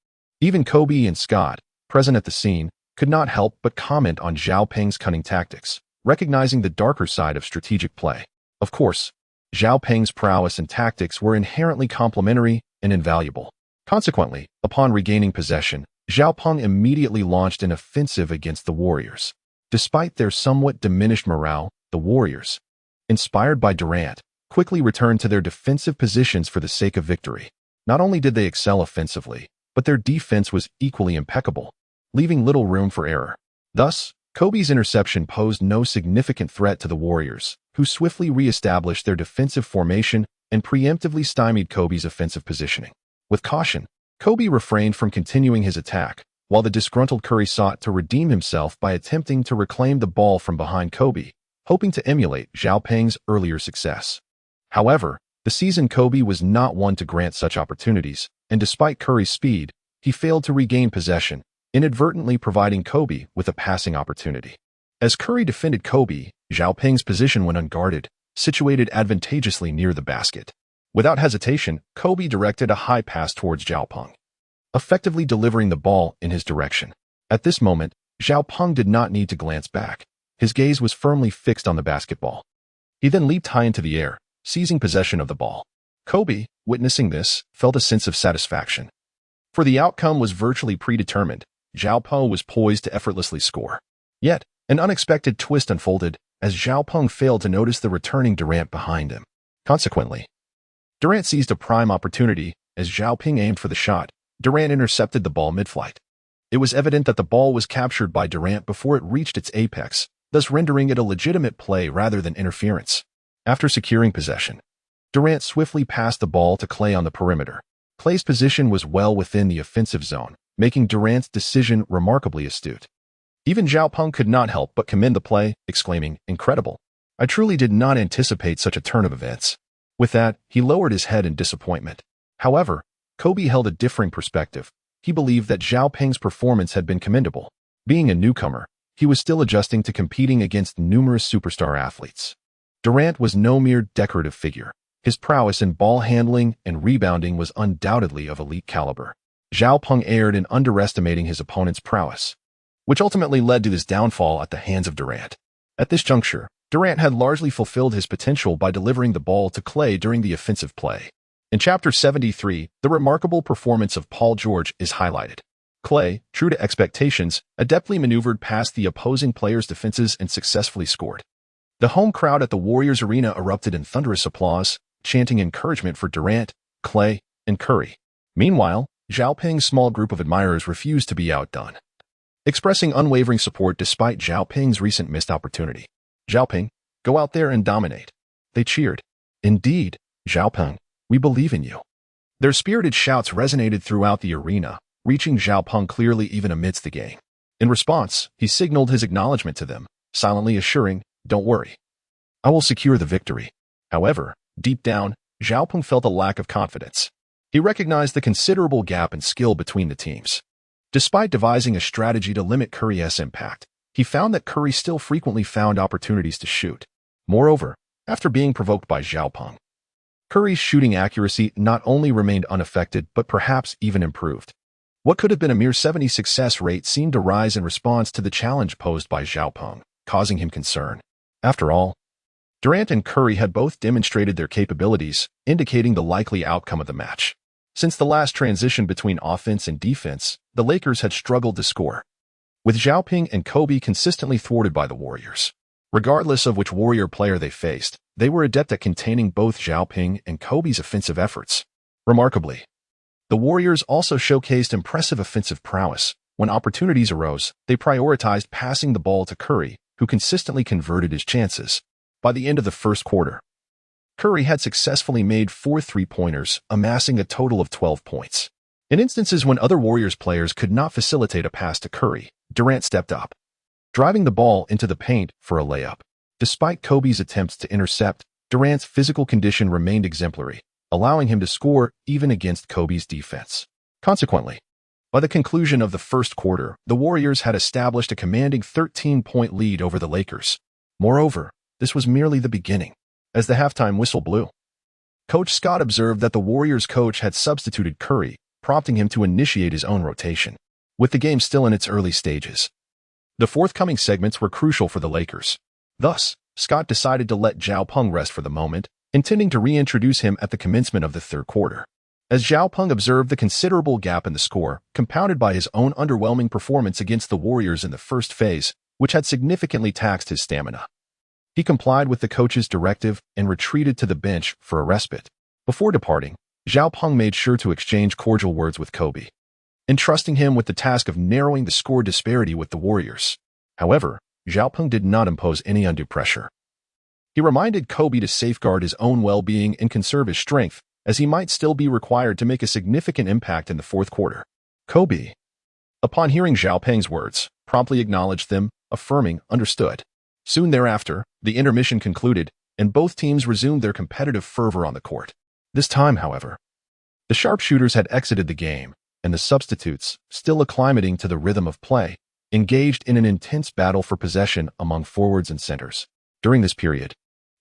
Even Kobe and Scott, present at the scene, could not help but comment on Zhao Peng's cunning tactics, recognizing the darker side of strategic play. Of course, Zhao Peng's prowess and tactics were inherently complementary and invaluable. Consequently, upon regaining possession, Zhao Peng immediately launched an offensive against the Warriors. Despite their somewhat diminished morale, the Warriors, inspired by Durant, quickly returned to their defensive positions for the sake of victory. Not only did they excel offensively, but their defense was equally impeccable, leaving little room for error. Thus, Kobe's interception posed no significant threat to the Warriors, who swiftly re-established their defensive formation and preemptively stymied Kobe's offensive positioning. With caution, Kobe refrained from continuing his attack, while the disgruntled Curry sought to redeem himself by attempting to reclaim the ball from behind Kobe, hoping to emulate Zhao Peng's earlier success. However, the seasoned Kobe was not one to grant such opportunities, and despite Curry's speed, he failed to regain possession, inadvertently providing Kobe with a passing opportunity. As Curry defended Kobe, Zhao Peng's position went unguarded, situated advantageously near the basket. Without hesitation, Kobe directed a high pass towards Zhao Peng, effectively delivering the ball in his direction. At this moment, Zhao Peng did not need to glance back. His gaze was firmly fixed on the basketball. He then leaped high into the air, seizing possession of the ball. Kobe, witnessing this, felt a sense of satisfaction. For the outcome was virtually predetermined. Zhao Peng was poised to effortlessly score. Yet, an unexpected twist unfolded as Zhao Peng failed to notice the returning Durant behind him. Consequently, Durant seized a prime opportunity. As Zhao Peng aimed for the shot, Durant intercepted the ball mid-flight. It was evident that the ball was captured by Durant before it reached its apex, thus rendering it a legitimate play rather than interference. After securing possession, Durant swiftly passed the ball to Klay on the perimeter. Klay's position was well within the offensive zone, making Durant's decision remarkably astute. Even Zhao Peng could not help but commend the play, exclaiming, "Incredible. I truly did not anticipate such a turn of events." With that, he lowered his head in disappointment. However, Kobe held a differing perspective. He believed that Zhao Peng's performance had been commendable. Being a newcomer, he was still adjusting to competing against numerous superstar athletes. Durant was no mere decorative figure. His prowess in ball handling and rebounding was undoubtedly of elite caliber. Zhao Peng erred in underestimating his opponent's prowess, which ultimately led to his downfall at the hands of Durant. At this juncture, Durant had largely fulfilled his potential by delivering the ball to Klay during the offensive play. In Chapter 73, the remarkable performance of Paul George is highlighted. Klay, true to expectations, adeptly maneuvered past the opposing players' defenses and successfully scored. The home crowd at the Warriors arena erupted in thunderous applause, chanting encouragement for Durant, Klay, and Curry. Meanwhile, Zhao Peng's small group of admirers refused to be outdone, expressing unwavering support despite Zhao Peng's recent missed opportunity. "Zhao Peng, go out there and dominate," they cheered. "Indeed, Zhao Peng, we believe in you." Their spirited shouts resonated throughout the arena, reaching Zhao Peng clearly even amidst the gang. In response, he signaled his acknowledgement to them, silently assuring, "Don't worry. I will secure the victory." However, deep down, Zhao Peng felt a lack of confidence. He recognized the considerable gap in skill between the teams. Despite devising a strategy to limit Curry's impact, he found that Curry still frequently found opportunities to shoot. Moreover, after being provoked by Zhao Peng, Curry's shooting accuracy not only remained unaffected but perhaps even improved. What could have been a mere 70% success rate seemed to rise in response to the challenge posed by Zhao Peng, causing him concern. After all, Durant and Curry had both demonstrated their capabilities, indicating the likely outcome of the match. Since the last transition between offense and defense, the Lakers had struggled to score, with Zhao Peng and Kobe consistently thwarted by the Warriors. Regardless of which Warrior player they faced, they were adept at containing both Zhao Peng and Kobe's offensive efforts. Remarkably, the Warriors also showcased impressive offensive prowess. When opportunities arose, they prioritized passing the ball to Curry, who consistently converted his chances. By the end of the first quarter, Curry had successfully made 4 3-pointers, amassing a total of 12 points. In instances when other Warriors players could not facilitate a pass to Curry, Durant stepped up, driving the ball into the paint for a layup. Despite Kobe's attempts to intercept, Durant's physical condition remained exemplary, allowing him to score even against Kobe's defense. Consequently, by the conclusion of the first quarter, the Warriors had established a commanding 13-point lead over the Lakers. Moreover, this was merely the beginning. As the halftime whistle blew, Coach Scott observed that the Warriors coach had substituted Curry, prompting him to initiate his own rotation. With the game still in its early stages, the forthcoming segments were crucial for the Lakers. Thus, Scott decided to let Zhao Peng rest for the moment, intending to reintroduce him at the commencement of the third quarter. As Zhao Peng observed the considerable gap in the score, compounded by his own underwhelming performance against the Warriors in the first phase, which had significantly taxed his stamina, he complied with the coach's directive and retreated to the bench for a respite. Before departing, Zhao Peng made sure to exchange cordial words with Kobe, entrusting him with the task of narrowing the score disparity with the Warriors. However, Zhao Peng did not impose any undue pressure. He reminded Kobe to safeguard his own well-being and conserve his strength, as he might still be required to make a significant impact in the fourth quarter. Kobe, upon hearing Zhao Peng's words, promptly acknowledged them, affirming, understood. Soon thereafter, the intermission concluded, and both teams resumed their competitive fervor on the court. This time, however, the sharpshooters had exited the game, and the substitutes, still acclimating to the rhythm of play, engaged in an intense battle for possession among forwards and centers. During this period,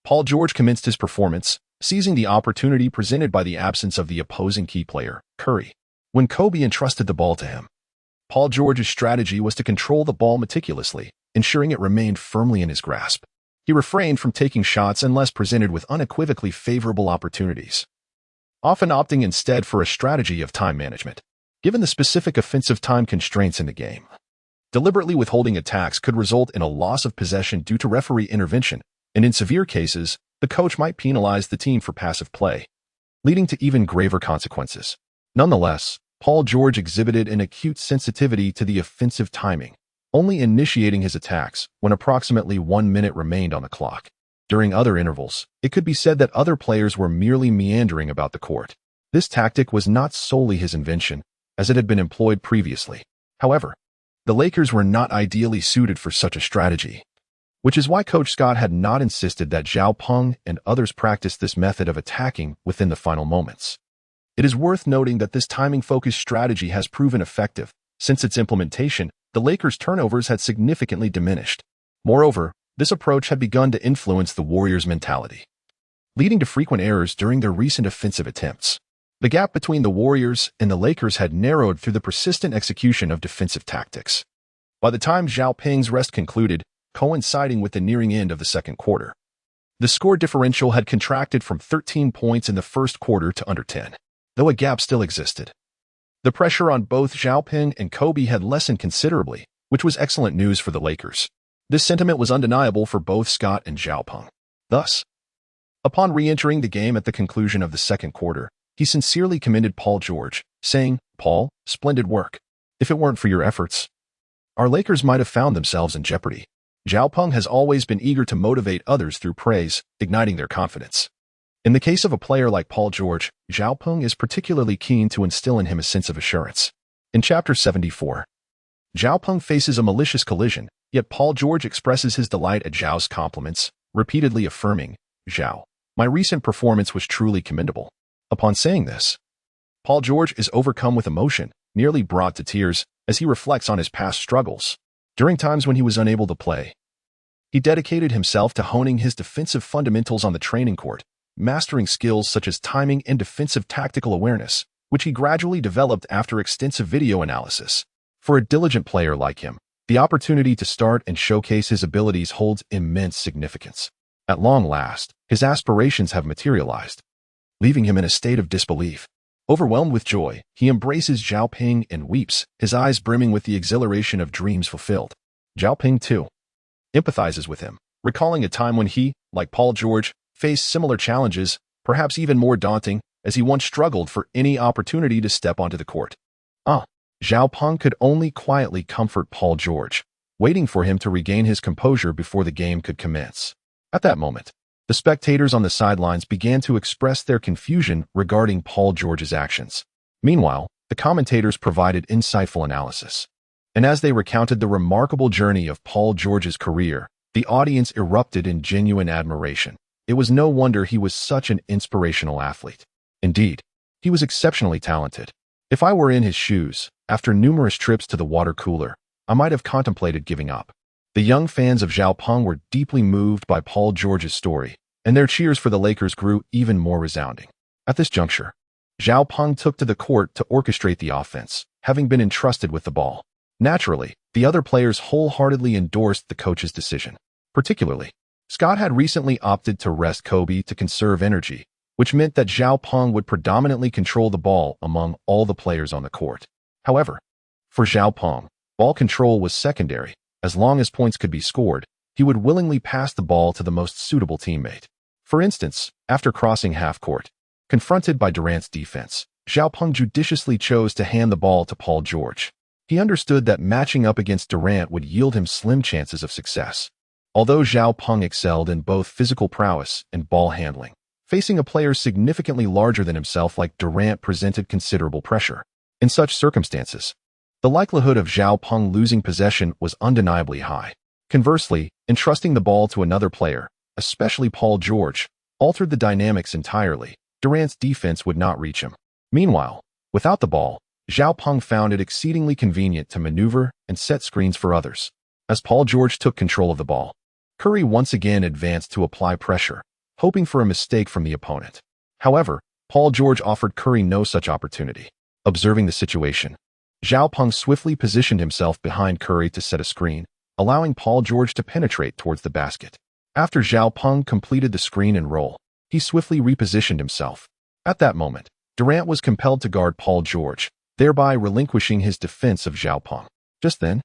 Paul George commenced his performance, seizing the opportunity presented by the absence of the opposing key player, Curry. When Kobe entrusted the ball to him, Paul George's strategy was to control the ball meticulously, ensuring it remained firmly in his grasp. He refrained from taking shots unless presented with unequivocally favorable opportunities, often opting instead for a strategy of time management. Given the specific offensive time constraints in the game, deliberately withholding attacks could result in a loss of possession due to referee intervention, and in severe cases, the coach might penalize the team for passive play, leading to even graver consequences. Nonetheless, Paul George exhibited an acute sensitivity to the offensive timing, only initiating his attacks when approximately 1 minute remained on the clock. During other intervals, it could be said that other players were merely meandering about the court. This tactic was not solely his invention, as it had been employed previously. However, the Lakers were not ideally suited for such a strategy, which is why Coach Scott had not insisted that Zhao Peng and others practice this method of attacking within the final moments. It is worth noting that this timing-focused strategy has proven effective. Since its implementation, the Lakers' turnovers had significantly diminished. Moreover, this approach had begun to influence the Warriors' mentality, leading to frequent errors during their recent offensive attempts. The gap between the Warriors and the Lakers had narrowed through the persistent execution of defensive tactics. By the time Zhao Peng's rest concluded, coinciding with the nearing end of the second quarter, the score differential had contracted from 13 points in the first quarter to under 10, though a gap still existed. The pressure on both Zhao Peng and Kobe had lessened considerably, which was excellent news for the Lakers. This sentiment was undeniable for both Scott and Zhao Peng. Thus, upon re-entering the game at the conclusion of the second quarter, he sincerely commended Paul George, saying, "Paul, splendid work. If it weren't for your efforts, our Lakers might have found themselves in jeopardy." Zhao Peng has always been eager to motivate others through praise, igniting their confidence. In the case of a player like Paul George, Zhao Peng is particularly keen to instill in him a sense of assurance. In Chapter 74, Zhao Peng faces a malicious collision, yet Paul George expresses his delight at Zhao's compliments, repeatedly affirming, "Zhao, my recent performance was truly commendable." Upon saying this, Paul George is overcome with emotion, nearly brought to tears, as he reflects on his past struggles. During times when he was unable to play, he dedicated himself to honing his defensive fundamentals on the training court, mastering skills such as timing and defensive tactical awareness, which he gradually developed after extensive video analysis. For a diligent player like him, the opportunity to start and showcase his abilities holds immense significance. At long last, his aspirations have materialized, leaving him in a state of disbelief. Overwhelmed with joy, he embraces Zhao Peng and weeps, his eyes brimming with the exhilaration of dreams fulfilled. Zhao Peng, too, empathizes with him, recalling a time when he, like Paul George, faced similar challenges, perhaps even more daunting, as he once struggled for any opportunity to step onto the court. Zhao Peng could only quietly comfort Paul George, waiting for him to regain his composure before the game could commence. At that moment, the spectators on the sidelines began to express their confusion regarding Paul George's actions. Meanwhile, The commentators provided insightful analysis. And as they recounted the remarkable journey of Paul George's career, the audience erupted in genuine admiration. It was no wonder he was such an inspirational athlete. Indeed, he was exceptionally talented. If I were in his shoes, after numerous trips to the water cooler, I might have contemplated giving up. The young fans of Zhao Peng were deeply moved by Paul George's story, and their cheers for the Lakers grew even more resounding. At this juncture, Zhao Peng took to the court to orchestrate the offense, having been entrusted with the ball. Naturally, the other players wholeheartedly endorsed the coach's decision. Particularly, Scott had recently opted to rest Kobe to conserve energy, which meant that Zhao Peng would predominantly control the ball among all the players on the court. However, for Zhao Peng, ball control was secondary. As long as points could be scored, he would willingly pass the ball to the most suitable teammate. For instance, after crossing half-court, confronted by Durant's defense, Zhao Peng judiciously chose to hand the ball to Paul George. He understood that matching up against Durant would yield him slim chances of success. Although Zhao Peng excelled in both physical prowess and ball handling, facing a player significantly larger than himself like Durant presented considerable pressure. In such circumstances, the likelihood of Zhao Peng losing possession was undeniably high. Conversely, entrusting the ball to another player, especially Paul George, altered the dynamics entirely. Durant's defense would not reach him. Meanwhile, without the ball, Zhao Peng found it exceedingly convenient to maneuver and set screens for others. As Paul George took control of the ball, Curry once again advanced to apply pressure, hoping for a mistake from the opponent. However, Paul George offered Curry no such opportunity. Observing the situation, Zhao Peng swiftly positioned himself behind Curry to set a screen, allowing Paul George to penetrate towards the basket. After Zhao Peng completed the screen and roll, he swiftly repositioned himself. At that moment, Durant was compelled to guard Paul George, thereby relinquishing his defense of Zhao Peng. Just then,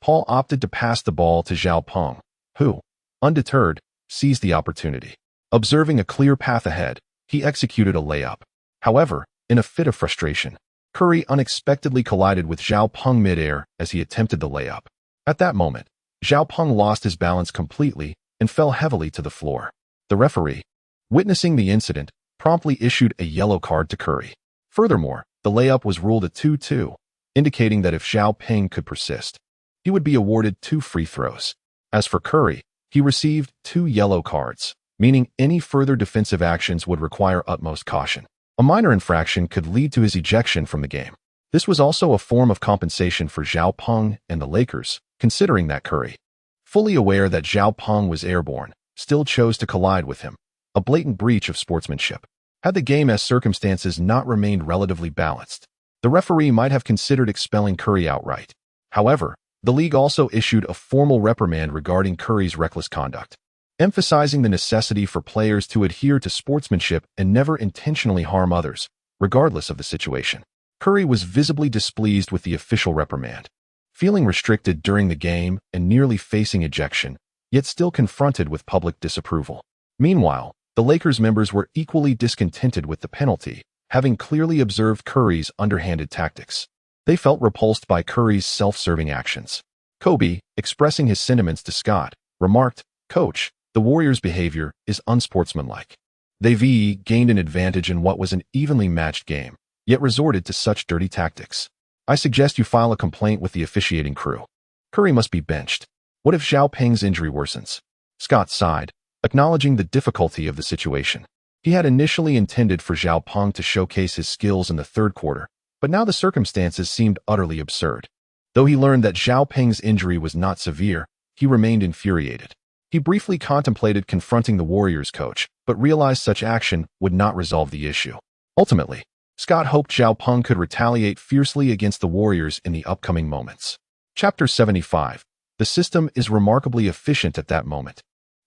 Paul opted to pass the ball to Zhao Peng, who, undeterred, seized the opportunity. Observing a clear path ahead, he executed a layup. However, in a fit of frustration, Curry unexpectedly collided with Zhao Peng midair as he attempted the layup. At that moment, Zhao Peng lost his balance completely and fell heavily to the floor. The referee, witnessing the incident, promptly issued a yellow card to Curry. Furthermore, the layup was ruled a 2-2, indicating that if Zhao Peng could persist, he would be awarded 2 free throws. As for Curry, he received 2 yellow cards, meaning any further defensive actions would require utmost caution. A minor infraction could lead to his ejection from the game. This was also a form of compensation for Zhao Peng and the Lakers, considering that Curry, fully aware that Zhao Peng was airborne, still chose to collide with him, a blatant breach of sportsmanship. Had the game as circumstances not remained relatively balanced, the referee might have considered expelling Curry outright. However, the league also issued a formal reprimand regarding Curry's reckless conduct, emphasizing the necessity for players to adhere to sportsmanship and never intentionally harm others, regardless of the situation. Curry was visibly displeased with the official reprimand, feeling restricted during the game and nearly facing ejection, yet still confronted with public disapproval. Meanwhile, the Lakers members were equally discontented with the penalty, having clearly observed Curry's underhanded tactics. They felt repulsed by Curry's self-serving actions. Kobe, expressing his sentiments to Scott, remarked, "Coach, the Warriors' behavior is unsportsmanlike. They've gained an advantage in what was an evenly matched game, yet resorted to such dirty tactics. I suggest you file a complaint with the officiating crew. Curry must be benched. What if Zhao Peng's injury worsens?" Scott sighed, acknowledging the difficulty of the situation. He had initially intended for Zhao Peng to showcase his skills in the third quarter, but now the circumstances seemed utterly absurd. Though he learned that Zhao Peng's injury was not severe, he remained infuriated. He briefly contemplated confronting the Warriors coach, but realized such action would not resolve the issue. Ultimately, Scott hoped Zhao Peng could retaliate fiercely against the Warriors in the upcoming moments. Chapter 75. The system is remarkably efficient at that moment.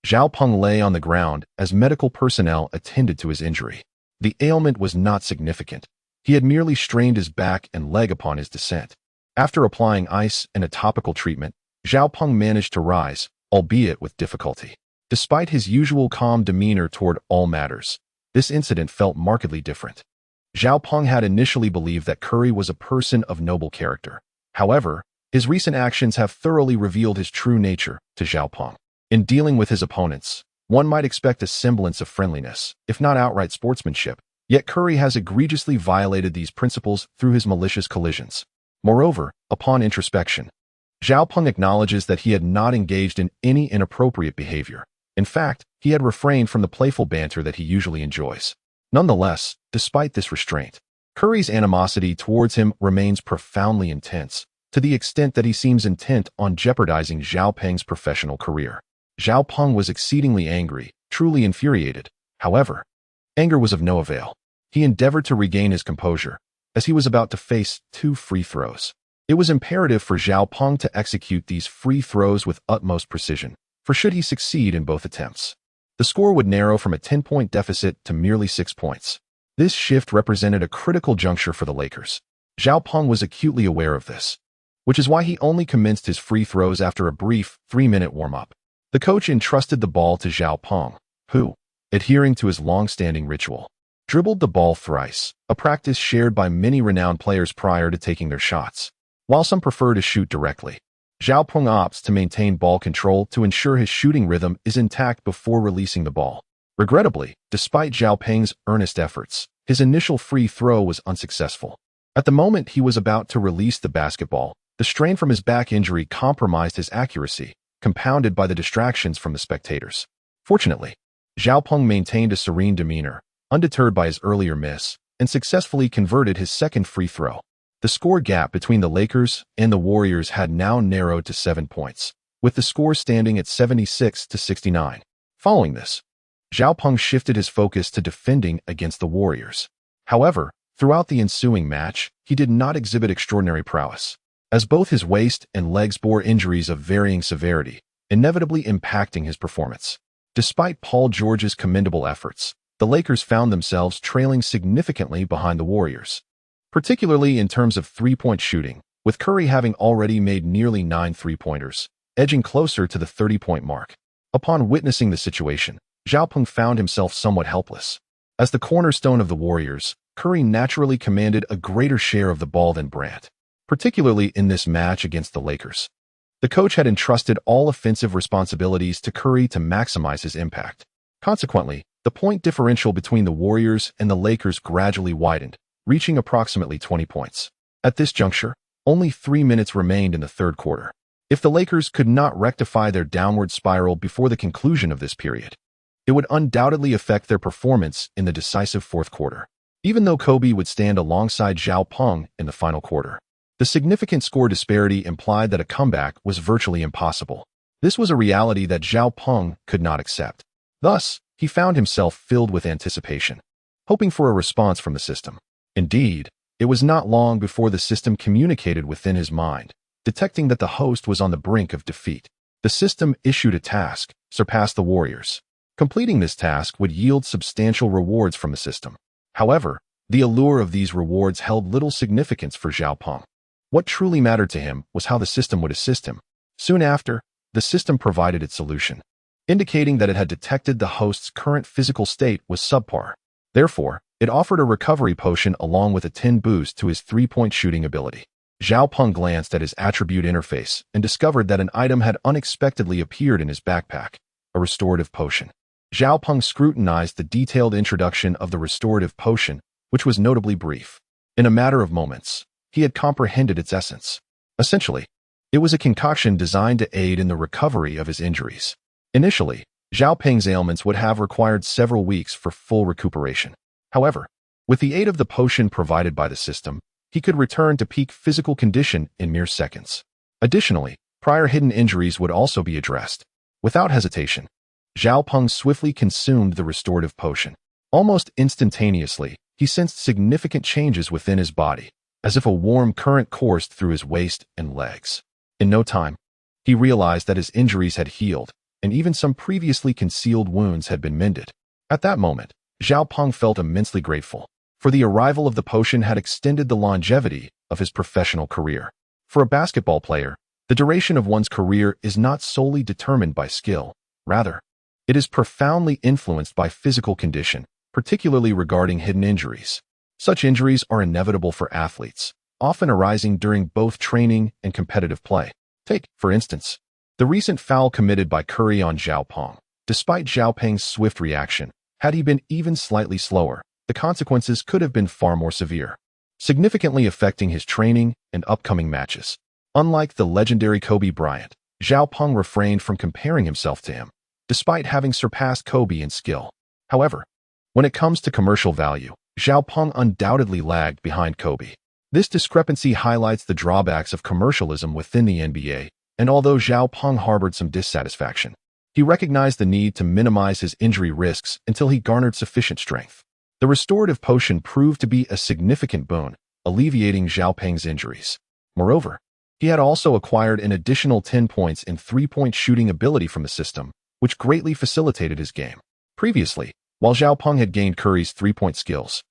Zhao Peng lay on the ground as medical personnel attended to his injury. The ailment was not significant. He had merely strained his back and leg upon his descent. After applying ice and a topical treatment, Zhao Peng managed to rise, albeit with difficulty. Despite his usual calm demeanor toward all matters, this incident felt markedly different. Zhao Peng had initially believed that Curry was a person of noble character. However, his recent actions have thoroughly revealed his true nature to Zhao Peng. In dealing with his opponents, one might expect a semblance of friendliness, if not outright sportsmanship, Yet Curry has egregiously violated these principles through his malicious collisions. Moreover, upon introspection, Zhao Peng acknowledges that he had not engaged in any inappropriate behavior. In fact, he had refrained from the playful banter that he usually enjoys. Nonetheless, despite this restraint, Curry's animosity towards him remains profoundly intense, to the extent that he seems intent on jeopardizing Zhao Peng's professional career. Zhao Peng was exceedingly angry, truly infuriated. However, anger was of no avail. He endeavored to regain his composure, as he was about to face 2 free throws. It was imperative for Zhao Peng to execute these free throws with utmost precision, for should he succeed in both attempts, the score would narrow from a 10-point deficit to merely 6 points. This shift represented a critical juncture for the Lakers. Zhao Peng was acutely aware of this, which is why he only commenced his free throws after a brief 3-minute warm-up. The coach entrusted the ball to Zhao Peng, who, adhering to his long-standing ritual, dribbled the ball thrice, a practice shared by many renowned players prior to taking their shots. While some prefer to shoot directly, Zhao Peng opts to maintain ball control to ensure his shooting rhythm is intact before releasing the ball. Regrettably, despite Zhao Peng's earnest efforts, his initial free throw was unsuccessful. At the moment he was about to release the basketball, the strain from his back injury compromised his accuracy, compounded by the distractions from the spectators. Fortunately, Zhao Peng maintained a serene demeanor, undeterred by his earlier miss, and successfully converted his second free throw. The score gap between the Lakers and the Warriors had now narrowed to 7 points, with the score standing at 76-69. Following this, Zhao Peng shifted his focus to defending against the Warriors. However, throughout the ensuing match, he did not exhibit extraordinary prowess, as both his waist and legs bore injuries of varying severity, inevitably impacting his performance. Despite Paul George's commendable efforts, the Lakers found themselves trailing significantly behind the Warriors, particularly in terms of three-point shooting, with Curry having already made nearly 9 three-pointers, edging closer to the 30-point mark. Upon witnessing the situation, Zhao Peng found himself somewhat helpless. As the cornerstone of the Warriors, Curry naturally commanded a greater share of the ball than Bryant, particularly in this match against the Lakers. The coach had entrusted all offensive responsibilities to Curry to maximize his impact. Consequently, the point differential between the Warriors and the Lakers gradually widened, reaching approximately 20 points. At this juncture, only 3 minutes remained in the third quarter. If the Lakers could not rectify their downward spiral before the conclusion of this period, it would undoubtedly affect their performance in the decisive fourth quarter. Even though Kobe would stand alongside Zhao Peng in the final quarter, the significant score disparity implied that a comeback was virtually impossible. This was a reality that Zhao Peng could not accept. Thus, he found himself filled with anticipation, hoping for a response from the system. Indeed, it was not long before the system communicated within his mind, detecting that the host was on the brink of defeat. The system issued a task: surpass the Warriors. Completing this task would yield substantial rewards from the system. However, the allure of these rewards held little significance for Zhao Peng. What truly mattered to him was how the system would assist him. Soon after, the system provided its solution, indicating that it had detected the host's current physical state was subpar. Therefore, it offered a recovery potion along with a 10 boost to his three-point shooting ability. Zhao Peng glanced at his attribute interface and discovered that an item had unexpectedly appeared in his backpack: a restorative potion. Zhao Peng scrutinized the detailed introduction of the restorative potion, which was notably brief. In a matter of moments, he had comprehended its essence. Essentially, it was a concoction designed to aid in the recovery of his injuries. Initially, Zhao Peng's ailments would have required several weeks for full recuperation. However, with the aid of the potion provided by the system, he could return to peak physical condition in mere seconds. Additionally, prior hidden injuries would also be addressed. Without hesitation, Zhao Peng swiftly consumed the restorative potion. Almost instantaneously, he sensed significant changes within his body, as if a warm current coursed through his waist and legs. In no time, he realized that his injuries had healed, and even some previously concealed wounds had been mended. At that moment, Zhao Peng felt immensely grateful, for the arrival of the potion had extended the longevity of his professional career. For a basketball player, the duration of one's career is not solely determined by skill. Rather, it is profoundly influenced by physical condition, particularly regarding hidden injuries. Such injuries are inevitable for athletes, often arising during both training and competitive play. Take, for instance, the recent foul committed by Curry on Zhao Peng. Despite Zhao Peng's swift reaction, had he been even slightly slower, the consequences could have been far more severe, significantly affecting his training and upcoming matches. Unlike the legendary Kobe Bryant, Zhao Peng refrained from comparing himself to him, despite having surpassed Kobe in skill. However, when it comes to commercial value, Zhao Peng undoubtedly lagged behind Kobe. This discrepancy highlights the drawbacks of commercialism within the NBA, and although Zhao Peng harbored some dissatisfaction, he recognized the need to minimize his injury risks until he garnered sufficient strength. The restorative potion proved to be a significant boon, alleviating Zhao Peng's injuries. Moreover, he had also acquired an additional 10 points in three-point shooting ability from the system, which greatly facilitated his game. Previously, while Zhao Peng had gained Curry's three-point skills,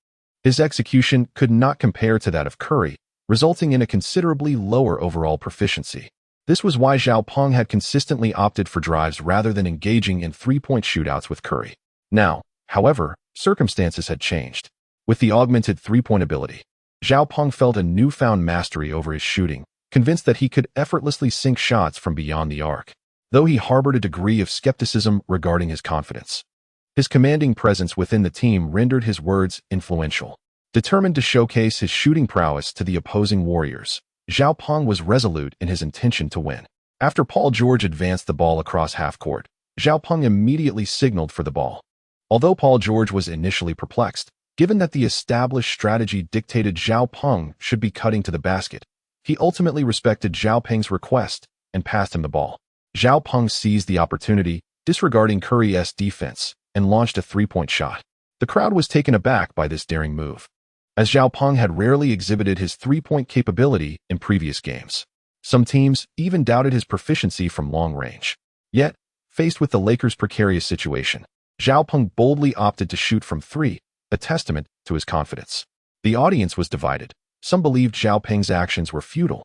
his execution could not compare to that of Curry, resulting in a considerably lower overall proficiency. This was why Zhao Peng had consistently opted for drives rather than engaging in three-point shootouts with Curry. Now, however, circumstances had changed. With the augmented three-point ability, Zhao Peng felt a newfound mastery over his shooting, convinced that he could effortlessly sink shots from beyond the arc, though he harbored a degree of skepticism regarding his confidence. His commanding presence within the team rendered his words influential. Determined to showcase his shooting prowess to the opposing Warriors, Zhao Peng was resolute in his intention to win. After Paul George advanced the ball across half-court, Zhao Peng immediately signaled for the ball. Although Paul George was initially perplexed, given that the established strategy dictated Zhao Peng should be cutting to the basket, he ultimately respected Zhao Peng's request and passed him the ball. Zhao Peng seized the opportunity, disregarding Curry's defense, and launched a three-point shot. The crowd was taken aback by this daring move, as Zhao Peng had rarely exhibited his three-point capability in previous games. Some teams even doubted his proficiency from long range. Yet, faced with the Lakers' precarious situation, Zhao Peng boldly opted to shoot from three, a testament to his confidence. The audience was divided. Some believed Zhao Peng's actions were futile,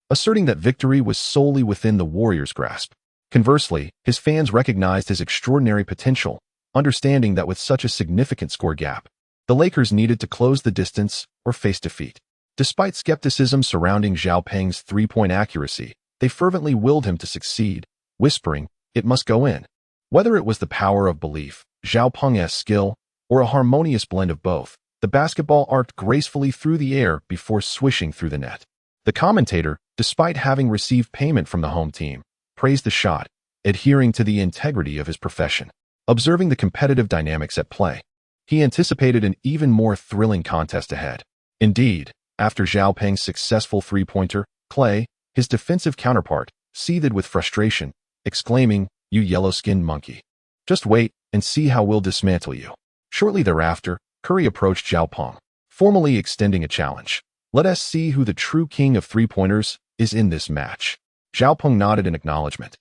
asserting that victory was solely within the Warriors' grasp. Conversely, his fans recognized his extraordinary potential, understanding that with such a significant score gap, the Lakers needed to close the distance or face defeat. Despite skepticism surrounding Zhao Peng's three-point accuracy, they fervently willed him to succeed, whispering, "It must go in." Whether it was the power of belief, Zhao Peng's skill, or a harmonious blend of both, the basketball arced gracefully through the air before swishing through the net. The commentator, despite having received payment from the home team, praised the shot, adhering to the integrity of his profession. Observing the competitive dynamics at play, he anticipated an even more thrilling contest ahead. Indeed, after Zhao Peng's successful three-pointer, Clay, his defensive counterpart, seethed with frustration, exclaiming, "You yellow-skinned monkey. Just wait and see how we'll dismantle you." Shortly thereafter, Curry approached Zhao Peng, formally extending a challenge. "Let us see who the true king of three-pointers is in this match." Zhao Peng nodded in acknowledgement.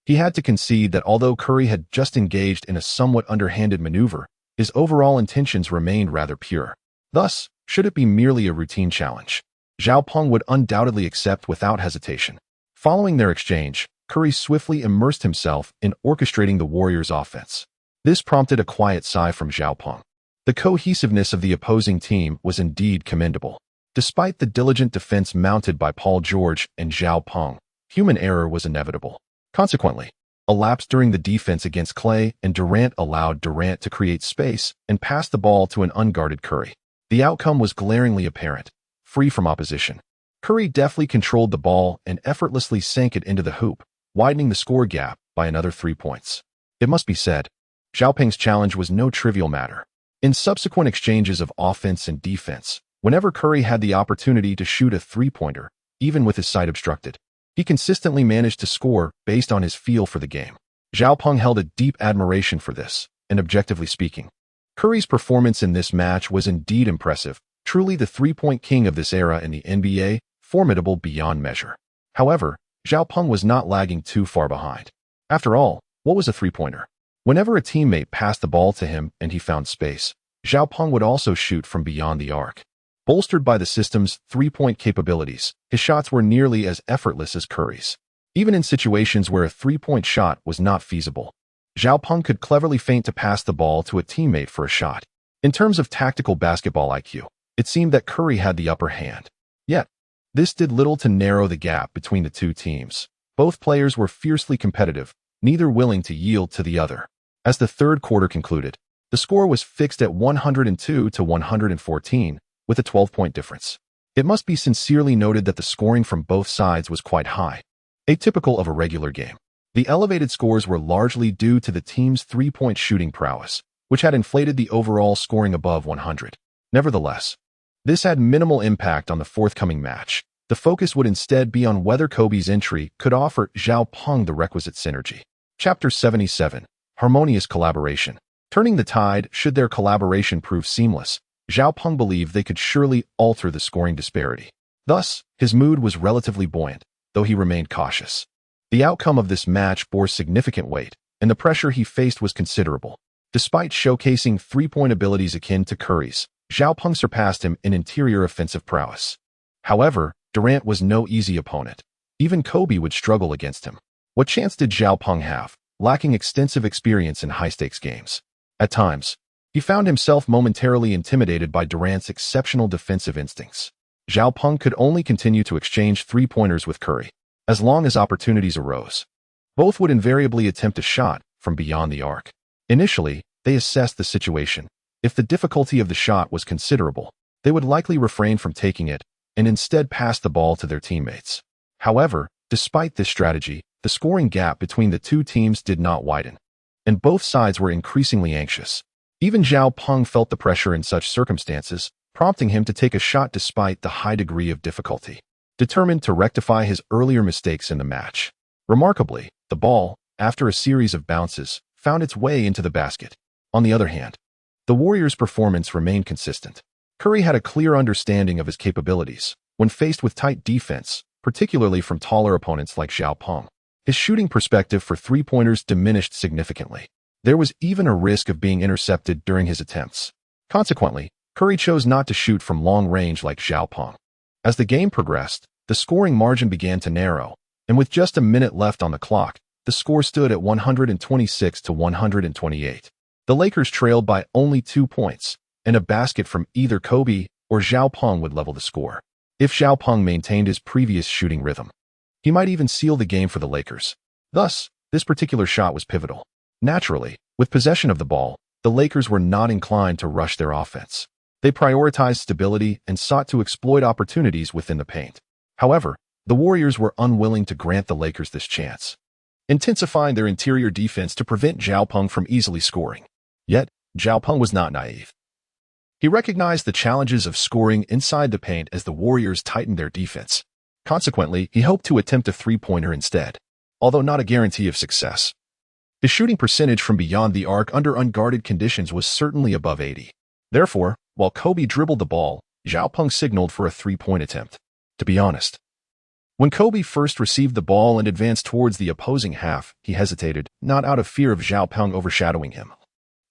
He had to concede that although Curry had just engaged in a somewhat underhanded maneuver, his overall intentions remained rather pure. Thus, should it be merely a routine challenge, Zhao Peng would undoubtedly accept without hesitation. Following their exchange, Curry swiftly immersed himself in orchestrating the Warriors' offense. This prompted a quiet sigh from Zhao Peng. The cohesiveness of the opposing team was indeed commendable. Despite the diligent defense mounted by Paul George and Zhao Peng, human error was inevitable. Consequently, a lapse during the defense against Clay and Durant allowed Durant to create space and pass the ball to an unguarded Curry. The outcome was glaringly apparent, free from opposition. Curry deftly controlled the ball and effortlessly sank it into the hoop, widening the score gap by another 3 points. It must be said, Zhao Peng's challenge was no trivial matter. In subsequent exchanges of offense and defense, whenever Curry had the opportunity to shoot a three-pointer, even with his sight obstructed, he consistently managed to score based on his feel for the game. Zhao Peng held a deep admiration for this, and objectively speaking, Curry's performance in this match was indeed impressive, truly the three-point king of this era in the NBA, formidable beyond measure. However, Zhao Peng was not lagging too far behind. After all, what was a three-pointer? Whenever a teammate passed the ball to him and he found space, Zhao Peng would also shoot from beyond the arc. Bolstered by the system's three-point capabilities, his shots were nearly as effortless as Curry's. Even in situations where a three-point shot was not feasible, Zhao Peng could cleverly feint to pass the ball to a teammate for a shot. In terms of tactical basketball IQ, it seemed that Curry had the upper hand. Yet, this did little to narrow the gap between the two teams. Both players were fiercely competitive, neither willing to yield to the other. As the third quarter concluded, The score was fixed at 102 to 114, with a 12-point difference. It must be sincerely noted that the scoring from both sides was quite high, atypical of a regular game. The elevated scores were largely due to the team's three-point shooting prowess, which had inflated the overall scoring above 100. Nevertheless, this had minimal impact on the forthcoming match. The focus would instead be on whether Kobe's entry could offer Zhao Peng the requisite synergy. Chapter 77. Harmonious Collaboration. Turning the tide, should their collaboration prove seamless, Zhao Peng believed they could surely alter the scoring disparity. Thus, his mood was relatively buoyant, though he remained cautious. The outcome of this match bore significant weight, and the pressure he faced was considerable. Despite showcasing three-point abilities akin to Curry's, Zhao Peng surpassed him in interior offensive prowess. However, Durant was no easy opponent. Even Kobe would struggle against him. What chance did Zhao Peng have, lacking extensive experience in high-stakes games? At times, he found himself momentarily intimidated by Durant's exceptional defensive instincts. Zhao Peng could only continue to exchange three-pointers with Curry, as long as opportunities arose. Both would invariably attempt a shot from beyond the arc. Initially, they assessed the situation. If the difficulty of the shot was considerable, they would likely refrain from taking it and instead pass the ball to their teammates. However, despite this strategy, the scoring gap between the two teams did not widen, and both sides were increasingly anxious. Even Zhao Peng felt the pressure in such circumstances, prompting him to take a shot despite the high degree of difficulty, determined to rectify his earlier mistakes in the match. Remarkably, the ball, after a series of bounces, found its way into the basket. On the other hand, the Warriors' performance remained consistent. Curry had a clear understanding of his capabilities when faced with tight defense, particularly from taller opponents like Zhao Peng. His shooting perspective for three-pointers diminished significantly. There was even a risk of being intercepted during his attempts. Consequently, Curry chose not to shoot from long range like Zhao Peng. As the game progressed, the scoring margin began to narrow, and with just a minute left on the clock, the score stood at 126 to 128. The Lakers trailed by only 2 points, and a basket from either Kobe or Zhao Peng would level the score. If Zhao Peng maintained his previous shooting rhythm, he might even seal the game for the Lakers. Thus, this particular shot was pivotal. Naturally, with possession of the ball, the Lakers were not inclined to rush their offense. They prioritized stability and sought to exploit opportunities within the paint. However, the Warriors were unwilling to grant the Lakers this chance, intensifying their interior defense to prevent Zhao Peng from easily scoring. Yet, Zhao Peng was not naive. He recognized the challenges of scoring inside the paint as the Warriors tightened their defense. Consequently, he hoped to attempt a three-pointer instead, although not a guarantee of success. His shooting percentage from beyond the arc under unguarded conditions was certainly above 80. Therefore, while Kobe dribbled the ball, Zhao Peng signaled for a three-point attempt. To be honest, when Kobe first received the ball and advanced towards the opposing half, he hesitated, not out of fear of Zhao Peng overshadowing him,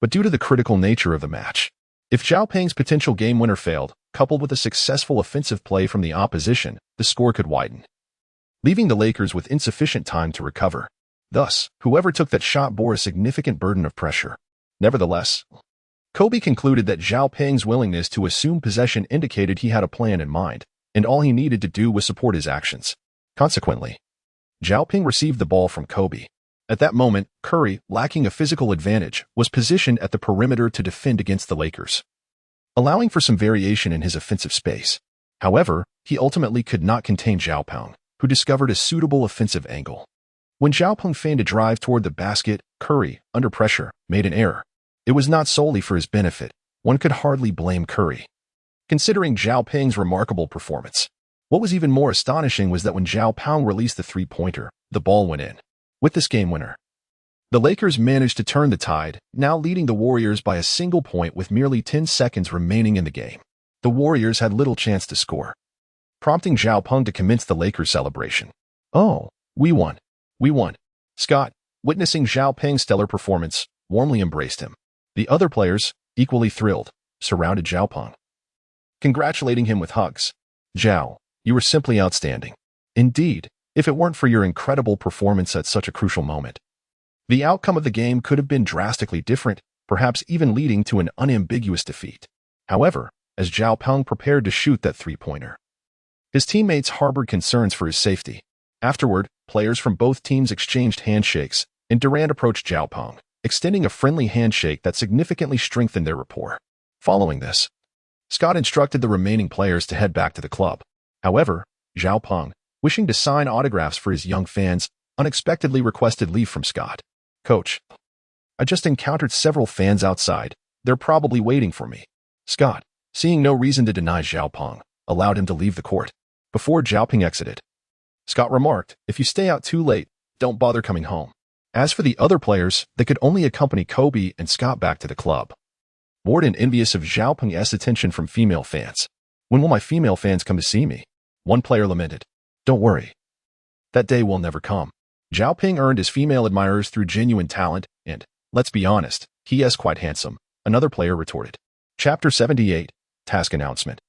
but due to the critical nature of the match. If Zhao Peng's potential game winner failed, coupled with a successful offensive play from the opposition, the score could widen, leaving the Lakers with insufficient time to recover. Thus, whoever took that shot bore a significant burden of pressure. Nevertheless, Kobe concluded that Zhao Peng's willingness to assume possession indicated he had a plan in mind, and all he needed to do was support his actions. Consequently, Zhao Peng received the ball from Kobe. At that moment, Curry, lacking a physical advantage, was positioned at the perimeter to defend against the Lakers, allowing for some variation in his offensive space. However, he ultimately could not contain Zhao Peng, who discovered a suitable offensive angle. When Zhao Peng feigned a drive toward the basket, Curry, under pressure, made an error. It was not solely for his benefit. One could hardly blame Curry, considering Zhao Peng's remarkable performance. What was even more astonishing was that when Zhao Peng released the three-pointer, the ball went in. With this game winner, the Lakers managed to turn the tide, now leading the Warriors by a single point with merely 10 seconds remaining in the game. The Warriors had little chance to score, prompting Zhao Peng to commence the Lakers celebration. "Oh, we won. We won." Scott, witnessing Zhao Peng's stellar performance, warmly embraced him. The other players, equally thrilled, surrounded Zhao Peng, congratulating him with hugs. "Zhao, you were simply outstanding. Indeed, if it weren't for your incredible performance at such a crucial moment, the outcome of the game could have been drastically different, perhaps even leading to an unambiguous defeat." However, as Zhao Peng prepared to shoot that three-pointer, his teammates harbored concerns for his safety. Afterward, players from both teams exchanged handshakes, and Durant approached Zhao Peng. extending a friendly handshake that significantly strengthened their rapport. Following this, Scott instructed the remaining players to head back to the club. However, Zhao Peng, wishing to sign autographs for his young fans, unexpectedly requested leave from Scott. "Coach, I just encountered several fans outside. They're probably waiting for me." Scott, seeing no reason to deny Zhao Peng, allowed him to leave the court. Before Zhao Peng exited, Scott remarked, "If you stay out too late, don't bother coming home." As for the other players, they could only accompany Kobe and Scott back to the club. Bored and envious of Zhao Peng's attention from female fans. "When will my female fans come to see me?" one player lamented. "Don't worry. That day will never come." Zhao Peng earned his female admirers through genuine talent, and, let's be honest, he is quite handsome, another player retorted. Chapter 78, Task Announcement.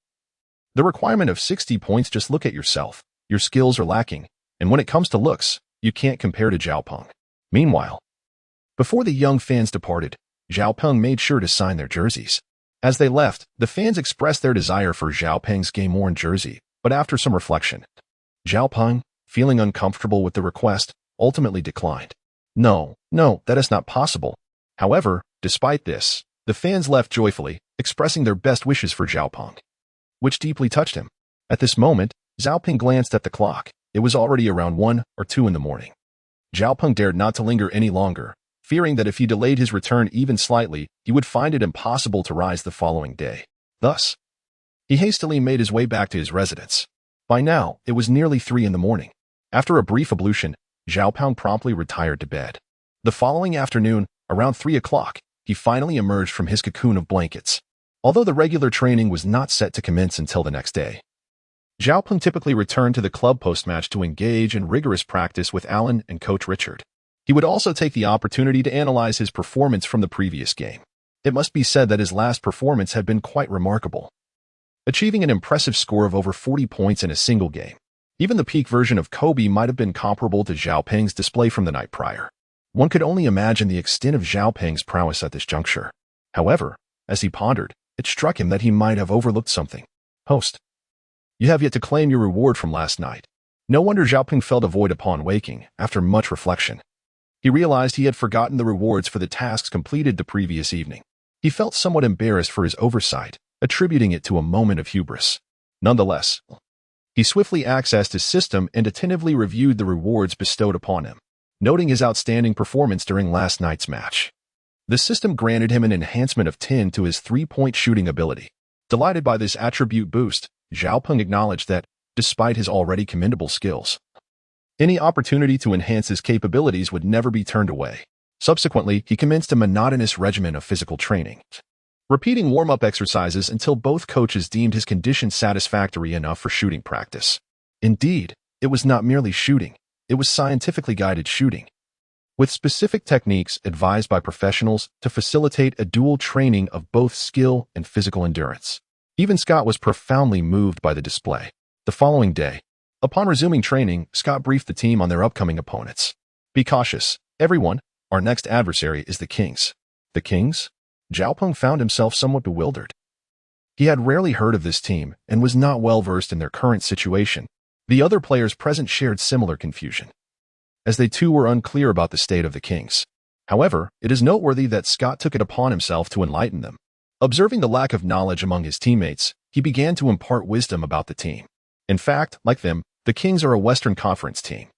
The requirement of 60 points. Just look at yourself. Your skills are lacking, and when it comes to looks, you can't compare to Zhao Peng. Meanwhile, before the young fans departed, Zhao Peng made sure to sign their jerseys. As they left, the fans expressed their desire for Zhao Peng's game-worn jersey, but after some reflection, Zhao Peng, feeling uncomfortable with the request, ultimately declined. No, that is not possible." However, despite this, the fans left joyfully, expressing their best wishes for Zhao Peng, which deeply touched him. At this moment, Zhao Peng glanced at the clock. It was already around 1 or 2 in the morning. Zhao Peng dared not to linger any longer, fearing that if he delayed his return even slightly, he would find it impossible to rise the following day. Thus, he hastily made his way back to his residence. By now, it was nearly 3 in the morning. After a brief ablution, Zhao Peng promptly retired to bed. The following afternoon, around 3 o'clock, he finally emerged from his cocoon of blankets. Although the regular training was not set to commence until the next day, Zhao Peng typically returned to the club post-match to engage in rigorous practice with Allen and Coach Richard. He would also take the opportunity to analyze his performance from the previous game. It must be said that his last performance had been quite remarkable, achieving an impressive score of over 40 points in a single game. Even the peak version of Kobe might have been comparable to Zhao Peng's display from the night prior. One could only imagine the extent of Zhao Peng's prowess at this juncture. However, as he pondered, it struck him that he might have overlooked something. "Host, you have yet to claim your reward from last night." No wonder Zhao Peng felt a void upon waking, after much reflection. He realized he had forgotten the rewards for the tasks completed the previous evening. He felt somewhat embarrassed for his oversight, attributing it to a moment of hubris. Nonetheless, he swiftly accessed his system and attentively reviewed the rewards bestowed upon him, noting his outstanding performance during last night's match. The system granted him an enhancement of 10 to his three-point shooting ability. Delighted by this attribute boost, Zhao Peng acknowledged that, despite his already commendable skills, any opportunity to enhance his capabilities would never be turned away. Subsequently, he commenced a monotonous regimen of physical training, repeating warm-up exercises until both coaches deemed his condition satisfactory enough for shooting practice. Indeed, it was not merely shooting, it was scientifically guided shooting, with specific techniques advised by professionals to facilitate a dual training of both skill and physical endurance. Even Scott was profoundly moved by the display. The following day, upon resuming training, Scott briefed the team on their upcoming opponents. "Be cautious, everyone. Our next adversary is the Kings." The Kings? Zhao Peng found himself somewhat bewildered. He had rarely heard of this team and was not well versed in their current situation. The other players present shared similar confusion, as they too were unclear about the state of the Kings. However, it is noteworthy that Scott took it upon himself to enlighten them. Observing the lack of knowledge among his teammates, he began to impart wisdom about the team. In fact, like them, the Kings are a Western Conference team,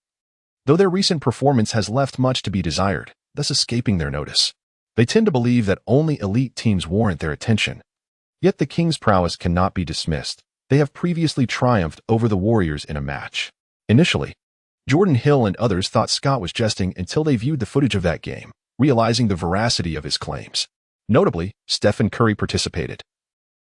though their recent performance has left much to be desired, thus escaping their notice. They tend to believe that only elite teams warrant their attention. Yet the Kings' prowess cannot be dismissed. They have previously triumphed over the Warriors in a match. Initially, Jordan Hill and others thought Scott was jesting until they viewed the footage of that game, realizing the veracity of his claims. Notably, Stephen Curry participated,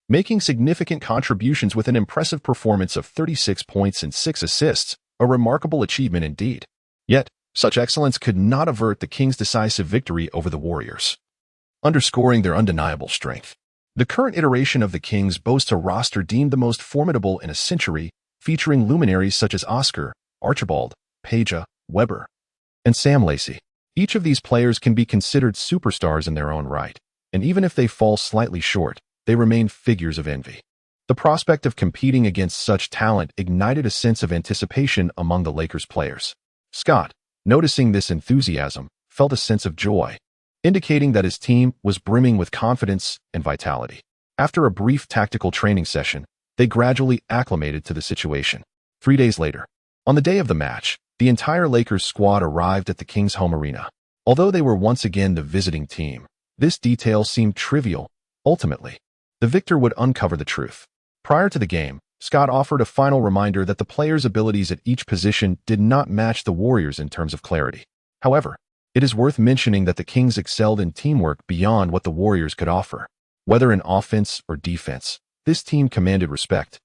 making significant contributions with an impressive performance of 36 points and 6 assists, a remarkable achievement indeed. Yet, such excellence could not avert the Kings' decisive victory over the Warriors, underscoring their undeniable strength. The current iteration of the Kings boasts a roster deemed the most formidable in a century, featuring luminaries such as Oscar, Archibald, Peja, Weber, and Sam Lacey. Each of these players can be considered superstars in their own right, and even if they fall slightly short, they remain figures of envy. The prospect of competing against such talent ignited a sense of anticipation among the Lakers players. Scott, noticing this enthusiasm, felt a sense of joy. indicating that his team was brimming with confidence and vitality. After a brief tactical training session, they gradually acclimated to the situation. 3 days later, on the day of the match, the entire Lakers squad arrived at the Kings' home arena. Although they were once again the visiting team, this detail seemed trivial. Ultimately, the victor would uncover the truth. Prior to the game, Scott offered a final reminder that the players' abilities at each position did not match the Warriors in terms of clarity. However, it is worth mentioning that the Kings excelled in teamwork beyond what the Warriors could offer. Whether in offense or defense, this team commanded respect,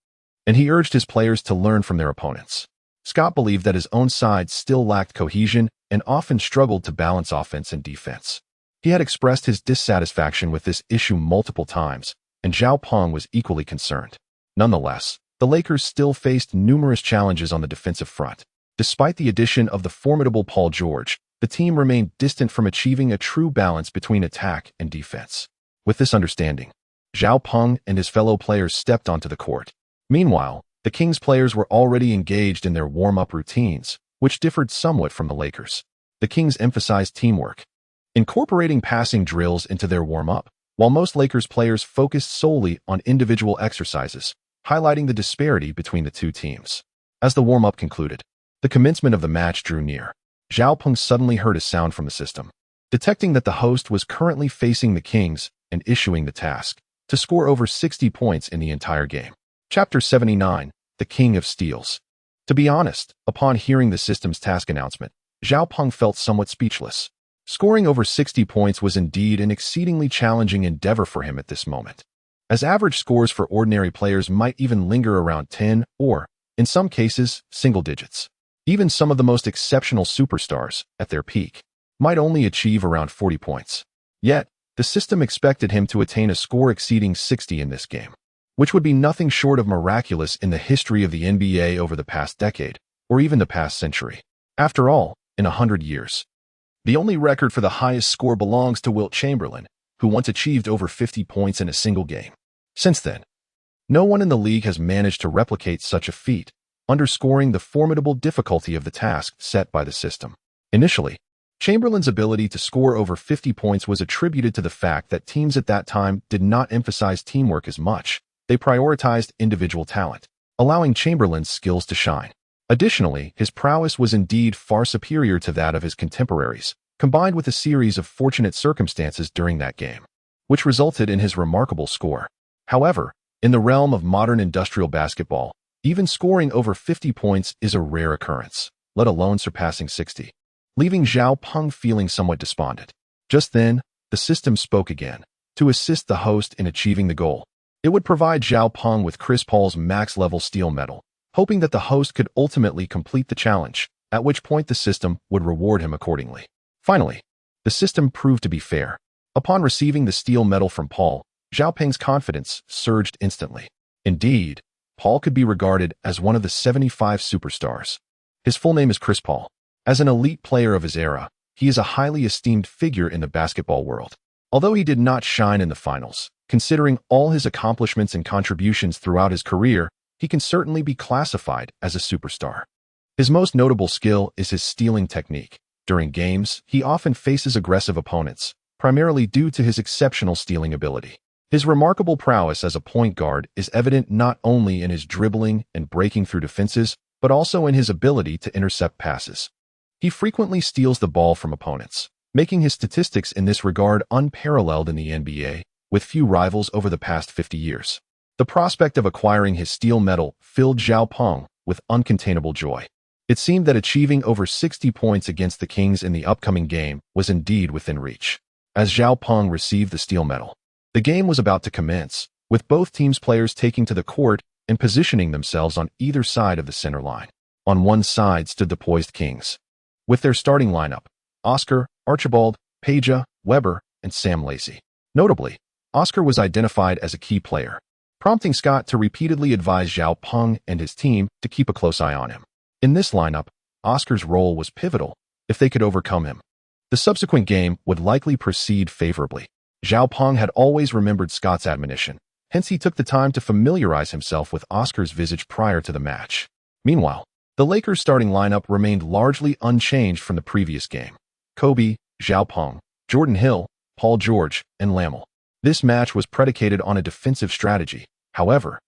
and he urged his players to learn from their opponents. Scott believed that his own side still lacked cohesion and often struggled to balance offense and defense. He had expressed his dissatisfaction with this issue multiple times, and Zhao Peng was equally concerned. Nonetheless, the Lakers still faced numerous challenges on the defensive front. Despite the addition of the formidable Paul George, the team remained distant from achieving a true balance between attack and defense. With this understanding, Zhao Peng and his fellow players stepped onto the court. Meanwhile, the Kings players were already engaged in their warm-up routines, which differed somewhat from the Lakers. The Kings emphasized teamwork, incorporating passing drills into their warm-up, while most Lakers players focused solely on individual exercises, highlighting the disparity between the two teams. As the warm-up concluded, the commencement of the match drew near. Zhao Peng suddenly heard a sound from the system. Detecting that the host was currently facing the Kings and issuing the task to score over 60 points in the entire game. Chapter 79, The King of Steals. To be honest, upon hearing the system's task announcement, Zhao Peng felt somewhat speechless. Scoring over 60 points was indeed an exceedingly challenging endeavor for him at this moment, as average scores for ordinary players might even linger around 10 or, in some cases, single digits. Even some of the most exceptional superstars, at their peak, might only achieve around 40 points. Yet, the system expected him to attain a score exceeding 60 in this game, which would be nothing short of miraculous in the history of the NBA over the past decade, or even the past century. After all, in 100 years, the only record for the highest score belongs to Wilt Chamberlain, who once achieved over 50 points in a single game. Since then, no one in the league has managed to replicate such a feat, underscoring the formidable difficulty of the task set by the system. Initially, Chamberlain's ability to score over 50 points was attributed to the fact that teams at that time did not emphasize teamwork as much. They prioritized individual talent, allowing Chamberlain's skills to shine. Additionally, his prowess was indeed far superior to that of his contemporaries, combined with a series of fortunate circumstances during that game, which resulted in his remarkable score. However, in the realm of modern industrial basketball, even scoring over 50 points is a rare occurrence, let alone surpassing 60, leaving Zhao Peng feeling somewhat despondent. Just then, the system spoke again, to assist the host in achieving the goal. It would provide Zhao Peng with Chris Paul's max-level steal medal, hoping that the host could ultimately complete the challenge, at which point the system would reward him accordingly. Finally, the system proved to be fair. Upon receiving the steal medal from Paul, Zhao Peng's confidence surged instantly. Indeed, Paul could be regarded as one of the 75 superstars. His full name is Chris Paul. As an elite player of his era, he is a highly esteemed figure in the basketball world. Although he did not shine in the finals, considering all his accomplishments and contributions throughout his career, he can certainly be classified as a superstar. His most notable skill is his stealing technique. During games, he often faces aggressive opponents, primarily due to his exceptional stealing ability. His remarkable prowess as a point guard is evident not only in his dribbling and breaking through defenses, but also in his ability to intercept passes. He frequently steals the ball from opponents, making his statistics in this regard unparalleled in the NBA, with few rivals over the past 50 years. The prospect of acquiring his steal medal filled Zhao Peng with uncontainable joy. It seemed that achieving over 60 points against the Kings in the upcoming game was indeed within reach. As Zhao Peng received the steal medal, the game was about to commence, with both teams' players taking to the court and positioning themselves on either side of the center line. On one side stood the poised Kings, with their starting lineup: Oscar, Archibald, Peja, Weber, and Sam Lacey. Notably, Oscar was identified as a key player, prompting Scott to repeatedly advise Zhao Peng and his team to keep a close eye on him. In this lineup, Oscar's role was pivotal. If they could overcome him, the subsequent game would likely proceed favorably. Zhao Peng had always remembered Scott's admonition, hence he took the time to familiarize himself with Oscar's visage prior to the match. Meanwhile, the Lakers' starting lineup remained largely unchanged from the previous game. Kobe, Zhao Peng, Jordan Hill, Paul George, and Lamel. This match was predicated on a defensive strategy. However,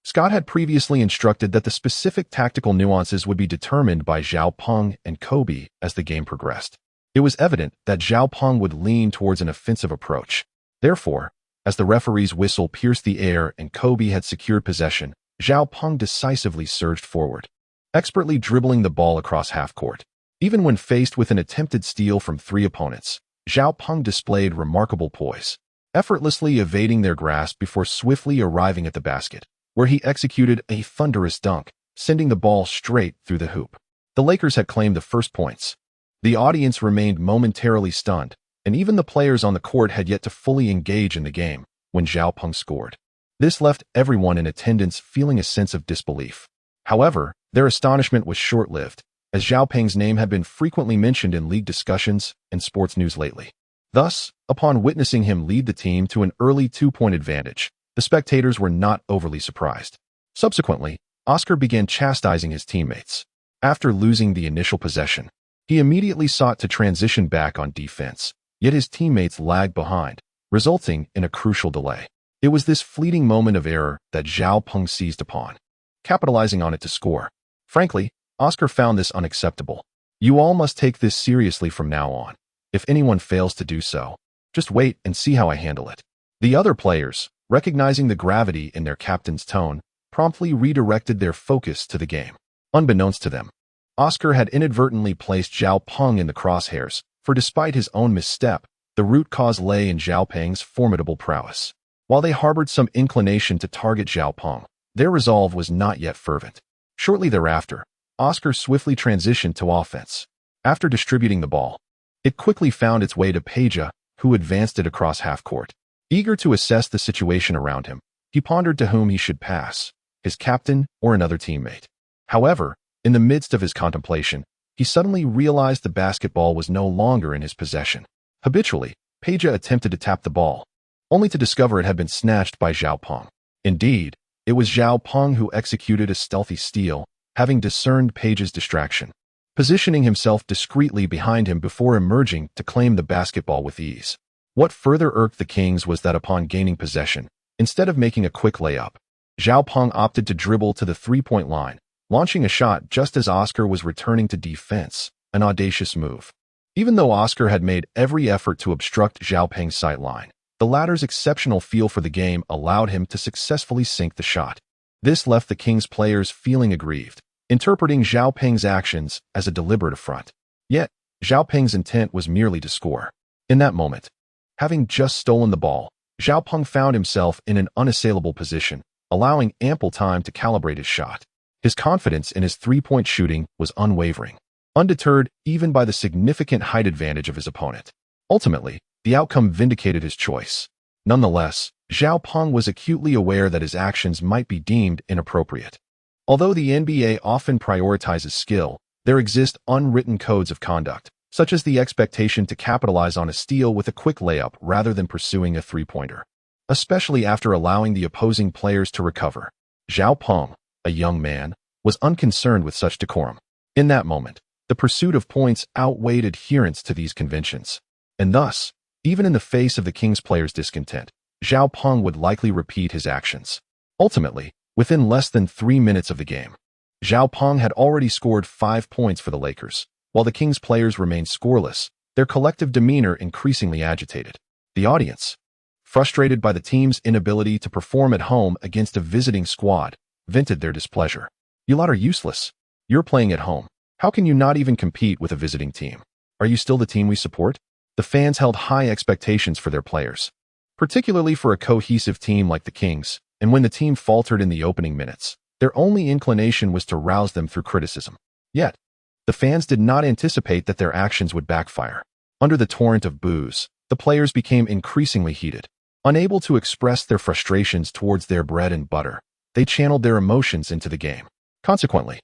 Scott had previously instructed that the specific tactical nuances would be determined by Zhao Peng and Kobe as the game progressed. It was evident that Zhao Peng would lean towards an offensive approach. Therefore, as the referee's whistle pierced the air and Kobe had secured possession, Zhao Peng decisively surged forward, expertly dribbling the ball across half-court. Even when faced with an attempted steal from three opponents, Zhao Peng displayed remarkable poise, effortlessly evading their grasp before swiftly arriving at the basket, where he executed a thunderous dunk, sending the ball straight through the hoop. The Lakers had claimed the first points. The audience remained momentarily stunned, and even the players on the court had yet to fully engage in the game when Zhao Peng scored. This left everyone in attendance feeling a sense of disbelief. However, their astonishment was short-lived, as Zhao Peng's name had been frequently mentioned in league discussions and sports news lately. Thus, upon witnessing him lead the team to an early 2-point advantage, the spectators were not overly surprised. Subsequently, Oscar began chastising his teammates. After losing the initial possession, he immediately sought to transition back on defense, yet his teammates lagged behind, resulting in a crucial delay. It was this fleeting moment of error that Zhao Peng seized upon, capitalizing on it to score. Frankly, Oscar found this unacceptable. You all must take this seriously from now on. If anyone fails to do so, just wait and see how I handle it. The other players, recognizing the gravity in their captain's tone, promptly redirected their focus to the game. Unbeknownst to them, Oscar had inadvertently placed Zhao Peng in the crosshairs, for despite his own misstep, the root cause lay in Zhao Peng's formidable prowess. While they harbored some inclination to target Zhao Peng, their resolve was not yet fervent. Shortly thereafter, Oscar swiftly transitioned to offense. After distributing the ball, it quickly found its way to Peja, who advanced it across half-court. Eager to assess the situation around him, he pondered to whom he should pass, his captain or another teammate. However, in the midst of his contemplation, he suddenly realized the basketball was no longer in his possession. Habitually, Peja attempted to tap the ball, only to discover it had been snatched by Zhao Peng. Indeed, it was Zhao Peng who executed a stealthy steal, having discerned Peja's distraction, positioning himself discreetly behind him before emerging to claim the basketball with ease. What further irked the Kings was that upon gaining possession, instead of making a quick layup, Zhao Peng opted to dribble to the three-point line, launching a shot just as Oscar was returning to defense, an audacious move. Even though Oscar had made every effort to obstruct Zhao Peng's sight line, the latter's exceptional feel for the game allowed him to successfully sink the shot. This left the Kings players feeling aggrieved, interpreting Zhao Peng's actions as a deliberate affront. Yet, Zhao Peng's intent was merely to score. In that moment, having just stolen the ball, Zhao Peng found himself in an unassailable position, allowing ample time to calibrate his shot. His confidence in his three-point shooting was unwavering, undeterred even by the significant height advantage of his opponent. Ultimately, the outcome vindicated his choice. Nonetheless, Zhao Peng was acutely aware that his actions might be deemed inappropriate. Although the NBA often prioritizes skill, there exist unwritten codes of conduct, such as the expectation to capitalize on a steal with a quick layup rather than pursuing a three-pointer, especially after allowing the opposing players to recover. Zhao Peng, a young man, was unconcerned with such decorum. In that moment, the pursuit of points outweighed adherence to these conventions. And thus, even in the face of the Kings players' discontent, Zhao Peng would likely repeat his actions. Ultimately, within less than 3 minutes of the game, Zhao Peng had already scored 5 points for the Lakers, while the Kings players remained scoreless, their collective demeanor increasingly agitated. The audience, frustrated by the team's inability to perform at home against a visiting squad, vented their displeasure. "You lot are useless. You're playing at home. How can you not even compete with a visiting team? Are you still the team we support?" The fans held high expectations for their players, particularly for a cohesive team like the Kings, and when the team faltered in the opening minutes, their only inclination was to rouse them through criticism. Yet, the fans did not anticipate that their actions would backfire. Under the torrent of boos, the players became increasingly heated. Unable to express their frustrations towards their bread and butter, they channeled their emotions into the game. Consequently,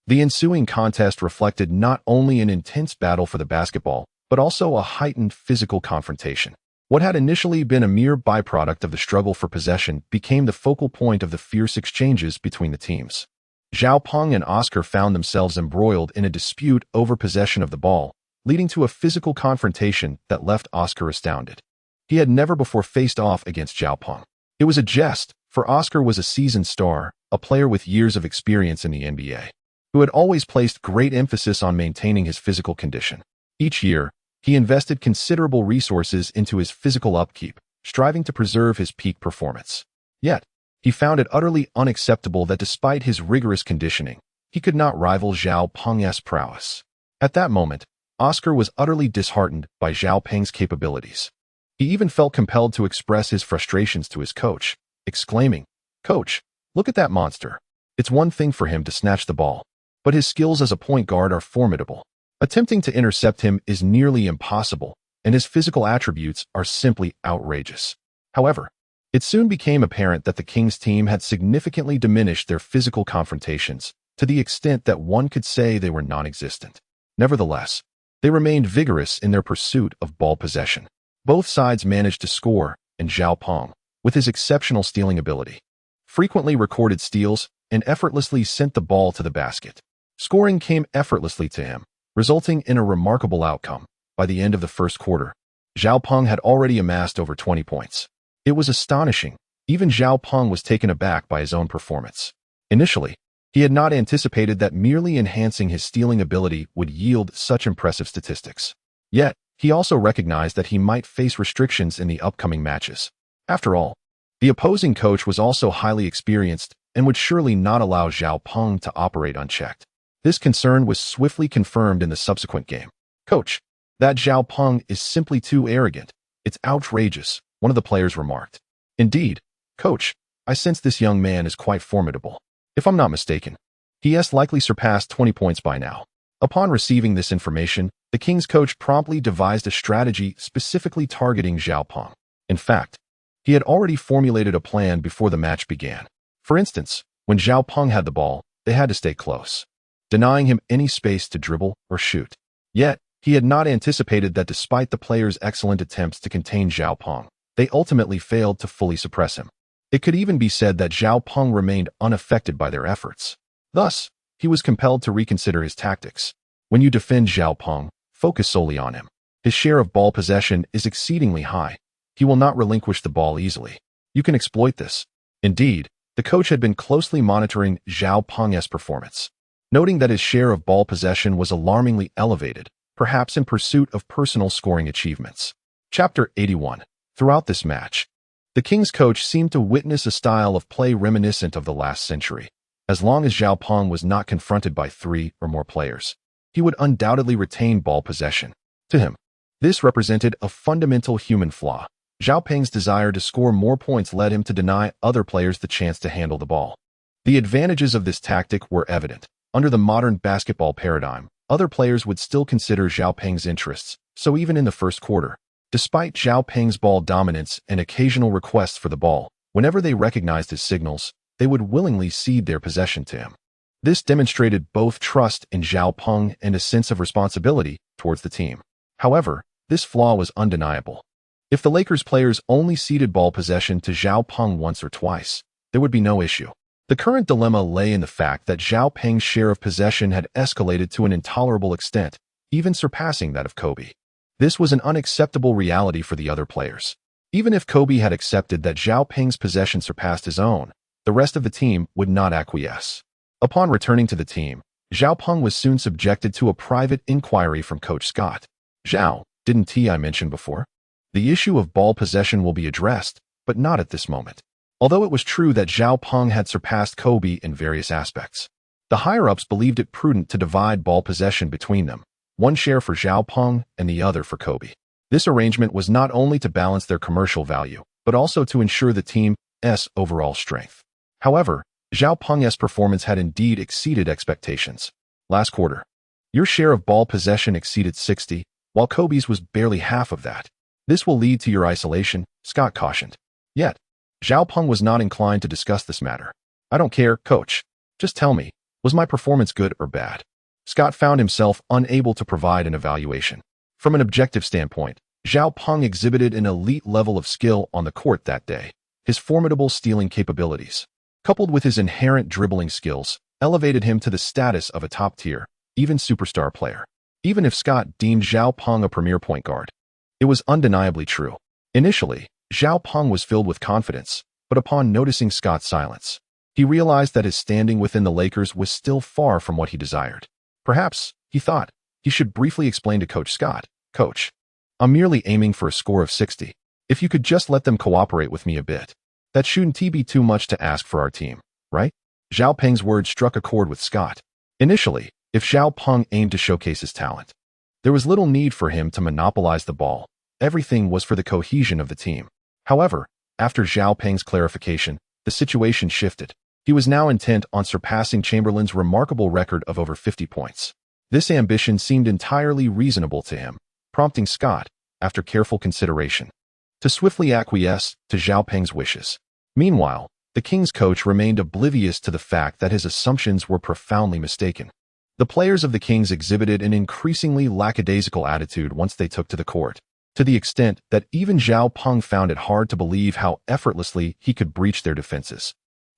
the ensuing contest reflected not only an intense battle for the basketball, but also a heightened physical confrontation. What had initially been a mere byproduct of the struggle for possession became the focal point of the fierce exchanges between the teams. Zhao Peng and Oscar found themselves embroiled in a dispute over possession of the ball, leading to a physical confrontation that left Oscar astounded. He had never before faced off against Zhao Peng. It was a jest, for Oscar was a seasoned star, a player with years of experience in the NBA, who had always placed great emphasis on maintaining his physical condition. Each year, he invested considerable resources into his physical upkeep, striving to preserve his peak performance. Yet, he found it utterly unacceptable that despite his rigorous conditioning, he could not rival Zhao Peng's prowess. At that moment, Oscar was utterly disheartened by Zhao Peng's capabilities. He even felt compelled to express his frustrations to his coach, exclaiming, "Coach, look at that monster. It's one thing for him to snatch the ball, but his skills as a point guard are formidable. Attempting to intercept him is nearly impossible, and his physical attributes are simply outrageous." However, it soon became apparent that the Kings team had significantly diminished their physical confrontations, to the extent that one could say they were non-existent. Nevertheless, they remained vigorous in their pursuit of ball possession. Both sides managed to score, and Zhao Peng, with his exceptional stealing ability, frequently recorded steals and effortlessly sent the ball to the basket. Scoring came effortlessly to him, resulting in a remarkable outcome. By the end of the first quarter, Zhao Peng had already amassed over 20 points. It was astonishing. Even Zhao Peng was taken aback by his own performance. Initially, he had not anticipated that merely enhancing his stealing ability would yield such impressive statistics. Yet, he also recognized that he might face restrictions in the upcoming matches. After all, the opposing coach was also highly experienced and would surely not allow Zhao Peng to operate unchecked. This concern was swiftly confirmed in the subsequent game. "Coach, that Zhao Peng is simply too arrogant. It's outrageous," one of the players remarked. "Indeed, Coach, I sense this young man is quite formidable. If I'm not mistaken, he has likely surpassed 20 points by now." Upon receiving this information, the Kings coach promptly devised a strategy specifically targeting Zhao Peng. In fact, he had already formulated a plan before the match began. For instance, when Zhao Peng had the ball, they had to stay close, denying him any space to dribble or shoot. Yet, he had not anticipated that despite the players' excellent attempts to contain Zhao Peng, they ultimately failed to fully suppress him. It could even be said that Zhao Peng remained unaffected by their efforts. Thus, he was compelled to reconsider his tactics. When you defend Zhao Peng, focus solely on him. His share of ball possession is exceedingly high. He will not relinquish the ball easily. You can exploit this. Indeed, the coach had been closely monitoring Zhao Peng's performance, noting that his share of ball possession was alarmingly elevated, perhaps in pursuit of personal scoring achievements. Chapter 81. Throughout this match, the Kings coach seemed to witness a style of play reminiscent of the last century. As long as Zhao Peng was not confronted by 3 or more players, he would undoubtedly retain ball possession. To him, this represented a fundamental human flaw. Zhao Peng's desire to score more points led him to deny other players the chance to handle the ball. The advantages of this tactic were evident. Under the modern basketball paradigm, other players would still consider Zhao Peng's interests, so even in the first quarter, despite Zhao Peng's ball dominance and occasional requests for the ball, whenever they recognized his signals, they would willingly cede their possession to him. This demonstrated both trust in Zhao Peng and a sense of responsibility towards the team. However, this flaw was undeniable. If the Lakers players only ceded ball possession to Zhao Peng once or twice, there would be no issue. The current dilemma lay in the fact that Zhao Peng's share of possession had escalated to an intolerable extent, even surpassing that of Kobe. This was an unacceptable reality for the other players. Even if Kobe had accepted that Zhao Peng's possession surpassed his own, the rest of the team would not acquiesce. Upon returning to the team, Zhao Peng was soon subjected to a private inquiry from Coach Scott. "Zhao, didn't I mention before? The issue of ball possession will be addressed, but not at this moment." Although it was true that Zhao Peng had surpassed Kobe in various aspects, the higher-ups believed it prudent to divide ball possession between them, one share for Zhao Peng and the other for Kobe. This arrangement was not only to balance their commercial value, but also to ensure the team's overall strength. However, Zhao Peng's performance had indeed exceeded expectations. Last quarter, your share of ball possession exceeded 60, while Kobe's was barely half of that. This will lead to your isolation, Scott cautioned. Yet, Zhao Peng was not inclined to discuss this matter. "I don't care, coach. Just tell me, was my performance good or bad?" Scott found himself unable to provide an evaluation. From an objective standpoint, Zhao Peng exhibited an elite level of skill on the court that day. His formidable stealing capabilities, coupled with his inherent dribbling skills, elevated him to the status of a top-tier, even superstar player. Even if Scott deemed Zhao Peng a premier point guard, it was undeniably true. Initially, Zhao Peng was filled with confidence, but upon noticing Scott's silence, he realized that his standing within the Lakers was still far from what he desired. Perhaps, he thought, he should briefly explain to Coach Scott, "Coach, I'm merely aiming for a score of 60. If you could just let them cooperate with me a bit. That shouldn't be too much to ask for our team, right?" Zhao Peng's words struck a chord with Scott. Initially, if Zhao Peng aimed to showcase his talent, there was little need for him to monopolize the ball. Everything was for the cohesion of the team. However, after Zhao Peng's clarification, the situation shifted. He was now intent on surpassing Chamberlain's remarkable record of over 50 points. This ambition seemed entirely reasonable to him, prompting Scott, after careful consideration, to swiftly acquiesce to Zhao Peng's wishes. Meanwhile, the Kings coach remained oblivious to the fact that his assumptions were profoundly mistaken. The players of the Kings exhibited an increasingly lackadaisical attitude once they took to the court, to the extent that even Zhao Peng found it hard to believe how effortlessly he could breach their defenses.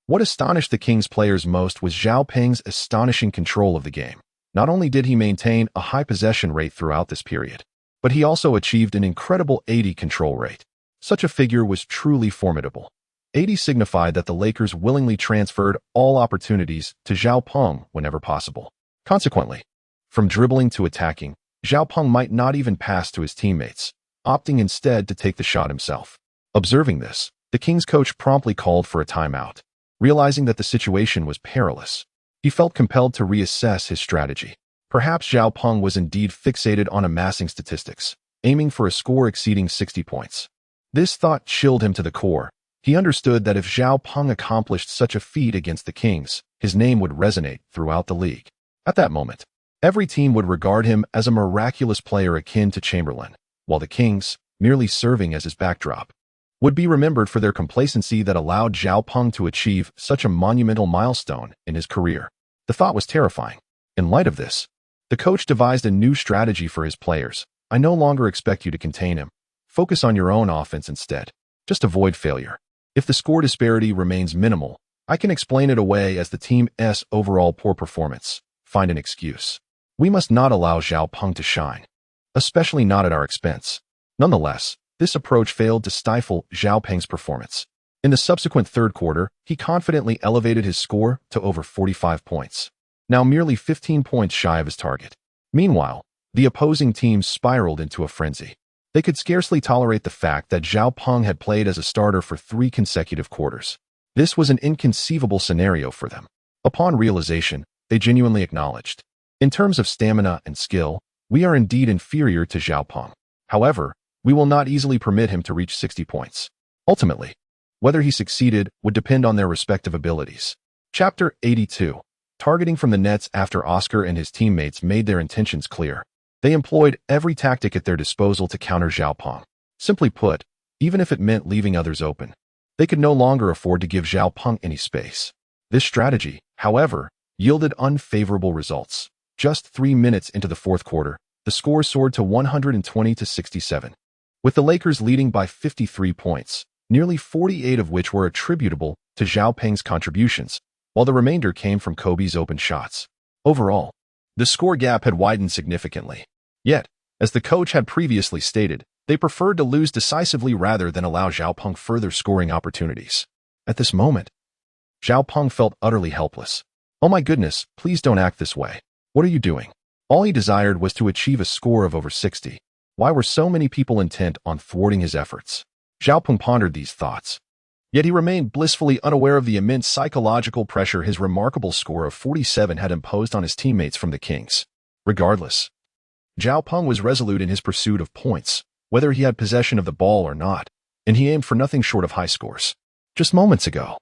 What astonished the Kings players most was Zhao Peng's astonishing control of the game. Not only did he maintain a high possession rate throughout this period, but he also achieved an incredible 80 control rate. Such a figure was truly formidable. 80 signified that the Lakers willingly transferred all opportunities to Zhao Peng whenever possible. Consequently, from dribbling to attacking, Zhao Peng might not even pass to his teammates, opting instead to take the shot himself. Observing this, the Kings coach promptly called for a timeout. Realizing that the situation was perilous, he felt compelled to reassess his strategy. Perhaps Zhao Peng was indeed fixated on amassing statistics, aiming for a score exceeding 60 points. This thought chilled him to the core. He understood that if Zhao Peng accomplished such a feat against the Kings, his name would resonate throughout the league. At that moment, every team would regard him as a miraculous player akin to Chamberlain, while the Kings, merely serving as his backdrop, would be remembered for their complacency that allowed Zhao Peng to achieve such a monumental milestone in his career. The thought was terrifying. In light of this, the coach devised a new strategy for his players. "I no longer expect you to contain him. Focus on your own offense instead. Just avoid failure. If the score disparity remains minimal, I can explain it away as the team's overall poor performance. Find an excuse. We must not allow Zhao Peng to shine, especially not at our expense." Nonetheless, this approach failed to stifle Zhao Peng's performance. In the subsequent third quarter, he confidently elevated his score to over 45 points, now merely 15 points shy of his target. Meanwhile, the opposing team spiraled into a frenzy. They could scarcely tolerate the fact that Zhao Peng had played as a starter for 3 consecutive quarters. This was an inconceivable scenario for them. Upon realization, they genuinely acknowledged, "In terms of stamina and skill, we are indeed inferior to Zhao Peng. However, we will not easily permit him to reach 60 points." Ultimately, whether he succeeded would depend on their respective abilities. Chapter 82. Targeting from the nets. After Oscar and his teammates made their intentions clear, they employed every tactic at their disposal to counter Zhao Peng. Simply put, even if it meant leaving others open, they could no longer afford to give Zhao Peng any space. This strategy, however, yielded unfavorable results. Just 3 minutes into the fourth quarter, the score soared to 120 to 67. With the Lakers leading by 53 points, nearly 48 of which were attributable to Zhao Peng's contributions, while the remainder came from Kobe's open shots. Overall, the score gap had widened significantly. Yet, as the coach had previously stated, they preferred to lose decisively rather than allow Zhao Peng further scoring opportunities. At this moment, Zhao Peng felt utterly helpless. "Oh my goodness, please don't act this way. What are you doing?" All he desired was to achieve a score of over 60. Why were so many people intent on thwarting his efforts? Zhao Peng pondered these thoughts. Yet he remained blissfully unaware of the immense psychological pressure his remarkable score of 47 had imposed on his teammates from the Kings. Regardless, Zhao Peng was resolute in his pursuit of points, whether he had possession of the ball or not, and he aimed for nothing short of high scores. Just moments ago,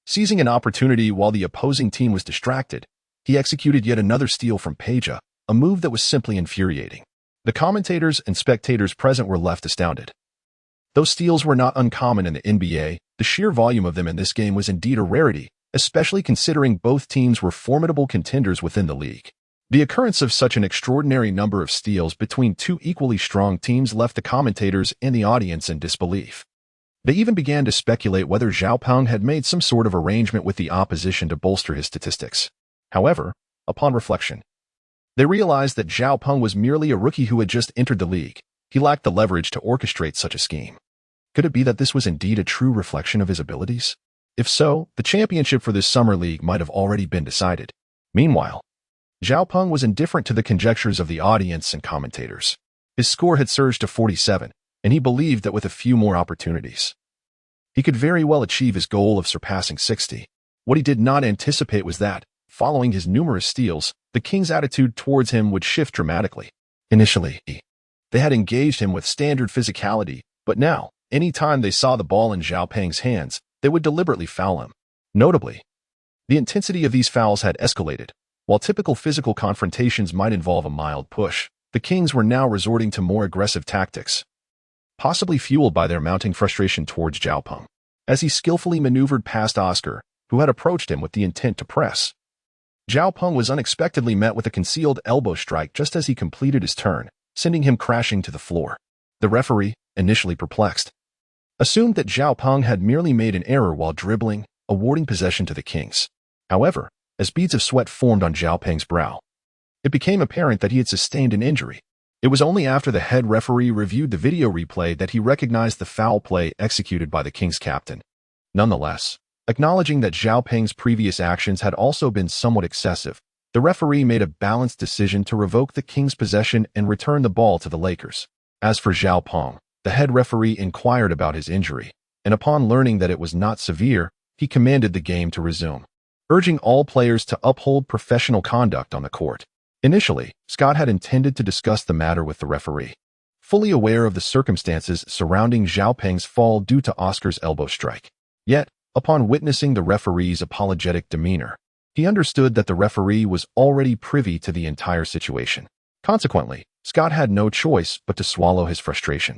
seizing an opportunity while the opposing team was distracted, he executed yet another steal from Peja, a move that was simply infuriating. The commentators and spectators present were left astounded. Those steals were not uncommon in the NBA. The sheer volume of them in this game was indeed a rarity, especially considering both teams were formidable contenders within the league. The occurrence of such an extraordinary number of steals between two equally strong teams left the commentators and the audience in disbelief. They even began to speculate whether Zhao Peng had made some sort of arrangement with the opposition to bolster his statistics. However, upon reflection, they realized that Zhao Peng was merely a rookie who had just entered the league. He lacked the leverage to orchestrate such a scheme. Could it be that this was indeed a true reflection of his abilities? If so, the championship for this summer league might have already been decided. Meanwhile, Zhao Peng was indifferent to the conjectures of the audience and commentators. His score had surged to 47, and he believed that with a few more opportunities, he could very well achieve his goal of surpassing 60. What he did not anticipate was that, following his numerous steals, the king's attitude towards him would shift dramatically. Initially, they had engaged him with standard physicality, but now, any time they saw the ball in Zhao Peng's hands, they would deliberately foul him. Notably, the intensity of these fouls had escalated. While typical physical confrontations might involve a mild push, the Kings were now resorting to more aggressive tactics, possibly fueled by their mounting frustration towards Zhao Peng. As he skillfully maneuvered past Oscar, who had approached him with the intent to press, Zhao Peng was unexpectedly met with a concealed elbow strike just as he completed his turn, sending him crashing to the floor. The referee, initially perplexed, assumed that Zhao Peng had merely made an error while dribbling, awarding possession to the Kings. However, as beads of sweat formed on Zhao Peng's brow, it became apparent that he had sustained an injury. It was only after the head referee reviewed the video replay that he recognized the foul play executed by the Kings captain. Nonetheless, acknowledging that Zhao Peng's previous actions had also been somewhat excessive, the referee made a balanced decision to revoke the Kings' possession and return the ball to the Lakers. As for Zhao Peng, the head referee inquired about his injury, and upon learning that it was not severe, he commanded the game to resume, urging all players to uphold professional conduct on the court. Initially, Scott had intended to discuss the matter with the referee, fully aware of the circumstances surrounding Zhao Peng's fall due to Oscar's elbow strike. Yet, upon witnessing the referee's apologetic demeanor, he understood that the referee was already privy to the entire situation. Consequently, Scott had no choice but to swallow his frustration,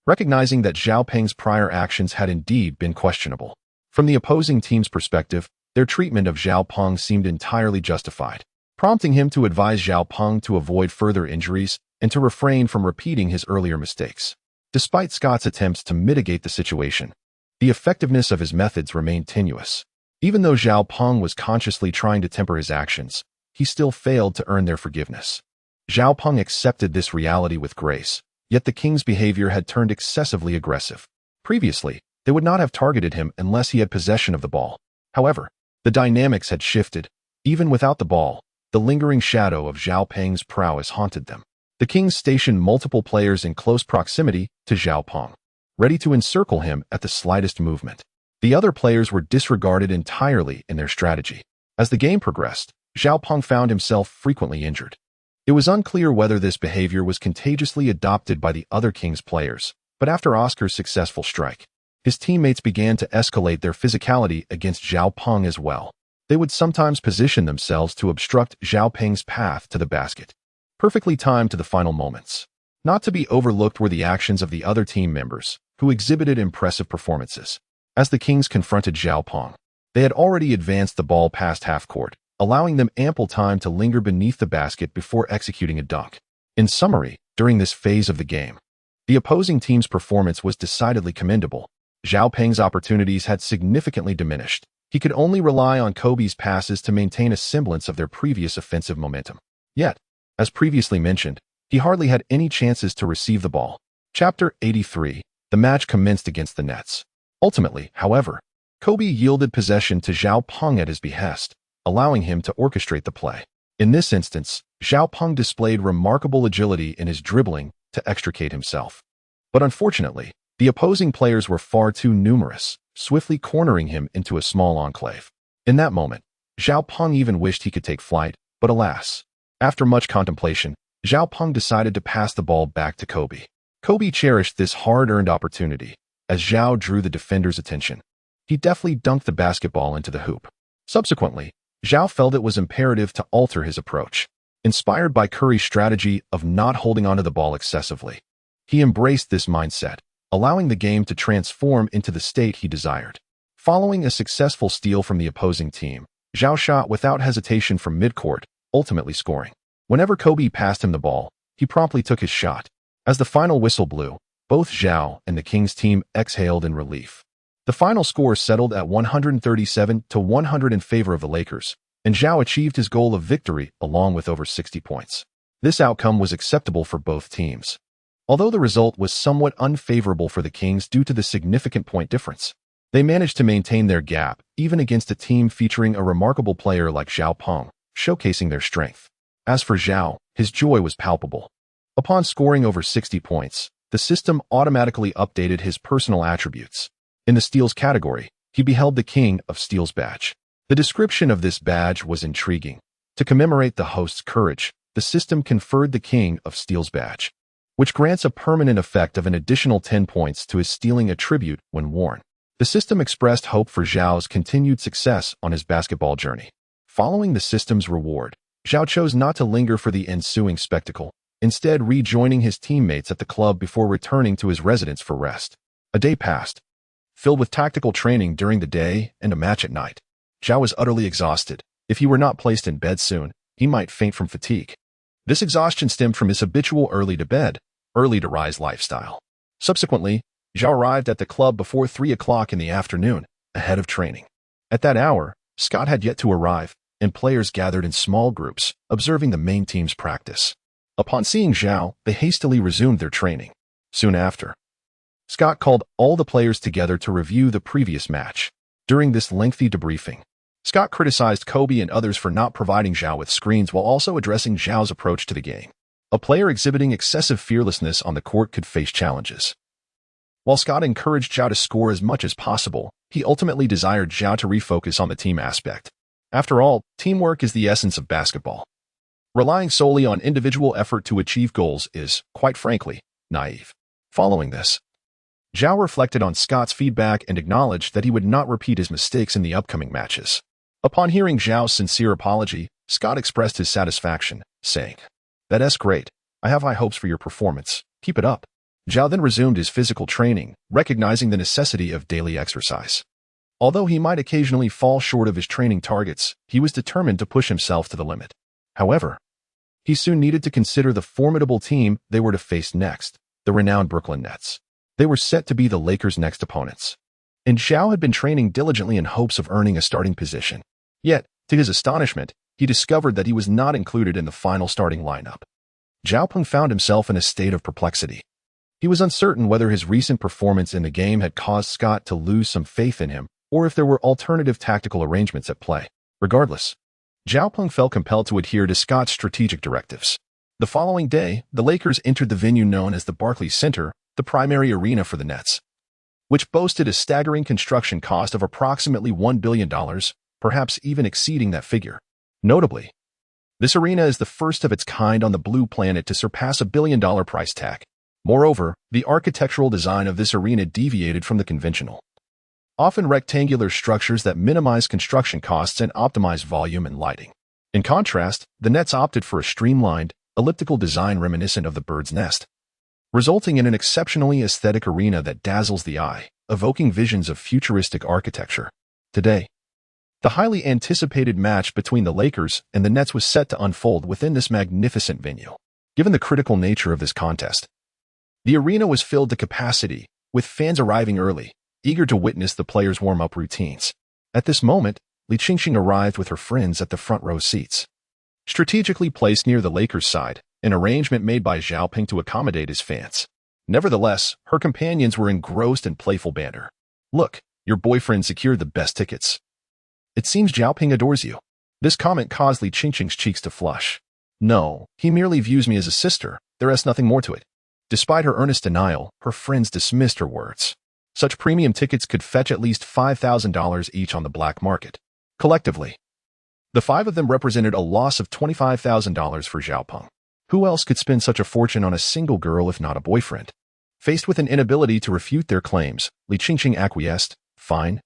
recognizing that Zhao Peng's prior actions had indeed been questionable. From the opposing team's perspective, their treatment of Zhao Peng seemed entirely justified, prompting him to advise Zhao Peng to avoid further injuries and to refrain from repeating his earlier mistakes. Despite Scott's attempts to mitigate the situation, the effectiveness of his methods remained tenuous. Even though Zhao Peng was consciously trying to temper his actions, he still failed to earn their forgiveness. Zhao Peng accepted this reality with grace, yet the King's behavior had turned excessively aggressive. Previously, they would not have targeted him unless he had possession of the ball. However, the dynamics had shifted. Even without the ball, the lingering shadow of Zhao Peng's prowess haunted them. The Kings stationed multiple players in close proximity to Zhao Peng, ready to encircle him at the slightest movement. The other players were disregarded entirely in their strategy. As the game progressed, Zhao Peng found himself frequently injured. It was unclear whether this behavior was contagiously adopted by the other Kings players, but after Oscar's successful strike, his teammates began to escalate their physicality against Zhao Peng as well. They would sometimes position themselves to obstruct Zhao Peng's path to the basket, perfectly timed to the final moments. Not to be overlooked were the actions of the other team members, who exhibited impressive performances. As the Kings confronted Zhao Peng, they had already advanced the ball past half-court, allowing them ample time to linger beneath the basket before executing a dunk. In summary, during this phase of the game, the opposing team's performance was decidedly commendable. Zhao Peng's opportunities had significantly diminished. He could only rely on Kobe's passes to maintain a semblance of their previous offensive momentum. Yet, as previously mentioned, he hardly had any chances to receive the ball. Chapter 83. The match commenced against the Nets. Ultimately, however, Kobe yielded possession to Zhao Peng at his behest, allowing him to orchestrate the play. In this instance, Zhao Peng displayed remarkable agility in his dribbling to extricate himself. But unfortunately, the opposing players were far too numerous, swiftly cornering him into a small enclave. In that moment, Zhao Peng even wished he could take flight, but alas, after much contemplation, Zhao Peng decided to pass the ball back to Kobe. Kobe cherished this hard-earned opportunity. As Zhao drew the defender's attention, he deftly dunked the basketball into the hoop. Subsequently, Zhao felt it was imperative to alter his approach. Inspired by Curry's strategy of not holding onto the ball excessively, he embraced this mindset, allowing the game to transform into the state he desired. Following a successful steal from the opposing team, Zhao shot without hesitation from midcourt, ultimately scoring. Whenever Kobe passed him the ball, he promptly took his shot. As the final whistle blew, both Zhao and the Kings team exhaled in relief. The final score settled at 137-100 in favor of the Lakers, and Zhao achieved his goal of victory along with over 60 points. This outcome was acceptable for both teams. Although the result was somewhat unfavorable for the Kings due to the significant point difference, they managed to maintain their gap even against a team featuring a remarkable player like Zhao Peng, showcasing their strength. As for Zhao, his joy was palpable. Upon scoring over 60 points, the system automatically updated his personal attributes. In the steals category, he beheld the King of Steals badge. The description of this badge was intriguing. To commemorate the host's courage, the system conferred the King of Steals badge, which grants a permanent effect of an additional 10 points to his stealing attribute when worn. The system expressed hope for Zhao's continued success on his basketball journey. Following the system's reward, Zhao chose not to linger for the ensuing spectacle, instead rejoining his teammates at the club before returning to his residence for rest. A day passed, filled with tactical training during the day and a match at night. Zhao was utterly exhausted. If he were not placed in bed soon, he might faint from fatigue. This exhaustion stemmed from his habitual early-to-bed, early-to-rise lifestyle. Subsequently, Zhao arrived at the club before 3 o'clock in the afternoon, ahead of training. At that hour, Scott had yet to arrive, and players gathered in small groups, observing the main team's practice. Upon seeing Zhao, they hastily resumed their training. Soon after, Scott called all the players together to review the previous match. During this lengthy debriefing, Scott criticized Kobe and others for not providing Zhao with screens while also addressing Zhao's approach to the game. A player exhibiting excessive fearlessness on the court could face challenges. While Scott encouraged Zhao to score as much as possible, he ultimately desired Zhao to refocus on the team aspect. After all, teamwork is the essence of basketball. Relying solely on individual effort to achieve goals is, quite frankly, naive. Following this, Zhao reflected on Scott's feedback and acknowledged that he would not repeat his mistakes in the upcoming matches. Upon hearing Zhao's sincere apology, Scott expressed his satisfaction, saying, "That's great. I have high hopes for your performance. Keep it up." Zhao then resumed his physical training, recognizing the necessity of daily exercise. Although he might occasionally fall short of his training targets, he was determined to push himself to the limit. However, he soon needed to consider the formidable team they were to face next, the renowned Brooklyn Nets. They were set to be the Lakers' next opponents, and Zhao had been training diligently in hopes of earning a starting position. Yet, to his astonishment, he discovered that he was not included in the final starting lineup. Zhao Peng found himself in a state of perplexity. He was uncertain whether his recent performance in the game had caused Scott to lose some faith in him, or if there were alternative tactical arrangements at play. Regardless, Zhao Peng felt compelled to adhere to Scott's strategic directives. The following day, the Lakers entered the venue known as the Barclays Center, the primary arena for the Nets, which boasted a staggering construction cost of approximately $1 billion, perhaps even exceeding that figure. Notably, this arena is the first of its kind on the blue planet to surpass $1 billion price tag. Moreover, the architectural design of this arena deviated from the conventional, often rectangular structures that minimize construction costs and optimize volume and lighting. In contrast, the Nets opted for a streamlined, elliptical design reminiscent of the bird's nest, resulting in an exceptionally aesthetic arena that dazzles the eye, evoking visions of futuristic architecture. Today, the highly anticipated match between the Lakers and the Nets was set to unfold within this magnificent venue. Given the critical nature of this contest, the arena was filled to capacity, with fans arriving early, eager to witness the players' warm-up routines. At this moment, Li Qingqing arrived with her friends at the front row seats. Strategically placed near the Lakers' side, an arrangement made by Zhao Peng to accommodate his fans. Nevertheless, her companions were engrossed in playful banter. "Look, your boyfriend secured the best tickets. It seems Zhao Peng adores you." This comment caused Li Qingqing's cheeks to flush. "No, he merely views me as a sister. There is nothing more to it." Despite her earnest denial, her friends dismissed her words. Such premium tickets could fetch at least $5,000 each on the black market. Collectively, the 5 of them represented a loss of $25,000 for Zhao Peng. Who else could spend such a fortune on a single girl if not a boyfriend? Faced with an inability to refute their claims, Li Qingqing acquiesced. Fine,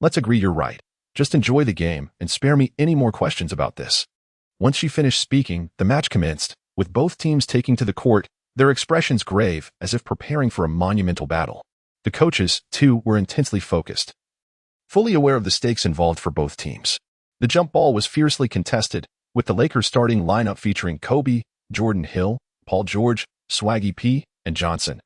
let's agree you're right. Just enjoy the game and spare me any more questions about this." Once she finished speaking, the match commenced, with both teams taking to the court, their expressions grave as if preparing for a monumental battle. The coaches, too, were intensely focused, fully aware of the stakes involved for both teams. The jump ball was fiercely contested, with the Lakers starting lineup featuring Kobe, Jordan Hill, Paul George, Swaggy P, and Johnson,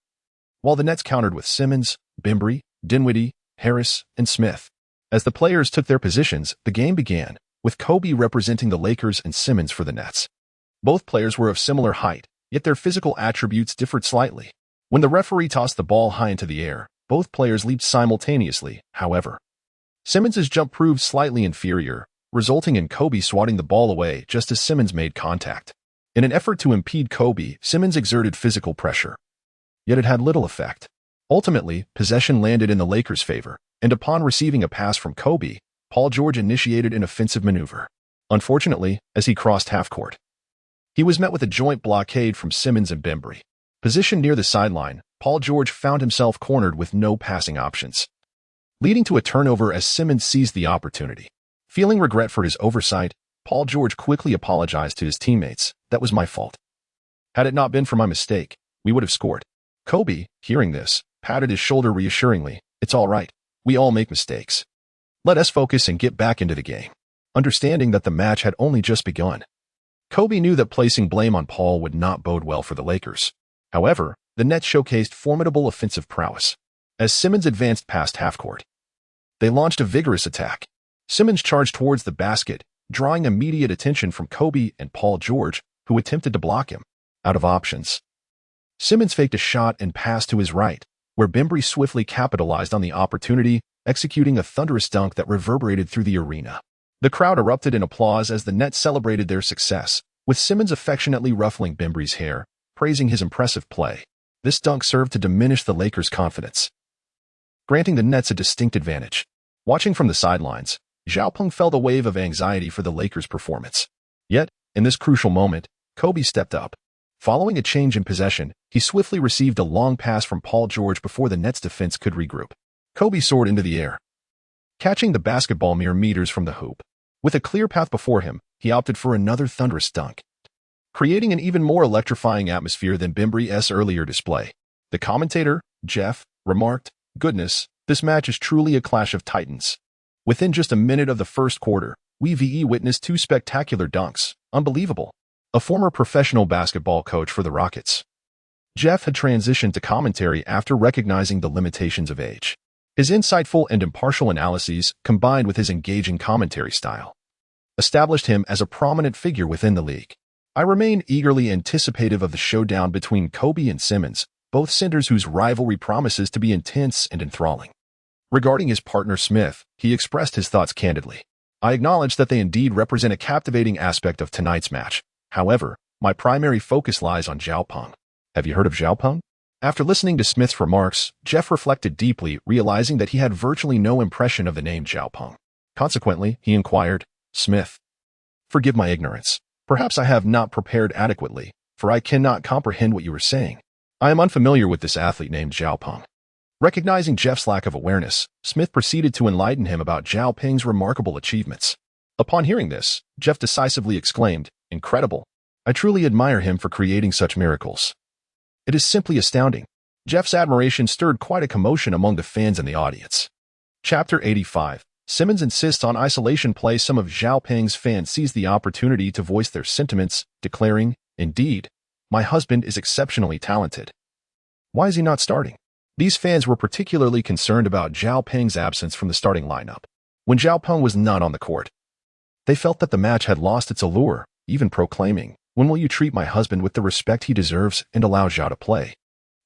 while the Nets countered with Simmons, Bembry, Dinwiddie, Harris, and Smith. As the players took their positions, the game began, with Kobe representing the Lakers and Simmons for the Nets. Both players were of similar height, yet their physical attributes differed slightly. When the referee tossed the ball high into the air, both players leaped simultaneously, however. Simmons's jump proved slightly inferior, resulting in Kobe swatting the ball away just as Simmons made contact. In an effort to impede Kobe, Simmons exerted physical pressure. Yet it had little effect. Ultimately, possession landed in the Lakers' favor, and upon receiving a pass from Kobe, Paul George initiated an offensive maneuver. Unfortunately, as he crossed half-court, he was met with a joint blockade from Simmons and Bembry. Positioned near the sideline, Paul George found himself cornered with no passing options, leading to a turnover as Simmons seized the opportunity. Feeling regret for his oversight, Paul George quickly apologized to his teammates. "That was my fault. Had it not been for my mistake, we would have scored." Kobe, hearing this, patted his shoulder reassuringly. "It's all right. We all make mistakes. Let us focus and get back into the game." Understanding that the match had only just begun, Kobe knew that placing blame on Paul would not bode well for the Lakers. However, the Nets showcased formidable offensive prowess. As Simmons advanced past half-court, they launched a vigorous attack. Simmons charged towards the basket, drawing immediate attention from Kobe and Paul George, who attempted to block him. Out of options, Simmons faked a shot and passed to his right, where Bembry swiftly capitalized on the opportunity, executing a thunderous dunk that reverberated through the arena. The crowd erupted in applause as the Nets celebrated their success, with Simmons affectionately ruffling Bembry's hair, praising his impressive play. This dunk served to diminish the Lakers' confidence, granting the Nets a distinct advantage. Watching from the sidelines, Xiaopeng felt a wave of anxiety for the Lakers' performance. Yet, in this crucial moment, Kobe stepped up. Following a change in possession, he swiftly received a long pass from Paul George before the Nets' defense could regroup. Kobe soared into the air, catching the basketball mere meters from the hoop. With a clear path before him, he opted for another thunderous dunk, creating an even more electrifying atmosphere than Bembry's earlier display. The commentator, Jeff, remarked, "Goodness, this match is truly a clash of titans." Within just a minute of the first quarter, we witnessed two spectacular dunks. Unbelievable. A former professional basketball coach for the Rockets, Jeff had transitioned to commentary after recognizing the limitations of age. His insightful and impartial analyses, combined with his engaging commentary style, established him as a prominent figure within the league. I remain eagerly anticipative of the showdown between Kobe and Simmons, both centers whose rivalry promises to be intense and enthralling. Regarding his partner Smith, he expressed his thoughts candidly. "I acknowledge that they indeed represent a captivating aspect of tonight's match. However, my primary focus lies on Xiaopeng." Have you heard of Xiaopeng? After listening to Smith's remarks, Jeff reflected deeply, realizing that he had virtually no impression of the name Xiaopeng. Consequently, he inquired, "Smith, forgive my ignorance. Perhaps I have not prepared adequately, for I cannot comprehend what you are saying. I am unfamiliar with this athlete named Xiaopeng." Recognizing Jeff's lack of awareness, Smith proceeded to enlighten him about Xiaopeng's remarkable achievements. Upon hearing this, Jeff decisively exclaimed, "Incredible. I truly admire him for creating such miracles. It is simply astounding." Jeff's admiration stirred quite a commotion among the fans and the audience. Chapter 85. Simmons insists on isolation play. Some of Xiaopeng's fans seized the opportunity to voice their sentiments, declaring, "Indeed, my husband is exceptionally talented. Why is he not starting?" These fans were particularly concerned about Xiaopeng's absence from the starting lineup. When Xiaopeng was not on the court, they felt that the match had lost its allure, even proclaiming, "When will you treat my husband with the respect he deserves and allow Xiao to play?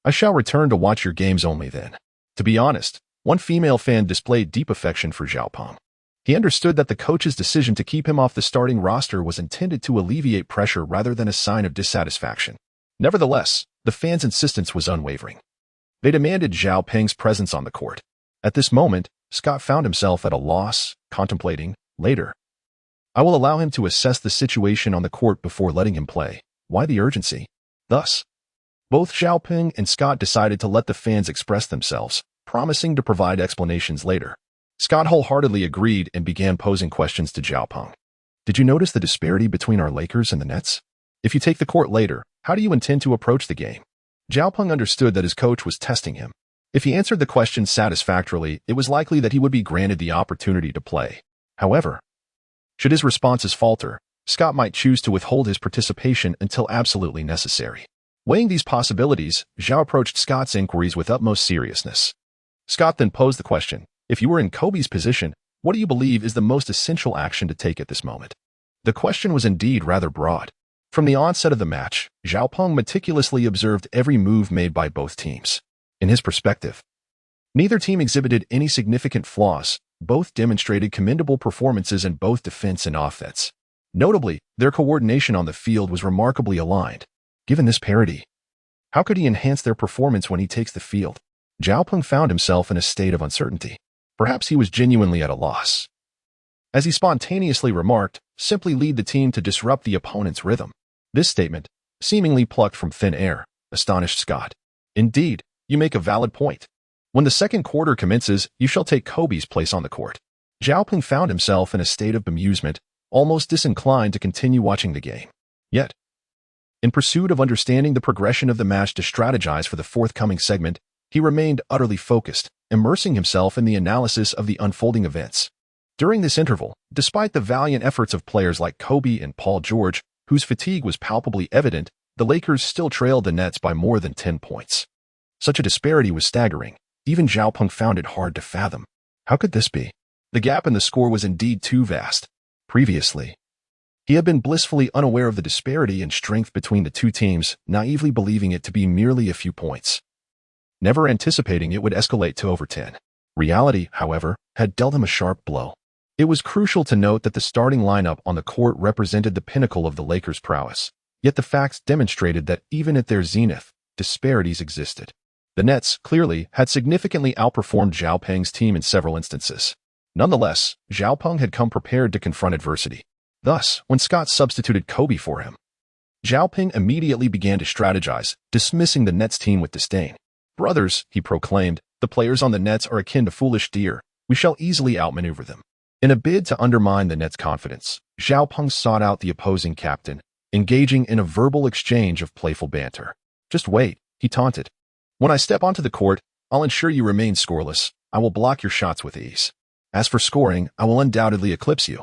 I shall return to watch your games only then." To be honest, one female fan displayed deep affection for Xiaopeng. He understood that the coach's decision to keep him off the starting roster was intended to alleviate pressure rather than a sign of dissatisfaction. Nevertheless, the fans' insistence was unwavering. They demanded Xiaopeng's presence on the court. At this moment, Scott found himself at a loss, contemplating, later, "I will allow him to assess the situation on the court before letting him play. Why the urgency?" Thus, both Xiaopeng and Scott decided to let the fans express themselves, promising to provide explanations later. Scott wholeheartedly agreed and began posing questions to Xiaopeng. "Did you notice the disparity between our Lakers and the Nets? If you take the court later, how do you intend to approach the game?" Xiaopeng understood that his coach was testing him. If he answered the question satisfactorily, it was likely that he would be granted the opportunity to play. However, should his responses falter, Scott might choose to withhold his participation until absolutely necessary. Weighing these possibilities, Xiao approached Scott's inquiries with utmost seriousness. Scott then posed the question, "If you were in Kobe's position, what do you believe is the most essential action to take at this moment?" The question was indeed rather broad. From the onset of the match, Zhao Peng meticulously observed every move made by both teams. In his perspective, neither team exhibited any significant flaws. Both demonstrated commendable performances in both defense and offense. Notably, their coordination on the field was remarkably aligned. Given this parity, how could he enhance their performance when he takes the field? Zhao Peng found himself in a state of uncertainty. Perhaps he was genuinely at a loss. As he spontaneously remarked, simply lead the team to disrupt the opponent's rhythm. This statement, seemingly plucked from thin air, astonished Scott. Indeed, you make a valid point. When the second quarter commences, you shall take Kobe's place on the court. Zhao Peng found himself in a state of bemusement, almost disinclined to continue watching the game. Yet, in pursuit of understanding the progression of the match to strategize for the forthcoming segment, he remained utterly focused, immersing himself in the analysis of the unfolding events. During this interval, despite the valiant efforts of players like Kobe and Paul George, whose fatigue was palpably evident, the Lakers still trailed the Nets by more than 10 points. Such a disparity was staggering. Even Zhao Peng found it hard to fathom. How could this be? The gap in the score was indeed too vast. Previously, he had been blissfully unaware of the disparity in strength between the two teams, naively believing it to be merely a few points, never anticipating it would escalate to over 10. Reality, however, had dealt him a sharp blow. It was crucial to note that the starting lineup on the court represented the pinnacle of the Lakers' prowess. Yet the facts demonstrated that even at their zenith, disparities existed. The Nets, clearly, had significantly outperformed Zhao Peng's team in several instances. Nonetheless, Zhao Peng had come prepared to confront adversity. Thus, when Scott substituted Kobe for him, Zhao Peng immediately began to strategize, dismissing the Nets team with disdain. "Brothers," he proclaimed, "the players on the Nets are akin to foolish deer. We shall easily outmaneuver them." In a bid to undermine the Nets' confidence, Zhao Peng sought out the opposing captain, engaging in a verbal exchange of playful banter. "Just wait," he taunted. "When I step onto the court, I'll ensure you remain scoreless. I will block your shots with ease. As for scoring, I will undoubtedly eclipse you.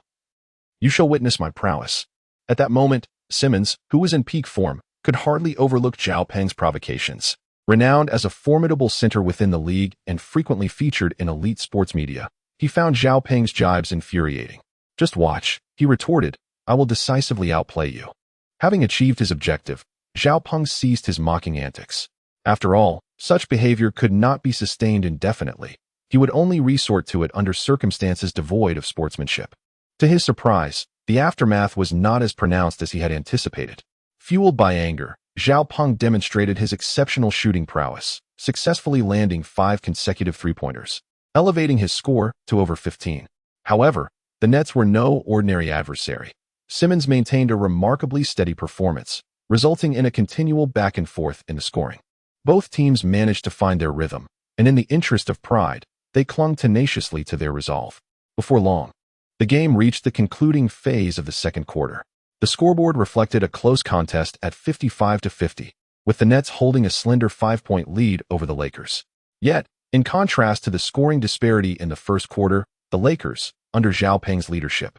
You shall witness my prowess." At that moment, Simmons, who was in peak form, could hardly overlook Zhao Peng's provocations. Renowned as a formidable center within the league and frequently featured in elite sports media, he found Zhao Peng's jibes infuriating. "Just watch," he retorted. "I will decisively outplay you." Having achieved his objective, Zhao Peng ceased his mocking antics. After all, such behavior could not be sustained indefinitely. He would only resort to it under circumstances devoid of sportsmanship. To his surprise, the aftermath was not as pronounced as he had anticipated. Fueled by anger, Zhao Peng demonstrated his exceptional shooting prowess, successfully landing 5 consecutive three-pointers, elevating his score to over 15. However, the Nets were no ordinary adversary. Simmons maintained a remarkably steady performance, resulting in a continual back and forth in the scoring. Both teams managed to find their rhythm, and in the interest of pride, they clung tenaciously to their resolve. Before long, the game reached the concluding phase of the second quarter. The scoreboard reflected a close contest at 55-50, with the Nets holding a slender 5-point lead over the Lakers. Yet, in contrast to the scoring disparity in the first quarter, the Lakers, under Zhao Peng's leadership,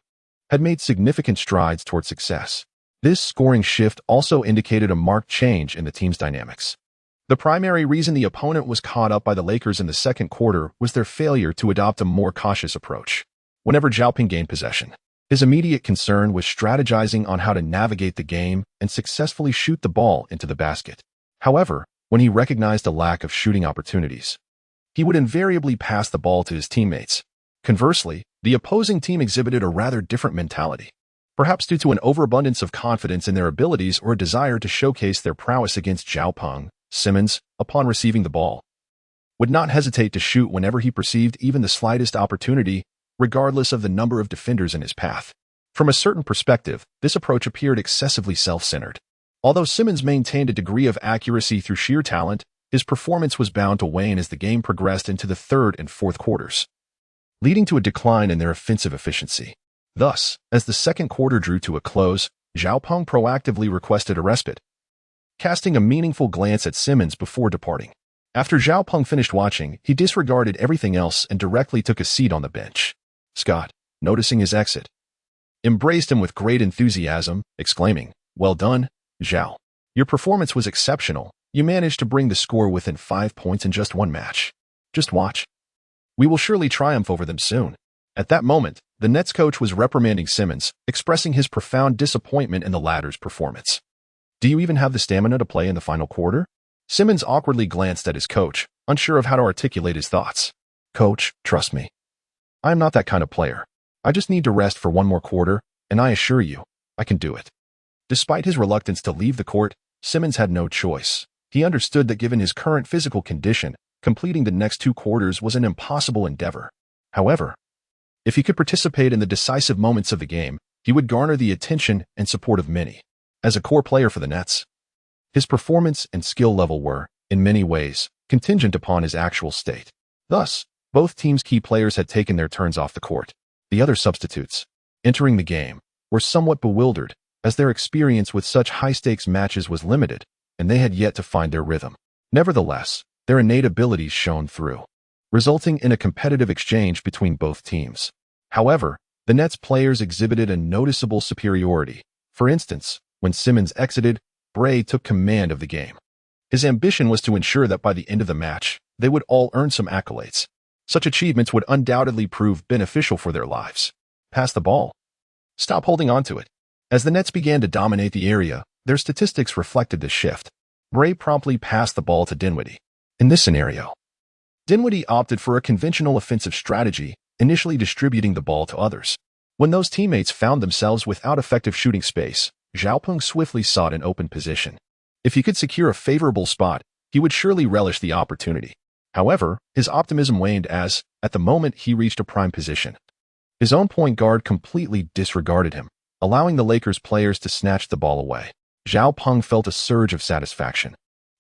had made significant strides toward success. This scoring shift also indicated a marked change in the team's dynamics. The primary reason the opponent was caught up by the Lakers in the second quarter was their failure to adopt a more cautious approach. Whenever Zhao Peng gained possession, his immediate concern was strategizing on how to navigate the game and successfully shoot the ball into the basket. However, when he recognized a lack of shooting opportunities, he would invariably pass the ball to his teammates. Conversely, the opposing team exhibited a rather different mentality, perhaps due to an overabundance of confidence in their abilities or a desire to showcase their prowess against Zhao Peng. Simmons, upon receiving the ball, would not hesitate to shoot whenever he perceived even the slightest opportunity, regardless of the number of defenders in his path. From a certain perspective, this approach appeared excessively self-centered. Although Simmons maintained a degree of accuracy through sheer talent, his performance was bound to wane as the game progressed into the third and fourth quarters, leading to a decline in their offensive efficiency. Thus, as the second quarter drew to a close, Zhao Peng proactively requested a respite, casting a meaningful glance at Simmons before departing. After Zhao Peng finished watching, he disregarded everything else and directly took a seat on the bench. Scott, noticing his exit, embraced him with great enthusiasm, exclaiming, "Well done, Zhao. Your performance was exceptional. You managed to bring the score within 5 points in just one match. Just watch. We will surely triumph over them soon." At that moment, the Nets coach was reprimanding Simmons, expressing his profound disappointment in the latter's performance. "Do you even have the stamina to play in the final quarter?" Simmons awkwardly glanced at his coach, unsure of how to articulate his thoughts. "Coach, trust me. I am not that kind of player. I just need to rest for one more quarter, and I assure you, I can do it." Despite his reluctance to leave the court, Simmons had no choice. He understood that given his current physical condition, completing the next 2 quarters was an impossible endeavor. However, if he could participate in the decisive moments of the game, he would garner the attention and support of many. As a core player for the Nets, his performance and skill level were, in many ways, contingent upon his actual state. Thus, both teams' key players had taken their turns off the court. The other substitutes, entering the game, were somewhat bewildered, as their experience with such high-stakes matches was limited, and they had yet to find their rhythm. Nevertheless, their innate abilities shone through, resulting in a competitive exchange between both teams. However, the Nets players exhibited a noticeable superiority. For instance, when Simmons exited, Bryant took command of the game. His ambition was to ensure that by the end of the match, they would all earn some accolades. Such achievements would undoubtedly prove beneficial for their lives. Pass the ball. Stop holding on to it. As the Nets began to dominate the area, their statistics reflected this shift. Bryant promptly passed the ball to Dinwiddie. In this scenario, Dinwiddie opted for a conventional offensive strategy, initially distributing the ball to others. When those teammates found themselves without effective shooting space, Xiaopeng swiftly sought an open position. If he could secure a favorable spot, he would surely relish the opportunity. However, his optimism waned as, at the moment he reached a prime position, his own point guard completely disregarded him, allowing the Lakers players to snatch the ball away. Xiaopeng felt a surge of satisfaction,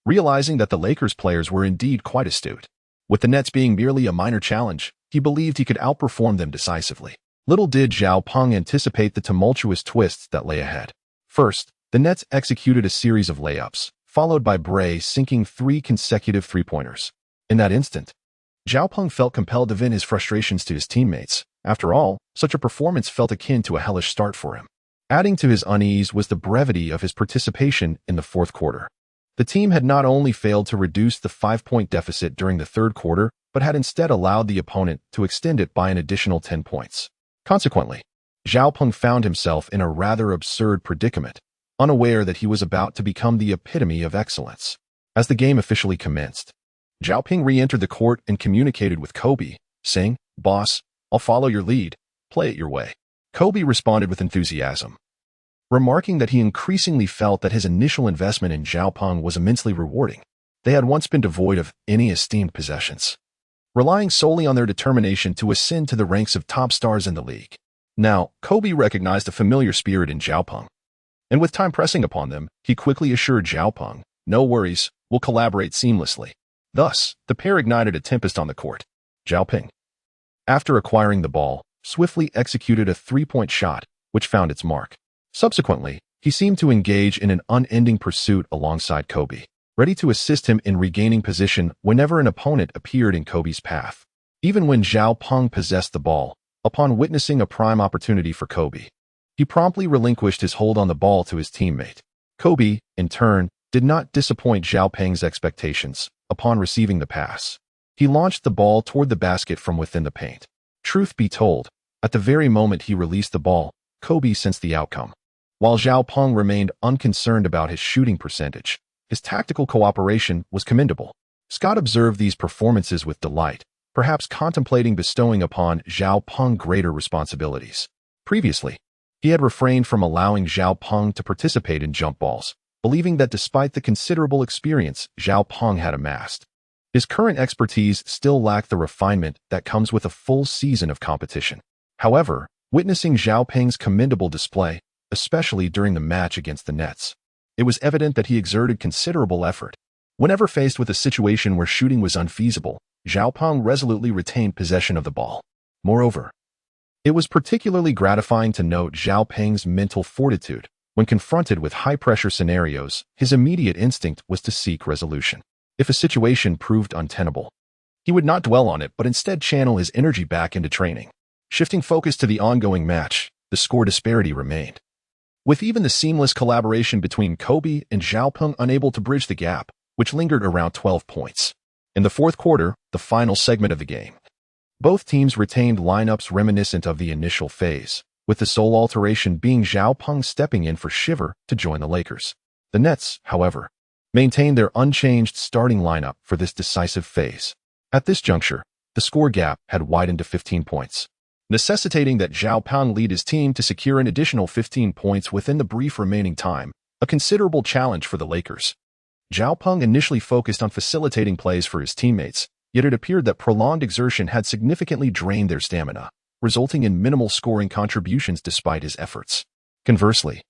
realizing that the Lakers players were indeed quite astute. With the Nets being merely a minor challenge, he believed he could outperform them decisively. Little did Xiaopeng anticipate the tumultuous twists that lay ahead. First, the Nets executed a series of layups, followed by Bryant sinking 3 consecutive three-pointers. In that instant, Xiaopeng felt compelled to vent his frustrations to his teammates. After all, such a performance felt akin to a hellish start for him. Adding to his unease was the brevity of his participation in the fourth quarter. The team had not only failed to reduce the 5-point deficit during the third quarter, but had instead allowed the opponent to extend it by an additional 10 points. Consequently, Xiaopeng found himself in a rather absurd predicament, unaware that he was about to become the epitome of excellence. As the game officially commenced, Xiaopeng re-entered the court and communicated with Kobe, saying, "Boss, I'll follow your lead. Play it your way." Kobe responded with enthusiasm, remarking that he increasingly felt that his initial investment in Xiaopeng was immensely rewarding. They had once been devoid of any esteemed possessions, relying solely on their determination to ascend to the ranks of top stars in the league. Now, Kobe recognized a familiar spirit in Xiaopeng, and with time pressing upon them, he quickly assured Xiaopeng, "No worries, we'll collaborate seamlessly." Thus, the pair ignited a tempest on the court. Xiaopeng, after acquiring the ball, swiftly executed a 3-point shot, which found its mark. Subsequently, he seemed to engage in an unending pursuit alongside Kobe, ready to assist him in regaining position whenever an opponent appeared in Kobe's path. Even when Xiaopeng possessed the ball, upon witnessing a prime opportunity for Kobe, he promptly relinquished his hold on the ball to his teammate. Kobe, in turn, did not disappoint Xiaopeng's expectations. Upon receiving the pass, he launched the ball toward the basket from within the paint. Truth be told, at the very moment he released the ball, Kobe sensed the outcome. While Xiaopeng remained unconcerned about his shooting percentage, his tactical cooperation was commendable. Scott observed these performances with delight, perhaps contemplating bestowing upon Xiaopeng greater responsibilities. Previously, he had refrained from allowing Xiaopeng to participate in jump balls, believing that despite the considerable experience Xiaopeng had amassed, his current expertise still lacked the refinement that comes with a full season of competition. However, witnessing Xiaopeng's commendable display, especially during the match against the Nets, it was evident that he exerted considerable effort. Whenever faced with a situation where shooting was unfeasible, Xiaopeng resolutely retained possession of the ball. Moreover, it was particularly gratifying to note Xiaopeng's mental fortitude. When confronted with high-pressure scenarios, his immediate instinct was to seek resolution. If a situation proved untenable, he would not dwell on it but instead channel his energy back into training. Shifting focus to the ongoing match, the score disparity remained, with even the seamless collaboration between Kobe and Xiaopeng unable to bridge the gap, which lingered around 12 points. In the fourth quarter, the final segment of the game, Both teams retained lineups reminiscent of the initial phase, with the sole alteration being Zhao Peng stepping in for Shiver to join the Lakers. The Nets, however, maintained their unchanged starting lineup for this decisive phase. At this juncture, the score gap had widened to 15 points, necessitating that Zhao Peng lead his team to secure an additional 15 points within the brief remaining time, a considerable challenge for the Lakers. Zhao Peng initially focused on facilitating plays for his teammates, yet it appeared that prolonged exertion had significantly drained their stamina, resulting in minimal scoring contributions despite his efforts. Conversely,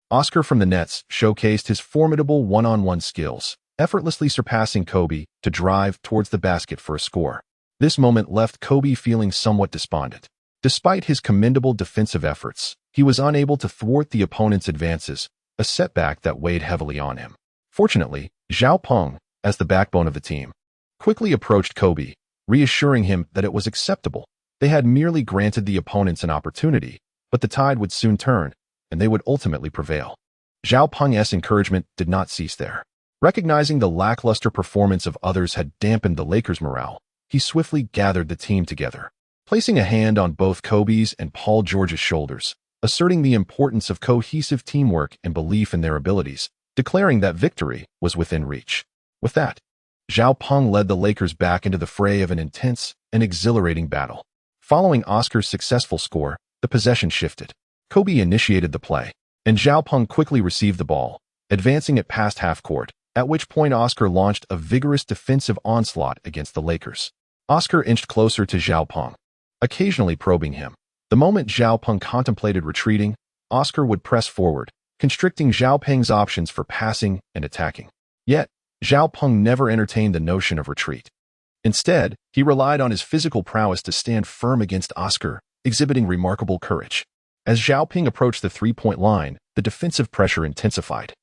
Oscar from the Nets showcased his formidable one-on-one skills, effortlessly surpassing Kobe to drive towards the basket for a score. This moment left Kobe feeling somewhat despondent. Despite his commendable defensive efforts, he was unable to thwart the opponent's advances, a setback that weighed heavily on him. Fortunately, Zhao Peng, as the backbone of the team, quickly approached Kobe, reassuring him that it was acceptable. They had merely granted the opponents an opportunity, but the tide would soon turn, and they would ultimately prevail. Zhao Peng's encouragement did not cease there. Recognizing the lackluster performance of others had dampened the Lakers' morale, he swiftly gathered the team together, placing a hand on both Kobe's and Paul George's shoulders, asserting the importance of cohesive teamwork and belief in their abilities, declaring that victory was within reach. With that, Zhao Peng led the Lakers back into the fray of an intense and exhilarating battle. Following Oscar's successful score, the possession shifted. Kobe initiated the play, and Zhao Peng quickly received the ball, advancing it past half-court, at which point Oscar launched a vigorous defensive onslaught against the Lakers. Oscar inched closer to Zhao Peng, occasionally probing him. The moment Zhao Peng contemplated retreating, Oscar would press forward, constricting Zhao Peng's options for passing and attacking. Yet, Zhao Peng never entertained the notion of retreat. Instead, he relied on his physical prowess to stand firm against Oscar, exhibiting remarkable courage. As Zhao Peng approached the three-point line, the defensive pressure intensified.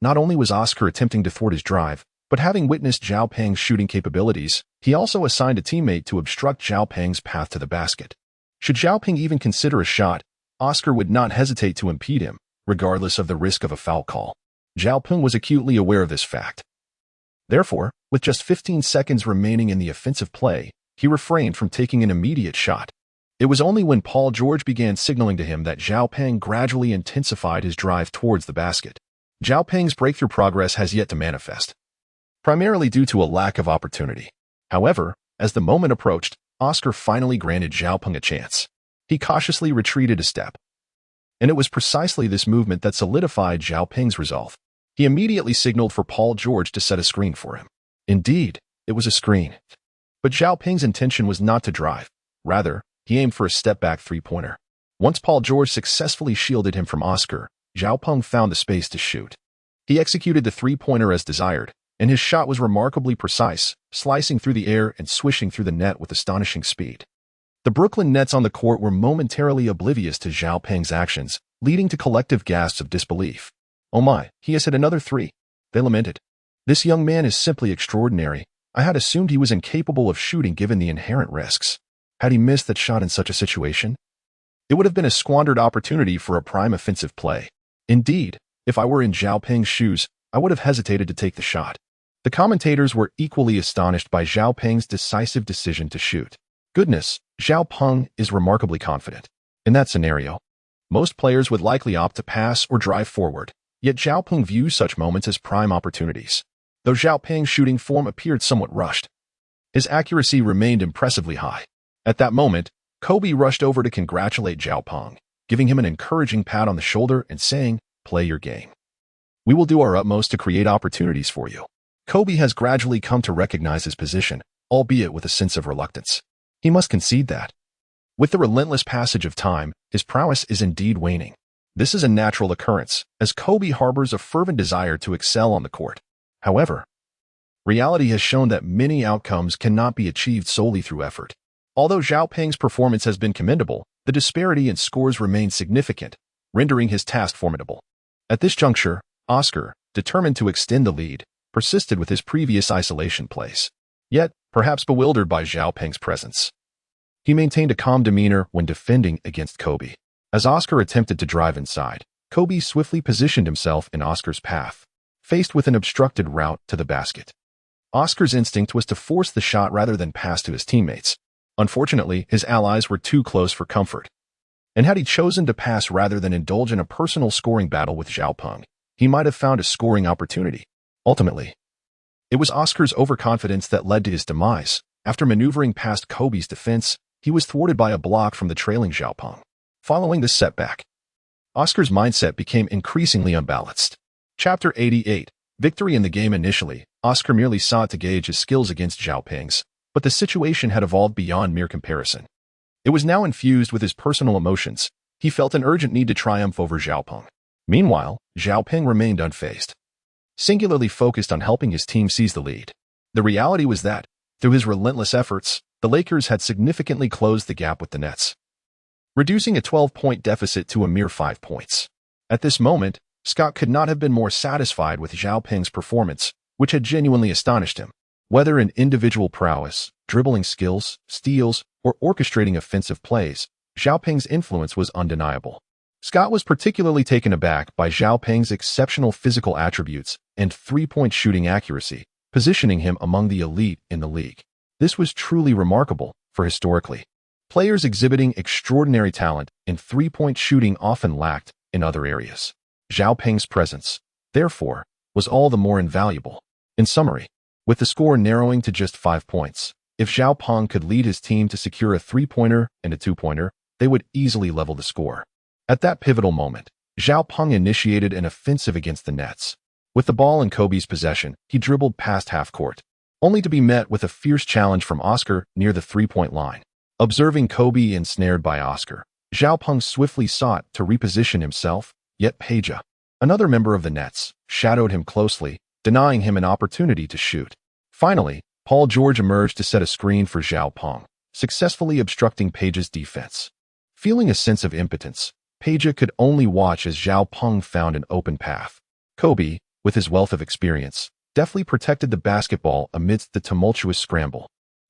Not only was Oscar attempting to thwart his drive, but having witnessed Zhao Peng's shooting capabilities, he also assigned a teammate to obstruct Zhao Peng's path to the basket. Should Zhao Peng even consider a shot, Oscar would not hesitate to impede him, regardless of the risk of a foul call. Zhao Peng was acutely aware of this fact. Therefore, with just 15 seconds remaining in the offensive play, he refrained from taking an immediate shot. It was only when Paul George began signaling to him that Zhao Peng gradually intensified his drive towards the basket. Zhao Peng's breakthrough progress has yet to manifest, primarily due to a lack of opportunity. However, as the moment approached, Oscar finally granted Zhao Peng a chance. He cautiously retreated a step, and it was precisely this movement that solidified Zhao Peng's resolve. He immediately signaled for Paul George to set a screen for him. Indeed, it was a screen. But Zhao Peng's intention was not to drive. Rather, he aimed for a step-back three-pointer. Once Paul George successfully shielded him from Oscar, Zhao Peng found the space to shoot. He executed the three-pointer as desired, and his shot was remarkably precise, slicing through the air and swishing through the net with astonishing speed. The Brooklyn Nets on the court were momentarily oblivious to Zhao Peng's actions, leading to collective gasps of disbelief. "Oh my, he has hit another three," they lamented. "This young man is simply extraordinary. I had assumed he was incapable of shooting given the inherent risks. Had he missed that shot in such a situation? It would have been a squandered opportunity for a prime offensive play. Indeed, if I were in Zhao Peng's shoes, I would have hesitated to take the shot." The commentators were equally astonished by Zhao Peng's decisive decision to shoot. Goodness, Zhao Peng is remarkably confident. In that scenario, most players would likely opt to pass or drive forward, yet Zhao Peng views such moments as prime opportunities. Though Zhao Peng's shooting form appeared somewhat rushed, his accuracy remained impressively high. At that moment, Kobe rushed over to congratulate Zhao Peng, giving him an encouraging pat on the shoulder and saying, "Play your game. We will do our utmost to create opportunities for you." Kobe has gradually come to recognize his position, albeit with a sense of reluctance. He must concede that, with the relentless passage of time, his prowess is indeed waning. This is a natural occurrence, as Kobe harbors a fervent desire to excel on the court. However, reality has shown that many outcomes cannot be achieved solely through effort. Although Zhao Peng's performance has been commendable, the disparity in scores remains significant, rendering his task formidable. At this juncture, Oscar, determined to extend the lead, persisted with his previous isolation plays. Yet, perhaps bewildered by Zhao Peng's presence, he maintained a calm demeanor when defending against Kobe. As Oscar attempted to drive inside, Kobe swiftly positioned himself in Oscar's path, faced with an obstructed route to the basket. Oscar's instinct was to force the shot rather than pass to his teammates. Unfortunately, his allies were too close for comfort. And had he chosen to pass rather than indulge in a personal scoring battle with Zhao Peng, he might have found a scoring opportunity. Ultimately, it was Oscar's overconfidence that led to his demise. After maneuvering past Kobe's defense, he was thwarted by a block from the trailing Zhao Peng. Following this setback, Oscar's mindset became increasingly unbalanced. Chapter 88. Victory in the game. Initially, Oscar merely sought to gauge his skills against Zhao Peng's, but the situation had evolved beyond mere comparison. It was now infused with his personal emotions. He felt an urgent need to triumph over Zhao Peng. Meanwhile, Zhao Peng remained unfazed, singularly focused on helping his team seize the lead. The reality was that, through his relentless efforts, the Lakers had significantly closed the gap with the Nets, reducing a 12-point deficit to a mere 5 points. At this moment, Scott could not have been more satisfied with Zhao Peng's performance, which had genuinely astonished him. Whether in individual prowess, dribbling skills, steals, or orchestrating offensive plays, Zhao Peng's influence was undeniable. Scott was particularly taken aback by Zhao Peng's exceptional physical attributes and three-point shooting accuracy, positioning him among the elite in the league. This was truly remarkable, for historically, players exhibiting extraordinary talent in three-point shooting often lacked in other areas. Zhao Peng's presence, therefore, was all the more invaluable. In summary, with the score narrowing to just 5 points, if Zhao Peng could lead his team to secure a three-pointer and a two-pointer, they would easily level the score. At that pivotal moment, Zhao Peng initiated an offensive against the Nets. With the ball in Kobe's possession, he dribbled past half-court, only to be met with a fierce challenge from Oscar near the three-point line. Observing Kobe ensnared by Oscar, Zhao Peng swiftly sought to reposition himself, yet Peja, another member of the Nets, shadowed him closely, denying him an opportunity to shoot. Finally, Paul George emerged to set a screen for Zhao Peng, successfully obstructing Peja's defense. Feeling a sense of impotence, Peja could only watch as Zhao Peng found an open path. Kobe, with his wealth of experience, deftly protected the basketball amidst the tumultuous scramble.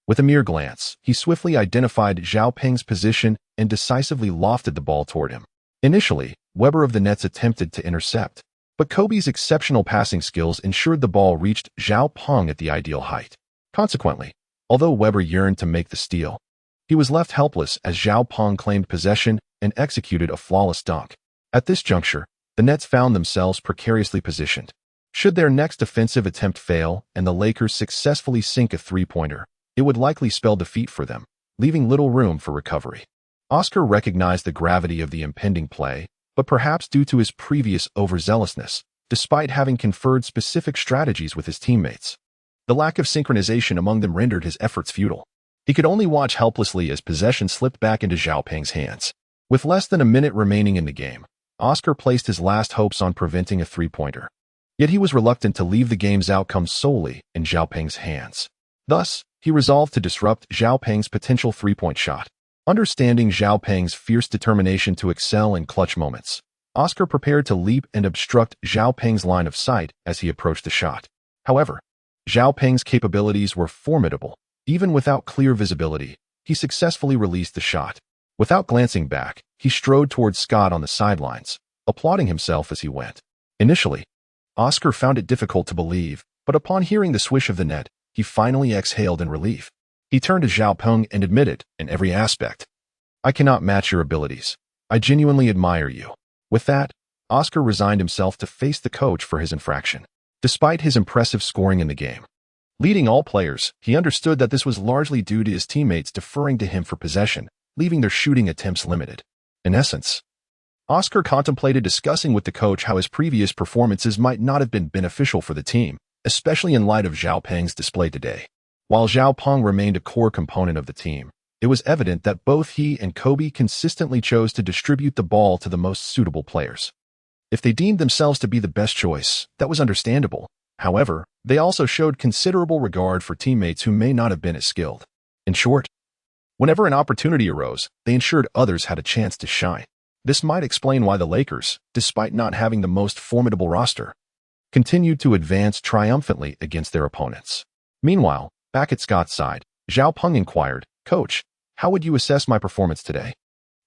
With a mere glance, he swiftly identified Zhao Peng's position and decisively lofted the ball toward him. Initially, Weber of the Nets attempted to intercept, but Kobe's exceptional passing skills ensured the ball reached Zhao Peng at the ideal height. Consequently, although Weber yearned to make the steal, he was left helpless as Zhao Peng claimed possession and executed a flawless dunk. At this juncture, the Nets found themselves precariously positioned. Should their next offensive attempt fail and the Lakers successfully sink a three-pointer, it would likely spell defeat for them, leaving little room for recovery. Oscar recognized the gravity of the impending play, but perhaps due to his previous overzealousness, despite having conferred specific strategies with his teammates, the lack of synchronization among them rendered his efforts futile. He could only watch helplessly as possession slipped back into Zhao Peng's hands. With less than a minute remaining in the game, Oscar placed his last hopes on preventing a three-pointer. Yet he was reluctant to leave the game's outcome solely in Zhao Peng's hands. Thus, he resolved to disrupt Zhao Peng's potential three-point shot. Understanding Zhao Peng's fierce determination to excel in clutch moments, Oscar prepared to leap and obstruct Zhao Peng's line of sight as he approached the shot. However, Zhao Peng's capabilities were formidable. Even without clear visibility, he successfully released the shot. Without glancing back, he strode towards Scott on the sidelines, applauding himself as he went. Initially, Oscar found it difficult to believe, but upon hearing the swish of the net, he finally exhaled in relief. He turned to Zhao Peng and admitted, in every aspect, "I cannot match your abilities. I genuinely admire you." With that, Oscar resigned himself to face the coach for his infraction. Despite his impressive scoring in the game, leading all players, he understood that this was largely due to his teammates deferring to him for possession, leaving their shooting attempts limited. In essence, Oscar contemplated discussing with the coach how his previous performances might not have been beneficial for the team, especially in light of Zhao Peng's display today. While Zhao Peng remained a core component of the team, it was evident that both he and Kobe consistently chose to distribute the ball to the most suitable players. If they deemed themselves to be the best choice, that was understandable. However, they also showed considerable regard for teammates who may not have been as skilled. In short, whenever an opportunity arose, they ensured others had a chance to shine. This might explain why the Lakers, despite not having the most formidable roster, continued to advance triumphantly against their opponents. Meanwhile, back at Scott's side, Zhao Peng inquired, "Coach, how would you assess my performance today?"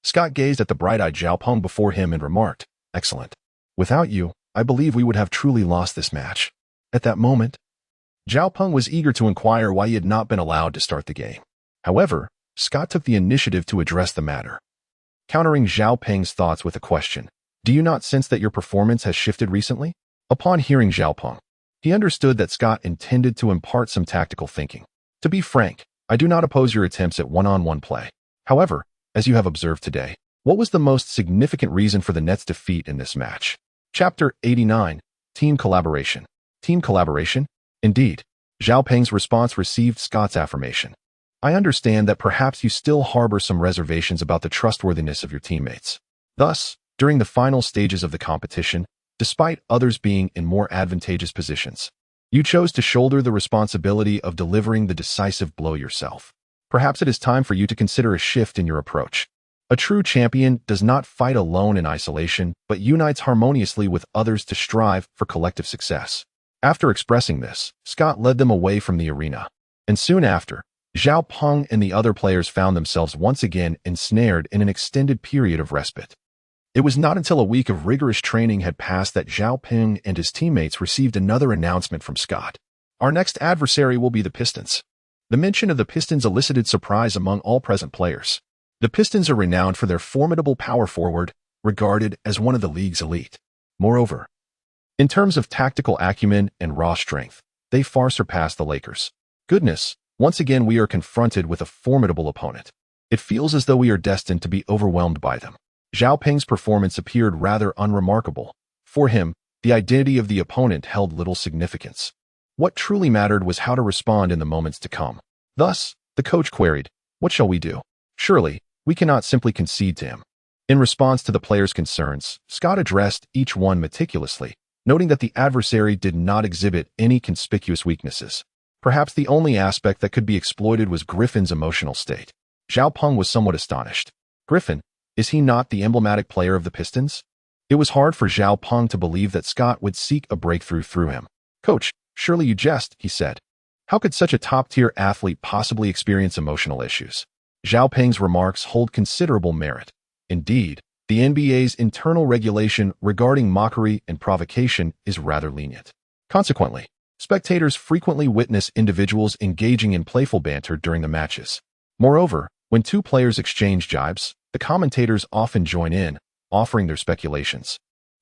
Scott gazed at the bright-eyed Zhao Peng before him and remarked, "Excellent. Without you, I believe we would have truly lost this match." At that moment, Zhao Peng was eager to inquire why he had not been allowed to start the game. However, Scott took the initiative to address the matter, countering Zhao Peng's thoughts with a question. Do you not sense that your performance has shifted recently? Upon hearing Zhao Peng, he understood that Scott intended to impart some tactical thinking. To be frank, I do not oppose your attempts at one-on-one play. However, as you have observed today, what was the most significant reason for the Nets' defeat in this match? Chapter 89, Team Collaboration. Team collaboration? Indeed. Zhao Peng's response received Scott's affirmation. I understand that perhaps you still harbor some reservations about the trustworthiness of your teammates. Thus, during the final stages of the competition, despite others being in more advantageous positions, you chose to shoulder the responsibility of delivering the decisive blow yourself. Perhaps it is time for you to consider a shift in your approach. A true champion does not fight alone in isolation, but unites harmoniously with others to strive for collective success. After expressing this, Scott led them away from the arena. And soon after, Zhao Peng and the other players found themselves once again ensnared in an extended period of respite. It was not until a week of rigorous training had passed that Zhao Peng and his teammates received another announcement from Scott. Our next adversary will be the Pistons. The mention of the Pistons elicited surprise among all present players. The Pistons are renowned for their formidable power forward, regarded as one of the league's elite. Moreover, in terms of tactical acumen and raw strength, they far surpass the Lakers. Goodness, once again we are confronted with a formidable opponent. It feels as though we are destined to be overwhelmed by them. Zhao Peng's performance appeared rather unremarkable. For him, the identity of the opponent held little significance. What truly mattered was how to respond in the moments to come. Thus, the coach queried, "What shall we do? Surely, we cannot simply concede to him." In response to the players' concerns, Scott addressed each one meticulously, noting that the adversary did not exhibit any conspicuous weaknesses. Perhaps the only aspect that could be exploited was Griffin's emotional state. Zhao Peng was somewhat astonished. Griffin, is he not the emblematic player of the Pistons? It was hard for Zhao Peng to believe that Scott would seek a breakthrough through him. "Coach, surely you jest," he said. "How could such a top-tier athlete possibly experience emotional issues?" Zhao Peng's remarks hold considerable merit. Indeed, the NBA's internal regulation regarding mockery and provocation is rather lenient. Consequently, spectators frequently witness individuals engaging in playful banter during the matches. Moreover, when two players exchange jibes, the commentators often join in, offering their speculations,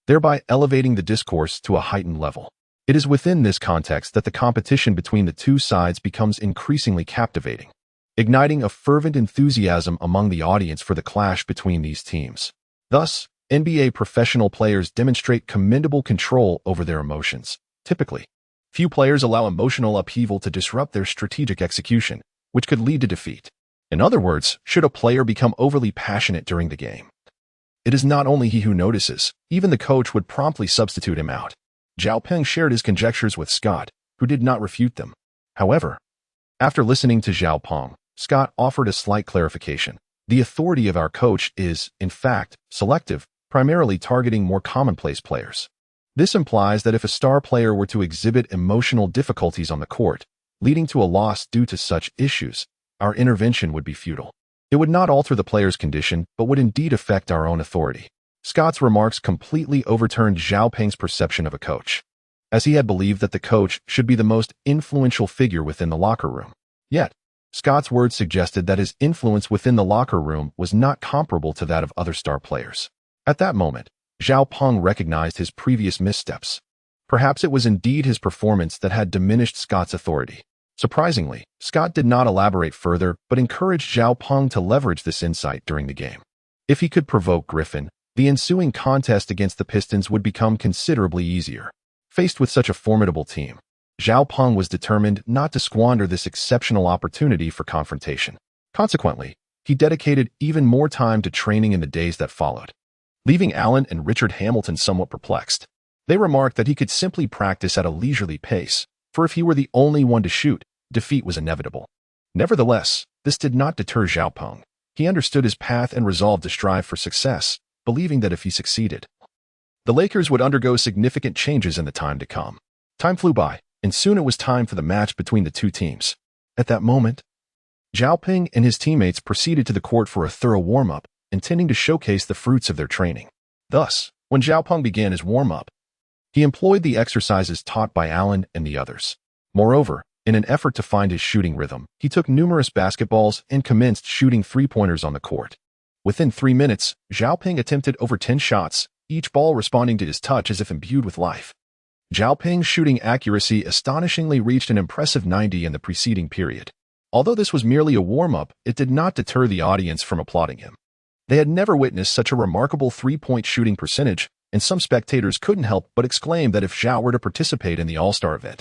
thereby elevating the discourse to a heightened level. It is within this context that the competition between the two sides becomes increasingly captivating, igniting a fervent enthusiasm among the audience for the clash between these teams. Thus, NBA professional players demonstrate commendable control over their emotions. Typically, few players allow emotional upheaval to disrupt their strategic execution, which could lead to defeat. In other words, should a player become overly passionate during the game, it is not only he who notices, even the coach would promptly substitute him out. Zhao Peng shared his conjectures with Scott, who did not refute them. However, after listening to Zhao Peng, Scott offered a slight clarification. The authority of our coach is, in fact, selective, primarily targeting more commonplace players. This implies that if a star player were to exhibit emotional difficulties on the court, leading to a loss due to such issues, our intervention would be futile. It would not alter the player's condition, but would indeed affect our own authority. Scott's remarks completely overturned Zhao Peng's perception of a coach, as he had believed that the coach should be the most influential figure within the locker room. Yet, Scott's words suggested that his influence within the locker room was not comparable to that of other star players. At that moment, Zhao Peng recognized his previous missteps. Perhaps it was indeed his performance that had diminished Scott's authority. Surprisingly, Scott did not elaborate further, but encouraged Zhao Peng to leverage this insight during the game. If he could provoke Griffin, the ensuing contest against the Pistons would become considerably easier. Faced with such a formidable team, Zhao Peng was determined not to squander this exceptional opportunity for confrontation. Consequently, he dedicated even more time to training in the days that followed, leaving Allen and Richard Hamilton somewhat perplexed. They remarked that he could simply practice at a leisurely pace, for if he were the only one to shoot, defeat was inevitable. Nevertheless, this did not deter Zhao Peng. He understood his path and resolved to strive for success, believing that if he succeeded, the Lakers would undergo significant changes in the time to come. Time flew by, and soon it was time for the match between the two teams. At that moment, Zhao Peng and his teammates proceeded to the court for a thorough warm-up, intending to showcase the fruits of their training. Thus, when Zhao Peng began his warm-up, he employed the exercises taught by Allen and the others. Moreover, In an effort to find his shooting rhythm, he took numerous basketballs and commenced shooting three-pointers on the court. Within 3 minutes, Xiaoping attempted over 10 shots, each ball responding to his touch as if imbued with life. Xiaoping's shooting accuracy astonishingly reached an impressive 90 in the preceding period. Although this was merely a warm-up, it did not deter the audience from applauding him. They had never witnessed such a remarkable three-point shooting percentage, and some spectators couldn't help but exclaim that if Zhao were to participate in the All-Star event,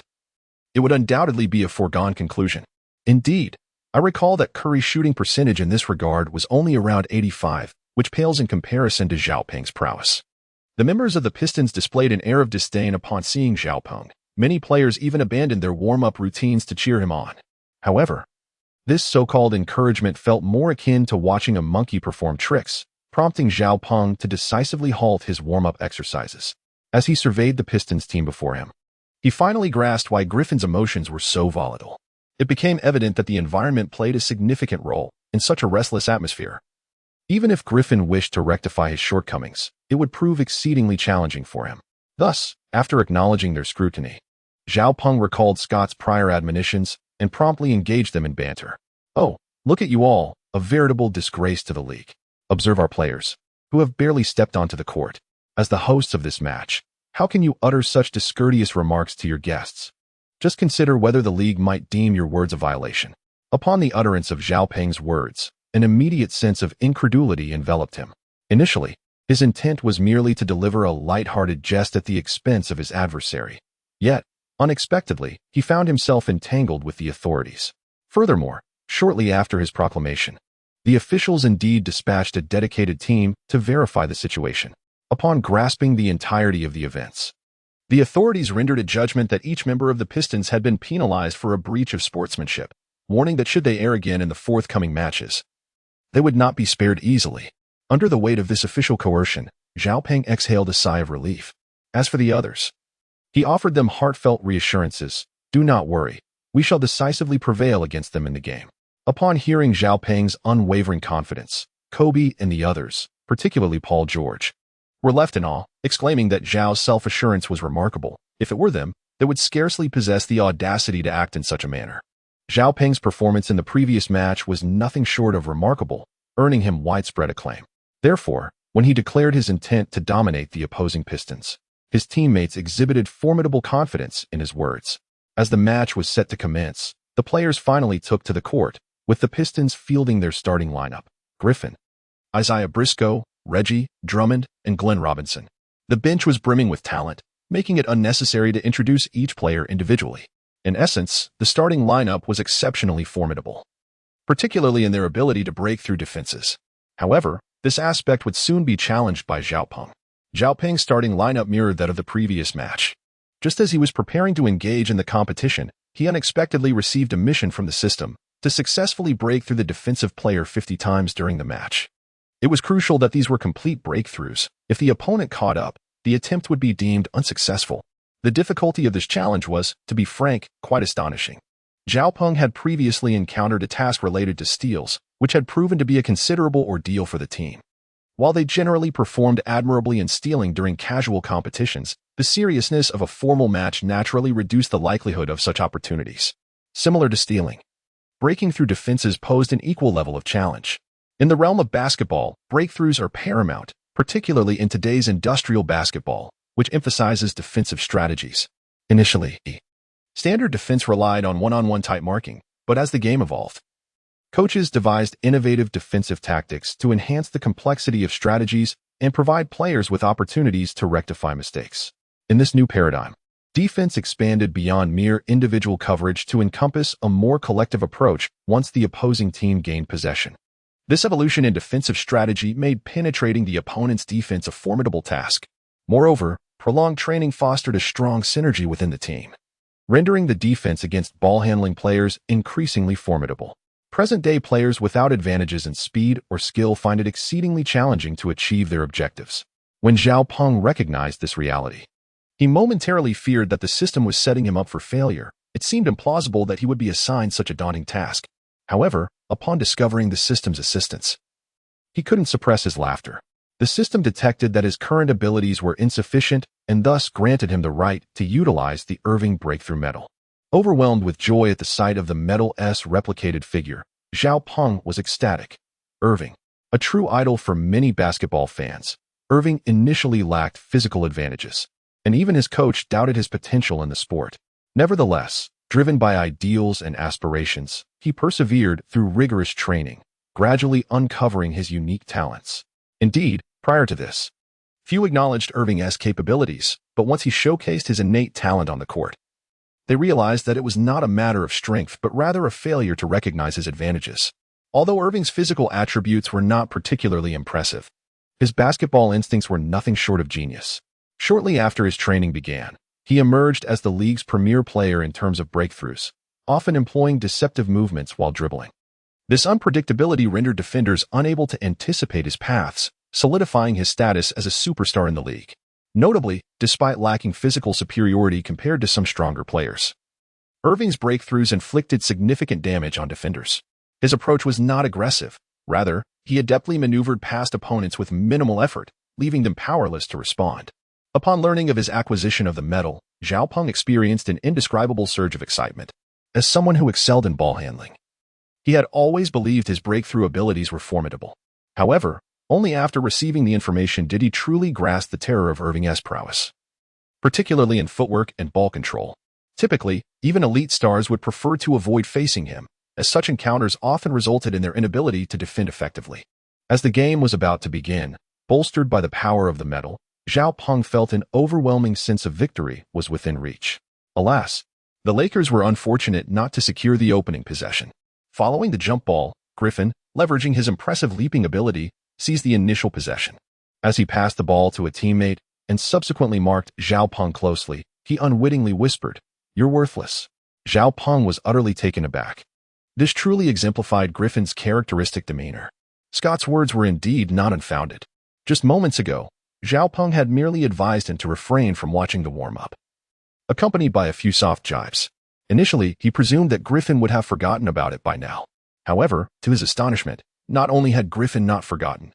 it would undoubtedly be a foregone conclusion. Indeed, I recall that Curry's shooting percentage in this regard was only around 85, which pales in comparison to Xiaoping's prowess. The members of the Pistons displayed an air of disdain upon seeing Xiaoping. Many players even abandoned their warm-up routines to cheer him on. However, this so-called encouragement felt more akin to watching a monkey perform tricks, prompting Xiaoping to decisively halt his warm-up exercises. As he surveyed the Pistons team before him, he finally grasped why Griffin's emotions were so volatile. It became evident that the environment played a significant role in such a restless atmosphere. Even if Griffin wished to rectify his shortcomings, it would prove exceedingly challenging for him. Thus, after acknowledging their scrutiny, Xiaoping recalled Scott's prior admonitions and promptly engaged them in banter. "Oh, look at you all, a veritable disgrace to the league. Observe our players, who have barely stepped onto the court. As the hosts of this match, how can you utter such discourteous remarks to your guests? Just consider whether the league might deem your words a violation." Upon the utterance of Xiaoping's words, an immediate sense of incredulity enveloped him. Initially, his intent was merely to deliver a light-hearted jest at the expense of his adversary. Yet, unexpectedly, he found himself entangled with the authorities. Furthermore, shortly after his proclamation, the officials indeed dispatched a dedicated team to verify the situation. Upon grasping the entirety of the events, the authorities rendered a judgment that each member of the Pistons had been penalized for a breach of sportsmanship, warning that should they err again in the forthcoming matches, they would not be spared easily. Under the weight of this official coercion, Xiaoping exhaled a sigh of relief. As for the others, he offered them heartfelt reassurances. "Do not worry, we shall decisively prevail against them in the game." Upon hearing Xiaoping's unwavering confidence, Kobe and the others, particularly Paul George, were left in awe, exclaiming that Zhao's self-assurance was remarkable. If it were them, they would scarcely possess the audacity to act in such a manner. Xiaoping's performance in the previous match was nothing short of remarkable, earning him widespread acclaim. Therefore, when he declared his intent to dominate the opposing Pistons, his teammates exhibited formidable confidence in his words. As the match was set to commence, the players finally took to the court, with the Pistons fielding their starting lineup: Griffin, Isaiah Briscoe, Reggie, Drummond, and Glenn Robinson. The bench was brimming with talent, making it unnecessary to introduce each player individually. In essence, the starting lineup was exceptionally formidable, particularly in their ability to break through defenses. However, this aspect would soon be challenged by Xiaoping. Xiaoping's starting lineup mirrored that of the previous match. Just as he was preparing to engage in the competition, he unexpectedly received a mission from the system to successfully break through the defensive player 50 times during the match. It was crucial that these were complete breakthroughs. If the opponent caught up, the attempt would be deemed unsuccessful. The difficulty of this challenge was, to be frank, quite astonishing. Xiaoping had previously encountered a task related to steals, which had proven to be a considerable ordeal for the team. While they generally performed admirably in stealing during casual competitions, the seriousness of a formal match naturally reduced the likelihood of such opportunities. Similar to stealing, breaking through defenses posed an equal level of challenge. In the realm of basketball, breakthroughs are paramount, particularly in today's industrial basketball, which emphasizes defensive strategies. Initially, standard defense relied on one-on-one type marking, but as the game evolved, coaches devised innovative defensive tactics to enhance the complexity of strategies and provide players with opportunities to rectify mistakes. In this new paradigm, defense expanded beyond mere individual coverage to encompass a more collective approach once the opposing team gained possession. This evolution in defensive strategy made penetrating the opponent's defense a formidable task. Moreover, prolonged training fostered a strong synergy within the team, rendering the defense against ball-handling players increasingly formidable. Present-day players without advantages in speed or skill find it exceedingly challenging to achieve their objectives. When Xiaoping recognized this reality, he momentarily feared that the system was setting him up for failure. It seemed implausible that he would be assigned such a daunting task. However, upon discovering the system's assistance, he couldn't suppress his laughter. The system detected that his current abilities were insufficient and thus granted him the right to utilize the Irving Breakthrough Medal. Overwhelmed with joy at the sight of the Metal S replicated figure, Zhao Peng was ecstatic. Irving, a true idol for many basketball fans, Irving initially lacked physical advantages, and even his coach doubted his potential in the sport. Nevertheless, driven by ideals and aspirations, he persevered through rigorous training, gradually uncovering his unique talents. Indeed, prior to this, few acknowledged Irving's capabilities, but once he showcased his innate talent on the court, they realized that it was not a matter of strength but rather a failure to recognize his advantages. Although Irving's physical attributes were not particularly impressive, his basketball instincts were nothing short of genius. Shortly after his training began, he emerged as the league's premier player in terms of breakthroughs, often employing deceptive movements while dribbling. This unpredictability rendered defenders unable to anticipate his paths, solidifying his status as a superstar in the league. Notably, despite lacking physical superiority compared to some stronger players, Irving's breakthroughs inflicted significant damage on defenders. His approach was not aggressive. Rather, he adeptly maneuvered past opponents with minimal effort, leaving them powerless to respond. Upon learning of his acquisition of the medal, Zhao Peng experienced an indescribable surge of excitement. As someone who excelled in ball handling, he had always believed his breakthrough abilities were formidable. However, only after receiving the information did he truly grasp the terror of Irving's prowess, particularly in footwork and ball control. Typically, even elite stars would prefer to avoid facing him, as such encounters often resulted in their inability to defend effectively. As the game was about to begin, bolstered by the power of the medal, Zhao Peng felt an overwhelming sense of victory was within reach. Alas, the Lakers were unfortunate not to secure the opening possession. Following the jump ball, Griffin, leveraging his impressive leaping ability, seized the initial possession. As he passed the ball to a teammate and subsequently marked Zhao Peng closely, he unwittingly whispered, "You're worthless." Zhao Peng was utterly taken aback. This truly exemplified Griffin's characteristic demeanor. Scott's words were indeed not unfounded. Just moments ago, Zhao Peng had merely advised him to refrain from watching the warm-up, accompanied by a few soft jibes. Initially, he presumed that Griffin would have forgotten about it by now. However, to his astonishment, not only had Griffin not forgotten,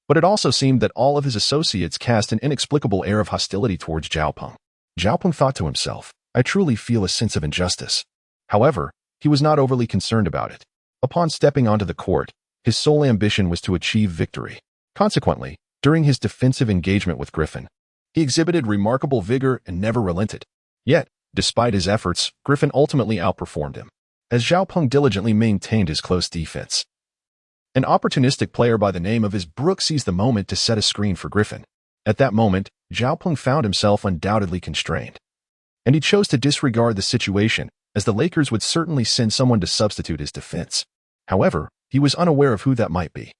but it also seemed that all of his associates cast an inexplicable air of hostility towards Zhao Peng. Zhao Peng thought to himself, "I truly feel a sense of injustice." However, he was not overly concerned about it. Upon stepping onto the court, his sole ambition was to achieve victory. Consequently, during his defensive engagement with Griffin, he exhibited remarkable vigor and never relented. Yet, despite his efforts, Griffin ultimately outperformed him, as Zhao Peng diligently maintained his close defense. An opportunistic player by the name of Brooke seized the moment to set a screen for Griffin. At that moment, Zhao Peng found himself undoubtedly constrained, and he chose to disregard the situation, as the Lakers would certainly send someone to substitute his defense. However, he was unaware of who that might be.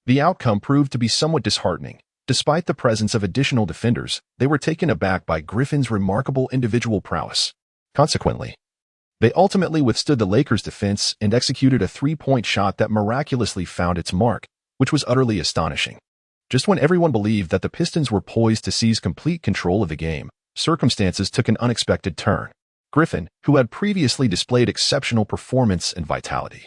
The outcome proved to be somewhat disheartening. Despite the presence of additional defenders, they were taken aback by Griffin's remarkable individual prowess. Consequently, they ultimately withstood the Lakers' defense and executed a three-point shot that miraculously found its mark, which was utterly astonishing. Just when everyone believed that the Pistons were poised to seize complete control of the game, circumstances took an unexpected turn. Griffin, who had previously displayed exceptional performance and vitality,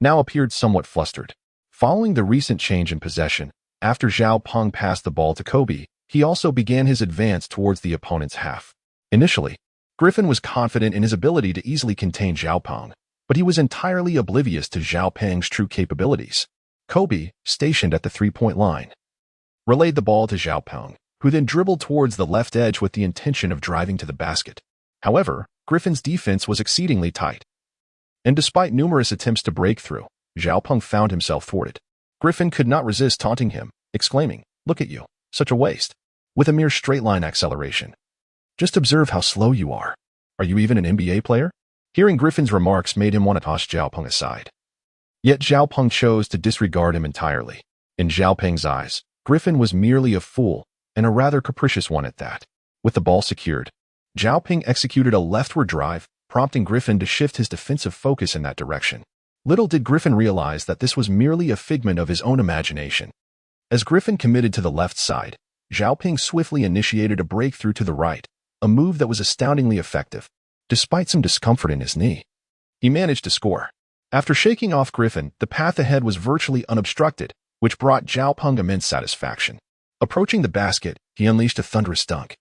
now appeared somewhat flustered. Following the recent change in possession, after Zhao Peng passed the ball to Kobe, he also began his advance towards the opponent's half. Initially, Griffin was confident in his ability to easily contain Zhao Peng, but he was entirely oblivious to Zhao Peng's true capabilities. Kobe, stationed at the three-point line, relayed the ball to Zhao Peng, who then dribbled towards the left edge with the intention of driving to the basket. However, Griffin's defense was exceedingly tight, and despite numerous attempts to break through, Zhao Peng found himself thwarted. Griffin could not resist taunting him, exclaiming, "Look at you, such a waste, with a mere straight-line acceleration. Just observe how slow you are. Are you even an NBA player?" Hearing Griffin's remarks made him want to toss Zhao Peng aside. Yet Zhao Peng chose to disregard him entirely. In Zhao Peng's eyes, Griffin was merely a fool, and a rather capricious one at that. With the ball secured, Zhao Peng executed a leftward drive, prompting Griffin to shift his defensive focus in that direction. Little did Griffin realize that this was merely a figment of his own imagination. As Griffin committed to the left side, Zhao Peng swiftly initiated a breakthrough to the right, a move that was astoundingly effective. Despite some discomfort in his knee, he managed to score. After shaking off Griffin, the path ahead was virtually unobstructed, which brought Zhao Peng immense satisfaction. Approaching the basket, he unleashed a thunderous dunk,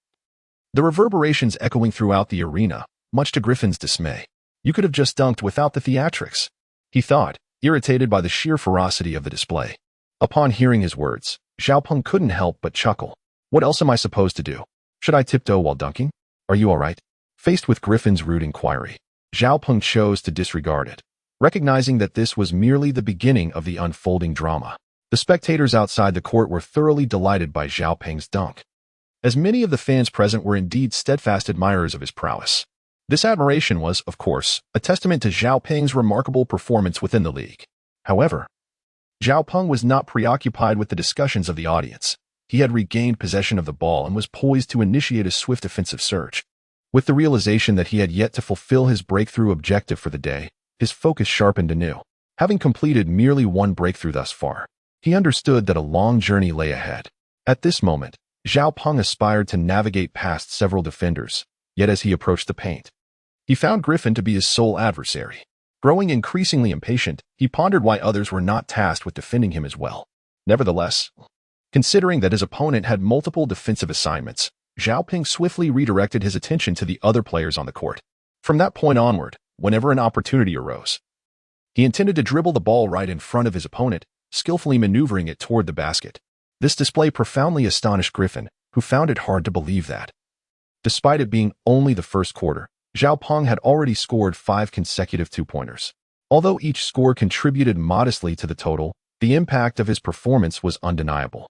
the reverberations echoing throughout the arena. much to Griffin's dismay. "You could have just dunked without the theatrics," he thought, irritated by the sheer ferocity of the display. Upon hearing his words, Xiaopeng couldn't help but chuckle. "What else am I supposed to do? Should I tiptoe while dunking? Are you all right?" Faced with Griffin's rude inquiry, Xiaopeng chose to disregard it, recognizing that this was merely the beginning of the unfolding drama. The spectators outside the court were thoroughly delighted by Xiaopeng's dunk, as many of the fans present were indeed steadfast admirers of his prowess. This admiration was, of course, a testament to Xiaopeng's remarkable performance within the league. However, Xiaopeng was not preoccupied with the discussions of the audience. He had regained possession of the ball and was poised to initiate a swift offensive surge. With the realization that he had yet to fulfill his breakthrough objective for the day, his focus sharpened anew. Having completed merely one breakthrough thus far, he understood that a long journey lay ahead. At this moment, Xiaopeng aspired to navigate past several defenders, yet as he approached the paint, he found Griffin to be his sole adversary. Growing increasingly impatient, he pondered why others were not tasked with defending him as well. Nevertheless, considering that his opponent had multiple defensive assignments, Xiaopeng swiftly redirected his attention to the other players on the court. From that point onward, whenever an opportunity arose, he intended to dribble the ball right in front of his opponent, skillfully maneuvering it toward the basket. This display profoundly astonished Griffin, who found it hard to believe that, despite it being only the first quarter, Xiaopeng had already scored 5 consecutive two-pointers. Although each score contributed modestly to the total, the impact of his performance was undeniable.